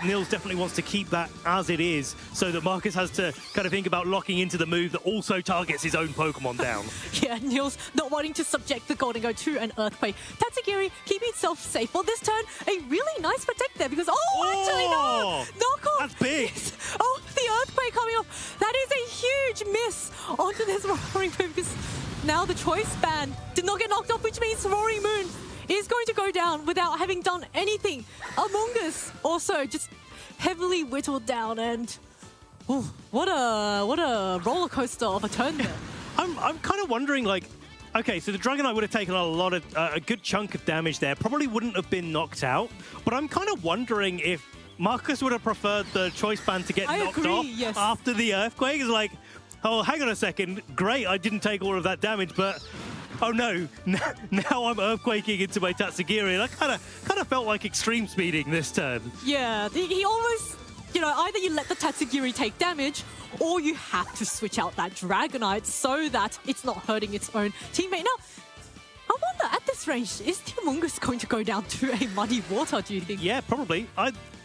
Nils definitely wants to keep that as it is, so that Marcus has to kind of think about locking into the move that also targets his own Pokemon down. Yeah, Nils not wanting to subject the Golden Go to an Earthquake. Tatsugiri keeping itself safe for this turn. A really nice protect there, because actually no! Knock off! That's big! The Earthquake coming off. That is a huge miss onto this Roaring Moon, because now the Choice Band did not get knocked off, which means Roaring Moon is going to go down without having done anything. Among Us also just heavily whittled down, and what a roller coaster of a turn there. I'm kind of wondering, like, okay, so the Dragonite would have taken a good chunk of damage there, probably wouldn't have been knocked out, but I'm kind of wondering if Marcus would have preferred the Choice Band to get knocked off after the Earthquake. It's like, oh, hang on a second, great, I didn't take all of that damage, but oh no, now I'm Earthquaking into my Tatsugiri, and I kind of felt like extreme speeding this turn. Yeah, he almost, either you let the Tatsugiri take damage, or you have to switch out that Dragonite so that it's not hurting its own teammate. Now, I wonder, at this range, is the Among Us going to go down to a Muddy Water, do you think? Yeah, probably.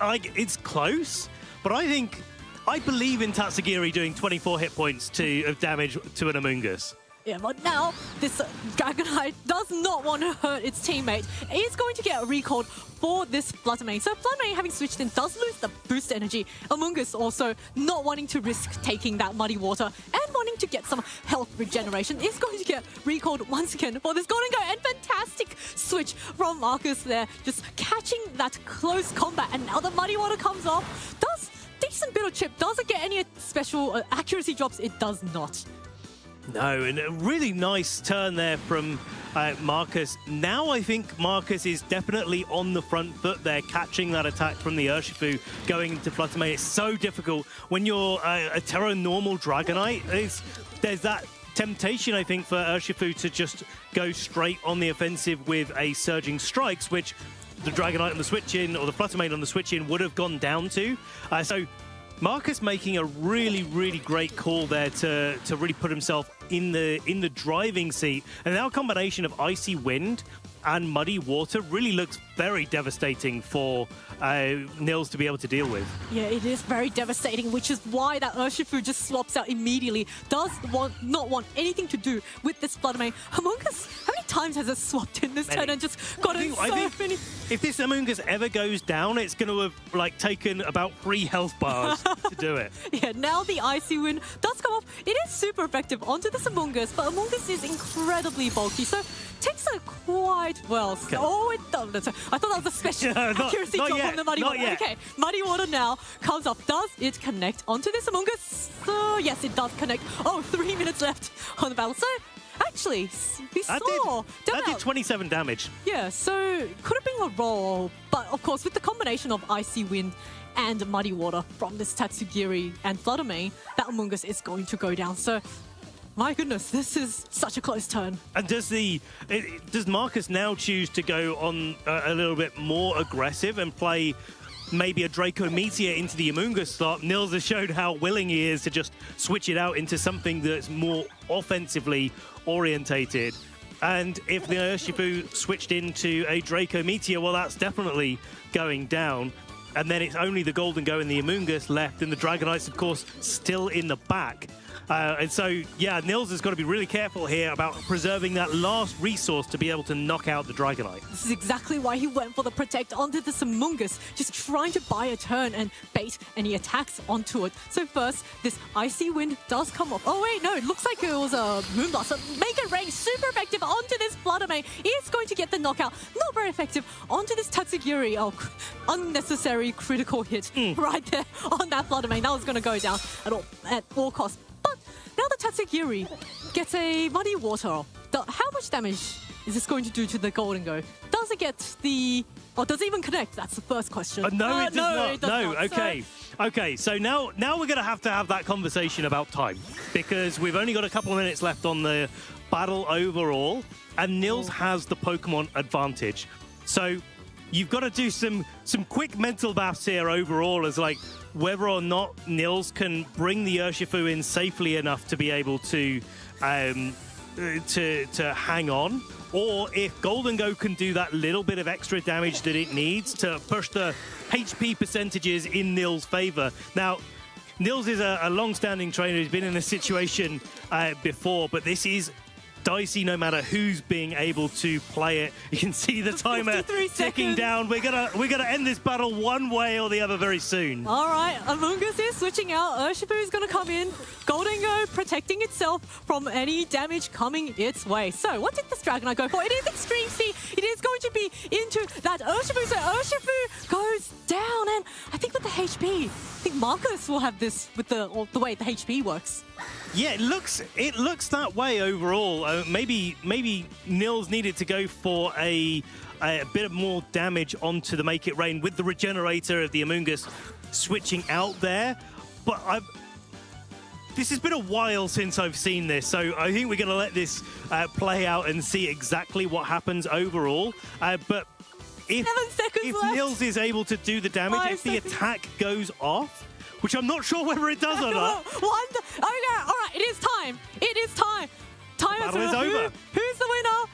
It's close, but I believe in Tatsugiri doing 24 hit points of damage to an Among Us. Yeah, but now this Dragonite does not want to hurt its teammate. It is going to get recalled for this Fluttermane. So Fluttermane, having switched in, does lose the boost energy. Among Us also not wanting to risk taking that Muddy Water and wanting to get some health regeneration, is going to get recalled once again for this Golden Go. And fantastic switch from Marcus there, just catching that close combat. And now the Muddy Water comes off. Does decent bit of chip. Does it get any special accuracy drops? It does not. No, and a really nice turn there from Marcus. Now I think Marcus is definitely on the front foot there, catching that attack from the Urshifu going into Flutter Mane. It's so difficult when you're a Terra normal Dragonite. There's that temptation, I think, for Urshifu to just go straight on the offensive with a Surging Strikes, which the Dragonite on the switch-in or the Flutter Mane on the switch-in would have gone down to. So Marcus making a really, really great call there to really put himself in the driving seat. And now a combination of Icy Wind and Muddy Water really looks very devastating for Nils to be able to deal with. Yeah, it is very devastating, which is why that Urshifu just swaps out immediately. Does not want anything to do with this Flutter Mane. Among Us, how many times has it swapped in this turn and just gotten so many? If this Among Us ever goes down, it's going to have taken about 3 health bars to do it. Yeah, now the Icy Wind does come off. It is super effective onto this Among Us, but Among Us is incredibly bulky, so takes it quite well. Okay. Oh, it does. I thought that was a special accuracy drop on the Muddy Water. Okay, Muddy Water now comes off. Does it connect onto this Among Us? Yes, it does connect. Oh, 3 minutes left on the battle. So, actually, we saw... That did 27 damage. Yeah, so could have been a roll, but of course, with the combination of Icy Wind and Muddy Water from this Tatsugiri and Flutter Mane, that Among Us is going to go down. So, my goodness, this is such a close turn. And does Marcus now choose to go on a little bit more aggressive and play maybe a Draco Meteor into the Amoonguss slot? Nils has showed how willing he is to just switch it out into something that's more offensively orientated. And if the Urshifu switched into a Draco Meteor, well, that's definitely going down. And then it's only the Golden Go and the Amoonguss left, and the Dragonites, of course, still in the back. And so, yeah, Nils has got to be really careful here about preserving that last resource to be able to knock out the Dragonite. This is exactly why he went for the Protect onto this Among Us, just trying to buy a turn and bait any attacks onto it. So first, this Icy Wind does come off. Oh, wait, no, it looks like it was a Moonblast. So Make It Rain, super effective onto this Flutter Mane. Is going to get the knockout. Not very effective onto this Tatsugiri. Oh, unnecessary critical hit right there on that Flutter Mane. That was going to go down at all costs. But now the Tatsugiri gets a Muddy Water. How much damage is this going to do to the Golden Go? Does it get the... Or does it even connect? That's the first question. No, it does not. It does not. Okay. Okay, so now we're going to have that conversation about time, because we've only got a couple of minutes left on the battle overall, and Nils has the Pokemon advantage. So you've got to do some quick mental maths here overall as like whether or not Nils can bring the Urshifu in safely enough to be able to hang on, or if Golden Go can do that little bit of extra damage that it needs to push the HP percentages in Nils' favor. Now, Nils is a long-standing trainer who's been in a situation before, but this is dicey no matter who's being able to play it. You can see the timer ticking down. We're gonna end this battle one way or the other very soon. All right, Among Us is switching out. Urshifu is going to come in. Golden Go protecting itself from any damage coming its way. So what did this Dragonite go for? It is Extreme C. It is going to be into that Urshifu. So Urshifu goes down, and I think with the HP, I think Marcus will have this with the way the HP works. Yeah, it looks that way overall. Maybe Nils needed to go for a bit of more damage onto the Make It Rain with the Regenerator of the Amoonguss switching out there. But this has been a while since I've seen this, so I think we're going to let this play out and see exactly what happens overall. But if Nils is able to do the damage, if the attack goes off, which I'm not sure whether it does or not. Okay, all right, it is time. It is time. Battle is over. Who's the winner?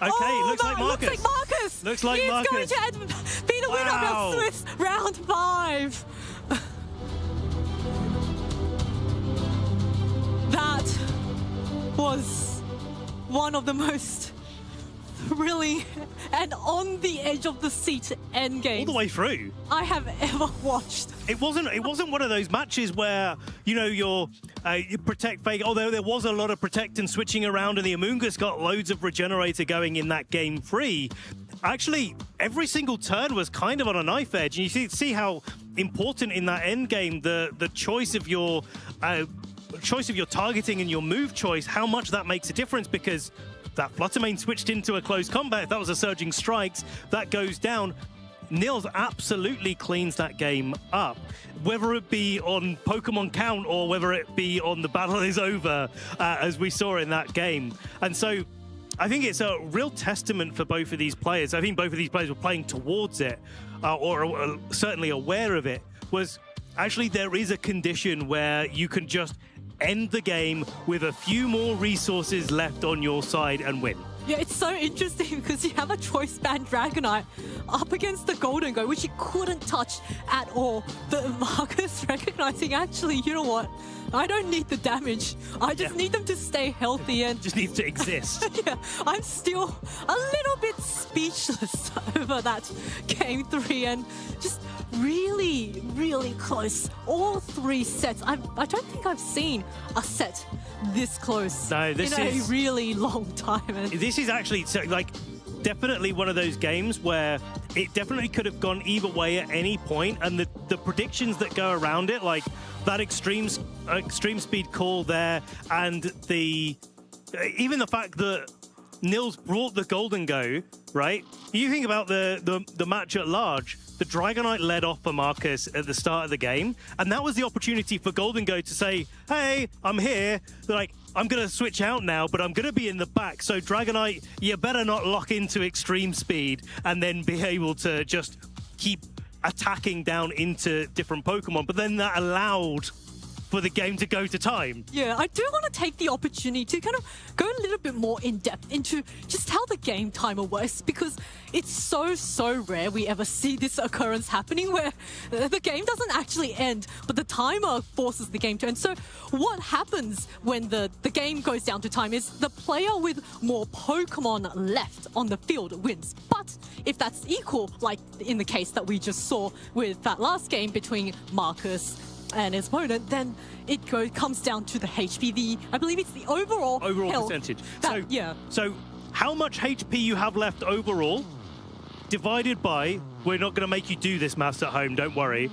Okay, looks like Marcus. Looks like Marcus. Looks like Marcus. He's going to be the winner of Swiss round 5. That was one of the most thrilling and on the edge of the seat end games all the way through I have ever watched. It wasn't one of those matches where you protect fake, although there was a lot of protect and switching around, and the Amoonguss got loads of Regenerator going in that game 3. Actually, every single turn was kind of on a knife edge, and you see how important in that end game the choice of your choice of your targeting and your move choice, how much that makes a difference, because that Flutter Mane switched into a close combat. If that was a Surging Strikes, that goes down. Nils absolutely cleans that game up, whether it be on Pokemon Count or whether it be on the battle is over, as we saw in that game. And so I think it's a real testament for both of these players. I think both of these players were playing towards it, or certainly aware of it, was actually there is a condition where you can just end the game with a few more resources left on your side and win. Yeah, it's so interesting because you have a Choice Band Dragonite up against the Golden Go, which he couldn't touch at all. But Marcus recognizing, actually, you know what? I don't need the damage. I just need them to stay healthy and... just needs to exist. Yeah, I'm still a little bit speechless over that Game 3 and just really, really close. All 3 sets. I don't think I've seen a set this close in a really long time. And this is actually like definitely one of those games where it definitely could have gone either way at any point, and the predictions that go around it, like that extreme speed call there, and even the fact that Nils brought the Golden Go, right? You think about the match at large. The Dragonite led off for Marcus at the start of the game, and that was the opportunity for Golden Go to say, hey, I'm here. They're like, I'm going to switch out now, but I'm going to be in the back. So Dragonite, you better not lock into extreme speed and then be able to just keep attacking down into different Pokemon. But then that allowed for the game to go to time. Yeah, I do want to take the opportunity to kind of go a little bit more in depth into just how the game timer works, because it's so rare we ever see this occurrence happening where the game doesn't actually end, but the timer forces the game to end. So what happens when the game goes down to time is the player with more Pokemon left on the field wins. But if that's equal, like in the case that we just saw with that last game between Marcus and his opponent, then it comes down to the HP. I believe it's the overall health percentage. So how much HP you have left overall, divided by, we're not going to make you do this maths at home, don't worry.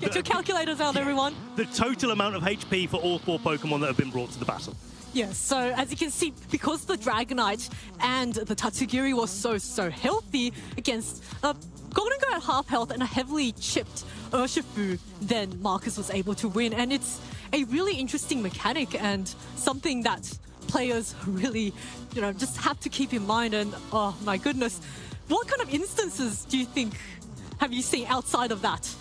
Get your calculators out, everyone. The total amount of HP for all 4 Pokemon that have been brought to the battle. Yes, so as you can see, because the Dragonite and the Tatsugiri was so healthy against Golden Go at half health and a heavily chipped Urshifu, then Marcus was able to win. And it's a really interesting mechanic and something that players really, just have to keep in mind. And oh my goodness, what kind of instances do you think have you seen outside of that?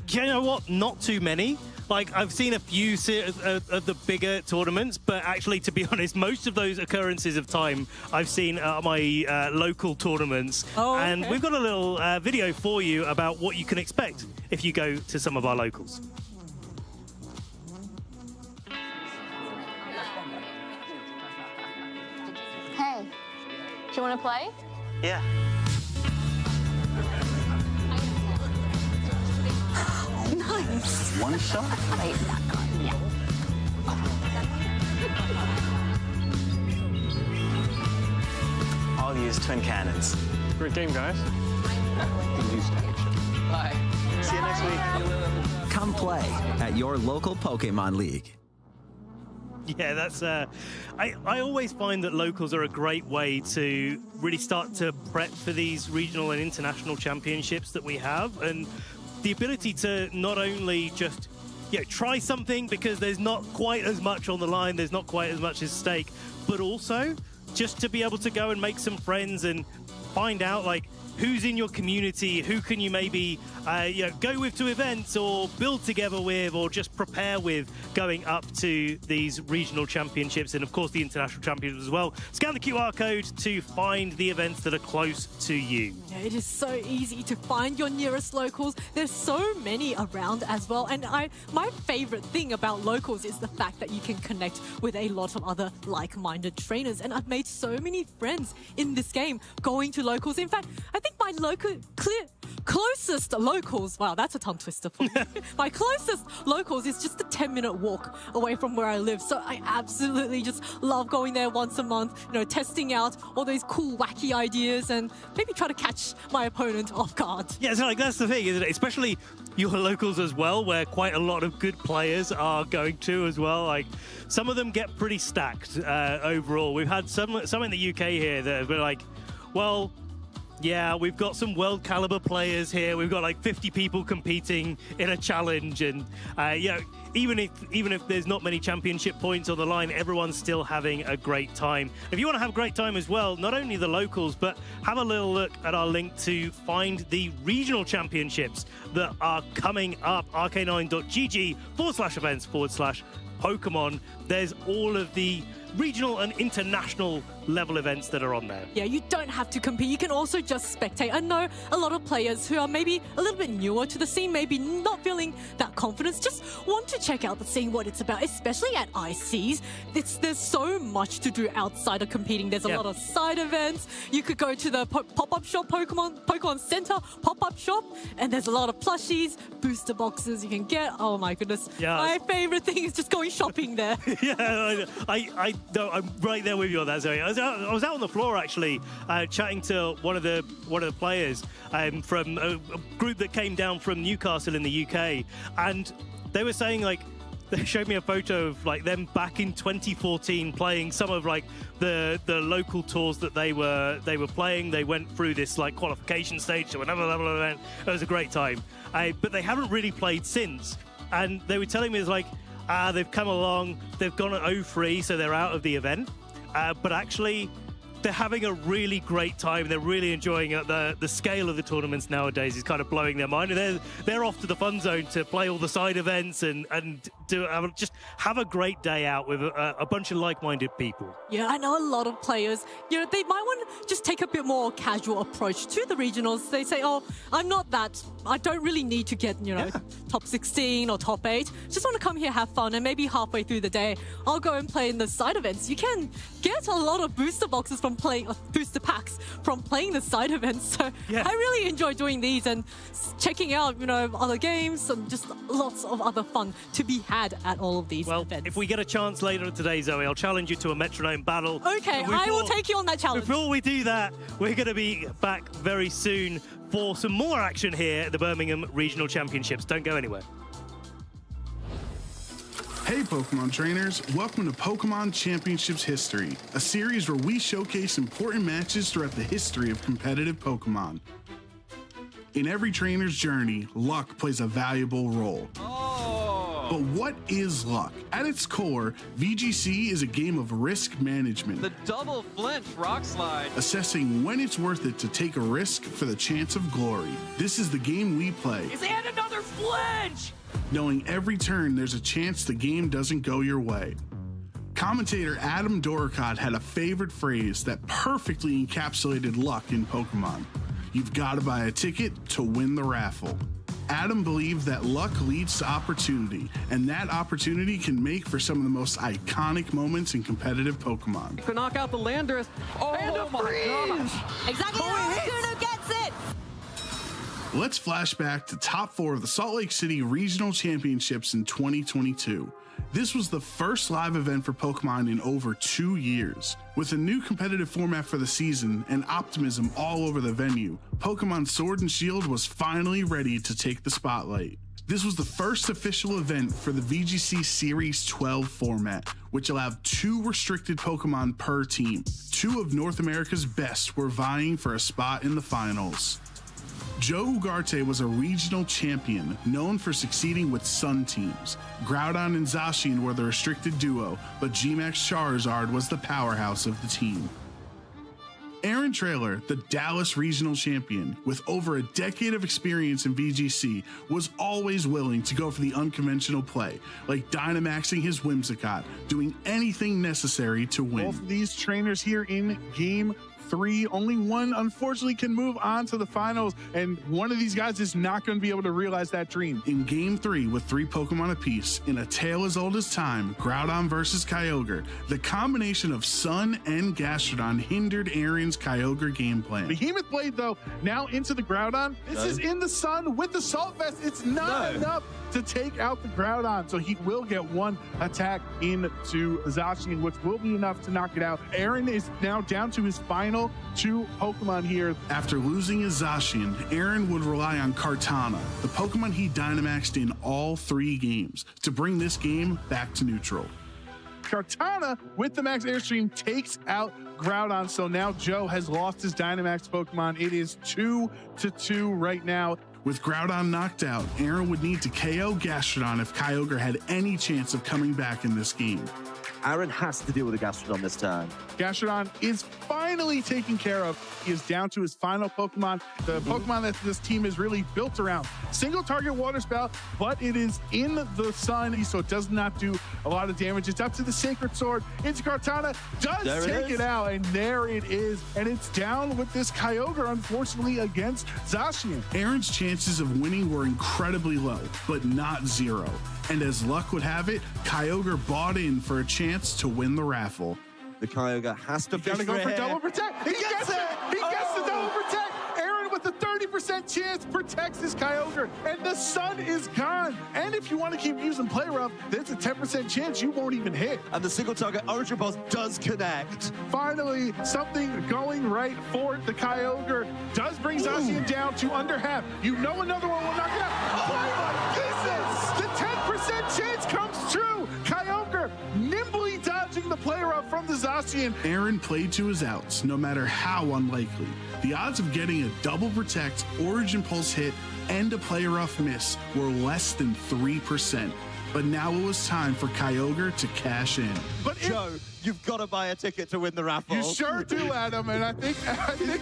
You know what? Not too many. Like, I've seen a few of the bigger tournaments, but actually, to be honest, most of those occurrences of time I've seen at my local tournaments. Oh, okay. And we've got a little video for you about what you can expect if you go to some of our locals. Hey, do you want to play? Yeah. Nice. One shot? Wait, that guy. Yeah. I'll use twin cannons. Great game, guys. Bye. See you next week. Come play at your local Pokémon League. Yeah, that's. I always find that locals are a great way to really start to prep for these regional and international championships that we have, and the ability to not only just try something because there's not quite as much on the line, there's not quite as much at stake, but also just to be able to go and make some friends and find out like who's in your community, who can you maybe go with to events or build together with or just prepare with going up to these regional championships and of course the international championships as well. Scan the QR code to find the events that are close to you. Yeah, it is so easy to find your nearest locals. There's so many around as well, and my favorite thing about locals is the fact that you can connect with a lot of other like-minded trainers, and I've made so many friends in this game going to locals. In fact, I think my closest locals, wow, that's a tongue twister for me. My closest locals is just a 10-minute walk away from where I live. So I absolutely just love going there once a month, you know, testing out all those cool, wacky ideas and maybe try to catch my opponent off guard. Yeah, so like that's the thing, isn't it? Especially your locals as well, where quite a lot of good players are going to as well. Like some of them get pretty stacked overall. We've had some in the UK here that have been like, well, yeah, we've got some world caliber players here. We've got like 50 people competing in a challenge, and you know, even if there's not many championship points on the line, everyone's still having a great time. If you want to have a great time as well, not only the locals, but have a little look at our link to find the regional championships that are coming up. rk9.gg/events/Pokemon. There's all of the regional and international level events that are on there. Yeah, you don't have to compete. You can also just spectate. I know a lot of players who are maybe a little bit newer to the scene, maybe not feeling that confidence, just want to check out the scene, what it's about, especially at ICs. There's so much to do outside of competing. There's a lot of side events. You could go to the pop-up shop, Pokemon Center pop-up shop, and there's a lot of plushies, booster boxes you can get. Oh my goodness. Yeah. My favorite thing is just going shopping there. Yeah, I'm right there with you on that, Zoe. I was out on the floor actually, chatting to one of the players from a group that came down from Newcastle in the UK, and they were saying like they showed me a photo of like them back in 2014 playing some of like the local tours that they were playing. They went through this like qualification stage to another level event. It was a great time, but they haven't really played since. And they were telling me it's like they've come along, they've gone at 0-3, so they're out of the event. But actually, they're having a really great time. They're really enjoying it. The scale of the tournaments nowadays is kind of blowing their mind. And they're off to the fun zone to play all the side events and just have a great day out with a bunch of like-minded people. Yeah, I know a lot of players, you know, they might want to just take a bit more casual approach to the regionals. They say, oh, I don't really need to get, you know, top 16 or top 8. Just want to come here, have fun, and maybe halfway through the day, I'll go and play in the side events. You can get a lot of booster boxes from playing, booster packs from playing the side events. So I really enjoy doing these and checking out, you know, other games and just lots of other fun to be had at all of these events. If we get a chance later today, Zoe, I'll challenge you to a metronome battle. Okay, I will take you on that challenge. Before we do that, we're going to be back very soon for some more action here at the Birmingham Regional Championships. Don't go anywhere. Hey Pokemon trainers, welcome to Pokemon Championships History, a series where we showcase important matches throughout the history of competitive Pokemon. In every trainer's journey, luck plays a valuable role. But what is luck? At its core, VGC is a game of risk management. The double flinch rock slide. Assessing when it's worth it to take a risk for the chance of glory. This is the game we play. And another flinch! Knowing every turn there's a chance the game doesn't go your way. Commentator Adam Doricott had a favorite phrase that perfectly encapsulated luck in Pokemon. You've got to buy a ticket to win the raffle. Adam believed that luck leads to opportunity, and that opportunity can make for some of the most iconic moments in competitive Pokemon. To knock out the Landorus. Oh, and a freeze! Exactly. Kuno gets it! Let's flash back to top 4 of the Salt Lake City Regional Championships in 2022. This was the first live event for Pokemon in over 2 years. With a new competitive format for the season and optimism all over the venue, Pokemon Sword and Shield was finally ready to take the spotlight. This was the first official event for the VGC Series 12 format, which allowed 2 restricted Pokemon per team. 2 of North America's best were vying for a spot in the finals. Joe Ugarte was a regional champion, known for succeeding with Sun teams. Groudon and Zacian were the restricted duo, but Gmax Charizard was the powerhouse of the team. Aaron Traylor, the Dallas regional champion, with over a decade of experience in VGC, was always willing to go for the unconventional play, like Dynamaxing his Whimsicott, doing anything necessary to win. Both of these trainers here in Game 3. Only one, unfortunately, can move on to the finals, and one of these guys is not going to be able to realize that dream. In Game 3, with 3 Pokemon apiece, in a tale as old as time, Groudon versus Kyogre, the combination of Sun and Gastrodon hindered Aaron's Kyogre game plan. Behemoth Blade, though, now into the Groudon. This is in the Sun with the Salt Vest. It's not enough to take out the Groudon, so he will get one attack into Zacian, which will be enough to knock it out. Aaron is now down to his final 2 Pokemon here. After losing his Zacian, Aaron would rely on Kartana, the Pokemon he Dynamaxed in all 3 games, to bring this game back to neutral. Kartana, with the Max Airstream, takes out Groudon, so now Joe has lost his Dynamax Pokemon. It is 2-2 right now. With Groudon knocked out, Aaron would need to KO Gastrodon if Kyogre had any chance of coming back in this game. Aaron has to deal with the Gastrodon this turn. Gastrodon is finally taken care of. He is down to his final Pokemon, the Pokemon that this team is really built around. Single target Water Spout, but it is in the Sun, so it does not do a lot of damage. It's up to the Sacred Sword. It's Kartana, does take it out, and there it is. And it's down with this Kyogre, unfortunately, against Zacian. Aaron's chances of winning were incredibly low, but not 0. And as luck would have it, Kyogre bought in for a chance to win the raffle. The Kyogre has to gotta go for double protect. He gets it! He gets the double protect! Aaron with a 30% chance protects his Kyogre, and the Sun is gone. And if you want to keep using Play Rough, there's a 10% chance you won't even hit. And the single target Origin Pulse does connect. Finally, something going right for the Kyogre. Does bring Zacian down to under half. You know another one will knock it out. Oh my goodness! The 10% chance comes true. Kyogre nimbly dodging the Play Rough from the Zacian. Aaron played to his outs, no matter how unlikely. The odds of getting a double protect, Origin Pulse hit, and a Play Rough miss were less than 3%. But now it was time for Kyogre to cash in. But Joe, you've got to buy a ticket to win the raffle. You sure do, Adam, and I think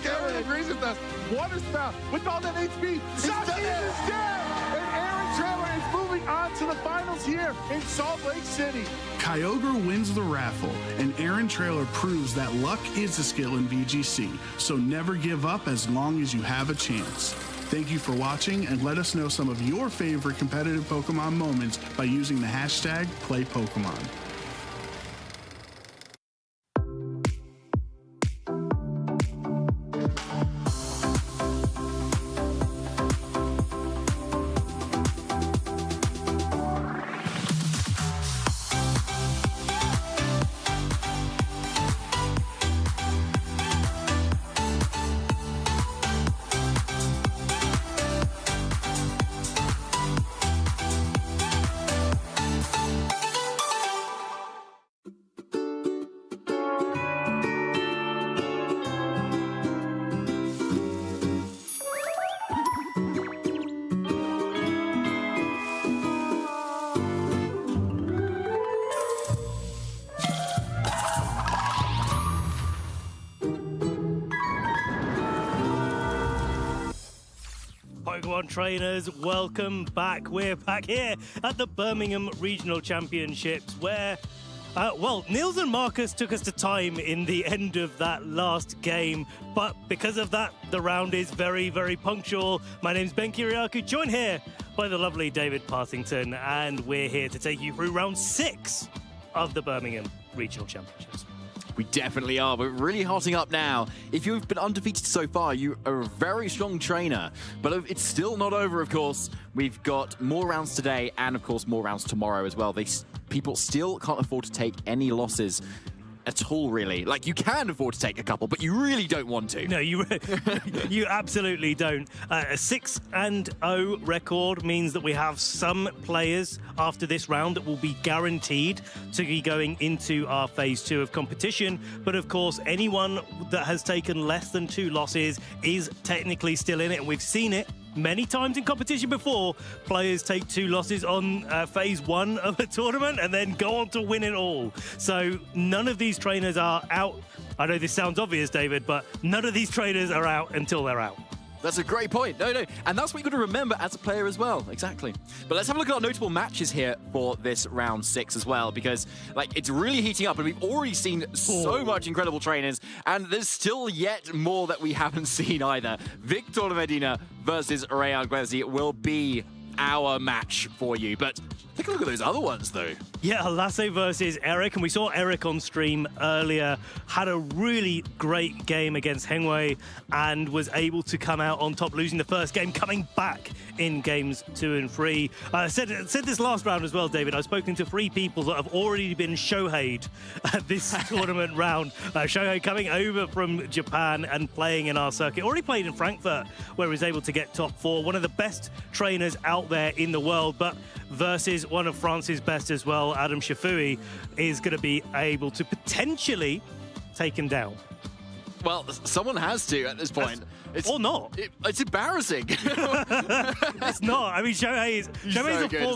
Aaron agrees with us. Water Spout with all that HP, Zacian is dead, and Aaron Trailer is moving on to the finals here in Salt Lake City. Kyogre wins the raffle, and Aaron Trailer proves that luck is a skill in VGC, so never give up as long as you have a chance. Thank you for watching, and let us know some of your favorite competitive Pokemon moments by using the hashtag #PlayPokemon. Pokemon trainers, welcome back. We're back here at the Birmingham Regional Championships where, well, Niels and Marcus took us to time in the end of that last game, but because of that, the round is very, very punctual. My name's Ben Kiriakou, joined here by the lovely David Partington, and we're here to take you through round 6 of the Birmingham Regional Championships. We definitely are. We're really hotting up now. If you've been undefeated so far, you are a very strong trainer. But it's still not over, of course. We've got more rounds today and, of course, more rounds tomorrow as well. People still can't afford to take any losses at all, really. Like, you can afford to take a couple, but you really don't want to. No, you absolutely don't. A 6-0 record means that we have some players after this round that will be guaranteed to be going into our phase 2 of competition. But of course, anyone that has taken less than 2 losses is technically still in it, and we've seen it many times in competition before. Players take 2 losses on phase 1 of a tournament and then go on to win it all. So none of these trainers are out. I know this sounds obvious, David, but none of these trainers are out until they're out. That's a great point. No. And that's what you've got to remember as a player as well. Exactly. But let's have a look at our notable matches here for this round 6 as well, because like it's really heating up and we've already seen so much incredible trainers, and there's still yet more that we haven't seen either. Victor Medina versus Rayan Glezi will be our match for you. But take a look at those other ones, though. Yeah, Lasso versus Eric, and we saw Eric on stream earlier, had a really great game against Hengwei and was able to come out on top, losing the first game, coming back in games 2 and 3. I said this last round as well, David. I've spoken to 3 people that have already been Shohei'd at this tournament round. Shohei coming over from Japan and playing in our circuit. Already played in Frankfurt, where he was able to get top 4. One of the best trainers out there in the world, but versus one of France's best as well, Adam Shafui, is going to be able to potentially take him down. Well, someone has to at this point. Or not. It's embarrassing. It's not. I mean, Shohei's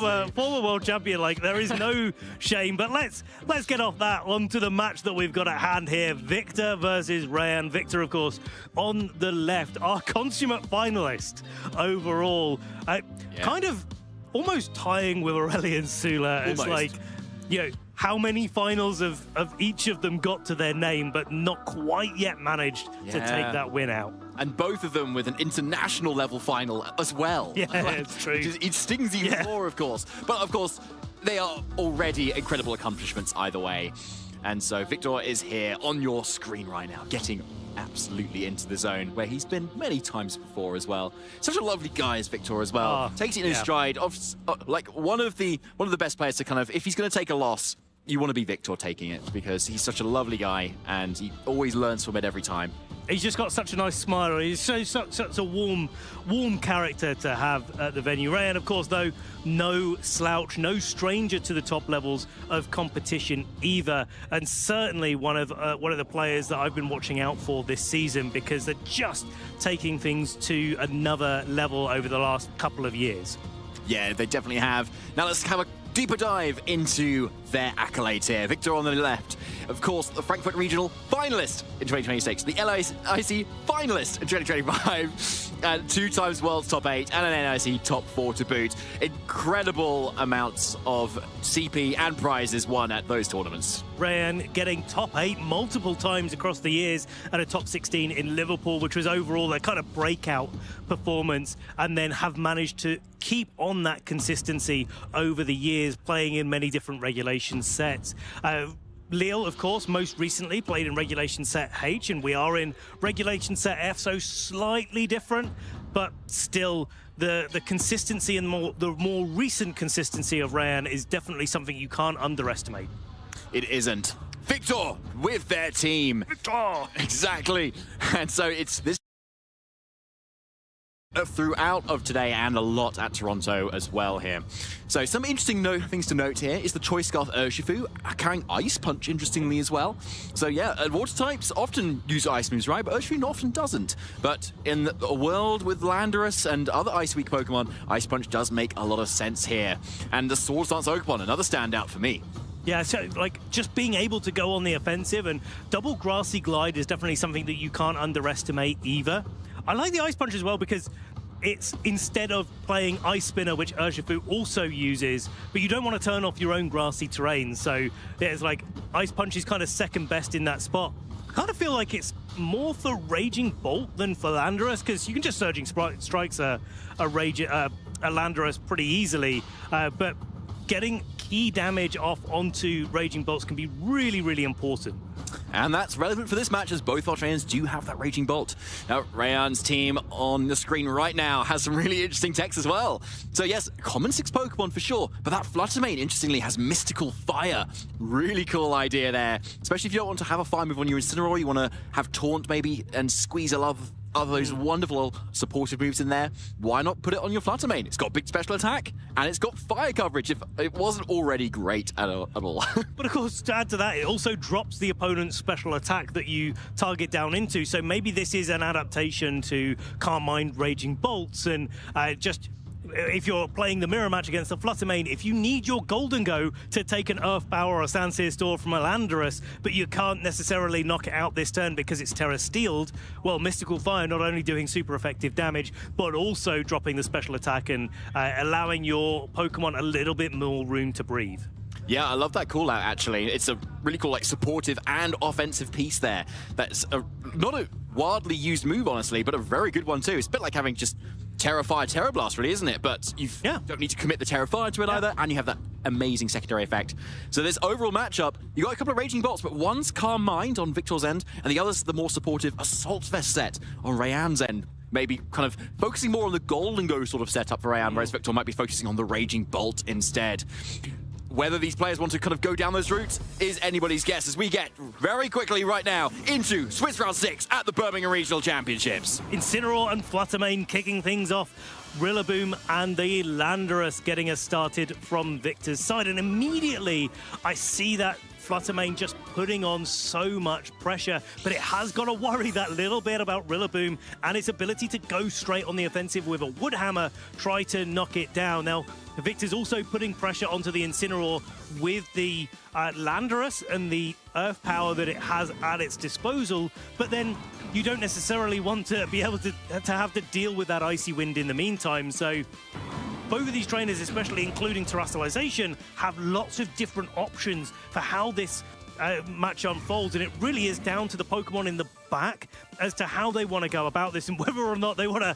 a former world champion. Like, there is no shame. But let's get off that onto the match that we've got at hand here. Victor versus Rayan. Victor, of course, on the left, our consummate finalist overall. Kind of almost tying with Aurelian Sula. It's like, you know, how many finals of each of them got to their name, but not quite yet managed to take that win out. And both of them with an international level final as well. Yeah, it's true. It stings even more, of course. But of course, they are already incredible accomplishments either way. And so Victor is here on your screen right now, getting absolutely into the zone, where he's been many times before as well. Such a lovely guy as Victor as well. Takes it in his stride. Like one of the best players to kind of, if he's going to take a loss, you want to be Victor taking it, because he's such a lovely guy and he always learns from it every time. He's just got such a nice smile. He's such a warm character to have at the venue. Rayan, of course, though, no slouch, no stranger to the top levels of competition either, and certainly one of the players that I've been watching out for this season, because they're just taking things to another level over the last couple of years. Yeah, they definitely have. Now let's have a deeper dive into their accolades here. Victor on the left, of course, the Frankfurt Regional finalist in 2026, the LIC finalist in 2025, and 2 times World's Top 8 and an NIC Top 4 to boot. Incredible amounts of CP and prizes won at those tournaments. Rayan getting top 8 multiple times across the years and a top 16 in Liverpool, which was overall their kind of breakout performance, and then have managed to keep on that consistency over the years, playing in many different regulation sets. Lille, of course, most recently played in Regulation Set H, and we are in Regulation Set F, so slightly different, but still the consistency and the more recent consistency of Rayan is definitely something you can't underestimate. It isn't. Victor with their team. Victor! Exactly. And so it's this throughout of today, and a lot at Toronto as well here. So some interesting things to note here is the Choice Scarf Urshifu carrying Ice Punch, interestingly, as well. So yeah, water types often use Ice moves, right? But Urshifu often doesn't. But in a world with Landorus and other Ice Weak Pokemon, Ice Punch does make a lot of sense here. And the Swords Dance Oakmon, another standout for me. Yeah, so like just being able to go on the offensive, and double Grassy Glide is definitely something that you can't underestimate either. I like the Ice Punch as well because it's instead of playing Ice Spinner, which Urshifu also uses, but you don't want to turn off your own grassy terrain. So yeah, it's like Ice Punch is kind of second best in that spot. I kind of feel like it's more for Raging Bolt than for Landorus, because you can just Surging Strikes a Landorus pretty easily, but getting key damage off onto Raging Bolts can be really, really important. And that's relevant for this match, as both our trainers do have that Raging Bolt. Now, Rayan's team on the screen right now has some really interesting techs as well. So yes, common 6 Pokemon for sure, but that Fluttermane, interestingly, has Mystical Fire. Really cool idea there, especially if you don't want to have a fire move on your Incineroar, you want to have Taunt maybe and squeeze a lot of those wonderful supportive moves in there. Why not put it on your Fluttermane? It's got big special attack, and it's got fire coverage, if it wasn't already great at all. But of course, to add to that, it also drops the opponent's special attack that you target down into, so maybe this is an adaptation to Calm Mind Raging Bolts, and just if you're playing the mirror match against the Fluttermane, if you need your Golden Go to take an Earth Power or Sandsear Store from a Landorus, but you can't necessarily knock it out this turn because it's Terra Steeled, well, Mystical Fire not only doing super effective damage, but also dropping the special attack and allowing your Pokemon a little bit more room to breathe. Yeah, I love that call out, actually. It's a really cool, like, supportive and offensive piece there. That's not a wildly used move, honestly, but a very good one, too. It's a bit like having just Terra Fire, Terra Blast, really, isn't it? But you don't need to commit the Terra Fire to it either, and you have that amazing secondary effect. So this overall matchup, you got a couple of Raging Bolts, but one's Calm Mind on Victor's end, and the other's the more supportive Assault Vest set on Rayanne's end. Maybe kind of focusing more on the Golden Go sort of setup for Rayanne, whereas Victor might be focusing on the Raging Bolt instead. Whether these players want to kind of go down those routes is anybody's guess as we get very quickly right now into Swiss Round 6 at the Birmingham Regional Championships. Incineroar and Fluttermane kicking things off. Rillaboom and the Landorus getting us started from Victor's side. And immediately I see that Fluttermane just putting on so much pressure, but it has got to worry that little bit about Rillaboom and its ability to go straight on the offensive with a Wood Hammer, try to knock it down. Now, Victor's also putting pressure onto the Incineroar with the Landorus and the Earth Power that it has at its disposal, but then you don't necessarily want to be able to have to deal with that Icy Wind in the meantime. So both of these trainers, especially including Terrestrialization, have lots of different options for how this match unfolds, and it really is down to the Pokemon in the back as to how they want to go about this and whether or not they want to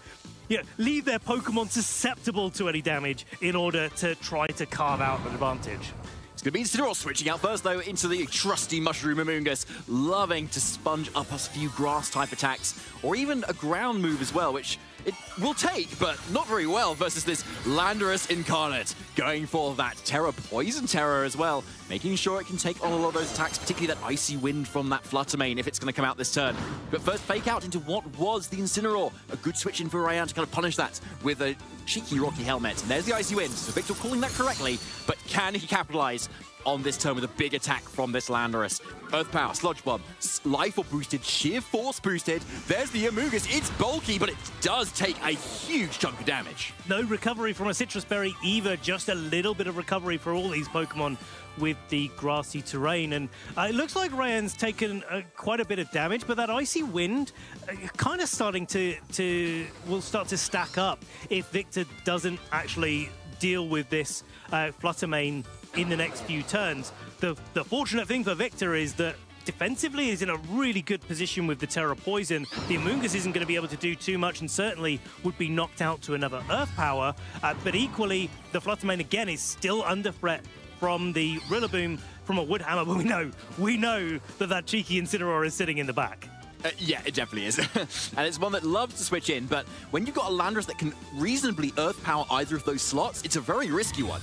leave their Pokemon susceptible to any damage in order to try to carve out an advantage. It's going to be Incineroar switching out first, though, into the trusty Mushroom Amoonguss, loving to sponge up a few grass-type attacks, or even a ground move as well, which it will take, but not very well, versus this Landorus Incarnate, going for that Terra Poison Terror as well, making sure it can take on a lot of those attacks, particularly that Icy Wind from that Fluttermane, if it's going to come out this turn. But first, fake out into what was the Incineroar. A good switch in for Rayanne to kind of punish that with a cheeky Rocky Helmet. And there's the Icy Wind, so Victor calling that correctly, but can he capitalize on this turn with a big attack from this Landorus? Earth Power, Sludge Bomb, Life Orb boosted, Sheer Force boosted. There's the Amoonguss. It's bulky, but it does take a huge chunk of damage. No recovery from a Citrus Berry either, just a little bit of recovery for all these Pokemon with the grassy terrain. And it looks like Rayanne's taken quite a bit of damage, but that Icy Wind kind of starting will start to stack up if Victor doesn't actually deal with this Fluttermane in the next few turns. The fortunate thing for Victor is that defensively he's in a really good position with the Terra Poison. The Amoonguss isn't going to be able to do too much and certainly would be knocked out to another Earth Power. But equally, the Fluttermane again is still under threat from the Rillaboom from a Wood Hammer. But we know that cheeky Incineroar is sitting in the back. Yeah, it definitely is. And it's one that loves to switch in, but when you've got a Landorus that can reasonably Earth Power either of those slots, it's a very risky one.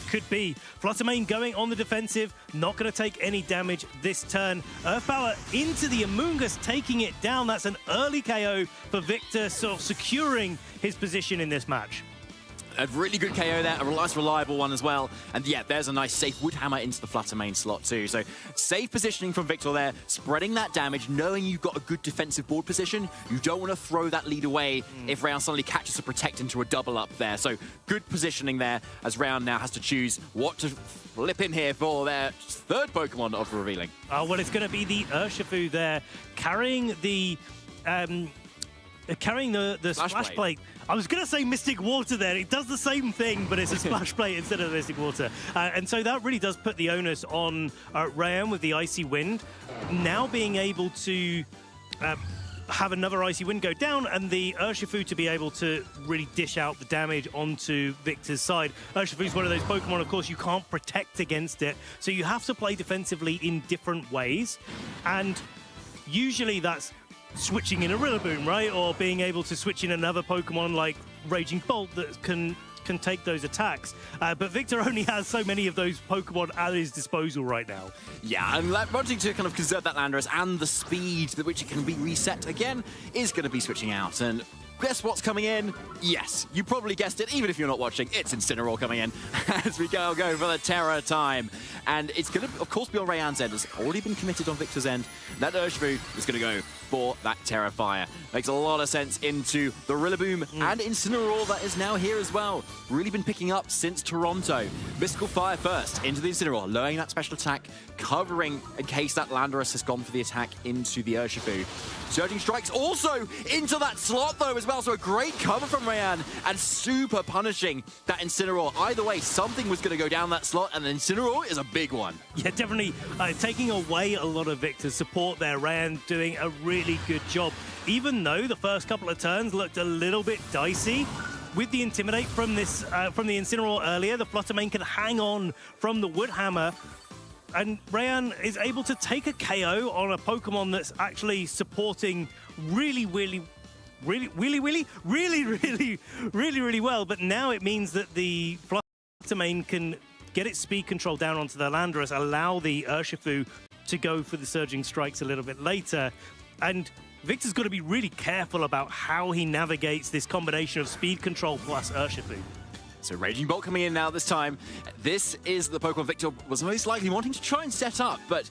Could be. Fluttermane going on the defensive, not going to take any damage this turn. Earth Power into the Amoonguss, taking it down. That's an early KO for Victor, sort of securing his position in this match. A really good KO there, a nice reliable one as well. And yeah, there's a nice safe Wood Hammer into the Fluttermane slot too. So safe positioning from Victor there, spreading that damage, knowing you've got a good defensive board position. You don't want to throw that lead away if Rayanne suddenly catches a Protect into a double up there. So good positioning there as Rayanne now has to choose what to flip in here for their third Pokemon of revealing. Well, it's going to be the Urshifu there, carrying the Splash Plate. I was going to say Mystic Water there. It does the same thing, but it's a Splash Plate instead of Mystic Water. And so that really does put the onus on Rayanne with the Icy Wind. Now being able to have another Icy Wind go down and the Urshifu to be able to really dish out the damage onto Victor's side. Urshifu's one of those Pokemon, of course, you can't protect against it. So you have to play defensively in different ways. And usually that's switching in a Rillaboom, right? Or being able to switch in another Pokemon like Raging Bolt that can take those attacks. But Victor only has so many of those Pokemon at his disposal right now. Yeah, and wanting to kind of conserve that Landorus and the speed at which it can be reset again is going to be switching out. And guess what's coming in? Yes, you probably guessed it, even if you're not watching. It's Incineroar coming in as we go for the Terror time. And it's going to, of course, be on Rayanne's end. It's already been committed on Victor's end. That Urshifu is going to go for that Terror Fire. Makes a lot of sense into the Rillaboom and Incineroar that is now here as well. Really been picking up since Toronto. Mystical Fire first into the Incineroar, lowering that special attack, covering in case that Landorus has gone for the attack into the Urshifu. Surging Strikes also into that slot though as well, so a great cover from Rayanne and super punishing that Incineroar. Either way, something was going to go down that slot, and the Incineroar is a big one. Yeah, definitely taking away a lot of Victor's support there. Rayanne doing a really good job, even though the first couple of turns looked a little bit dicey. With the Intimidate from this from the Incineroar earlier, the Fluttermane can hang on from the Woodhammer, and Rayanne is able to take a KO on a Pokemon that's actually supporting really well. But now it means that the Fluttermane can get its speed control down onto the Landorus, allow the Urshifu to go for the Surging Strikes a little bit later. And Victor's got to be really careful about how he navigates this combination of speed control plus Urshifu. So Raging Bolt coming in now this time. This is the Pokemon Victor was most likely wanting to try and set up, but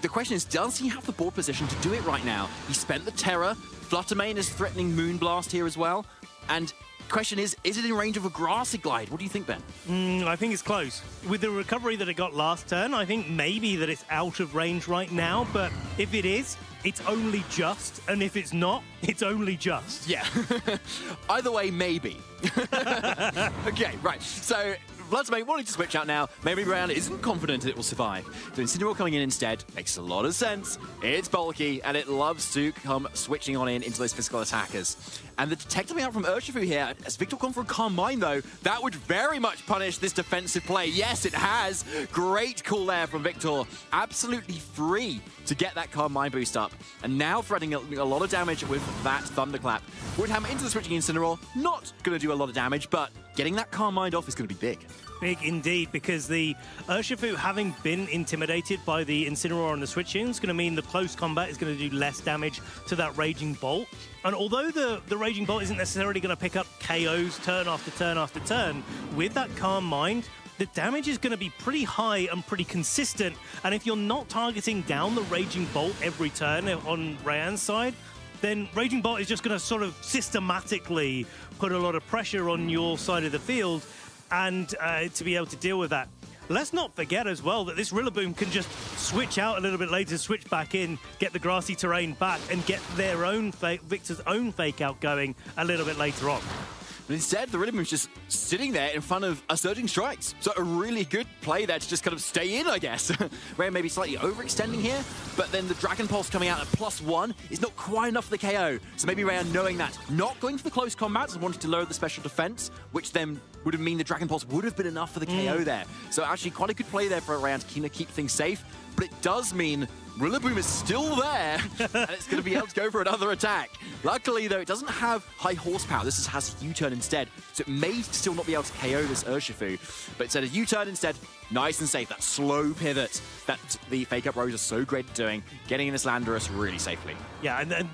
the question is, does he have the board position to do it right now? He spent the Terror. Fluttermane is threatening Moonblast here as well. And question is it in range of a Grassy Glide? What do you think, Ben? I think it's close. With the recovery that it got last turn, I think maybe that it's out of range right now, but if it is, it's only just, and if it's not, it's only just. Yeah. Either way, maybe. Okay, right. So Fluttermane wanting to switch out now. Maybe Rayanne isn't confident it will survive. So Incineroar coming in instead makes a lot of sense. It's bulky, and it loves to come switching on into those physical attackers. And the Detect coming out from Urshifu here. Has Victor gone for a Calm Mind, though? That would very much punish this defensive play. Yes, it has. Great call there from Victor. Absolutely free to get that Calm Mind boost up. And now threatening a lot of damage with that Thunderclap. Woodhammer into the switching Incineroar. Not going to do a lot of damage, but getting that Calm Mind off is going to be big. Big indeed, because the Urshifu, having been intimidated by the Incineroar and the switching, is going to mean the close combat is going to do less damage to that Raging Bolt. And although the Raging Bolt isn't necessarily going to pick up KOs turn after turn after turn, with that Calm Mind, the damage is going to be pretty high and pretty consistent. And if you're not targeting down the Raging Bolt every turn on Rayanne's side, then Raging Bolt is just going to sort of systematically put a lot of pressure on your side of the field, and to be able to deal with that. Let's not forget as well that this Rillaboom can just switch out a little bit later, switch back in, get the grassy terrain back, and get their own Victor's own fake out going a little bit later on. But instead, the Rillaboom's just sitting there in front of a Surging Strikes. So a really good play there to just kind of stay in, I guess. Rayanne maybe slightly overextending here, but then the Dragon Pulse coming out at +1 is not quite enough for the KO. So maybe Rayanne knowing that, not going for the close combats and wanting to lower the special defense, which then would have mean the Dragon Pulse would have been enough for the KO there. So actually quite a good play there for Rayanne to keep things safe, but it does mean Rillaboom is still there, and it's going to be able to go for another attack. Luckily, though, it doesn't have high horsepower. This has U-turn instead, so it may still not be able to KO this Urshifu. But instead of U-turn instead, nice and safe. That slow pivot that the Fake Up Rose are so great at doing, getting in this Landorus really safely. Yeah, and then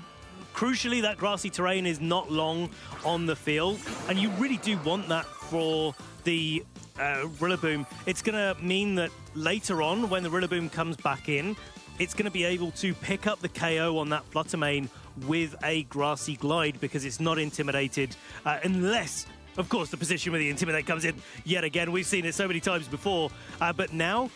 crucially, that grassy terrain is not long on the field, and you really do want that for the Rillaboom. It's going to mean that later on, when the Rillaboom comes back in, it's going to be able to pick up the KO on that Fluttermane with a Grassy Glide, because it's not intimidated unless, of course, the position where the Intimidate comes in yet again. We've seen it so many times before. But now,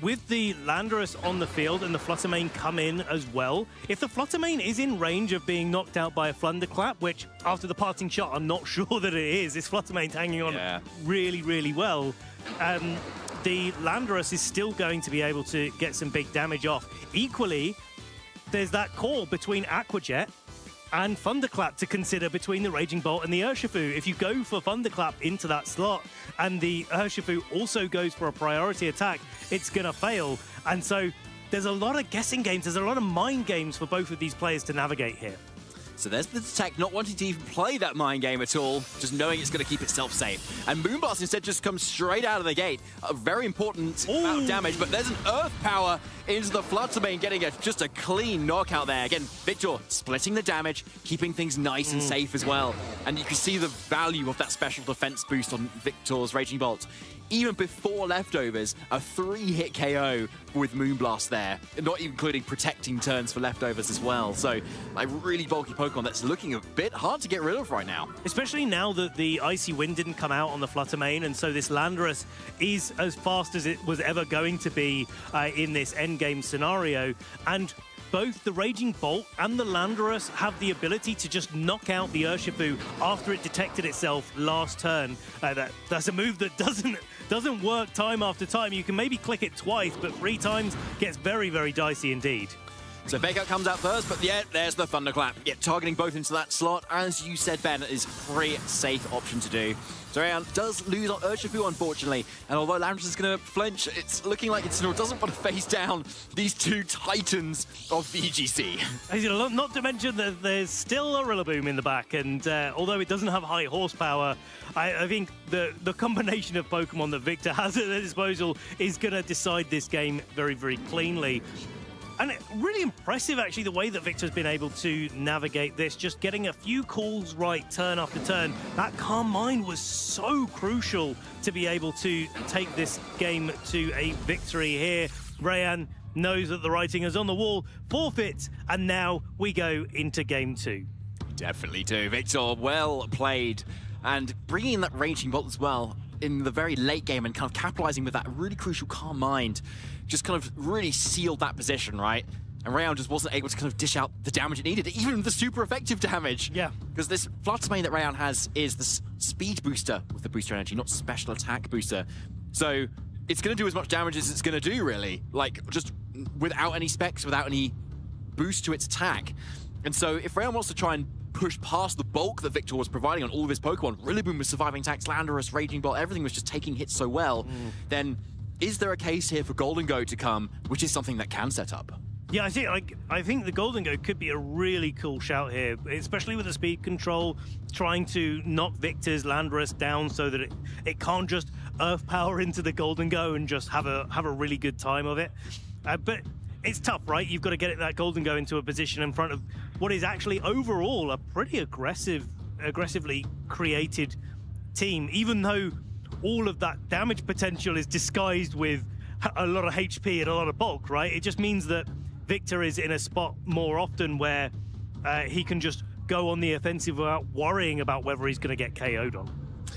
with the Landorus on the field and the Fluttermane come in as well, if the Fluttermane is in range of being knocked out by a Thunderclap, which after the parting shot, I'm not sure that it is. This Fluttermane's hanging on really, really well. The Landorus is still going to be able to get some big damage off. Equally, there's that call between Aqua Jet and Thunderclap to consider between the Raging Bolt and the Urshifu. If you go for Thunderclap into that slot and the Urshifu also goes for a priority attack, it's going to fail. And so there's a lot of guessing games, there's a lot of mind games for both of these players to navigate here. So there's the tech not wanting to even play that mind game at all, just knowing it's going to keep itself safe. And Moonblast instead just comes straight out of the gate. A very important amount of damage, but there's an Earth Power into the Fluttermane, getting just a clean knockout there. Again, Victor splitting the damage, keeping things nice and safe as well. And you can see the value of that special defense boost on Victor's Raging Bolt. Even before Leftovers, a 3-hit KO with Moonblast there, not even including protecting turns for Leftovers as well. So a really bulky Pokemon that's looking a bit hard to get rid of right now. Especially now that the Icy Wind didn't come out on the Fluttermane, and so this Landorus is as fast as it was ever going to be in this endgame scenario. And both the Raging Bolt and the Landorus have the ability to just knock out the Urshifu after it detected itself last turn. That's a move that doesn't work time after time. You can maybe click it twice, but 3 times gets very, very dicey indeed. So Fake Out comes out first, but yeah, there's the Thunderclap. Yeah, targeting both into that slot. As you said, Ben, is a pretty safe option to do. So Rayan does lose on Urshifu, unfortunately. And although Landorus is going to flinch, it's looking like Incineroar doesn't want to face down these 2 titans of VGC. Not to mention that there's still a Rillaboom in the back, and although it doesn't have high horsepower, I think the combination of Pokemon that Victor has at their disposal is going to decide this game very, very cleanly. And really impressive, actually, the way that Victor's been able to navigate this, just getting a few calls right turn after turn. That Calm Mind was so crucial to be able to take this game to a victory here. Rayan knows that the writing is on the wall, forfeits, and now we go into game 2. Definitely do. Victor, well played. And bringing in that Raging Bolt as well in the very late game and kind of capitalizing with that really crucial Calm Mind just kind of really sealed that position, right? And Rayan just wasn't able to kind of dish out the damage it needed, even the super effective damage. Yeah. Because this Fluttermane that Rayan has is the speed booster with the booster energy, not special attack booster. So it's going to do as much damage as it's going to do, really. Like, just without any specs, without any boost to its attack. And so if Rayan wants to try and push past the bulk that Victor was providing on all of his Pokemon, Rillaboom was surviving attacks, Landorus, Raging Bolt, everything was just taking hits so well, then is there a case here for Golden Go to come, which is something that can set up? Yeah, I think the Golden Go could be a really cool shout here, especially with the speed control, trying to knock Victor's Landorus down so that it can't just Earth Power into the Golden Go and just have a really good time of it. But it's tough, right? You've got to get that Golden Go into a position in front of what is actually overall a pretty aggressively created team, even though all of that damage potential is disguised with a lot of HP and a lot of bulk, right? It just means that Victor is in a spot more often where he can just go on the offensive without worrying about whether he's going to get KO'd on.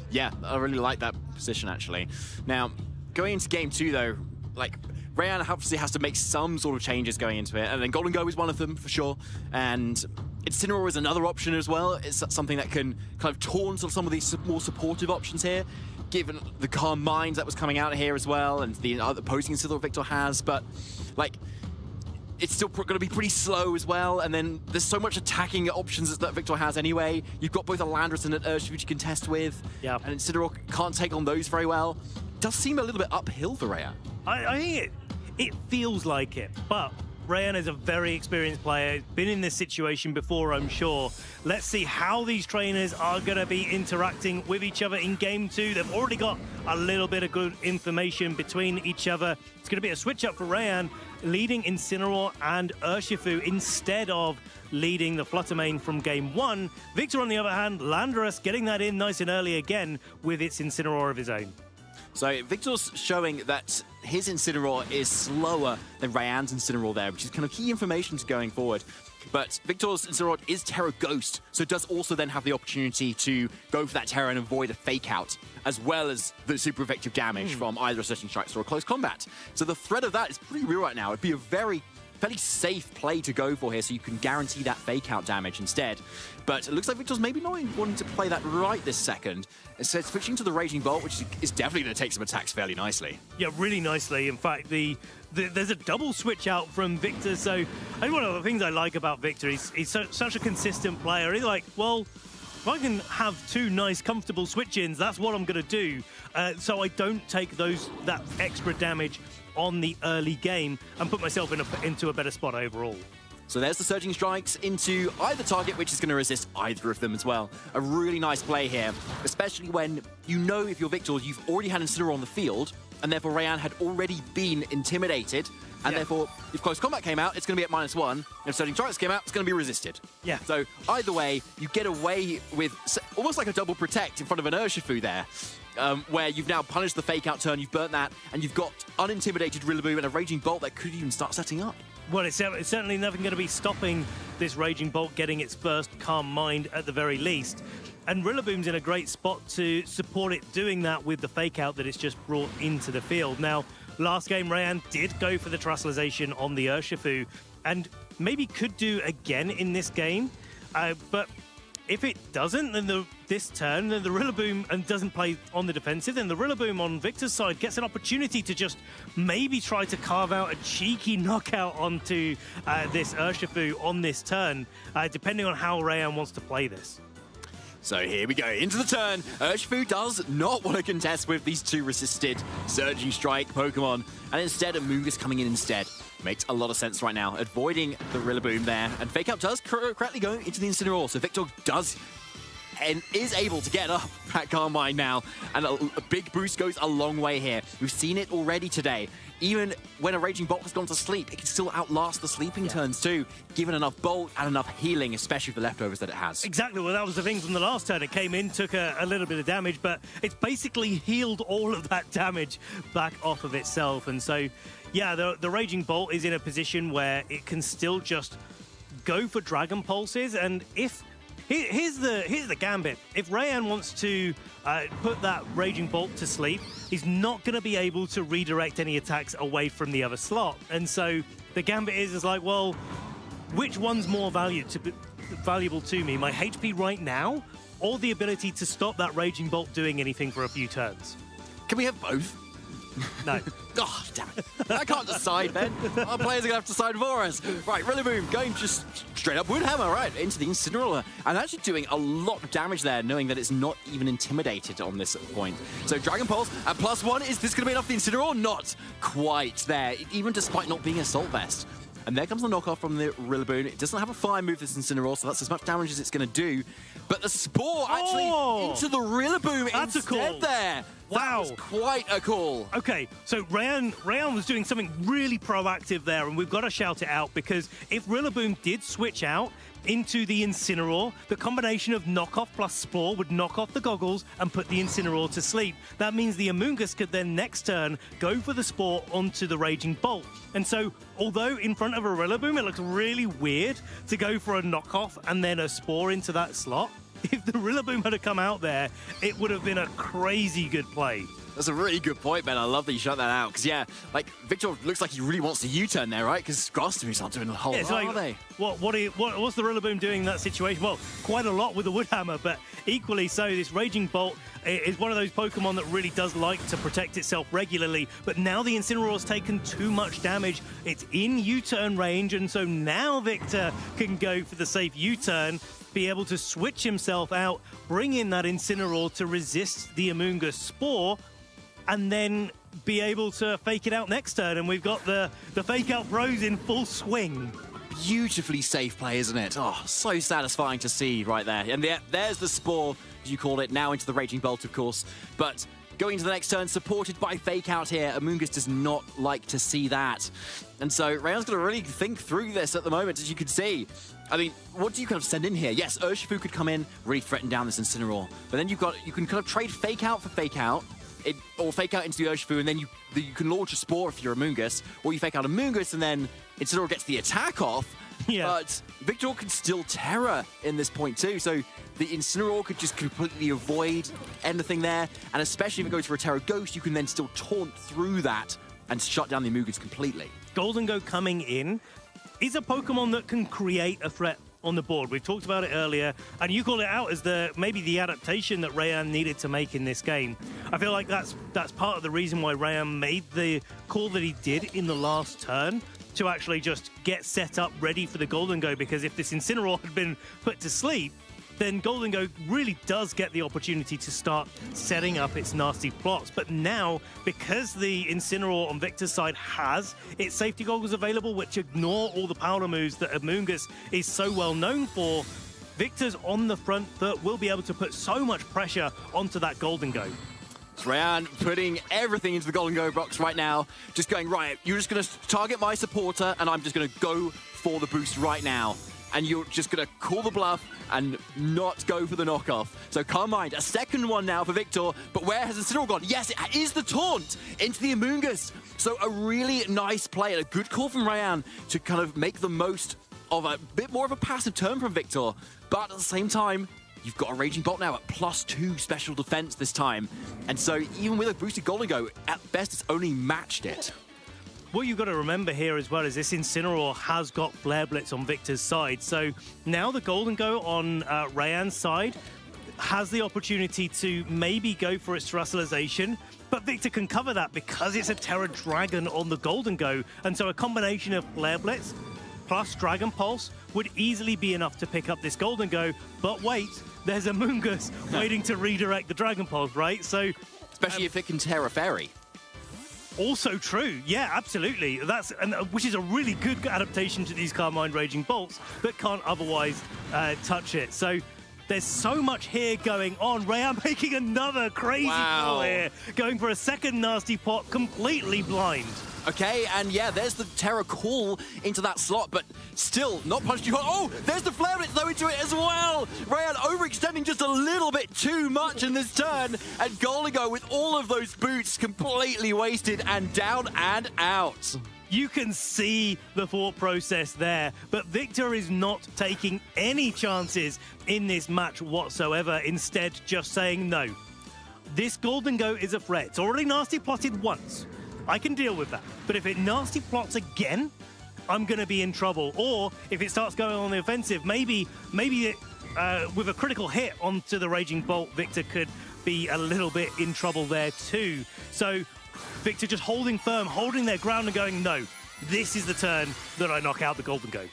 Yeah, I really like that position, actually. Now, going into game 2, though, like, Rayan obviously has to make some sort of changes going into it, and then Golden Go is one of them, for sure. And Incineroar is another option as well. It's something that can kind of taunt some of these more supportive options here, given the Calm Mind that was coming out here as well, and the other opposing Incineroar Victor has. But, like, it's still going to be pretty slow as well, and then there's so much attacking options that Victor has anyway. You've got both a Landorus and an Urshifu which you can test with, and Incineroar can't take on those very well. It does seem a little bit uphill for Rayan. I think it feels like it, but Rayan is a very experienced player. He's been in this situation before, I'm sure. Let's see how these trainers are going to be interacting with each other in game 2. They've already got a little bit of good information between each other. It's going to be a switch up for Rayan, leading Incineroar and Urshifu instead of leading the Fluttermane from game 1. Victor, on the other hand, Landorus getting that in nice and early again with its Incineroar of his own. So Victor's showing that his Incineroar is slower than Rayan's Incineroar there, which is kind of key information to going forward. But Victor's Incineroar is Terra Ghost, so it does also then have the opportunity to go for that Terra and avoid a Fake Out, as well as the super effective damage from either a Searching Strikes or a Close Combat. So the threat of that is pretty real right now. It'd be a fairly safe play to go for here, so you can guarantee that Fake Out damage instead. But it looks like Victor's maybe not wanting to play that right this second. So switching to the Raging Bolt, which is definitely going to take some attacks fairly nicely. Yeah, really nicely. In fact, there's a double switch out from Victor. So I think one of the things I like about Victor, he's such a consistent player. He's like, well, if I can have 2 nice, comfortable switch-ins, that's what I'm going to do. So I don't take that extra damage on the early game and put myself into a better spot overall. So there's the Surging Strikes into either target, which is going to resist either of them as well. A really nice play here, especially when you know if you're Victor, you've already had Incineroar on the field, and therefore Rayan had already been intimidated, and therefore if Close Combat came out, it's going to be at -1. If Surging Strikes came out, it's going to be resisted. Yeah. So either way, you get away with almost like a double protect in front of an Urshifu there, where you've now punished the fake out turn, you've burnt that, and you've got unintimidated Rillaboom and a Raging Bolt that could even start setting up. Well, it's certainly nothing going to be stopping this Raging Bolt getting its first Calm Mind at the very least. And Rillaboom's in a great spot to support it doing that with the fake out that it's just brought into the field. Now, last game, Rayan did go for the Terastallization on the Urshifu, and maybe could do again in this game. But if it doesn't, then this turn, then the Rillaboom and doesn't play on the defensive, then the Rillaboom on Victor's side gets an opportunity to just maybe try to carve out a cheeky knockout onto this Urshifu on this turn, depending on how Rayan wants to play this. So here we go, into the turn. Urshifu does not want to contest with these two resisted Surging Strike Pokemon, and instead Amoonguss coming in instead. Makes a lot of sense right now, avoiding the Rillaboom there, and Fake Out does correctly go into the Incineroar, so Victor does and is able to get up at Calm Mind now, and a big boost goes a long way here. We've seen it already today. Even when a Raging Bolt has gone to sleep, it can still outlast the sleeping turns too, given enough Bolt and enough healing, especially for the leftovers that it has. Exactly, well that was the thing from the last turn. It came in, took a little bit of damage, but it's basically healed all of that damage back off of itself. And so, yeah, the Raging Bolt is in a position where it can still just go for Dragon Pulses, and if here's the gambit. If Rayan wants to put that Raging Bolt to sleep, he's not going to be able to redirect any attacks away from the other slot. And so the gambit is like, well, which one's more valuable to me? My HP right now, or the ability to stop that Raging Bolt doing anything for a few turns? Can we have both? No. Oh, damn it. I can't decide, Ben. Our players are going to have to decide for us. Right, Rillaboom going just straight up Wood Hammer, right, into the Incineroar. And actually doing a lot of damage there, knowing that it's not even intimidated on this point. So Dragon Pulse at +1. Is this going to be enough for the Incineroar? Not quite there, even despite not being Assault Vest. And there comes the knockoff from the Rillaboom. It doesn't have a fire move, this Incineroar, so that's as much damage as it's going to do. But the Spore actually into the Rillaboom instead there. Wow. That was quite a call. Okay, so Rayan was doing something really proactive there, and we've got to shout it out, because if Rillaboom did switch out into the Incineroar, the combination of knockoff plus Spore would knock off the goggles and put the Incineroar to sleep. That means the Amoonguss could then next turn go for the Spore onto the Raging Bolt. And so, although in front of a Rillaboom it looks really weird to go for a knockoff and then a Spore into that slot, if the Rillaboom had come out there, it would have been a crazy good play. That's a really good point, Ben. I love that you shut that out. Because, yeah, like, Victor looks like he really wants to U-turn there, right? Because Grass Moves aren't doing a whole lot, are they? What's the Rillaboom doing in that situation? Well, quite a lot with the Wood Hammer, but equally so, this Raging Bolt is one of those Pokemon that really does like to protect itself regularly, but now the Incineroar's taken too much damage. It's in U-turn range, and so now Victor can go for the safe U-turn, be able to switch himself out, bring in that Incineroar to resist the Amoonguss Spore, and then be able to fake it out next turn. And we've got the fake out pros in full swing. Beautifully safe play, isn't it? Oh, so satisfying to see right there. And there's the Spore, as you call it, now into the Raging Bolt, of course. But going into the next turn, supported by fake out here, Amoonguss does not like to see that. And so Rayan's going to really think through this at the moment, as you can see. I mean, what do you kind of send in here? Yes, Urshifu could come in, really threaten down this Incineroar. But then you can kind of trade fake out for fake out, or fake out into the Urshifu, and then you can launch a Spore if you're Amoonguss, or you fake out Amoonguss, and then Incineroar gets the attack off. Yeah. But Victor can still Terra in this point too, so the Incineroar could just completely avoid anything there, and especially if it goes for a Terra Ghost, you can then still taunt through that and shut down the Amoonguss completely. Golden Go coming in is a Pokemon that can create a threat on the board. We've talked about it earlier, and you call it out as maybe the adaptation that Rayan needed to make in this game. I feel like that's part of the reason why Rayan made the call that he did in the last turn, to actually just get set up ready for the Golden Go, because if this Incineroar had been put to sleep, then Golden Go really does get the opportunity to start setting up its nasty plots. But now, because the Incineroar on Victor's side has its safety goggles available, which ignore all the powder moves that Amoonguss is so well known for, Victor's on the front foot, will be able to put so much pressure onto that Golden Go. It's Ryan putting everything into the Golden Go box right now. Just going, right, you're just going to target my supporter, and I'm just going to go for the boost right now. And you're just going to call the bluff and not go for the knockoff. So Calm Mind, a second one now for Victor, but where has Incineroar gone? Yes, it is the taunt into the Amoonguss. So a really nice play and a good call from Ryan to kind of make the most of a bit more of a passive turn from Victor. But at the same time, you've got a Raging Bolt now at +2 special defense this time. And so even with a boosted Golden Go, at best it's only matched it. What you've got to remember here as well is this Incineroar has got Flare Blitz on Victor's side. So now the Golden Go on Rayan's side has the opportunity to maybe go for its Terrestrialization, but Victor can cover that because it's a Terra Dragon on the Golden Go. And so a combination of Flare Blitz plus Dragon Pulse would easily be enough to pick up this Golden Go. But wait, there's a Amoonguss waiting to redirect the Dragon Pulse, right? So, especially if it can Terra Fairy. Also true, yeah, absolutely. Which is a really good adaptation to these Calm Mind Raging Bolts that can't otherwise touch it. So there's so much here going on. Rayan making another crazy call here, going for a second nasty pot, completely blind. Okay, and yeah, there's the Terra call into that slot, but still not punched too hard. Oh, there's the Flare Blitz though into it as well. Rayan overextending just a little bit too much in this turn, and Golden Go with all of those boots completely wasted and down and out. You can see the thought process there, but Victor is not taking any chances in this match whatsoever, instead just saying no. This Golden Go is a threat. It's already nasty plotted once. I can deal with that. But if it nasty plots again, I'm going to be in trouble. Or if it starts going on the offensive, maybe with a critical hit onto the Raging Bolt, Victor could be a little bit in trouble there too. So Victor just holding firm, holding their ground and going, no, this is the turn that I knock out the Golden Go.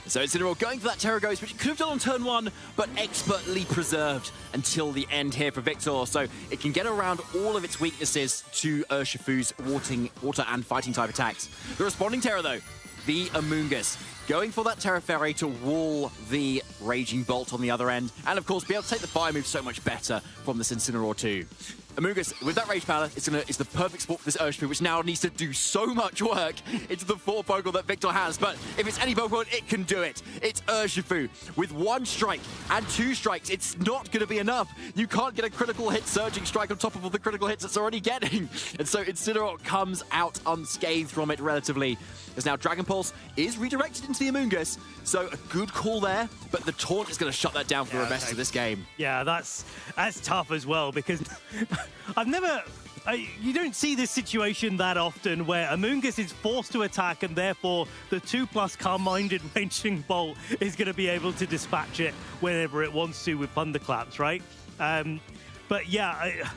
So Incineroar going for that Terra Ghost, which it could have done on turn 1, but expertly preserved until the end here for Victor. So it can get around all of its weaknesses to Urshifu's water and fighting type attacks. The responding Terra, though, the Amoonguss, going for that Terra Fairy to wall the Raging Bolt on the other end, and of course be able to take the fire move so much better from this Incineroar too. Amoonguss, with that Rage Powder, it's the perfect spot for this Urshifu, which now needs to do so much work into the 4 Pokemon that Victor has. But if it's any Pokemon, it can do it. It's Urshifu. With 1 strike and 2 strikes, it's not going to be enough. You can't get a critical hit Surging Strike on top of all the critical hits it's already getting. And so Incineroar comes out unscathed from it relatively. As now Dragon Pulse is redirected into the Amoonguss, so a good call there, but the taunt is going to shut that down for the rest of this game. Yeah, that's tough as well, because you don't see this situation that often where Amoonguss is forced to attack and therefore the 2+ calm-minded Raging Bolt is going to be able to dispatch it whenever it wants to with Thunderclaps, right? But yeah,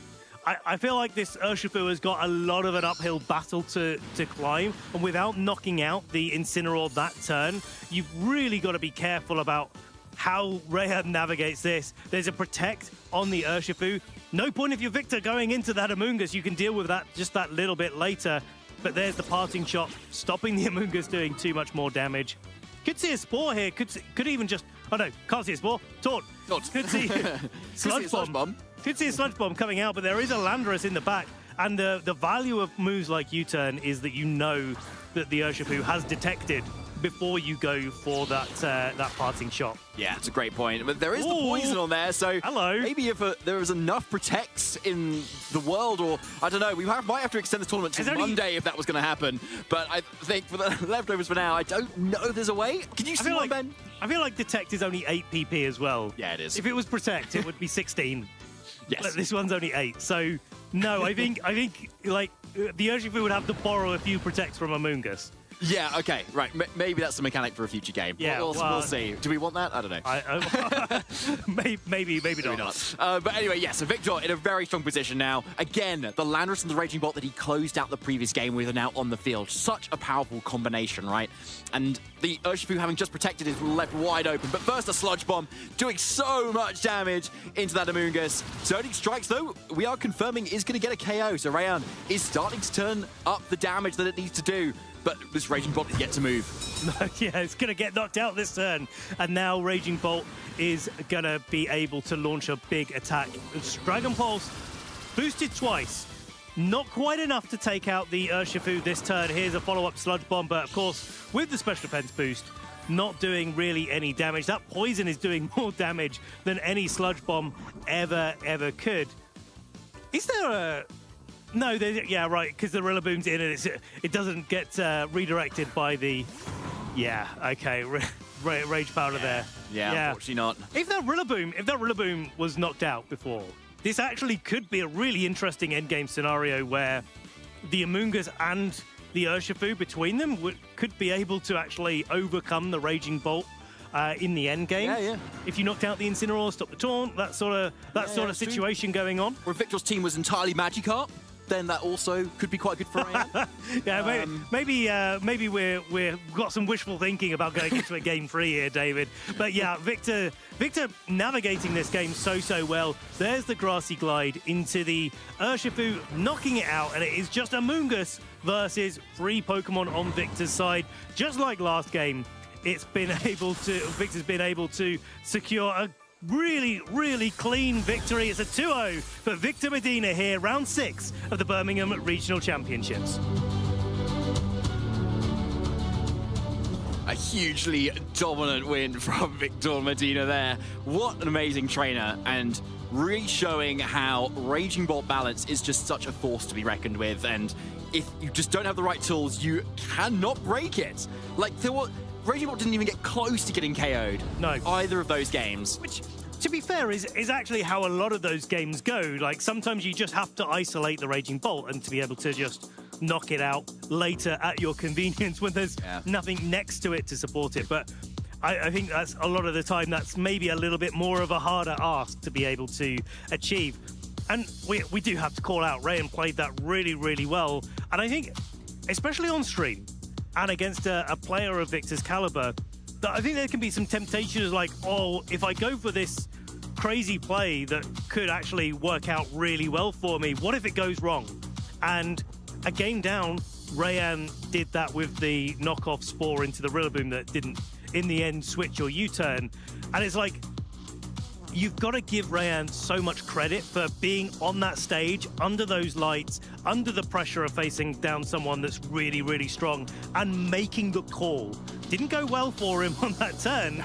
I feel like this Urshifu has got a lot of an uphill battle to climb, and without knocking out the Incineroar that turn, you've really got to be careful about how Rayan navigates this. There's a Protect on the Urshifu. No point if you're Victor going into that Amoonguss, you can deal with that just that little bit later. But there's the Parting Shot, stopping the Amoonguss doing too much more damage. Could see a Spore here, could even just, oh no, can't see a Spore, Taunt. Could see Sludge Bomb. Could see a Sludge Bomb coming out, but there is a Landorus in the back. And the value of moves like U-Turn is that you know that the Urshifu has detected before you go for that Parting Shot. Yeah, it's a great point. But there is the poison on there, so maybe if there is enough Protects in the world, or I don't know, we might have to extend the tournament to Monday if that was going to happen. But I think for the leftovers for now, I don't know if there's a way. Can you see one, Ben? I feel like Detect is only 8 PP as well. Yeah, it is. If it was Protect, it would be 16. Yes. But this one's only 8. So, no, I think like the Urshifu would have to borrow a few Protects from Amoonguss. Yeah, okay, right. Maybe that's the mechanic for a future game. Yeah, we'll see. Do we want that? I don't know. Maybe not. But anyway, yeah, so Victor in a very strong position now. Again, the Landorus and the Raging Bolt that he closed out the previous game with are now on the field. Such a powerful combination, right? And the Urshifu, having just protected, is left wide open. But first, a Sludge Bomb doing so much damage into that Amoonguss. Zoning Strikes, though, we are confirming is going to get a KO. So Rayan is starting to turn up the damage that it needs to do. But this Raging Bolt is yet to move. Yeah, it's going to get knocked out this turn. And now Raging Bolt is going to be able to launch a big attack. Dragon Pulse boosted twice. Not quite enough to take out the Urshifu this turn. Here's a follow-up Sludge Bomb, but of course, with the special defense boost, not doing really any damage. That poison is doing more damage than any Sludge Bomb ever could. Is there a... No, yeah, right, because the Rillaboom's in and it doesn't get redirected by the... Yeah, okay, Rage Powder there. Yeah, unfortunately not. If that Rillaboom was knocked out before, this actually could be a really interesting endgame scenario where the Amoonguss and the Urshifu between them could be able to actually overcome the Raging Bolt in the endgame. Yeah. If you knocked out the Incineroar, stop the taunt, that sort of situation going on. Or if Victor's team was entirely Magikarp, then that also could be quite good for Rayan. Yeah, maybe we've got some wishful thinking about going into a game 3 here, David. But yeah, Victor navigating this game so well. There's the Grassy Glide into the Urshifu, knocking it out, and it is just Amoonguss versus 3 Pokemon on Victor's side. Just like last game, Victor's been able to secure a really clean victory. It's a 2-0 for Victor Medina here, round 6 of the Birmingham Regional Championships. A hugely dominant win from Victor Medina there. What an amazing trainer, and really showing how Raging Bolt balance is just such a force to be reckoned with, and if you just don't have the right tools, you cannot break it. Like, Raging Bolt didn't even get close to getting KO'd. No. Either of those games. Which, to be fair, is actually how a lot of those games go. Like, sometimes you just have to isolate the Raging Bolt and to be able to just knock it out later at your convenience when there's nothing next to it to support it. But I think that's a lot of the time, that's maybe a little bit more of a harder ask to be able to achieve. And we do have to call out, Rayan played that really well. And I think, especially on stream, and against a player of Victor's caliber, that I think there can be some temptations like, oh, if I go for this crazy play that could actually work out really well for me, what if it goes wrong? And a game down, Rayan did that with the knockoff Spore into the Rillaboom that didn't, in the end, switch or U-turn. And it's like, you've got to give Rayan so much credit for being on that stage, under those lights, under the pressure of facing down someone that's really strong, and making the call. Didn't go well for him on that turn,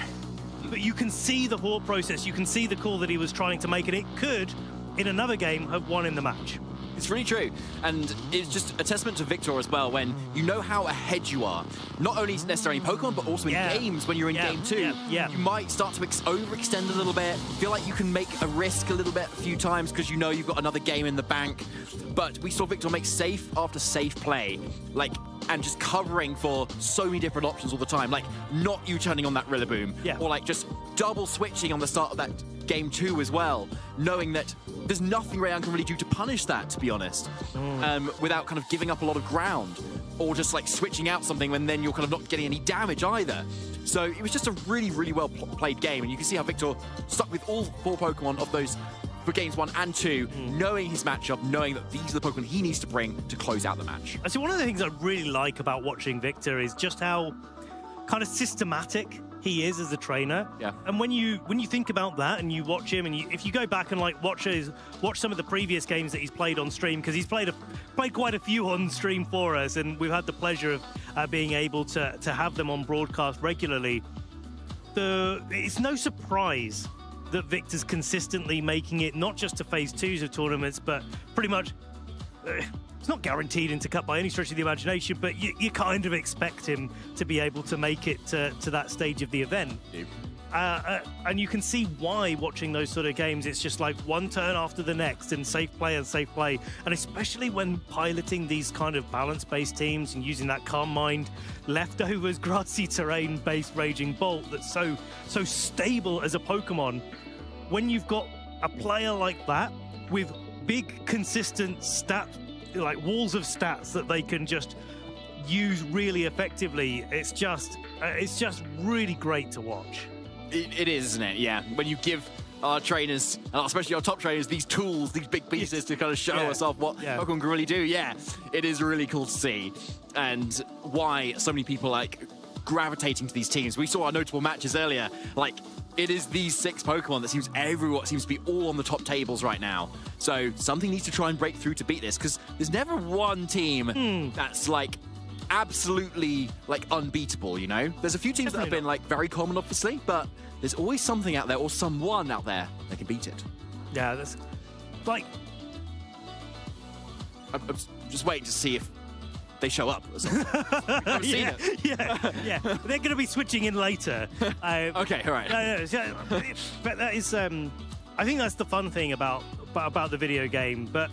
but you can see the thought process, you can see the call that he was trying to make, and it could, in another game, have won in the match. It's really true, and it's just a testament to Victor as well when you know how ahead you are. Not only necessarily in Pokemon, but also in games when you're in game 2. You might start to overextend a little bit, feel like you can make a risk a little bit a few times because you know you've got another game in the bank. But we saw Victor make safe after safe play, and just covering for so many different options all the time, like not U-turning on that Rillaboom, or like just double switching on the start of that game 2 as well, knowing that there's nothing Rayan can really do to punish that, to be honest, without kind of giving up a lot of ground, or just like switching out something when then you're kind of not getting any damage either. So it was just a really well played game, and you can see how Victor stuck with all 4 Pokemon of those for games 1 and 2, knowing his matchup, knowing that these are the Pokemon he needs to bring to close out the match. So one of the things I really like about watching Victor is just how kind of systematic he is as a trainer. Yeah. And when you think about that and you watch him, and if you go back and like watch some of the previous games that he's played on stream, because he's played quite a few on stream for us, and we've had the pleasure of being able to have them on broadcast regularly. It's no surprise that Victor's consistently making it not just to phase 2s of tournaments, but pretty much it's not guaranteed into cut by any stretch of the imagination, but you kind of expect him to be able to make it to that stage of the event. And you can see why watching those sort of games, it's just like one turn after the next and safe play and safe play. And especially when piloting these kind of balance-based teams and using that calm mind, leftovers, grassy terrain-based Raging Bolt that's so stable as a Pokemon. When you've got a player like that with big, consistent stat, like walls of stats that they can just use really effectively, it's just really great to watch. It is, isn't it? Yeah. When you give our trainers, especially our top trainers, these tools, these big pieces to kind of show us off what Pokemon can really do. Yeah, it is really cool to see. And why so many people like gravitating to these teams. We saw our notable matches earlier. Like, it is these 6 Pokemon that seems to be all on the top tables right now. So something needs to try and break through to beat this, because there's never one team that's like absolutely like unbeatable, you know? There's a few teams that have been like very common, obviously, but there's always something out there or someone out there that can beat it. Yeah, that's like... I'm just waiting to see if they show up. I've seen it. Yeah. They're going to be switching in later. Okay, all right. But that is, I think that's the fun thing about the video game. But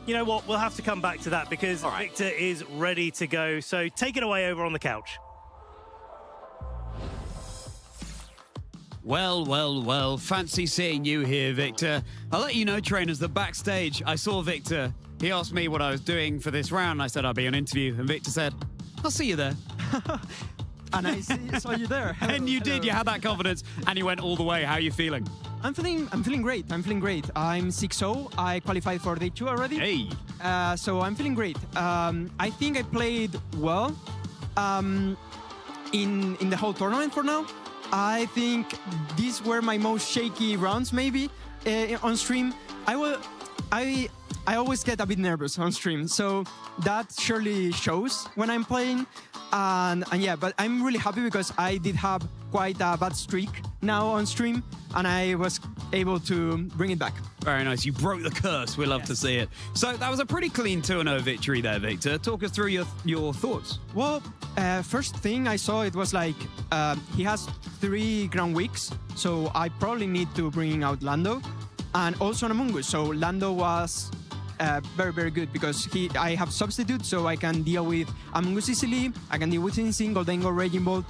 you know what? We'll have to come back to that because Victor is ready to go. So take it away over on the couch. Well, fancy seeing you here, Victor. I'll let you know, trainers, that backstage I saw Victor. He asked me what I was doing for this round. I said I'd be on interview, and Victor said, I'll see you there. And I saw you there. Hello, and you did. You had that confidence, and you went all the way. How are you feeling? I'm feeling great. I'm 6-0. I qualified for day 2 already. Hey. So I'm feeling great. I think I played well in the whole tournament for now. I think these were my most shaky rounds, maybe on stream. I always get a bit nervous on stream, so that surely shows when I'm playing. And yeah, but I'm really happy because I did have quite a bad streak now on stream, and I was able to bring it back. Very nice. You broke the curse. We love to see it. So that was a pretty clean 2-0 victory there, Victor. Talk us through your thoughts. Well, first thing I saw, it was like he has 3 ground weeks, so I probably need to bring out Lando and also an Amoonguss. So Lando was very, very good because I have substitute, so I can deal with Amoonguss easily. I can deal with Instinct, Goldengo, Raging Bolt,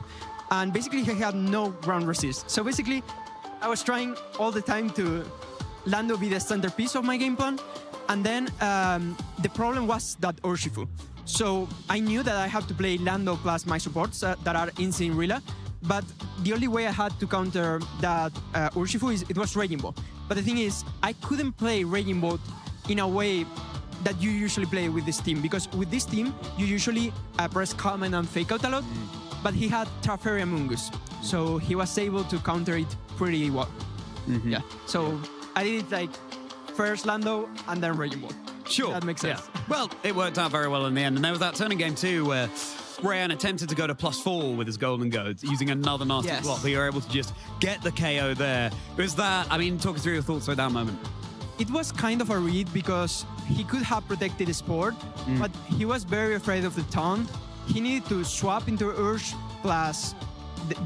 and basically he had no ground resist. So basically, I was trying all the time to Lando be the centerpiece of my game plan, and then the problem was that Urshifu. So I knew that I had to play Lando plus my supports that are Instinct Rilla, but the only way I had to counter that Urshifu is it was Raging Bolt. But the thing is, I couldn't play Raging Bolt in a way that you usually play with this team, because with this team you usually press command and fake out a lot, but he had Teferi Amoonguss, so he was able to counter it pretty well. Yeah, so I did it like first Lando and then Raging Bolt. Sure. That makes sense. Yeah. Well, it worked out very well in the end, and there was that turning game too where Rayan attempted to go to +4 with his Golden Goat, using another nasty block, but you were able to just get the KO there. Was that, I mean, talk us through your thoughts at that moment. It was kind of a read because he could have protected the Sport, but he was very afraid of the taunt. He needed to swap into Urge plus,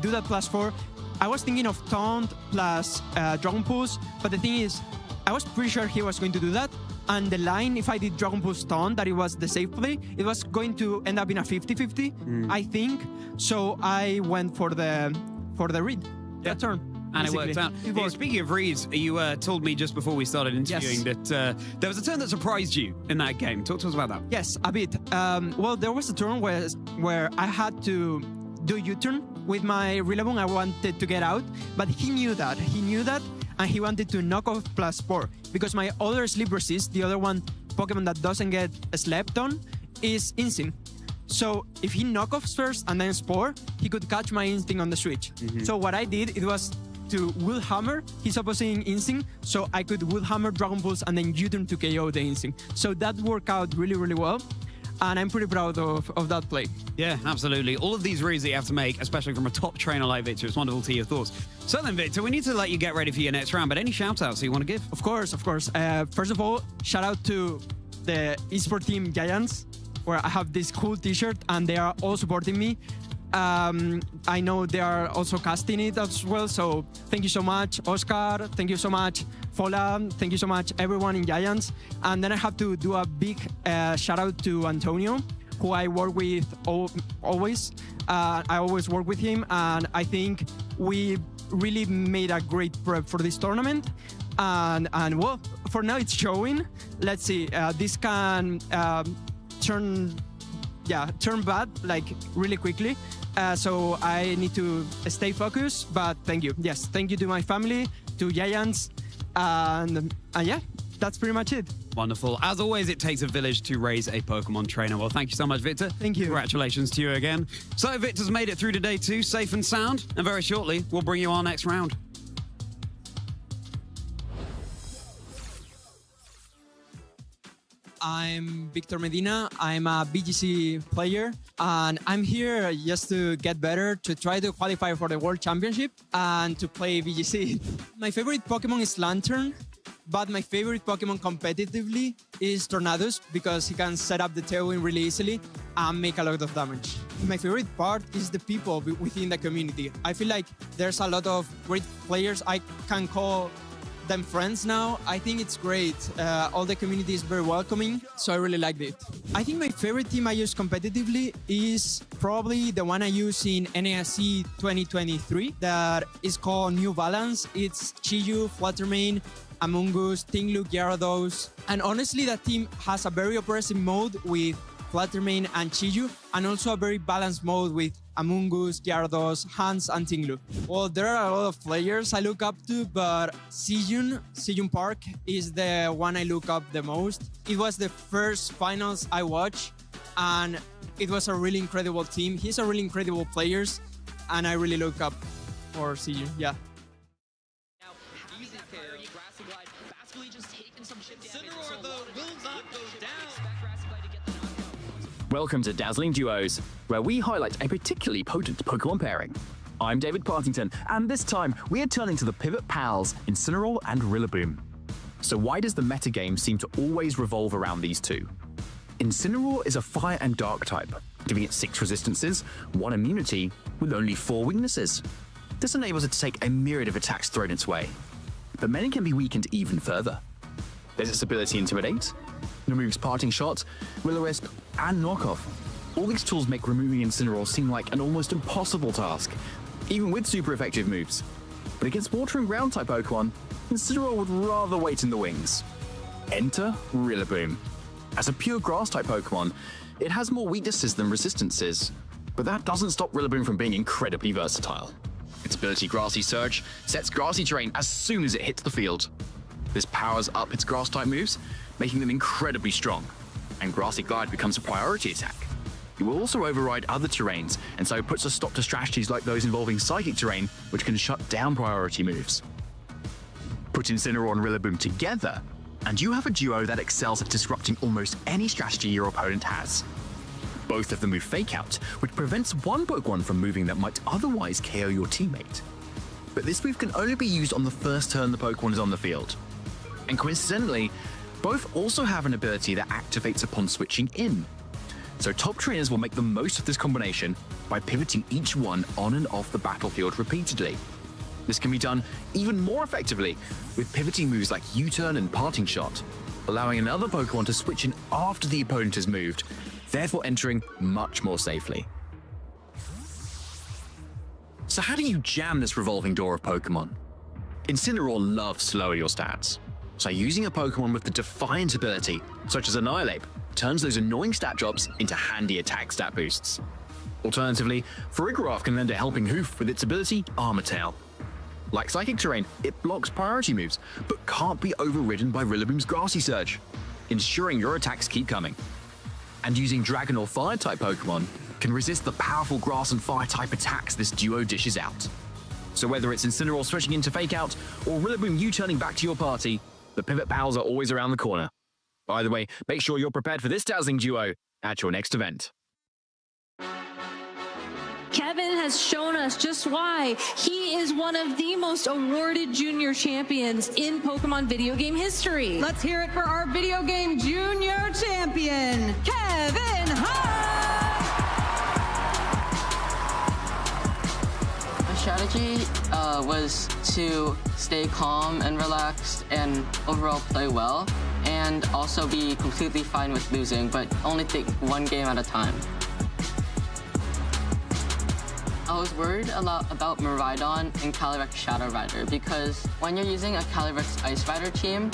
do that +4. I was thinking of taunt plus Dragon Pulse, but the thing is, I was pretty sure he was going to do that. And the line, if I did Dragon Pulse taunt, that it was the safe play, it was going to end up in a 50-50, I think. So I went for the read that turn. And it worked out. Speaking of reads, you told me just before we started interviewing that there was a turn that surprised you in that game. Talk to us about that. Yes, a bit. Well, there was a turn where I had to do U-turn with my Rillaboom. I wanted to get out, but he knew that. And he wanted to knock off +4 because my other sleep resist, the other one Pokemon that doesn't get slept on, is Instinct. So if he knock offs first and then Spore, he could catch my Instinct on the switch. So what I did, it was to Will Hammer his opposing Instinct, so I could Will Hammer, Dragon Pulse, and then U-turn to KO the Instinct. So that worked out really, really well, and I'm pretty proud of that play. Yeah, absolutely. All of these reads that you have to make, especially from a top trainer like Victor, it's wonderful to hear your thoughts. So then, Victor, we need to let you get ready for your next round, but any shout-outs you want to give? Of course. First of all, shout out to the eSport team Giants, where I have this cool t-shirt, and they are all supporting me. I know they are also casting it as well, so thank you so much, Oscar. Thank you so much, Fola. Thank you so much, everyone in Giants. And then I have to do a big shout out to Antonio, who I work with always. I always work with him, and I think we really made a great prep for this tournament. And well, for now it's showing. Let's see. This can turn bad like really quickly. So I need to stay focused. But thank you. Yes, thank you to my family, to Giants, and yeah, that's pretty much it. Wonderful. As always, it takes a village to raise a Pokemon trainer. Well, thank you so much, Victor. Thank you. Congratulations to you again. So Victor's made it through to day 2, safe and sound. And very shortly, we'll bring you our next round. I'm Victor Medina. I'm a VGC player, and I'm here just to get better, to try to qualify for the World Championship and to play VGC. My favorite Pokemon is Lantern, but my favorite Pokemon competitively is Tornadus because he can set up the Tailwind really easily and make a lot of damage. My favorite part is the people within the community. I feel like there's a lot of great players. I can call them friends now. I think it's great. All the community is very welcoming, so I really liked it. I think my favorite team I use competitively is probably the one I use in NASC 2023 that is called New Balance. It's Chiyu, Fluttermane, Amoonguss, Tinglu, Gyarados, and honestly that team has a very oppressive mode with Fluttermane and Chiyu, and also a very balanced mode with Amoonguss, Gyarados, Hans, and Tinglu. Well, there are a lot of players I look up to, but Sejun Park is the one I look up the most. It was the first finals I watched, and it was a really incredible team. He's a really incredible player, and I really look up for Sejun, yeah. Welcome to Dazzling Duos, where we highlight a particularly potent Pokemon pairing. I'm David Partington, and this time we are turning to the pivot pals Incineroar and Rillaboom. So why does the metagame seem to always revolve around these two? Incineroar is a fire and dark type, giving it 6 resistances, 1 immunity, with only 4 weaknesses. This enables it to take a myriad of attacks thrown its way, but many can be weakened even further. There's its ability Intimidate, removes Parting Shot, Will-O-Wisp, and Knockoff. All these tools make removing Incineroar seem like an almost impossible task, even with super effective moves. But against Water and Ground type Pokemon, Incineroar would rather wait in the wings. Enter Rillaboom. As a pure Grass type Pokemon, it has more weaknesses than resistances, but that doesn't stop Rillaboom from being incredibly versatile. Its ability Grassy Surge sets grassy terrain as soon as it hits the field. This powers up its Grass-type moves, making them incredibly strong, and Grassy Glide becomes a priority attack. It will also override other terrains, and so puts a stop to strategies like those involving Psychic terrain, which can shut down priority moves. Put Incineroar and Rillaboom together, and you have a duo that excels at disrupting almost any strategy your opponent has. Both of them move Fake Out, which prevents one Pokemon from moving that might otherwise KO your teammate. But this move can only be used on the first turn the Pokemon is on the field. And coincidentally, both also have an ability that activates upon switching in. So top trainers will make the most of this combination by pivoting each one on and off the battlefield repeatedly. This can be done even more effectively with pivoting moves like U-Turn and Parting Shot, allowing another Pokemon to switch in after the opponent has moved, therefore entering much more safely. So how do you jam this revolving door of Pokemon? Incineroar loves to lower your stats. So using a Pokemon with the Defiant ability, such as Annihilate, turns those annoying stat drops into handy attack stat boosts. Alternatively, Farigiraf can lend a helping hoof with its ability Armor Tail. Like Psychic terrain, it blocks priority moves, but can't be overridden by Rillaboom's Grassy Surge, ensuring your attacks keep coming. And using Dragon or Fire-type Pokemon can resist the powerful Grass and Fire-type attacks this duo dishes out. So whether it's Incineroar switching into Fake Out, or Rillaboom U-turning back to your party, the pivot pals are always around the corner. By the way, make sure you're prepared for this dazzling duo at your next event. Kevin has shown us just why he is one of the most awarded junior champions in Pokemon video game history. Let's hear it for our video game junior champion, Kevin Hart! strategy was to stay calm and relaxed and overall play well, and also be completely fine with losing, but only take one game at a time. I was worried a lot about Miraidon and Calyrex Shadow Rider because when you're using a Calyrex Ice Rider team,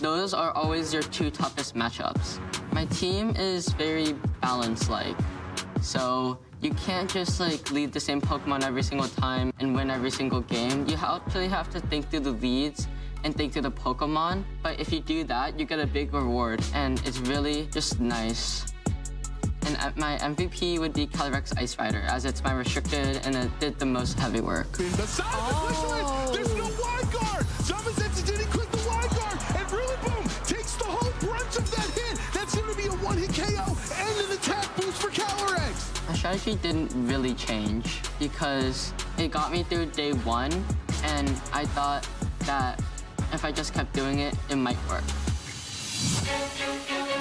those are always your two toughest matchups. My team is very balanced-like, so you can't just lead the same Pokemon every single time and win every single game. You actually have to think through the leads and think through the Pokemon, but if you do that, you get a big reward, and it's really just nice. And my MVP would be Calyrex Ice Rider, as it's my restricted and it did the most heavy work. There's no wide guard! Zamazetsu didn't click the wide guard, and Rillaboom takes the whole brunt of that hit! That's gonna be a one-hit KO and an attack boost for Calyrex! My strategy didn't really change because it got me through day one, and I thought that if I just kept doing it, it might work.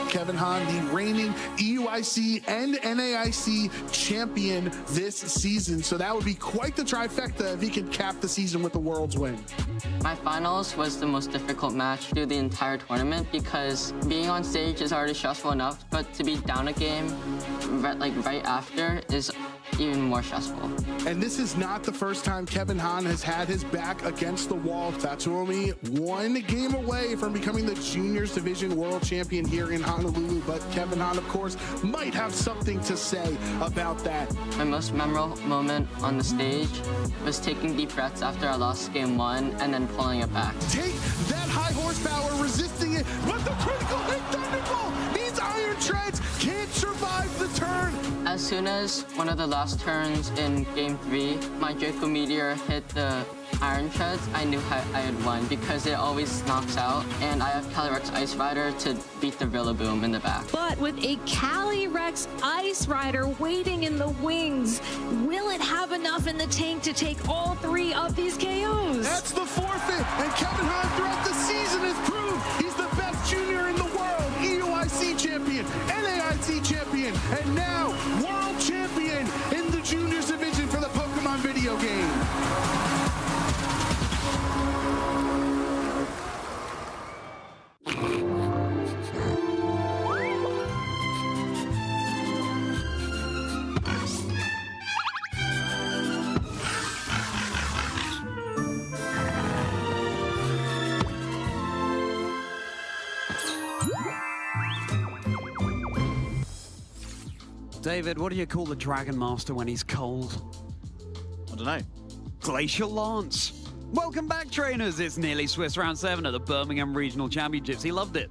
Kevin Hahn, the reigning EUIC and NAIC champion this season. So that would be quite the trifecta if he could cap the season with the World's win. My finals was the most difficult match through the entire tournament because being on stage is already stressful enough, but to be down a game right after is even more stressful. And this is not the first time Kevin Hahn has had his back against the wall. Tatsuomi one game away from becoming the Juniors Division World Champion here in Honolulu, but Kevin Hahn, of course, might have something to say about that. My most memorable moment on the stage was taking deep breaths after I lost game one and then pulling it back. Take that high horsepower, resisting it, but the critical hit Thunderbolt! These Iron Treads can't survive the turn! As soon as one of the last turns in game 3, my Draco Meteor hit the Iron Treads, I knew I had won because it always knocks out, and I have Calyrex Ice Rider to beat the Rillaboom in the back. But with a Calyrex Ice Rider waiting in the wings, will it have enough in the tank to take all 3 of these KOs? That's the forfeit, and Kevin Hahn throughout the season has proved he's the best junior in the world, EUIC champion, NAIC champion, and now world champion in the Juniors division for the Pokemon video game. David, what do you call the Dragon Master when he's cold? I don't know. Glacial Lance. Welcome back, trainers. It's nearly Swiss Round 7 at the Birmingham Regional Championships. He loved it.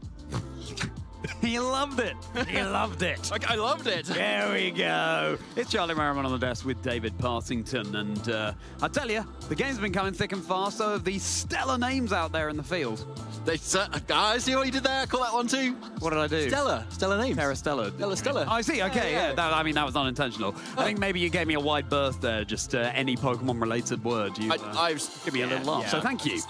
He loved it. He loved it. I loved it. There we go. It's Charlie Merriman on the desk with David Partington. And I tell you, the game's been coming thick and fast, so have these stellar names out there in the field. I see what you did there. Call that one too. What did I do? Stellar names. Terra Stella. Stella. I see. Okay, yeah. That was unintentional. I think maybe you gave me a wide berth there. Just any Pokemon-related word. I give me a little laugh. So thank you.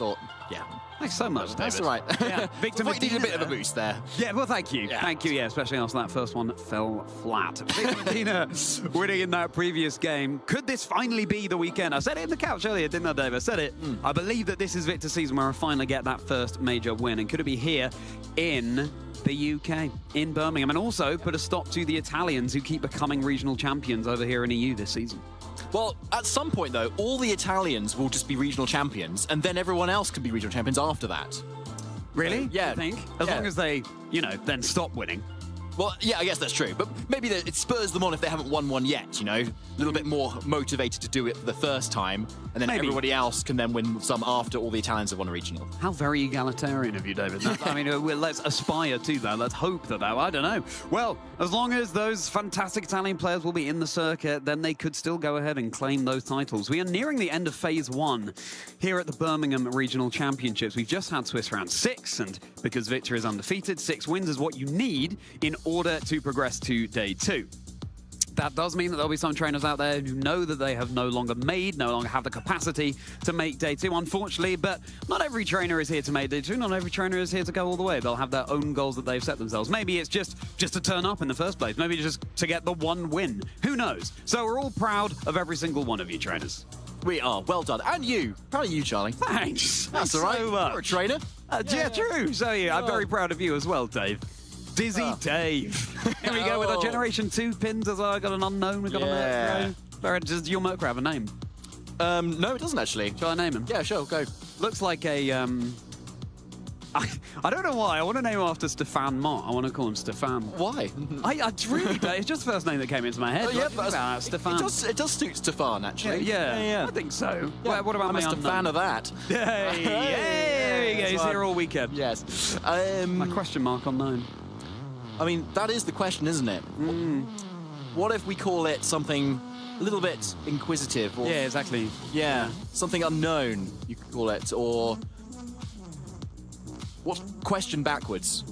Yeah. Thanks so much, David. That's all right. Yeah. Victor I Medina needed a bit of a boost there. Yeah, well, thank you. Yeah. Thank you, yeah, especially after that first one fell flat. Victor Medina winning in that previous game. Could this finally be the weekend? I said it in the couch earlier, didn't I, Dave? I said it. I believe that this is Victor's season where I finally get that first major win. And could it be here in the UK, in Birmingham? And also put a stop to the Italians who keep becoming regional champions over here in EU this season. Well, at some point, though, all the Italians will just be regional champions, and then everyone else can be regional champions after that. Really? Yeah. I think. As long as they, then stop winning. Well, yeah, I guess that's true. But maybe it spurs them on if they haven't won one yet, A little bit more motivated to do it for the first time, and then everybody else can then win some after all the Italians have won a regional. How very egalitarian of you, David. Let's aspire to that. Let's hope that. I don't know. Well, as long as those fantastic Italian players will be in the circuit, then they could still go ahead and claim those titles. We are nearing the end of Phase 1 here at the Birmingham Regional Championships. We've just had Swiss Round 6, and because Victor is undefeated, 6 wins is what you need in order to progress to Day 2. That does mean that there'll be some trainers out there who know that they have no longer have the capacity to make Day 2, unfortunately, but not every trainer is here to make Day 2. Not every trainer is here to go all the way. They'll have their own goals that they've set themselves. Maybe it's just to turn up in the first place. Maybe just to get the one win. Who knows? So we're all proud of every single one of you trainers. We are. Well done. And you. Proud of you, Charlie. Thanks. That's Thanks all right. so much. You're a trainer. Yeah, true. So yeah, I'm very proud of you as well, Dave. Dizzy Dave. Here we go with our Generation 2 pins as well. I got an unknown. We got a Murkrow. Does your Murkrow have a name? No, it doesn't actually. Shall I name him? Yeah, sure. Go. Looks like a I don't know why. I want to name him after Stefan Mott. I want to call him Stefan. Why? I really don't. It's just the first name that came into my head. Oh, yeah, but Stefan. It does suit Stefan, actually. Yeah. I think so. Yeah. What about I'm a fan of that. Hey, there we go. He's here all weekend. Yes. My question mark unknown. I mean, that is the question, isn't it? What if we call it something a little bit inquisitive? Or, Yeah, exactly. Yeah, something unknown, you could call it. Or what's question backwards?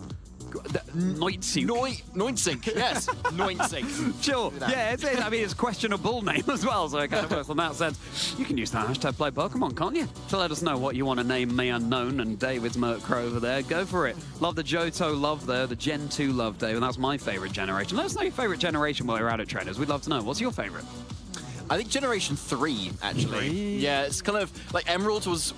Noitsink. Noitsink, yes. Noitsink. Sure. Yeah, it's a questionable name as well, so it kind of works in that sense. You can use the hashtag play Pokemon, can't you? To let us know what you want to name me unknown and David's Murkrow over there. Go for it. Love the Johto love there, the Gen 2 love, David. That's my favourite generation. Let us know your favourite generation while you're out at trainers. We'd love to know. What's your favourite? I think Generation 3, actually. Yeah, it's kind of like Emerald was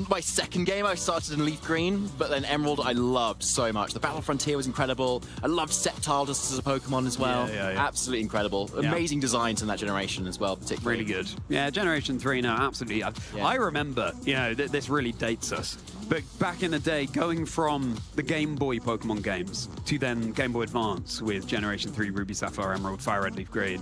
my second game. I started in Leaf Green, but then Emerald I loved so much. The Battle Frontier was incredible. I loved Sceptile just as a Pokemon as well. Yeah. Absolutely incredible. Amazing designs in that generation as well, particularly. Really good. Yeah, Generation 3, no, absolutely. I remember, this really dates us. But back in the day, going from the Game Boy Pokemon games to then Game Boy Advance with Generation 3, Ruby, Sapphire, Emerald, Fire Red, Leaf Green,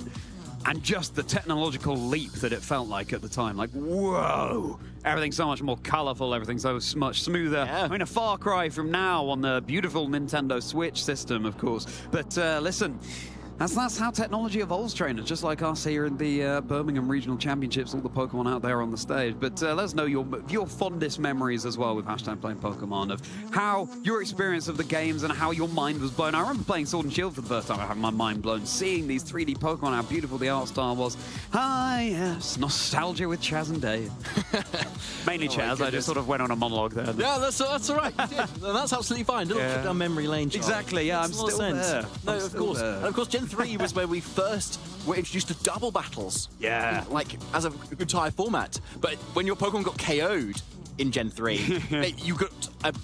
and just the technological leap that it felt like at the time. Like, whoa! Everything's so much more colorful, everything's so much smoother. I mean, a far cry from now on the beautiful Nintendo Switch system, of course. But listen, that's how technology evolves, trainers, just like us here in the Birmingham Regional Championships, all the Pokemon out there on the stage. But let us know your fondest memories as well with hashtag playing Pokemon, of how your experience of the games and how your mind was blown. I remember playing Sword and Shield for the first time, having my mind blown, seeing these 3D Pokemon, how beautiful the art style was. Ah, yes, nostalgia with Chaz and Dave. Mainly Chaz, I just sort of went on a monologue there. Yeah, that's all right. You did. And that's absolutely fine. Little trip down memory lane, Charlie. Exactly, yeah, I'm still there. No, of course. And of course, Gen 3 was where we first were introduced to double battles. Yeah. Like, as an entire format. But when your Pokemon got KO'd in Gen 3, you got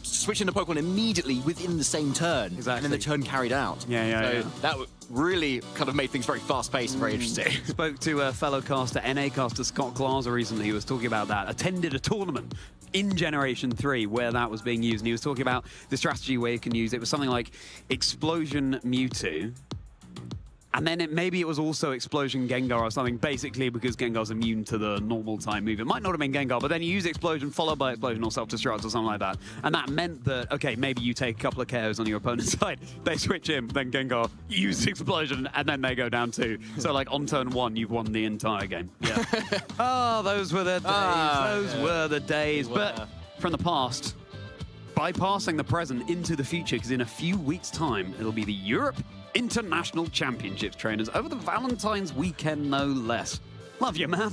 switch into Pokemon immediately within the same turn. Exactly. And then the turn carried out. Yeah. That really kind of made things very fast-paced and very interesting. Spoke to a fellow caster, NA caster Scott Glaser recently, who was talking about that. Attended a tournament in Generation 3 where that was being used. And he was talking about the strategy where you can use it. It was something like Explosion Mewtwo. And then maybe it was also Explosion Gengar or something, basically because Gengar's immune to the normal type move. It might not have been Gengar, but then you use Explosion followed by Explosion or Self-Destruct or something like that. And that meant that, okay, maybe you take a couple of KOs on your opponent's side, they switch in, then Gengar uses Explosion, and then they go down too. So like on turn 1, you've won the entire game. Yeah. Oh, those were the days. Those were the days. But from the past, bypassing the present into the future, because in a few weeks' time, it'll be the Europe International Championships, trainers, over the Valentine's weekend, no less. Love you, man.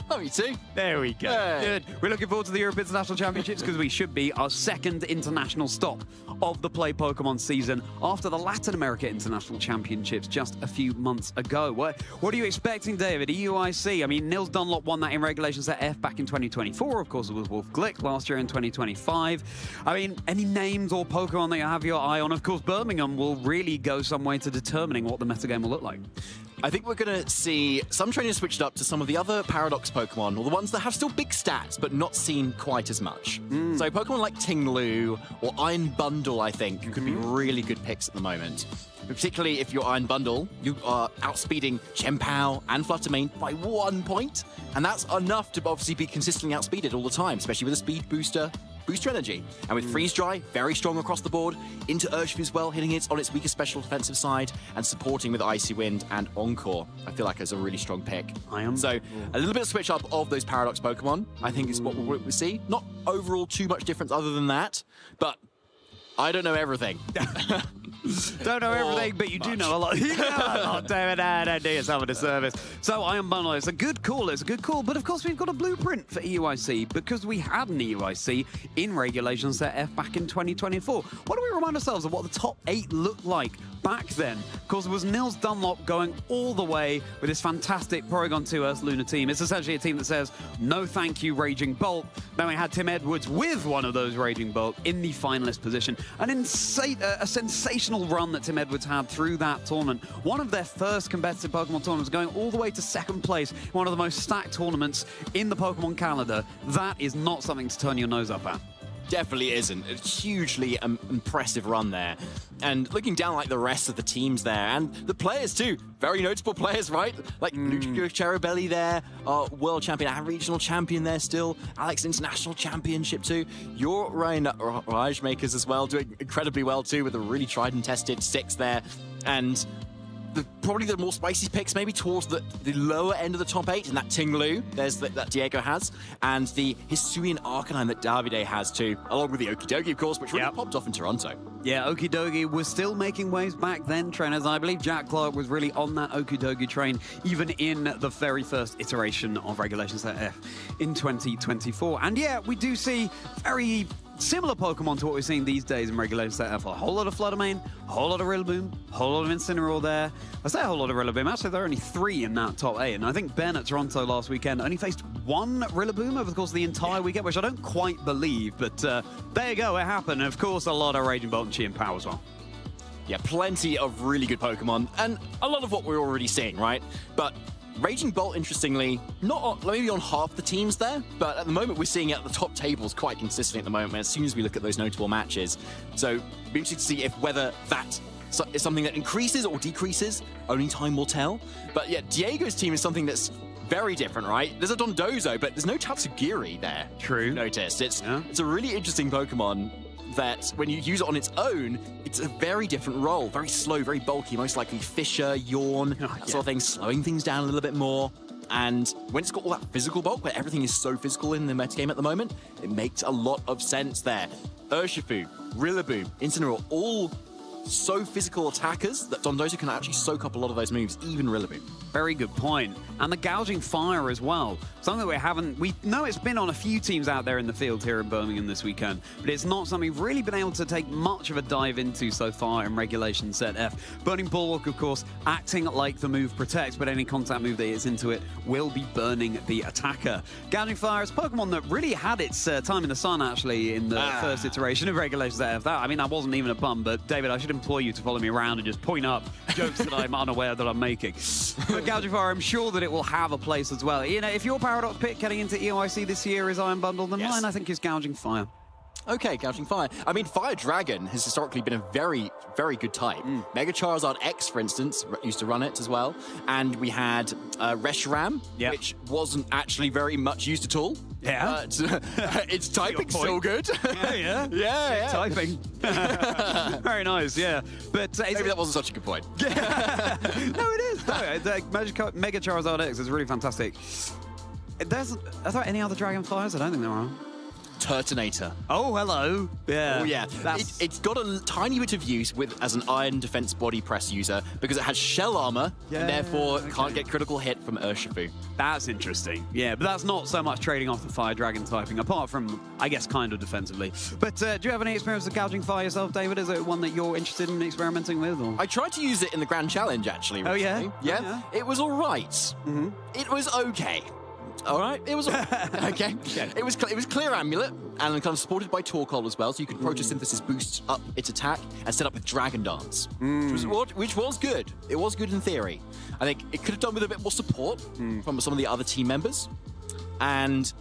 Love you too. There we go. Hey. Good. We're looking forward to the Europe International Championships because we should be our second international stop of the Play Pokemon season after the Latin America International Championships just a few months ago. What are you expecting, David? EUIC? I mean, Nils Dunlop won that in Regulation Set F back in 2024. Of course, it was Wolf Glick last year in 2025. I mean, any names or Pokemon that you have your eye on? Of course, Birmingham will really go some way to determining what the metagame will look like. I think we're going to see some trainers switched up to some of the other Paradox Pokemon, or the ones that have still big stats, but not seen quite as much. So Pokemon like Tinglu or Iron Bundle, I think, could be really good picks at the moment. Particularly if you're Iron Bundle, you are outspeeding Chien-Pao and Fluttermane by 1 point, and that's enough to obviously be consistently outspeeded all the time, especially with a speed booster energy. And with Freeze Dry, very strong across the board. Into Urshifu as well, hitting it on its weaker special defensive side and supporting with Icy Wind and Encore. I feel like it's a really strong pick. So a little bit of switch up of those Paradox Pokemon, I think is what we'll see. Not overall too much difference other than that, but I don't know everything. Don't know everything, but you do know a lot. You know a lot, David. Don't do yourself a disservice. So Iron Bundle, it's a good call. It's a good call. But of course, we've got a blueprint for EUIC because we had an EUIC in Regulation Set F back in 2024. Why don't we remind ourselves of what the top 8 looked like back then? Because it was Nils Dunlop going all the way with his fantastic Porygon 2 Earth Lunar team. It's essentially a team that says, no thank you, Raging Bolt. Then we had Tim Edwards with one of those Raging Bolt in the finalist position. A sensational run that Tim Edwards had through that tournament. One of their first competitive Pokemon tournaments, going all the way to 2nd place, one of the most stacked tournaments in the Pokemon calendar. That is not something to turn your nose up at. Definitely isn't. A hugely impressive run there. And looking down like the rest of the teams there, and the players too. Very notable players, right? Like Luke Cherubelli there, world champion and regional champion there still. Alex International Championship too. Your Raj Makers as well, doing incredibly well too with a really tried and tested 6 there. And probably the more spicy picks maybe towards the lower end of the top 8, and that Tinglu, that Diego has, and the Hisuian Arcanine that Davide has too, along with the Okidogi, of course, which really popped off in Toronto. Yeah, Okidogi was still making waves back then, trainers. I believe Jack Clark was really on that Okidogi train, even in the very first iteration of Regulation Set F in 2024. And yeah, we do see very similar Pokemon to what we're seeing these days in Regulation Set F. A whole lot of Fluttermane, a whole lot of Rillaboom, a whole lot of Incineroar there. I say a whole lot of Rillaboom. Actually, there are only 3 in that top 8. And I think Ben at Toronto last weekend only faced 1 Rillaboom over the course of the entire weekend, which I don't quite believe. But there you go, it happened. And of course, a lot of Raging Bolt and Chi and Power as well. Yeah, plenty of really good Pokemon, and a lot of what we're already seeing, right? But Raging Bolt, interestingly, maybe on half the teams there, but at the moment we're seeing it at the top tables quite consistently at the moment as soon as we look at those notable matches. So be interested to see whether that is something that increases or decreases. Only time will tell. But yeah, Diego's team is something that's very different, right? There's a Dondozo, but there's no Tatsugiri there. True. Noticed. It's a really interesting Pokemon that when you use it on its own, it's a very different role. Very slow, very bulky, most likely Fissure, Yawn, that sort of thing, slowing things down a little bit more. And when it's got all that physical bulk, where everything is so physical in the metagame at the moment, it makes a lot of sense there. Urshifu, Rillaboom, Incineroar, all so physical attackers that Dondozo can actually soak up a lot of those moves, even Rillaboom. Very good point. And the Gouging Fire as well. Something that we know it's been on a few teams out there in the field here in Birmingham this weekend, but it's not something we've really been able to take much of a dive into so far in Regulation Set F. Burning Bulwark, of course, acting like the move protects, but any contact move that hits into it will be burning the attacker. Gouging Fire is a Pokemon that really had its time in the sun, actually, in the first iteration of Regulation Set F. That wasn't even a pun, but David, I should implore you to follow me around and just point up jokes that I'm unaware that I'm making. But Gouging Fire, I'm sure that it will have a place as well. You know, if your Paradox pick getting into EOIC this year is Iron Bundle, then mine, I think, is Gouging Fire. Okay, Gouging Fire. I mean, Fire Dragon has historically been a very, very good type. Mega Charizard X, for instance, used to run it as well. And we had Reshiram, which wasn't actually very much used at all. Yeah. Its typing's still good. Yeah. Yeah. Typing. Very nice, yeah. But maybe that wasn't such a good point. No, it is. No, Mega Charizard X is really fantastic. Are there any other Dragonfires? I don't think there are. Turtonator. Oh, hello. Yeah. Oh, yeah. It's got a tiny bit of use as an Iron Defense Body Press user because it has shell armor and therefore can't get critical hit from Urshifu. That's interesting. Yeah, but that's not so much trading off the Fire Dragon typing, apart from, I guess, kind of defensively. But do you have any experience with Gouging Fire yourself, David? Is it one that you're interested in experimenting with? Or? I tried to use it in the Grand Challenge, actually. Recently. Oh, yeah? Yeah. It was all right. It was okay. All right, it was okay. It was Clear Amulet and kind of supported by Torkoal as well, so you could Photosynthesis boost up its attack and set up with Dragon Dance, which was good. It was good in theory. I think it could have done with a bit more support from some of the other team members, and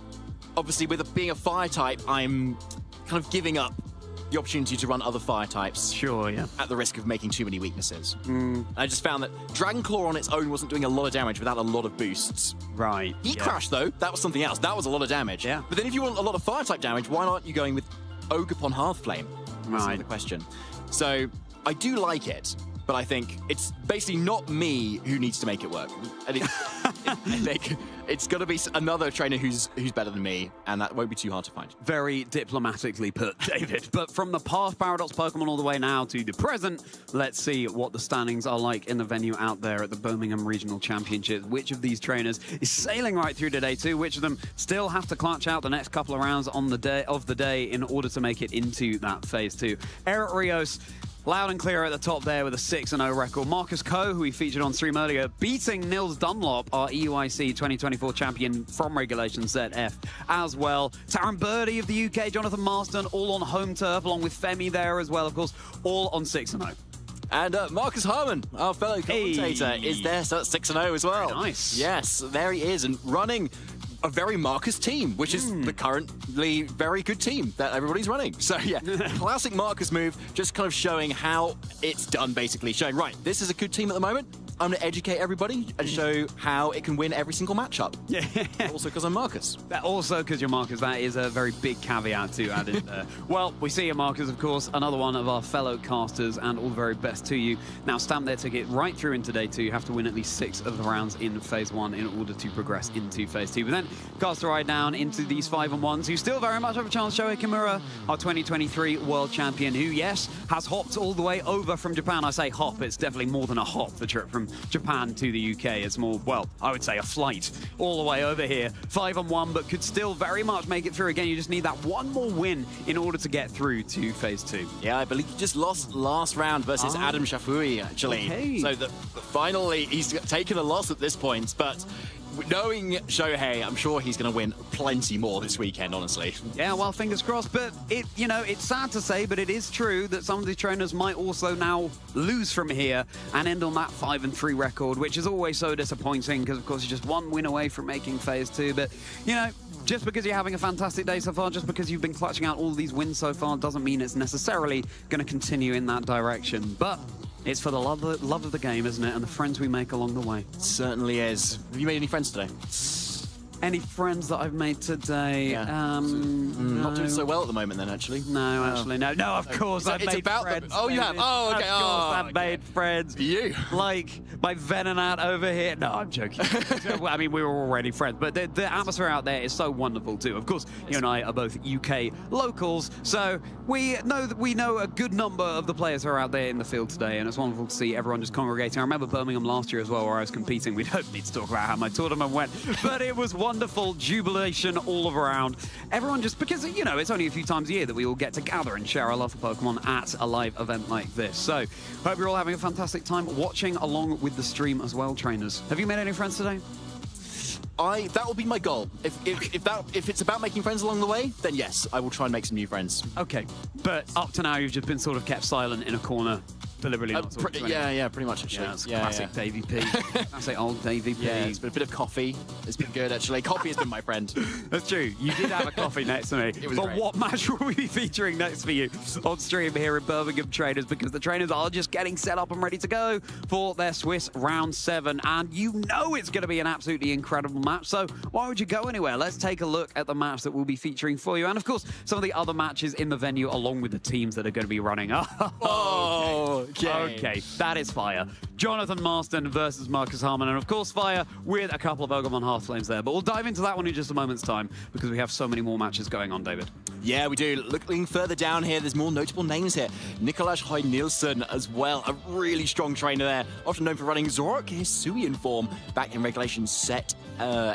obviously with it being a fire type, I'm kind of giving up the opportunity to run other fire types. Sure, yeah. At the risk of making too many weaknesses. I just found that Dragon Claw on its own wasn't doing a lot of damage without a lot of boosts. Right. Heat Crash, though, that was something else. That was a lot of damage. Yeah. But then if you want a lot of fire type damage, why aren't you going with Ogerpon Hearthflame? That's another question. So I do like it, but I think it's basically not me who needs to make it work. I think it's going to be another trainer who's better than me, and that won't be too hard to find. Very diplomatically put, David. But from the past Paradox Pokemon all the way now to the present, let's see what the standings are like in the venue out there at the Birmingham Regional Championships. Which of these trainers is sailing right through to day 2? Which of them still have to clutch out the next couple of rounds on the day in order to make it into that phase 2? Eric Rios, loud and clear at the top there with a 6-0 record. Marcus Coe, who we featured on stream earlier, beating Nils Dunlop, our EUIC 2024 champion from Regulation ZF as well. Taron Birdie of the UK, Jonathan Marston, all on home turf, along with Femi there as well, of course, all on 6-0. And Marcus Harmon, our fellow commentator, is there, so that's 6-0 as well. Very nice. Yes, there he is, and running a very Marcus team, which is the currently very good team that everybody's running. So yeah, classic Marcus move, just kind of showing how it's done, basically. Showing, right, this is a good team at the moment. I'm going to educate everybody and show how it can win every single matchup. Yeah. Also because I'm Marcus. Also because you're Marcus. That is a very big caveat to add in there. Well, we see you, Marcus, of course, another one of our fellow casters, and all the very best to you. Now, stamp their ticket right through into day 2. You have to win at least 6 of the rounds in phase 1 in order to progress into phase 2. But then cast a ride down into these 5-on-1s, who still very much have a chance. Shohei Kimura, our 2023 world champion, who, yes, has hopped all the way over from Japan. I say hop, it's definitely more than a hop, the trip from Japan to the UK. It's more, well, I would say a flight all the way over here. 5-on-1, but could still very much make it through. Again, you just need that one more win in order to get through to phase 2. Yeah, I believe he just lost last round versus Adam Shafui, actually. Okay. So finally, he's taken a loss at this point, but knowing Shohei, I'm sure he's going to win plenty more this weekend, honestly. Yeah, well, fingers crossed. But it's sad to say, but it is true that some of the trainers might also now lose from here and end on that 5-3 record, which is always so disappointing because, of course, you're just one win away from making phase 2. But, just because you're having a fantastic day so far, just because you've been clutching out all these wins so far, doesn't mean it's necessarily going to continue in that direction. But it's for the love of the game, isn't it? And the friends we make along the way. It certainly is. Have you made any friends today? Any friends that I've made today? Yeah. Not doing so well at the moment, then, actually. No, actually, no. No, of course, I've made friends. Oh, you have? Oh, okay. Of course, I've made friends. You? Like my Venonat over here. No, I'm joking. Well, I mean, we were already friends, but the atmosphere out there is so wonderful, too. Of course, you and I are both UK locals, so we know a good number of the players who are out there in the field today, and it's wonderful to see everyone just congregating. I remember Birmingham last year as well, where I was competing. We don't need to talk about how my tournament went, but it was wonderful jubilation all around. Everyone just, because, it's only a few times a year that we all get to gather and share our love for Pokemon at a live event like this. So, hope you're all having a fantastic time watching along with the stream as well, trainers. Have you made any friends today? That will be my goal. If it's about making friends along the way, then yes, I will try and make some new friends. Okay, but up to now, you've just been sort of kept silent in a corner. Deliberately not talking to anyone. Yeah, pretty much, actually. Yeah, it's classic Davey P. Classic old Davey P. Yeah, it's been a bit of coffee. It's been good, actually. Coffee has been my friend. That's true. You did have a coffee next to me. It was But great. what match will we be featuring next for you on stream here in Birmingham Trainers? Because the trainers are just getting set up and ready to go for their Swiss Round 7. And it's going to be an absolutely incredible match. So why would you go anywhere? Let's take a look at the match that we'll be featuring for you. And, of course, some of the other matches in the venue along with the teams that are going to be running. Okay. That is fire. Jonathan Marston versus Marcus Harmon. And, of course, fire with a couple of Pokemon Half Flames there. But we'll dive into that one in just a moment's time because we have so many more matches going on, David. Yeah, we do. Looking further down here, there's more notable names here. Nicolas Hoy Nielsen as well, a really strong trainer there, often known for running Zorok Hisui in form back in Regulation Set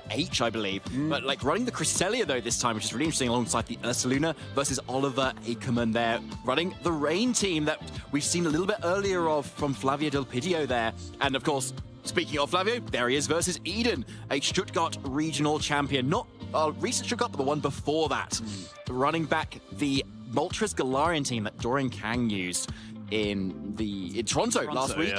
H, I believe. But running the Cresselia, though, this time, which is really interesting, alongside the Ursaluna versus Oliver Ackerman there, running the Rain team that we've seen a little bit earlier of from Flavio Del Pidio there. And, of course, speaking of Flavio, there he is versus Eden, a Stuttgart regional champion. Not recent Stuttgart, but the one before that. Running back the Moltres Galarian team that Dorian Kang used in Toronto last week,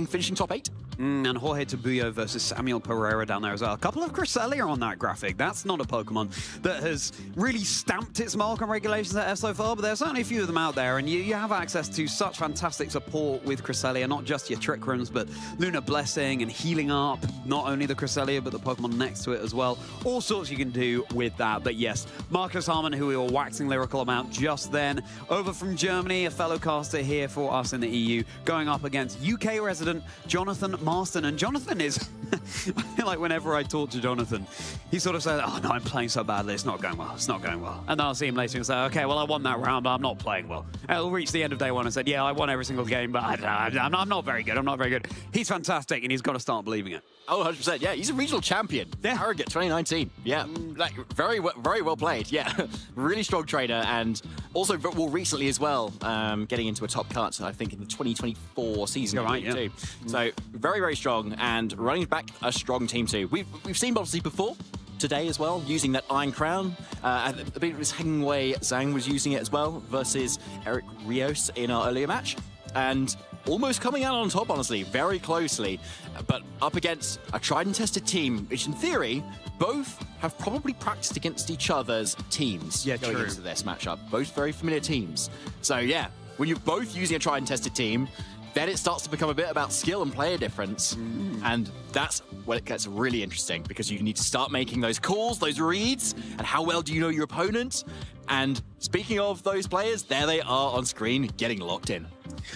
finishing top 8. And Jorge Tabuyo versus Samuel Pereira down there as well. A couple of Cresselia on that graphic. That's not a Pokemon that has really stamped its mark on Regulations at F so far, but there's certainly a few of them out there, and you have access to such fantastic support with Cresselia, not just your Trick Rooms, but Lunar Blessing and healing up, not only the Cresselia, but the Pokemon next to it as well. All sorts you can do with that. But yes, Marcus Harmon, who we were waxing lyrical about just then, over from Germany, a fellow caster here for for us in the EU, going up against UK resident Jonathan Marston. And Jonathan is, I feel like whenever I talk to Jonathan, he sort of says, oh no, I'm playing so badly, it's not going well, it's not going well. And then I'll see him later and say, okay, well, I won that round, but I'm not playing well. And he'll reach the end of day one and said, yeah, I won every single game, but I'm not very good, I'm not very good. He's fantastic, and he's got to start believing it. Oh, 100%. Yeah, he's a regional champion. Yeah. Harrogate 2019. Yeah, like very well played. Yeah, really strong trainer, and also more recently as well, getting into a top cut, I think, in the 2024 season too. So very strong, and running back a strong team too. We've seen obviously before. Today as well, using that Iron Crown. I believe it was Hengwei Zhang was using it as well versus Eric Rios in our earlier match. And almost coming out on top, honestly, very closely, but up against a tried and tested team, which in theory, both have probably practiced against each other's teams going into this matchup. Both very familiar teams. So yeah, when you're both using a tried and tested team, then it starts to become a bit about skill and player difference. And that's when it gets really interesting, because you need to start making those calls, those reads, and how well do you know your opponent? And speaking of those players, there they are on screen, getting locked in.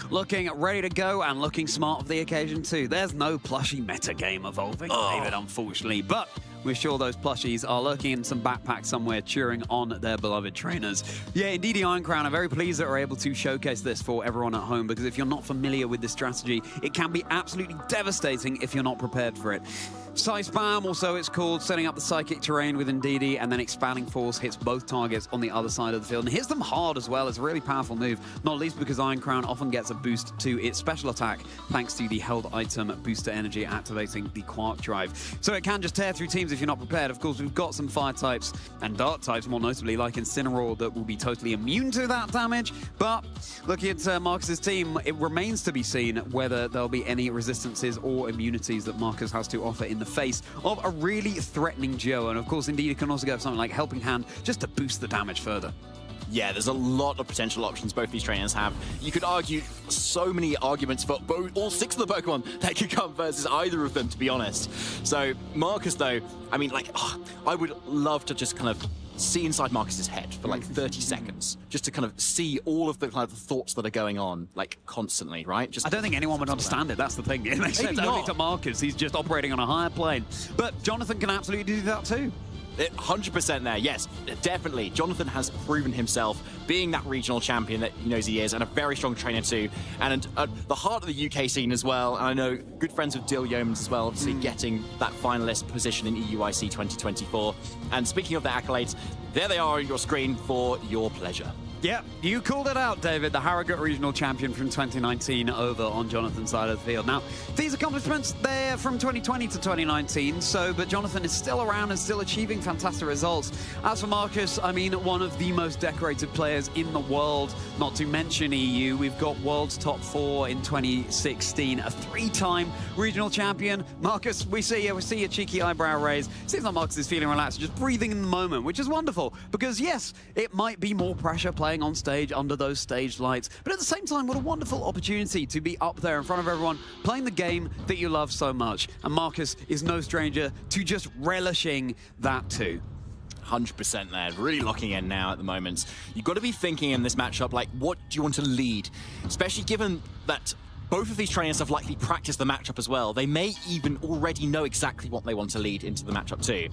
Looking ready to go and looking smart for the occasion too. There's no plushie metagame evolving, David, unfortunately, but we're sure those plushies are lurking in some backpacks somewhere, cheering on their beloved trainers. Yeah, indeed, Iron Crown, I'm very pleased that we're able to showcase this for everyone at home, because if you're not familiar with this strategy, it can be absolutely devastating if you're not prepared for it. Psy Spam, also it's called, setting up the psychic terrain with Ndidi, and then Expanding Force hits both targets on the other side of the field, and hits them hard as well. It's a really powerful move, not least because Iron Crown often gets a boost to its special attack thanks to the held item booster energy activating the Quark Drive. So it can just tear through teams if you're not prepared. Of course, we've got some fire types and dark types, more notably, like Incineroar, that will be totally immune to that damage. But looking at Marcus's team, it remains to be seen whether there'll be any resistances or immunities that Marcus has to offer in the face of a really threatening duo. And of course, indeed, it can also go for something like Helping Hand just to boost the damage further. Yeah, there's a lot of potential options both these trainers have. You could argue so many arguments for all 6 of the Pokemon that could come versus either of them, to be honest. So Marcus, though, I mean, like, I would love to just kind of see inside Marcus's head for like 30 seconds, just to kind of see all of the kind of thoughts that are going on, like, constantly, right? Just I don't think anyone would understand it. That's the thing. It makes sense only to Marcus. He's just operating on a higher plane. But Jonathan can absolutely do that too. 100% there, yes, definitely. Jonathan has proven himself being that regional champion that he knows he is, and a very strong trainer too, and the heart of the UK scene as well. And I know good friends with Dill Yeomans as well, obviously getting that finalist position in EUIC 2024. And speaking of the accolades, there they are on your screen for your pleasure. Yep, you called it out, David. The Harrogate Regional Champion from 2019 over on Jonathan's side of the field. Now, these accomplishments, they're from 2020 to 2019, but Jonathan is still around and still achieving fantastic results. As for Marcus, I mean, one of the most decorated players in the world, not to mention EU. We've got World's Top 4 in 2016, a 3-time regional champion. Marcus, we see a cheeky eyebrow raise. Seems like Marcus is feeling relaxed, just breathing in the moment, which is wonderful, because yes, it might be more pressure playing on stage under those stage lights, but at the same time, what a wonderful opportunity to be up there in front of everyone playing the game that you love so much. And Marcus is no stranger to just relishing that too. 100% there, really locking in now at the moment. You've got to be thinking in this matchup, like, what do you want to lead? Especially given that both of these trainers have likely practiced the matchup as well. They may even already know exactly what they want to lead into the matchup too.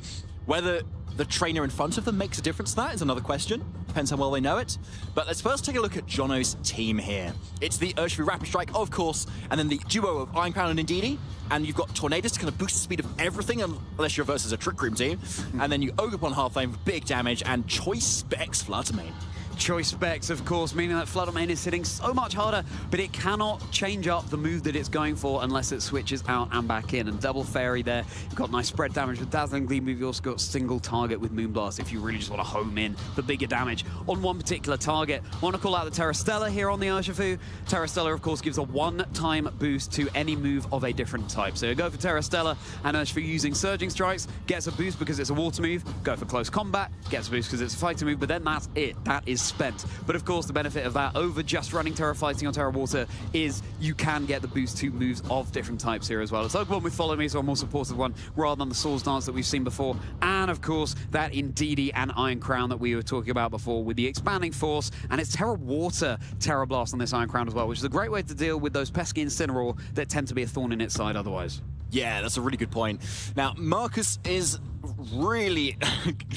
Whether the trainer in front of them makes a difference to that is another question. Depends how well they know it. But let's first take a look at Jono's team here. It's the Urshifu Rapid Strike, of course, and then the duo of Iron Crown and Ndidi. And you've got Tornadus to kind of boost the speed of everything, unless you're versus a Trick Room team. And then you Ogerpon Halflame for big damage, and Choice Specs Fluttermane. Choice Specs, of course, meaning that Fluttermane is hitting so much harder, but it cannot change up the move that it's going for unless it switches out and back in. And Double Fairy there, you've got nice spread damage with Dazzling Gleam. You've also got single target with Moonblast if you really just want to home in for bigger damage on one particular target. I want to call out the Terrastella here on the Urshifu. Terrastella, of course, gives a one-time boost to any move of a different type. So you go for Terrastella, and Urshifu using Surging Strikes, gets a boost because it's a water move. Go for Close Combat, gets a boost because it's a fighting move, but then that's it. That is spent. But of course, the benefit of that over just running Terra Fighting or Terra Water is you can get the boost 2 moves of different types here as well. It's Pokemon with Follow Me, so a more supportive one rather than the Swords Dance that we've seen before. And of course, that Indeedee and Iron Crown that we were talking about before with the Expanding Force, and it's Terra Water Terra Blast on this Iron Crown as well, which is a great way to deal with those pesky Incineroar that tend to be a thorn in its side otherwise. Yeah, that's a really good point. Now, Marcus is really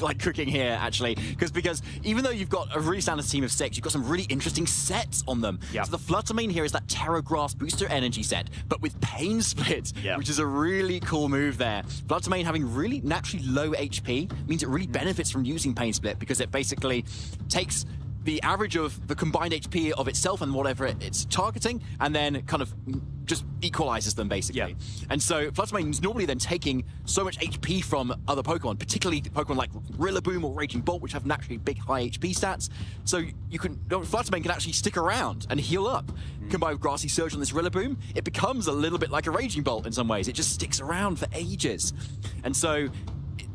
like cooking here, actually, because even though you've got a really standard team of 6, you've got some really interesting sets on them. Yep. So the Fluttermane here is that Terra Grass Booster Energy set, but with Pain Split, which is a really cool move there. Fluttermane having really naturally low HP means it really benefits from using Pain Split because it basically takes the average of the combined HP of itself and whatever it's targeting, and then kind of just equalizes them, basically. And so Fluttermane is normally then taking so much HP from other Pokemon, particularly Pokemon like Rillaboom or Raging Bolt, which have naturally big high HP stats. So Fluttermane can actually stick around and heal up. Combined with Grassy Surge on this Rillaboom, it becomes a little bit like a Raging Bolt in some ways. It just sticks around for ages. And so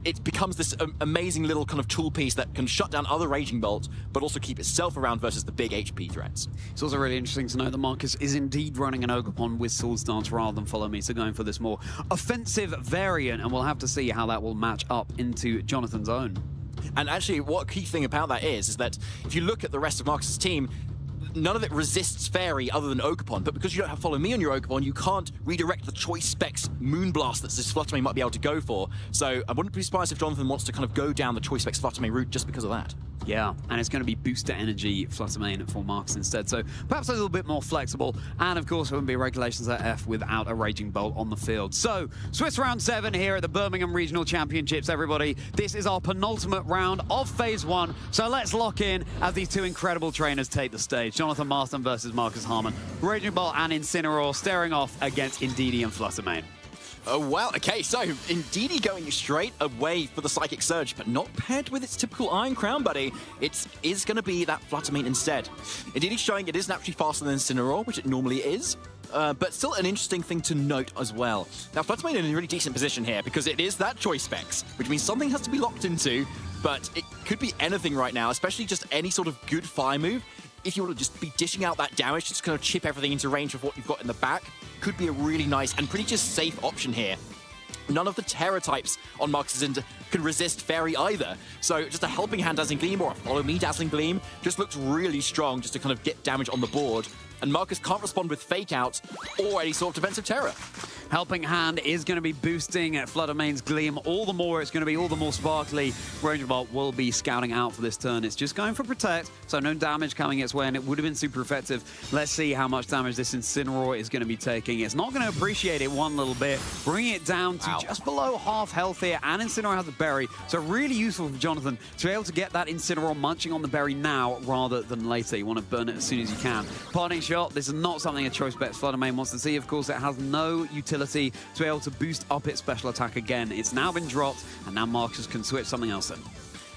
it becomes this amazing little kind of tool piece that can shut down other Raging Bolts, but also keep itself around versus the big HP threats. It's also really interesting to note that Marcus is indeed running an Ogerpon with Swords Dance rather than Follow Me, so going for this more offensive variant, and we'll have to see how that will match up into Jonathan's own. And actually, what key thing about that is that if you look at the rest of Marcus's team, none of it resists Fairy other than Ogerpon, but because you don't have Follow Me on your Ogerpon, you can't redirect the Choice Specs Moonblast that this Fluttermane might be able to go for. So I wouldn't be surprised if Jonathan wants to kind of go down the Choice Specs Fluttermane route just because of that. Yeah, and it's going to be Booster Energy Fluttermane for Marcus instead, so perhaps a little bit more flexible. And of course, there wouldn't be regulations at F without a Raging Bolt on the field. So, Swiss Round 7 here at the Birmingham Regional Championships, everybody. This is our penultimate round of Phase 1, so let's lock in as these two incredible trainers take the stage. Jonathan Marston versus Marcus Harmon. Raging Bolt and Incineroar staring off against Indeedee and Fluttermane. Oh, wow. Okay, so Indeedee going straight away for the Psychic Surge, but not paired with its typical Iron Crown, buddy. It is going to be that Fluttermane instead. Indeedee showing it is naturally faster than Incineroar, which it normally is. But still an interesting thing to note as well. Now, Fluttermane in a really decent position here because it is that Choice Specs, which means something has to be locked into, but it could be anything right now, especially just any sort of good fire move. If you want to just be dishing out that damage, just kind of chip everything into range of what you've got in the back, could be a really nice and pretty just safe option here. None of the Terra types on Marcus's end can resist Fairy either. So just a Helping Hand Dazzling Gleam or a Follow Me Dazzling Gleam just looks really strong just to kind of get damage on the board. And Marcus can't respond with Fake Out or any sort of defensive Terra. Helping Hand is going to be boosting Fluttermane's Gleam all the more. It's going to be all the more sparkly. Raging Bolt will be scouting out for this turn. It's just going for Protect, so no damage coming its way, and it would have been super effective. Let's see how much damage this Incineroar is going to be taking. It's not going to appreciate it one little bit, bringing it down to just below half health here, and Incineroar has a berry, so really useful for Jonathan to be able to get that Incineroar munching on the berry now rather than later. You want to burn it as soon as you can. Parting Shot, this is not something a Choice Bets Fluttermane wants to see. Of course, it has no utility to be able to boost up its special attack again. It's now been dropped, and now Marcus can switch something else in.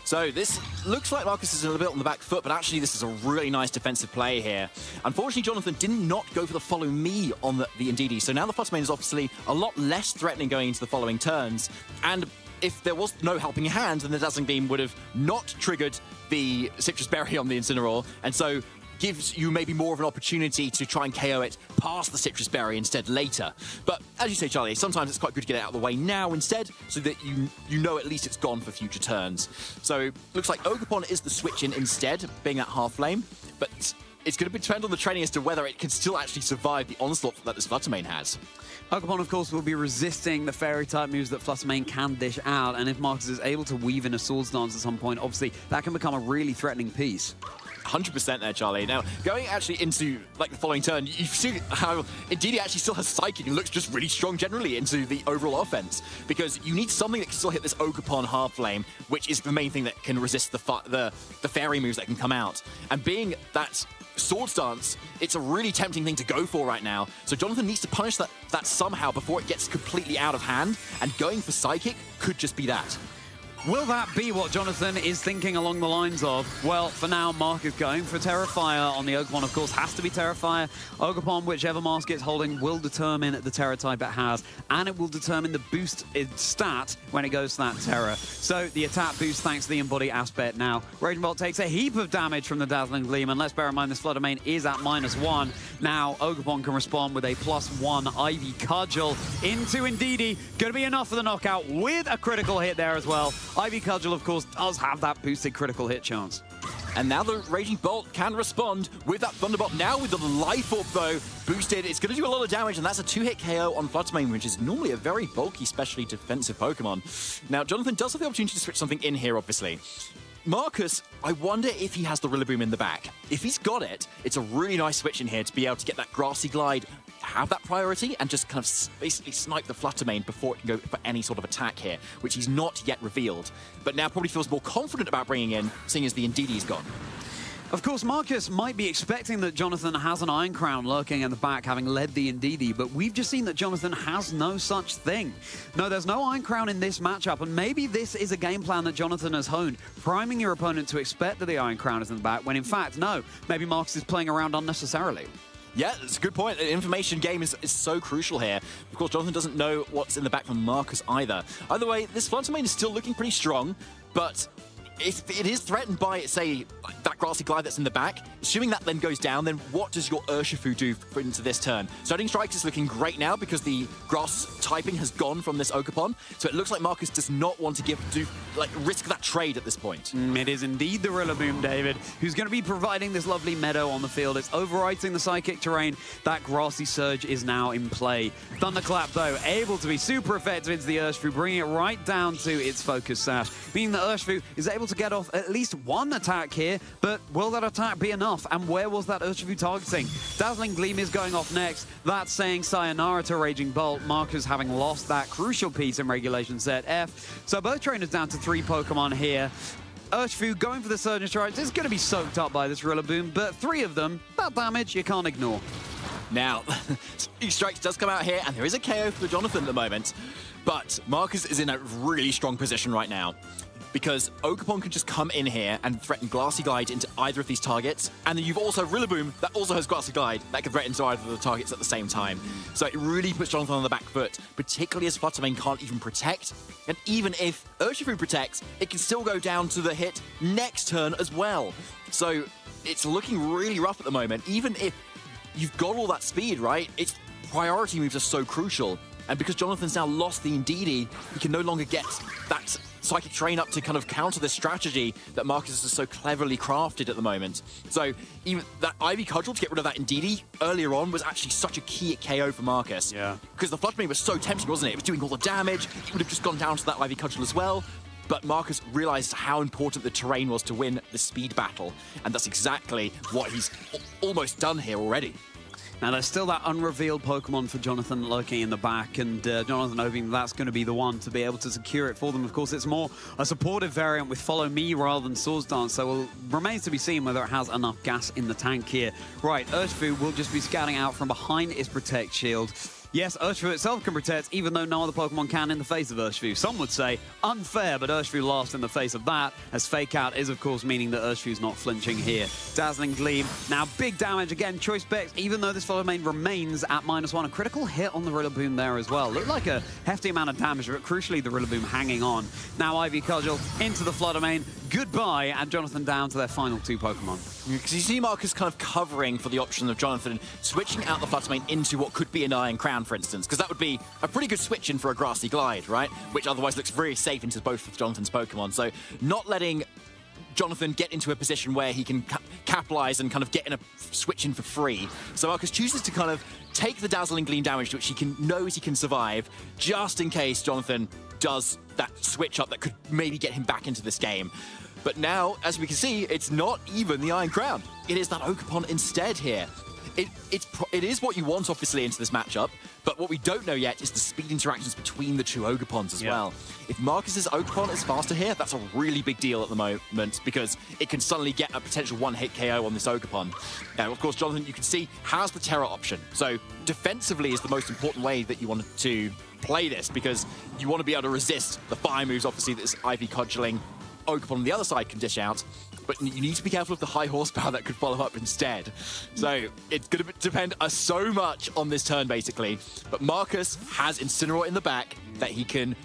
So this looks like Marcus is a little bit on the back foot, but actually this is a really nice defensive play here. Unfortunately, Jonathan did not go for the Follow Me on the Indeedee, so now the Fluttermane is obviously a lot less threatening going into the following turns. And if there was no Helping Hand, then the Dazzling Beam would have not triggered the Citrus Berry on the Incineroar, and so gives you maybe more of an opportunity to try and KO it past the Citrus Berry instead later. But as you say, Charlie, sometimes it's quite good to get it out of the way now instead, so that you know at least it's gone for future turns. So looks like Ogerpon is the switch in instead, being at half flame, but it's going to depend on the training as to whether it can still actually survive the onslaught that this Fluttermane has. Ogerpon, of course, will be resisting the Fairy-type moves that Fluttermane can dish out, and if Marcus is able to weave in a Swords Dance at some point, obviously that can become a really threatening piece. 100% there, Charlie. Now, going actually into like the following turn, you see how Indeedee actually still has Psychic and looks just really strong generally into the overall offense, because you need something that can still hit this Ogerpon half flame, which is the main thing that can resist the Fairy moves that can come out. And being that Swords Dance, it's a really tempting thing to go for right now. So Jonathan needs to punish that somehow before it gets completely out of hand, and going for Psychic could just be that. Will that be what Jonathan is thinking along the lines of? Well, for now, Mark is going for Terrafire on the Ogerpon, of course, has to be Terrafire. Ogerpon, whichever mask it's holding, will determine the Terra type it has, and it will determine the boost in stat when it goes to that Terra. So the attack boost, thanks to the embody aspect now. Raging Bolt takes a heap of damage from the Dazzling Gleam, and let's bear in mind this Flutter Mane is at -1. Now, Ogerpon can respond with a +1 Ivy Cudgel into Indeedee. Going to be enough for the knockout with a critical hit there as well. Ivy Cudgel, of course, does have that boosted critical hit chance. And now the Raging Bolt can respond with that Thunderbolt. Now with the Life Orb, though, boosted, it's going to do a lot of damage, and that's a 2-hit KO on Fluttermane, which is normally a very bulky, specially defensive Pokemon. Now, Jonathan does have the opportunity to switch something in here, obviously. Marcus, I wonder if he has the Rillaboom in the back. If he's got it, it's a really nice switch in here to be able to get that Grassy Glide, have that priority, and just kind of basically snipe the Fluttermane before it can go for any sort of attack here, which he's not yet revealed. But now probably feels more confident about bringing in, seeing as the Indeedee's gone. Of course, Marcus might be expecting that Jonathan has an Iron Crown lurking in the back, having led the Indeedee, but we've just seen that Jonathan has no such thing. No, there's no Iron Crown in this matchup, and maybe this is a game plan that Jonathan has honed, priming your opponent to expect that the Iron Crown is in the back, when in fact, no, maybe Marcus is playing around unnecessarily. Yeah, that's a good point. The information game is so crucial here. Of course, Jonathan doesn't know what's in the back from Marcus either. Either way, this Fluttermane is still looking pretty strong, but if it is threatened by, say, that Grassy Glide that's in the back, assuming that then goes down, then what does your Urshifu do into this turn? Starting Strikes is looking great now because the Grass typing has gone from this Ogerpon, so it looks like Marcus does not want to risk that trade at this point. It is indeed the Rillaboom, David, who's going to be providing this lovely meadow on the field. It's overwriting the Psychic terrain. That Grassy Surge is now in play. Thunderclap, though, able to be super effective into the Urshifu, bringing it right down to its Focus Sash, meaning that Urshifu is able to get off at least one attack here, but will that attack be enough? And where was that Urshifu targeting? Dazzling Gleam is going off next. That's saying sayonara to Raging Bolt. Marcus having lost that crucial piece in Regulation Set F. So both trainers down to 3 Pokemon here. Urshifu going for the Surgeon Strikes is going to be soaked up by this Rillaboom, but 3 of them, that damage you can't ignore. Now, Strikes does come out here, and there is a KO for Jonathan at the moment, but Marcus is in a really strong position right now, because Ogerpon can just come in here and threaten Glassy Glide into either of these targets, and then you've also Rillaboom that also has Glassy Glide that can threaten to either of the targets at the same time. So it really puts Jonathan on the back foot, particularly as Fluttermane can't even protect, and even if Urshifu protects, it can still go down to the hit next turn as well. So it's looking really rough at the moment, even if you've got all that speed, right? Its priority moves are so crucial. And because Jonathan's now lost the Indeedee, he can no longer get that Psychic Terrain up to kind of counter this strategy that Marcus has so cleverly crafted at the moment. So even that Ivy Cudgel to get rid of that Indeedee earlier on was actually such a key KO for Marcus. Yeah. Because the Fluttermane was so tempting, wasn't it? It was doing all the damage. It would have just gone down to that Ivy Cudgel as well. But Marcus realized how important the terrain was to win the speed battle. And that's exactly what he's almost done here already. Now, there's still that unrevealed Pokemon for Jonathan lurking in the back, and Jonathan hoping that's going to be the one to be able to secure it for them. Of course, it's more a supportive variant with Follow Me rather than Swords Dance, so it remains to be seen whether it has enough gas in the tank here. Right, Urshifu will just be scouting out from behind its Protect Shield. Yes, Urshifu itself can protect, even though no other Pokemon can in the face of Urshifu. Some would say unfair, but Urshifu lost in the face of that, as Fake Out is, of course, meaning that Urshifu's not flinching here. Dazzling Gleam, now big damage again. Choice Specs, even though this Fluttermane remains at -1. A critical hit on the Rillaboom there as well. Looked like a hefty amount of damage, but crucially the Rillaboom hanging on. Now Ivy Cudgel into the Fluttermane. Goodbye, and Jonathan down to their final 2 Pokemon. Because you see Marcus kind of covering for the option of Jonathan switching out the Fluttermane into what could be an Iron Crown, for instance, because that would be a pretty good switch in for a Grassy Glide, right? Which otherwise looks very safe into both of Jonathan's Pokemon. So not letting Jonathan get into a position where he can capitalize and kind of get in a switch in for free. So Marcus chooses to kind of take the Dazzling Gleam damage, which he knows he can survive, just in case Jonathan does that switch up that could maybe get him back into this game. But now, as we can see, it's not even the Iron Crown. It is that Ogerpon instead here. It is what you want, obviously, into this matchup, but what we don't know yet is the speed interactions between the 2 Ogerpons as well. If Marcus's Ogerpon is faster here, that's a really big deal at the moment, because it can suddenly get a potential one-hit KO on this Ogerpon. Now, of course, Jonathan, you can see, has the Terra option. So defensively is the most important way that you want to play this because you want to be able to resist the fire moves, obviously, that this Ivy cudgeling Oakapon on the other side can dish out. But you need to be careful of the high horsepower that could follow up instead. So it's going to depend so much on this turn, basically. But Marcus has Incineroar in the back that he can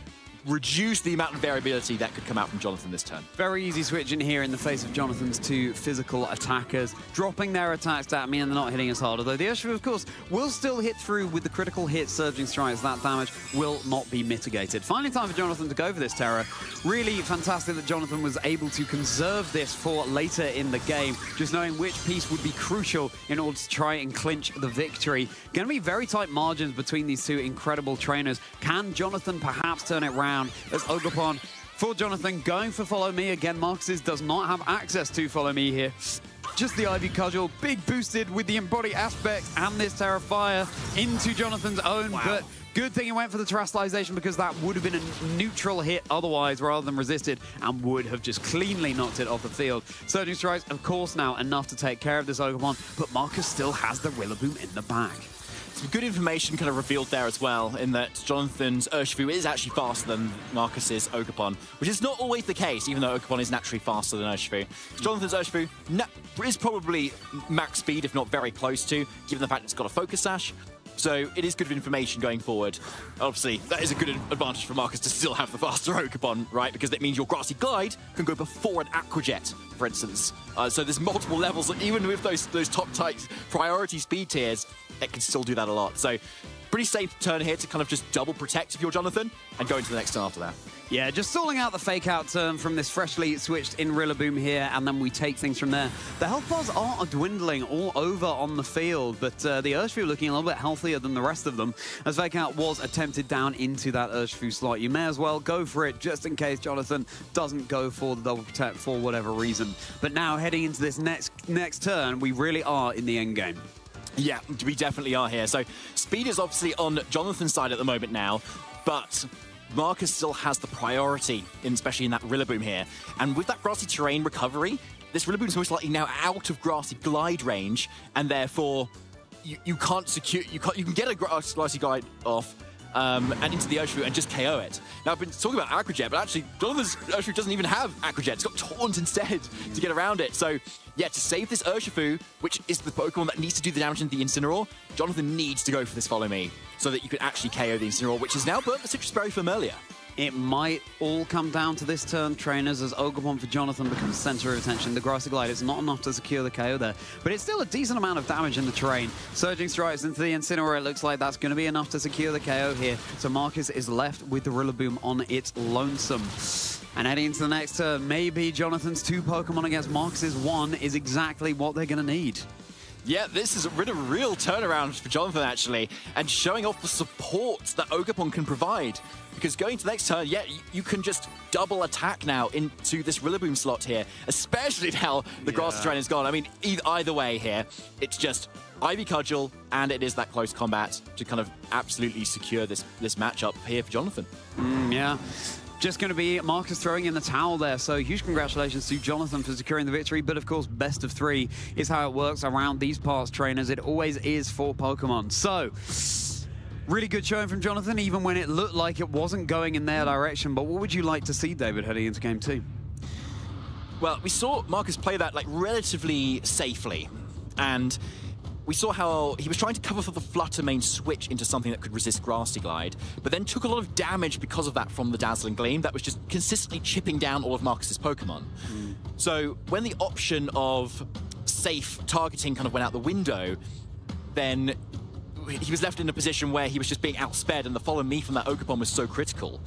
reduce the amount of variability that could come out from Jonathan this turn. Very easy switch in here in the face of Jonathan's two physical attackers, dropping their attacks that mean they're not hitting as hard. Although the Urshifu, of course, will still hit through with the critical hit Surging Strikes. That damage will not be mitigated. Finally, time for Jonathan to go for this Terror. Really fantastic that Jonathan was able to conserve this for later in the game, just knowing which piece would be crucial in order to try and clinch the victory. Going to be very tight margins between these two incredible trainers. Can Jonathan perhaps turn it round as Oakapon for Jonathan going for Follow Me? Again, Marcus does not have access to Follow Me here. Just the Ivy Cudgel, big boosted with the Embody aspect and this Terrafire into Jonathan's own. Wow. But good thing he went for the Terastallization because that would have been a neutral hit otherwise rather than resisted and would have just cleanly knocked it off the field. Surging Strikes, of course, now enough to take care of this Oakapon, but Marcus still has the Rillaboom in the bag. Some good information kind of revealed there as well, in that Jonathan's Urshifu is actually faster than Marcus's Oakapon, which is not always the case, even though Oakapon is naturally faster than Urshifu. Jonathan's Urshifu is probably max speed, if not very close to, given the fact it's got a Focus Sash. So it is good information going forward. Obviously, that is a good advantage for Marcus to still have the faster Oakapon, right? Because that means your Grassy Glide can go before an Aqua Jet, for instance. So there's multiple levels, even with those top tight priority speed tiers, it can still do that a lot. So pretty safe turn here to kind of just double protect if you're Jonathan and go into the next turn after that. Yeah, just stalling out the fake-out turn from this freshly switched in Rillaboom here, and then we take things from there. The health bars are dwindling all over on the field, but the Urshifu looking a little bit healthier than the rest of them, as fake-out was attempted down into that Urshifu slot. You may as well go for it, just in case Jonathan doesn't go for the double protect for whatever reason. But now, heading into this next turn, we really are in the end game. Yeah, we definitely are here. So speed is obviously on Jonathan's side at the moment now, but Marcus still has the priority, especially in that Rillaboom here. And with that Grassy Terrain recovery, this Rillaboom is most likely now out of Grassy Glide range, and therefore you can't secure. You can get a Grassy Glide off and into the Urshifu and just KO it. Now, I've been talking about Aqua Jet, but actually Jonathan's Urshifu doesn't even have Aqua Jet. It's got Taunt instead to get around it. So yeah, to save this Urshifu, which is the Pokemon that needs to do the damage into the Incineroar, Jonathan needs to go for this Follow Me so that you can actually KO the Incineroar, which has now burnt the Citrus Berry from earlier. It might all come down to this turn, trainers, as Oakapon for Jonathan becomes center of attention. The Grassy Glide is not enough to secure the KO there, but it's still a decent amount of damage in the terrain. Surging Strikes into the Incineroar, it looks like that's going to be enough to secure the KO here. So Marcus is left with the Rillaboom on its lonesome. And heading into the next turn, maybe Jonathan's 2 Pokemon against Marcus's 1 is exactly what they're going to need. Yeah, this is a real turnaround for Jonathan, actually, and showing off the support that Oakapon can provide. Because going to the next turn, yeah, you can just double attack now into this Rillaboom slot here, especially now the Grassy Terrain is gone. I mean, either way here, it's just Ivy Cudgel, and it is that close combat to kind of absolutely secure this matchup here for Jonathan. Yeah. Just going to be Marcus throwing in the towel there, so huge congratulations to Jonathan for securing the victory, but of course, best of 3 is how it works around these parts, trainers. It always is for Pokemon. So, really good showing from Jonathan, even when it looked like it wasn't going in their direction. But what would you like to see, David, heading into Game 2? Well, we saw Marcus play that relatively safely, and we saw how he was trying to cover for the Flutter main switch into something that could resist Grassy Glide, but then took a lot of damage because of that from the Dazzling Gleam that was just consistently chipping down all of Marcus's Pokemon. So when the option of safe targeting kind of went out the window, then he was left in a position where he was just being outsped, and the Follow Me from that Oakapon was so critical.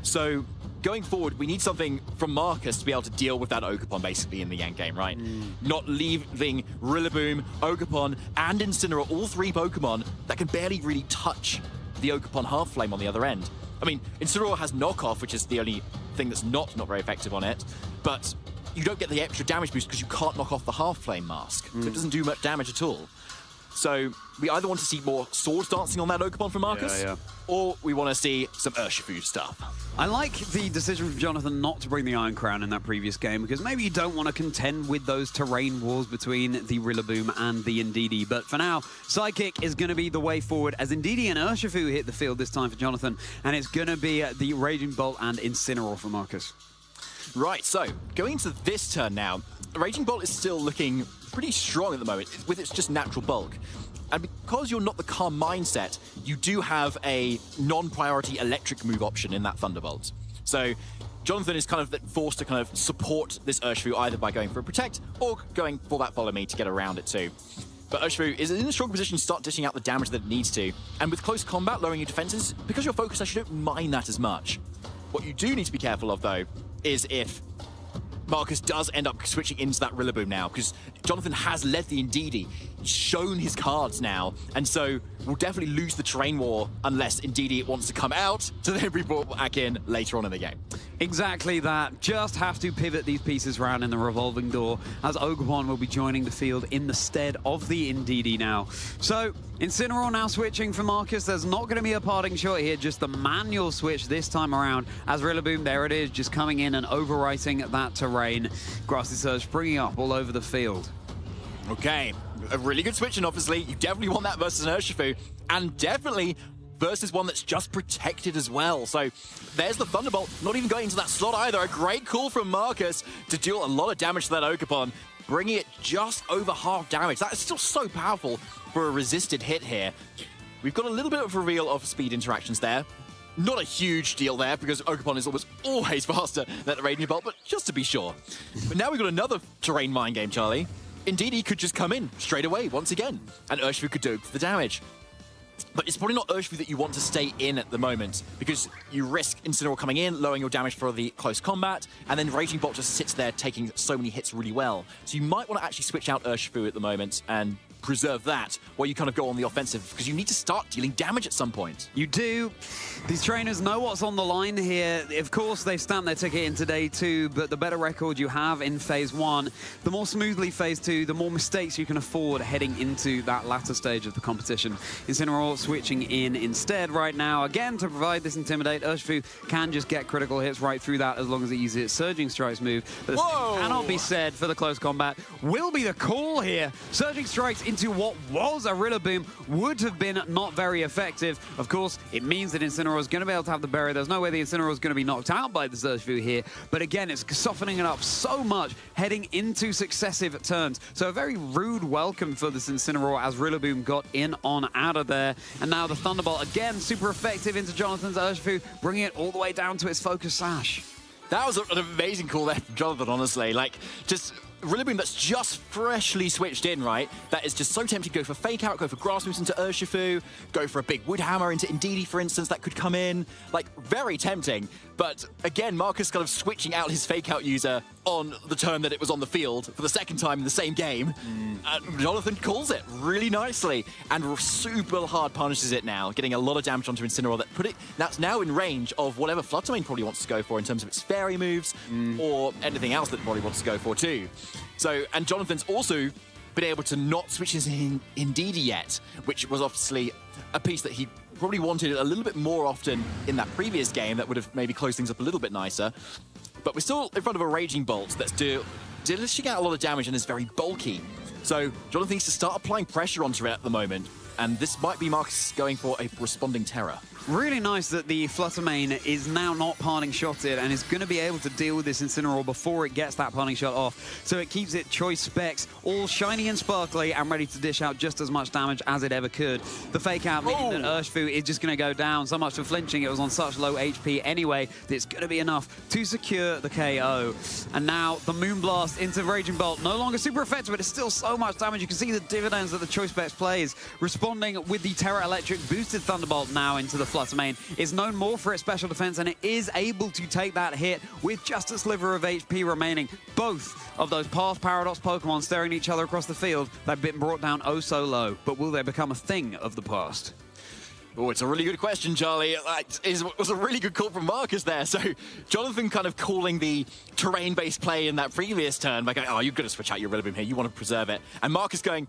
So going forward, we need something from Marcus to be able to deal with that Oakapon basically in the end game, right? Not leaving Rillaboom, Oakapon, and Incineroar, all 3 Pokemon that can barely really touch the Oakapon Half Flame on the other end. I mean, Incineroar has Knockoff, which is the only thing that's not very effective on it, but you don't get the extra damage boost because you can't knock off the Half Flame mask, so it doesn't do much damage at all. So we either want to see more swords dancing on that Ogerpon from Marcus, or we want to see some Urshifu stuff. I like the decision from Jonathan not to bring the Iron Crown in that previous game, because maybe you don't want to contend with those terrain wars between the Rillaboom and the Indeedee. But for now, Sidekick is going to be the way forward as Indeedee and Urshifu hit the field this time for Jonathan, and it's going to be the Raging Bolt and Incineroar for Marcus. Right, so going into this turn now, Raging Bolt is still looking pretty strong at the moment with its just natural bulk. And because you're not the calm mindset, you do have a non-priority electric move option in that Thunderbolt. So Jonathan is kind of forced to kind of support this Urshifu either by going for a protect or going for that follow me to get around it too. But Urshifu is in a strong position to start dishing out the damage that it needs to. And with close combat, lowering your defenses, because you're focused, you don't mind that as much. What you do need to be careful of, though, is if Marcus does end up switching into that Rillaboom now, because Jonathan has led the Indeedee, shown his cards now, and so we'll definitely lose the terrain war unless Indeedee wants to come out to then be brought back in later on in the game. Exactly that. Just have to pivot these pieces around in the revolving door, as Ogerpon will be joining the field in the stead of the Indeedee now. So Incineroar now switching for Marcus. There's not going to be a parting shot here, just the manual switch this time around as Rillaboom, there it is, just coming in and overwriting that terrain. Grassy Surge springing up all over the field. Okay, a really good switch, and obviously you definitely want that versus an Urshifu, and definitely versus one that's just protected as well. So there's the Thunderbolt, not even going into that slot either. A great call from Marcus to deal a lot of damage to that Ogerpon, bringing it just over half damage. That is still so powerful for a resisted hit here. We've got a little bit of reveal of speed interactions there. Not a huge deal there, because Ogerpon is almost always faster than the Raging Bolt, but just to be sure. But now we've got another terrain mind game, Charlie. Indeedee could just come in straight away once again, and Urshifu could do the damage. But it's probably not Urshifu that you want to stay in at the moment, because you risk Incineroar coming in, lowering your damage for the close combat, and then Raging Bolt just sits there taking so many hits really well. So you might want to actually switch out Urshifu at the moment and preserve that while you kind of go on the offensive, because you need to start dealing damage at some point. You do. These trainers know what's on the line here. Of course, they've stamped their ticket in today too, but the better record you have in Phase 1, the more smoothly Phase 2, the more mistakes you can afford heading into that latter stage of the competition. Incineroar switching in instead right now, again, to provide this Intimidate. Urshifu can just get critical hits right through that as long as it uses its Surging Strikes move. But this cannot be said for the close combat. Will be the call here. Surging Strikes into what was a Rillaboom would have been not very effective. Of course, it means that Incineroar is going to be able to have the barrier. There's no way the Incineroar is going to be knocked out by the Urshifu here. But again, it's softening it up so much heading into successive turns. So a very rude welcome for this Incineroar as Rillaboom got in on out of there. And now the Thunderbolt, again, super effective into Jonathan's Urshifu, bringing it all the way down to its Focus Sash. That was an amazing call there from Jonathan, honestly. Like, just Rillaboom that's just freshly switched in, right? That is just so tempting to go for Fake Out, go for Grass Moves into Urshifu, go for a big Wood Hammer into Indeedee, for instance, that could come in. Like, very tempting. But again, Marcus kind of switching out his Fake Out user on the turn that it was on the field for the second time in the same game. Jonathan calls it really nicely and super hard punishes it now, getting a lot of damage onto Incineroar that's now in range of whatever Flutter Mane probably wants to go for in terms of its fairy moves or anything else that it probably wants to go for too. So, and Jonathan's also been able to not switch his Indeedee yet, which was obviously a piece that he probably wanted a little bit more often in that previous game that would have maybe closed things up a little bit nicer. But we're still in front of a Raging Bolt that's dishing out a lot of damage and is very bulky. So Jonathan needs to start applying pressure onto it at the moment. And this might be Marcus going for a responding Terror. Really nice that the Flutter Mane is now not parting shotted and is going to be able to deal with this Incineroar before it gets that parting shot off. So it keeps it choice specs all shiny and sparkly and ready to dish out just as much damage as it ever could. The Fake Out meaning that Urshifu is just going to go down. So much for flinching, it was on such low HP anyway that it's going to be enough to secure the KO. And now the Moonblast into Raging Bolt. No longer super effective, but it's still so much damage. You can see the dividends that the choice specs plays. Responding with the Terra Electric boosted Thunderbolt now into the Flutter Mane is known more for its special defense, and it is able to take that hit with just a sliver of HP remaining. Both of those past Paradox Pokemon staring each other across the field, they've been brought down oh so low, but will they become a thing of the past? Oh, it's a really good question, Charlie. It was a really good call from Marcus there. So Jonathan kind of calling the terrain-based play in that previous turn by going, oh, you're going to switch out your Rillaboom here. You want to preserve it. And Marcus going,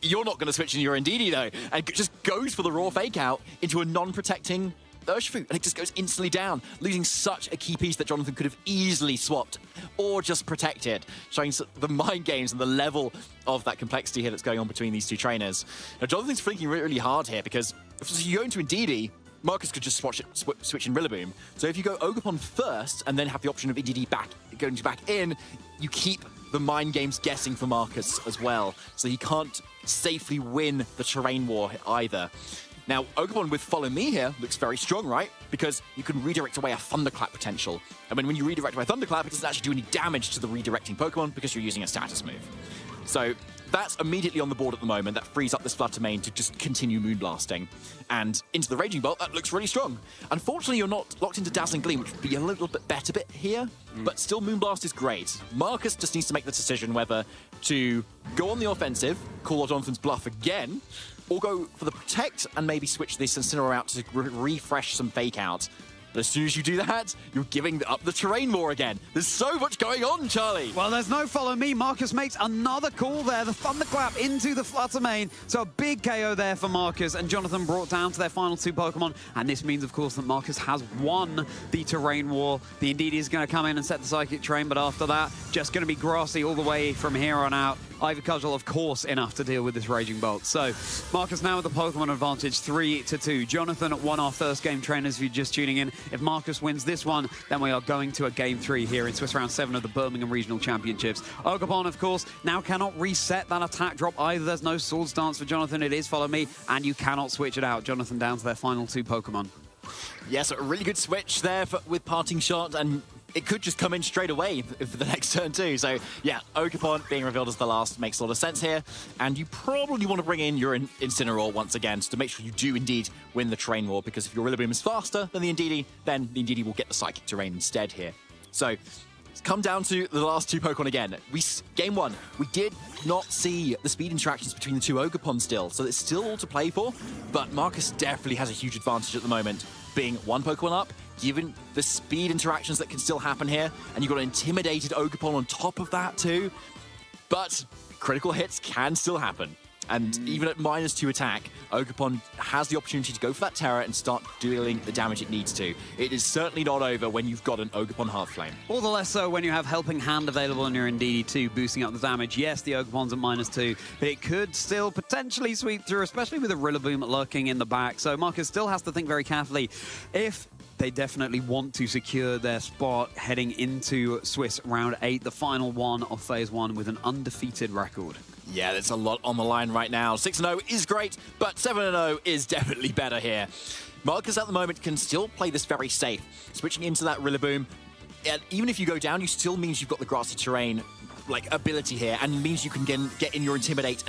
you're not going to switch in your Indeedee, though. And just goes for the raw fake out into a non-protecting Urshifu, and it just goes instantly down, losing such a key piece that Jonathan could have easily swapped or just protected, showing the mind games and the level of that complexity here that's going on between these two trainers. Now, Jonathan's thinking really hard here because if you go into Indeedee, Marcus could just switch in Rillaboom. So if you go Ogerpon first and then have the option of Indeedee going back in, you keep the mind games guessing for Marcus as well. So he can't safely win the terrain war either. Now, Ogerpon with Follow Me here looks very strong, right? Because you can redirect away a Thunderclap potential. And when you redirect away a Thunderclap, it doesn't actually do any damage to the redirecting Pokemon because you're using a status move. So that's immediately on the board at the moment. That frees up this Flutter Mane to just continue Moonblasting. And into the Raging Bolt, that looks really strong. Unfortunately, you're not locked into Dazzling Gleam, which would be a little bit better here, but still Moonblast is great. Marcus just needs to make the decision whether to go on the offensive, call Jonathan's bluff again, or go for the Protect and maybe switch this Incineroar out to refresh some Fake Out. But as soon as you do that, you're giving up the terrain war again. There's so much going on, Charlie. Well, there's no Follow Me. Marcus makes another call there. The Thunderclap into the Flutter Mane. So a big KO there for Marcus, and Jonathan brought down to their final two Pokemon. And this means, of course, that Marcus has won the terrain war. The Indeedee is going to come in and set the Psychic Terrain, but after that, just going to be grassy all the way from here on out. Ivy Cudgel, of course, enough to deal with this Raging Bolt. So Marcus now with the Pokemon advantage 3-2. Jonathan won our first game, trainers, if you're just tuning in. If Marcus wins this one, then we are going to a Game 3 here in Swiss Round 7 of the Birmingham Regional Championships. Ogerpon, of course, now cannot reset that attack drop either. There's no Swords Dance for Jonathan. It is Follow Me, and you cannot switch it out. Jonathan down to their final two Pokemon. Yes, a really good switch there with Parting Shot, and it could just come in straight away for the next turn too. So yeah, Ogerpon being revealed as the last makes a lot of sense here. And you probably want to bring in your Incineroar once again to make sure you do indeed win the terrain war, because if your Rillaboom is faster than the Indeedee, then the Indeedee will get the Psychic Terrain instead here. So it's come down to the last two Pokemon again. Game 1, we did not see the speed interactions between the two Ogerpon still, so it's still all to play for, but Marcus definitely has a huge advantage at the moment, being one Pokemon up, given the speed interactions that can still happen here, and you've got an intimidated Ogerpon on top of that too. But critical hits can still happen. And even at -2 attack, Ogerpon has the opportunity to go for that Terror and start dealing the damage it needs to. It is certainly not over when you've got an Ogerpon Heartflame. All the less so when you have Helping Hand available in your Indeedee too, boosting up the damage. Yes, the Ogerpon's at -2, but it could still potentially sweep through, especially with a Rillaboom lurking in the back. So Marcus still has to think very carefully if they definitely want to secure their spot heading into Swiss Round 8, the final one of Phase 1 with an undefeated record. Yeah, there's a lot on the line right now. 6-0 is great, but 7-0 is definitely better here. Marcus at the moment can still play this very safe, switching into that Rillaboom. And even if you go down, you still means you've got the grassy terrain ability here, and means you can get in your Intimidate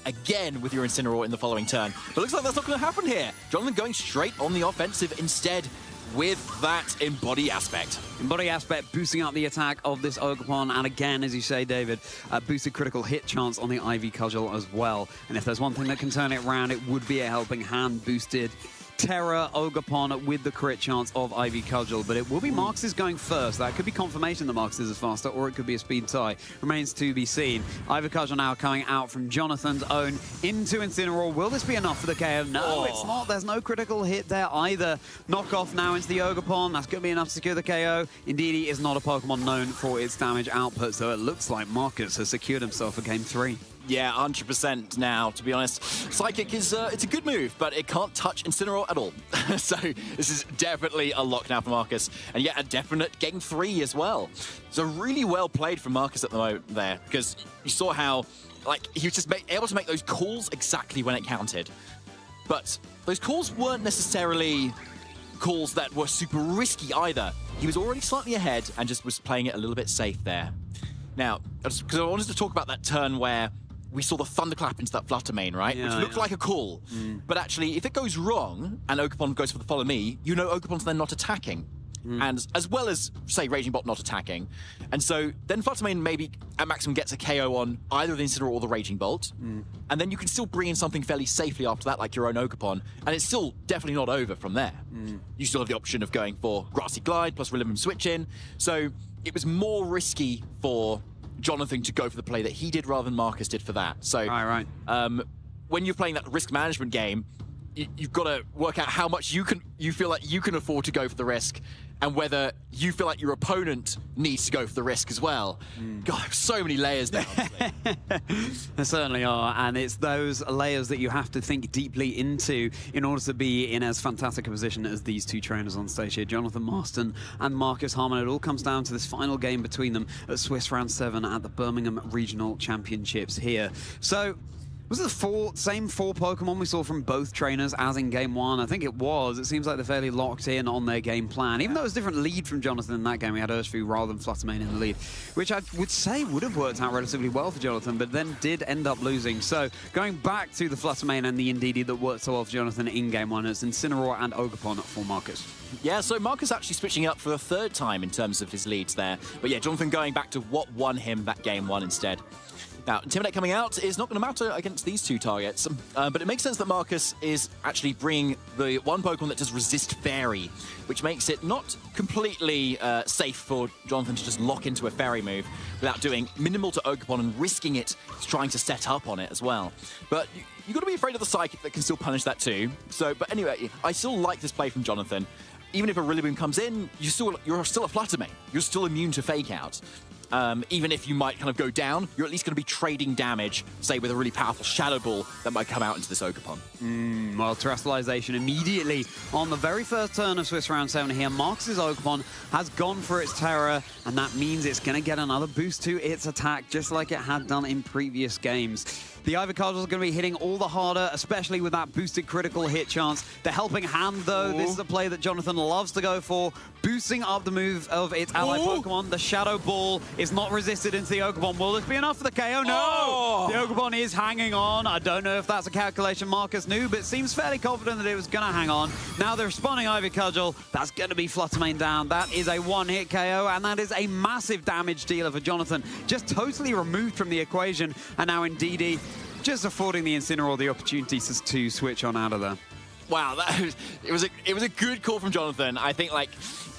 again with your Incineroar in the following turn. But it looks like that's not going to happen here. Jonathan going straight on the offensive instead, with that Embody Aspect. Embody Aspect boosting up the attack of this Ogerpon, and again, as you say, David, boosted critical hit chance on the Ivy Cudgel as well. And if there's one thing that can turn it around, it would be a Helping Hand boosted Terra Ogerpon with the crit chance of Ivy Cudgel, but it will be Marcus going first. That could be confirmation that Marcus is faster, or it could be a speed tie. Remains to be seen. Ivy Cudgel now coming out from Jonathan's own into Incineroar. Will this be enough for the KO? No, it's not. There's no critical hit there either. Knockoff now into the Ogerpon. That's going to be enough to secure the KO. Indeedee is not a Pokemon known for its damage output, so it looks like Marcus has secured himself for Game 3. Yeah, 100% now, to be honest. Psychic is it's a good move, but it can't touch Incineroar at all. So this is definitely a lock now for Marcus. And yeah, a definite Game 3 as well. So really well played from Marcus at the moment there, because you saw how he was just able to make those calls exactly when it counted. But those calls weren't necessarily calls that were super risky either. He was already slightly ahead and just was playing it a little bit safe there. Now, because I wanted to talk about that turn where we saw the Thunderclap into that Flutter Mane, right? Yeah, which looked like a call. But actually, if it goes wrong and Ogerpon goes for the Follow Me, you know Ogerpon's then not attacking. and as well as, say, Raging Bot not attacking. And so then Fluttermane maybe at maximum gets a KO on either the Incineroar or the Raging Bolt, and then you can still bring in something fairly safely after that, like your own Ogerpon, and it's still definitely not over from there. You still have the option of going for Grassy Glide plus Rillaboom switch in, so it was more risky for Jonathan to go for the play that he did rather than Marcus did for that. So when you're playing that risk management game, you've got to work out how much you feel like you can afford to go for the risk, and whether you feel like your opponent needs to go for the risk as well. God, so many layers there. There certainly are, and it's those layers that you have to think deeply into in order to be in as fantastic a position as these two trainers on stage here, Jonathan Marston and Marcus Harmon. It all comes down to this final game between them at Swiss Round 7 at the Birmingham Regional Championships here. So, was it the same four Pokemon we saw from both trainers as in Game 1? I think it was. It seems like they're fairly locked in on their game plan. Even though it was a different lead from Jonathan in that game, we had Urshifu rather than Fluttermane in the lead, which I would say would have worked out relatively well for Jonathan, but then did end up losing. So going back to the Fluttermane and the Indeedee that worked so well for Jonathan in Game 1, it's Incineroar and Ogerpon for Marcus. Yeah, so Marcus actually switching up for the third time in terms of his leads there. But yeah, Jonathan going back to what won him that Game 1 instead. Now, Intimidate coming out is not going to matter against these two targets, but it makes sense that Marcus is actually bringing the one Pokemon that does resist Fairy, which makes it not completely safe for Jonathan to just lock into a Fairy move without doing minimal to Ogerpon and risking it trying to set up on it as well. But you've got to be afraid of the Psychic that can still punish that too. So, but anyway, I still like this play from Jonathan. Even if a Rillaboom comes in, you're still a Fluttermane. You're still immune to Fake Out. Even if you might kind of go down, you're at least going to be trading damage, say with a really powerful Shadow Ball that might come out into this Ogerpon. Well, Terrestrialization immediately on the very first turn of Swiss Round 7 here. Marcus's Ogerpon has gone for its Terror, and that means it's going to get another boost to its attack, just like it had done in previous games. The Ivycardle is going to be hitting all the harder, especially with that boosted critical hit chance. The Helping Hand, though, this is a play that Jonathan loves to go for, boosting up the move of its ally Pokemon. The Shadow Ball is not resisted into the Ogerpon. Will this be enough for the KO? No! The Ogerpon is hanging on. I don't know if that's a calculation Marcus knew, but seems fairly confident that it was going to hang on. Now the responding Ivycudgel, that's going to be Fluttermane down. That is a one-hit KO, and that is a massive damage dealer for Jonathan. Just totally removed from the equation, and now Indeedee just affording the Incineroar the opportunity to switch on out of there. Wow, it was a good call from Jonathan. I think like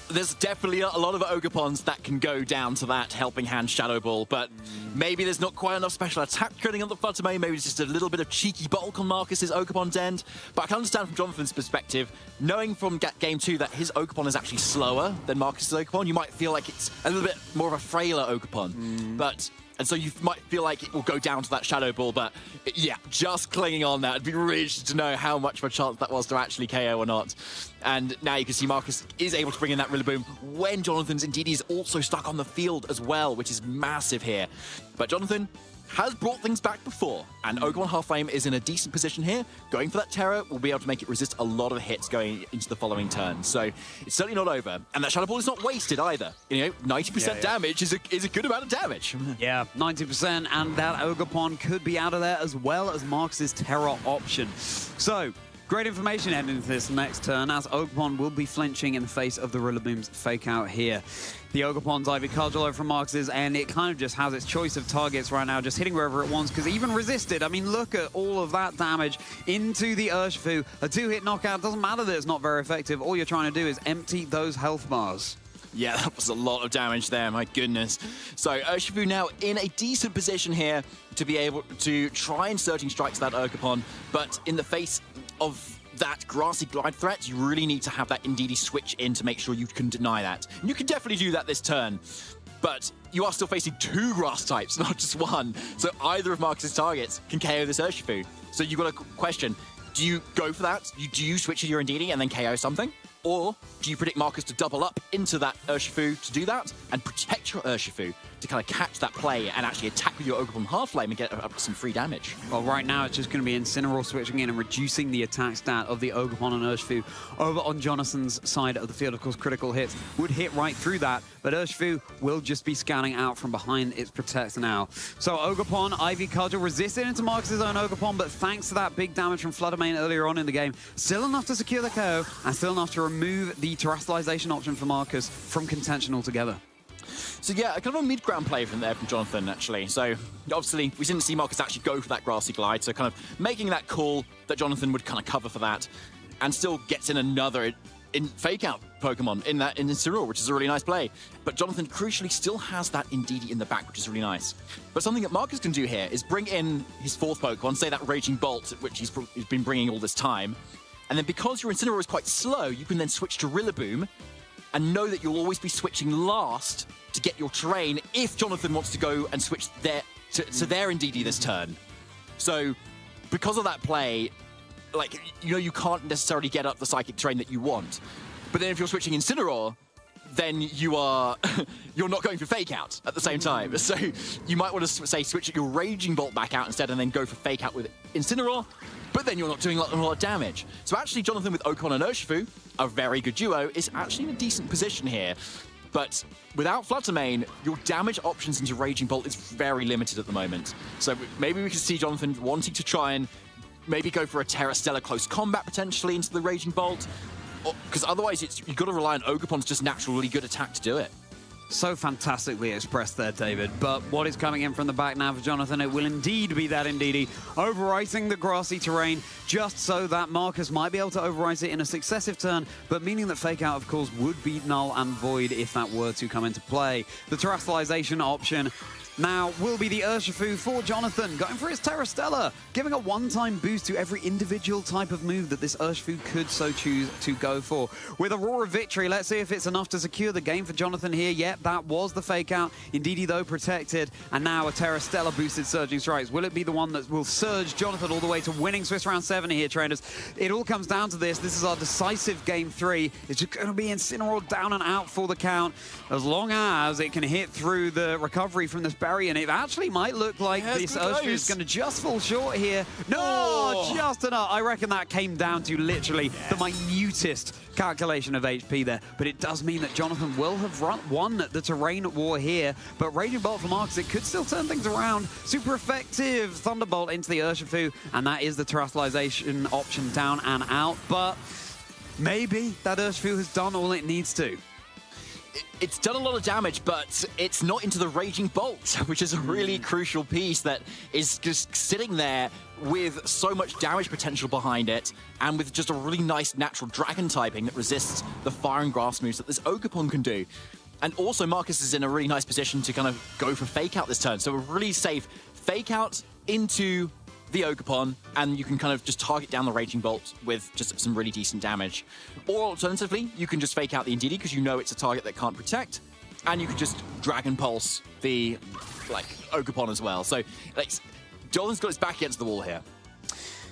there's definitely a lot of Ogerpons that can go down to that Helping Hand Shadow Ball, but maybe there's not quite enough special attack cutting on the Fluttermane. Maybe it's just a little bit of cheeky bulk on Marcus's Ogerpon's end. But I can understand from Jonathan's perspective, knowing from Game 2 that his Ogerpon is actually slower than Marcus's Ogerpon, you might feel like it's a little bit more of a frailer Ogerpon. And so you might feel like it will go down to that Shadow Ball, but yeah, just clinging on that. It'd be really interesting to know how much of a chance that was to actually KO or not. And now you can see Marcus is able to bring in that Rillaboom when Jonathan's Indeedee is also stuck on the field as well, which is massive here. But Jonathan has brought things back before, and Ogerpon Half-Flame is in a decent position here. Going for that Terror will be able to make it resist a lot of hits going into the following turn. So it's certainly not over. And that Shadow Ball is not wasted either. You know, 90% damage is a good amount of damage. Yeah, 90%, and that Ogerpon could be out of there as well as Marcus's Terror option. So, great information heading into this next turn, as Ogerpon will be flinching in the face of the Rillaboom's Fake Out here. The Ogerpon's Ivycudgel over from Marcus's, and it kind of just has its choice of targets right now, just hitting wherever it wants, because even resisted, I mean, look at all of that damage into the Urshifu. A two-hit knockout, doesn't matter that it's not very effective. All you're trying to do is empty those health bars. Yeah, that was a lot of damage there, my goodness. So Urshifu now in a decent position here to be able to try inserting strikes to that Ogerpon, but in the face of that Grassy Glide threat, you really need to have that Indeedee switch in to make sure you can deny that. And you can definitely do that this turn, but you are still facing two grass types, not just one. So either of Marcus's targets can KO this Urshifu. So you've got a question. Do you go for that? Do you switch to your Indeedee and then KO something? Or do you predict Marcus to double up into that Urshifu to do that and protect your Urshifu to kind of catch that play and actually attack with your Ogerpon Half-Flame and get up some free damage? Well, right now it's just going to be Incineroar switching in and reducing the attack stat of the Ogerpon and Urshifu over on Jonathan's side of the field. Of course, critical hits would hit right through that, but Urshifu will just be scanning out from behind its protect now. So Ogerpon, Ivycudgel resisted into Marcus's own Ogerpon, but thanks to that big damage from Fluttermane earlier on in the game, still enough to secure the KO and still enough to remove remove the terrestrialization option for Marcus from contention altogether. So yeah, kind of a mid-ground play from Jonathan, actually. So obviously, we didn't see Marcus actually go for that grassy glide, so kind of making that call that Jonathan would kind of cover for that, and still gets in another fake-out Pokemon in Incineroar, which is a really nice play. But Jonathan, crucially, still has that Indeedee in the back, which is really nice. But something that Marcus can do here is bring in his fourth Pokemon, say that Raging Bolt, which he's been bringing all this time, and then because your Incineroar is quite slow, you can then switch to Rillaboom, and know that you'll always be switching last to get your terrain if Jonathan wants to go and switch to their Indeedee this turn. So because of that play, like, you can't necessarily get up the psychic terrain that you want. But then if you're switching Incineroar, then you're not going for Fake Out at the same time. So you might want to say switch your Raging Bolt back out instead and then go for Fake Out with Incineroar, but then you're not doing a lot of damage. So actually Jonathan with Okon and Urshifu, a very good duo, is actually in a decent position here. But without Fluttermane, your damage options into Raging Bolt is very limited at the moment. So maybe we can see Jonathan wanting to try and maybe go for a Terra Stella close combat potentially into the Raging Bolt, because otherwise you've got to rely on Ogerpon's just naturally good attack to do it. So fantastically expressed there, David. But what is coming in from the back now for Jonathan? It will indeed be that Indeedee overwriting the grassy terrain, just so that Marcus might be able to overwrite it in a successive turn, but meaning that Fake Out, of course, would be null and void if that were to come into play. The terrestrialization option now will be the Urshifu for Jonathan, going for his Terra Stella, giving a one-time boost to every individual type of move that this Urshifu could so choose to go for. With Aurora Victory, let's see if it's enough to secure the game for Jonathan here. Yep, that was the Fake Out. Indeedee, though, protected, and now a Terra Stella boosted Surging Strikes. Will it be the one that will surge Jonathan all the way to winning Swiss Round 7 here, trainers? It all comes down to this. This is our decisive Game 3. It's just going to be Incineroar down and out for the count, as long as it can hit through the recovery from this berry, and it actually might look like this Urshifu is going to just fall short here. No, just enough. I reckon that came down to literally the minutest calculation of HP there, but it does mean that Jonathan will have won the terrain war here. But Raging Bolt for Marcus, it could still turn things around. Super effective Thunderbolt into the Urshifu, and that is the terrestrialization option down and out. But maybe that Urshifu has done all it needs to. It's done a lot of damage, but it's not into the Raging Bolt, which is a really crucial piece that is just sitting there with so much damage potential behind it, and with just a really nice natural dragon typing that resists the fire and grass moves that this Ogerpon can do. And also Marcus is in a really nice position to kind of go for Fake Out this turn, so a really safe Fake Out into the Ogerpon, and you can kind of just target down the Raging Bolt with just some really decent damage. Or alternatively, you can just Fake Out the Indeedee because you know it's a target that can't protect, and you can just Dragon Pulse the Ogerpon as well. So Jonathan's got his back against the wall here.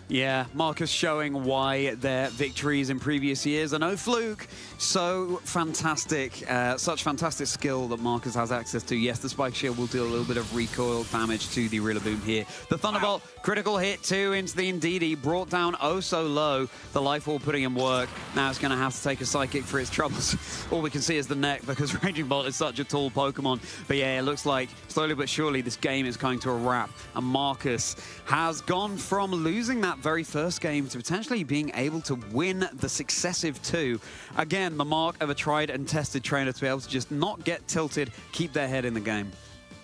Yeah, Marcus showing why their victories in previous years are no fluke. So fantastic, such fantastic skill that Marcus has access to. Yes, the Spike Shield will deal a little bit of recoil damage to the Rillaboom here. The Thunderbolt, critical hit too into the Indeedee, brought down oh so low. The Life Orb putting in work. Now it's going to have to take a Psychic for its troubles. All we can see is the neck because Raging Bolt is such a tall Pokemon. But yeah, it looks like slowly but surely this game is coming to a wrap. And Marcus has gone from losing that very first game to potentially being able to win the successive two. Again, the mark of a tried and tested trainer to be able to just not get tilted, keep their head in the game.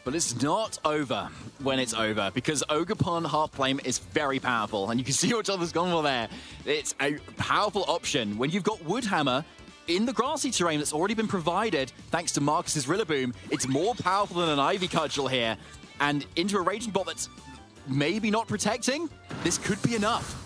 But it's not over when it's over, because Ogerpon Half Flame is very powerful, and you can see what Jonathan's gone for there. It's a powerful option. When you've got Woodhammer in the grassy terrain that's already been provided, thanks to Marcus's Rillaboom, it's more powerful than an Ivy Cudgel here. And into a Raging Bolt that's maybe not protecting, this could be enough.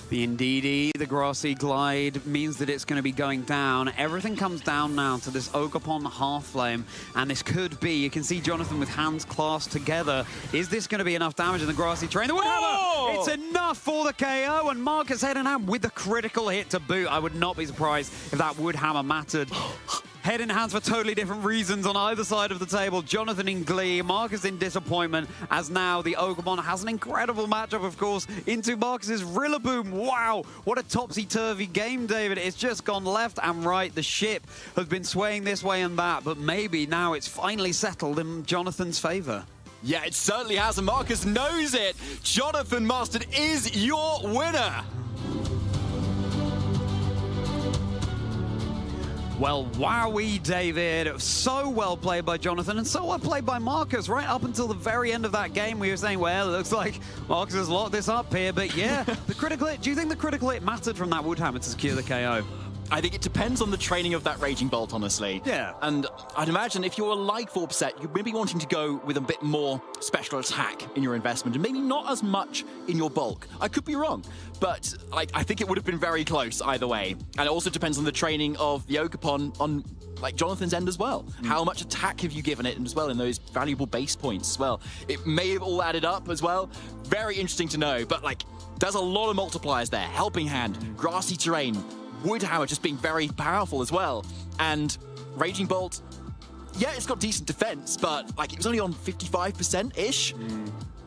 The Indeedee, the grassy glide means that it's going to be going down. Everything comes down now to this Ogerpon Half Flame, and this could be, you can see Jonathan with hands clasped together. Is this going to be enough damage in the grassy terrain? The Woodhammer! It's enough for the KO, and Marcus head in hand with the critical hit to boot. I would not be surprised if that Woodhammer mattered. Head in hands for totally different reasons on either side of the table. Jonathan in glee, Marcus in disappointment, as now the Ogerpon has an incredible matchup, of course, into Marcus's Rillaboom. Wow, what a topsy-turvy game, David. It's just gone left and right. The ship has been swaying this way and that, but maybe now it's finally settled in Jonathan's favor. Yeah, it certainly has, and Marcus knows it. Jonathan Mustard is your winner. Well, wowee, David. So well played by Jonathan and so well played by Marcus. Right up until the very end of that game, we were saying, well, it looks like Marcus has locked this up here. But yeah, the critical hit, do you think the critical hit mattered from that Woodhammer to secure the KO? I think it depends on the training of that Raging Bolt, honestly. Yeah. And I'd imagine if you're a Like Forb set, you're maybe wanting to go with a bit more special attack in your investment and maybe not as much in your bulk. I could be wrong, but I think it would have been very close either way. And it also depends on the training of the Ogerpon on like Jonathan's end as well. How much attack have you given it as well in those valuable base points as well? It may have all added up as well. Very interesting to know, but like there's a lot of multipliers there. Helping Hand, grassy terrain, Woodhammer just being very powerful as well. And Raging Bolt, yeah, it's got decent defense, but like it was only on 55%-ish.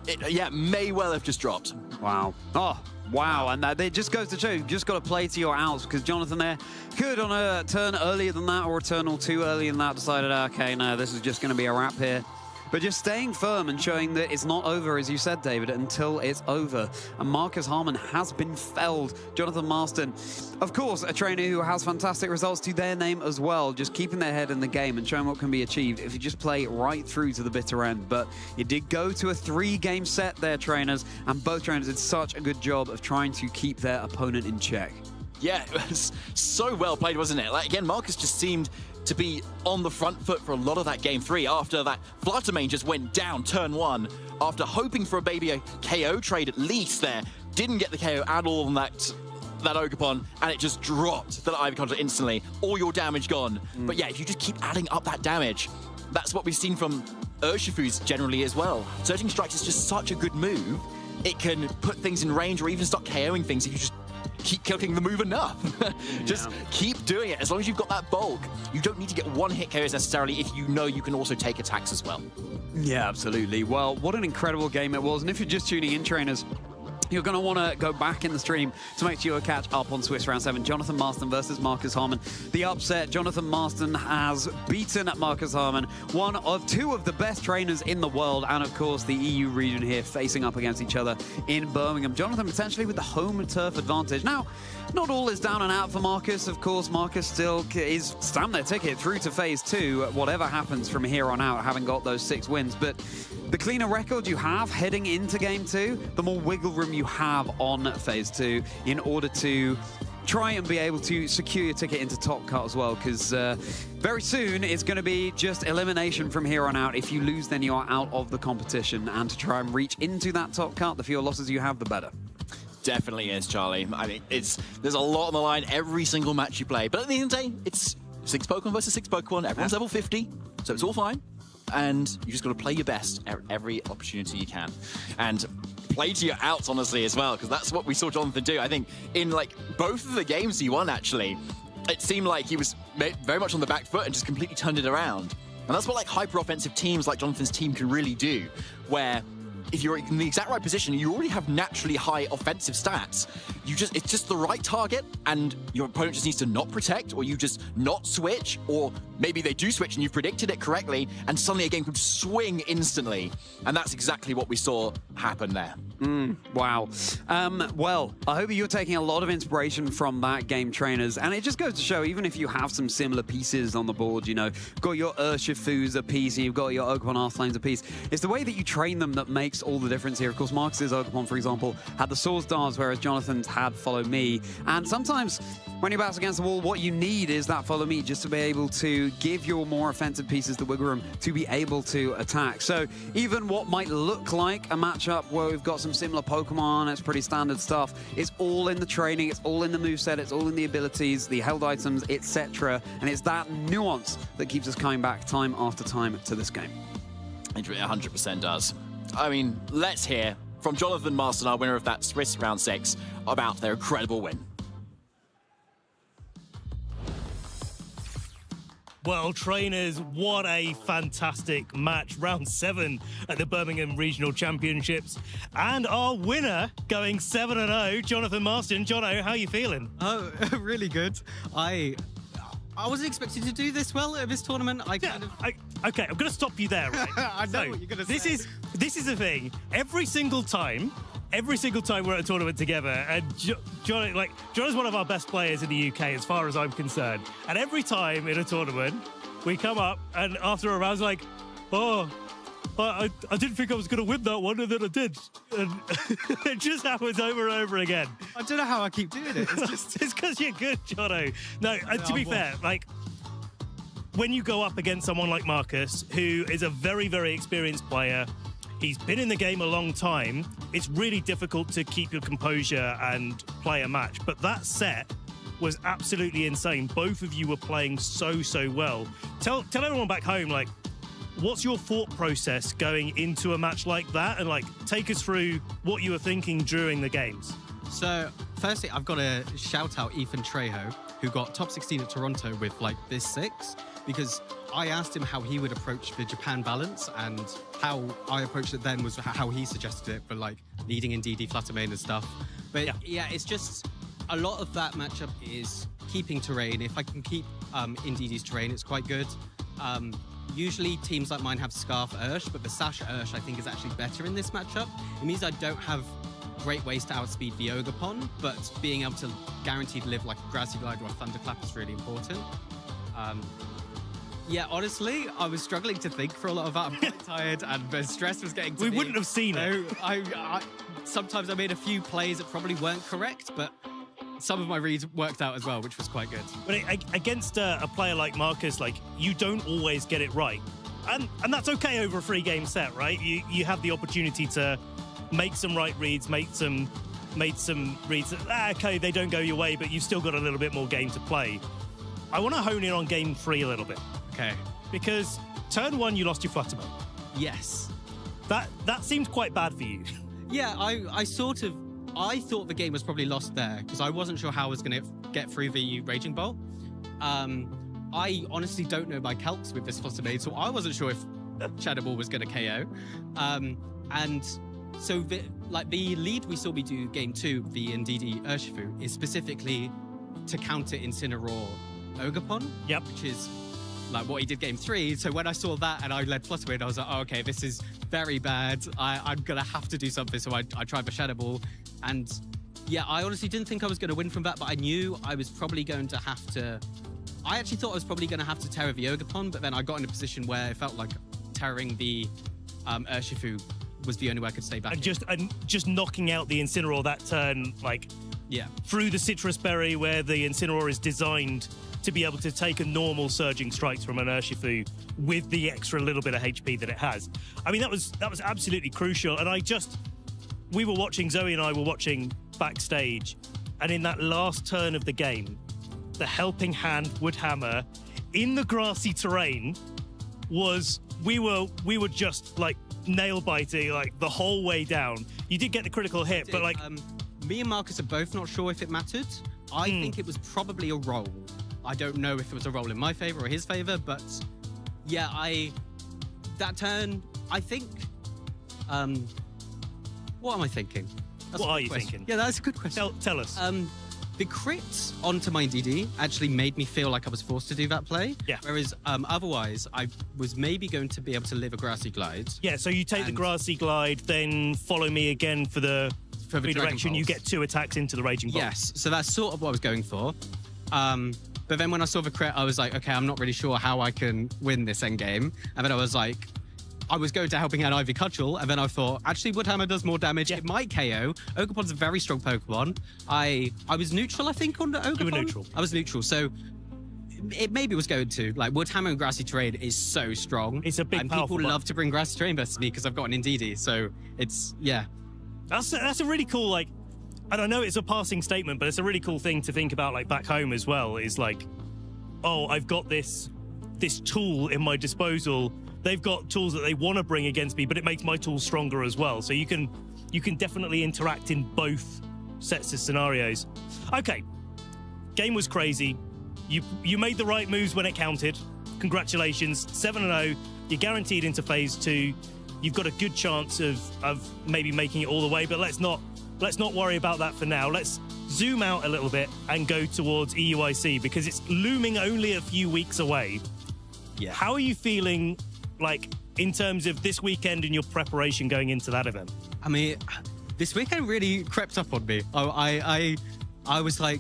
It may well have just dropped. Wow. Oh, wow. And it just goes to show you've just got to play to your outs, because Jonathan there could, on a turn earlier than that or a turn or two earlier than that, decided, okay, no, this is just going to be a wrap here. But just staying firm and showing that it's not over, as you said, David, until it's over. And Marcus Harmon has been felled. Jonathan Marston, of course, a trainer who has fantastic results to their name as well, just keeping their head in the game and showing what can be achieved if you just play right through to the bitter end. But it did go to a 3-game set there, trainers, and both trainers did such a good job of trying to keep their opponent in check. Yeah, it was so well played, wasn't it? Like, again, Marcus just seemed to be on the front foot for a lot of that game 3 after that Fluttermane just went down turn 1 after hoping for a KO trade at least there. Didn't get the KO at all on that Ogerpon, and it just dropped that Ivy Contra instantly. All your damage gone. But yeah, if you just keep adding up that damage, that's what we've seen from Urshifu's generally as well. Surging Strikes is just such a good move. It can put things in range or even start KOing things if you just keep clicking the move enough. Just keep doing it. As long as you've got that bulk, you don't need to get one-hit KOs necessarily if you know you can also take attacks as well. Yeah, absolutely. Well, what an incredible game it was. And if you're just tuning in, trainers, you're going to want to go back in the stream to make sure you catch up on Swiss Round 7. Jonathan Marston versus Marcus Harmon. The upset, Jonathan Marston has beaten Marcus Harmon, one of 2 of the best trainers in the world, and of course the EU region here facing up against each other in Birmingham. Jonathan potentially with the home turf advantage. Now, not all is down and out for Marcus. Of course, Marcus still is stamped their ticket through to Phase 2, whatever happens from here on out, having got those 6 wins. But the cleaner record you have heading into Game 2, the more wiggle room you have on Phase 2 in order to try and be able to secure your ticket into Top Cut as well, because very soon it's going to be just elimination from here on out. If you lose, then you are out of the competition, and to try and reach into that Top Cut, the fewer losses you have, the better. Definitely is, Charlie. I mean, there's a lot on the line every single match you play, but at the end of the day, it's 6 Pokemon versus 6 Pokemon. Everyone's level 50, so it's all fine. And you just got to play your best every opportunity you can. And play to your outs, honestly, as well, because that's what we saw Jonathan do. I think in like both of the games he won, actually, it seemed like he was very much on the back foot and just completely turned it around. And that's what like hyper-offensive teams like Jonathan's team can really do, where if you're in the exact right position, you already have naturally high offensive stats. It's just the right target, and your opponent just needs to not protect, or you just not switch, or maybe they do switch and you've predicted it correctly, and suddenly a game could swing instantly. And that's exactly what we saw happen there. Wow. Well, I hope you're taking a lot of inspiration from that game, trainers. And it just goes to show, even if you have some similar pieces on the board, you know, you've got your Urshifus a piece, and you've got your Ogerpon Earthflames a piece, it's the way that you train them that makes all the difference here. Of course, Marcus's Ogerpon, for example, had the Swords Dance, whereas Jonathan's had Follow Me. And sometimes when you're back against the wall, what you need is that Follow Me, just to be able to give your more offensive pieces the wiggle room to be able to attack. So even what might look like a matchup where we've got some similar Pokemon, it's pretty standard stuff, it's all in the training, it's all in the moveset, it's all in the abilities, the held items, etc. And it's that nuance that keeps us coming back time after time to this game. It 100% does. I mean, let's hear from Jonathan Marston, our winner of that Swiss Round 6, about their incredible win. Well, trainers, what a fantastic match. Round 7 at the Birmingham Regional Championships. And our winner going 7-0, Jonathan Marston. Jono, how are you feeling? Oh, really good. I wasn't expecting to do this well at this tournament. Okay, I'm going to stop you there, right? I know what you're going to say. This is the thing. Every single time every single time we're at a tournament together, and John is one of our best players in the UK as far as I'm concerned. And every time in a tournament, we come up and after a round, like, oh, I didn't think I was going to win that one, and then I did. And it just happens over and over again. I don't know how I keep doing it. It's because you're good, Jono. No, to be fair, like, when you go up against someone like Marcus, who is a very, very experienced player, he's been in the game a long time, it's really difficult to keep your composure and play a match. But that set was absolutely insane. Both of you were playing so well. Tell everyone back home, like, what's your thought process going into a match like that? And, like, take us through what you were thinking during the games. So, firstly, I've got to shout out Ethan Trejo, who got top 16 at Toronto with, like, this 6, because I asked him how he would approach the Japan balance, and how I approached it then was how he suggested it for, like, leading in DD flutter main and stuff. But yeah, it's just a lot of that matchup is keeping terrain. If I can keep in DD's terrain, it's quite good. Usually teams like mine have Scarf Ursh, but the Sash Ursh I think is actually better in this matchup. It means I don't have great ways to outspeed the Ogapon, but being able to guarantee to live like a Grassy Glide or a Thunderclap is really important. Yeah, honestly, I was struggling to think for a lot of that. I'm quite tired, and the stress was getting to me. We wouldn't have seen it. Sometimes I made a few plays that probably weren't correct, but some of my reads worked out as well, which was quite good. But against a player like Marcus, like, you don't always get it right. And that's okay over a 3-game set, right? You have the opportunity to make some right reads, made some reads that, okay, they don't go your way, but you've still got a little bit more game to play. I want to hone in on game 3 a little bit. Okay. Because turn 1, you lost your Flutterman. Yes. That seemed quite bad for you. Yeah, I thought the game was probably lost there, because I wasn't sure how I was going to get through the Raging Bolt. I honestly don't know my calcs with this Fluttermane, so I wasn't sure if Shadow Ball was going to KO. And so the lead we saw me do game 2, the Ndidi Urshifu, is specifically to counter Incineroar Ogapon. Yep. Which is like what he did game 3. So when I saw that and I led Fluttermane, I was like, oh, okay, this is very bad. I'm going to have to do something. So I tried the Shadow Ball. And yeah, I honestly didn't think I was going to win from that, but I knew I was probably going to have to... I actually thought I was probably going to have to terror the Ogapon, but then I got in a position where it felt like terroring the Urshifu was the only way I could stay back. And just knocking out the Incineroar that turn, like, through the Citrus Berry, where the Incineroar is designed to be able to take a normal surging strikes from an Urshifu with the extra little bit of HP that it has. I mean, that was absolutely crucial. And we were watching, Zoe and I were watching backstage, and in that last turn of the game, the helping hand Woodhammer in the grassy terrain was, we were just like nail biting like the whole way down. You did get the critical hit, but like me and Marcus are both not sure if it mattered. I think it was probably a roll. I don't know if it was a roll in my favor or his favor, but yeah, that turn, I think, what am I thinking? What are you thinking? Yeah, that's a good question. Tell us. The crits onto my DD actually made me feel like I was forced to do that play. Yeah. Whereas otherwise, I was maybe going to be able to live a Grassy Glide. Yeah, so you take the Grassy Glide, then follow me again for the redirection. You get 2 attacks into the Raging Bolt. Yes, so that's sort of what I was going for. But then when I saw the crit, I was like, okay, I'm not really sure how I can win this endgame. And then I was like, I was going to helping out Ivy Cudgel, and then I thought, actually, Woodhammer does more damage. It might KO. Ogapon's a very strong Pokemon. I was neutral, I think, on the Ogapon. You were neutral. I was neutral, so it maybe was going to. Like, Woodhammer and Grassy Terrain is so strong. It's a big, and powerful people love to bring Grassy Terrain versus me because I've got an Indeedee, so it's, yeah. That's a really cool, like, and I know it's a passing statement, but it's a really cool thing to think about, like, back home as well, is like, oh, I've got this tool in my disposal. They've got tools that they want to bring against me, but it makes my tools stronger as well. So you can definitely interact in both sets of scenarios. Okay, game was crazy. You made the right moves when it counted. Congratulations, 7-0. You're guaranteed into phase 2. You've got a good chance of maybe making it all the way, but let's not worry about that for now. Let's zoom out a little bit and go towards EUIC, because it's looming only a few weeks away. Yeah. How are you feeling, like, in terms of this weekend and your preparation going into that event? I mean, This weekend really crept up on me. I was like,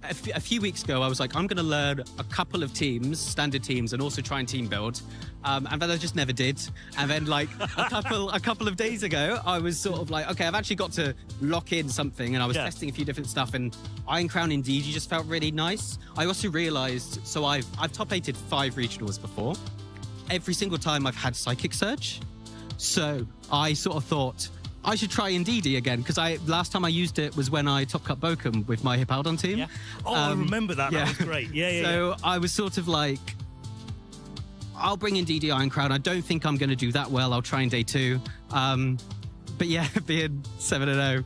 a few weeks ago, I was like, I'm going to learn a couple of teams, standard teams, and also try and team build. And then I just never did. And then like a couple of days ago, I was sort of like, okay, I've actually got to lock in something. And I was testing a few different stuff. And Iron Crown indeed, you just felt really nice. I also realized, so I've top 8'd 5 regionals before. Every single time I've had Psychic Surge. So I sort of thought, I should try Indeedee again, because last time I used it was when I top cut Bokum with my Hippowdon team. Yeah. Oh, I remember that. Yeah. That was great. So I was sort of like, I'll bring Indeedee Iron Crown. I don't think I'm going to do that well. I'll try in day 2. But yeah, being 7-0.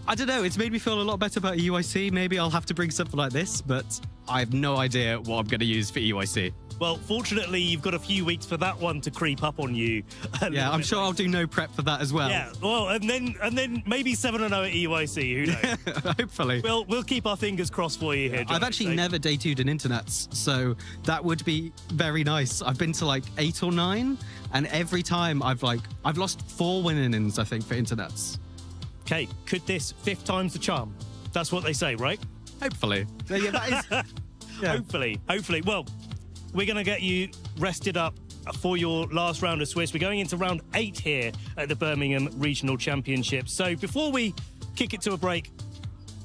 I don't know. It's made me feel a lot better about EUIC. Maybe I'll have to bring something like this, but I have no idea what I'm going to use for EUIC. Well, fortunately, you've got a few weeks for that one to creep up on you. Yeah, I'm sure I'll do no prep for that as well. Yeah, well, and then maybe 7-0 at EUIC. Who knows? Hopefully. We'll keep our fingers crossed for you here, John. I've actually never day 2'd an internets, so that would be very nice. I've been to like 8 or 9, and every time I've lost 4 win-ins, I think, for internets. Okay, could this 5th time's the charm? That's what they say, right? Hopefully. So, yeah, that is. Yeah. Hopefully. Well, we're going to get you rested up for your last round of Swiss. We're going into round 8 here at the Birmingham Regional Championship. So before we kick it to a break,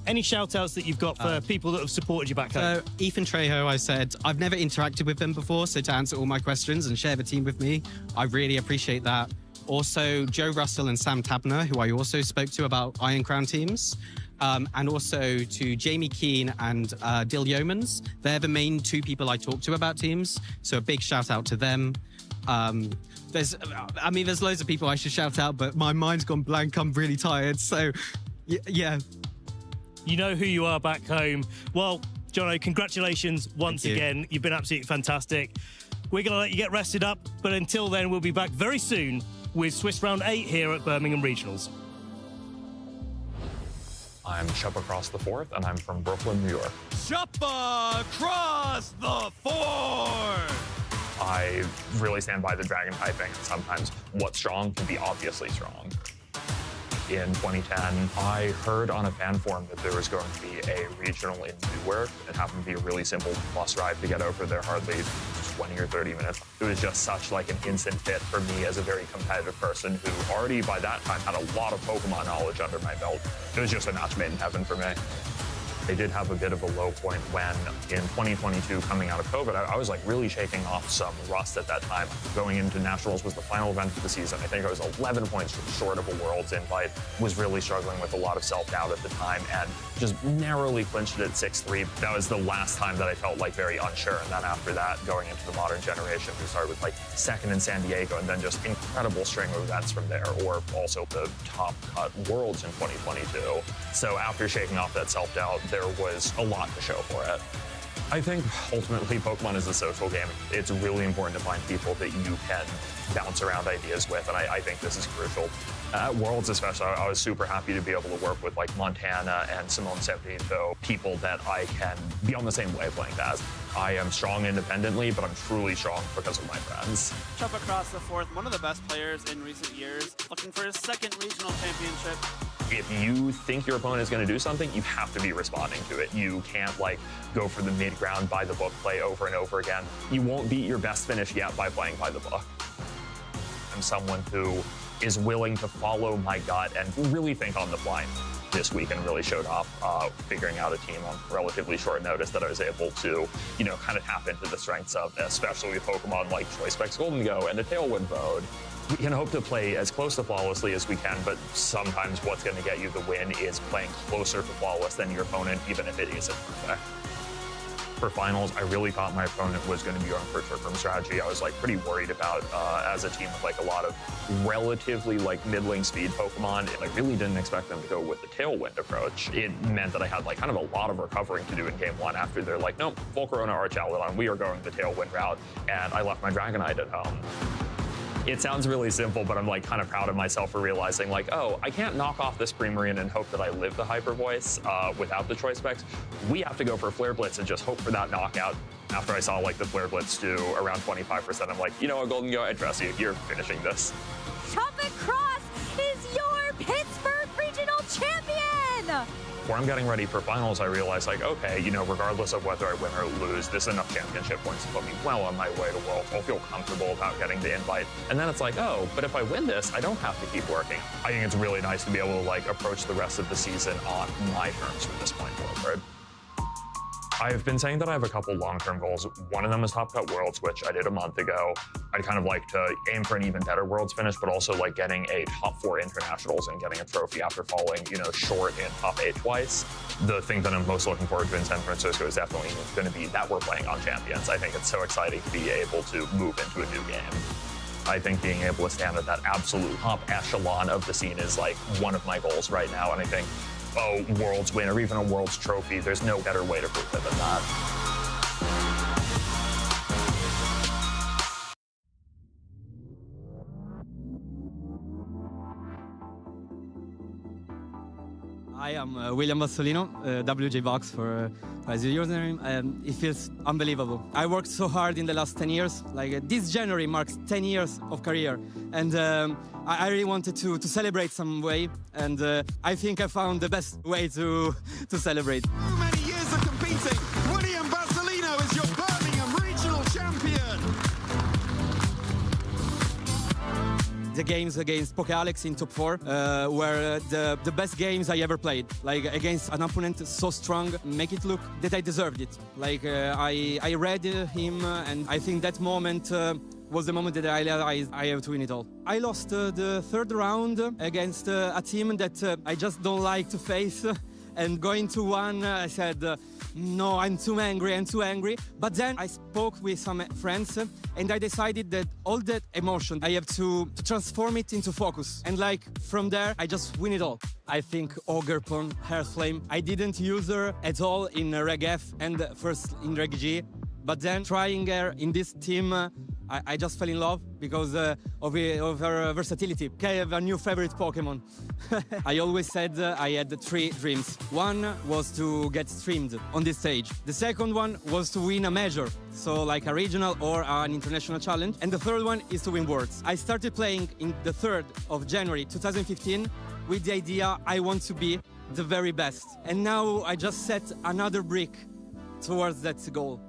any shout-outs that you've got for people that have supported you back home? So Ethan Trejo, I said, I've never interacted with them before, so to answer all my questions and share the team with me, I really appreciate that. Also, Joe Russell and Sam Tabner, who I also spoke to about Iron Crown teams. And also to Jamie Keane and Dill Yeomans. They're the main 2 people I talk to about teams, so a big shout out to them. There's loads of people I should shout out, but my mind's gone blank. I'm really tired, so yeah. You know who you are back home. Well, Jono, congratulations once again. You've been absolutely fantastic. We're going to let you get rested up, but until then, we'll be back very soon with Swiss Round 8 here at Birmingham Regionals. I'm Shup Across the Fourth, and I'm from Brooklyn, New York. Shup Across the Fourth! I really stand by the dragon typing. Sometimes what's strong can be obviously strong. In 2010, I heard on a fan forum that there was going to be a regional in Newark. It happened to be a really simple bus ride to get over there, hardly 20 or 30 minutes. It was just such like an instant fit for me as a very competitive person who already by that time had a lot of Pokemon knowledge under my belt. It was just a match made in heaven for me. I did have a bit of a low point when in 2022, coming out of COVID, I was like really shaking off some rust at that time. Going into Nationals was the final event of the season. I think I was 11 points short of a Worlds invite, was really struggling with a lot of self-doubt at the time and just narrowly clinched it at 6-3. That was the last time that I felt like very unsure. And then after that, going into the modern generation, we started with like 2nd in San Diego and then just incredible string of events from there, or also the top cut Worlds in 2022. So after shaking off that self-doubt, there was a lot to show for it. I think ultimately Pokemon is a social game. It's really important to find people that you can bounce around ideas with, and I think this is crucial. At Worlds especially, I was super happy to be able to work with like Montana and Simone Sepinto, people that I can be on the same wavelength as. I am strong independently, but I'm truly strong because of my friends. Shup Across the Fourth, one of the best players in recent years, looking for his 2nd regional championship. If you think your opponent is going to do something, you have to be responding to it. You can't like go for the mid-ground by the book play over and over again. You won't beat your best finish yet by playing by the book. I'm someone who is willing to follow my gut and really think on the fly. This weekend really showed off figuring out a team on relatively short notice that I was able to, kind of tap into the strengths of, especially with Pokemon like Choice Specs Golden Go and a Tailwind Mode. We can hope to play as close to flawlessly as we can, but sometimes what's going to get you the win is playing closer to flawless than your opponent, even if it isn't perfect. For finals, I really thought my opponent was going to be going for a trick room strategy. I was like pretty worried about as a team with like a lot of relatively like middling speed Pokemon, and I really didn't expect them to go with the Tailwind approach. It meant that I had like kind of a lot of recovering to do in game 1 after they're like, nope, Volcarona Archaludon, we are going the Tailwind route, and I left my Dragonite at home. It sounds really simple, but I'm like kind of proud of myself for realizing like, oh, I can't knock off this Primarine and hope that I live the Hyper Voice without the Choice Specs. We have to go for Flare Blitz and just hope for that knockout. After I saw like the Flare Blitz do around 25%, I'm like, you know what, Golden Go, I trust you. You're finishing this. Shup Across is your Pittsburgh before I'm getting ready for finals, I realized, like, okay, you know, regardless of whether I win or lose, this is enough championship points to put me well on my way to Worlds. I'll feel comfortable about getting the invite. And then it's like, oh, but if I win this, I don't have to keep working. I think it's really nice to be able to, like, approach the rest of the season on my terms from this point forward. I've been saying that I have a couple long-term goals. One of them is Top Cut Worlds, which I did a month ago. I'd kind of like to aim for an even better Worlds finish, but also like getting a top 4 internationals and getting a trophy after falling, you know, short in top 8 twice. The thing that I'm most looking forward to in San Francisco is definitely going to be that we're playing on Champions. I think it's so exciting to be able to move into a new game. I think being able to stand at that absolute top echelon of the scene is like one of my goals right now, and I think a Worlds win or even a Worlds trophy, there's no better way to prove it than that. Hi, I'm William Bassolino, WJ Box for as your username. It feels unbelievable. I worked so hard in the last 10 years. Like this January marks 10 years of career, and I really wanted to celebrate some way, and I think I found the best way to celebrate. So many years of competing. William Bassolino is your Birmingham regional champion. The games against Poké in top 4 were the best games I ever played. Like against an opponent so strong, make it look that I deserved it. Like I read him, and I think that moment was the moment that I realized I have to win it all. I lost the 3rd round against a team that I just don't like to face. And going to one, I said, no, I'm too angry. But then I spoke with some friends, and I decided that all that emotion, I have to transform it into focus. And like from there, I just win it all. I think Ogre-Pon, Hearthflame, I didn't use her at all in Reg F and first in Reg G. But then trying her in this team, I just fell in love because of her versatility. I have a new favorite Pokemon. I always said I had 3 dreams. One was to get streamed on this stage. The second one was to win a major, so like a regional or an international challenge. And the third one is to win Worlds. I started playing in the 3rd of January 2015 with the idea I want to be the very best. And now I just set another brick towards that goal.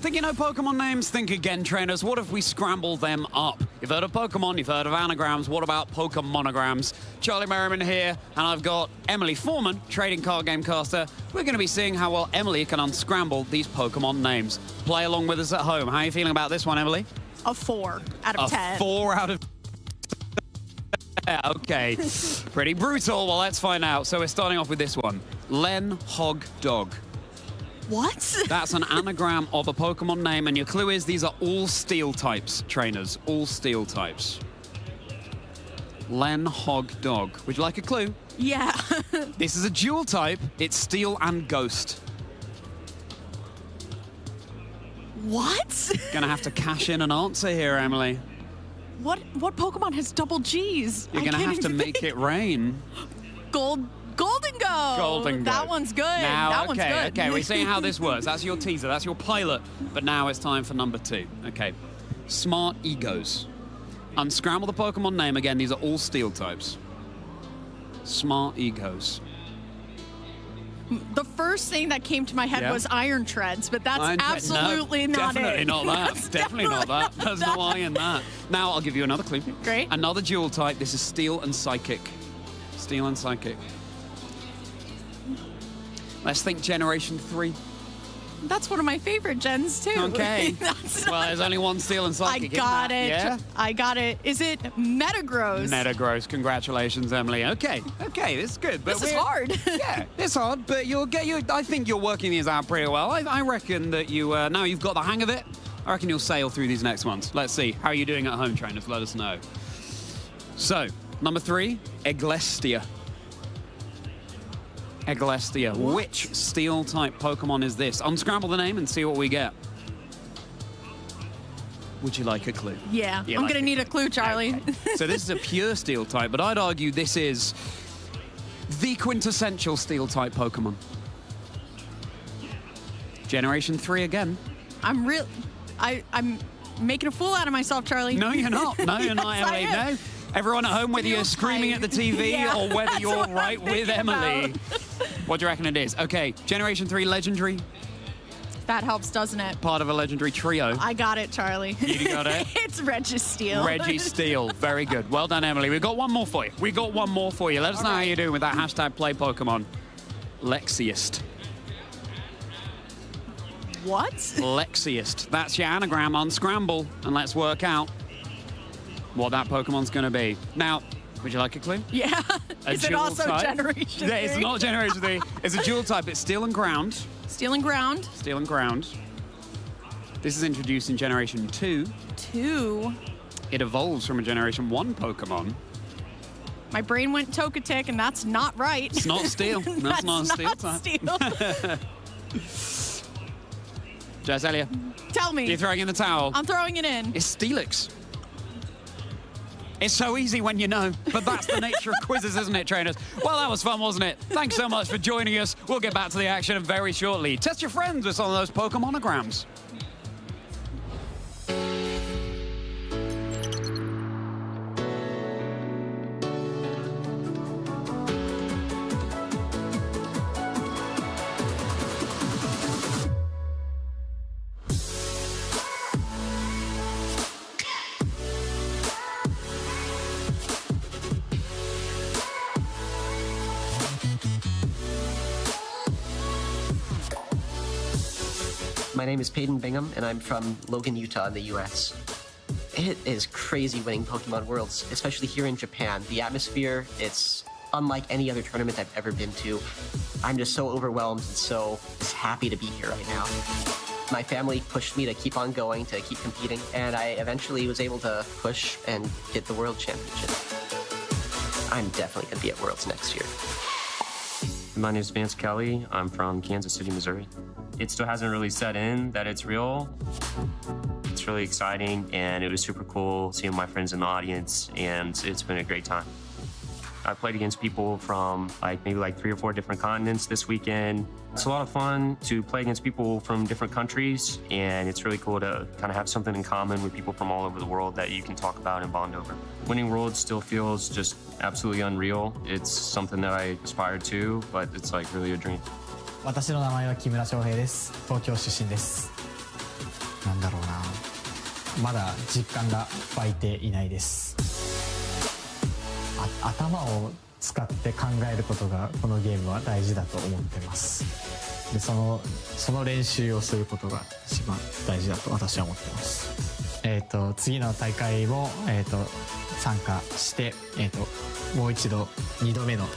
Think you know Pokemon names? Think again, trainers. What if we scramble them up? You've heard of Pokemon, you've heard of anagrams. What about Pokemonograms? Charlie Merriman here, and I've got Emily Foreman, trading card game caster. We're going to be seeing how well Emily can unscramble these Pokemon names. Play along with us at home. How are you feeling about this one, Emily? A 4 out of 10. A 4 out of 10. Okay, pretty brutal. Well, let's find out. So we're starting off with this one. Len Hog Dog. What? That's an anagram of a Pokemon name, and your clue is these are all steel types, trainers. All steel types. Len Hog Dog. Would you like a clue? Yeah. This is a dual type. It's steel and ghost. What? Gonna have to cash in an answer here, Emily. What Pokemon has double G's? You're gonna have to make it rain. Golden Go. Golden Go. That one's good. Now, that one's good. Okay, we're seeing how this works. That's your teaser. That's your pilot. But now it's time for number 2. Okay. Smart Egos. Unscramble the Pokemon name again. These are all steel types. Smart Egos. The first thing that came to my head was Iron Treads, but that's absolutely not definitely it. Not that. That's definitely not that. There's no I in that. Now I'll give you another clue. Great. Another dual type. This is Steel and Psychic. Steel and Psychic. Let's think Generation 3. That's one of my favorite gens, too. Okay. Well, there's only one Steel and Psychic. I got it. Yeah? I got it. Is it Metagross? Metagross. Congratulations, Emily. Okay, this is good. But this is hard. Yeah, it's hard, but I think you're working these out pretty well. I reckon that now you've got the hang of it, I reckon you'll sail through these next ones. Let's see. How are you doing at home, trainers? Let us know. So, number 3, Eglestia. Egglestia. Which Steel-type Pokemon is this? Unscramble the name and see what we get. Would you like a clue? Yeah, I'm going to need a clue, Charlie. Okay. So this is a pure Steel-type, but I'd argue this is the quintessential Steel-type Pokemon. Generation 3 again. I'm making a fool out of myself, Charlie. No, you're not. No, you're not, Emily. No. Everyone at home, whether you're screaming at the TV or whether you're right with Emily. What do you reckon it is? Okay, Generation 3 Legendary. That helps, doesn't it? Part of a Legendary trio. I got it, Charlie. You got it? It's Registeel. Registeel. Very good. Well done, Emily. We've got one more for you. Let us know how you're doing with that hashtag play Pokemon. Lexiest. What? Lexiest. That's your anagram on Scramble, and let's work out what that Pokemon's going to be. Now, would you like a clue? Yeah. Is it also type? Generation 3? It's not Generation 3. It's a dual type. It's Steel and Ground. Steel and Ground. Steel and Ground. This is introduced in Generation 2. 2? It evolves from a Generation 1 Pokemon. My brain went Togetic, and that's not right. It's not Steel. That's not Steel type. Steel. Jazzelia. Tell me. You're throwing in the towel. I'm throwing it in. It's Steelix. It's so easy when you know, but that's the nature of quizzes, isn't it, trainers? Well, that was fun, wasn't it? Thanks so much for joining us. We'll get back to the action very shortly. Test your friends with some of those Pokemonograms. My name is Peyton Bingham, and I'm from Logan, Utah in the US. It is crazy winning Pokemon Worlds, especially here in Japan. The atmosphere, it's unlike any other tournament I've ever been to. I'm just so overwhelmed and so just happy to be here right now. My family pushed me to keep on going, to keep competing, and I eventually was able to push and get the World Championship. I'm definitely going to be at Worlds next year. My name is Vance Kelly. I'm from Kansas City, Missouri. It still hasn't really set in that it's real. It's really exciting, and it was super cool seeing my friends in the audience, and it's been a great time. I played against people from maybe 3 or 4 different continents this weekend. It's a lot of fun to play against people from different countries, and it's really cool to kind of have something in common with people from all over the world that you can talk about and bond over. Winning Worlds still feels just absolutely unreal. It's something that I aspire to, but it's really a dream. 私の名前は木村翔平です。東京出身です。なんだろうな。まだ実感が湧いていないです。頭を使って考えることがこのゲームは大事だと思ってます。で、その練習をすることが一番大事だと私は思ってます。次の大会も参加して、もう一度2度目のワ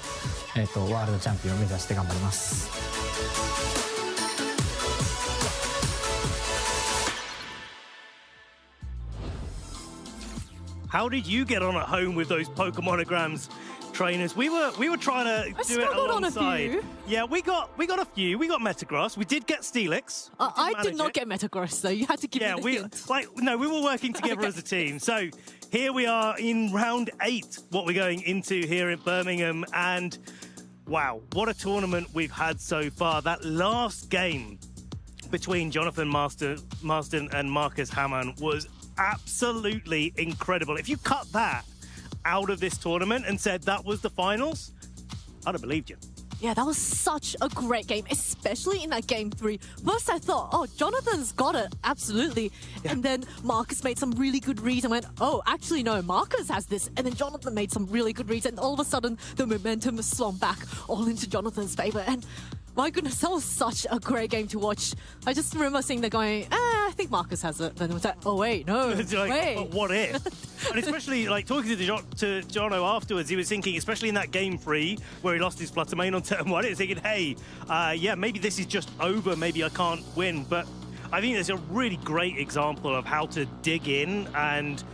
ールドチャンピオンを目指して頑張ります。How did you get on at home with those Pokemonograms, trainers? We were trying to do it alongside. On a few. Yeah, we got a few. We got Metagross. We did get Steelix. I did not get Metagross, though. You had to give me the hint. We were working together as a team. So here we are in round 8. What we're going into here in Birmingham, and wow, what a tournament we've had so far. That last game between Jonathan Marsden and Marcus Hamann was absolutely incredible. If you cut that out of this tournament and said that was the finals, I'd have believed you. Yeah, that was such a great game, especially in that game 3. First I thought, oh, Jonathan's got it, absolutely. Yeah. And then Marcus made some really good reads and went, oh, actually no, Marcus has this. And then Jonathan made some really good reads, and all of a sudden the momentum swung back all into Jonathan's favor. And my goodness, that was such a great game to watch. I just remember seeing the going, I think Marcus has it. Then it was like, oh wait, no, wait. But what if? And especially talking to Jono afterwards, he was thinking, especially in that game 3 where he lost his Fluttermane on turn 1, he was thinking, hey, yeah, maybe this is just over. Maybe I can't win. But I think there's a really great example of how to dig in and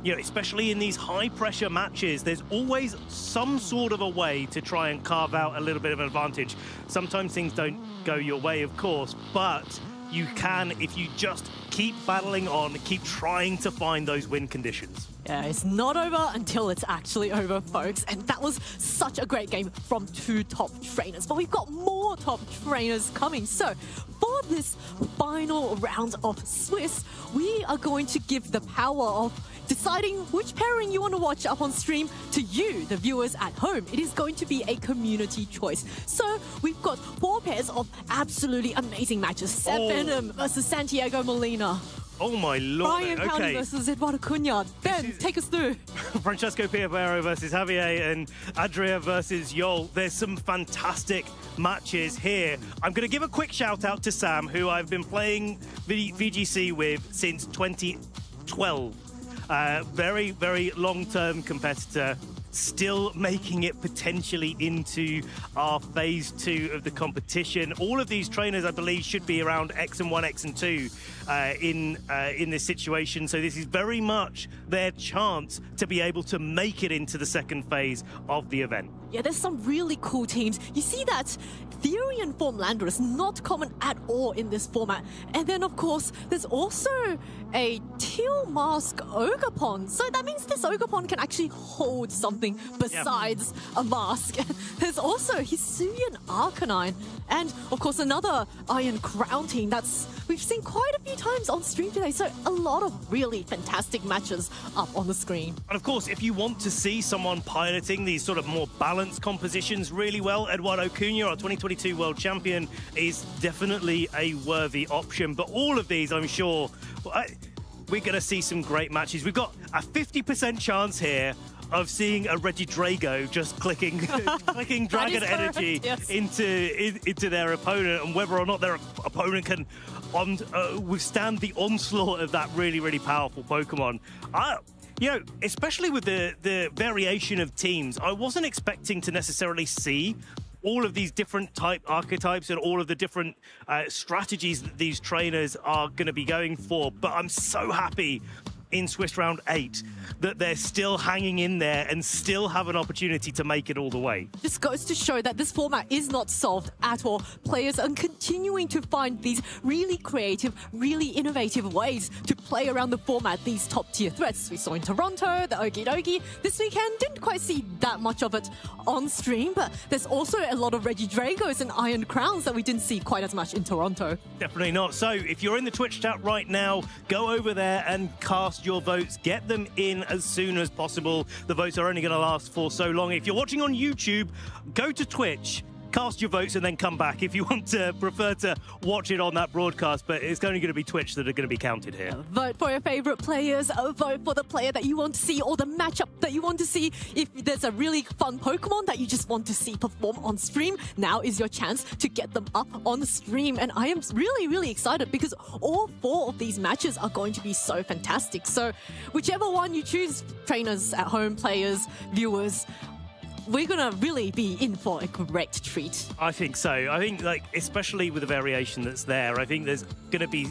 you know, especially in these high-pressure matches, there's always some sort of a way to try and carve out a little bit of an advantage. Sometimes things don't go your way, of course, but you can if you just keep battling on, keep trying to find those win conditions. Yeah, it's not over until it's actually over, folks. And that was such a great game from two top trainers. But we've got more top trainers coming. So for this final round of Swiss, we are going to give the power of deciding which pairing you want to watch up on stream to you, the viewers at home. It is going to be a community choice. So we've got 4 pairs of absolutely amazing matches. Seb Benham versus Santiago Molina. Oh my lord. Brian County versus Eduardo Cunha. Ben, take us through. Francesco Piovero versus Javier and Adria versus Yol. There's some fantastic matches here. I'm going to give a quick shout out to Sam, who I've been playing VGC with since 2012. Very, very long-term competitor. Still making it potentially into our phase 2 of the competition. All of these trainers, I believe, should be around X1, X2 in this situation. So this is very much their chance to be able to make it into the second phase of the event. Yeah, there's some really cool teams. You see that Theory and Formlander is not common at all in this format. And then, of course, there's also a Teal Mask Ogerpon. So that means this Ogerpon can actually hold something besides a mask. There's also Hisuian Arcanine. And, of course, another Iron Crown team that's we've seen quite a few times on stream today. So a lot of really fantastic matches up on the screen. And, of course, if you want to see someone piloting these sort of more balanced compositions really well, Eduardo Cunha, our 2022 world champion, is definitely a worthy option. But all of these, I'm sure, we're going to see some great matches. We've got a 50% chance here of seeing a Regidrago just clicking Dragon Energy into their opponent, and whether or not their opponent can withstand the onslaught of that really, really powerful Pokemon. You know, especially with the variation of teams, I wasn't expecting to necessarily see all of these different archetypes and all of the different strategies that these trainers are going to be going for. But I'm so happy in Swiss Round 8 that they're still hanging in there and still have an opportunity to make it all the way. This goes to show that this format is not solved at all. Players are continuing to find these really creative, really innovative ways to play around the format, these top-tier threats. We saw in Toronto, the Okie Dokie. This weekend, didn't quite see that much of it on stream, but there's also a lot of Regidragos and Iron Crowns that we didn't see quite as much in Toronto. Definitely not. So if you're in the Twitch chat right now, go over there and cast your votes. Get them in as soon as possible. The votes are only going to last for so long. If you're watching on YouTube, go to Twitch, cast your votes, and then come back if you want to prefer to watch it on that broadcast. But it's only going to be Twitch that are going to be counted here. Vote for your favorite players. Vote for the player that you want to see or the matchup that you want to see. If there's a really fun Pokemon that you just want to see perform on stream, now is your chance to get them up on the stream. And I am really, really excited because all 4 of these matches are going to be so fantastic. So whichever one you choose, trainers at home, players, viewers, we're going to really be in for a great treat. I think so. I think, like, especially with the variation that's there, I think there's going to be...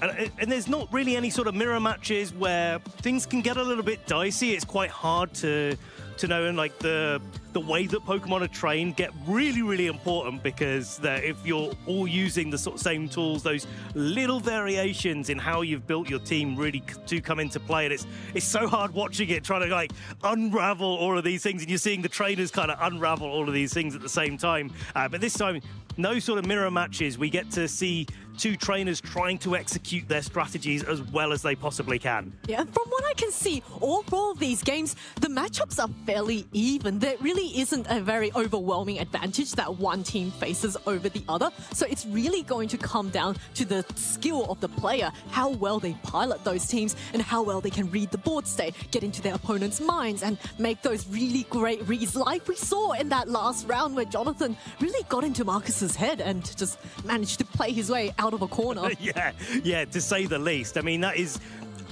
And there's not really any sort of mirror matches where things can get a little bit dicey. It's quite hard to know, and like the way that Pokemon are trained get really, really important, because if you're all using the sort of same tools, those little variations in how you've built your team really do come into play. And it's so hard watching it, trying to like unravel all of these things, and you're seeing the trainers kind of unravel all of these things at the same time. But this time, no sort of mirror matches. We get to see 2 trainers trying to execute their strategies as well as they possibly can. Yeah, from what I can see, all 4 of these games, the matchups are fairly even. There really isn't a very overwhelming advantage that one team faces over the other. So it's really going to come down to the skill of the player, how well they pilot those teams and how well they can read the board state, get into their opponent's minds and make those really great reads, like we saw in that last round where Jonathan really got into Marcus's head and just managed to play his way out of a corner. Yeah, to say the least. I mean, that is,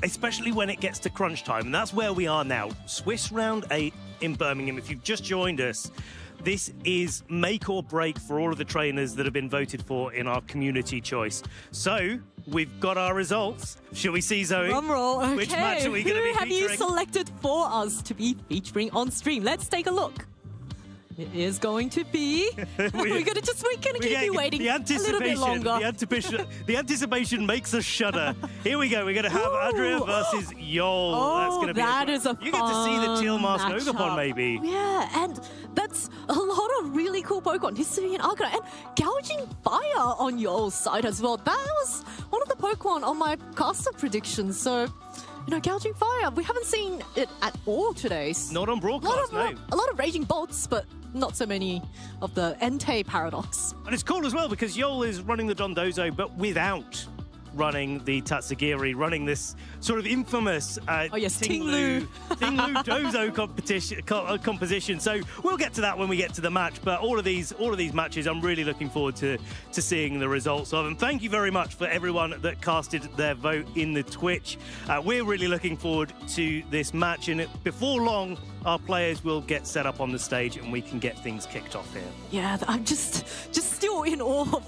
especially when it gets to crunch time, and that's where we are now. Swiss Round 8 in Birmingham. If you've just joined us, this is make or break for all of the trainers that have been voted for in our community choice. So, we've got our results. Shall we see, Zoe? Drumroll, okay. Which match are we going to be Who have you featuring? selected for us to be featuring on stream? Let's take a look. It is going to be... we're going to keep you waiting a little bit longer. The anticipation makes us shudder. Here we go. We're going to have Adria versus Yol. That's going to be that is a You get to see the Teal Mask matchup. Ogapon, maybe. Yeah, and that's a lot of really cool Pokemon. History and Arcanine. And Gouging Fire on Yol's side as well. That was one of the Pokemon on my caster predictions. So... You know, Gouging Fire, we haven't seen it at all today. Not on broadcast, no. A lot of Raging Bolts, but not so many of the Entei Paradox. And it's cool as well because Yol is running the Dondozo, but without running the Tatsugiri, running this sort of infamous Tinglu Dozo composition. So we'll get to that when we get to the match. But all of these matches, I'm really looking forward to seeing the results of. And thank you very much for everyone that casted their vote in the Twitch. We're really looking forward to this match, and before long, our players will get set up on the stage and we can get things kicked off here. Yeah, I'm just still in awe of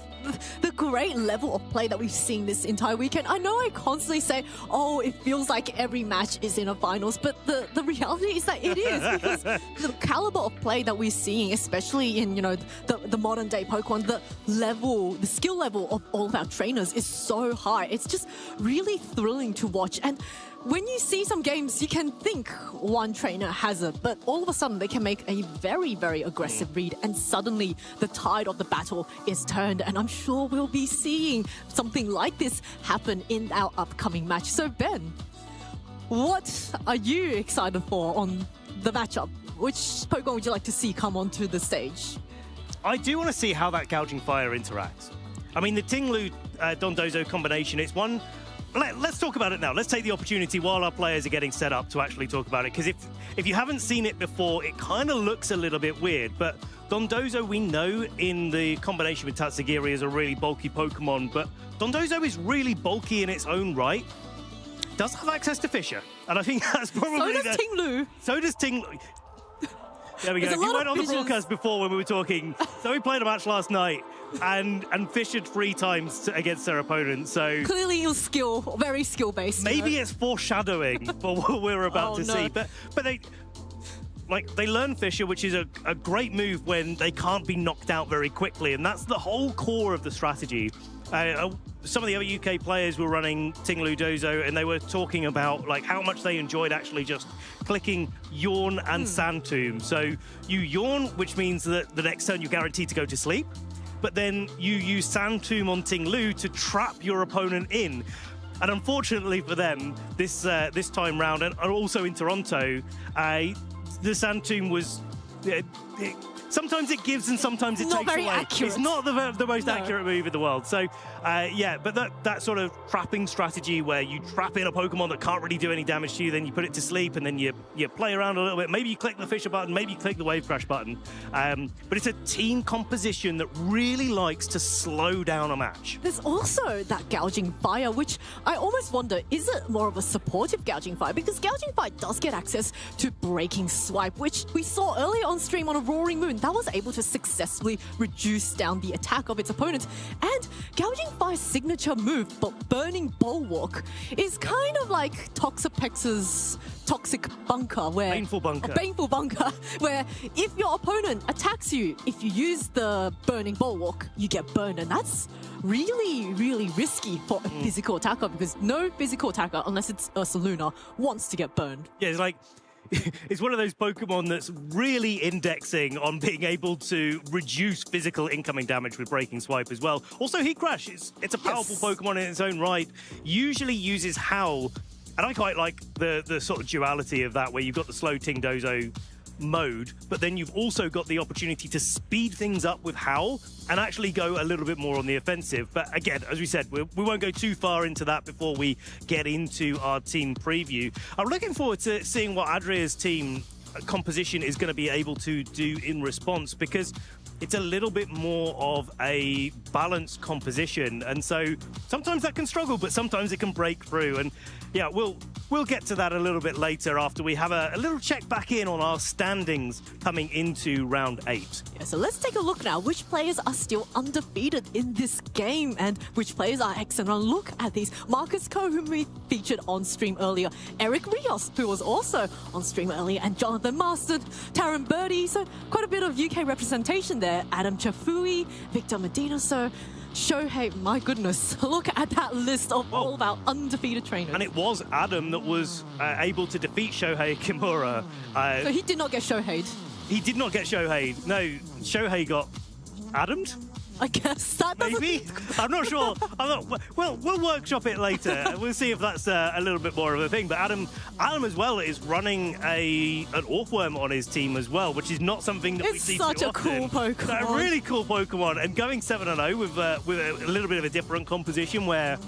the great level of play that we've seen this entire weekend. I know I constantly say, oh, it feels like every match is in a finals, but the reality is that it is, because the caliber of play that we're seeing, especially in, you know, the modern day Pokemon, the skill level of all of our trainers is so high. It's just really thrilling to watch. And when you see some games, you can think one trainer has it, but all of a sudden they can make a very, very aggressive read, and suddenly the tide of the battle is turned. And I'm sure we'll be seeing something like this happen in our upcoming match. So Ben, what are you excited for on the matchup? Which Pokemon would you like to see come onto the stage? I do want to see how that Gouging Fire interacts. I mean, the Tinglu Dondozo combination, it's one... Let's talk about it now. Let's take the opportunity while our players are getting set up to actually talk about it. Because if you haven't seen it before, it kind of looks a little bit weird. But Dondozo, we know in the combination with Tatsugiri is a really bulky Pokemon. But Dondozo is really bulky in its own right. Does have access to Fissure. And I think that's probably... So does Tinglu. So does Tinglu. There we go. There's You went on the broadcast before when we were talking. So we played a match last night and fissured 3 times against their opponent. So clearly it was very skill based. Maybe it's foreshadowing for what we're about to see. But they learn Fissure, which is a great move when they can't be knocked out very quickly, and that's the whole core of the strategy. Some of the other UK players were running Tinglu Dozo, and they were talking about like how much they enjoyed actually just clicking Yawn and Sand Tomb. So you Yawn, which means that the next turn you're guaranteed to go to sleep, but then you use Sand Tomb on Tinglu to trap your opponent in. And unfortunately for them, this time round, and also in Toronto, the Sand Tomb was... sometimes it gives and sometimes it takes away. Accurate. It's not the most accurate move in the world. So, but that sort of trapping strategy where you trap in a Pokemon that can't really do any damage to you, then you put it to sleep, and then you play around a little bit. Maybe you click the Fissure button, maybe you click the Wave Crash button. But it's a team composition that really likes to slow down a match. There's also that Gouging Fire, which I almost wonder, is it more of a supportive Gouging Fire? Because Gouging Fire does get access to Breaking Swipe, which we saw earlier on stream on a Roaring Moon. That was able to successfully reduce down the attack of its opponent. And Gouging Fire's signature move, but Burning Bulwark, is kind of like Toxapex's Toxic Bunker, where... Baneful Bunker. Baneful Bunker, where if your opponent attacks you, if you use the Burning Bulwark, you get burned. And that's really, really risky for a physical attacker, because no physical attacker, unless it's Ursaluna, wants to get burned. Yeah, it's like... It's one of those Pokemon that's really indexing on being able to reduce physical incoming damage with Breaking Swipe as well. Also, Heat Crash, it's a powerful Pokemon in its own right. Usually uses Howl, and I quite like the sort of duality of that, where you've got the slow Ting Dozo mode, but then you've also got the opportunity to speed things up with Howl and actually go a little bit more on the offensive. But again, as we said, we won't go too far into that before we get into our team preview. I'm looking forward to seeing what Adria's team composition is going to be able to do in response, because it's a little bit more of a balanced composition. And so sometimes that can struggle, but sometimes it can break through. And yeah, we'll get to that a little bit later after we have a little check back in on our standings coming into round 8. Yeah, so let's take a look now. Which players are still undefeated in this game and which players are excellent? Look at these. Marcus Coe, whom we featured on stream earlier. Eric Rios, who was also on stream earlier. And Jonathan Marston, Taryn Birdie. So quite a bit of UK representation there. Adam Chafui, Victor Medina. So Shohei, my goodness, look at that list of all of our undefeated trainers. And it was Adam that was able to defeat Shohei Kimura. So he did not get Shohei'd. He did not get Shohei. No, Shohei got Adam'd? I guess that maybe. I'm not sure. Well, we'll workshop it later. We'll see if that's a little bit more of a thing. But Adam as well is running an Orthworm on his team as well, which is not something that we see too often. It's such a cool Pokemon. A really cool Pokemon, and going 7-0 with a little bit of a different composition where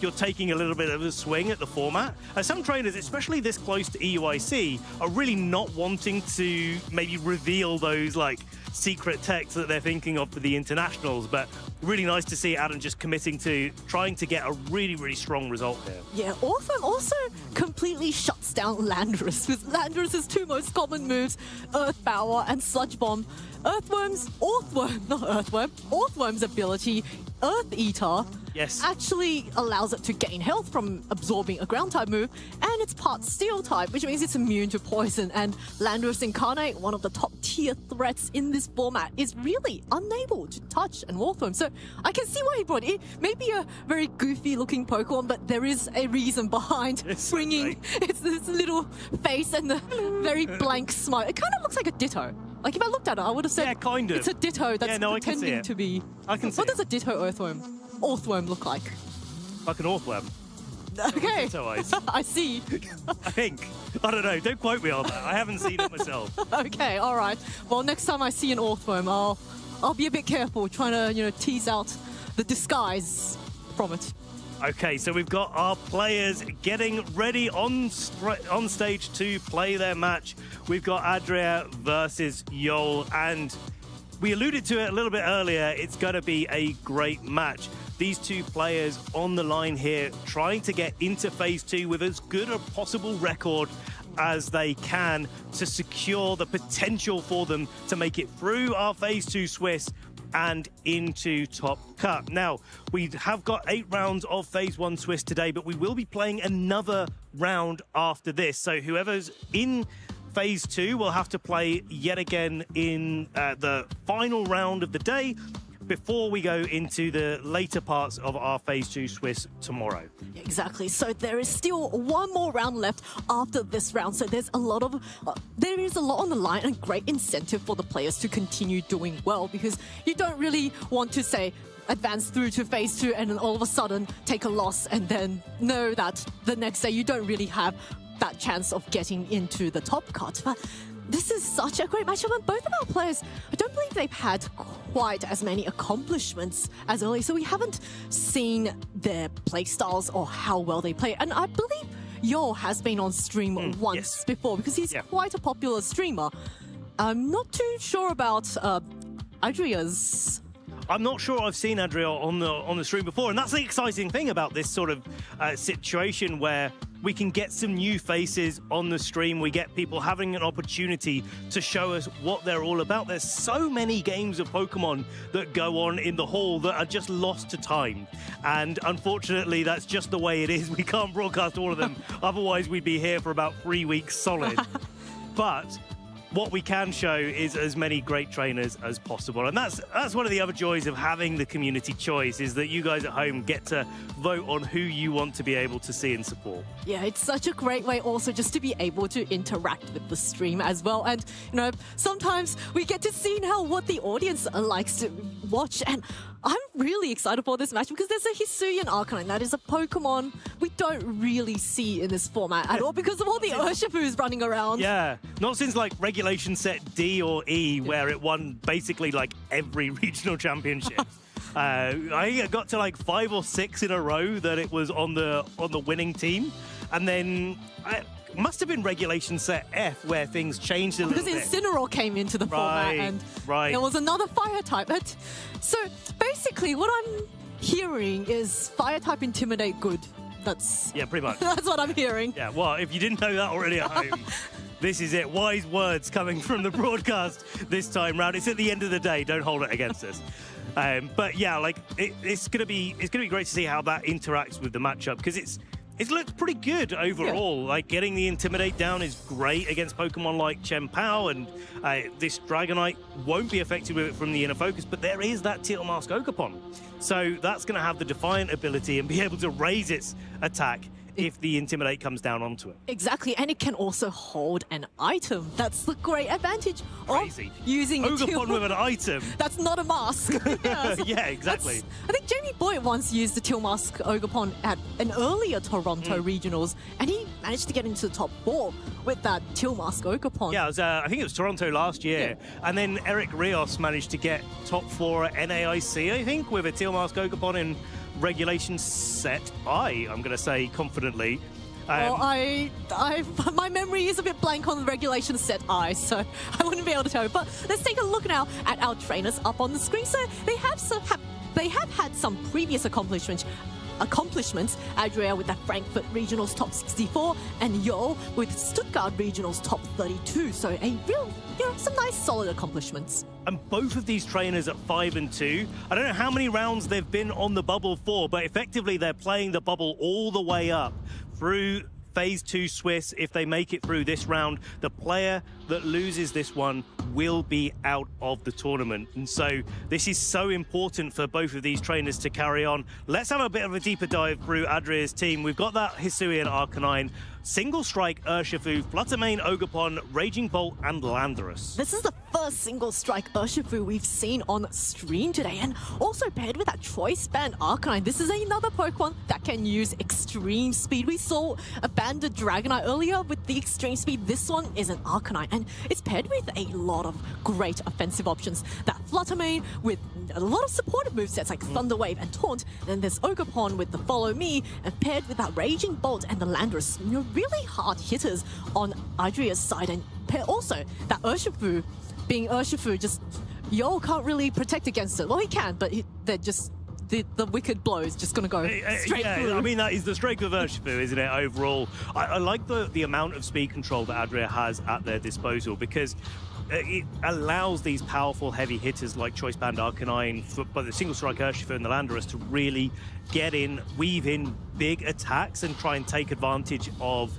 you're taking a little bit of a swing at the format. Some trainers, especially this close to EUIC, are really not wanting to maybe reveal those like secret techs that they're thinking of for the internationals, but really nice to see Adam just committing to trying to get a really, really strong result here. Yeah, Orthworm also completely shuts down Landorus with Landorus's 2 most common moves, Earth Power and Sludge Bomb. Orthworm's ability, Earth Eater, actually allows it to gain health from absorbing a ground type move, and it's part steel type, which means it's immune to poison. And Landorus Incarnate, one of the top tier threats in this format, is really unable to touch an Orthworm. So I can see why he brought it. Maybe a very goofy looking Pokemon, but there is a reason behind bringing it's this little face and the very blank smile. It kind of looks like a Ditto. Like if I looked at it, I would have said, kind of. It's a Ditto that's pretending to be. I can see What does a Ditto Orthworm look like? Like an Orthworm. Okay. Ditto eyes. I see. I think. I don't know. Don't quote me on that. I haven't seen it myself. Okay, all right. Well, next time I see an Orthworm, I'll be a bit careful trying to, tease out the disguise from it. Okay, so we've got our players getting ready on stage to play their match. We've got Adria versus Yol, and we alluded to it a little bit earlier. It's going to be a great match. These 2 players on the line here trying to get into Phase 2 with as good a possible record as they can to secure the potential for them to make it through our Phase 2 Swiss and into Top Cut. Now, we have got 8 rounds of Phase 1 Swiss today, but we will be playing another round after this. So whoever's in Phase 2 will have to play yet again in the final round of the day before we go into the later parts of our Phase 2 Swiss tomorrow. Exactly. So there is still 1 more round left after this round. So there's a lot of there is a lot on the line and great incentive for the players to continue doing well, because you don't really want to say advance through to Phase 2 and then all of a sudden take a loss and then know that the next day you don't really have that chance of getting into the top cut. But this is such a great matchup, and both of our players, I don't believe they've had quite as many accomplishments as early, so we haven't seen their play styles or how well they play. And I believe Yo has been on stream once before, because he's quite a popular streamer. I'm not too sure about Adria's. I'm not sure I've seen Adria on the stream before, and that's the exciting thing about this sort of situation where we can get some new faces on the stream. We get people having an opportunity to show us what they're all about. There's so many games of Pokemon that go on in the hall that are just lost to time. And unfortunately, that's just the way it is. We can't broadcast all of them. Otherwise, we'd be here for about 3 weeks solid. But what we can show is as many great trainers as possible. And that's one of the other joys of having the community choice, is that you guys at home get to vote on who you want to be able to see and support. Yeah, it's such a great way also just to be able to interact with the stream as well. And, sometimes we get to see now what the audience likes to watch. And I'm really excited for this match because there's a Hisuian Arcanine. That is a Pokemon we don't really see in this format at all because of all the Urshifus running around. Yeah, not since like regulation set D or E, where it won basically like every regional championship. I think it got to like 5 or 6 in a row that it was on the winning team, and then must have been Regulation Set F where things changed a little bit. Because Incineroar came into the format and there was another fire type. So basically what I'm hearing is fire type Intimidate good. Yeah, pretty much. That's what I'm hearing. Yeah, well, if you didn't know that already at home, this is it. Wise words coming from the broadcast this time round. It's at the end of the day. Don't hold it against us. But yeah, like it's gonna be great to see how that interacts with the matchup because it's looked pretty good overall. Yeah. Like getting the Intimidate down is great against Pokemon like Chen Pao, and this Dragonite won't be affected with it from the inner focus, but there is that Teal Mask Ogerpon. So that's going to have the Defiant ability and be able to raise its attack if the Intimidate comes down onto it. Exactly, and it can also hold an item. That's the great advantage of using Ogerpon with an item. That's not a mask. Yeah, exactly. I think Jamie Boyd once used the Teal Mask Ogerpon at an earlier Toronto regionals, and he managed to get into the top 4 with that Teal Mask Ogerpon. Yeah, I think it was Toronto last year, and then Eric Rios managed to get top 4 at NAIC, I think, with a Teal Mask Ogerpon in Regulation Set I, I'm going to say confidently. Well, my memory is a bit blank on the Regulation Set I, so I wouldn't be able to tell you. But let's take a look now at our trainers up on the screen. So they have had some previous accomplishments. Adria with the Frankfurt Regionals top 64 and Yo with Stuttgart Regionals top 32. So a real, some nice solid accomplishments. And both of these trainers at 5 and 2, I don't know how many rounds they've been on the bubble for, but effectively they're playing the bubble all the way up through Phase 2 Swiss. If they make it through this round, the player that loses this one will be out of the tournament. And so this is so important for both of these trainers to carry on. Let's have a bit of a deeper dive through Adria's team. We've got that Hisuian Arcanine, Single Strike Urshifu, Fluttermane Ogerpon, Raging Bolt, and Landorus. This is the first Single Strike Urshifu we've seen on stream today, and also paired with that Choice Band Arcanine. This is another Pokemon that can use extreme speed. We saw a Banded Dragonite earlier with the extreme speed. This one is an Arcanine, and it's paired with a lot of great offensive options. That Fluttermane with a lot of supportive movesets like Thunder Wave and Taunt. Then there's Ogerpon with the Follow Me, and paired with that Raging Bolt and the Landorus. Really hard hitters on Adria's side, and also that Urshifu, being Urshifu, just Yo can't really protect against it. Well, he can, but they're just the wicked blow is just going to go straight through. I mean, that is the strength of Urshifu, isn't it, overall? I like the amount of speed control that Adria has at their disposal, because it allows these powerful heavy hitters like Choice Band Arcanine, but the Single Strike Urshifu and the Landorus to really get in, weave in big attacks and try and take advantage of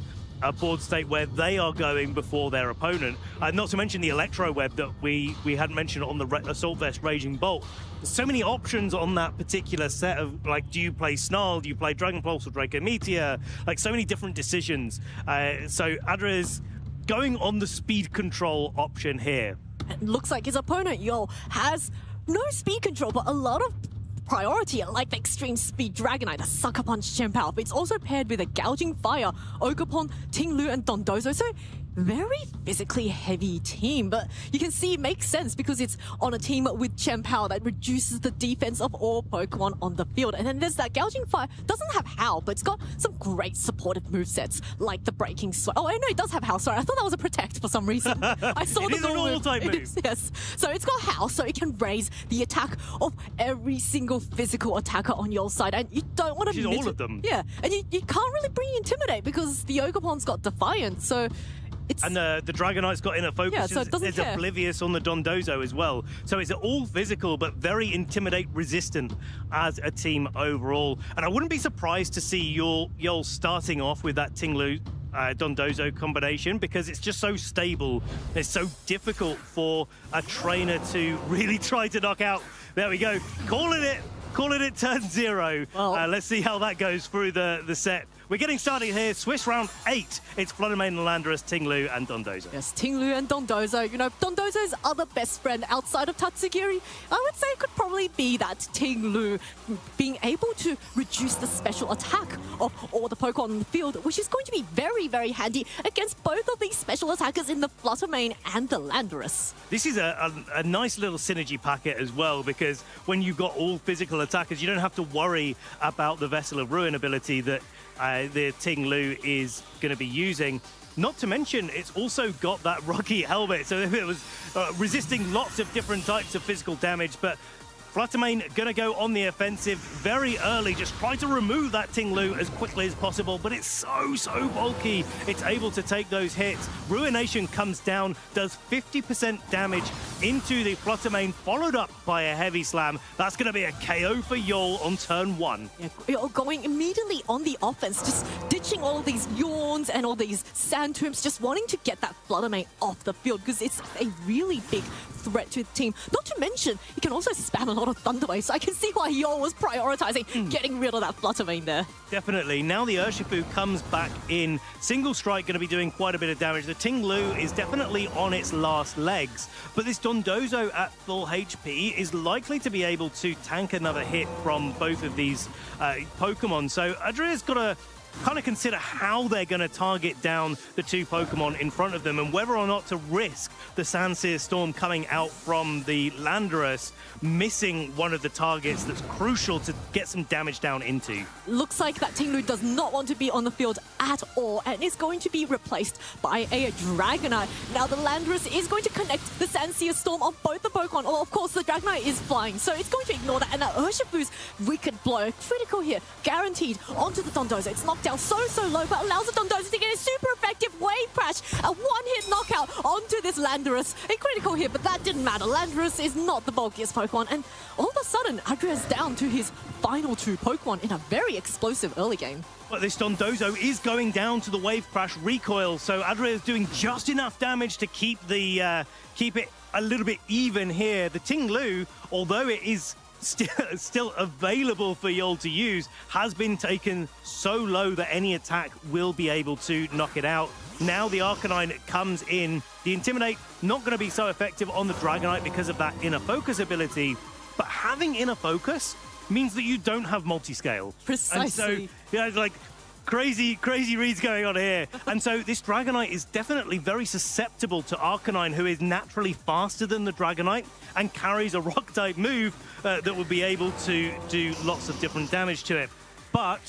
a board state where they are going before their opponent. Not to mention the Electro Web that we hadn't mentioned on the Assault Vest Raging Bolt. There's so many options on that particular set of, like, do you play Snarl, do you play Dragon Pulse or Draco Meteor? Like, so many different decisions. So Adria's going on the speed control option here. It looks like his opponent, Yo, has no speed control, but a lot of priority, like the Extreme Speed Dragonite, the Sucker Punch Chen Pao. But it's also paired with a Gouging Fire, Ogerpon, Ting-Lu, and Dondozo. So very physically heavy team, but you can see it makes sense because it's on a team with Chen Pao that reduces the defense of all Pokemon on the field. And then there's that Gouging Fire, doesn't have Howl, but it's got some great supportive movesets like the Breaking Sword. Oh, I know it does have Howl, sorry, I thought that was a Protect for some reason. I saw the normal type move. Yes, so it's got Howl, so it can raise the attack of every single physical attacker on your side, and you don't want to miss all of them. Yeah, and you can't really bring Intimidate because the Ogerpon's got Defiant, so and the Dragonite's got inner focus. Yeah, so it doesn't care. Oblivious on the Dondozo as well. So it's all physical, but very Intimidate resistant as a team overall. And I wouldn't be surprised to see Yol starting off with that Ting-Lu Dondozo combination, because it's just so stable. It's so difficult for a trainer to really try to knock out. There we go. Calling it turn 0. Well, let's see how that goes through the set. We're getting started here. Swiss round 8. It's Fluttermane and Landorus, Ting-Lu, and Dondozo. Yes, Ting-Lu and Dondozo. You know, Dondozo's other best friend outside of Tatsugiri, I would say, could probably be that Ting-Lu being able to reduce the special attack of all the Pokemon on the field, which is going to be very, very handy against both of these special attackers in the Fluttermane and the Landorus. This is a nice little synergy packet as well, because when you've got all physical attackers, you don't have to worry about the Vessel of Ruin ability that the Ting-Lu is going to be using. Not to mention, it's also got that rocky helmet, so it was resisting lots of different types of physical damage, but Fluttermane going to go on the offensive very early, just try to remove that Ting Lu as quickly as possible, but it's so bulky. It's able to take those hits. Ruination comes down, does 50% damage into the Fluttermane, followed up by a heavy slam. That's going to be a KO for Yol on turn 1. Yeah, you're going immediately on the offense, just ditching all of these yawns and all these sand tombs, just wanting to get that Fluttermane off the field because it's a really big threat to the team. Not to mention, you can also spam a lot of Thunder Wave, so I can see why Yol was prioritizing getting rid of that Fluttermane there. Definitely. Now the Urshifu comes back in. Single Strike going to be doing quite a bit of damage. The Ting Lu is definitely on its last legs, but this Dondozo at full HP is likely to be able to tank another hit from both of these Pokemon. So Adria's got to kind of consider how they're going to target down the two Pokemon in front of them and whether or not to risk the Sandsear Storm coming out from the Landorus, missing one of the targets that's crucial to get some damage down into. Looks like that Ting Lu does not want to be on the field at all and is going to be replaced by a Dragonite. Now the Landorus is going to connect the Sandsear Storm on both the Pokemon. Well, of course, the Dragonite is flying, so it's going to ignore that. And that Urshifu's Wicked Blow, critical here, guaranteed onto the Dondozo. It's knocked down so low, but allows the Dondozo to get a super effective Wave Crash, a one-hit knockout onto this Landorus. A critical hit, but that didn't matter. Landorus is not the bulkiest Pokemon, and all of a sudden, Adria's down to his final two Pokemon in a very explosive early game. But this Dondozo is going down to the Wave Crash recoil, so Adria is doing just enough damage to keep the keep it a little bit even here. The Ting Lu, although it is still available for Yol to use, has been taken so low that any attack will be able to knock it out. Now the Arcanine comes in. The Intimidate not going to be so effective on the Dragonite because of that Inner Focus ability, but having Inner Focus means that you don't have multi-scale. Precisely. And so, yeah, like crazy reads going on here. And so this Dragonite is definitely very susceptible to Arcanine, who is naturally faster than the Dragonite and carries a Rock-type move that would be able to do lots of different damage to it. But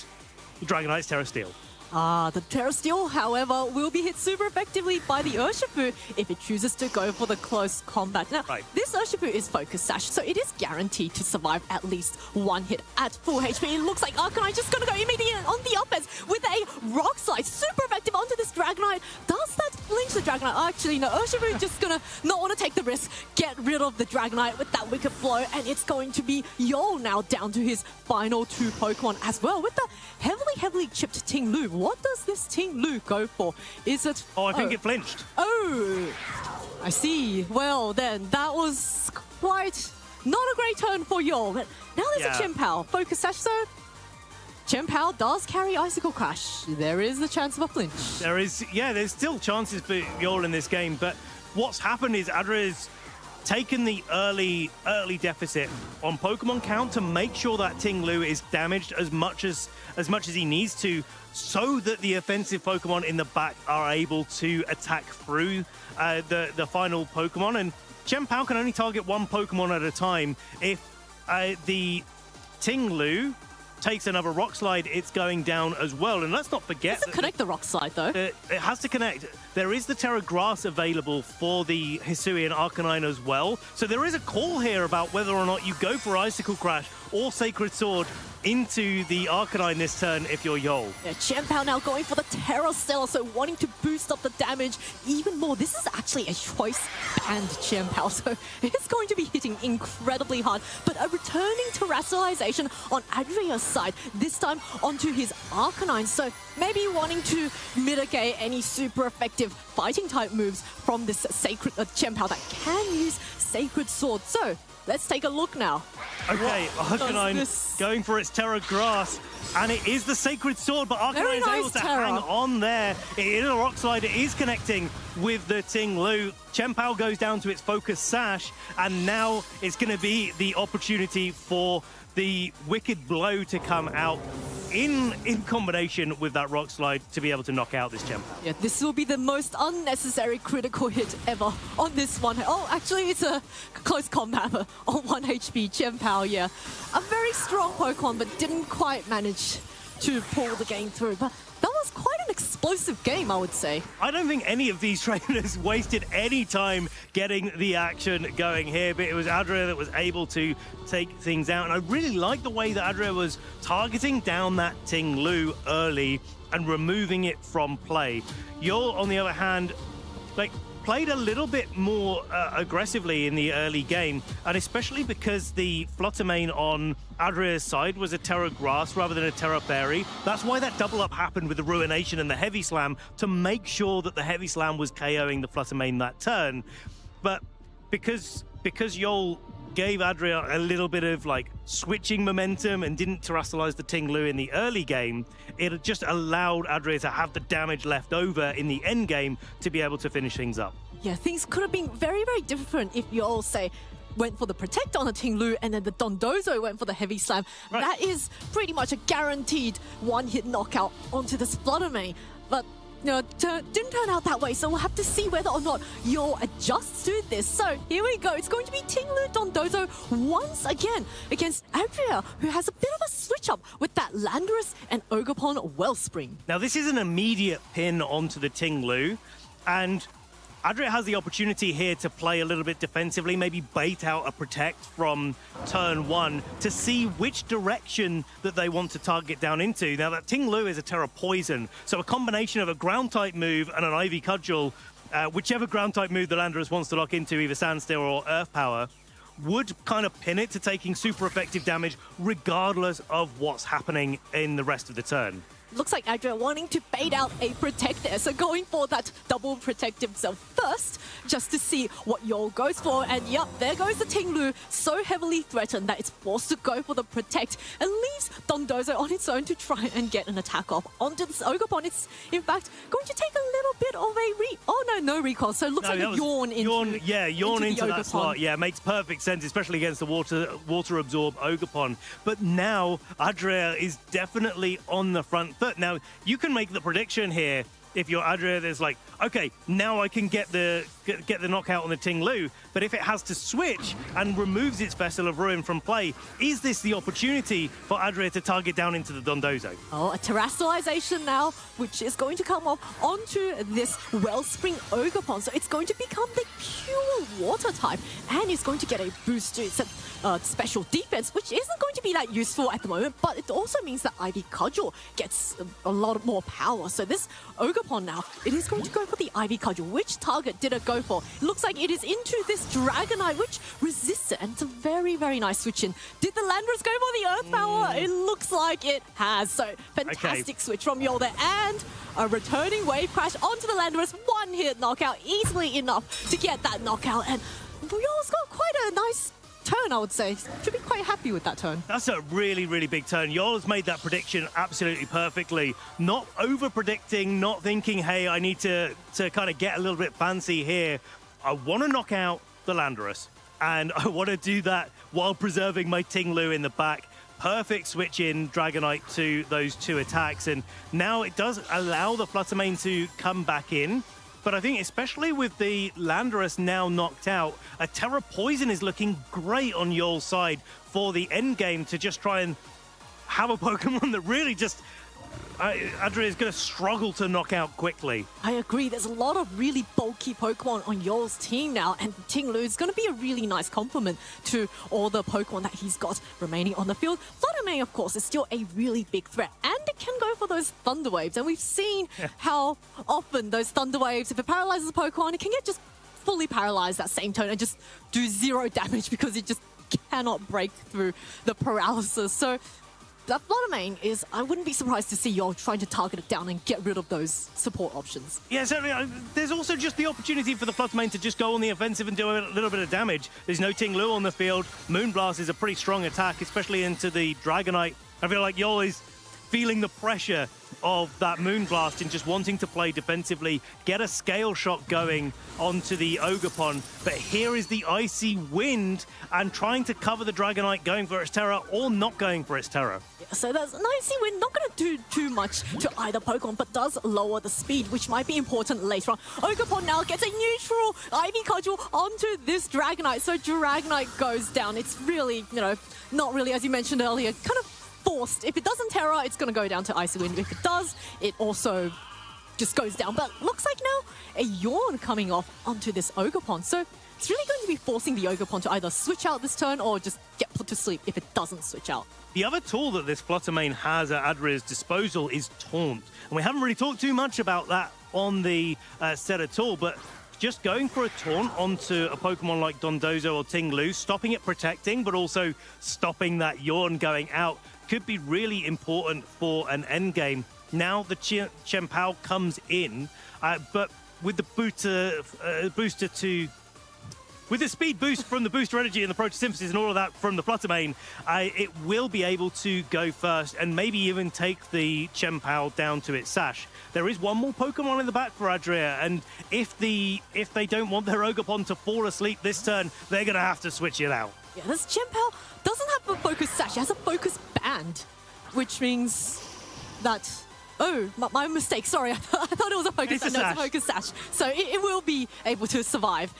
the Dragonite's Terra Steel. The Terra Steel, however, will be hit super effectively by the Urshifu if it chooses to go for the close combat. Now, this Urshifu is Focus Sash, so it is guaranteed to survive at least one hit at full HP. It looks like Arcanine just going to go immediately on the offense with a Rock Slide, super effective onto this Dragonite. Does that flinch the Dragonite? Actually, no, Urshifu is just going to not want to take the risk, get rid of the Dragonite with that Wicked Blow, and it's going to be Yol now down to his final two Pokemon as well with the heavily chipped Ting Lu. What does this Ting Lu go for? Is it... I think it flinched. Oh, I see. Well, then, that was quite not a great turn for Yol. But now there's a Chien-Pao. Focus Sash, so Chien-Pao does carry Icicle Crash. There is the chance of a flinch. There is, there's still chances for Yol in this game, but what's happened is Adria's taken the early deficit on Pokemon count to make sure that Ting Lu is damaged as much as he needs to, so that the offensive Pokemon in the back are able to attack through the final Pokemon. And Chien-Pao can only target one Pokemon at a time. If the Ting Lu takes another Rock Slide, it's going down as well. And let's not forget... It doesn't connect the Rock Slide, though. It has to connect. There is the Terra Grass available for the Hisuian Arcanine as well. So there is a call here about whether or not you go for Icicle Crash or Sacred Sword into the Arcanine this turn if you're Yol. Yeah, Chien-Pao now going for the Terra Stellar, so wanting to boost up the damage even more. This is actually a choice banned Chien-Pao, so it's going to be hitting incredibly hard. But a returning Terrestrialization on Adria's side, this time onto his Arcanine, so maybe wanting to mitigate any super effective fighting type moves from this Sacred Chien-Pao that can use Sacred Sword. So let's take a look now. Okay, Arcanine going for its Terra Grass, and it is the Sacred Sword, but Arcanine is able to hang on there. It is a Rock Slide, it is connecting with the Ting Lu. Chien-Pao goes down to its Focus Sash, and now it's going to be the opportunity for the Wicked Blow to come out in combination with that Rock Slide to be able to knock out this Chien-Pao. Yeah, this will be the most unnecessary critical hit ever on this one. Oh, actually, it's a close combat on 1 HP Chien-Pao, yeah. A very strong Pokemon, but didn't quite manage to pull the game through. But that was quite an explosive game, I would say. I don't think any of these trainers wasted any time getting the action going here, but it was Adria that was able to take things out. And I really like the way that Adria was targeting down that Ting Lu early and removing it from play. Yol, on the other hand, played a little bit more aggressively in the early game, and especially because the Flutter Mane on Adria's side was a Terra Grass rather than a Terra Fairy. That's why that double up happened with the Ruination and the Heavy Slam, to make sure that the Heavy Slam was KOing the Flutter Mane that turn. But because Yol gave Adria a little bit of switching momentum and didn't terrestrialize the Ting Lu in the early game, it just allowed Adria to have the damage left over in the end game to be able to finish things up. Yeah, things could have been very, very different if you all say went for the Protect on the Ting Lu and then the Dondozo went for the Heavy Slam. Right. That is pretty much a guaranteed one-hit knockout onto this Flutter Mane. But didn't turn out that way, so we'll have to see whether or not Yol adjusts to this. So here we go. It's going to be Ting Lu Dondozo once again against Adria, who has a bit of a switch up with that Landorus and Ogerpon Wellspring. Now this is an immediate pin onto the Ting Lu, and Adria has the opportunity here to play a little bit defensively, maybe bait out a Protect from turn 1 to see which direction that they want to target down into. Now, that Ting Lu is a Terra Poison, so a combination of a Ground-type move and an Ivy Cudgel, whichever Ground-type move the Landorus wants to lock into, either Sandsteel or Earth Power, would kind of pin it to taking super effective damage regardless of what's happening in the rest of the turn. Looks like Adria wanting to bait out a Protect there, so going for that double Protect himself first, just to see what Yol goes for. And yep, there goes the Ting Lu, so heavily threatened that it's forced to go for the Protect and leaves Dondozo on its own to try and get an attack off onto this Ogerpon. It's in fact going to take a little bit of a no recall, so it looks like a Yawn into that slot. Yeah, makes perfect sense, especially against the water absorb Ogerpon. But now Adria is definitely on the front foot. Now, you can make the prediction here if you're Adria, there's okay, now I can get the knockout on the Ting Lu, but if it has to switch and removes its Vessel of Ruin from play, is this the opportunity for Adria to target down into the Dondozo? Oh, a terrestrialization now, which is going to come off onto this Wellspring Ogerpon, so it's going to become the pure water type, and it's going to get a boost to its special defense, which isn't going to be that useful at the moment, but it also means that Ivy Cudgel gets a lot more power. So this Ogerpon now, it is going to go for the Ivy Cudgel. Which target did it go for? It looks like it is into this Dragonite, which resists it, and it's a very, very nice switch in. Did the Landorus go for the Earth Power? It looks like it has. So fantastic switch from Yol there, and a returning Wave Crash onto the Landorus. One hit knockout, easily enough to get that knockout, and Yol's got quite a nice turn, I would say. Should be quite happy with that turn. That's a really, really big turn. Yol has made that prediction absolutely perfectly. Not over-predicting, not thinking, hey, I need to kind of get a little bit fancy here. I want to knock out the Landorus, and I want to do that while preserving my Ting Lu in the back. Perfect switch in Dragonite to those two attacks, and now it does allow the Flutter Mane to come back in. But I think especially with the Landorus now knocked out, a Terra Poison is looking great on Yol's side for the end game to just try and have a Pokemon that really just Adria is going to struggle to knock out quickly. I agree. There's a lot of really bulky Pokemon on Yol's team now, and Ting Lu is going to be a really nice complement to all the Pokemon that he's got remaining on the field. Flutter Mane, of course, is still a really big threat, and it can go for those Thunder Waves, and we've seen how often those Thunder Waves, if it paralyzes a Pokemon, it can get just fully paralyzed that same turn and just do 0 damage because it just cannot break through the paralysis. So that Flutter Mane is, I wouldn't be surprised to see Yol trying to target it down and get rid of those support options. Yeah, certainly. There's also just the opportunity for the Flutter Mane to just go on the offensive and do a little bit of damage. There's no Ting Lu on the field. Moonblast is a pretty strong attack, especially into the Dragonite. I feel like Yol is feeling the pressure of that Moonblast and just wanting to play defensively, get a Scale Shot going onto the Ogerpon. But here is the Icy Wind and trying to cover the Dragonite, going for its Terra or not going for its Terra. Yeah, so that's an Icy Wind, not going to do too much to either Pokemon, but does lower the speed, which might be important later on. Ogerpon now gets a neutral Ivy Cudgel onto this Dragonite, so Dragonite goes down. It's really, not really, as you mentioned earlier, kind of forced. If it doesn't Terra, it's going to go down to Icy Wind. If it does, it also just goes down. But looks like now a Yawn coming off onto this Ogerpon. So it's really going to be forcing the Ogerpon to either switch out this turn or just get put to sleep if it doesn't switch out. The other tool that this Fluttermane has at Adria's disposal is Taunt. And we haven't really talked too much about that on the set at all, but just going for a Taunt onto a Pokemon like Dondozo or Ting-Lu, stopping it protecting, but also stopping that Yawn going out could be really important for an endgame. Now the Chien-Pao comes in, but with the booster to... With the speed boost from the booster energy and the photosynthesis and all of that from the Fluttermane, it will be able to go first and maybe even take the Chien-Pao down to its sash. There is one more Pokemon in the back for Adria, and if they don't want their Ogerpon to fall asleep this turn, they're going to have to switch it out. Yeah, this Chien-Pao doesn't have a focus sash, it has a focus band, which means that... Oh, my mistake. Sorry, I thought it was a focus sash. No, it's a focus sash. So it will be able to survive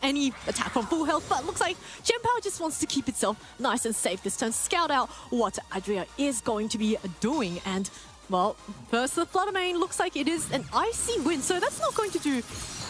any attack from full health. But it looks like Chien-Pao just wants to keep itself nice and safe this turn. Scout out what Adria is going to be doing. And, well, first the Fluttermane looks like it is an icy wind. So that's not going to do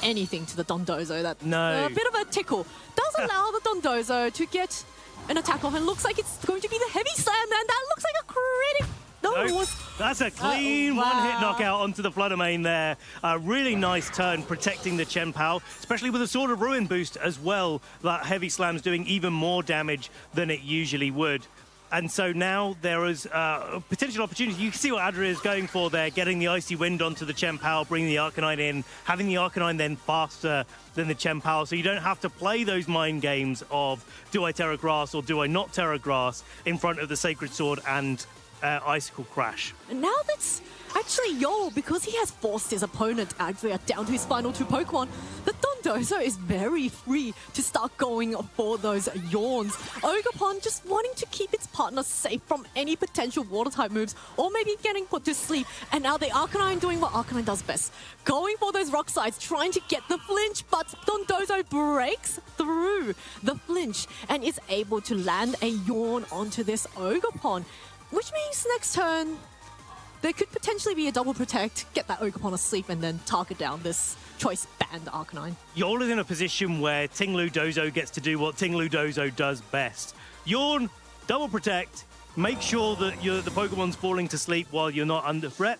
anything to the Dondozo. That no. A bit of a tickle does allow the Dondozo to get an attack off. And looks like it's going to be the Heavy Slam. And that looks like a critic. Nope. That's a clean one-hit knockout onto the Fluttermane there. A really nice turn protecting the Chien-Pao, especially with a Sword of Ruin boost as well. That Heavy Slam's doing even more damage than it usually would. And so now there is a potential opportunity. You can see what Adria is going for there, getting the Icy Wind onto the Chien-Pao, bringing the Arcanine in, having the Arcanine then faster than the Chien-Pao, so you don't have to play those mind games of do I Terra Grass or do I not Terra Grass in front of the Sacred Sword and Icicle Crash. And now that's actually Yol, because he has forced his opponent Adria down to his final two Pokemon. The Dondozo is very free to start going for those Yawns. Ogerpon just wanting to keep its partner safe from any potential Water-type moves or maybe getting put to sleep. And now the Arcanine doing what Arcanine does best. Going for those Rock Slides, trying to get the flinch, but Dondozo breaks through the flinch and is able to land a Yawn onto this Ogerpon. Which means next turn, there could potentially be a double protect, get that Ogerpon asleep, and then target down this choice band Arcanine. Yawn is in a position where Ting-Lu Dozo gets to do what Ting-Lu Dozo does best. Yawn, double protect, make sure that the Pokemon's falling to sleep while you're not under threat,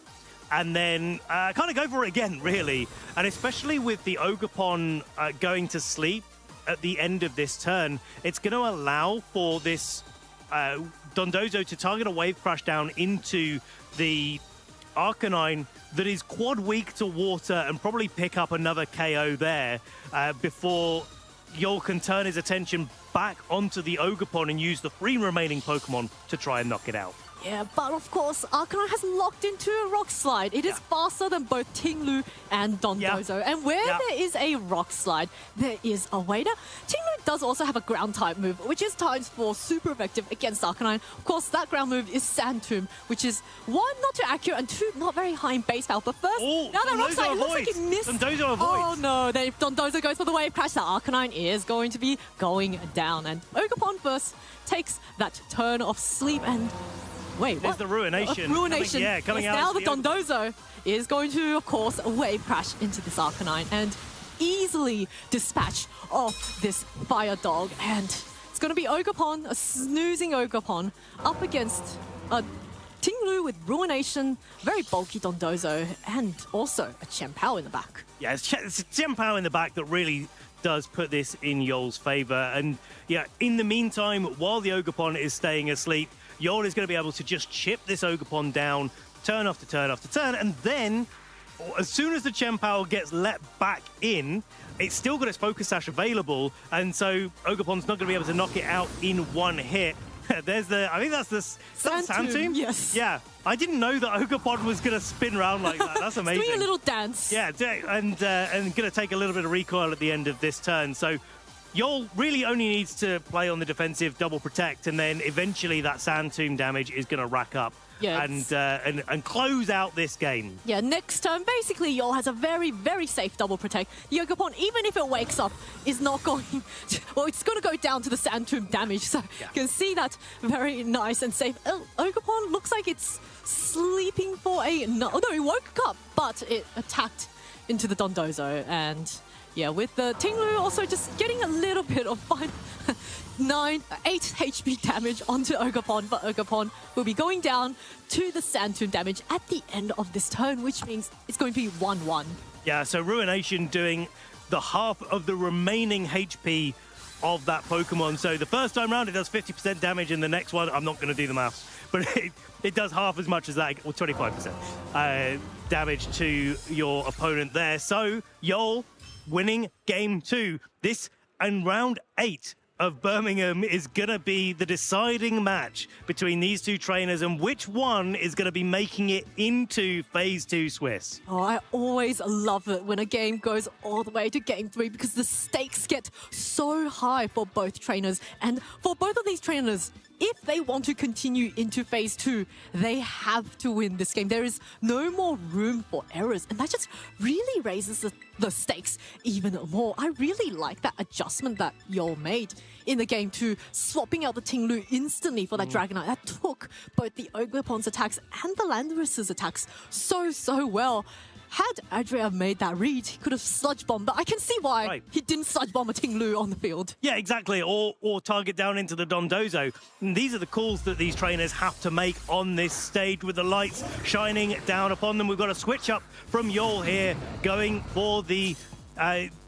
and then kind of go for it again, really. And especially with the Ogerpon going to sleep at the end of this turn, it's going to allow for this... Dondozo to target a Wave Crash down into the Arcanine that is quad weak to water and probably pick up another KO there before Yol can turn his attention back onto the Ogerpon and use the 3 remaining Pokemon to try and knock it out. Yeah, but of course, Arcanine has locked into a Rock Slide. It is faster than both Ting-Lu and Dondozo. And where there is a Rock Slide, there is a way. Now, Ting-Lu does also have a Ground-type move, which is times 4 super effective against Arcanine. Of course, that ground move is Sand Tomb, which is 1, not too accurate, and 2, not very high in base power. But first, now that Rock Slide, it looks like it missed. Dondozo avoids. Oh no, then if Dondozo goes for the Wave Crash, the Arcanine is going to be going down. And Ogerpon first takes that turn of sleep and... Wait, There's what? the Ruination. Ruination. Coming out. Now the Dondozo is going to, of course, Wave Crash into this Arcanine and easily dispatch off this Fire Dog. And it's going to be Ogerpon, a snoozing Ogerpon, up against a Ting-Lu with Ruination, very bulky Dondozo, and also a Chien-Pao in the back. Yeah, it's a Chien-Pao in the back that really does put this in Yol's favor. And yeah, in the meantime, while the Ogerpon is staying asleep, Yol is going to be able to just chip this Ogerpon down, turn after turn after turn, and then, as soon as the Chien-Pao gets let back in, it's still got its Focus Sash available, and so Ogerpon's not going to be able to knock it out in one hit. There's the, I think that's the Sand Tomb? Yes. Yeah. I didn't know that Ogerpon was going to spin around like that. That's amazing. It's doing a little dance. Yeah, and going to take a little bit of recoil at the end of this turn. So Yol really only needs to play on the defensive double protect, and then eventually that Sand Tomb damage is going to rack up. Yeah, and close out this game. Yeah, next turn, basically, Yol has a very, very safe double protect. Ogerpon, even if it wakes up, is not going to... Well, it's going to go down to the Sand Tomb damage, so you can see that very nice and safe. Ogerpon looks like it's sleeping for a... No, it woke up, but it attacked into the Dondozo, and... Yeah, with the Tinglu also just getting a little bit of 8 HP damage onto Ogerpon, but Ogerpon will be going down to the Sand Tomb damage at the end of this turn, which means it's going to be 1-1. Yeah, so Ruination doing the half of the remaining HP of that Pokemon. So the first time round, it does 50% damage, and the next one, I'm not going to do the maths, but it does half as much as that, or 25% damage to your opponent there. So, Yol winning game 2. This and round 8 of Birmingham is going to be the deciding match between these two trainers, and which one is going to be making it into Phase 2 Swiss. Oh, I always love it when a game goes all the way to game 3 because the stakes get so high for both trainers. And for both of these trainers, if they want to continue into Phase 2, they have to win this game. There is no more room for errors, and that just really raises the stakes even more. I really like that adjustment that Yol made in the game 2, swapping out the Tinglu instantly for that Dragonite. That took both the Ogerpon's attacks and the Landorus's attacks so well. Had Adria made that read, he could have sludge bombed, but I can see why he didn't sludge bomb a Tinglu on the field. Yeah, exactly, or target down into the Dondozo. And these are the calls that these trainers have to make on this stage with the lights shining down upon them. We've got a switch up from Yol here, going for the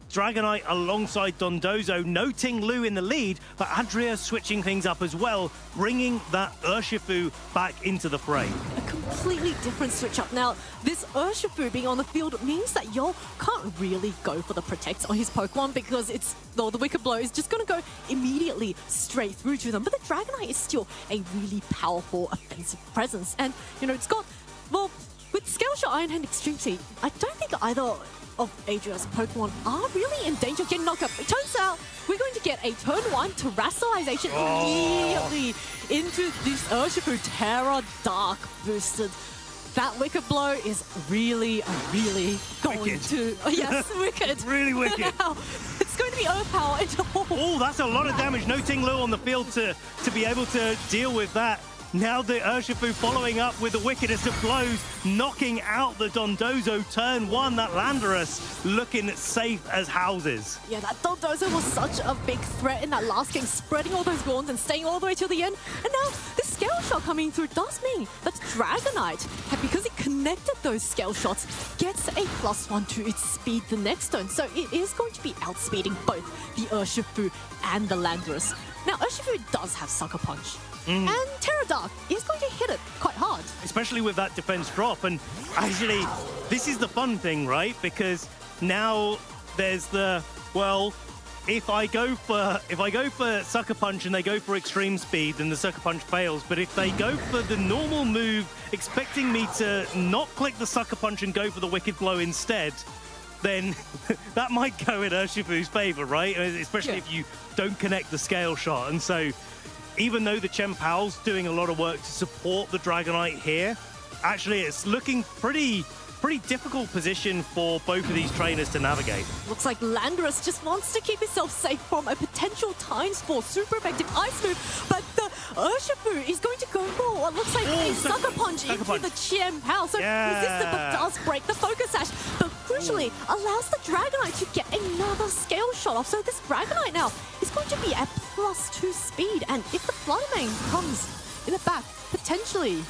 Dragonite alongside Dondozo. No Tinglu in the lead, but Adria switching things up as well, bringing that Urshifu back into the fray. A completely different switch up. Now, this Urshifu being on the field means that Yol can't really go for the protects on his Pokemon because the Wicked Blow is just going to go immediately straight through to them. But the Dragonite is still a really powerful offensive presence. And, it's got, well, with Scale Shot, Iron Hand, Extreme Seed, I don't think either of Adria's Pokemon are really in danger of getting knocked up. It turns out we're going to get a turn 1 Terrastalization immediately into this Urshifu Terra Dark boosted. That Wicked Blow is really going to... Yes, wicked. Really wicked. Now, it's going to be Overpower into all. Oh, that's a lot of damage. No Tinglu on the field to be able to deal with that. Now the Urshifu following up with the wickedest of blows, knocking out the Dondozo turn 1. That Landorus looking safe as houses. Yeah, that Dondozo was such a big threat in that last game, spreading all those wounds and staying all the way till the end. And now this Scale Shot coming through does mean that Dragonite, because it connected those Scale Shots, gets a +1 to its speed the next turn. So it is going to be outspeeding both the Urshifu and the Landorus. Now, Urshifu does have Sucker Punch. And Terra Dark is going to hit it quite hard. Especially with that defense drop. And actually, this is the fun thing, right? Because now there's the, well, if I go for Sucker Punch and they go for Extreme Speed, then the Sucker Punch fails. But if they go for the normal move, expecting me to not click the Sucker Punch and go for the Wicked Blow instead, then that might go in Urshifu's favor, right? Especially if you don't connect the Scale Shot. And so, even though the Chen Pao's doing a lot of work to support the Dragonite here, actually it's looking pretty difficult position for both of these trainers to navigate. Looks like Landorus just wants to keep himself safe from a potential Times 4 super effective Ice move, but the Urshifu is going to go for what looks like a Sucker Punch into the Chen Pao. So resistant, but does break the Focus Sash, but crucially allows the Dragonite to get another Scale Shot off. So this Dragonite now is going to be at +2 speed, and if the Fluttermane comes in the back, potentially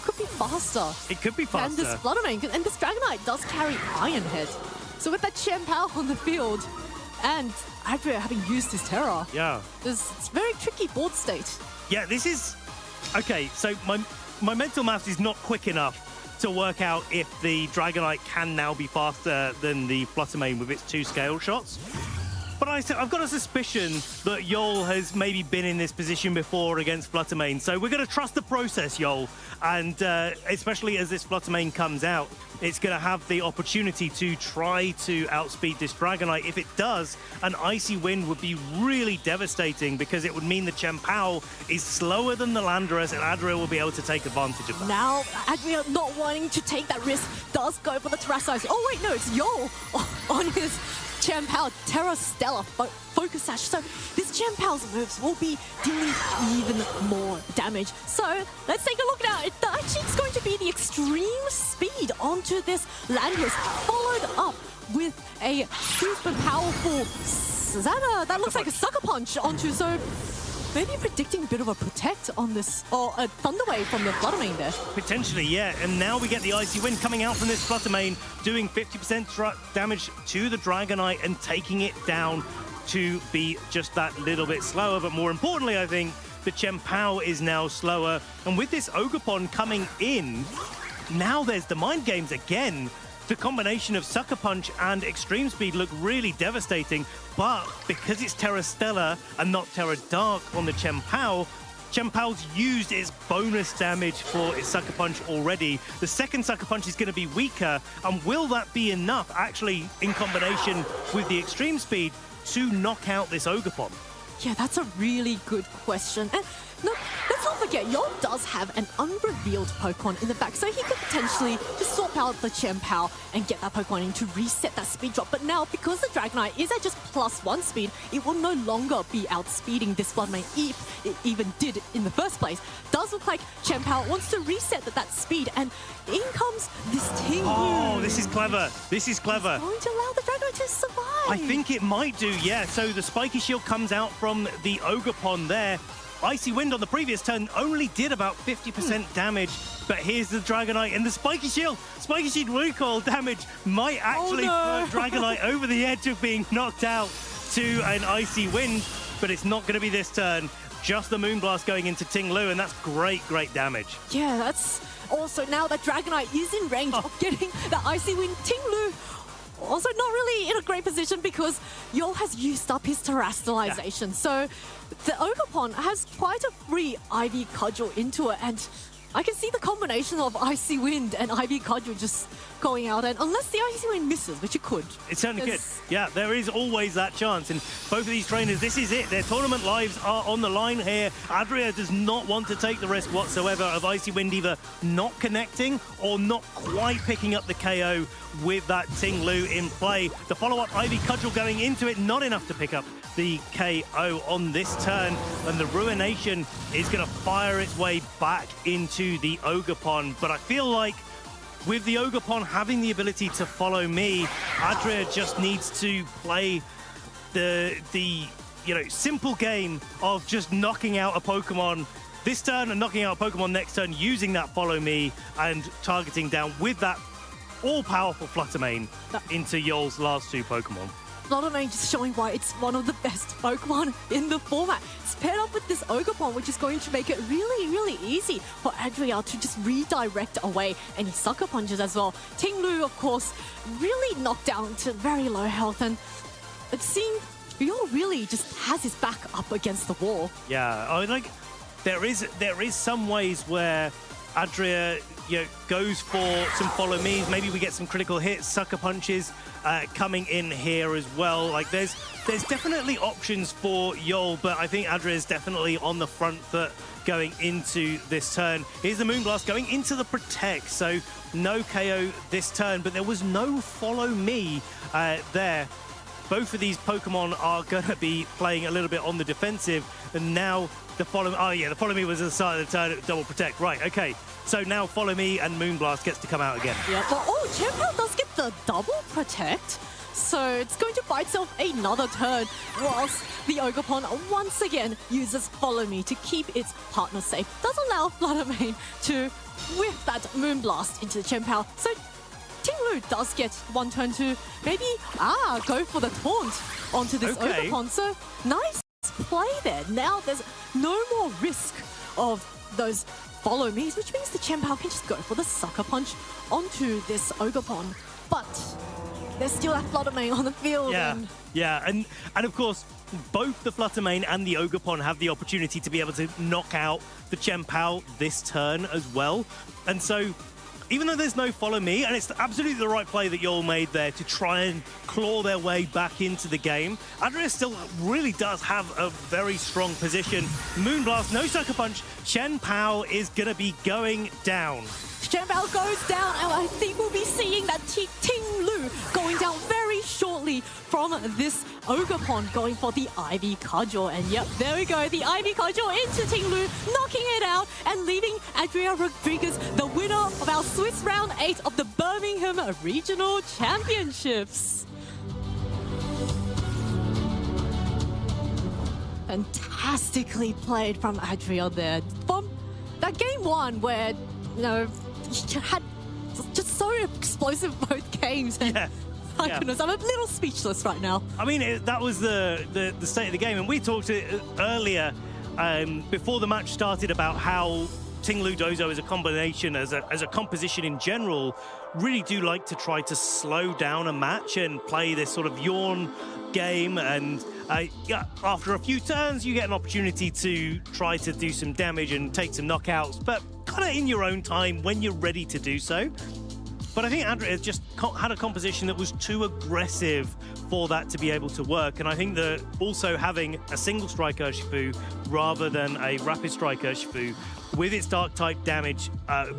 could be faster. It could be faster. And this Fluttermane, and this Dragonite does carry Iron Head. So with that Chen Pao on the field, and Adria having used his Terra, it's very tricky board state. Yeah, this is... Okay, so my mental math is not quick enough to work out if the Dragonite can now be faster than the Fluttermane with its 2 Scale Shots. But I've got a suspicion that Yol has maybe been in this position before against Fluttermane. So we're going to trust the process, Yol. And especially as this Fluttermane comes out, it's going to have the opportunity to try to outspeed this Dragonite. If it does, an Icy Wind would be really devastating because it would mean the Chien-Pao is slower than the Landorus, and Adria will be able to take advantage of that. Now, Adria not wanting to take that risk does go for the Terrasilize. Oh wait, no, it's Yol on his Chien-Pao Terra Stella Focus Sash. So this Chien-Pao's moves will be dealing even more damage. So let's take a look now. Actually, it's going to be the extreme speed onto this Landorus, followed up with a super powerful Zana. That looks like a Sucker Punch onto, so maybe predicting a bit of a Protect on this, or a Thunder Wave from the Fluttermane there. Potentially, yeah. And now we get the Icy Wind coming out from this Fluttermane, doing 50% damage to the Dragonite and taking it down to be just that little bit slower. But more importantly, I think the Chien-Pao is now slower. And with this Ogerpon coming in, now there's the Mind Games again. The combination of Sucker Punch and Extreme Speed look really devastating, but because it's Terra Stella and not Terra Dark on the Chien-Pao, Chien-Pao's used its bonus damage for its Sucker Punch already. The second Sucker Punch is going to be weaker, and will that be enough, actually, in combination with the Extreme Speed, to knock out this Ogerpon? Yeah, that's a really good question. And look, let's not forget, Yol does have an unrevealed Pokemon in the back, so he could potentially just swap out the Chien-Pao and get that Pokemon in to reset that speed drop. But now, because the Dragonite is at just +1 speed, it will no longer be outspeeding this Floodmane if it even did in the first place. Does look like Chien-Pao wants to reset that speed, and in comes this Ting Lu. Oh, this is clever. This is clever. It's going to allow the Dragonite to survive. I think it might do, yeah. So the Spiky Shield comes out from the Ogerpon there. Icy Wind on the previous turn only did about 50% damage, but here's the Dragonite and the Spiky Shield. Spiky Shield recoil damage might actually put Dragonite over the edge of being knocked out to an Icy Wind, but it's not going to be this turn. Just the Moonblast going into Ting Lu, and that's great damage. Yeah, that's also now that Dragonite is in range of getting the Icy Wind. Ting Lu also not really in a great position because Yol has used up his Terastallization. So the Ogerpon has quite a free Ivy Cudgel into it, and I can see the combination of Icy Wind and Ivy Cudgel just going out, and unless the Icy Wind misses, which it could. It certainly could. Yeah, there is always that chance. And both of these trainers, this is it. Their tournament lives are on the line here. Adria does not want to take the risk whatsoever of Icy Wind either not connecting or not quite picking up the KO with that Ting Lu in play. The follow-up Ivy Cudgel going into it, not enough to pick up the KO on this turn, and the Ruination is going to fire its way back into the Ogerpon. But I feel like with the Ogerpon having the ability to follow me, Adria just needs to play the simple game of just knocking out a Pokemon this turn and knocking out a Pokemon next turn, using that follow me and targeting down with that all-powerful Fluttermane into Yol's last two Pokemon. Fluttermane just showing why it's one of the best Pokemon in the format. It's paired up with this Ogerpon, which is going to make it really easy for Adria to just redirect away any Sucker Punches as well. Ting Lu, of course, really knocked down to very low health, and it seemed Yol really just has his back up against the wall. Yeah, I mean, like there is some ways where Adria goes for some follow me's. Maybe we get some critical hits, Sucker Punches coming in here as well. Like there's definitely options for Yol, but I think Adria is definitely on the front foot going into this turn. Here's the Moonblast going into the Protect, so no KO this turn, but there was no follow me there. Both of these Pokemon are going to be playing a little bit on the defensive, and now the follow me was at the start of the turn, double Protect. Right, okay. So now follow me and Moonblast gets to come out again. Yeah, but Chien-Pao does get the double Protect, so it's going to buy itself another turn, whilst the Ogerpon once again uses follow me to keep its partner safe. Does allow Fluttermane to whip that Moonblast into the Chien-Pao. So Ting Lu does get one turn to maybe go for the taunt onto this Ogerpon. So nice play there. Now there's no more risk of those follow me's, which means the Chien-Pao can just go for the Sucker Punch onto this Ogerpon. But there's still that Fluttermane on the field. Yeah, and of course, both the Fluttermane and the Ogerpon have the opportunity to be able to knock out the Chien-Pao this turn as well. And so, even though there's no follow me, and it's absolutely the right play that Yol made there to try and claw their way back into the game, Adria still really does have a very strong position. Moonblast, no Sucker Punch, Chien-Pao is going to be going down. Chien-Pao goes down, and I think we'll be seeing that Ting Lu going down very shortly from this Ogerpon, going for the Ivy Cudgel. And yep, there we go, the Ivy Cudgel into Ting Lu, knocking it out and leaving Adria Rodriguez the winner of our Swiss Round 8 of the Birmingham Regional Championships. Fantastically played from Adria there. From that game one where, you know, he had just so explosive both games. And my goodness, I'm a little speechless right now. I mean, that was the state of the game. And we talked earlier, before the match started, about how Ting Lu Dozo as a combination, as a composition in general, really do like to try to slow down a match and play this sort of yawn game. And after a few turns, you get an opportunity to try to do some damage and take some knockouts, but kind of in your own time when you're ready to do so. But I think Adria just had a composition that was too aggressive for that to be able to work. And I think that also having a single strike Urshifu rather than a rapid strike Urshifu with its dark type damage,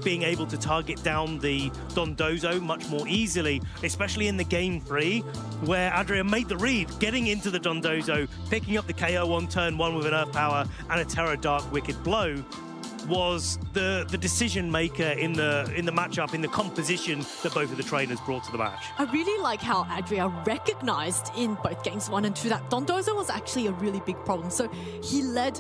being able to target down the Dondozo much more easily, especially in the game 3, where Adria made the read, getting into the Dondozo, picking up the KO on turn 1 with an Earth Power and a Terra Dark Wicked Blow, was the decision maker in the matchup, in the composition that both of the trainers brought to the match. I really like how Adria recognized in both games 1 and 2 that Dondozo was actually a really big problem. So he led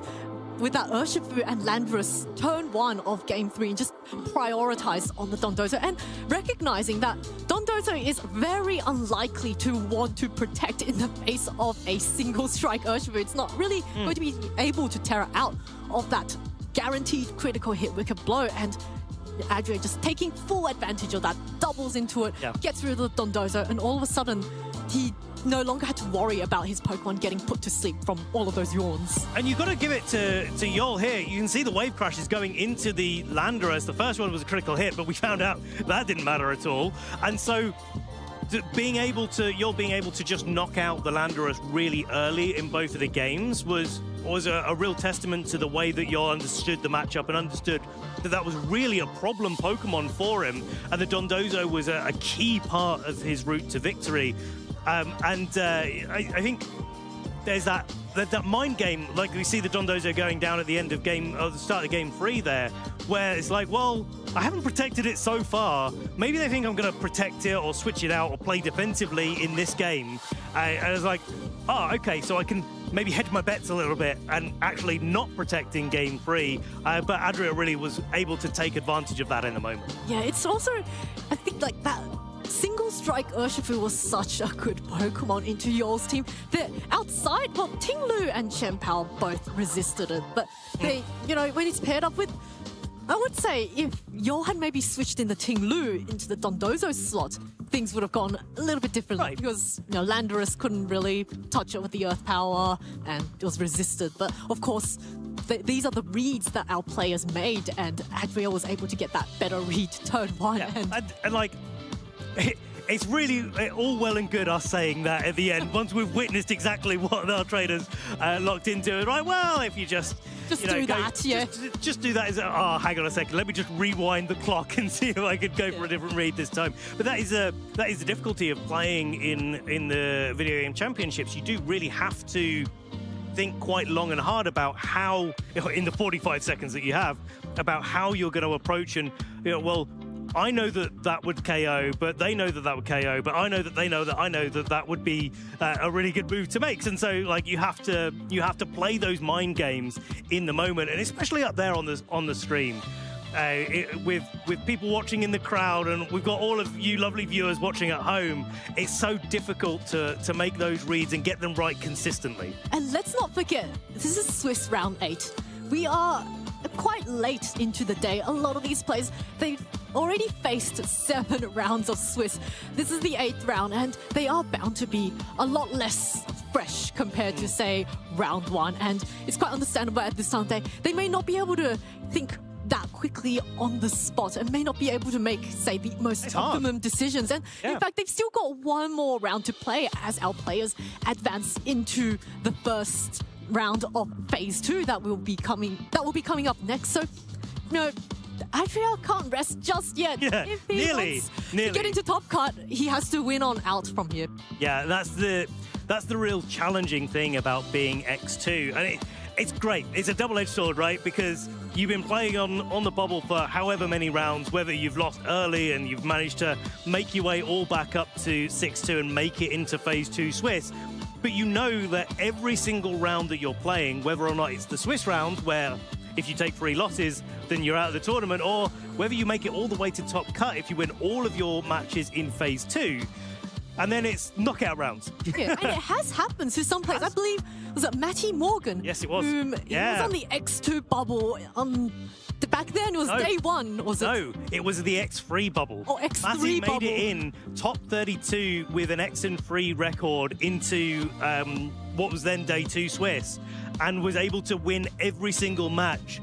with that Urshifu and Landorus turn 1 of game 3 and just prioritized on the Dondozo, and recognizing that Dondozo is very unlikely to want to protect in the face of a single strike Urshifu. It's not really going to be able to tear out of that guaranteed critical hit Wicked Blow, and Adria just taking full advantage of that, doubles into it, gets rid of the Dondozo, and all of a sudden he no longer had to worry about his Pokemon getting put to sleep from all of those yawns. And you've got to give it to Yol here. You can see the wave crashes going into the Landorus. The first one was a critical hit, but we found out that didn't matter at all. And so Yol being able to just knock out the Landorus really early in both of the games was a real testament to the way that Yol understood the matchup and understood that was really a problem Pokemon for him, and the Dondozo was a key part of his route to victory. I think there's that mind game, like we see the Dondozo going down at the end of the start of game 3 there, where it's like, well, I haven't protected it so far. Maybe they think I'm going to protect it or switch it out or play defensively in this game. And I was like, oh, okay, so I can maybe hedge my bets a little bit and actually not protect in game 3. But Adria really was able to take advantage of that in the moment. Yeah, it's also, I think, like that single strike Urshifu was such a good Pokemon into Yol's team that outside, well, Ting Lu and Chien-Pao both resisted it, but they, you know, when it's paired up with, I would say if Yol had maybe switched in the Ting Lu into the Dondozo slot, things would have gone a little bit differently, because, you know, Landorus couldn't really touch it with the Earth Power and it was resisted. But of course, these are the reads that our players made, and Adria was able to get that better read turn 1. Yeah. And like, it's really all well and good us saying that at the end, once we've witnessed exactly what our traders locked into. Right, well, if you just do that, just do that. Oh, hang on a second, let me just rewind the clock and see if I could go for a different read this time. But that is the difficulty of playing in the video game championships. You do really have to think quite long and hard about how, in the 45 seconds that you have, about how you're going to approach. And, you know, well, I know that would KO, but they know that would KO, but I know that they know that I know that would be a really good move to make. And so, like, you have to play those mind games in the moment, and especially up there on the stream, with people watching in the crowd, and we've got all of you lovely viewers watching at home. It's so difficult to make those reads and get them right consistently. And let's not forget, this is Swiss Round 8. We are quite late into the day. A lot of these players, they've already faced 7 rounds of Swiss. This is the 8th round, and they are bound to be a lot less fresh compared to, say, round 1. And it's quite understandable at this time they may not be able to think that quickly on the spot and may not be able to make, say, the most optimum decisions. And in fact, they've still got 1 more round to play as our players advance into the first round of phase 2 that will be coming up next. So, Adria can't rest just yet. Yeah, if he wants to get into top cut, he has to win on out from here. Yeah, that's the real challenging thing about being X2. And it's great. It's a double-edged sword, right? Because you've been playing on the bubble for however many rounds, whether you've lost early and you've managed to make your way all back up to 6-2 and make it into phase 2 Swiss. But you know that every single round that you're playing, whether or not it's the Swiss round, where if you take 3 losses, then you're out of the tournament, or whether you make it all the way to top cut if you win all of your matches in phase 2, and then it's knockout rounds. Yeah, and it has happened to some players. I believe, was it Matty Morgan? Yes, it was. He was on the X2 bubble. Back then, it was day 1, was it? No, it was the X3 bubble. Oh, X3 Matty bubble. made it in top 32 with an X3 record into what was then day 2 Swiss, and was able to win every single match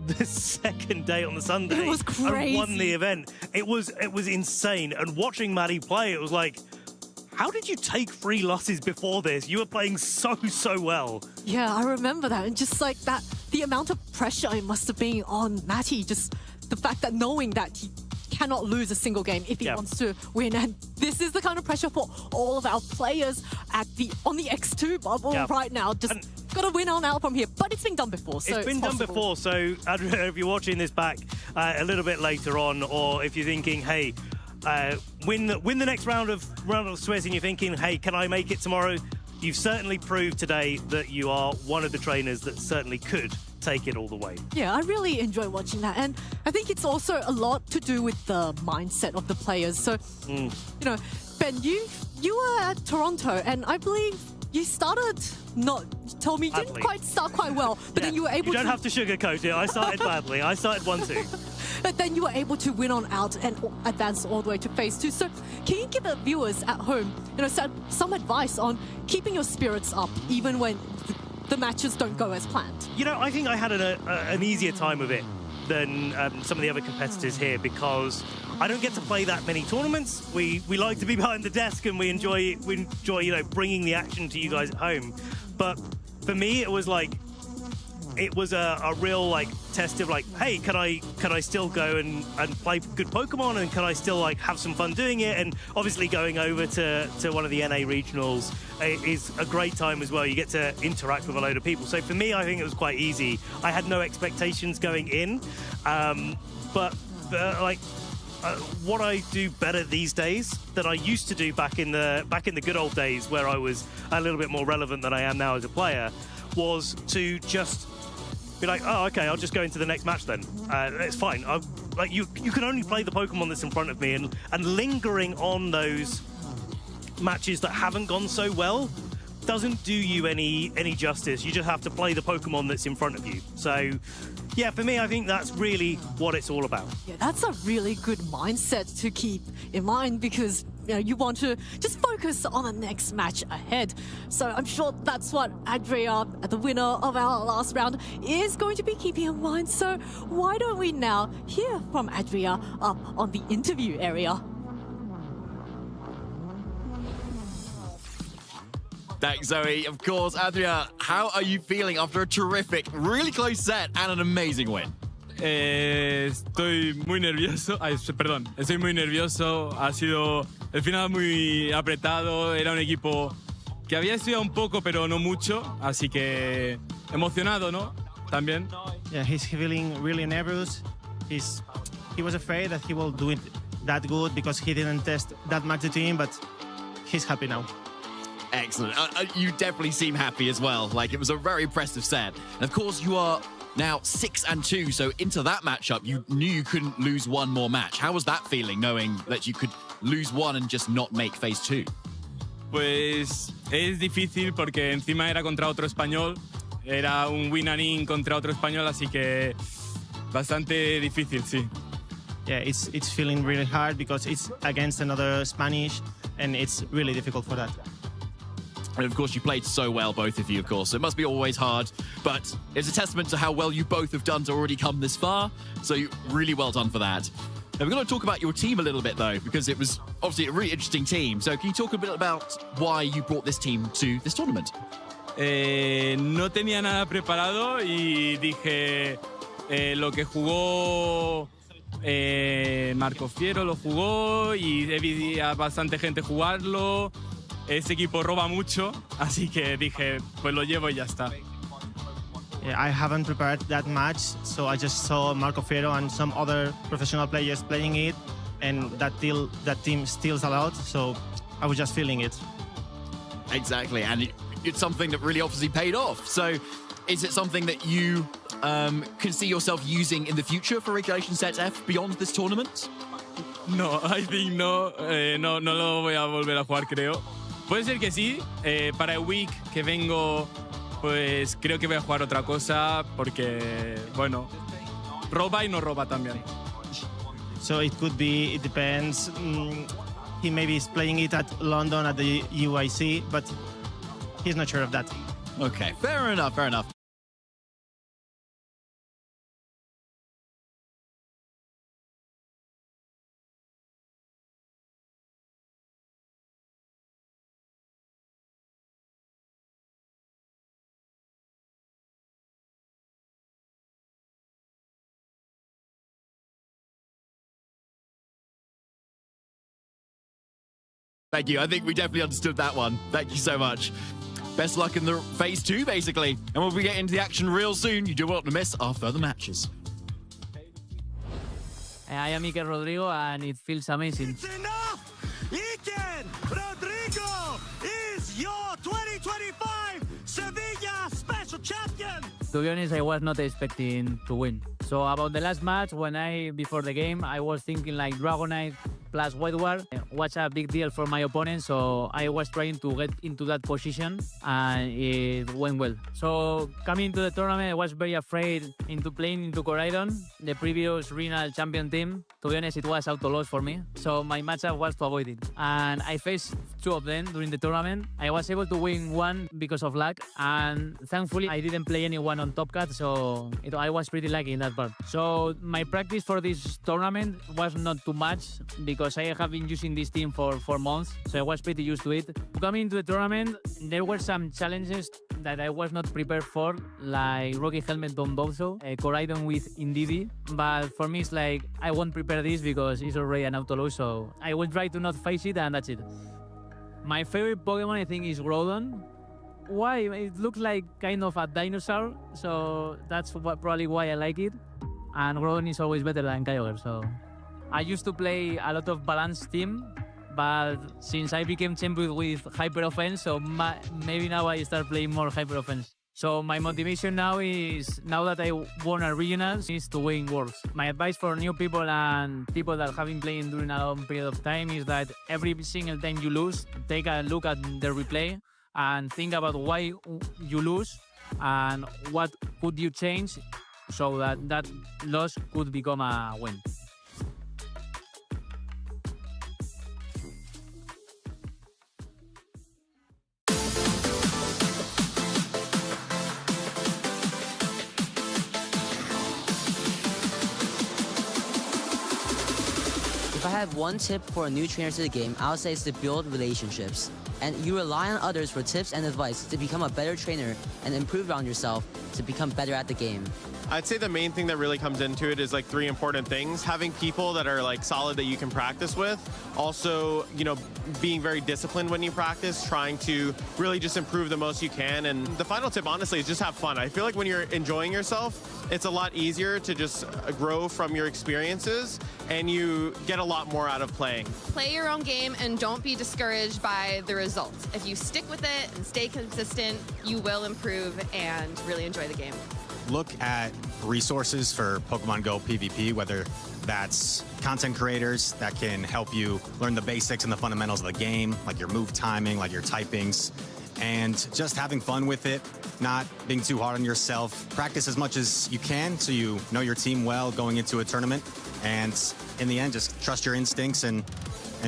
the second day on the Sunday. It was crazy. And won the event. It was insane. And watching Matty play, it was like, how did you take 3 losses before this? You were playing so well. Yeah, I remember that. And just like that, the amount of pressure it must have been on Matty, just the fact that knowing that he cannot lose a single game if he wants to win. And this is the kind of pressure for all of our players on the X2 bubble right now. Just got to win on out from here. But it's been done before, so it's been done before. So Adria, if you're watching this back a little bit later on, or if you're thinking, hey, win the next round of Swiss, and you're thinking, hey, can I make it tomorrow? You've certainly proved today that you are one of the trainers that certainly could take it all the way. Yeah, I really enjoy watching that. And I think it's also a lot to do with the mindset of the players. So, Ben, you were at Toronto, and I believe you started you told me you didn't quite start quite well, but then you were able to... You don't have to sugarcoat it. I started badly. I started 1-2. But then you were able to win on out and advance all the way to phase 2. So can you give the viewers at home, some advice on keeping your spirits up even when the matches don't go as planned? I think I had an easier time of it than some of the other competitors here, because I don't get to play that many tournaments. We like to be behind the desk, and we enjoy bringing the action to you guys at home. But for me, it was like, it was a real test of hey, can I still go and play good Pokemon, and can I still have some fun doing it? And obviously going over to one of the NA regionals is a great time as well. You get to interact with a load of people. So for me, I think it was quite easy. I had no expectations going in, but what I do better these days than I used to do back in the good old days, where I was a little bit more relevant than I am now as a player, was to just be like, oh, okay, I'll just go into the next match then. It's fine. You can only play the Pokemon that's in front of me, and lingering on those matches that haven't gone so well doesn't do you any justice. You just have to play the Pokemon that's in front of you. So, yeah, for me, I think that's really what it's all about. Yeah, that's a really good mindset to keep in mind, because you want to just focus on the next match ahead. So I'm sure that's what Adria, the winner of our last round, is going to be keeping in mind. So why don't we now hear from Adria up on the interview area? Thanks, Zoe. Of course, Adria, how are you feeling after a terrific, really close set and an amazing win? Estoy muy nervioso. Estoy muy nervioso. Ha sido el final muy apretado. Era un equipo que había estudiado un poco, pero no mucho. Así que emocionado, ¿no? También. Yeah, he's feeling really nervous. He was afraid that he will do it that good because he didn't test that much the team, but he's happy now. Excellent. You definitely seem happy as well. It was a very impressive set. And of course, you are now 6-2, so into that matchup, you knew you couldn't lose one more match. How was that feeling, knowing that you could lose one and just not make phase 2? Pues es difícil porque encima era contra otro español. Era un win and in contra otro español, así que bastante difícil, sí. Yeah, it's feeling really hard because it's against another Spanish, and it's really difficult for that. And of course, you played so well, both of you, of course. So it must be always hard, but it's a testament to how well you both have done to already come this far. So really well done for that. Now, we're going to talk about your team a little bit, though, because it was obviously a really interesting team. So can you talk a bit about why you brought this team to this tournament? No tenía nada preparado y dije lo que jugó Marco Fiero lo jugó y vi a bastante gente jugarlo. Ese equipo roba mucho, así que dije, pues lo llevo y ya está. Yeah, I haven't prepared that much, so I just saw Marco Fiero and some other professional players playing it, and that team steals a lot, so I was just feeling it. Exactly, and it's something that really obviously paid off. So is it something that you can see yourself using in the future for Regulation Set F beyond this tournament? No, I think no, no lo voy a volver a jugar, creo. Puede ser que sí, para el week que vengo, pues creo que voy a jugar otra cosa, porque, bueno, roba y no roba también. So it could be, it depends. He maybe is playing it at London at the UIC, but he's not sure of that. Okay, fair enough, fair enough. Thank you. I think we definitely understood that one. Thank you so much. Best luck in the phase 2, basically. And we'll be getting into the action real soon. You don't want to miss our further matches. I am Iker Rodrigo, and it feels amazing. It's enough! Iker Rodrigo is your 2025 Sevilla Special Champion! To be honest, I was not expecting to win. So about the last match, before the game, I was thinking like Dragonite plus White War was a big deal for my opponent, so I was trying to get into that position, and it went well. So coming to the tournament, I was very afraid into playing into Coridon, the previous regional champion team. To be honest, it was auto loss for me, so my matchup was to avoid it. And I faced two of them during the tournament. I was able to win one because of luck, and thankfully I didn't play anyone on top cut, so I was pretty lucky in that part. So my practice for this tournament was not too much, because I have been using this team for 4 months, so I was pretty used to it. Coming into the tournament, there were some challenges that I was not prepared for, like Rocky Helmet on Bozo, Coridon with Indeedee, but for me it's like, I won't prepare this because it's already an auto lose, so I will try to not face it, and that's it. My favorite Pokemon, I think, is Groudon. Why? It looks like kind of a dinosaur, so that's probably why I like it. And Groudon is always better than Kyogre, so... I used to play a lot of balanced team, but since I became champion with Hyper Offense, so maybe now I start playing more Hyper Offense. So my motivation now is, now that I won a regionals, is to win Worlds. My advice for new people and people that have been playing during a long period of time is that every single time you lose, take a look at the replay and think about why you lose and what could you change so that that loss could become a win. If I had one tip for a new trainer to the game, I would say it's to build relationships. And you rely on others for tips and advice to become a better trainer and improve on yourself to become better at the game. I'd say the main thing that really comes into it is like 3 important things. Having people that are like solid that you can practice with. Also, you know, being very disciplined when you practice, trying to really just improve the most you can. And the final tip, honestly, is just have fun. I feel like when you're enjoying yourself, it's a lot easier to just grow from your experiences, and you get a lot more out of playing. Play your own game and don't be discouraged by the results. If you stick with it and stay consistent, you will improve and really enjoy the game. Look at resources for Pokemon GO PvP, whether that's content creators that can help you learn the basics and the fundamentals of the game, like your move timing, like your typings. and just having fun with it, not being too hard on yourself. Practice as much as you can so you know your team well going into a tournament. And in the end, just trust your instincts and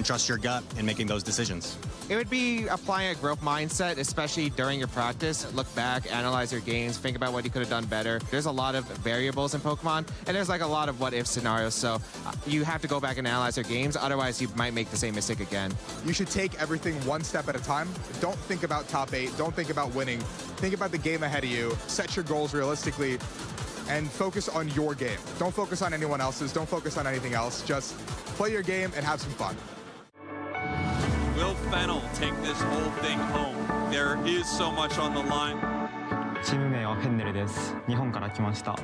trust your gut in making those decisions. It would be applying a growth mindset, especially during your practice. Look back, analyze your games, think about what you could have done better. There's a lot of variables in Pokemon, and there's like a lot of what-if scenarios, so you have to go back and analyze your games, otherwise you might make the same mistake again. You should take everything one step at a time. Don't think about top 8, don't think about winning. Think about the game ahead of you, set your goals realistically, and focus on your game. Don't focus on anyone else's, don't focus on anything else. Just play your game and have some fun. Will Fennel take this whole thing home? There is so much on the line. チーム名はフェンネルです。日本から来ました。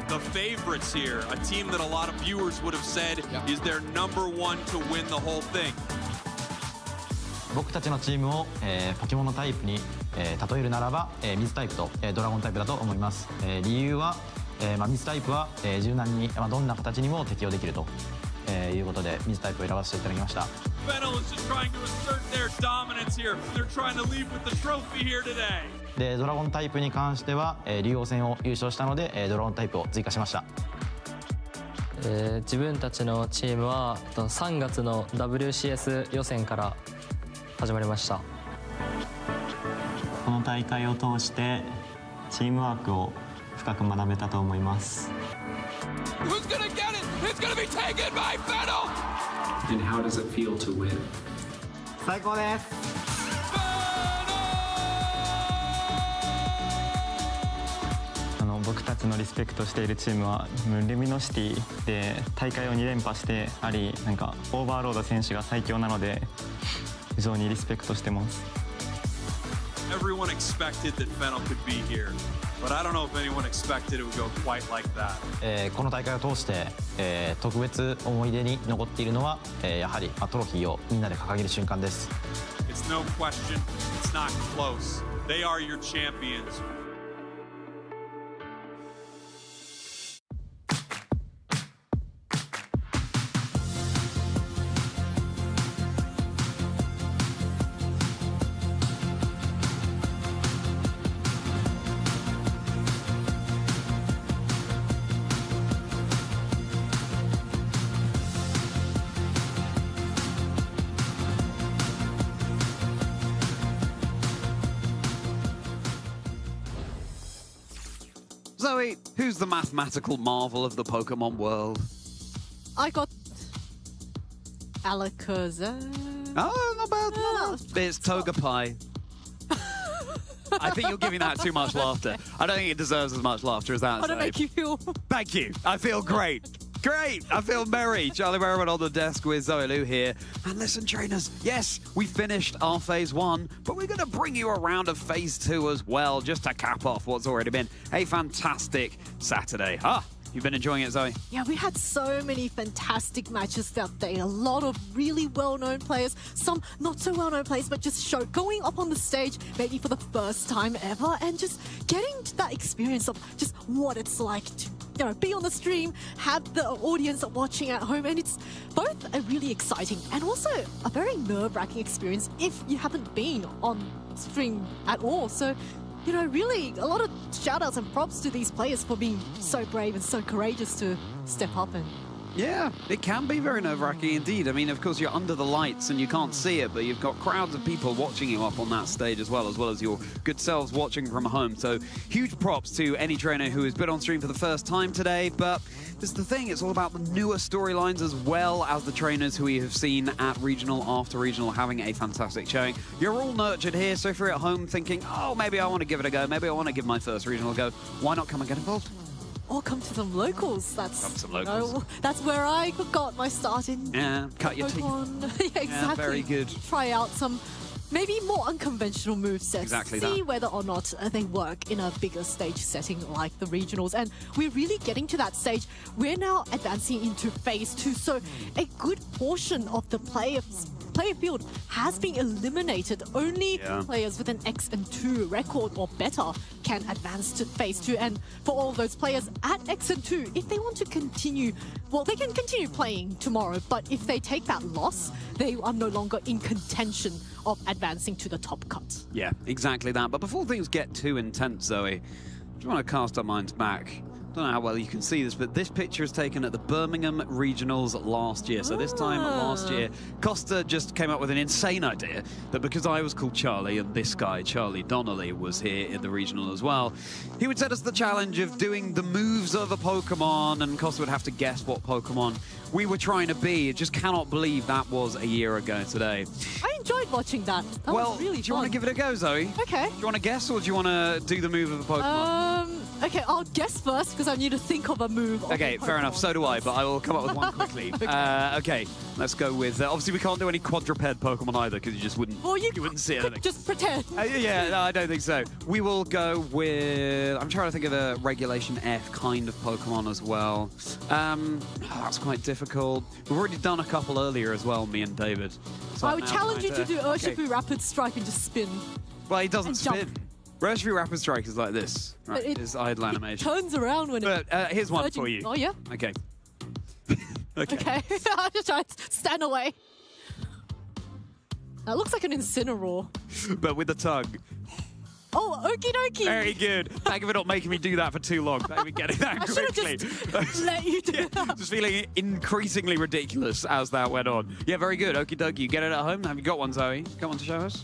The favorites here, a team that a lot of viewers would have said is their number one to win the whole thing. 僕たちのチームを、ポケモンのタイプに、例えるならば、水タイプと、ドラゴンタイプだと思います。理由は、水タイプは、柔軟に、どんな形にも適用できると、いうことで水タイプを選ばせていただきました。 Fennel is just trying to assert their dominance here. They're trying to leave with the trophy here today. でドラゴンタイプに関しては、竜王戦を優勝したので、ドラゴンタイプを追加しました。自分たちのチームは3月の WCS 予選から始まりました。この大会を通してチームワークを深く学べたと思います。 Who's gonna get it? It's gonna be taken by Fennel! And how does it feel to win? 最高です。僕たちのリスペクトしているチームはルミノシティで大会を2連覇してあり、なんかオーバーロード選手が最強なので非常にリスペクトしてます。 Everyone expected that Fennel could be here, but I don't know if anyone expected it would go quite like that. この大会を通して、特別思い出に残っているのは、やはりトロフィーをみんなで掲げる瞬間です。 It's no question, it's not close. They are your champions. Zoe, who's the mathematical marvel of the Pokemon world? I got Alakazam. Oh, not bad. No. It's Togepi. I think you're giving that too much laughter. I don't think it deserves as much laughter as that. How to make you feel? Thank you. I feel great. Great! I feel merry. Charlie Merriman on the desk with Zoe Lou here. And listen, trainers, yes, we finished our Phase 1, but we're going to bring you a round of Phase 2 as well, just to cap off what's already been a fantastic Saturday. You've been enjoying it, Zoe? Yeah, we had so many fantastic matches that day. A lot of really well-known players, some not so well-known players, but just going up on the stage maybe for the first time ever and just getting that experience of just what it's like to be on the stream, have the audience watching at home, and it's both a really exciting and also a very nerve-wracking experience if you haven't been on stream at all. So, really a lot of shout-outs and props to these players for being so brave and so courageous to step up and... Yeah, it can be very nerve-wracking indeed. I mean, of course, you're under the lights and you can't see it, but you've got crowds of people watching you up on that stage as well as your good selves watching from home. So huge props to any trainer who has been on stream for the first time today. But this is the thing, it's all about the newer storylines as well as the trainers who we have seen at regional after regional having a fantastic showing. You're all nurtured here, so if you're at home thinking, oh, maybe I want to give it a go, maybe I want to give my first regional a go, why not come and get involved? Or come to some locals. That's where I got my start in. Yeah, cut your Pokemon. teeth. Yeah, exactly. Yeah, very good. Try out some maybe more unconventional movesets. Exactly See that. whether or not they work in a bigger stage setting like the regionals. And we're really getting to that stage. We're now advancing into Phase 2. So a good portion of the players player field has been eliminated. Only players with an X and 2 record or better can advance to phase 2. And for all those players at X and 2, if they want to continue, well, they can continue playing tomorrow, but if they take that loss, they are no longer in contention of advancing to the top cut. Yeah, exactly that. But before things get too intense, Zoe, I just want to cast our minds back. I don't know how well you can see this, but this picture is taken at the Birmingham Regionals last year. So this time last year, Costa just came up with an insane idea that because I was called Charlie and this guy, Charlie Donnelly, was here in the regional as well, he would set us the challenge of doing the moves of a Pokemon, and Costa would have to guess what Pokemon we were trying to be. I just cannot believe that was a year ago today. I enjoyed watching that. That was really fun. Do you want to give it a go, Zoe? Okay. Do you want to guess, or do you want to do the move of a Pokemon? Okay, I'll guess first because I need to think of a move. Okay, fair enough. So do I, but I will come up with one quickly. Okay, let's go with... obviously, we can't do any quadruped Pokemon either because you just wouldn't... Well, you wouldn't see anything. Just pretend. Yeah, no, I don't think so. We will go with... I'm trying to think of a Regulation F kind of Pokemon as well. That's quite difficult. We've already done a couple earlier as well, me and David. So I would challenge you to do Urshifu Rapid Strike and just spin. Well, he doesn't spin. Jump. Urshifu Rapid Strike is like this. Right, it's idle animation. Turns around when it... here's one for you. Oh, yeah? Okay. Okay. I'll just try to stand away. That looks like an Incineroar. But with the tongue. Oh, okie dokie. Very good. Thank you for not making me do that for too long. Thank you for getting that quickly. Just let you do that. Just feeling increasingly ridiculous as that went on. Yeah, very good. Okie dokie. You get it at home? Have you got one, Zoe? Got one to show us?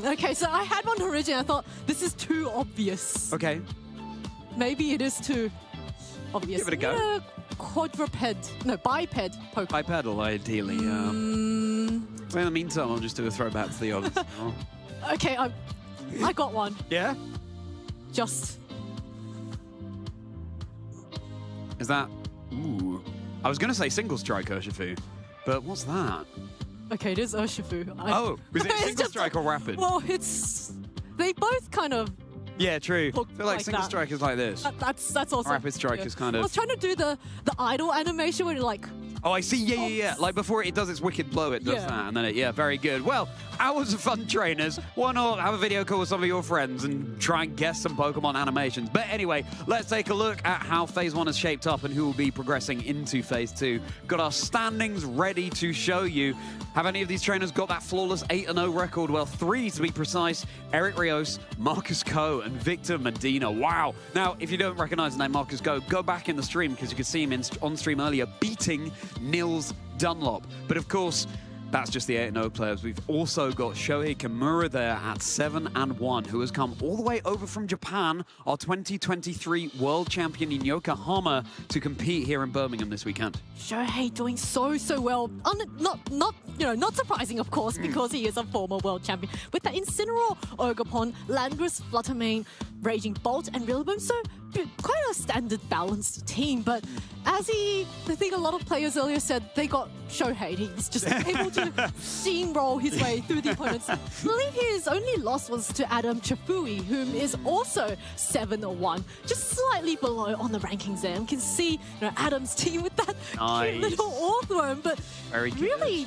Okay, so I had one originally. I thought, this is too obvious. Okay. Maybe it is too obvious. Give it a go. Quadruped. No, biped Pokemon. Bipedal, ideally. So in the meantime, I'll just do a throwback to the others. Okay, I got one. Yeah? Just... Is that... Ooh. I was going to say single strike Urshifu, but what's that? Okay, it is Urshifu. Was it single strike or rapid? Well, it's... They both kind of... Yeah, true. I feel like single strike is like this. That's also... Rapid strike is kind of... I was trying to do the idle animation where you're like... Oh, I see. Yeah. Like before it does its wicked blow, it does that. And then very good. Well, hours of fun, trainers. Why not have a video call with some of your friends and try and guess some Pokemon animations? But anyway, let's take a look at how Phase 1 has shaped up and who will be progressing into Phase 2. Got our standings ready to show you. Have any of these trainers got that flawless 8-0 record? Well, 3 to be precise. Eric Rios, Marcus Coe, and Victor Medina. Wow. Now, if you don't recognize the name Marcus Coe, go back in the stream because you could see him on stream earlier beating Nils Dunlop. But of course, that's just the 8-0 players. We've also got Shohei Kimura there at 7-1, who has come all the way over from Japan, our 2023 world champion in Yokohama, to compete here in Birmingham this weekend. Shohei doing so well. Not surprising, of course, because he is a former world champion. With that Incineroar, Ogerpon, Landorus, Fluttermane, Raging Bolt, and Rillaboom. So quite a standard balanced team, but as I think a lot of players earlier said, they got Shohei. He's just able to steamroll his way through the opponents. I believe his only loss was to Adam Chafui, whom is also 7-1, just slightly below on the rankings there. You can see Adam's team with that cute little Orthworm, but really,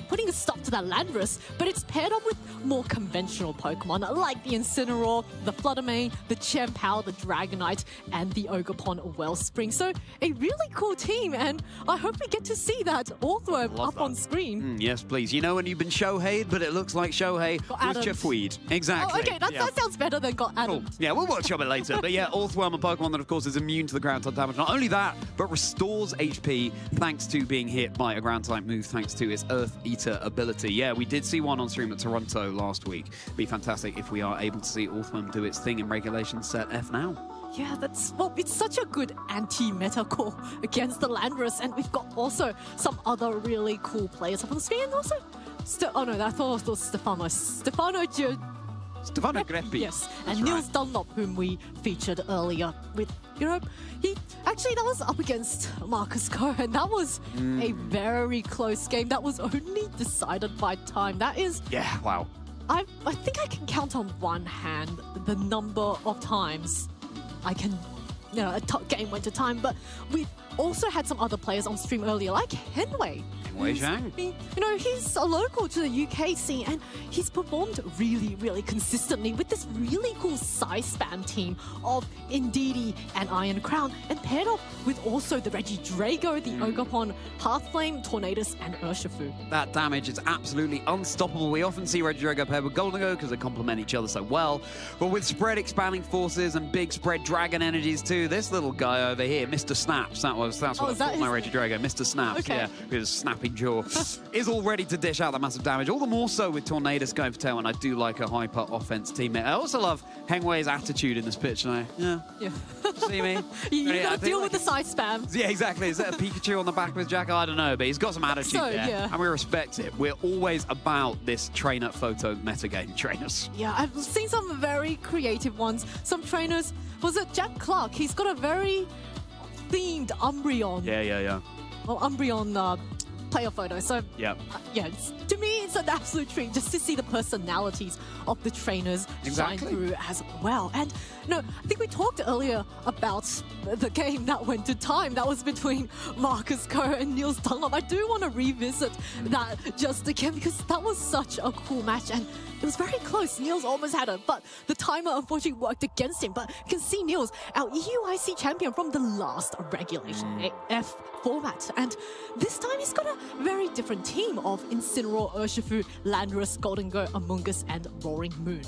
putting a stop to that Landorus, but it's paired up with more conventional Pokemon, like the Incineroar, the Fluttermane, the Chien-Pao, the Dragonite, and the Ogerpon Wellspring. So a really cool team, and I hope we get to see that Orthworm up on screen. Yes, please. You know when you've been Shohei'd, but it looks like Shohei was Chafuid. Exactly. Oh, okay, that sounds better than got Adam. Cool. Yeah, we'll workshop it later. But yeah, Orthworm, a Pokemon that, of course, is immune to the ground type damage. Not only that, but restores HP thanks to being hit by a ground type move, thanks to its Earth Eater ability. Yeah, we did see one on stream at Toronto last week. It'd be fantastic if we are able to see Orthworm do its thing in Regulation Set F now. Yeah, it's such a good anti-meta call against the Landorus, and we've got also some other really cool players up on the screen, and also, I thought it was Stefano Greppi. Yes, and Nils Dunlop, whom we featured earlier with, that was up against Marcus Coe, and that was a very close game. That was only decided by time. That is... Yeah, wow. I think I can count on one hand the number of times a game went to time, but with also had some other players on stream earlier, like Henwei. Wei Zhang. You know, he's a local to the UK scene, and he's performed really, really consistently with this really cool side spam team of Indeedee and Iron Crown, and paired up with also the Regidrago, the Ogapon, Hearthflame, Tornadus, and Urshifu. That damage is absolutely unstoppable. We often see Regidrago paired with Golden Go because they complement each other so well. But with spread expanding forces and big spread dragon energies too, this little guy over here, Mr. Snaps, that's what I called my Regidrago, Mr. Snaps, Okay. yeah, with his snapping jaw, is all ready to dish out that massive damage. All the more so with Tornadus going for tail, and I do like a hyper offense teammate. I also love Hengwei's attitude in this pitch, and Yeah. see me? You gotta deal like with the side spam. Yeah, exactly. Is that a Pikachu on the back of his jacket? I don't know, but he's got some attitude So, there, yeah. and we respect it. We're always about this trainer photo metagame trainers. Yeah, I've seen some very creative ones. Some trainers, was it Jack Clark? He's got a very themed Umbreon. Yeah. Well, Umbreon player photo. So Yeah. yeah, to me, it's an absolute treat just to see the personalities of the trainers shine through as well. And no, I think we talked earlier about the game that went to time. That was between Marcus Coe and Niels Dunlop. I do want to revisit that just again because that was such a cool match, and it was very close. Niels almost had it, but the timer unfortunately worked against him. But you can see Niels, our EUIC champion from the last Regulation F format. And this time he's got a very different team of Incineroar, Urshifu, Landorus, Golden Go, Among Us, and Roaring Moon.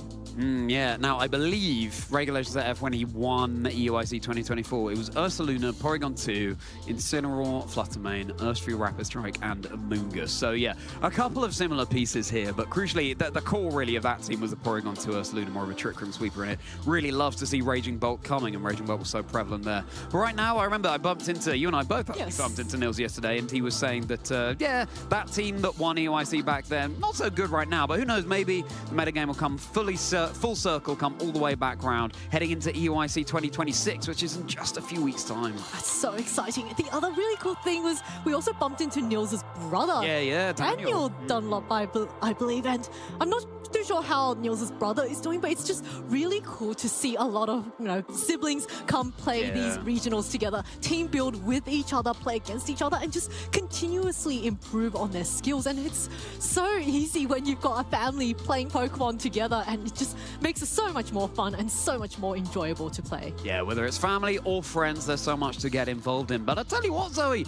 Yeah, now I believe Regulations at F when he won EUIC 2024, it was Ursaluna, Porygon 2, Incineroar, Fluttermane, Urshifu, Rapid Strike, and Among Us. So yeah, a couple of similar pieces here, but crucially, the core really of that team was the Porygon 2 Ursaluna, more of a Trick Room sweeper in it. Really loves to see Raging Bolt coming, and Raging Bolt was so prevalent there. But right now, I remember I bumped into, you and I both actually bumped into Nils yesterday, and he was saying that, yeah, that team that won EUIC back then, not so good right now, but who knows, maybe the metagame will come full circle, come all the way back round, heading into EUIC 2026, which is in just a few weeks' time. That's so exciting. The other really cool thing was we also bumped into Nils' brother. Yeah, Daniel. Daniel Dunlop, I believe. And I'm not too sure how Nils' brother is doing, but it's just really cool to see a lot of, siblings come play these regionals together, team build with each other, play against each other, and just continuously improve on their skills. And it's so easy when you've got a family playing Pokemon together, and it just makes it so much more fun and so much more enjoyable to play. Yeah, whether it's family or friends, there's so much to get involved in. But I tell you what, Zoe,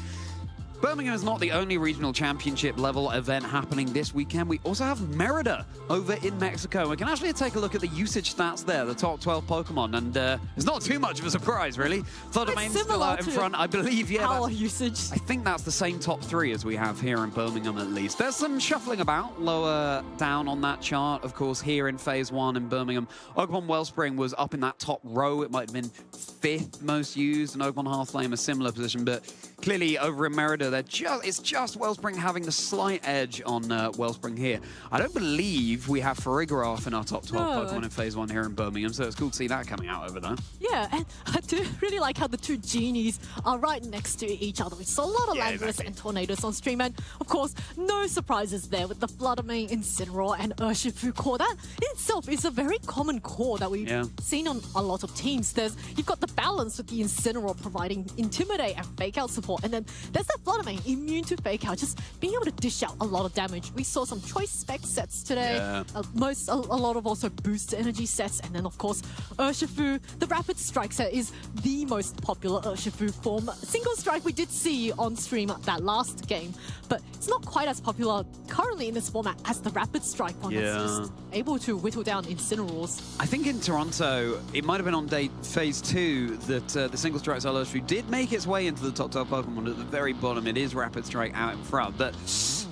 Birmingham is not the only regional championship level event happening this weekend. We also have Merida over in Mexico. We can actually take a look at the usage stats there, the top 12 Pokemon, and it's not too much of a surprise, really. Fluttermane's still out in front, I believe. Yeah, power usage. I think that's the same top 3 as we have here in Birmingham, at least. There's some shuffling about lower down on that chart. Of course, here in Phase 1 in Birmingham, Ogmon Wellspring was up in that top row. It might have been 5th most used, and Ogmon Hearthflame a similar position, but clearly over in Merida, it's just Wellspring having the slight edge on Wellspring here. I don't believe we have Farigiraf in our top 12 Pokemon in Phase 1 here in Birmingham, so it's cool to see that coming out over there. Yeah, and I do really like how the two genies are right next to each other. We saw a lot of Landorus and Tornadus on stream, and of course, no surprises there with the Fluttermane, Incineroar, and Urshifu core. That in itself is a very common core that we've seen on a lot of teams. You've got the balance with the Incineroar providing Intimidate and Fake Out support, and then there's that Fluttermane immune to Fake Out, just being able to dish out a lot of damage. We saw some choice spec sets today, a lot of also boost energy sets, and then of course Urshifu, the Rapid Strike set is the most popular Urshifu form. Single Strike we did see on stream that last game, but it's not quite as popular currently in this format as the Rapid Strike one that's just able to whittle down Incineroars. I think in Toronto, it might have been on day Phase 2 that the Single Strike style Urshifu did make its way into the top 12 Pokemon. At the very bottom, it is Rapid Strike out in front, but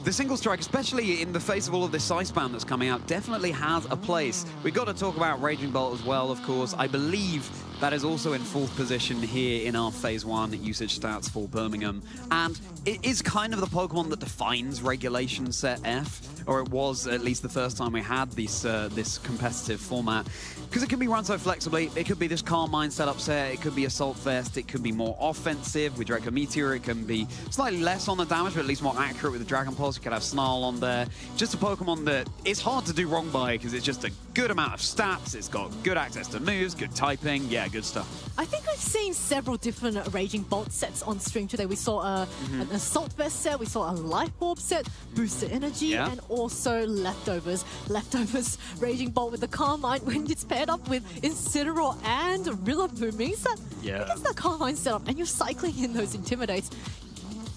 the Single Strike, especially in the face of all of this Ice Spam that's coming out, definitely has a place. We've got to talk about Raging Bolt as well, of course. I believe that is also in 4th position here in our Phase 1 usage stats for Birmingham. And it is kind of the Pokemon that defines Regulation Set F, or it was at least the first time we had this competitive format. Because it can be run so flexibly. It could be this Calm Mind setup set, it could be Assault Vest, it could be more offensive with Draco Meteor, it can be slightly less on the damage, but at least more accurate with the Dragon Pulse. You could have Snarl on there. Just a Pokemon that it's hard to do wrong by because it's just a good amount of stats. It's got good access to moves, good typing. Yeah, good stuff. I think I've seen several different Raging Bolt sets on stream today. We saw an Assault Vest set, we saw a Life Orb set, Boosted Energy, and also Leftovers. Leftovers Raging Bolt with the Carmine when it's paired up with Incineroar and Rillaboom means that against that Carmine setup and you're cycling in those Intimidates,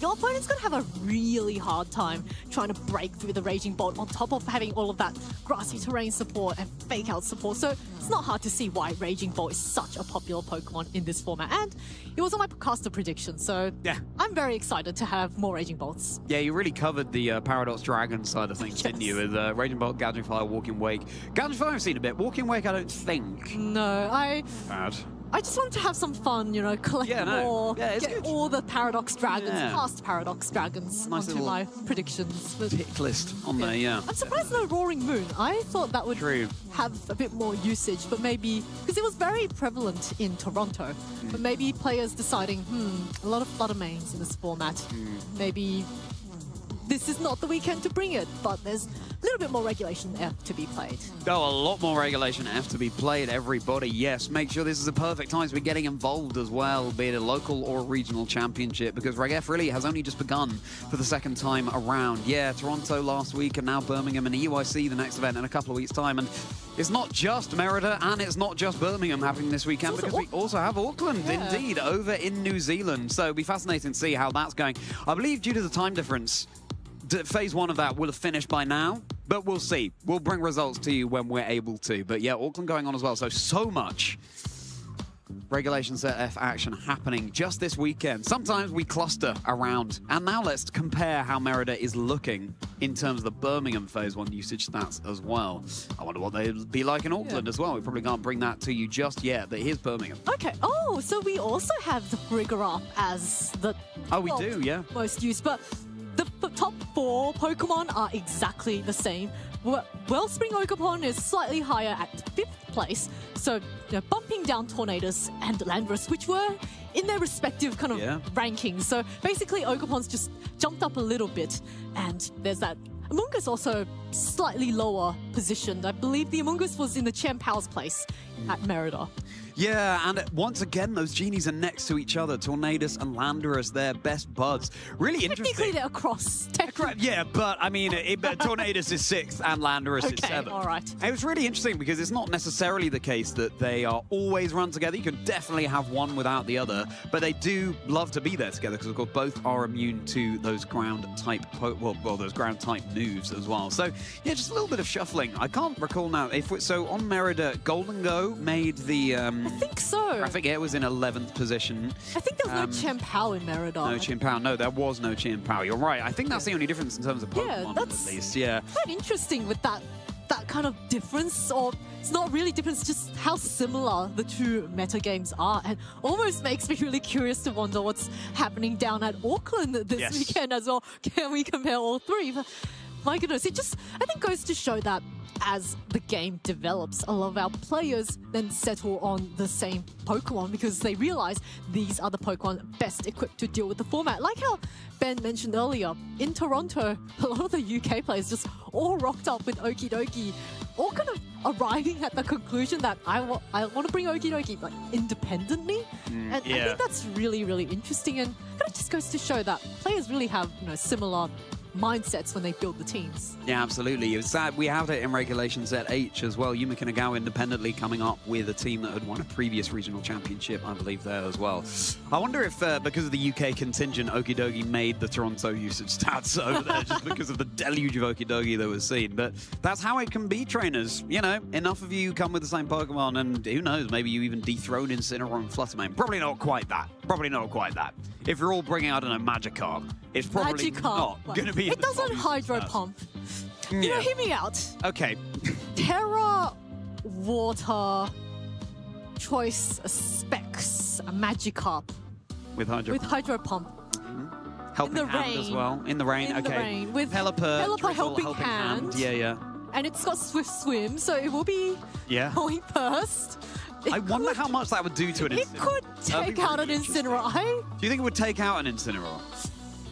your opponent's going to have a really hard time trying to break through the Raging Bolt on top of having all of that grassy terrain support and fake out support. So it's not hard to see why Raging Bolt is such a popular Pokemon in this format. And it was on my caster prediction, so I'm very excited to have more Raging Bolts. Yeah, you really covered the Paradox Dragon side of things, didn't you? With Raging Bolt, Gouging Fire, Walking Wake. Gouging Fire I've seen a bit. Walking Wake I don't think. No, Bad. I just wanted to have some fun, you know, collect more, get all the Paradox Dragons, past Paradox Dragons onto my predictions. But pick list on there, I'm surprised no Roaring Moon. I thought that would have a bit more usage, but maybe, because it was very prevalent in Toronto, but maybe players deciding, a lot of mains in this format. Maybe this is not the weekend to bring it, but there's a little bit more regulation F to be played. Oh, a lot more regulation F to be played, everybody. Yes, make sure this is a perfect time to be getting involved as well, be it a local or regional championship, because Reg F really has only just begun for the second time around. Yeah, Toronto last week and now Birmingham and EUIC the next event in a couple of weeks' time. And it's not just Merida and it's not just Birmingham happening this weekend, because we also have Auckland, indeed, over in New Zealand. So it'll be fascinating to see how that's going. I believe due to the time difference, phase one of that will have finished by now, but we'll see. We'll bring results to you when we're able to. But yeah, Auckland going on as well. So much Regulation Set F action happening just this weekend. Sometimes we cluster around. And now let's compare how Merida is looking in terms of the Birmingham phase one usage stats as well. I wonder what they'll be like in Auckland as well. We probably can't bring that to you just yet, but here's Birmingham. Okay. Oh, so we also have the Frigoraph as the we do, most used, but the top 4 Pokemon are exactly the same. Wellspring Ogerpon is slightly higher at 5th place, so bumping down Tornadus and Landorus, which were in their respective kind of rankings. So basically Ogerpon's just jumped up a little bit, and there's that. Amoonguss also slightly lower positioned. I believe the Amoonguss was in the Chien-Pao's place at Merida. Yeah, and once again, those genies are next to each other. Tornadus and Landorus, they're best buds. Really interesting. Technically, they're across. Yeah, but I mean, Tornadus is 6th and Landorus is 7th. All right. It was really interesting because it's not necessarily the case that they are always run together. You can definitely have one without the other, but they do love to be there together because, of course, both are immune to those ground-type those ground-type moves as well. So, yeah, just a little bit of shuffling. I can't recall now. So on Merida, Golden Go made the... I think so. Graphic Air was in 11th position. I think there was no Chien-Pao in Merida. No Chien-Pao. No, there was no Chien-Pao. You're right. I think that's the only difference in terms of Pokemon, at least. Yeah. Quite interesting with that kind of difference, or it's not really difference, just how similar the two meta games are, and almost makes me really curious to wonder what's happening down at Auckland this weekend as well. Can we compare all three? But my goodness, it just, I think, goes to show that as the game develops, a lot of our players then settle on the same Pokemon because they realize these are the Pokemon best equipped to deal with the format. Like how Ben mentioned earlier, in Toronto, a lot of the UK players just all rocked up with Okie Dokie, all kind of arriving at the conclusion that I want to bring Okie Dokie like independently. And I think that's really, really interesting, and it just goes to show that players really have similar mindsets when they build the teams. Yeah, absolutely. It's sad. We have it in Regulation Set H as well. Yuma Kanagawa independently coming up with a team that had won a previous regional championship, I believe, there as well. I wonder if, because of the UK contingent, Okie Dokie made the Toronto usage stats over there just because of the deluge of Okie Dokie that was seen. But that's how it can be, trainers. You know, enough of you come with the same Pokemon, and who knows, maybe you even dethrone Incineroar and Fluttermane. Probably not quite that. Probably not quite that. If you're all bringing, I don't know, Magikarp, it's probably not going to be... It doesn't Hydro Pump. You know, hear me out. Okay. Terra, Water, Choice, Specs, a Magikarp. With Hydro Pump. Helping Hand as well. In the rain, In the rain. With Pelipper helping hand. Yeah. And it's got Swift Swim, so it will be going first. I wonder how much that would do to an Incineroar. It could take out an Incineroar. Do you think it would take out an Incineroar?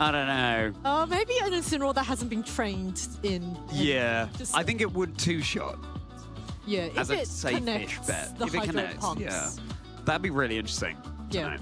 I don't know. Maybe an Incineroar that hasn't been trained in. Yeah, just- I think it would two-shot Yeah, if as a it safe-ish connects bet. the If it Hydro connects, Pumps. yeah. That'd be really interesting. Yeah.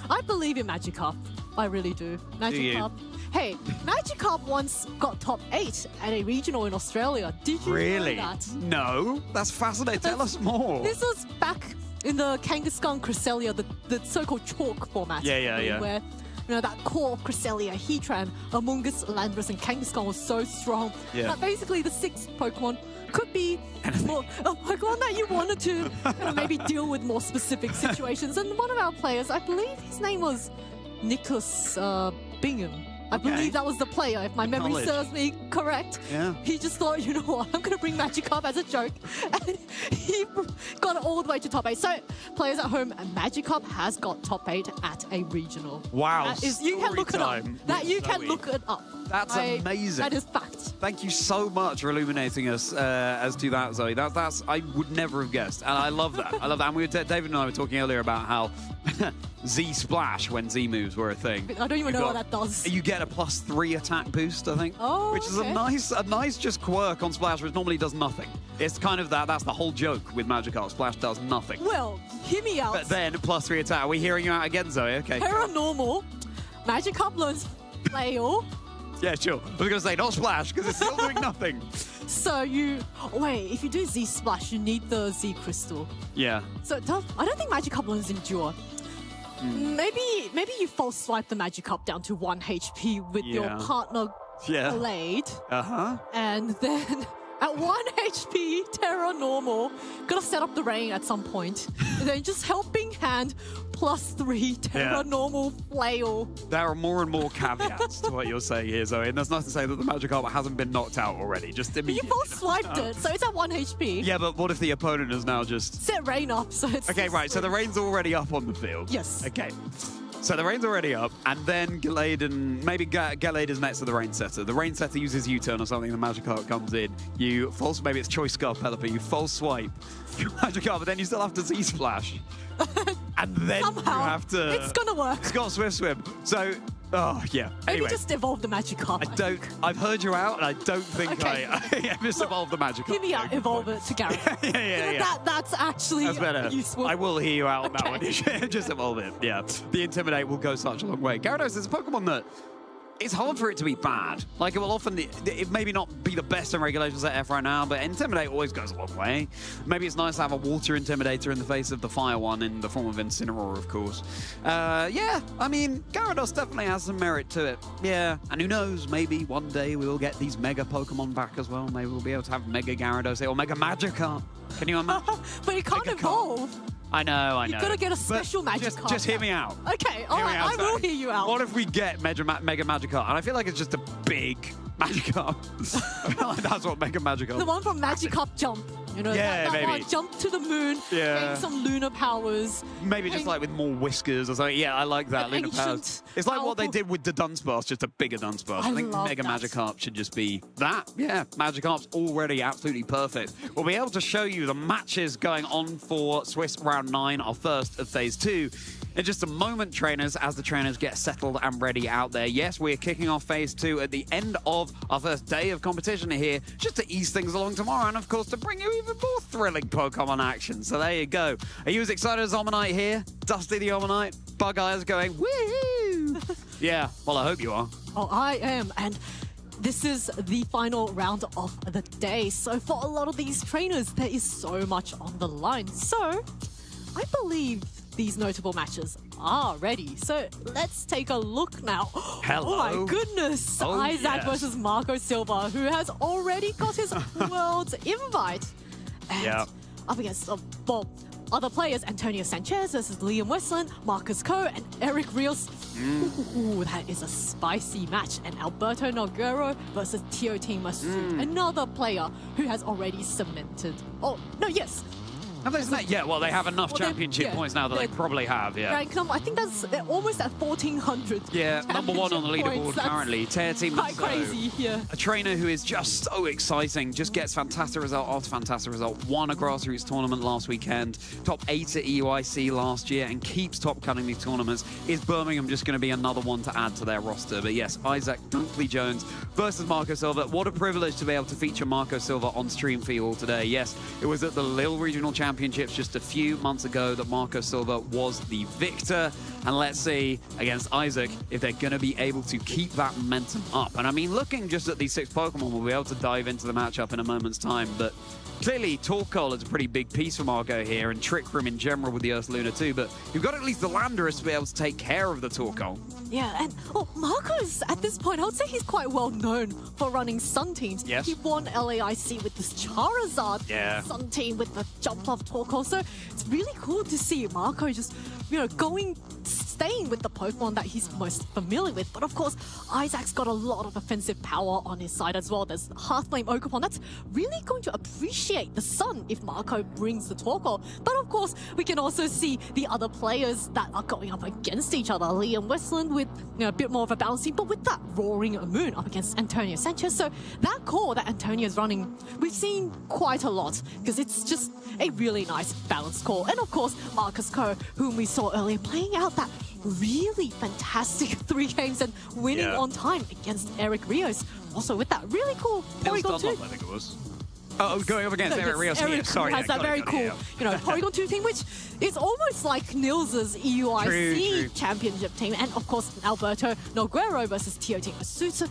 I believe in Magikarp. I really do. Magikarp. Hey, Magikarp once got top 8 at a regional in Australia. Did you Really? know that? No, that's fascinating. Tell us more. This was back in the Kangaskhan Cresselia, the so-called chalk format. Yeah. Where, that core of Cresselia, Heatran, Amoonguss, Landorus, and Kangaskhan was so strong that basically the 6th Pokemon could be more a Pokemon that you wanted to maybe deal with more specific situations. And one of our players, I believe his name was Nicholas Bingham. I believe that was the player, if my memory serves me correct. Yeah. He just thought, you know what, I'm going to bring Magikarp as a joke. And he got it all the way to top 8. So, players at home, Magikarp has got top 8 at a regional. Wow. That is, you can look it up. You can look it up. That's amazing. That is fact. Thank you so much for illuminating us as to that, Zoe. That's I would never have guessed, and I love that. I love that. And David and I were talking earlier about how Z Splash, when Z moves were a thing. I don't even know what that does. You get a +3 attack boost, I think. Oh, which is a nice just quirk on Splash, which normally does nothing. It's kind of that's the whole joke with Magikarp. Splash does nothing. Well, hear me out. But then +3 attack. Are we hearing you out again, Zoe? Okay. Paranormal. Magikarp learns Flail. Yeah, sure. I was going to say not Splash, because it's still doing nothing. So if you do Z Splash, you need the Z Crystal. Yeah. So I don't think Magikarp learns Endure. Maybe you false swipe the Magikarp down to 1 HP with your partner Blade. And then at 1 HP, Terra Normal, gotta set up the rain at some point. And then just helping hand +3 Terra Normal Flail. There are more and more caveats to what you're saying here, Zoe, and that's not to say that the Magikarp hasn't been knocked out already. Just immediately. You false swiped it, so it's at 1 HP. Yeah, but what if the opponent has now just set rain up? So it's okay, right. So the rain's already up on the field. Yes. Okay. So the rain's already up, and then maybe Gallade is next to the rain setter. The rain setter uses U-turn or something. The Magikarp comes in. You false, maybe it's Choice Scarf Pelipper. You false swipe your Magikarp, but then you still have to Z Splash, and then somehow you have to. It's gonna work. It's got Swift Swim. So. Oh, yeah. Maybe Anyway. just evolve the Magikarp. I've heard you out, and I don't think I misevolved the Magikarp. Hear me out, evolve it to Gyarados. yeah. That's actually That's better. useful. I will hear you out on that one. Just evolve it. Yeah. The Intimidate will go such a long way. Gyarados is a Pokemon that it's hard for it to be bad. Like, it will often, it maybe not be the best in Regulation Set F right now, but Intimidate always goes a long way. Maybe it's nice to have a Water Intimidator in the face of the Fire one in the form of Incineroar, of course. Yeah, I mean, Gyarados definitely has some merit to it. Yeah, and who knows, maybe one day we will get these Mega Pokemon back as well. Maybe we'll be able to have Mega Gyarados or Mega Magikarp. Can you imagine? But it can't evolve. I know. You've got to get a special Magikarp. Just hear me out. Okay, all right, I will hear you out. What if we get Mega Magikarp? And I feel like it's just a big Magikarp. I feel like that's what Mega Magikarp. The one from Magikarp Jump. You know, that maybe. one, jump to the moon, gain some lunar powers. Maybe just like with more whiskers or something. Yeah, I like that. Lunar powers. It's like what they did with the Dunsparce, just a bigger Dunsparce. I think Mega Magikarp should just be that. Yeah, Magikarp's already absolutely perfect. We'll be able to show you the matches going on for Swiss Round 9, our first of Phase 2. In just a moment, trainers, as the trainers get settled and ready out there. Yes, we're kicking off Phase 2 at the end of our first day of competition here, just to ease things along tomorrow, and of course to bring you even more thrilling Pokemon action. So there you go. Are you as excited as Omanite here? Dusty the Omanite? Bug Eyes going, woohoo! Yeah, well, I hope you are. Oh, I am, and this is the final round of the day. So for a lot of these trainers, there is so much on the line. So I believe these notable matches are ready. So let's take a look now. Hello. Oh my goodness. Oh, Isaac versus Marco Silva, who has already got his world's invite. And up against, other players, Antonio Sanchez versus Liam Westland, Marcus Coe, and Eric Rios. Ooh, that is a spicy match. And Alberto Noguero versus Tio Masood, another player who has already cemented. Oh, no, yes. Have they done that? Yeah, well, they have enough championship points now that they probably have, yeah. I think they're almost at 1,400. Yeah, number one on the leaderboard currently. Tear team quite crazy, yeah. A trainer who is just so exciting, just gets fantastic result after fantastic result. Won a grassroots tournament last weekend, top 8 at EUIC last year, and keeps top cutting these tournaments. Is Birmingham just going to be another one to add to their roster? But yes, Isaac Dunkley-Jones versus Marco Silva. What a privilege to be able to feature Marco Silva on stream for you all today. Yes, it was at the Lille Regional Championships just a few months ago that Marco Silva was the victor. And let's see against Isaac if they're going to be able to keep that momentum up. And I mean, looking just at these 6 Pokemon, we'll be able to dive into the matchup in a moment's time. But clearly, Torkoal is a pretty big piece for Marco here, and Trick Room in general with the Ursaluna too. But you've got at least the Landorus to be able to take care of the Torkoal. Yeah, and Marco's, at this point, I would say he's quite well known for running Sun teams. Yes. He won LAIC with this Charizard Sun team with the jump off Torkoal. So it's really cool to see Marco just, staying with the Pokemon that he's most familiar with. But of course, Isaac's got a lot of offensive power on his side as well. There's Hearthflame Ogerpon that's really going to appreciate the Sun if Marco brings the Torkoal. But of course, we can also see the other players that are going up against each other. Liam Westland with a bit more of a balancing, but with that Roaring Moon up against Antonio Sanchez. So that core that Antonio's running, we've seen quite a lot because it's just a really nice balanced core. And of course, Marcus Ko, whom we saw earlier, playing out that really fantastic 3 games and winning on time against Eric Rios. Also with that really cool Porygon 2. I think it was. Oh, going up against Eric Rios. Eric Sorry, has that very cool, Porygon 2 team, which is almost like Nils' EUIC championship team. And of course, Alberto Noguero versus TOT Masuta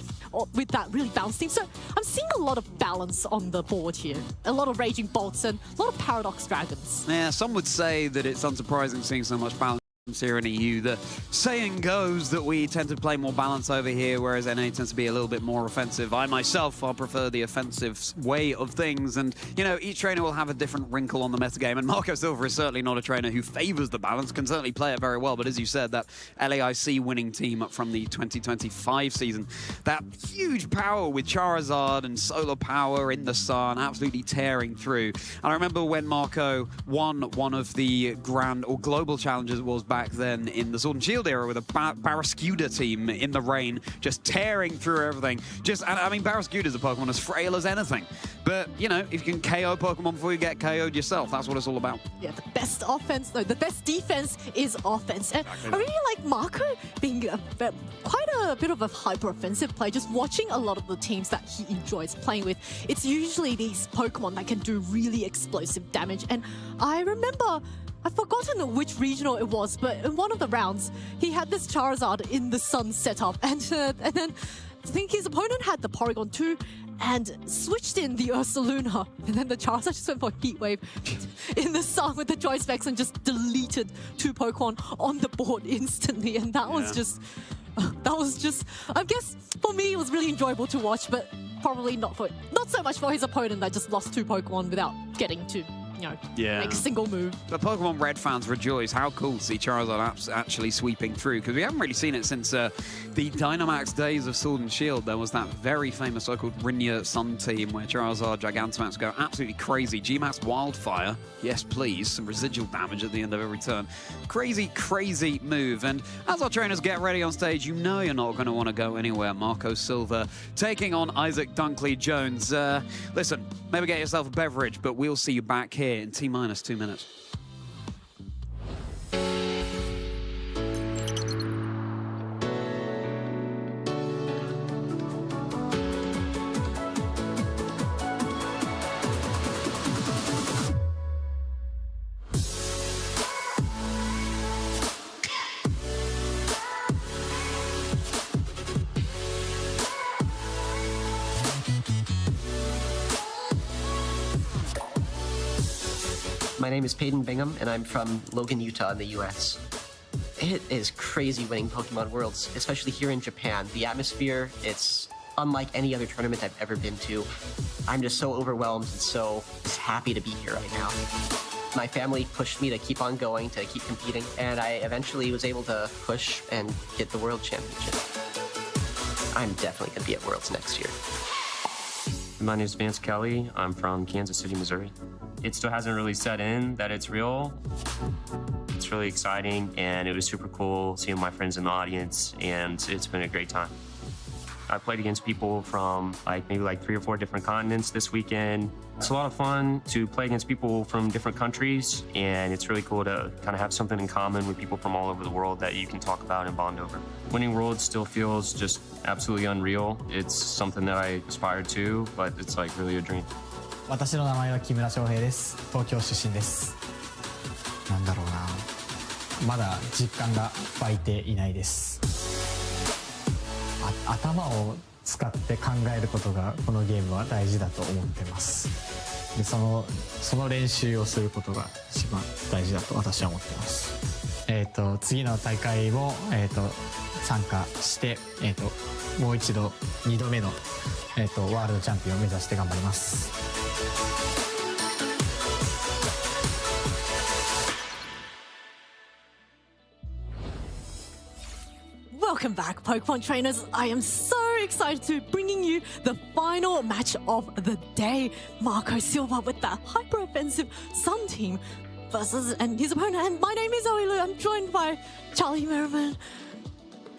with that really balanced team. So I'm seeing a lot of balance on the board here. A lot of Raging Bolts and a lot of Paradox Dragons. Yeah, some would say that it's unsurprising seeing so much balance here in EU. The saying goes that we tend to play more balance over here, whereas NA tends to be a little bit more offensive. I myself, I prefer the offensive way of things, and each trainer will have a different wrinkle on the metagame, and Marco Silva is certainly not a trainer who favors the balance, can certainly play it very well, but as you said, that LAIC winning team from the 2025 season, that huge power with Charizard and solar power in the sun, absolutely tearing through. And I remember when Marco won one of the grand or global challenges, was back then in the Sword and Shield era with a Barraskewda team in the rain, just tearing through everything. I mean, Barraskewda's a Pokemon as frail as anything. But, if you can KO Pokemon before you get KO'd yourself, that's what it's all about. Yeah, the best defense is offense. And exactly. I really like Marco being quite a bit of a hyper-offensive player, just watching a lot of the teams that he enjoys playing with. It's usually these Pokemon that can do really explosive damage. And I remember, I've forgotten which regional it was, but in one of the rounds, he had this Charizard in the Sun setup, and then I think his opponent had the Porygon 2 and switched in the Ursaluna, and then the Charizard just went for Heat Wave in the Sun with the Joy Specs and just deleted 2 Pokemon on the board instantly, and that was just, I guess for me it was really enjoyable to watch, but probably not so much for his opponent that just lost 2 Pokemon without getting to make a single move. The Pokemon Red fans rejoice. How cool to see Charizard actually sweeping through, because we haven't really seen it since the Dynamax days of Sword and Shield. There was that very famous so-called Rinya Sun team where Charizard, Gigantamax go absolutely crazy. G-Max Wildfire, yes please, some residual damage at the end of every turn. Crazy, crazy move. And as our trainers get ready on stage, you're not going to want to go anywhere. Marco Silva taking on Isaac Dunkley-Jones. Listen, maybe get yourself a beverage, but we'll see you back here in T-minus 2 minutes. My name is Peyton Bingham, and I'm from Logan, Utah in the US. It is crazy winning Pokemon Worlds, especially here in Japan. The atmosphere, it's unlike any other tournament I've ever been to. I'm just so overwhelmed and so just happy to be here right now. My family pushed me to keep on going, to keep competing, and I eventually was able to push and get the World Championship. I'm definitely going to be at Worlds next year. My name is Vance Kelly. I'm from Kansas City, Missouri. it still hasn't really set in that it's real. It's really exciting, and it was super cool seeing my friends in the audience, and it's been a great time. I played against people from maybe 3 or 4 different continents this weekend. It's a lot of fun to play against people from different countries, and it's really cool to kind of have something in common with people from all over the world that you can talk about and bond over. Winning Worlds still feels just absolutely unreal. It's something that I aspire to, but it's really a dream. 私の名前は木村翔平です。東京出身です。なんだろうな。まだ実感が湧いていないです。頭を使って考えることがこのゲームは大事だと思ってます。でその練習をすることが一番大事だと私は思ってます。次の大会も参加して、もう一度2度目のワールドチャンピオンを目指して頑張ります。Welcome back, Pokemon trainers. I am so excited to bringing you the final match of the day. Marco Silva with the hyper-offensive Sun team versus his opponent. And my name is Zoe Lu. I'm joined by Charlie Merriman.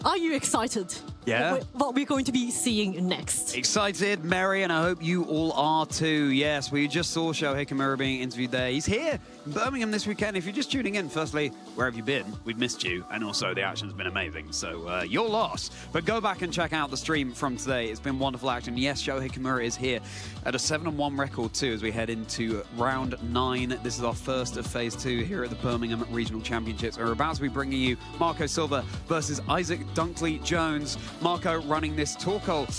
Are you excited? Yeah. What we're going to be seeing next. Excited, merry, and I hope you all are too. Yes, we just saw Shohei Kimura being interviewed there. He's here in Birmingham this weekend. If you're just tuning in, firstly, where have you been? We've missed you, and also the action's been amazing, so you're lost. But go back and check out the stream from today. It's been wonderful action. Yes, Shohei Kimura is here at a 7-1 record too as we head into round 9. This is our first of phase 2 here at the Birmingham Regional Championships. We're about to be bringing you Marco Silva versus Isaac Dunkley-Jones. Marco running this Torkoal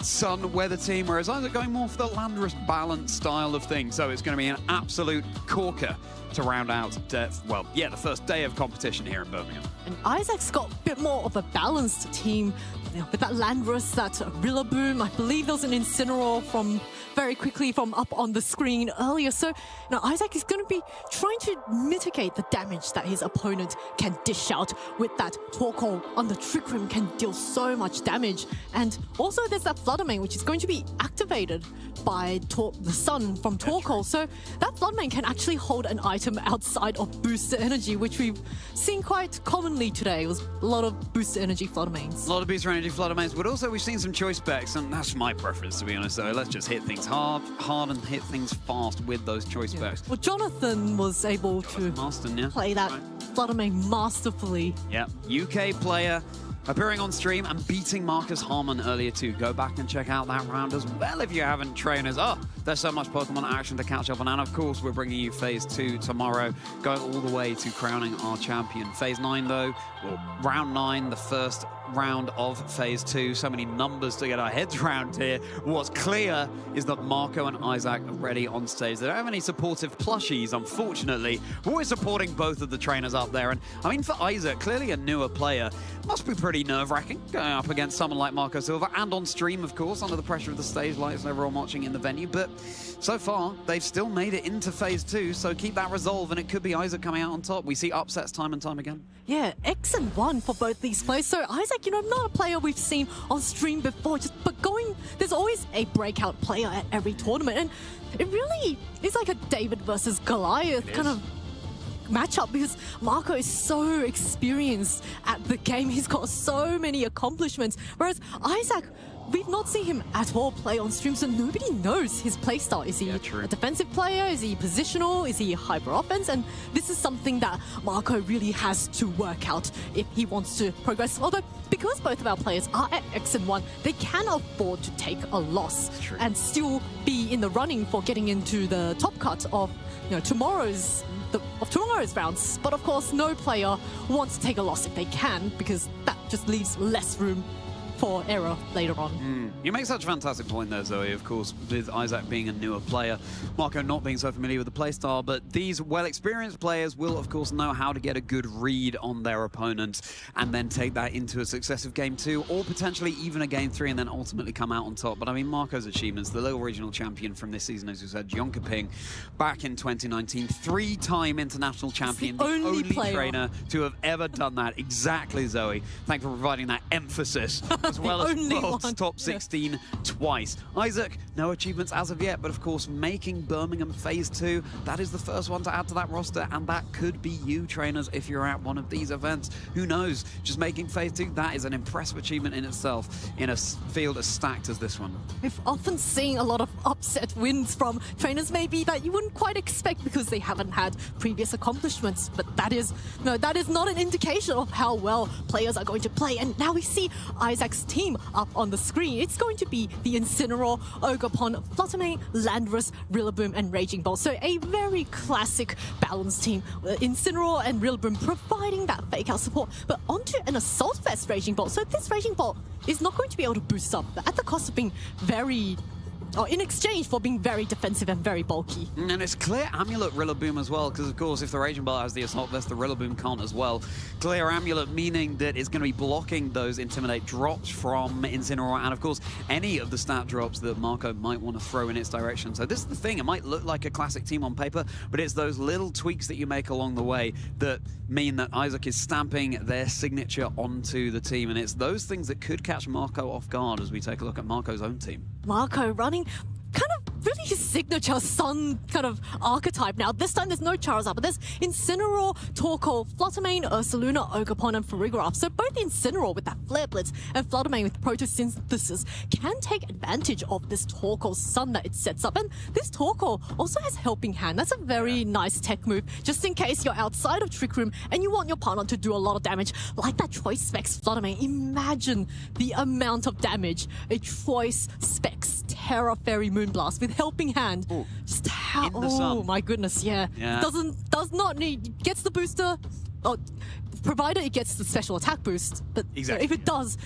Sun weather team, whereas Isaac going more for the Landorus balance style of things. So it's going to be an absolute corker to round out, the first day of competition here in Birmingham. And Isaac's got a bit more of a balanced team with that Landorus, that Rillaboom. I believe there was an Incineroar from very quickly from up on the screen earlier. So Isaac is going to be trying to mitigate the damage that his opponent can dish out with that Torkoal on the Trick Room can deal so much damage. And also there's that Fluttermane, which is going to be activated by the Sun from Torkoal. So that Fluttermane can actually hold an item outside of Booster Energy, which we've seen quite commonly today. It was a lot of Booster Energy Fluttermanes. A lot of Booster Energy Fluttermanes, but also we've seen some choice specs, and that's my preference, to be honest. So let's just hit things hard and hit things fast with those choice specs. Well, Jonathan was able to play that Fluttermane masterfully. Yeah, UK player appearing on stream and beating Marcus Harmon earlier too. Go back and check out that round as well if you haven't, trainers. Oh, there's so much Pokemon action to catch up on. And of course, we're bringing you Phase 2 tomorrow, going all the way to crowning our champion. Phase 9 though, well, round 9, the first round of Phase 2. So many numbers to get our heads around here. What's clear is that Marco and Isaac are ready on stage. They don't have any supportive plushies, unfortunately. We're supporting both of the trainers up there. And I mean, for Isaac, clearly a newer player, must be pretty nerve-wracking going up against someone like Marco Silva, and on stream, of course, under the pressure of the stage lights and everyone watching in the venue. But so far, they've still made it into Phase 2, so keep that resolve, and it could be Isaac coming out on top. We see upsets time and time again. Yeah, X and 1 for both these players. So Isaac, not a player we've seen on stream before, but there's always a breakout player at every tournament, and it really is like a David versus Goliath kind of matchup, because Marco is so experienced at the game. He's got so many accomplishments, whereas Isaac, we've not seen him at all play on stream, so nobody knows his playstyle. Is he a defensive player? Is he positional? Is he hyper offense? And this is something that Marco really has to work out if he wants to progress. Although, because both of our players are at X and 1, they can afford to take a loss and still be in the running for getting into the top cut of tomorrow's rounds. But of course, no player wants to take a loss if they can, because that just leaves less room for error later on. You make such a fantastic point there, Zoe, of course, with Isaac being a newer player, Marco not being so familiar with the playstyle, but these well-experienced players will, of course, know how to get a good read on their opponent and then take that into a successive Game 2, or potentially even a Game 3, and then ultimately come out on top. But I mean, Marco's achievements, the little regional champion from this season, as you said, Jonkoping, back in 2019, 3-time international champion, the only trainer to have ever done that. Exactly, Zoe. Thanks for providing that emphasis as well as Only World's one. top 16 twice. Isaac, no achievements as of yet, but of course making Birmingham Phase 2, that is the first one to add to that roster, and that could be you, trainers, if you're at one of these events. Who knows? Just making Phase 2, that is an impressive achievement in itself in a field as stacked as this one. We've often seen a lot of upset wins from trainers maybe that you wouldn't quite expect because they haven't had previous accomplishments, but that is not an indication of how well players are going to play. And now we see Isaac's team up on the screen. It's going to be the Incineroar, Ogerpon, Fluttermane, Landorus, Rillaboom, and Raging Bolt. So a very classic balanced team. Incineroar and Rillaboom providing that fake out support, but onto an Assault Vest Raging Bolt. So this Raging Bolt is not going to be able to boost up at the cost of being in exchange for being very defensive and very bulky. And it's clear Amulet Rillaboom as well, because of course if the Raging Bolt has the Assault Vest, the Rillaboom can't as well. Clear Amulet meaning that it's going to be blocking those Intimidate drops from Incineroar, and of course any of the stat drops that Marco might want to throw in its direction. So this is the thing, it might look like a classic team on paper, but it's those little tweaks that you make along the way that mean that Isaac is stamping their signature onto the team, and it's those things that could catch Marco off guard as we take a look at Marco's own team. Marco running kind of really his signature Sun kind of archetype now. This time there's no Charizard, but there's Incineroar, Torkoal, Fluttermane, Ursaluna, Ogerpon, and Farigiraf. So both Incineroar with that Flare Blitz and Fluttermane with Photosynthesis can take advantage of this Torkoal Sun that it sets up. And this Torkoal also has Helping Hand. That's a very nice tech move, just in case you're outside of Trick Room and you want your partner to do a lot of damage, like that Choice Specs Fluttermane. Imagine the amount of damage a Choice Specs Terra Fairy Moonblast with Helping Hand. Ooh. Just how, In the sun. my goodness, yeah. Does not need, gets the booster, provided it gets the special attack boost, but Exactly. if it does,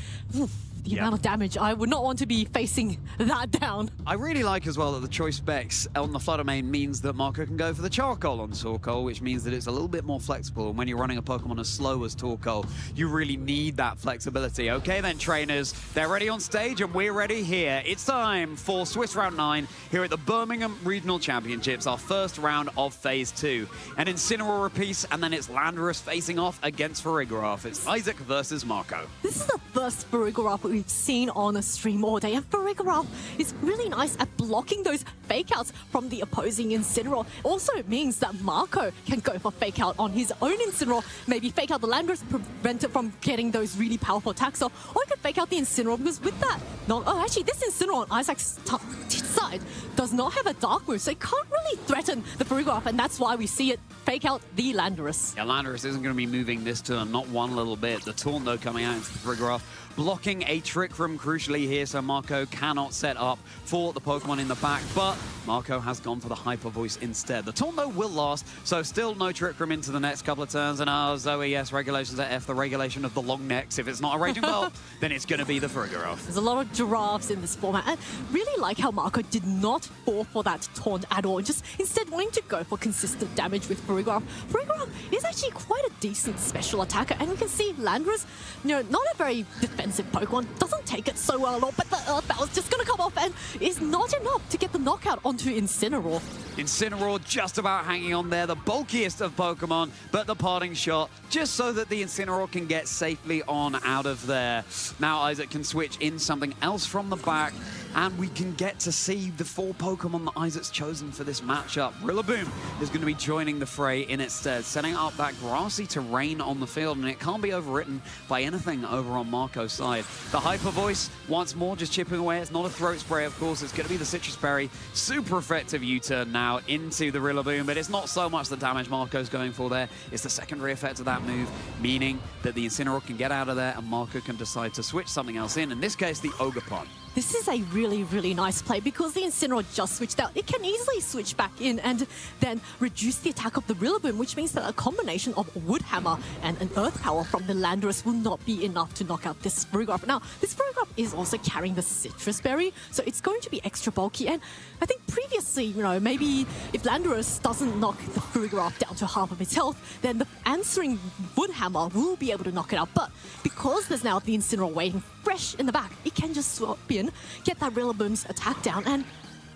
the amount of damage, I would not want to be facing that down. I really like as well that the choice specs on the Fluttermane means that Marco can go for the Charcoal on Torkoal, which means that it's a little bit more flexible. And when you're running a Pokemon as slow as Torkoal, you really need that flexibility. Okay then, trainers, they're ready on stage and we're ready here. It's time for Swiss Round 9 here at the Birmingham Regional Championships, our first round of Phase 2. And Incineroar repeats, and then it's Landorus facing off against Farigiraf. It's Isaac versus Marco. This is the first Farigiraf we've seen on a stream all day, and Farigiraf is really nice at blocking those fake outs from the opposing Incineroar. Also means that Marco can go for fake out on his own Incineroar, maybe fake out the Landorus, prevent it from getting those really powerful attacks off, or he could fake out the Incineroar, because with that, actually this Incineroar on Isaac's side does not have a dark move, so it can't really threaten the Farigiraf, and that's why we see it fake out the Landorus. Yeah, Landorus isn't going to be moving this turn, not one little bit. The Taunt, though, coming out into the Farigiraf, blocking a Trick Room crucially here, so Marco cannot set up for the Pokemon in the back, but Marco has gone for the Hyper Voice instead. The Taunt, though, will last, so still no Trick Room into the next couple of turns, and Zoe, yes, regulations at F, the regulation of the long necks. If it's not a Raging Bolt, then it's going to be the Farigiraf. There's a lot of giraffes in this format, and really like how Marco did not fall for that Taunt at all, just instead wanting to go for consistent damage with Farigiraf. Farigiraf is actually quite a decent special attacker, and we can see Landorus, not a very defensive Pokemon, doesn't take it so well at all, but the Earth Battle's just going to come off and is not enough to get the knockout onto Incineroar. Incineroar just about hanging on there, the bulkiest of Pokemon, but the parting shot, just so that the Incineroar can get safely on out of there. Now Isaac can switch in something else from the back, and we can get to see the 4 Pokemon that Isaac's chosen for this matchup. Rillaboom is going to be joining the fray in its stead, setting up that grassy terrain on the field, and it can't be overwritten by anything over on Marco's side. The Hyper Voice, once more, just chipping away. It's not a Throat Spray, of course. It's going to be the Citrus Berry. Super effective U-turn now into the Rillaboom, but it's not so much the damage Marco's going for there. It's the secondary effect of that move, meaning that the Incineroar can get out of there and Marco can decide to switch something else in this case, the Ogerpon. This is a really, really nice play because the Incineroar just switched out. It can easily switch back in and then reduce the attack of the Rillaboom, which means that a combination of Wood Hammer and an Earth Power from the Landorus will not be enough to knock out this Farigiraf. Now, this Farigiraf is also carrying the Citrus Berry, so it's going to be extra bulky. And I think previously, maybe if Landorus doesn't knock the Farigiraf down to half of its health, then the answering Wood Hammer will be able to knock it out. But because there's now the Incineroar waiting fresh in the back, it can just swap in, get that Rillaboom's attack down, and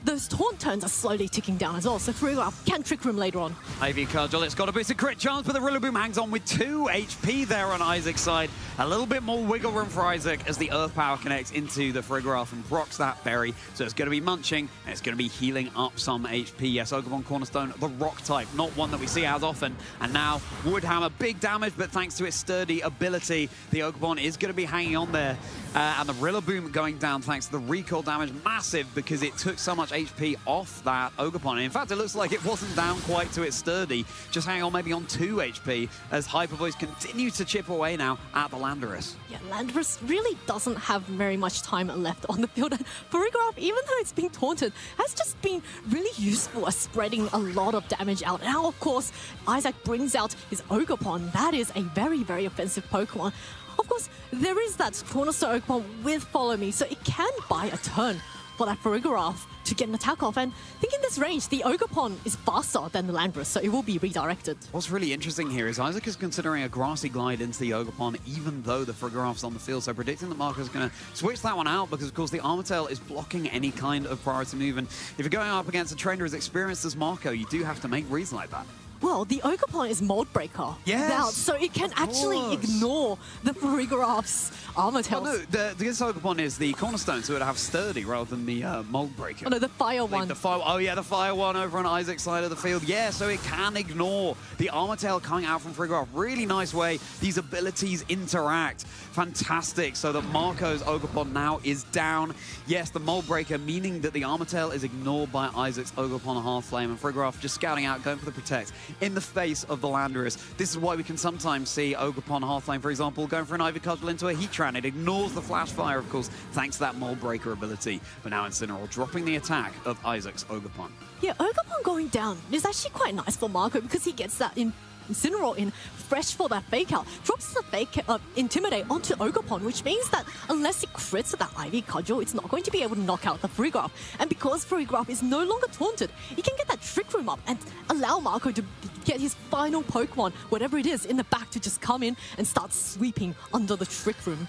those taunt turns are slowly ticking down as well, so Farigiraf can Trick Room later on. Ivy Cudgel, it's got a bit of crit chance, but the Rillaboom hangs on with 2 HP there on Isaac's side. A little bit more wiggle room for Isaac as the Earth Power connects into the Farigiraf and procs that berry. So it's going to be munching, and it's going to be healing up some HP. Yes, Ogerpon Cornerstone, the rock type, not one that we see as often. And now Woodhammer, big damage, but thanks to its sturdy ability, the Ogerpon is going to be hanging on there. And the Rillaboom going down thanks to the recoil damage, massive, because it took so much HP off that Ogerpon. In fact, it looks like it wasn't down quite to its sturdy, just hanging on maybe on 2 HP as Hyper Voice continues to chip away now at the Landorus. Yeah, Landorus really doesn't have very much time left on the field. And Farigiraf, even though it's being taunted, has just been really useful at spreading a lot of damage out. Now, of course, Isaac brings out his Ogerpon. That is a very, very offensive Pokemon. Of course, there is that Cornerstone Ogerpon with Follow Me, so it can buy a turn for that Farigiraf to get an attack off. And I think in this range, the Ogerpon is faster than the Landorus, so it will be redirected. What's really interesting here is Isaac is considering a Grassy Glide into the Ogerpon, even though the Farigiraf's on the field. So predicting that Marco's going to switch that one out because, of course, the Armatail is blocking any kind of priority move. And if you're going up against a trainer as experienced as Marco, you do have to make reads like that. Well, the Ogerpon is Mold Breaker. Yes, now, so it can actually ignore the Farigiraf's Armatail. Well, no, this Ogerpon is the Cornerstone, so it would have Sturdy rather than the Mold Breaker. Oh, no, the Fire one. The Fire one over on Isaac's side of the field. Yeah, so it can ignore the Armatail coming out from Farigiraf. Really nice way these abilities interact. Fantastic. So that Marco's Ogerpon now is down. Yes, the Mold Breaker, meaning that the Armatail is ignored by Isaac's Ogerpon Half-Flame, and Farigiraf just scouting out, going for the Protect in the face of the Landorus. This is why we can sometimes see Ogerpon Half-Flame, for example, going for an Ivy Cudgel into a Heatran. It ignores the Flash Fire, of course, thanks to that Mold Breaker ability. But now Incineroar dropping the attack of Isaac's Ogerpon. Yeah, Ogerpon going down is actually quite nice for Marco because he gets that Incineroar in fresh for that Fake Out. Drops the Intimidate onto Ogerpon, which means that unless it crits that Ivy Cudgel, it's not going to be able to knock out the Farigiraf. And because Farigiraf is no longer taunted, he can get that Trick Room up and allow Marco to get his final Pokemon, whatever it is, in the back to just come in and start sweeping under the Trick Room.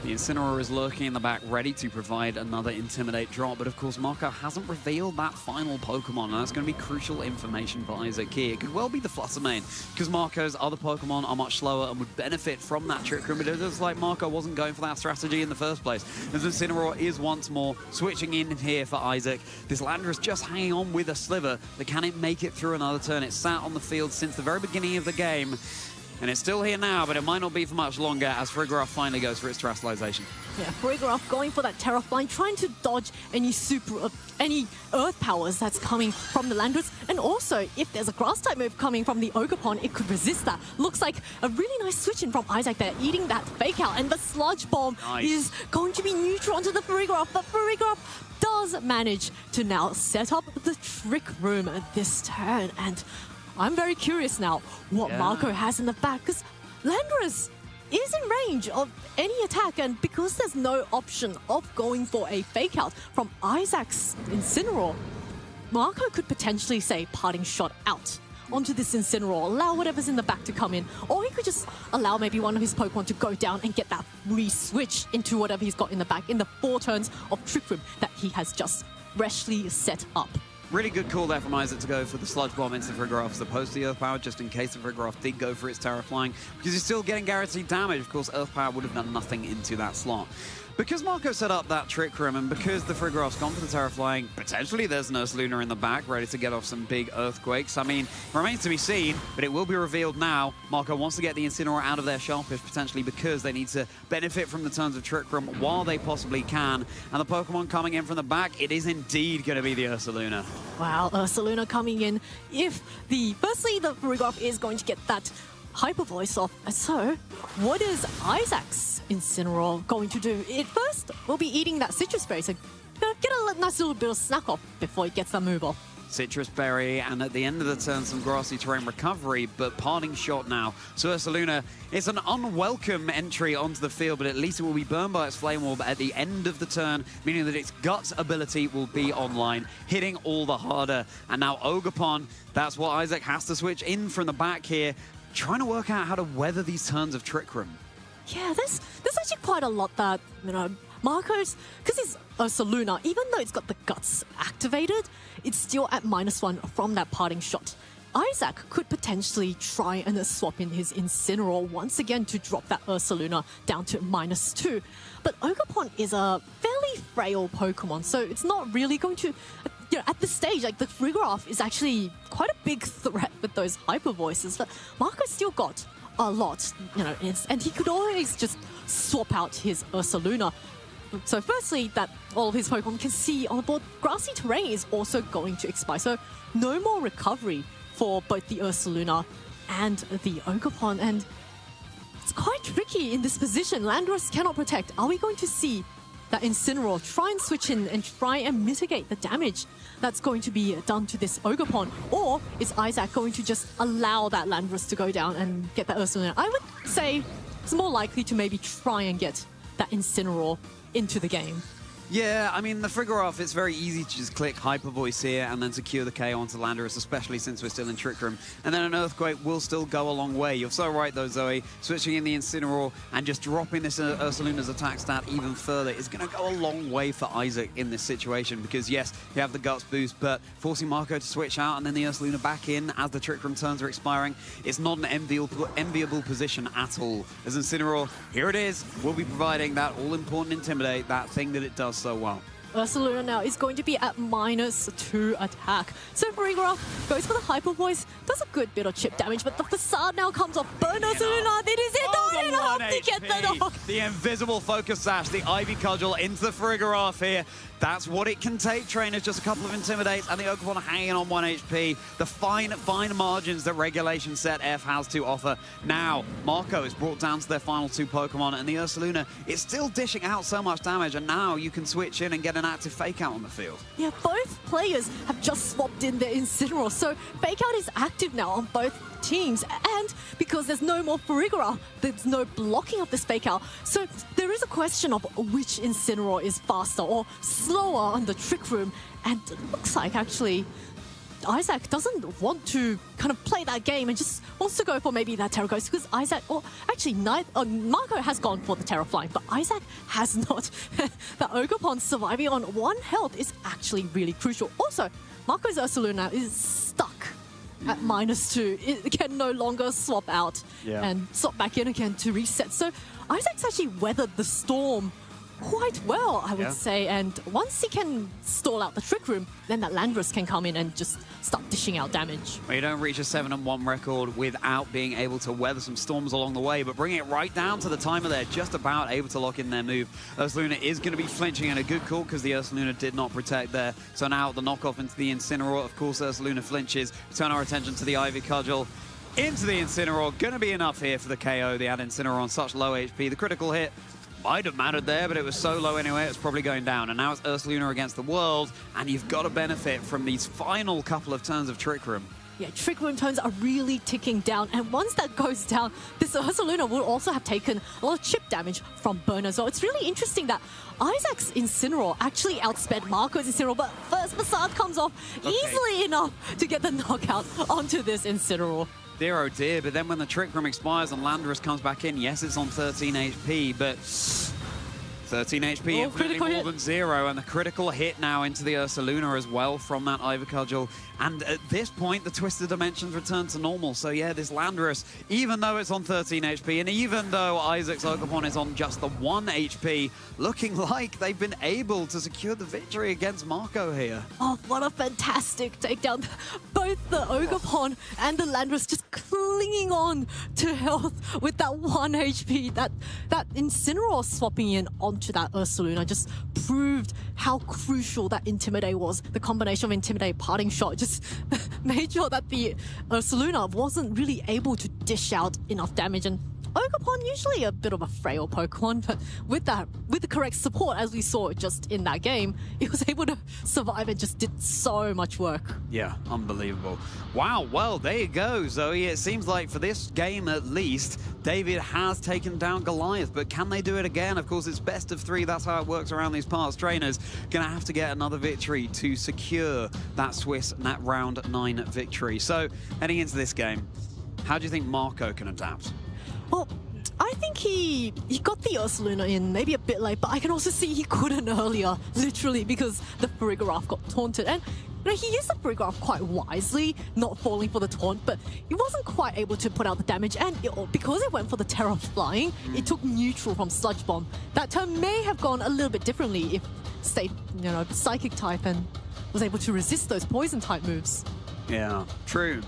The Incineroar is lurking in the back, ready to provide another Intimidate drop, but of course Marco hasn't revealed that final Pokemon, and that's going to be crucial information for Isaac here. It could well be the Fluttermane, because Marco's other Pokemon are much slower and would benefit from that Trick Room, but it looks like Marco wasn't going for that strategy in the first place, as Incineroar is once more switching in here for Isaac. This Landorus just hanging on with a Sliver, but can it make it through another turn? It's sat on the field since the very beginning of the game. And it's still here now, but it might not be for much longer as Farigiraf finally goes for its Terrestrialization. Yeah, Farigiraf going for that Terraflying, trying to dodge any Earth powers that's coming from the Landorus. And also, if there's a Grass-type move coming from the Ogerpon, it could resist that. Looks like a really nice switch in from Isaac there, eating that Fake Out. And the Sludge Bomb is going to be neutral onto the Farigiraf, but Farigiraf does manage to now set up the Trick Room this turn. And I'm very curious now what Marco has in the back, because Landorus is in range of any attack, and because there's no option of going for a Fake Out from Isaac's Incineroar, Marco could potentially say Parting Shot out onto this Incineroar, allow whatever's in the back to come in, or he could just allow maybe one of his Pokemon to go down and get that re-switch into whatever he's got in the back in the 4 turns of Trick Room that he has just freshly set up. Really good call there from Isaac to go for the Sludge Bomb into the Farigiraf as opposed to the Earth Power, just in case the Farigiraf did go for its Terraflying, because he's still getting guaranteed damage. Of course, Earth Power would have done nothing into that slot. Because Marco set up that Trick Room, and because the Farigiraf's gone for the Terraflying, potentially there's an Ursaluna in the back, ready to get off some big Earthquakes. I mean, remains to be seen, but it will be revealed now. Marco wants to get the Incineroar out of their Sharpish, potentially because they need to benefit from the turns of Trick Room while they possibly can. And the Pokemon coming in from the back, it is indeed going to be the Ursaluna. Wow, Ursaluna coming in. Firstly, the Farigiraf is going to get that Hyper Voice off. So, what is Isaac's Incineroar going to do? It first will be eating that Citrus Berry, so get a nice little bit of snack off before it gets that move off. Citrus Berry, and at the end of the turn, some Grassy Terrain recovery, but Parting Shot now. So Ursaluna, it's an unwelcome entry onto the field, but at least it will be burned by its Flame Orb at the end of the turn, meaning that its Guts ability will be online, hitting all the harder. And now Ogerpon, that's what Isaac has to switch in from the back here, trying to work out how to weather these turns of Trick Room. Yeah, there's actually quite a lot that, Marco's, because his Ursaluna, even though it's got the Guts activated, it's still at -1 from that parting shot. Isaac could potentially try and swap in his Incineroar once again to drop that Ursaluna down to -2. But Ogerpon is a fairly frail Pokemon, so it's not really going to... You know, at this stage, like the Frigoroth is actually quite a big threat with those Hyper Voices, but Marco's still got a lot, you know, and he could always just swap out his Ursaluna. So firstly, that all of his Pokemon can see on the board, grassy terrain is also going to expire, so no more recovery for both the Ursaluna and the Ogerpon, and it's quite tricky in this position. Landorus cannot protect. Are we going to see that Incineroar try and switch in and try and mitigate the damage that's going to be done to this Ogerpon? Or is Isaac going to just allow that Landorus to go down and get that Ursaluna? I would say it's more likely to maybe try and get that Incineroar into the game. Yeah, I mean, the Frigoroth, it's very easy to just click Hyper Voice here and then secure the KO onto Landorus, especially since we're still in Trick Room. And then an Earthquake will still go a long way. You're so right, though, Zoe. Switching in the Incineroar and just dropping this Ursaluna's attack stat even further is going to go a long way for Isaac in this situation because, yes, you have the Guts boost, but forcing Marco to switch out and then the Ursaluna back in as the Trick Room turns are expiring, it's not an enviable position at all. As Incineroar, here it is, will be providing that all-important Intimidate, that thing that it does so well. Ursaluna now is going to be at -2 attack. So Frigoroth goes for the Hyper Voice, does a good bit of chip damage, but the Facade now comes off. Burn Ursaluna, it is not enough to get the knock. The invisible Focus Sash, the Ivy Cudgel into the Frigoroth here. That's what it can take, trainers. Just a couple of Intimidates and the Ogerpon hanging on 1 HP. The fine margins that Regulation Set F has to offer. Now, Marco is brought down to their final 2 Pokemon, and the Ursaluna is still dishing out so much damage, and now you can switch in and get an active Fake Out on the field. Yeah, both players have just swapped in their Incineroar, so Fake Out is active now on both teams, and because there's no more Frigoroth, there's no blocking of this Fake Out. So there is a question of which Incineroar is faster or slower on the Trick Room, and it looks like actually Isaac doesn't want to kind of play that game and just wants to go for maybe that Terra Ghost, because Isaac, or actually Marco has gone for the Terra Flying, but Isaac has not. The Ogerpon surviving on 1 health is actually really crucial. Also, Marco's Ursaluna is stuck at -2. It can no longer swap out and swap back in again to reset. So Isaac's actually weathered the storm quite well, I would say. And once he can stall out the Trick Room, then that Landorus can come in and just start dishing out damage. Well, you don't reach a 7-1 record without being able to weather some storms along the way, but bringing it right down to the timer there, just about able to lock in their move. Ursaluna is going to be flinching, and a good call because the Ursaluna did not protect there. So now the knockoff into the Incineroar. Of course, Ursaluna flinches. Turn our attention to the Ivy Cudgel. Into the Incineroar. Going to be enough here for the KO. The Incineroar on such low HP. The critical hit might have mattered there, but it was so low anyway, it's probably going down. And now it's Ursaluna against the world, and you've got to benefit from these final couple of turns of Trick Room. Yeah, Trick Room turns are really ticking down, and once that goes down, this Ursaluna will also have taken a lot of chip damage from Burner. So it's really interesting that Isaac's Incineroar actually outsped Marco's Incineroar, but first Facade comes off easily enough to get the knockout onto this Incineroar. Dear oh dear, but then when the Trick Room expires and Landorus comes back in, yes, it's on 13 HP, but 13 HP, infinitely more than 0, and the critical hit now into the Ursaluna as well from that Ivy Cudgel. And at this point, the Twisted Dimensions return to normal. So yeah, this Landorus, even though it's on 13 HP, and even though Isaac's Ogerpon is on just the 1 HP, looking like they've been able to secure the victory against Marco here. Oh, what a fantastic takedown. Both the Ogerpon and the Landorus just clinging on to health with that 1 HP. That Incineroar swapping in onto that Ursaluna just proved how crucial that Intimidate was. The combination of Intimidate, parting shot, just made sure that the Ursaluna wasn't really able to dish out enough damage. And Ogerpon, usually a bit of a frail Pokemon, but with the correct support, as we saw just in that game, it was able to survive and just did so much work. Yeah, unbelievable. Wow, well, there you go, Zoe. It seems like for this game at least, David has taken down Goliath, but can they do it again? Of course, it's best of 3. That's how it works around these parts. Trainers gonna have to get another victory to secure that Swiss round 9 victory. So, heading into this game, how do you think Marco can adapt? Well, I think he got the Ursaluna in maybe a bit late, but I can also see he couldn't earlier, literally, because the Farigiraf got taunted. And he used the Farigiraf quite wisely, not falling for the taunt, but he wasn't quite able to put out the damage. And because it went for the Terra Flying, it took neutral from Sludge Bomb. That turn may have gone a little bit differently if stayed, Psychic type and was able to resist those Poison type moves. Yeah, true.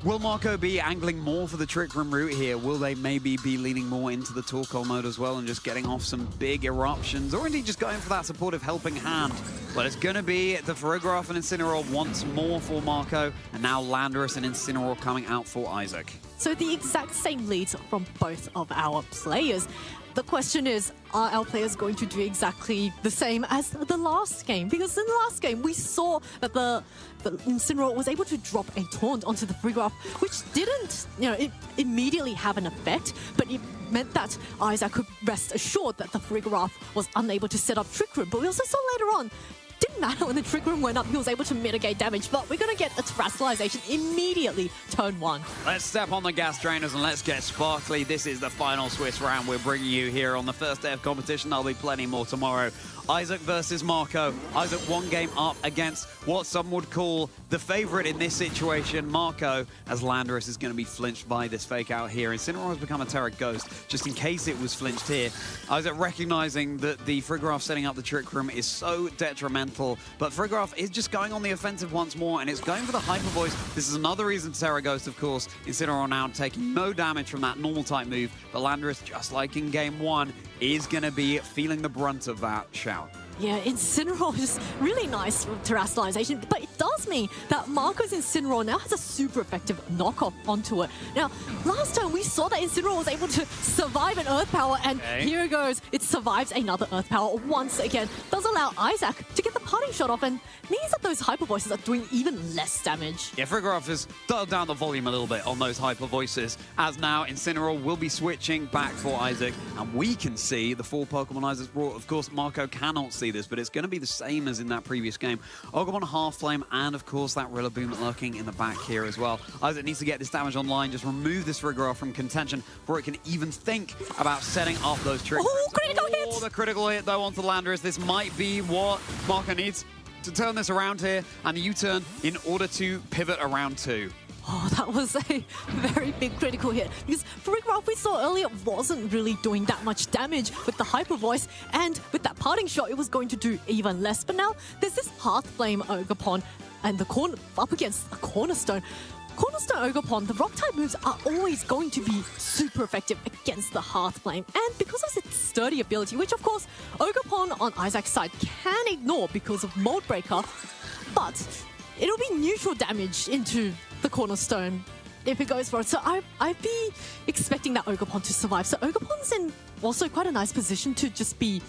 Will Marco be angling more for the Trick Room route here? Will they maybe be leaning more into the Torkoal mode as well and just getting off some big eruptions? Or indeed just going for that supportive helping hand? Well, it's going to be the Farigiraf and Incineroar once more for Marco, and now Landorus and Incineroar coming out for Isaac. So the exact same leads from both of our players. The question is, are our players going to do exactly the same as the last game? Because in the last game, we saw that the Incineroar was able to drop a taunt onto the Farigiraf, which didn't, it immediately have an effect, but it meant that Isaac could rest assured that the Farigiraf was unable to set up Trick Room. But we also saw later on, didn't matter when the Trick Room went up, he was able to mitigate damage, but we're going to get a Terastallization immediately, turn 1. Let's step on the gas trainers and let's get sparkly. This is the final Swiss round we're bringing you here on the first day of competition. There'll be plenty more tomorrow. Isaac versus Marco. Isaac one game up against what some would call the favorite in this situation, Marco, as Landorus is going to be flinched by this fake out here. Incineroar has become a Terra Ghost, just in case it was flinched here. Isaac recognizing that the Farigiraf setting up the Trick Room is so detrimental, but Farigiraf is just going on the offensive once more, and it's going for the Hyper Voice. This is another reason Terra Ghost, of course. Incineroar now taking no damage from that normal type move, but Landorus, just like in game 1, is going to be feeling the brunt of that shout. Yeah, Incineroar is really nice for Terastallization, but it does mean that Marco's Incineroar now has a super effective knockoff onto it. Now, last time we saw that Incineroar was able to survive an Earth Power, and here it goes. It survives another Earth Power once again. Does allow Isaac to get the parting shot off, and means that those Hyper Voices are doing even less damage. Yeah, Farigiraf has dialed down the volume a little bit on those Hyper Voices, as now Incineroar will be switching back for Isaac, and we can see the 4 Pokemon Isaac's brought. Of course, Marco cannot see this, but it's going to be the same as in that previous game. Ogamon Half Flame, and of course that Rillaboom lurking in the back here as well. Isaac needs to get this damage online, just remove this Farigiraf from contention before it can even think about setting up those tricks. Oh, critical hit! Oh, the critical hit though onto Landorus. This might be what Marco needs to turn this around here, and a U-turn in order to pivot around 2. Oh, that was a very big critical hit, because Farigiraf we saw earlier wasn't really doing that much damage with the Hyper Voice, and with that parting shot it was going to do even less. But now there's this Hearth Flame Ogerpon and the corner up against a Cornerstone. Cornerstone Ogerpon, the rock type moves are always going to be super effective against the Hearth Flame, and because of its sturdy ability, which of course Ogerpon on Isaac's side can ignore because of Mold Breaker, but it'll be neutral damage into the Cornerstone if it goes for it. So I'd be expecting that Ogerpon to survive. So Ogerpon's in also quite a nice position to just be,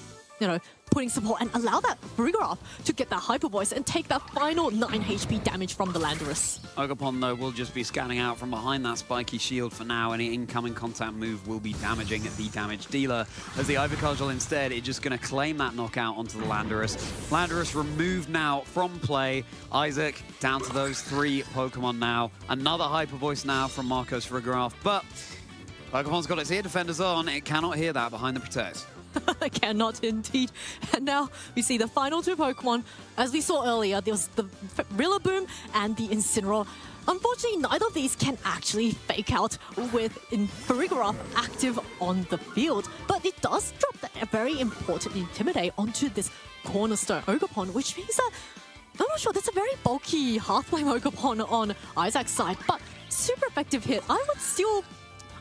putting support and allow that Farigiraf to get that Hyper Voice and take that final 9 HP damage from the Landorus. Ogerpon, though, will just be scanning out from behind that spiky shield for now. Any incoming contact move will be damaging the damage dealer. As the Ivy Cudgel instead is just going to claim that knockout onto the Landorus. Landorus removed now from play. Isaac down to those 3 Pokemon now. Another Hyper Voice now from Marco's Farigiraf, but Ogerpon's got its ear defenders on. It cannot hear that behind the Protect. I cannot indeed. And now we see the final 2 Pokemon. As we saw earlier, there was the Rillaboom and the Incineroar. Unfortunately, neither of these can actually fake out with Farigiraf active on the field. But it does drop a very important Intimidate onto this Cornerstone Ogerpon, which means that, I'm not sure, that's a very bulky Hearthflame Ogerpon on Isaac's side, but super effective hit.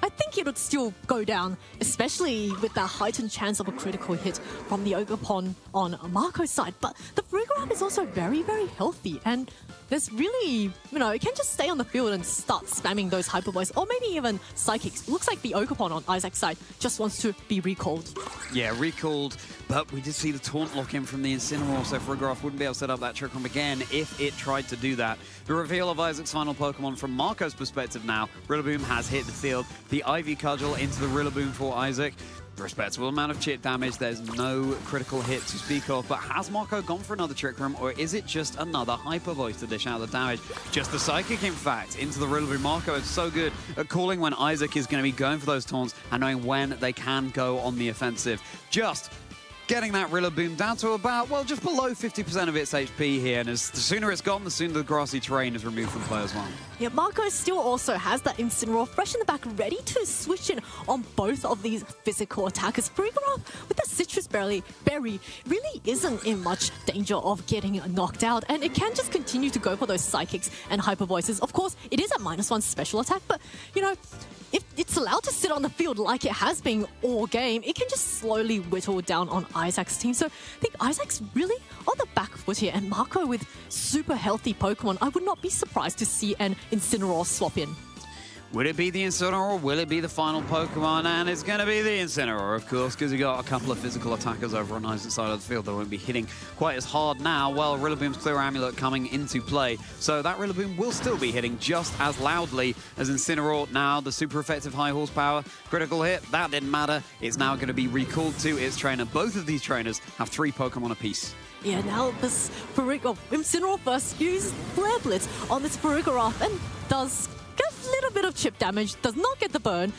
I think it would still go down, especially with that heightened chance of a critical hit from the Ogerpon on Marco's side. But the Farigiraf is also very, very healthy, and there's really, it can just stay on the field and start spamming those Hyper Voice, or maybe even Psychics. Looks like the Ogerpon on Isaac's side just wants to be recalled. Yeah, recalled, but we did see the taunt lock in from the Incineroar, so Farigiraf wouldn't be able to set up that Trick Room again if it tried to do that. The reveal of Isaac's final Pokemon from Marco's perspective now. Rillaboom has hit the field. The Ivy Ivy Cudgel into the Rillaboom for Isaac. Respectable amount of chip damage. There's no critical hit to speak of, but has Marco gone for another Trick Room, or is it just another Hyper Voice to dish out the damage? Just the Psychic, in fact, into the Rillaboom. Marco is so good at calling when Isaac is going to be going for those taunts and knowing when they can go on the offensive. Just getting that Rillaboom down to about, well, just below 50% of its HP here, and the sooner it's gone, the sooner the grassy terrain is removed from play as well. Yeah, Marco still also has that Incineroar fresh in the back, ready to switch in on both of these physical attackers. Farigiraf, with that Citrus Berry, really isn't in much danger of getting knocked out, and it can just continue to go for those Psychics and Hyper Voices. Of course, it is at -1 special attack, but, you know, if it's allowed to sit on the field like it has been all game, it can just slowly whittle down on Isaac's team. So I think Isaac's really on the back foot here, and Marco with super healthy Pokemon, I would not be surprised to see an Incineroar swap in. Would it be the Incineroar, or will it be the final Pokemon? And it's going to be the Incineroar, of course, because you got a couple of physical attackers over on Isaac's side of the field that won't be hitting quite as hard now. Well, Rillaboom's Clear Amulet coming into play, so that Rillaboom will still be hitting just as loudly as Incineroar. Now, the super effective high horsepower critical hit, that didn't matter. It's now going to be recalled to its trainer. Both of these trainers have 3 Pokemon apiece. Yeah, now this Incineroar first uses Flare Blitz on this Farigiraf and does get a little bit of chip damage, does not get the burn.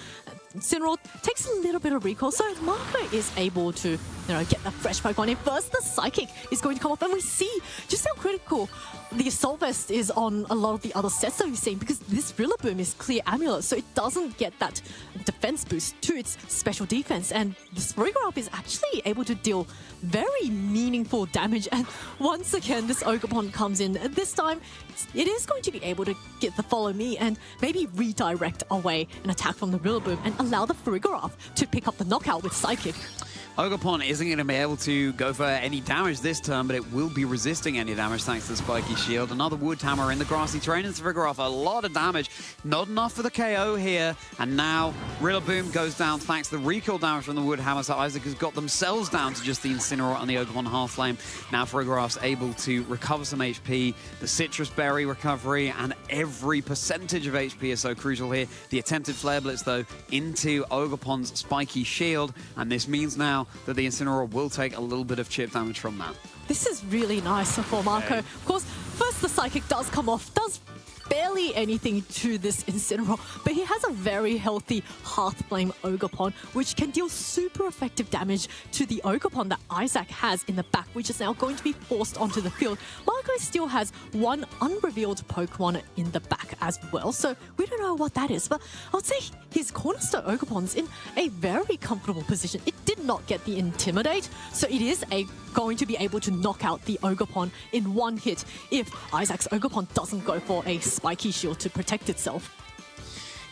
Incineroar takes a little bit of recall, so Marco is able to, get the fresh Pokemon in. First, the Psychic is going to come up, and we see just how critical the Assault Vest is on a lot of the other sets that we've seen, because this Rillaboom is Clear Amulet, so it doesn't get that defense boost to its special defense, and this Farigiraf is actually able to deal very meaningful damage, and once again, this Ogerpon comes in. This time, it is going to be able to get the Follow Me and maybe redirect away an attack from the Rillaboom and allow the Farigiraf to pick up the knockout with Psychic. Ogerpon isn't going to be able to go for any damage this turn, but it will be resisting any damage thanks to the Spiky Shield. Another Wood Hammer in the grassy terrain, and Farigiraf, a lot of damage. Not enough for the KO here. And now Rillaboom goes down thanks to the recall damage from the Wood Hammer, so Isaac has got themselves down to just the Incineroar and the Ogerpon Half Flame. Now Farigiraf's able to recover some HP. The Citrus Berry recovery and every percentage of HP is so crucial here. The attempted Flare Blitz, though, into Ogerpon's Spiky Shield, and this means now that the Incineroar will take a little bit of chip damage from that. This is really nice for Marco. Okay. Of course, first the Psychic does come off, does barely anything to this Incineroar, but he has a very healthy Hearthflame Ogerpon, which can deal super effective damage to the Ogerpon that Isaac has in the back, which is now going to be forced onto the field. Marco still has one unrevealed Pokemon in the back as well, so we don't know what that is, but I would say his Cornerstone Ogerpon's in a very comfortable position. It did not get the Intimidate, so it is going to be able to knock out the Ogerpon in one hit if Isaac's Ogerpon doesn't go for a Spiky Shield to protect itself.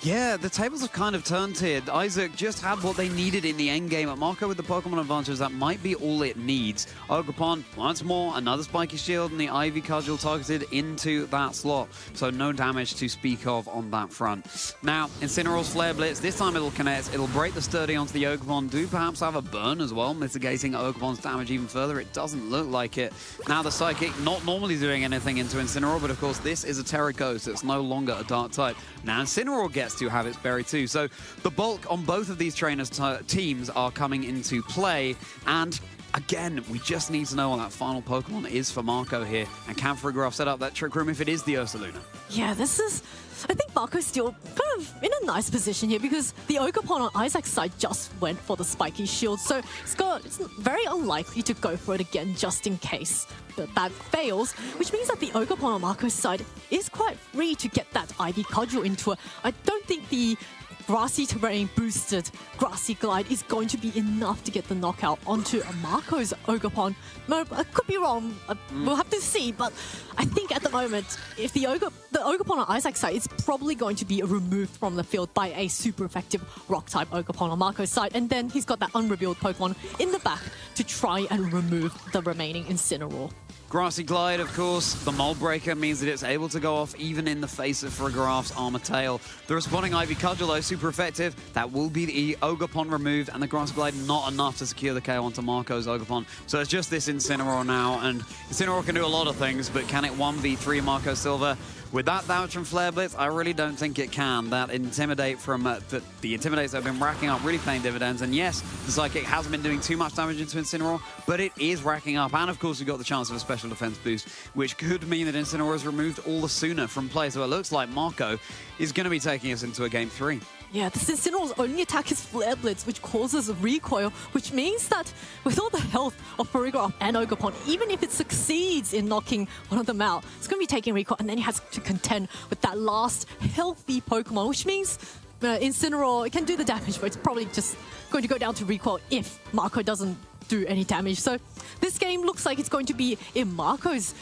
Yeah, the tables have kind of turned here. Isaac just had what they needed in the end game. At Marco with the Pokemon advantage, that might be all it needs. Ogerpon, once more, another Spiky Shield, and the Ivy Cudgel targeted into that slot. So no damage to speak of on that front. Now, Incineroar's Flare Blitz, this time it'll connect. It'll break the sturdy onto the Ogerpon. Do perhaps have a burn as well, mitigating Ogerpon's damage even further. It doesn't look like it. Now the Psychic, not normally doing anything into Incineroar, but of course this is a Terra Ghost. So it's no longer a Dark type. Now Incineroar gets to have its berry too. So the bulk on both of these trainers' teams are coming into play, and again, we just need to know what that final Pokemon is for Marco here, and can Farigiraf set up that Trick Room if it is the Ursaluna? Yeah, I think Marco's still kind of in a nice position here, because the Ogerpon on Isaac's side just went for the Spiky Shield, so it's very unlikely to go for it again just in case that fails, which means that the Ogerpon on Marco's side is quite free to get that Ivy Cudgel into it. I don't think the Grassy Terrain boosted Grassy Glide is going to be enough to get the knockout onto Marco's Ogerpon. No, I could be wrong. We'll have to see, but I think at the moment, if the Ogerpon on Isaac's side is probably going to be removed from the field by a super effective Rock-type Ogerpon on Marco's side, and then he's got that unrevealed Pokemon in the back to try and remove the remaining Incineroar. Grassy Glide, of course, the Mold Breaker means that it's able to go off even in the face of Farigiraf's Armor Tail. The responding Ivy Cudgel, though, super effective. That will be the Ogerpon removed, and the Grassy Glide not enough to secure the KO onto Marco's Ogerpon. So it's just this Incineroar now, and Incineroar can do a lot of things, but can it 1v3 Marco Silver? with that damage from Flare Blitz, I really don't think it can. That Intimidate from the Intimidates that have been racking up really paying dividends. And yes, the Psychic hasn't been doing too much damage into Incineroar, but it is racking up. And of course, we've got the chance of a special defense boost, which could mean that Incineroar is removed all the sooner from play. So it looks like Marco is going to be taking us into a game 3. Yeah, this Incineroar's only attack is Flare Blitz, which causes recoil, which means that with all the health of Farigiraf and Ogerpon, even if it succeeds in knocking one of them out, it's going to be taking recoil, and then he has to contend with that last healthy Pokemon, which means Incineroar can do the damage, but it's probably just going to go down to recoil if Marco doesn't do any damage. So this game looks like it's going to be in Marco's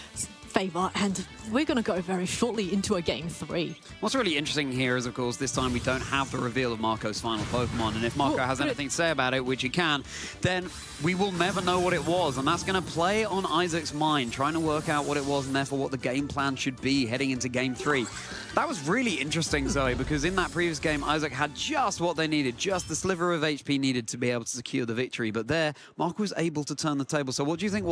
favor, and we're going to go very shortly into a game 3. What's really interesting here is, of course, this time we don't have the reveal of Marco's final Pokemon, and if Marco has anything to say about it, which he can, then we will never know what it was, and that's going to play on Isaac's mind, trying to work out what it was and therefore what the game plan should be heading into game 3. That was really interesting, Zoe, because in that previous game, Isaac had just what they needed, just the sliver of HP needed to be able to secure the victory, but there, Marco was able to turn the table. So what do you think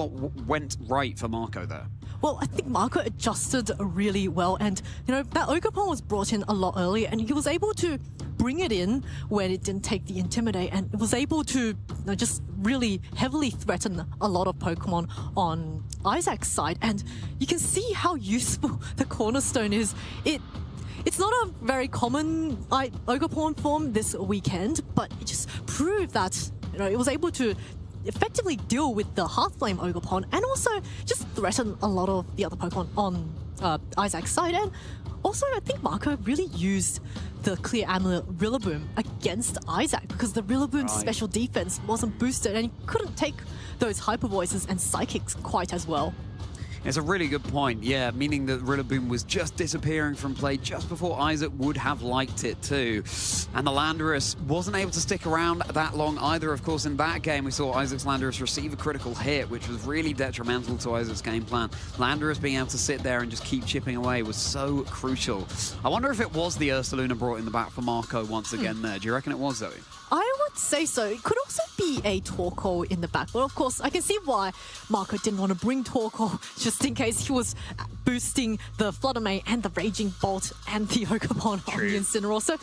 went right for Marco there? Well, I think Marco adjusted really well, and that Ogerpon was brought in a lot earlier, and he was able to bring it in when it didn't take the Intimidate, and it was able to just really heavily threaten a lot of Pokemon on Isaac's side. And you can see how useful the Cornerstone is. It's not a very common Ogerpon form this weekend, but it just proved that it was able to effectively deal with the Hearthflame Ogerpon and also just threaten a lot of the other Pokemon on Isaac's side. And also, I think Marco really used the Clear Amulet Rillaboom against Isaac because the Rillaboom's special defense wasn't boosted and he couldn't take those Hyper Voices and Psychics quite as well. It's a really good point, yeah, meaning that Rillaboom was just disappearing from play just before Isaac would have liked it too. And the Landorus wasn't able to stick around that long either. Of course, in that game, we saw Isaac's Landorus receive a critical hit, which was really detrimental to Isaac's game plan. Landorus being able to sit there and just keep chipping away was so crucial. I wonder if it was the Ursaluna brought in the back for Marco once again there. Do you reckon it was, Zoe? I would say so. It could also be a Torkoal in the back. But of course, I can see why Marco didn't want to bring Torkoal just in case he was boosting the Flutter Mane and the Raging Bolt and the Ogerpon on the Incineroar. So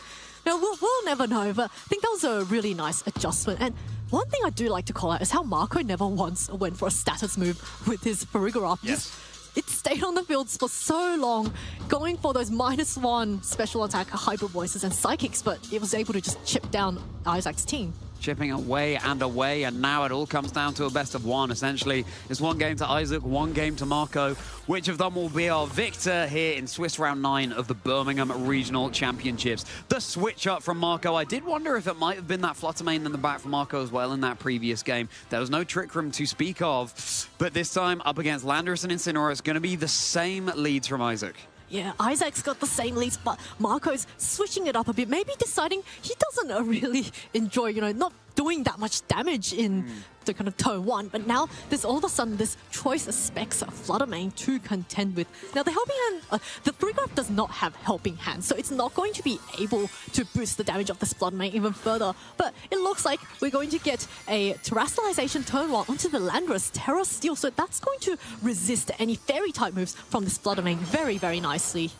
we'll never know, but I think that was a really nice adjustment. And one thing I do like to call out is how Marco never once went for a status move with his Farigiraf. Yes. It stayed on the fields for so long, going for those -1 special attack Hyper Voices and Psychics, but it was able to just chip down Isaac's team. Chipping away, and now it all comes down to a best of one, essentially. It's 1 game to Isaac, 1 game to Marco. Which of them will be our victor here in Swiss Round 9 of the Birmingham Regional Championships? The switch up from Marco. I did wonder if it might have been that Flutter Mane in the back for Marco as well in that previous game. There was no Trick Room to speak of, but this time up against Landorus and Incineroar, it's going to be the same leads from Isaac. Yeah, Isaac's got the same leads, but Marco's switching it up a bit, maybe deciding he doesn't really enjoy, not doing that much damage in the kind of turn 1, but now there's all of a sudden this choice of specs Flutter Mane to contend with. Now the Helping Hand, the Farigiraf does not have Helping Hand, so it's not going to be able to boost the damage of this Flutter Mane even further, but it looks like we're going to get a Terrestrialization turn 1 onto the Landorus Terra Steel, so that's going to resist any Fairy type moves from this Flutter Mane very, very nicely.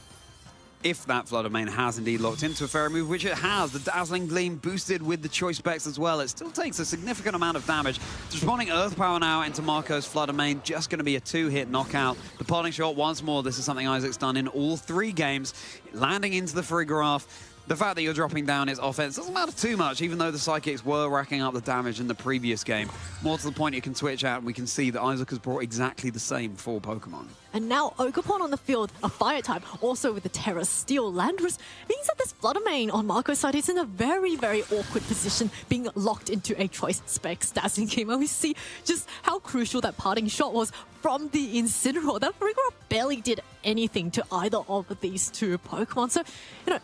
If that Flutter Mane has indeed locked into a Fairy move, which it has, the Dazzling Gleam boosted with the Choice Specs as well. It still takes a significant amount of damage. Responding Earth Power now into Marco's Flutter Mane, just going to be a 2-hit knockout. The Parting Shot once more, this is something Isaac's done in all 3 games. Landing into the Farigiraf. The fact that you're dropping down his offense doesn't matter too much, even though the Psychics were racking up the damage in the previous game. More to the point, you can switch out and we can see that Isaac has brought exactly the same 4 Pokemon. And now Ogerpon on the field, a Fire type, also with the Terra Steel Landorus, means that this Flutter Mane on Marco's side is in a very, very awkward position, being locked into a Choice Specs Dazzling Gleam. And we see just how crucial that Parting Shot was from the Incineroar. That Farigiraf barely did anything to either of these 2 Pokemon. So,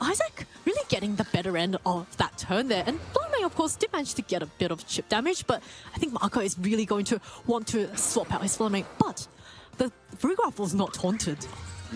Isaac really getting the better end of that turn there. And Flutter Mane, of course, did manage to get a bit of chip damage, but I think Marco is really going to want to swap out his Flutter Mane. But the Farigiraf was not taunted.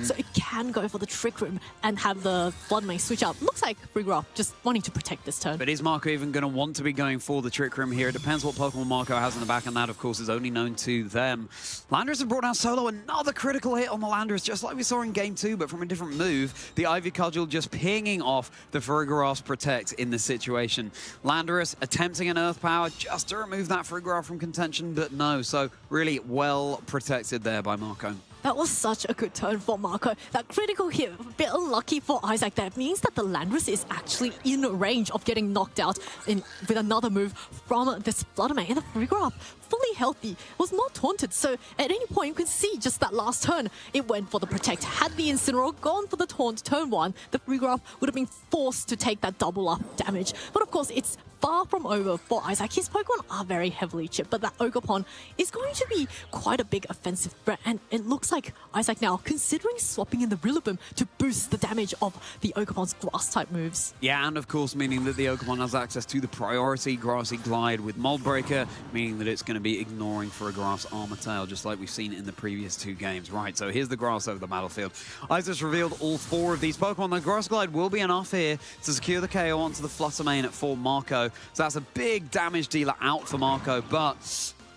So it can go for the Trick Room and have the Flood Mane switch out. Looks like Frigoroth just wanting to protect this turn. But is Marco even going to want to be going for the Trick Room here? It depends what Pokemon Marco has in the back, and that, of course, is only known to them. Landorus has brought down solo. Another critical hit on the Landorus, just like we saw in Game 2, but from a different move. The Ivy Cudgel just pinging off the Frigoroth's Protect in this situation. Landorus attempting an Earth Power just to remove that Frigoroth from contention, but no. So really well protected there by Marco. That was such a good turn for Marco. That critical hit, a bit unlucky for Isaac. That means that the Landorus is actually in range of getting knocked out with another move from this Flood Mane. And the Frigoroth, fully healthy, was not taunted. So at any point, you can see just that last turn, it went for the Protect. Had the Incineroar gone for the taunt turn 1, the Frigoroth would have been forced to take that double up damage. But of course, it's far from over for Isaac. His Pokemon are very heavily chipped, but that Ogerpon is going to be quite a big offensive threat, and it looks like Isaac now considering swapping in the Rillaboom to boost the damage of the Ogerpon's Grass-type moves. Yeah, and of course meaning that the Ogerpon has access to the priority Grassy Glide with Mold Breaker, meaning that it's going to be ignoring for a Grass Armor Tail, just like we've seen in the previous 2 games. Right, so here's the Grass over the battlefield. Isaac's revealed all 4 of these Pokemon. The Grass Glide will be enough here to secure the KO onto the Flutter Mane for Marco. So that's a big damage dealer out for Marco, but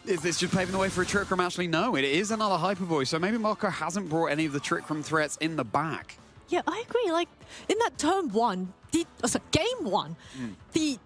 is this just paving the way for a Trick Room? Actually, no, it is another Hyper Voice, so maybe Marco hasn't brought any of the Trick Room threats in the back. Yeah, I agree. Like, in that turn 1, game 1, the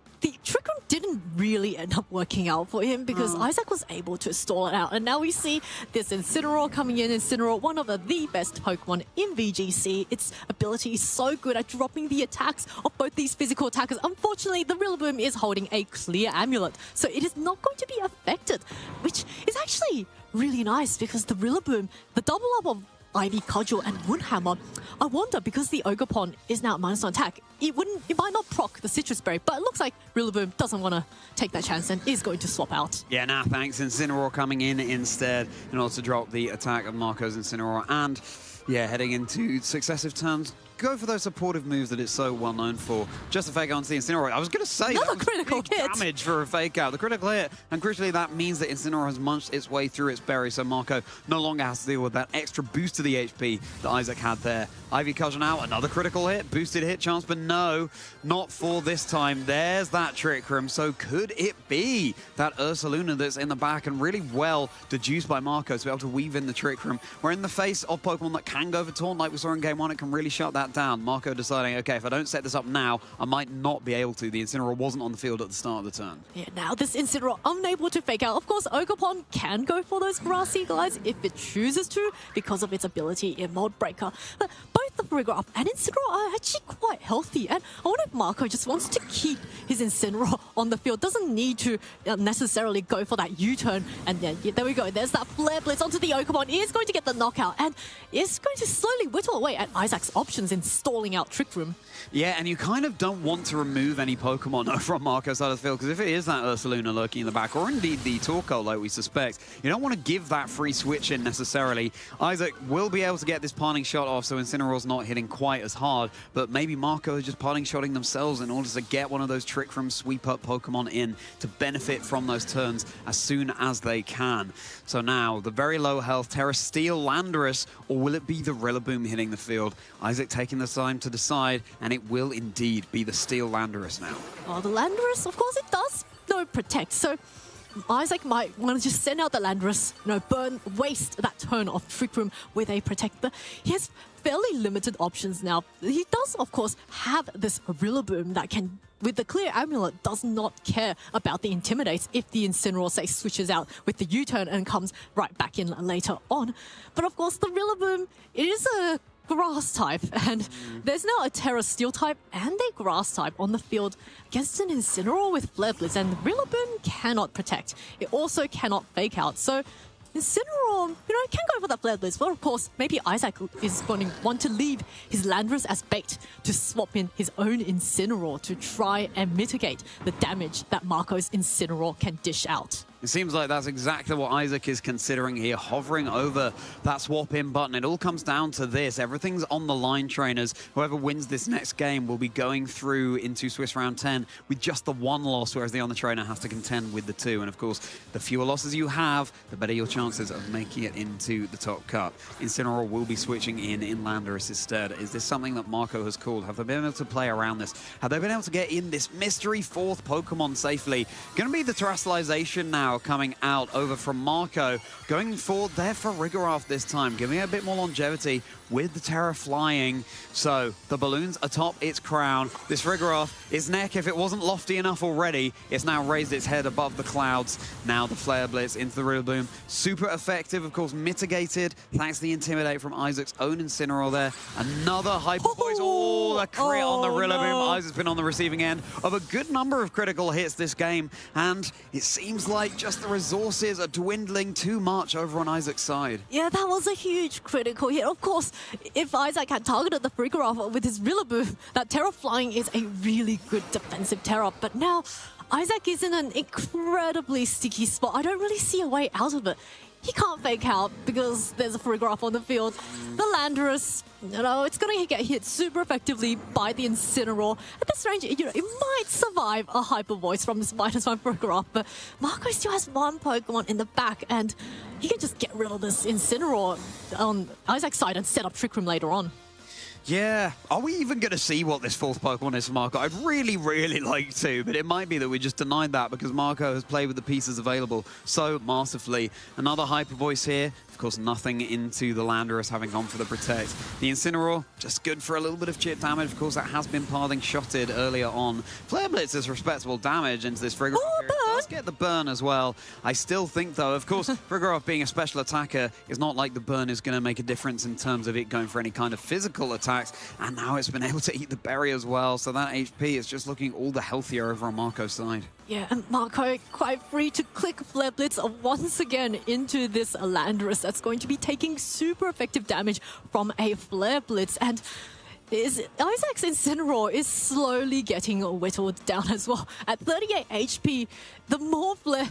Trick Room didn't really end up working out for him because Isaac was able to stall it out. And now we see this Incineroar coming in. Incineroar, one of the best Pokemon in VGC. Its ability is so good at dropping the attacks of both these physical attackers. Unfortunately, the Rillaboom is holding a clear amulet, so it is not going to be affected, which is actually really nice because the Rillaboom, the double up of Ivy Cudgel and Woodhammer, I wonder, because the Ogerpon is now at -1 attack, it might not proc the Citrus Berry, but it looks like Rillaboom doesn't want to take that chance and is going to swap out. Yeah, nah, thanks. Incineroar coming in instead in order to drop the attack of Marco's Incineroar, and yeah, heading into successive turns, go for those supportive moves that it's so well known for. Just a fake out onto the Incineroar. I was going to say another critical hit. Damage for a fake out. The critical hit, and crucially that means that Incineroar has munched its way through its berry, so Marco no longer has to deal with that extra boost to the HP that Isaac had there. Ivy Cudgel now, another critical hit, boosted hit chance, but no, not for this time. There's that Trick Room. So could it be that Ursaluna that's in the back and really well deduced by Marco to be able to weave in the Trick Room? We're in the face of Pokemon that can go for Taunt, like we saw in Game 1. It can really shut that down. Marco deciding, okay, if I don't set this up now, I might not be able to. The Incineroar wasn't on the field at the start of the turn. Yeah, now this Incineroar unable to fake out. Of course, Ogerpon can go for those Grassy Glides if it chooses to because of its ability in Mold Breaker. But both the Frigoroth and Incineroar are actually quite healthy, and I wonder if Marco just wants to keep his Incineroar on the field. Doesn't need to necessarily go for that U-turn. And then, yeah, there we go. There's that Flare Blitz onto the Ogerpon. He is going to get the knockout, and is going to slowly whittle away at Isaac's options in stalling out Trick Room. Yeah, and you kind of don't want to remove any Pokemon from Marco's side of the field, because if it is that Ursaluna lurking in the back, or indeed the Torkoal like we suspect, you don't want to give that free switch in necessarily. Isaac will be able to get this parting shot off, so Incineroar's not hitting quite as hard, but maybe Marco is just parting shotting themselves in order to get one of those Trick Room sweep up Pokemon in to benefit from those turns as soon as they can. So now, the very low health Terra Steel Landorus, or will it be the Rillaboom hitting the field? Isaac taking the time to decide, and it will indeed be the Steel Landorus now. Oh, the Landorus, of course it does no protect, so Isaac might want to just send out the Landorus, waste that turn of Trick Room with a protect, but he has fairly limited options now. He does, of course, have this Rillaboom that can, with the clear amulet, does not care about the Intimidates if the Incineroar, say, switches out with the U-turn and comes right back in later on. But of course, the Rillaboom, it is a Grass type, and there's now a Terra Steel type and a Grass type on the field against an Incineroar with Flare Blitz, and the Rillaboom cannot protect. It also cannot fake out, so Incineroar, can go for that Flare Blitz, but of course, maybe Isaac is going to want to leave his Landorus as bait to swap in his own Incineroar to try and mitigate the damage that Marco's Incineroar can dish out. It seems like that's exactly what Isaac is considering here, hovering over that swap-in button. It all comes down to this. Everything's on the line, trainers. Whoever wins this next game will be going through into Swiss Round 10 with just the one loss, whereas the other trainer has to contend with the two. And of course, the fewer losses you have, the better your chances of making it into the top cut. Incineroar will be switching in Landorus instead. Is this something that Marco has called? Have they been able to play around this? Have they been able to get in this mystery fourth Pokemon safely? Going to be the Terrestrialization now coming out over from Marco. Going forward there for Rigoroth this time, giving it a bit more longevity with the Terra flying. So the balloon's atop its crown. This Rigoroth, its neck, if it wasn't lofty enough already, it's now raised its head above the clouds. Now the Flare Blitz into the Rillaboom. Super effective, of course, mitigated thanks to the Intimidate from Isaac's own Incineroar there. Another Hyper Voice. Oh, a crit on the Rillaboom. No. Isaac's been on the receiving end of a good number of critical hits this game, and it seems like just the resources are dwindling too much over on Isaac's side. Yeah, that was a huge critical hit. Of course, if Isaac had targeted the Rigoroth with his Rillaboom, that Terra Flying is a really good defensive Terra. But now, Isaac is in an incredibly sticky spot. I don't really see a way out of it. He can't fake out because there's a Rigoroth on the field. The Landorus, you know, it's going to get hit super effectively by the Incineroar. At this range, you know, it might survive a Hyper Voice from this -1 Rigoroth, but Marco still has one Pokemon in the back, and he can just get rid of this Incineroar on Isaac's side and set up Trick Room later on. Yeah, are we even going to see what this fourth Pokemon is for Marco? I'd really, really like to, but it might be that we just denied that because Marco has played with the pieces available so masterfully. Another Hyper Voice here. Of course, nothing into the Landorus having gone for the Protect. The Incineroar, just good for a little bit of chip damage. Of course, that has been pathing shotted earlier on. Flare Blitz is respectable damage into this Rigoroth. It does get the burn as well. I still think, though, of course, Rigoroth being a special attacker is not like the burn is going to make a difference in terms of it going for any kind of physical attacks. And now it's been able to eat the berry as well. So that HP is just looking all the healthier over on Marco's side. Yeah, and Marco quite free to click Flare Blitz once again into this Landorus that's going to be taking super effective damage from a Flare Blitz. And Isaac's Incineroar is slowly getting whittled down as well. At 38 HP, the more Flare...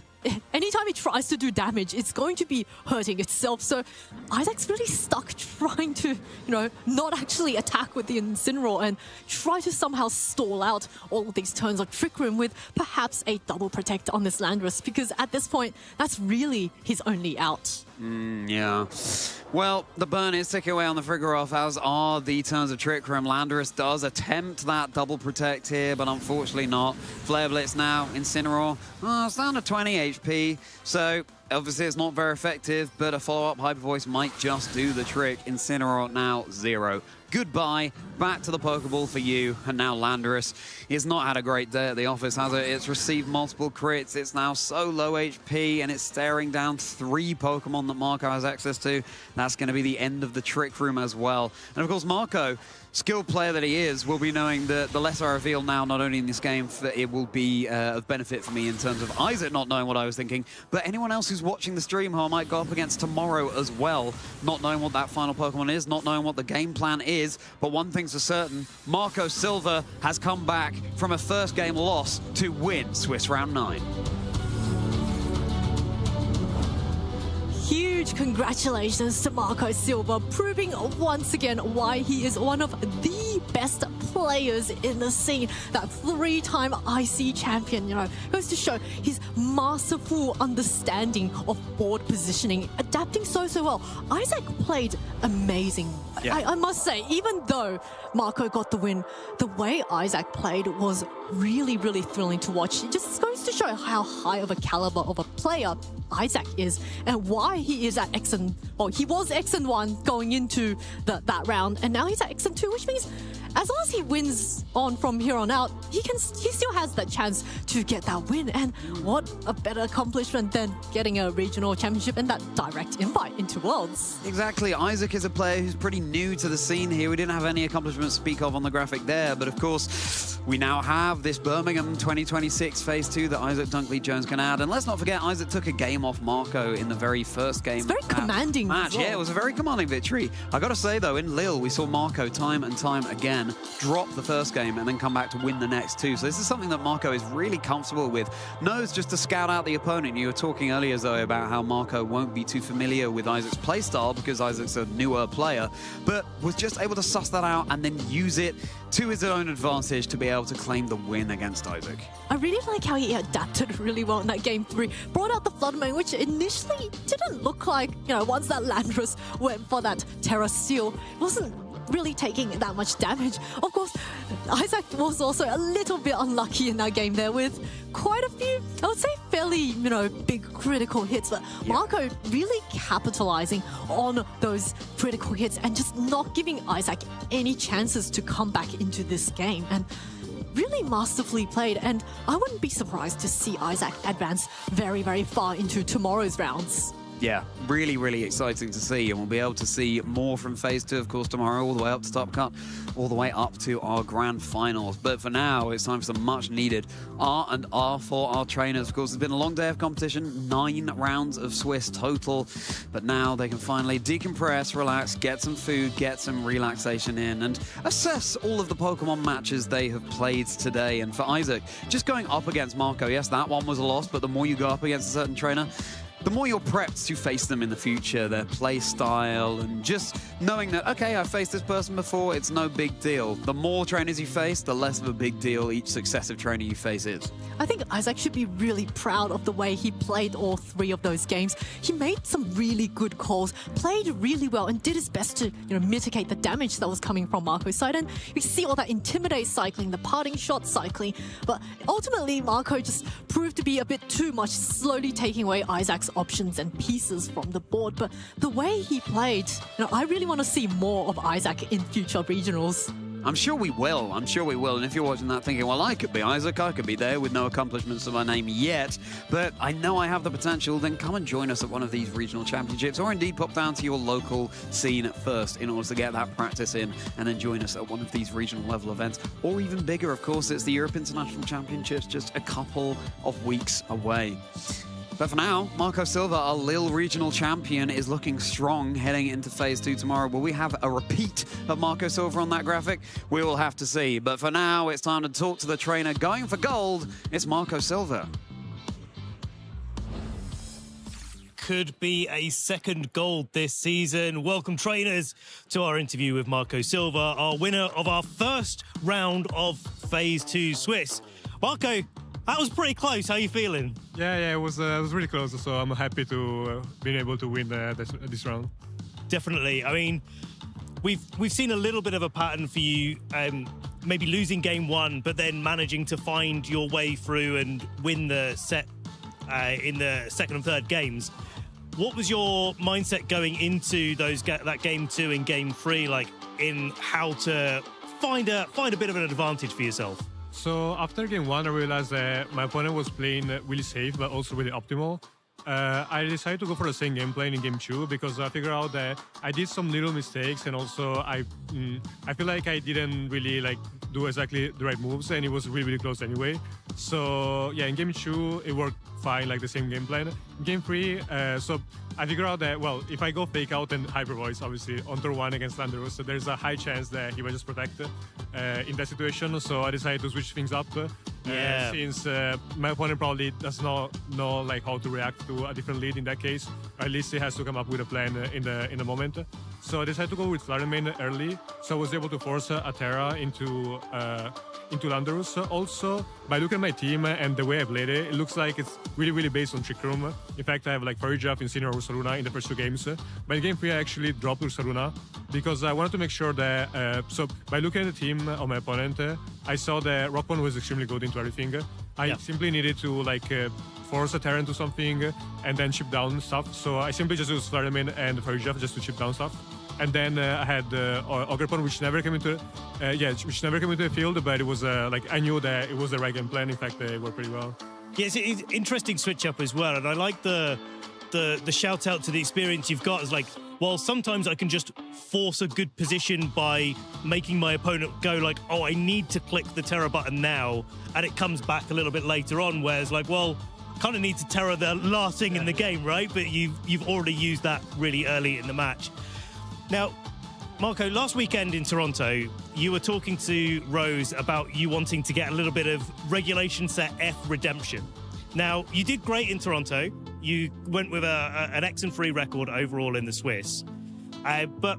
Anytime he tries to do damage, it's going to be hurting itself. So Isaac's really stuck trying to, you know, not actually attack with the Incineroar and try to somehow stall out all of these turns of Trick Room with perhaps a double Protect on this Landorus, because at this point, that's really his only out. Yeah. Well, the burn is ticking away on the Rigoroth, as are the turns of Trick Room. Landorus does attempt that double Protect here, but unfortunately not. Flare Blitz now, Incineroar. Oh, it's down to 20 HP, so obviously it's not very effective, but a follow-up Hyper Voice might just do the trick. Incineroar now 0. Goodbye, back to the Pokeball for you, and now Landorus. It's not had a great day at the office, has it? It's received multiple crits, it's now so low HP, and it's staring down 3 Pokemon that Marco has access to. That's going to be the end of the Trick Room as well. And of course, Marco, skilled player that he is, will be knowing that the less I reveal now, not only in this game, it will be of benefit for me in terms of Isaac not knowing what I was thinking, but anyone else who's watching the stream who I might go up against tomorrow as well, not knowing what that final Pokemon is, not knowing what the game plan is. But one thing's for certain, Marco Silva has come back from a first game loss to win Swiss Round 9. Huge congratulations to Marco Silva, proving once again why he is one of the best players in the scene. That 3-time IC champion, you know, goes to show his masterful understanding of board positioning, adapting so well. Isaac played amazing. Yeah. I must say, even though Marco got the win, the way Isaac played was really, really thrilling to watch. It just goes to show how high of a caliber of a player Isaac is, and why he is at XN, well, he was XN1 going into that round, and now he's at XN2, which means as long as he wins on from here on out, he still has that chance to get that win. And what a better accomplishment than getting a regional championship and that direct invite into Worlds. Exactly. Isaac is a player who's pretty new to the scene here. We didn't have any accomplishments to speak of on the graphic there, but of course, we now have this Birmingham 2026 Phase 2 that Isaac Dunkley-Jones can add. And let's not forget, Isaac took a game off Marco in the very first game. It's very commanding match. well. Yeah, it was a very commanding victory. I got to say, though, in Lille, we saw Marco time and time again then drop the first game and then come back to win the next two. So this is something that Marco is really comfortable with. Knows just to scout out the opponent. You were talking earlier, Zoe, about how Marco won't be too familiar with Isaac's playstyle because Isaac's a newer player, but was just able to suss that out and then use it to his own advantage to be able to claim the win against Isaac. I really like how he adapted really well in that game 3. Brought out the Flood Mane, which initially didn't look like, once that Landorus went for that Terra Seal, it wasn't really taking that much damage. Of course, Isaac was also a little bit unlucky in that game there with quite a few, I would say, fairly, big critical hits, but Marco really capitalizing on those critical hits and just not giving Isaac any chances to come back into this game. And really masterfully played, and I wouldn't be surprised to see Isaac advance very, very far into tomorrow's rounds. Yeah, really, really exciting to see, and we'll be able to see more from Phase 2, of course, tomorrow, all the way up to Top Cut, all the way up to our grand finals. But for now, it's time for some much-needed R and R for our trainers. Of course, it's been a long day of competition, 9 rounds of Swiss total, but now they can finally decompress, relax, get some food, get some relaxation in, and assess all of the Pokemon matches they have played today. And for Isaac, just going up against Marco, yes, that one was a loss, but the more you go up against a certain trainer, the more you're prepped to face them in the future, their play style, and just knowing that, okay, I faced this person before, it's no big deal. The more trainers you face, the less of a big deal each successive trainer you face is. I think Isaac should be really proud of the way he played all 3 of those games. He made some really good calls, played really well, and did his best to mitigate the damage that was coming from Marco's side. And you see all that Intimidate cycling, the parting shot cycling, but ultimately Marco just proved to be a bit too much, slowly taking away Isaac's options and pieces from the board. But the way he played, I really want to see more of Isaac in future regionals. I'm sure we will. I'm sure we will. And if you're watching that thinking, well, I could be Isaac, I could be there with no accomplishments of my name yet, but I know I have the potential, then come and join us at one of these regional championships, or indeed pop down to your local scene first in order to get that practice in, and then join us at one of these regional level events. Or even bigger, of course, it's the Europe International Championships just a couple of weeks away. But for now, Marco Silva, our Lille regional champion, is looking strong heading into Phase 2 tomorrow. Will we have a repeat of Marco Silva on that graphic? We will have to see. But for now, it's time to talk to the trainer going for gold. It's Marco Silva. Could be a second gold this season. Welcome, trainers, to our interview with Marco Silva, our winner of our first round of Phase 2 Swiss. Marco, that was pretty close. How are you feeling? Yeah, it was really close. So I'm happy to being able to win this round. Definitely. I mean, we've seen a little bit of a pattern for you, maybe losing game 1, but then managing to find your way through and win the set in the second and third games. What was your mindset going into that game 2 and game 3, like in how to find a bit of an advantage for yourself? So after game 1, I realized that my opponent was playing really safe, but also really optimal. I decided to go for the same game plan in game 2 because I figured out that I did some little mistakes, and also I feel like I didn't really do exactly the right moves, and it was really, really close anyway. So yeah, in game 2 it worked fine, like the same game plan. In game 3, so I figured out that, well, if I go fake out and hyper voice, obviously on turn 1 against Landorus, so there's a high chance that he will just protect in that situation. So I decided to switch things up. Since my opponent probably does not know how to react to a different lead in that case, or at least he has to come up with a plan in the moment. So I decided to go with Flood Mane early, so I was able to force a Terra into Landorus. Also, by looking at my team and the way I played it, it looks like it's really, really based on Trick Room. In fact, I have Fairy Draft, Incineroar, Ursaluna in the first 2 games. But in game 3, I actually dropped Ursaluna because I wanted to make sure that, so by looking at the team of my opponent, I saw that Rock One was extremely good into everything. I simply needed to force a Terra into something and then chip down stuff. So I simply just used Flood Mane and Fairy Draft just to chip down stuff. And then I had Ogerpon, which never came into the field, but it was I knew that it was the right game plan. In fact, they worked pretty well. Yeah, it's an interesting switch up as well, and I like the shout out to the experience you've got. As well, sometimes I can just force a good position by making my opponent go oh, I need to click the Terra button now, and it comes back a little bit later on. Whereas well, kind of need to Terra the last thing in the game, right? But you've already used that really early in the match. Now, Marco, last weekend in Toronto, you were talking to Rose about you wanting to get a little bit of regulation set F redemption. Now, you did great in Toronto. You went with an X&3 record overall in the Swiss. But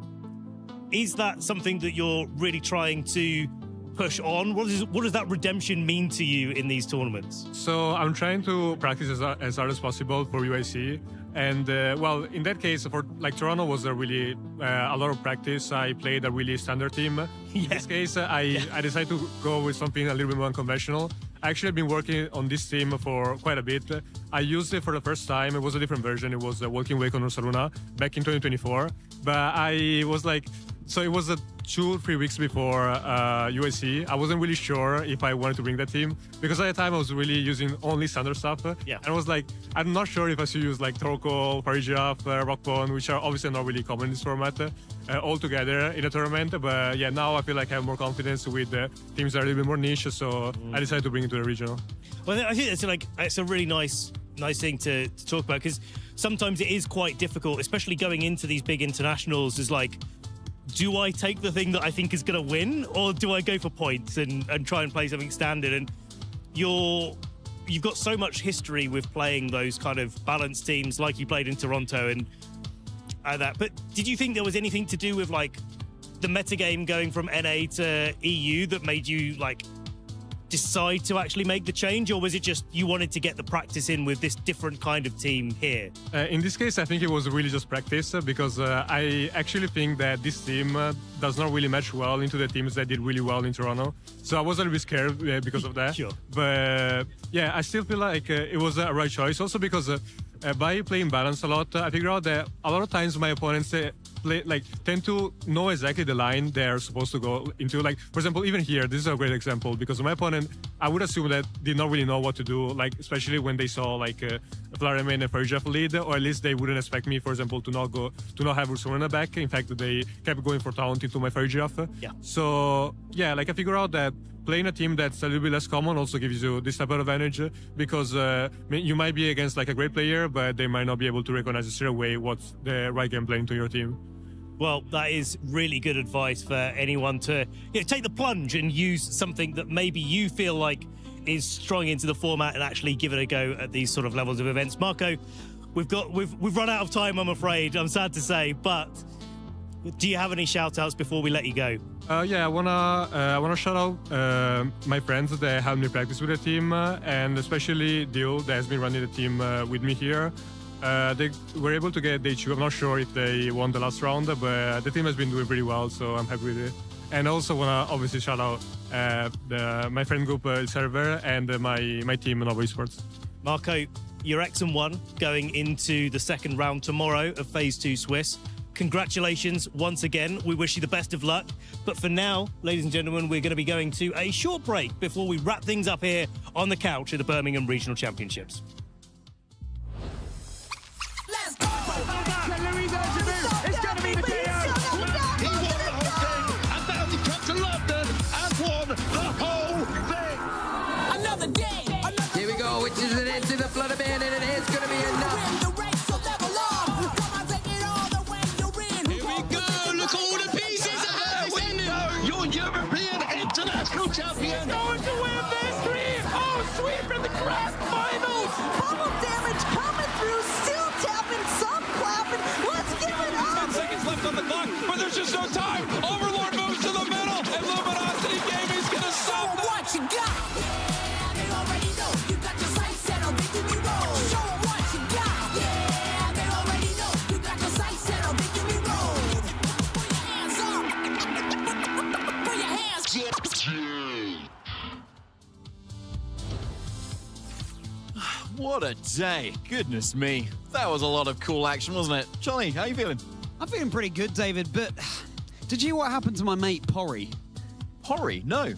is that something that you're really trying to push on? What does that redemption mean to you in these tournaments? So I'm trying to practice as hard as possible for UIC. And well, in that case, for like Toronto was a really a lot of practice. I played a really standard team. In this case, I decided to go with something a little bit more unconventional. I actually have been working on this team for quite a bit. I used it for the first time. It was a different version. It was Walking Wake on Ursaluna back in 2024. But I was like, so it was 2-3 weeks before UIC. I wasn't really sure if I wanted to bring that team because at the time I was really using only standard stuff. Yeah. And I was like, I'm not sure if I should use like Torkoal, Farigiraf, Rockbone, which are obviously not really common in this format, all together in a tournament. But yeah, now I feel like I have more confidence with teams that are a little bit more niche. So I decided to bring it to the regional. Well, I think it's a really nice thing to talk about because sometimes it is quite difficult, especially going into these big internationals, is like, do I take the thing that I think is going to win, or do I go for points and try and play something standard? And you've got so much history with playing those kind of balanced teams, like you played in Toronto and that. But did you think there was anything to do with like the metagame going from NA to EU that made you like decide to actually make the change, or was it just you wanted to get the practice in with this different kind of team here? In this case, I think it was really just practice because I actually think that this team does not really match well into the teams that did really well in Toronto. So I was a little bit scared because of that. Sure. But yeah, I still feel like it was a right choice. Also because by playing balance a lot, I figured out that a lot of times my opponents tend to know exactly the line they're supposed to go into. Like, for example, even here, this is a great example because my opponent, I would assume that did not really know what to do, like, especially when they saw like Flaraman and Farigiraf lead, or at least they wouldn't expect me, for example, to not have Ursaluna back. In fact, they kept going for taunt into my Farigiraf. Yeah. So yeah, like I figured out that playing a team that's a little bit less common also gives you this type of advantage because you might be against like a great player, but they might not be able to recognize straight away what's the right game playing to your team. Well, that is really good advice for anyone to take the plunge and use something that maybe you feel like is strong into the format and actually give it a go at these sort of levels of events. Marco, we've run out of time, I'm afraid. I'm sad to say, but do you have any shout-outs before we let you go? Yeah, I wanna shout out my friends that helped me practice with the team, and especially Dio that has been running the team with me here. They were able to get day 2. I'm not sure if they won the last round, but the team has been doing pretty well, so I'm happy with it. And I also want to obviously shout out my friend group, Server, and my team, Novo Esports. Marco, you're X&1 going into the second round tomorrow of Phase 2 Swiss. Congratulations once again. We wish you the best of luck. But for now, ladies and gentlemen, we're going to be going to a short break before we wrap things up here on the couch at the Birmingham Regional Championships. It's going to be the KO. He won the whole thing, and now he comes to London and won the whole thing. Another day. Here we go, which is an into the Flutterman, and it is going to be enough. Here we go. Look all the pieces out of this window. Your European international champion. Going to win this dream. Oh, sweet from the grand finals. Bubble damage coming through, still tapping, some clapping. Let's give it up. 10 seconds left on the clock, but there's just no time. Overlord moves to the middle, and Luminosity Gaming's gonna stop them. What you got? Yeah, they already know. You got your sights set on victory road. Show them what you got. Yeah, they already know. You got your sights set on victory road. Put your hands up. Put your hands. What a day. Goodness me. That was a lot of cool action, wasn't it? Johnny, how you feeling? I'm feeling pretty good, David, but did you hear what happened to my mate, Porry? Porry? No.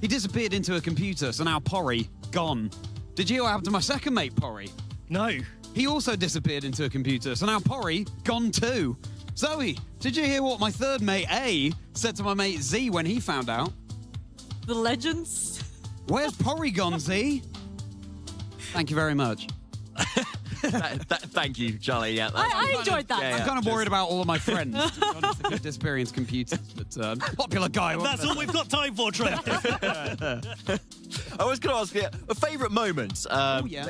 He disappeared into a computer, so now Porry, gone. Did you hear what happened to my second mate, Porry? No. He also disappeared into a computer, so now Porry, gone too. Zoe, did you hear what my third mate, A, said to my mate, Z, when he found out? The legends. Where's Porry gone, Z? Thank you very much. Thank you, Charlie. Yeah, I enjoyed that. I'm kind of worried about all of my friends. To be honest, the good experienced computers, but popular guy. That's all we've got time for, Trent. I was going to ask you a favourite moment.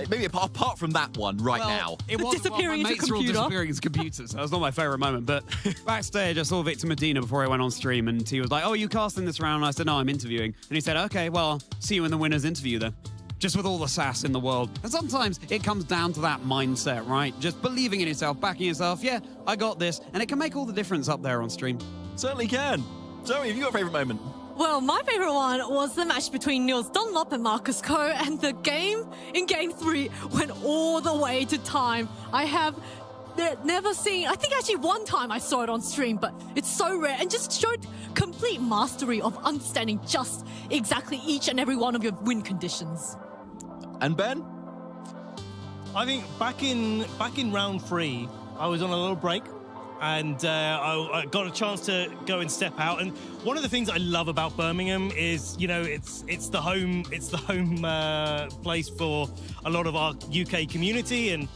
Maybe apart from that one now. It was disappearing my into mates were all computer. disappearing into computers. That was not my favourite moment. But backstage, I saw Victor Medina before I went on stream, and he was like, "Oh, you casting this round?" And I said, "No, I'm interviewing." And he said, "Okay, well, see you in the winner's interview then." Just with all the sass in the world. And sometimes it comes down to that mindset, right? Just believing in yourself, backing yourself. Yeah, I got this. And it can make all the difference up there on stream. Certainly can. Zoe, have you got a favourite moment? Well, my favourite one was the match between Niels Dunlop and Marcus Coe, and the game in Game 3 went all the way to time. I have never seen, I think actually one time I saw it on stream, but it's so rare and just showed complete mastery of understanding just exactly each and every one of your win conditions. And Ben? I think back in round 3, I was on a little break, and I got a chance to go and step out. And one of the things I love about Birmingham is, you know, it's the home place for a lot of our UK community, and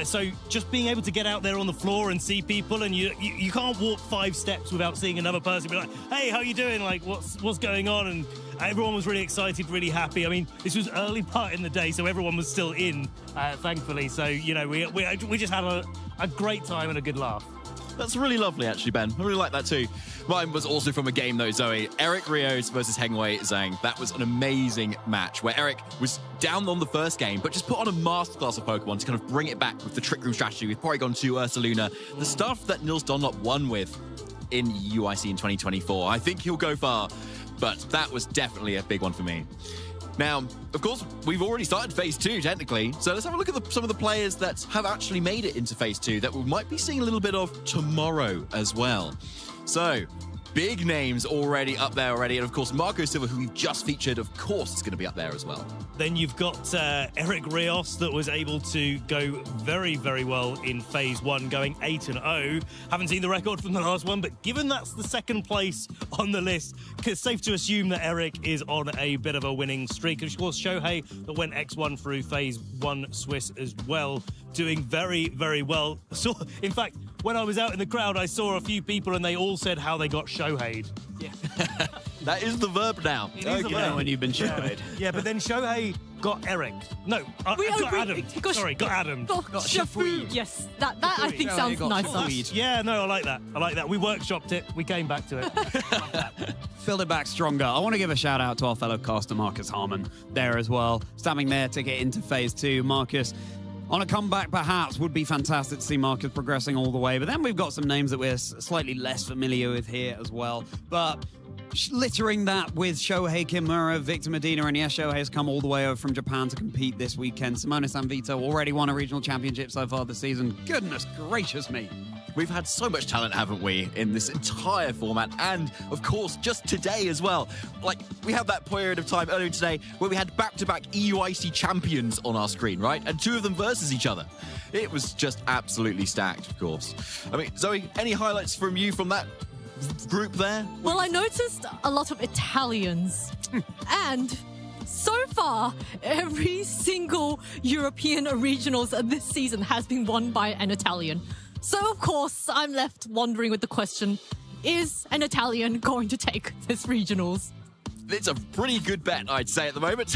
so just being able to get out there on the floor and see people, and you can't walk 5 steps without seeing another person be like, "Hey, how you doing? Like, what's going on?" And everyone was really excited, really happy. I mean, this was early part in the day, so everyone was still in, thankfully. So, you know, we just had a great time and a good laugh. That's really lovely, actually, Ben. I really like that too. Mine was also from a game, though, Zoe. Eric Rios versus Hengwei Zhang. That was an amazing match where Eric was down on the first game, but just put on a masterclass of Pokemon to kind of bring it back with the Trick Room strategy with Porygon 2, Ursaluna, the stuff that Niels Dunlop won with in UIC in 2024. I think he'll go far, but that was definitely a big one for me. Now, of course, we've already started Phase 2, technically, so let's have a look at some of the players that have actually made it into Phase 2 that we might be seeing a little bit of tomorrow as well. So, big names already up there already, and of course, Marco Silva, who we've just featured, of course, is going to be up there as well. Then you've got Eric Rios that was able to go very, very well in Phase 1, going 8-0. Haven't seen the record from the last one, but given that's the second place on the list, it's safe to assume that Eric is on a bit of a winning streak. And of course, Shohei that went X1 through Phase 1 Swiss as well, doing very, very well. So, in fact, when I was out in the crowd, I saw a few people and they all said how they got Shohei'd. Yeah. That is the verb now. It is the verb. When you've been Shohei'd. Yeah, but then Shohei got Eric. No, got Adam. Got Adam. Got Shafu. Yes, that I think sounds nicer. Yeah, no, I like that. I like that. We workshopped it. We came back to it. Build it back stronger. I want to give a shout out to our fellow caster, Marcus Harmon, there as well. Stabbing there to get into Phase 2. Marcus, on a comeback, perhaps, would be fantastic to see Marcus progressing all the way. But then we've got some names that we're slightly less familiar with here as well. But littering that with Shohei Kimura, Victor Medina, and yes, Shohei has come all the way over from Japan to compete this weekend. Simone Sanvito already won a regional championship so far this season. Goodness gracious me. We've had so much talent, haven't we, in this entire format, and of course, just today as well. Like, we had that period of time earlier today where we had back-to-back EUIC champions on our screen, right? And 2 of them versus each other. It was just absolutely stacked, of course. I mean, Zoe, any highlights from you from that group there? Well, I noticed a lot of Italians, and so far, every single European regionals this season has been won by an Italian. So, of course, I'm left wondering with the question, is an Italian going to take this regionals? It's a pretty good bet, I'd say, at the moment.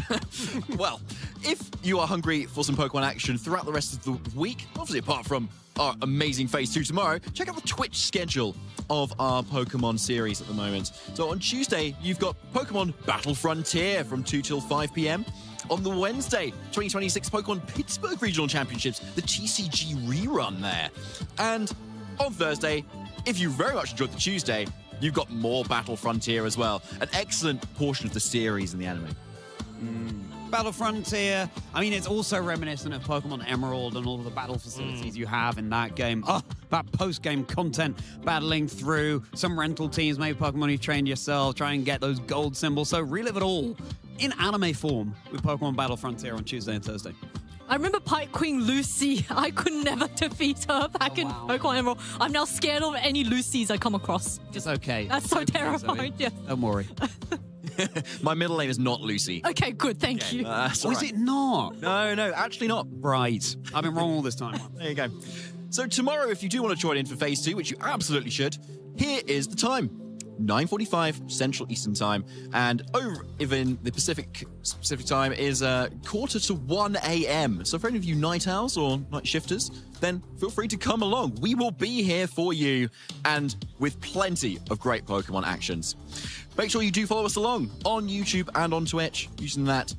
Well, if you are hungry for some Pokemon action throughout the rest of the week, obviously apart from our amazing Phase 2 tomorrow, check out the Twitch schedule of our Pokemon series at the moment. So on Tuesday, you've got Pokemon Battle Frontier from 2 till 5 p.m. On the Wednesday, 2026 Pokemon Pittsburgh Regional Championships, the TCG rerun there. And on Thursday, if you very much enjoyed the Tuesday, you've got more Battle Frontier as well. An excellent portion of the series in the anime. Battle Frontier, I mean, it's also reminiscent of Pokemon Emerald and all of the battle facilities you have in that game. Oh, that post-game content, battling through some rental teams, maybe Pokemon you've trained yourself, try and get those gold symbols. So relive it all in anime form with Pokemon Battle Frontier on Tuesday and Thursday. I remember Pipe Queen Lucy. I could never defeat her back in Pokemon Emerald. I'm now scared of any Lucys I come across. It's okay. That's so terrifying. Yeah. Don't worry. My middle name is not Lucy. Okay, good, thank you. That's Or all is right. it not? No, actually not. Right. I've been wrong all this time. There you go. So tomorrow, if you do want to join in for Phase 2, which you absolutely should, here is the time. 9:45 Central Eastern Time, and over in the Pacific time is 1:45 a.m. So for any of you night owls or night shifters, then feel free to come along. We will be here for you, and with plenty of great Pokemon actions. Make sure you do follow us along on YouTube and on Twitch using that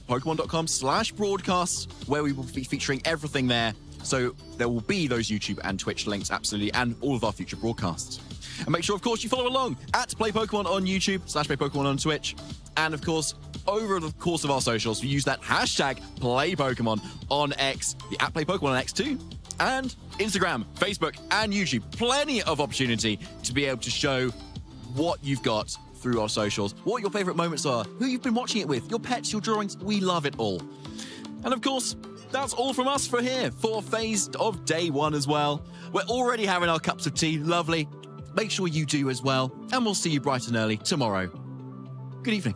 Pokemon.com/broadcasts, where we will be featuring everything there. So there will be those YouTube and Twitch links, absolutely, and all of our future broadcasts. And make sure, of course, you follow along at Play Pokemon on YouTube, /Play Pokemon on Twitch. And, of course, over the course of our socials, we use that hashtag Play Pokemon on X, the at Play Pokemon on X too, and Instagram, Facebook, and YouTube. Plenty of opportunity to be able to show what you've got through our socials, what your favorite moments are, who you've been watching it with, your pets, your drawings. We love it all. And, of course, that's all from us for here for Phase of Day 1 as well. We're already having our cups of tea. Lovely. Make sure you do as well. And we'll see you bright and early tomorrow. Good evening.